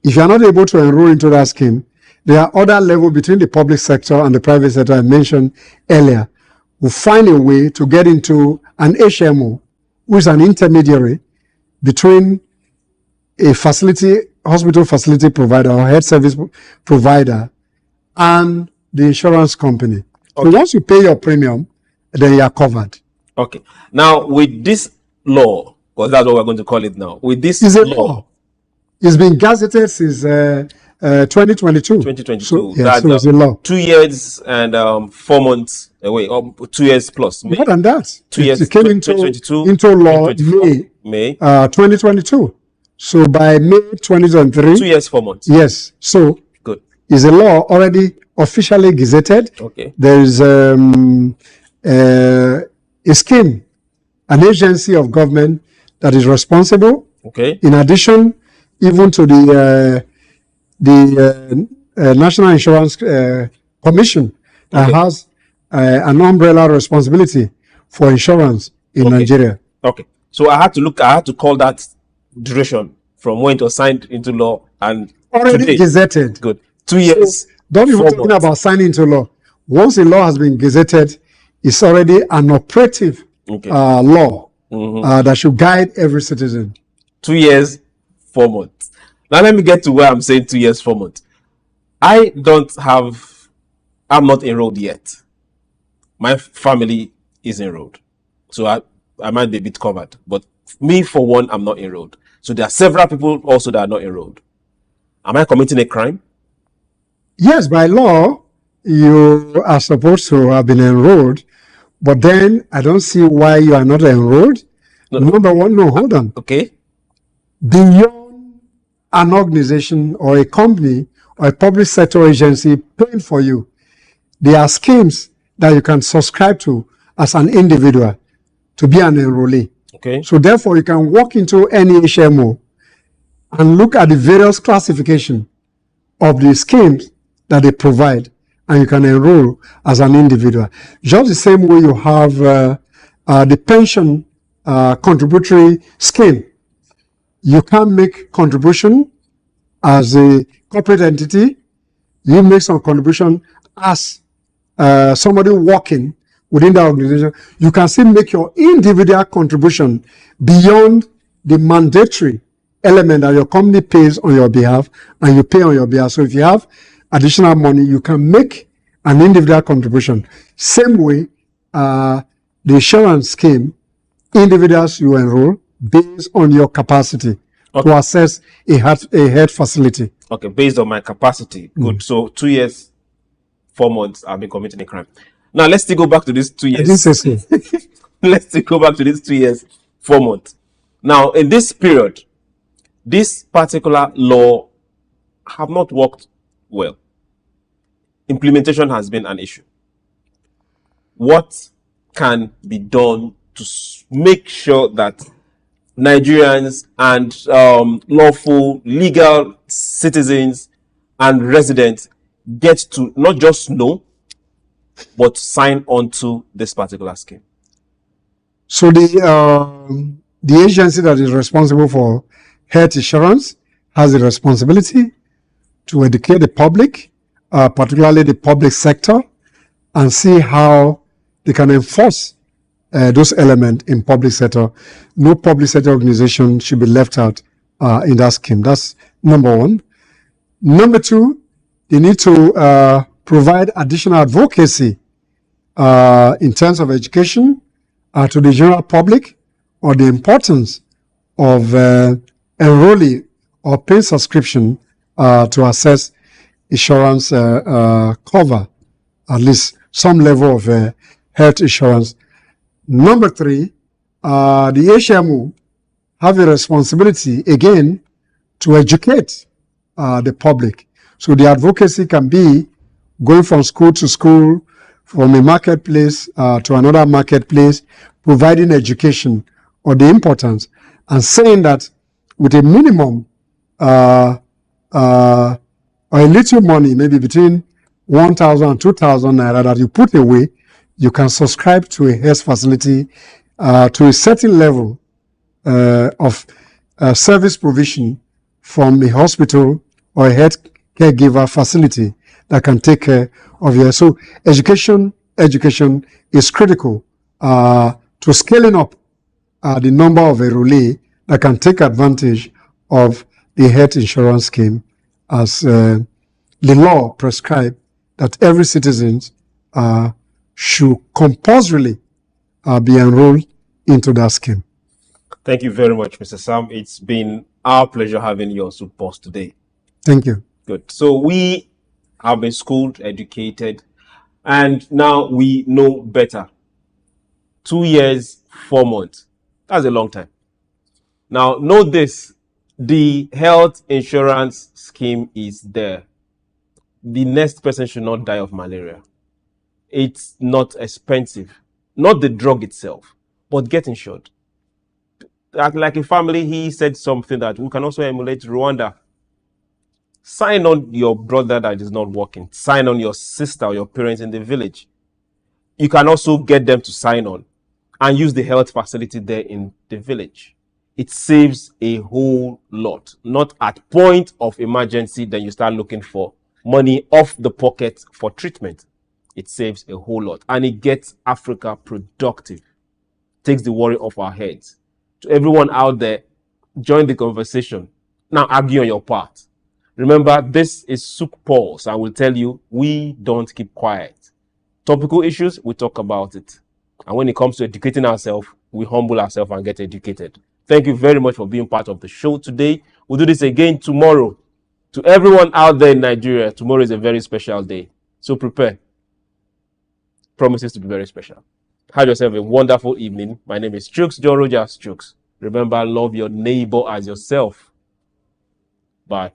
if you are not able to enroll into that scheme, there are other levels between the public sector and the private sector I mentioned earlier. We'll find a way to get into an HMO, who is an intermediary between a hospital facility provider or health service provider and the insurance company. Okay. So once you pay your premium, then you are covered. Okay. Now, with this law, because that's what we're going to call it now, with this law, it's been gazetted since 2022. 2022. So, yeah, that's so it's a law. 2 years and 4 months away, or 2 years plus. More than that. 2 years. It came into law May 2022. So by May 2023. 2 years, 4 months. Yes. So good. Is a law already officially gazetted. Okay. There is a scheme, an agency of government that is responsible. Okay. In addition, even to the National Insurance Commission that has an umbrella responsibility for insurance in Nigeria. Okay. So I had to call that duration from when it was signed into law and already today. Gazetted. Good. 2 years. So don't even talking about signing into law. Once a law has been gazetted, it's already an operative law that should guide every citizen. 2 years, 4 months. Now let me get to where I'm saying 2 years, 4 months. I'm not enrolled yet. My family is enrolled. So I might be a bit covered. But me, for one, I'm not enrolled. So there are several people also that are not enrolled. Am I committing a crime? Yes, by law, you are supposed to have been enrolled. But then I don't see why you are not enrolled. No. Number one, no, hold on. Okay. Beyond an organization or a company or a public sector agency paying for you, there are schemes that you can subscribe to as an individual to be an enrollee. Okay. So therefore, you can walk into any HMO and look at the various classification of the schemes that they provide, and you can enroll as an individual. Just the same way you have the pension contributory scheme. You can make contribution as a corporate entity. You make some contribution as somebody working within the organization. You can still make your individual contribution beyond the mandatory element that your company pays on your behalf and you pay on your behalf. So if you have additional money, you can make an individual contribution. Same way, the insurance scheme, individuals you enroll based on your capacity to assess a health facility. Okay, based on my capacity. Good. So 2 years, 4 months, I've been committing a crime. Now let's still go back to this 2 years. I didn't say so. Let's still go back to this 2 years, 4 months. Now, in this period, this particular law have not worked well. Implementation has been an issue. What can be done to make sure that Nigerians and lawful, legal citizens and residents get to not just know, but sign on to this particular scheme? So the agency that is responsible for health insurance has a responsibility to educate the public, particularly the public sector, and see how they can enforce those elements in public sector. No public sector organization should be left out in that scheme. That's number one. Number two, they need to provide additional advocacy in terms of education to the general public or the importance of enrolling or paying subscription to access insurance cover, at least some level of health insurance. Number three, the HMO have a responsibility, again, to educate the public. So the advocacy can be going from school to school, from a marketplace to another marketplace, providing education on the importance, and saying that with a minimum or a little money, maybe between 1,000 and 2,000 naira that you put away, you can subscribe to a health facility to a certain level of service provision from a hospital or a health caregiver facility that can take care of you. So education is critical to scaling up the number of enrollees that can take advantage of the health insurance scheme, as the law prescribes that every citizen should compulsorily be enrolled into that scheme. Thank you very much, Mr. Sam. It's been our pleasure having you on SOUQ Pulse today. Thank you. Good. So we have been schooled, educated, and now we know better. 2 years, 4 months. That's a long time. Now, note this. The health insurance scheme is there. The next person should not die of malaria. It's not expensive. Not the drug itself, but get insured. Like a family, he said something that we can also emulate Rwanda. Sign on your brother that is not working. Sign on your sister or your parents in the village. You can also get them to sign on and use the health facility there in the village. It saves a whole lot. Not at point of emergency, then you start looking for money off the pocket for treatment. It saves a whole lot. And it gets Africa productive. Takes the worry off our heads. To everyone out there, join the conversation. Now argue on your part. Remember, this is SOUQ Pulse, and we'll tell you, we don't keep quiet. Topical issues, we talk about it. And when it comes to educating ourselves, we humble ourselves and get educated. Thank you very much for being part of the show today. We'll do this again tomorrow. To everyone out there in Nigeria, tomorrow is a very special day. So prepare. Promises to be very special. Have yourself a wonderful evening. My name is SOUQ John Rogers SOUQ. Remember, love your neighbor as yourself. Bye.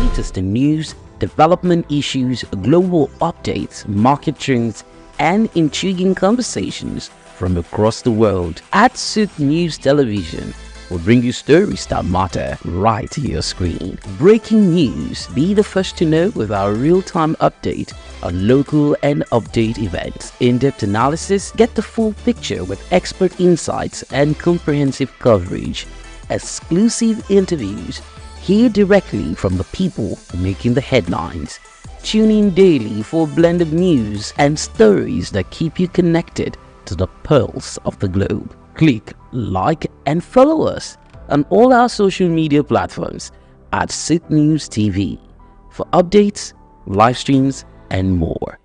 Latest in news, development issues, global updates, market trends, and intriguing conversations from across the world. At SOUQ News Television, we'll bring you stories that matter right to your screen. Breaking news, be the first to know with our real-time update on local and update events. In-depth analysis, get the full picture with expert insights and comprehensive coverage. Exclusive interviews, hear directly from the people making the headlines. Tune in daily for a blend of news and stories that keep you connected to the pulse of the globe. Click, like, and follow us on all our social media platforms at SOUQ News TV for updates, live streams, and more.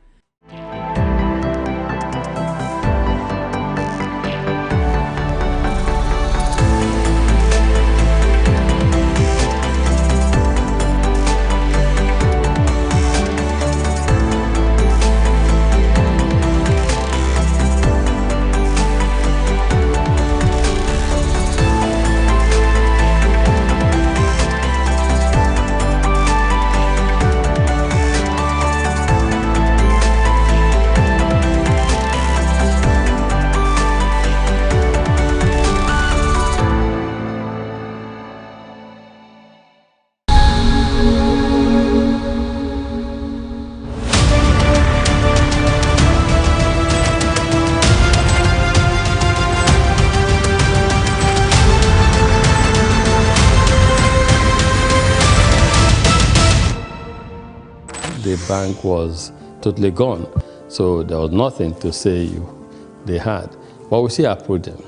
The bank was totally gone, so there was nothing to say they had. But we still approached them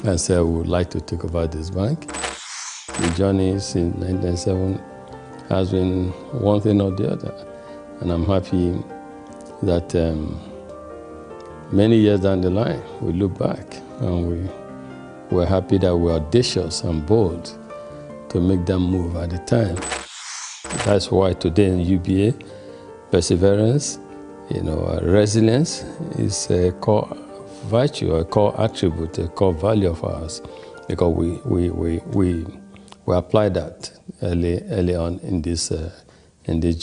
and said we would like to take over this bank. The journey since 1997 has been one thing or the other, and I'm happy that many years down the line, we look back and we're happy that we're audacious and bold to make them move at the time. That's why today in UBA, perseverance, resilience is a core virtue, a core attribute, a core value of ours, because we apply that early on in this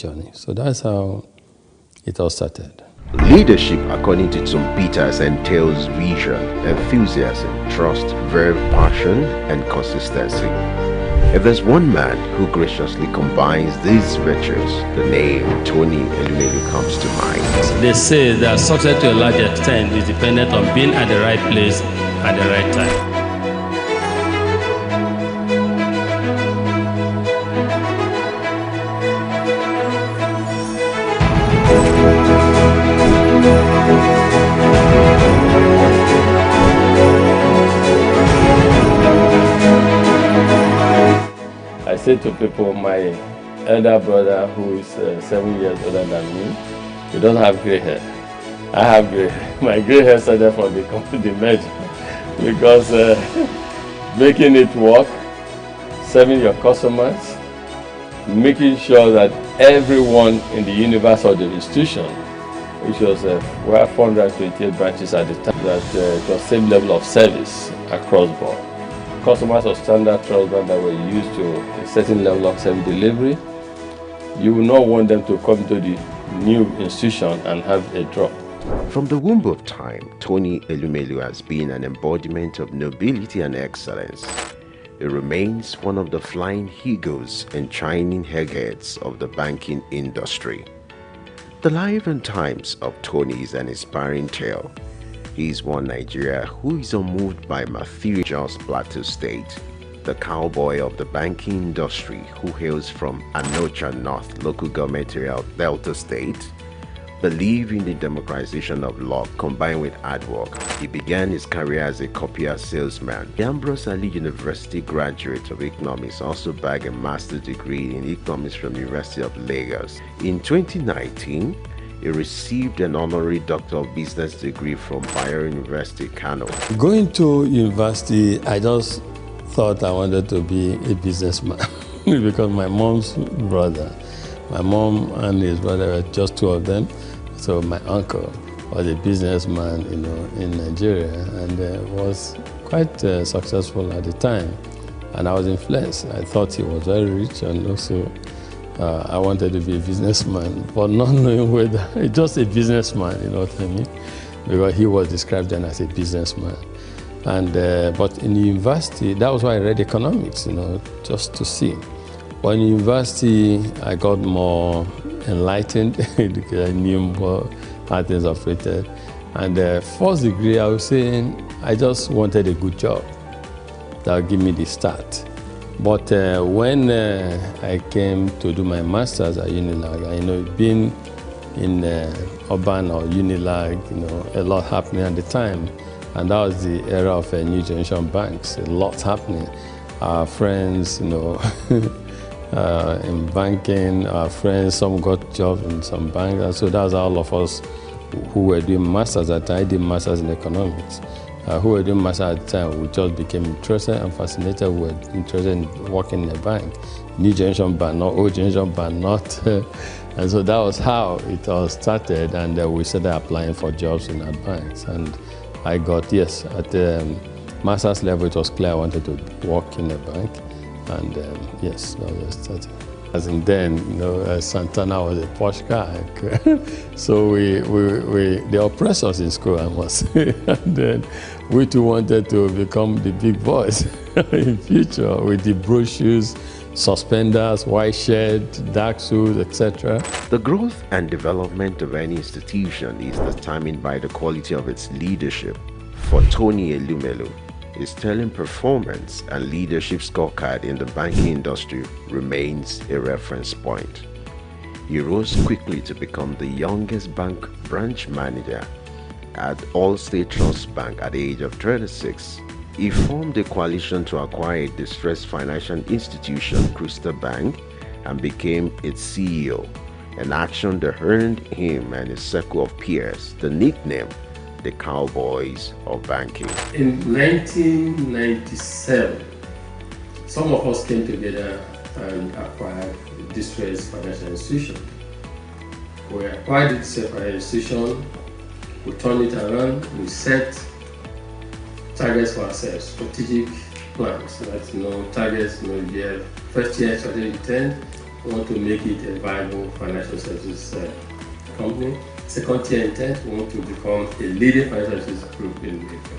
journey. So that's how it all started. Leadership, according to Tom Peters, entails vision, enthusiasm, trust, verve, passion, and consistency. If there's one man who graciously combines these virtues, the name Tony Elumelu comes to mind. They say that success to a large extent is dependent on being at the right place at the right time. I say to people, my elder brother, who is 7 years older than me, he doesn't have gray hair. I have gray hair. My gray hair started from the merger because making it work, serving your customers, making sure that everyone in the universe or the institution, which was we have 428 branches at the time, that it was same level of service across board. Customers of standard trust brand that were used to a certain level of service delivery, you will not want them to come to the new institution and have a drop. From the womb of time, Tony Elumelu has been an embodiment of nobility and excellence. He remains one of the flying eagles and shining eggheads of the banking industry. The life and times of Tony is an inspiring tale. He is one Nigeria who is unmoved by material Plateau State, the cowboy of the banking industry who hails from Anocha North local government area Delta State, believe in the democratization of law combined with hard work. He began his career as a copier salesman. The Ambrose Ali University graduate of economics also bagged a master's degree in economics from the University of Lagos. In 2019, he received an honorary Doctor of Business degree from Bayero University, Kano. Going to university, I just thought I wanted to be a businessman because my mom's brother, my mom and his brother were just two of them. So my uncle was a businessman, in Nigeria, and was quite successful at the time. And I was influenced. I thought he was very rich, and also I wanted to be a businessman, but not knowing whether just a businessman, you know what I mean? Because he was described then as a businessman. And but in the university, that was why I read economics, just to see. But in university, I got more enlightened because I knew more how things operated. And first degree, I was saying I just wanted a good job that would give me the start. But when I came to do my master's at Unilag, being in urban or Unilag, a lot happening at the time. And that was the era of new generation banks, a lot happening. Our friends, in banking, our friends, some got jobs in some banks. And so that's all of us who were doing masters at the time. I did masters in economics. Who were doing masters at the time, we just became interested and fascinated. We were interested in working in a bank. New generation bank, not old generation bank, not. And so that was how it all started. And we started applying for jobs in our banks. And I got, yes, at the master's level, it was clear I wanted to work in a bank. And yes, that was started. As in then, Santana was a posh guy. So they oppressed us in school, I must say. And then we too wanted to become the big boys in future with the brochures, suspenders, white shirt, dark suits, etc. The growth and development of any institution is determined by the quality of its leadership. For Tony Elumelu, his sterling performance and leadership scorecard in the banking industry remains a reference point. He rose quickly to become the youngest bank branch manager at Allstate Trust Bank at the age of 36. He formed a coalition to acquire a distressed financial institution, Crystal Bank, and became its CEO, an action that earned him and his circle of peers the nickname the cowboys of banking. In 1997, some of us came together and acquired distressed financial institution. We acquired this financial institution, we turned it around, we set targets for ourselves, strategic plans. That's targets, you have first year strategic intent, we want to make it a viable financial services company. Second year intent, we want to become a leading financial services group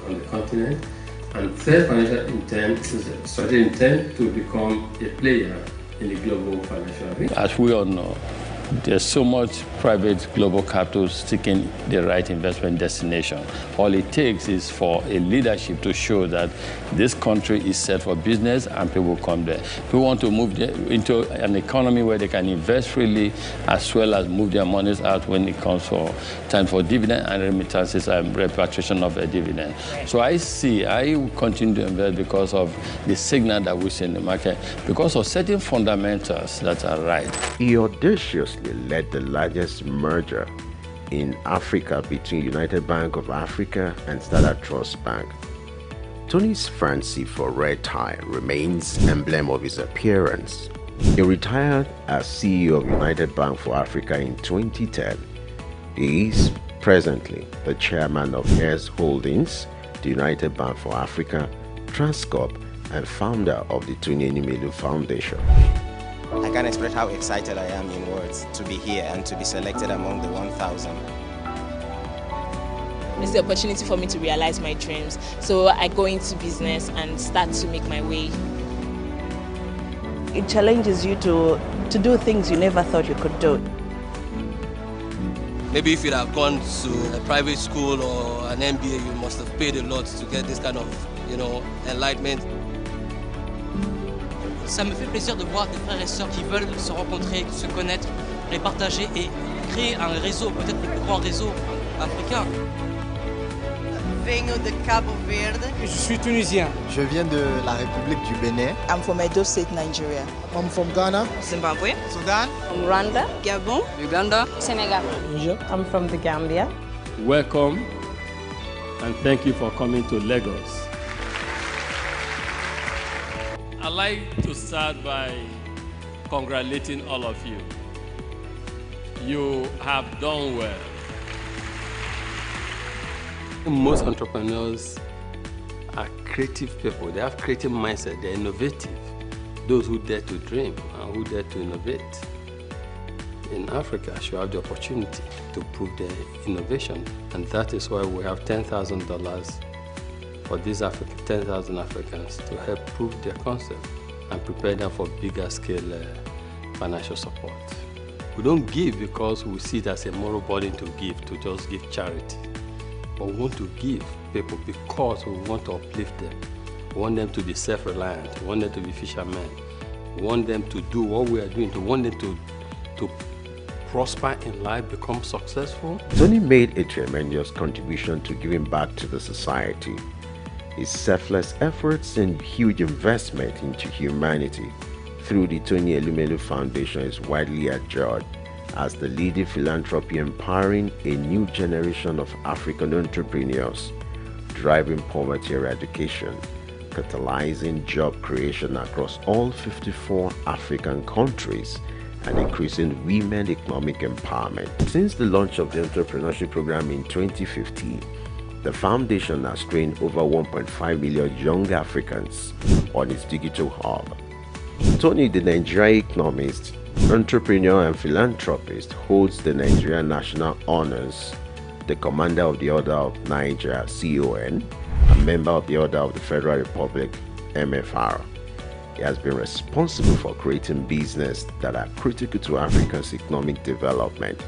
on the continent. And third financial intent is a strategic intent to become a player in the global financial arena. As we all know, there's so much private global capital seeking the right investment destination. All it takes is for a leadership to show that this country is set for business and people come there. People want to move into an economy where they can invest freely as well as move their monies out when it comes for time for dividend and remittances and repatriation of a dividend. So I will continue to invest because of the signal that we see in the market, because of certain fundamentals that are right. He audaciously led the largest merger in Africa between United Bank of Africa and Standard Trust Bank. Tony's fancy for red tie remains emblem of his appearance. He retired as CEO of United Bank for Africa in 2010. He is presently the chairman of Heirs Holdings, the United Bank for Africa, Transcorp, and founder of the Tony Elumelu Foundation. I can't express how excited I am in words to be here and to be selected among the 1,000. It's the opportunity for me to realize my dreams. So I go into business and start to make my way. It challenges you to do things you never thought you could do. Maybe if you'd have gone to a private school or an MBA, you must have paid a lot to get this kind of, enlightenment. Ça me fait plaisir de voir des frères et sœurs qui veulent se rencontrer, se connaître, les partager et créer un réseau, peut-être le plus grand réseau africain. Venho de Cabo Verde. Je suis tunisien. Je viens de la République du Bénin. I'm from Edo State, Nigeria. I'm from Ghana. Zimbabwe. Sudan. From Rwanda. Gabon. Uganda. Senegal. Egypt. I'm from the Gambia. Welcome and thank you for coming to Lagos. I'd like to start by congratulating all of you. You have done well. Most entrepreneurs are creative people. They have creative mindset. They're innovative. Those who dare to dream and who dare to innovate in Africa should have the opportunity to prove their innovation. And that is why we have $10,000 for these 10,000 Africans to help prove their concept and prepare them for bigger scale financial support. We don't give because we see it as a moral burden to just give charity. But we want to give people because we want to uplift them. We want them to be self-reliant. We want them to be fishermen. We want them to do what we are doing. We want them to prosper in life, become successful. Tony made a tremendous contribution to giving back to the society. His selfless efforts and huge investment into humanity through the Tony Elumelu Foundation is widely adjured as the leading philanthropy empowering a new generation of African entrepreneurs, driving poverty eradication, catalyzing job creation across all 54 African countries, and increasing women economic empowerment. Since the launch of the entrepreneurship program in 2015, the foundation has trained over 1.5 million young Africans on its digital hub. Tony, the Nigerian economist, entrepreneur and philanthropist, holds the Nigerian National Honors, the Commander of the Order of Niger, CON, a member of the Order of the Federal Republic, MFR. He has been responsible for creating business that are critical to Africa's economic development.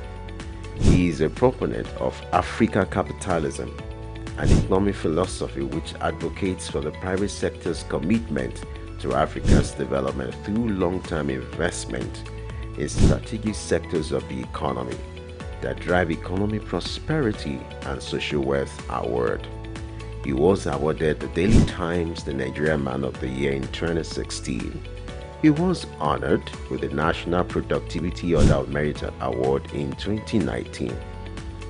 He is a proponent of Africa capitalism, an economic philosophy which advocates for the private sector's commitment to Africa's development through long-term investment in strategic sectors of the economy that drive economic prosperity and social wealth award. He was awarded the Daily Times the Nigerian Man of the Year in 2016. He was honored with the National Productivity Order of Merit Award in 2019.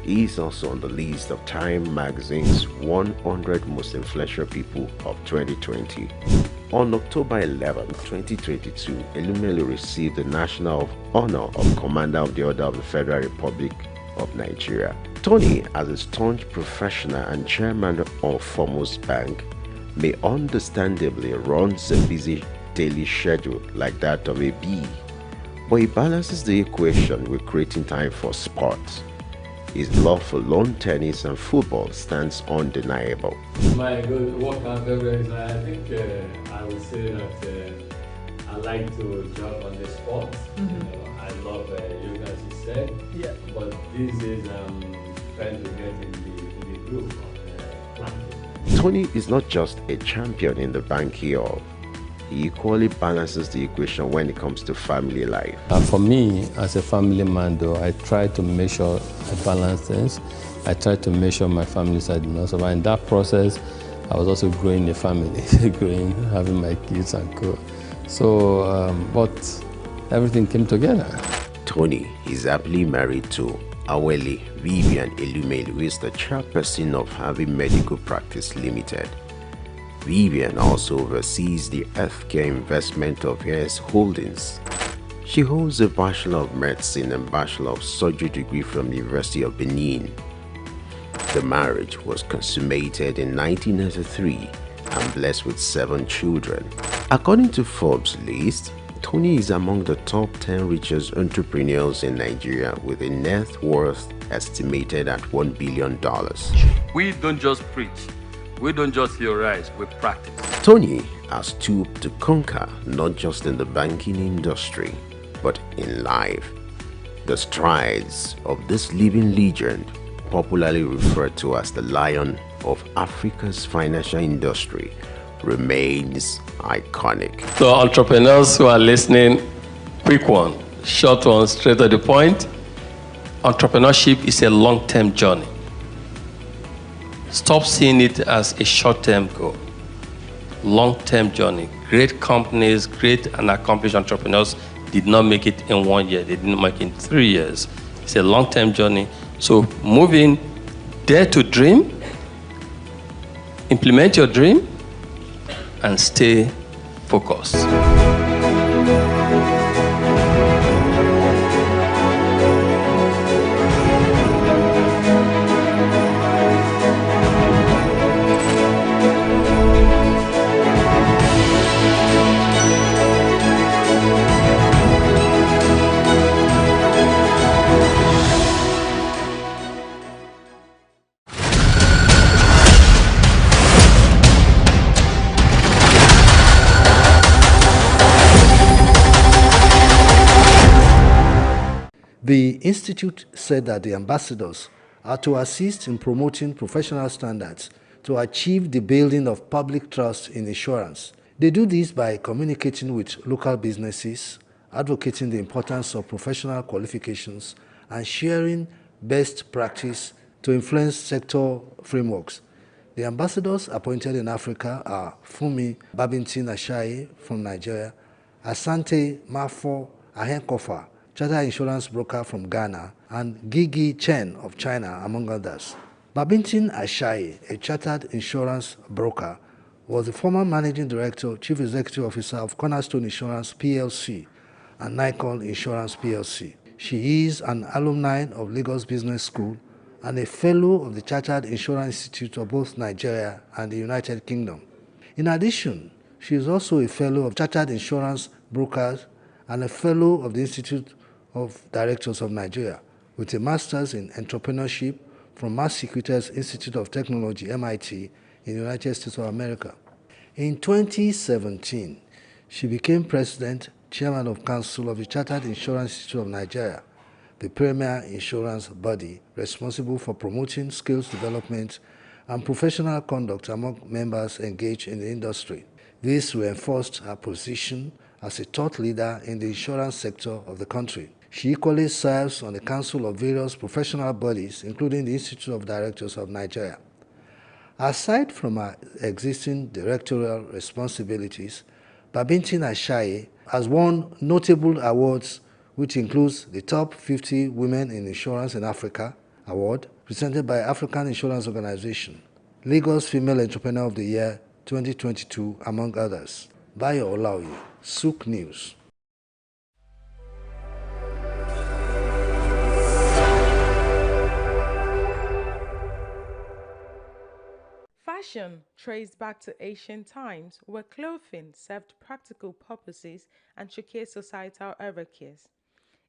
He is also on the list of Time magazine's 100 most influential people of 2020. On October 11, 2022, Elumelu received the National Honor of Commander of the Order of the Federal Republic of Nigeria. Tony, as a staunch professional and chairman of Foremost Bank, may understandably runs a busy daily schedule like that of a bee, but he balances the equation with creating time for sports. His love for lawn tennis and football stands undeniable. My good workout memories, I think I would say that I like to jump on the sport. I love yoga, as you said. Yeah. But these days I'm trying to get in the group of practice. Tony is not just a champion in the banking hall. He equally balances the equation when it comes to family life. For me, as a family man though, I try to make sure I balance things. I try to make sure my family side did not suffer. In that process, I was also growing the family, having my kids and co. So, but everything came together. Tony is happily married to Awele Vivian Elumelu, who is the chairperson of Harvey Medical Practice Limited. Vivian also oversees the healthcare investment of US Holdings. She holds a Bachelor of Medicine and Bachelor of Surgery degree from the University of Benin. The marriage was consummated in 1993 and blessed with 7 children. According to Forbes' list, Tony is among the top 10 richest entrepreneurs in Nigeria with a net worth estimated at $1 billion. We don't just preach. We don't just theorize, we practice. Tony has stooped to conquer not just in the banking industry, but in life. The strides of this living legend, popularly referred to as the Lion of Africa's financial industry, remains iconic. So entrepreneurs who are listening, quick one, short one, straight to the point. Entrepreneurship is a long-term journey. Stop seeing it as a short-term goal. Long-term journey. Great companies, great and accomplished entrepreneurs did not make it in 1 year. They didn't make it in 3 years. It's a long-term journey. So move in, dare to dream, implement your dream, and stay focused. The Institute said that the ambassadors are to assist in promoting professional standards to achieve the building of public trust in insurance. They do this by communicating with local businesses, advocating the importance of professional qualifications, and sharing best practice to influence sector frameworks. The ambassadors appointed in Africa are Fumi Babintin Ashaye from Nigeria, Asante Mafo Ahenkofa, chartered insurance broker from Ghana, and Gigi Chen of China, among others. Babintin Ashaye, a chartered insurance broker, was the former managing director, chief executive officer of Cornerstone Insurance PLC and Nikon Insurance PLC. She is an alumni of Lagos Business School and a fellow of the Chartered Insurance Institute of both Nigeria and the United Kingdom. In addition, she is also a fellow of Chartered Insurance Brokers and a fellow of the Institute of Directors of Nigeria, with a master's in entrepreneurship from Massachusetts Institute of Technology, MIT, in the United States of America. In 2017, she became president, chairman of council of the Chartered Insurance Institute of Nigeria, the premier insurance body responsible for promoting skills development and professional conduct among members engaged in the industry. This reinforced her position as a thought leader in the insurance sector of the country. She equally serves on the council of various professional bodies, including the Institute of Directors of Nigeria. Aside from her existing directorial responsibilities, Babintin Ashaye has won notable awards, which includes the top 50 women in insurance in Africa Award presented by African Insurance Organization, Lagos Female Entrepreneur of the Year 2022, among others. Bayo Olaoye, SOUQ News. Fashion traced back to ancient times, where clothing served practical purposes and showcased societal hierarchies.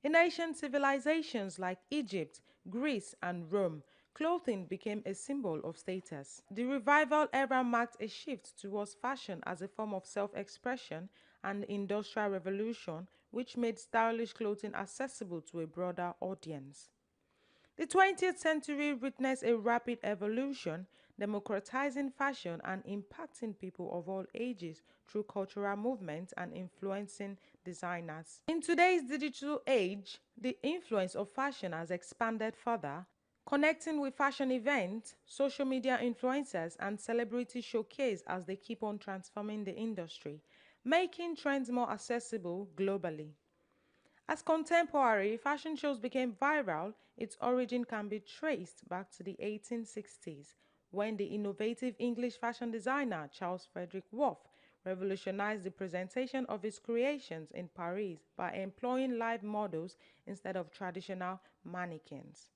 In ancient civilizations like Egypt, Greece, and Rome, clothing became a symbol of status. The revival era marked a shift towards fashion as a form of self-expression and the Industrial Revolution, which made stylish clothing accessible to a broader audience. The 20th century witnessed a rapid evolution, democratizing fashion and impacting people of all ages through cultural movements and influencing designers. In today's digital age, the influence of fashion has expanded further, connecting with fashion events, social media influencers, and celebrity showcase as they keep on transforming the industry, making trends more accessible globally. As contemporary fashion shows became viral, its origin can be traced back to the 1860s, when the innovative English fashion designer Charles Frederick Worth revolutionized the presentation of his creations in Paris by employing live models instead of traditional mannequins.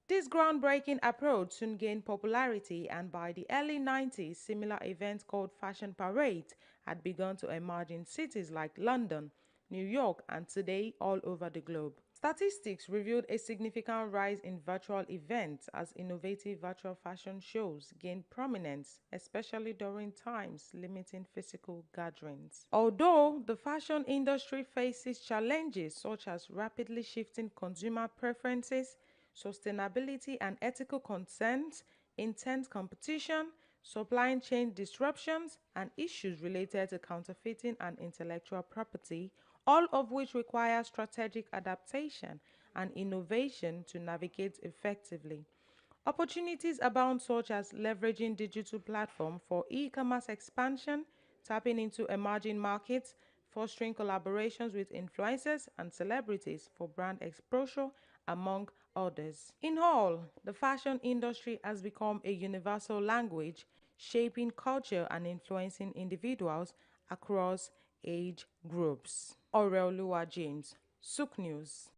This groundbreaking approach soon gained popularity, and by the early 90s, similar events called fashion parades had begun to emerge in cities like London, New York, and today all over the globe. Statistics revealed a significant rise in virtual events as innovative virtual fashion shows gained prominence, especially during times limiting physical gatherings. Although the fashion industry faces challenges such as rapidly shifting consumer preferences, sustainability and ethical concerns, intense competition, supply chain disruptions, and issues related to counterfeiting and intellectual property, all of which require strategic adaptation and innovation to navigate effectively. Opportunities abound, such as leveraging digital platforms for e-commerce expansion, tapping into emerging markets, fostering collaborations with influencers and celebrities for brand exposure, among others. In all, the fashion industry has become a universal language, shaping culture and influencing individuals across age groups. Aureolua James, SOUQ News.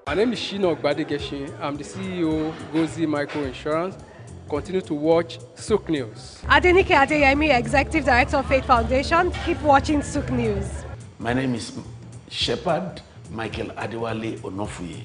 My name is Shino Gbadegeshin. I'm the CEO of Gozi Micro Insurance. Continue to watch SOUQ News. Adenike Adeyemi, Executive Director of Faith Foundation. Keep watching SOUQ News. My name is Shepherd Michael Adewale Onofuye.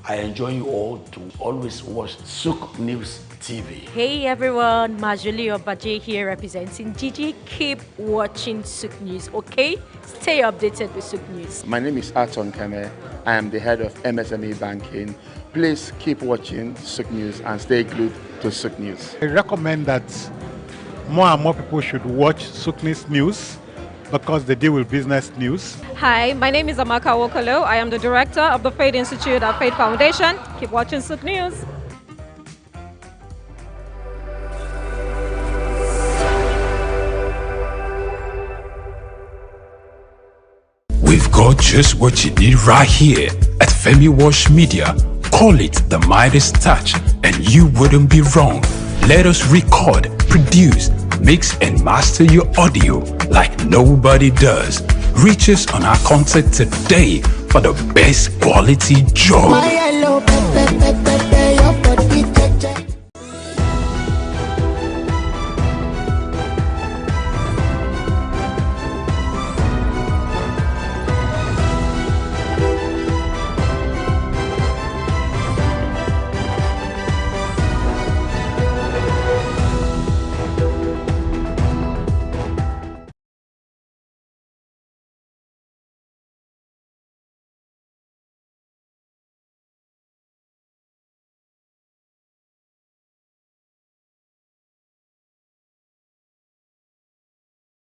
I enjoy you all to always watch SOUQ News TV. Hey everyone, Majuli Obaje here representing Gigi. Keep watching SOUQ News, okay? Stay updated with SOUQ News. My name is Aton Keme. I am the head of MSME Banking. Please keep watching SOUQ News and stay glued to SOUQ News. I recommend that more and more people should watch SOUQ News because they deal with business news. Hi, my name is Amaka Wokolo. I am the director of the Faith Institute at Faith Foundation. Keep watching SOUQ News. We've got just what you need right here at Femi Wash Media. Call it the Midas touch and you wouldn't be wrong. Let us record, produce, mix and master your audio like nobody does. Reach us on our contact today for the best quality job.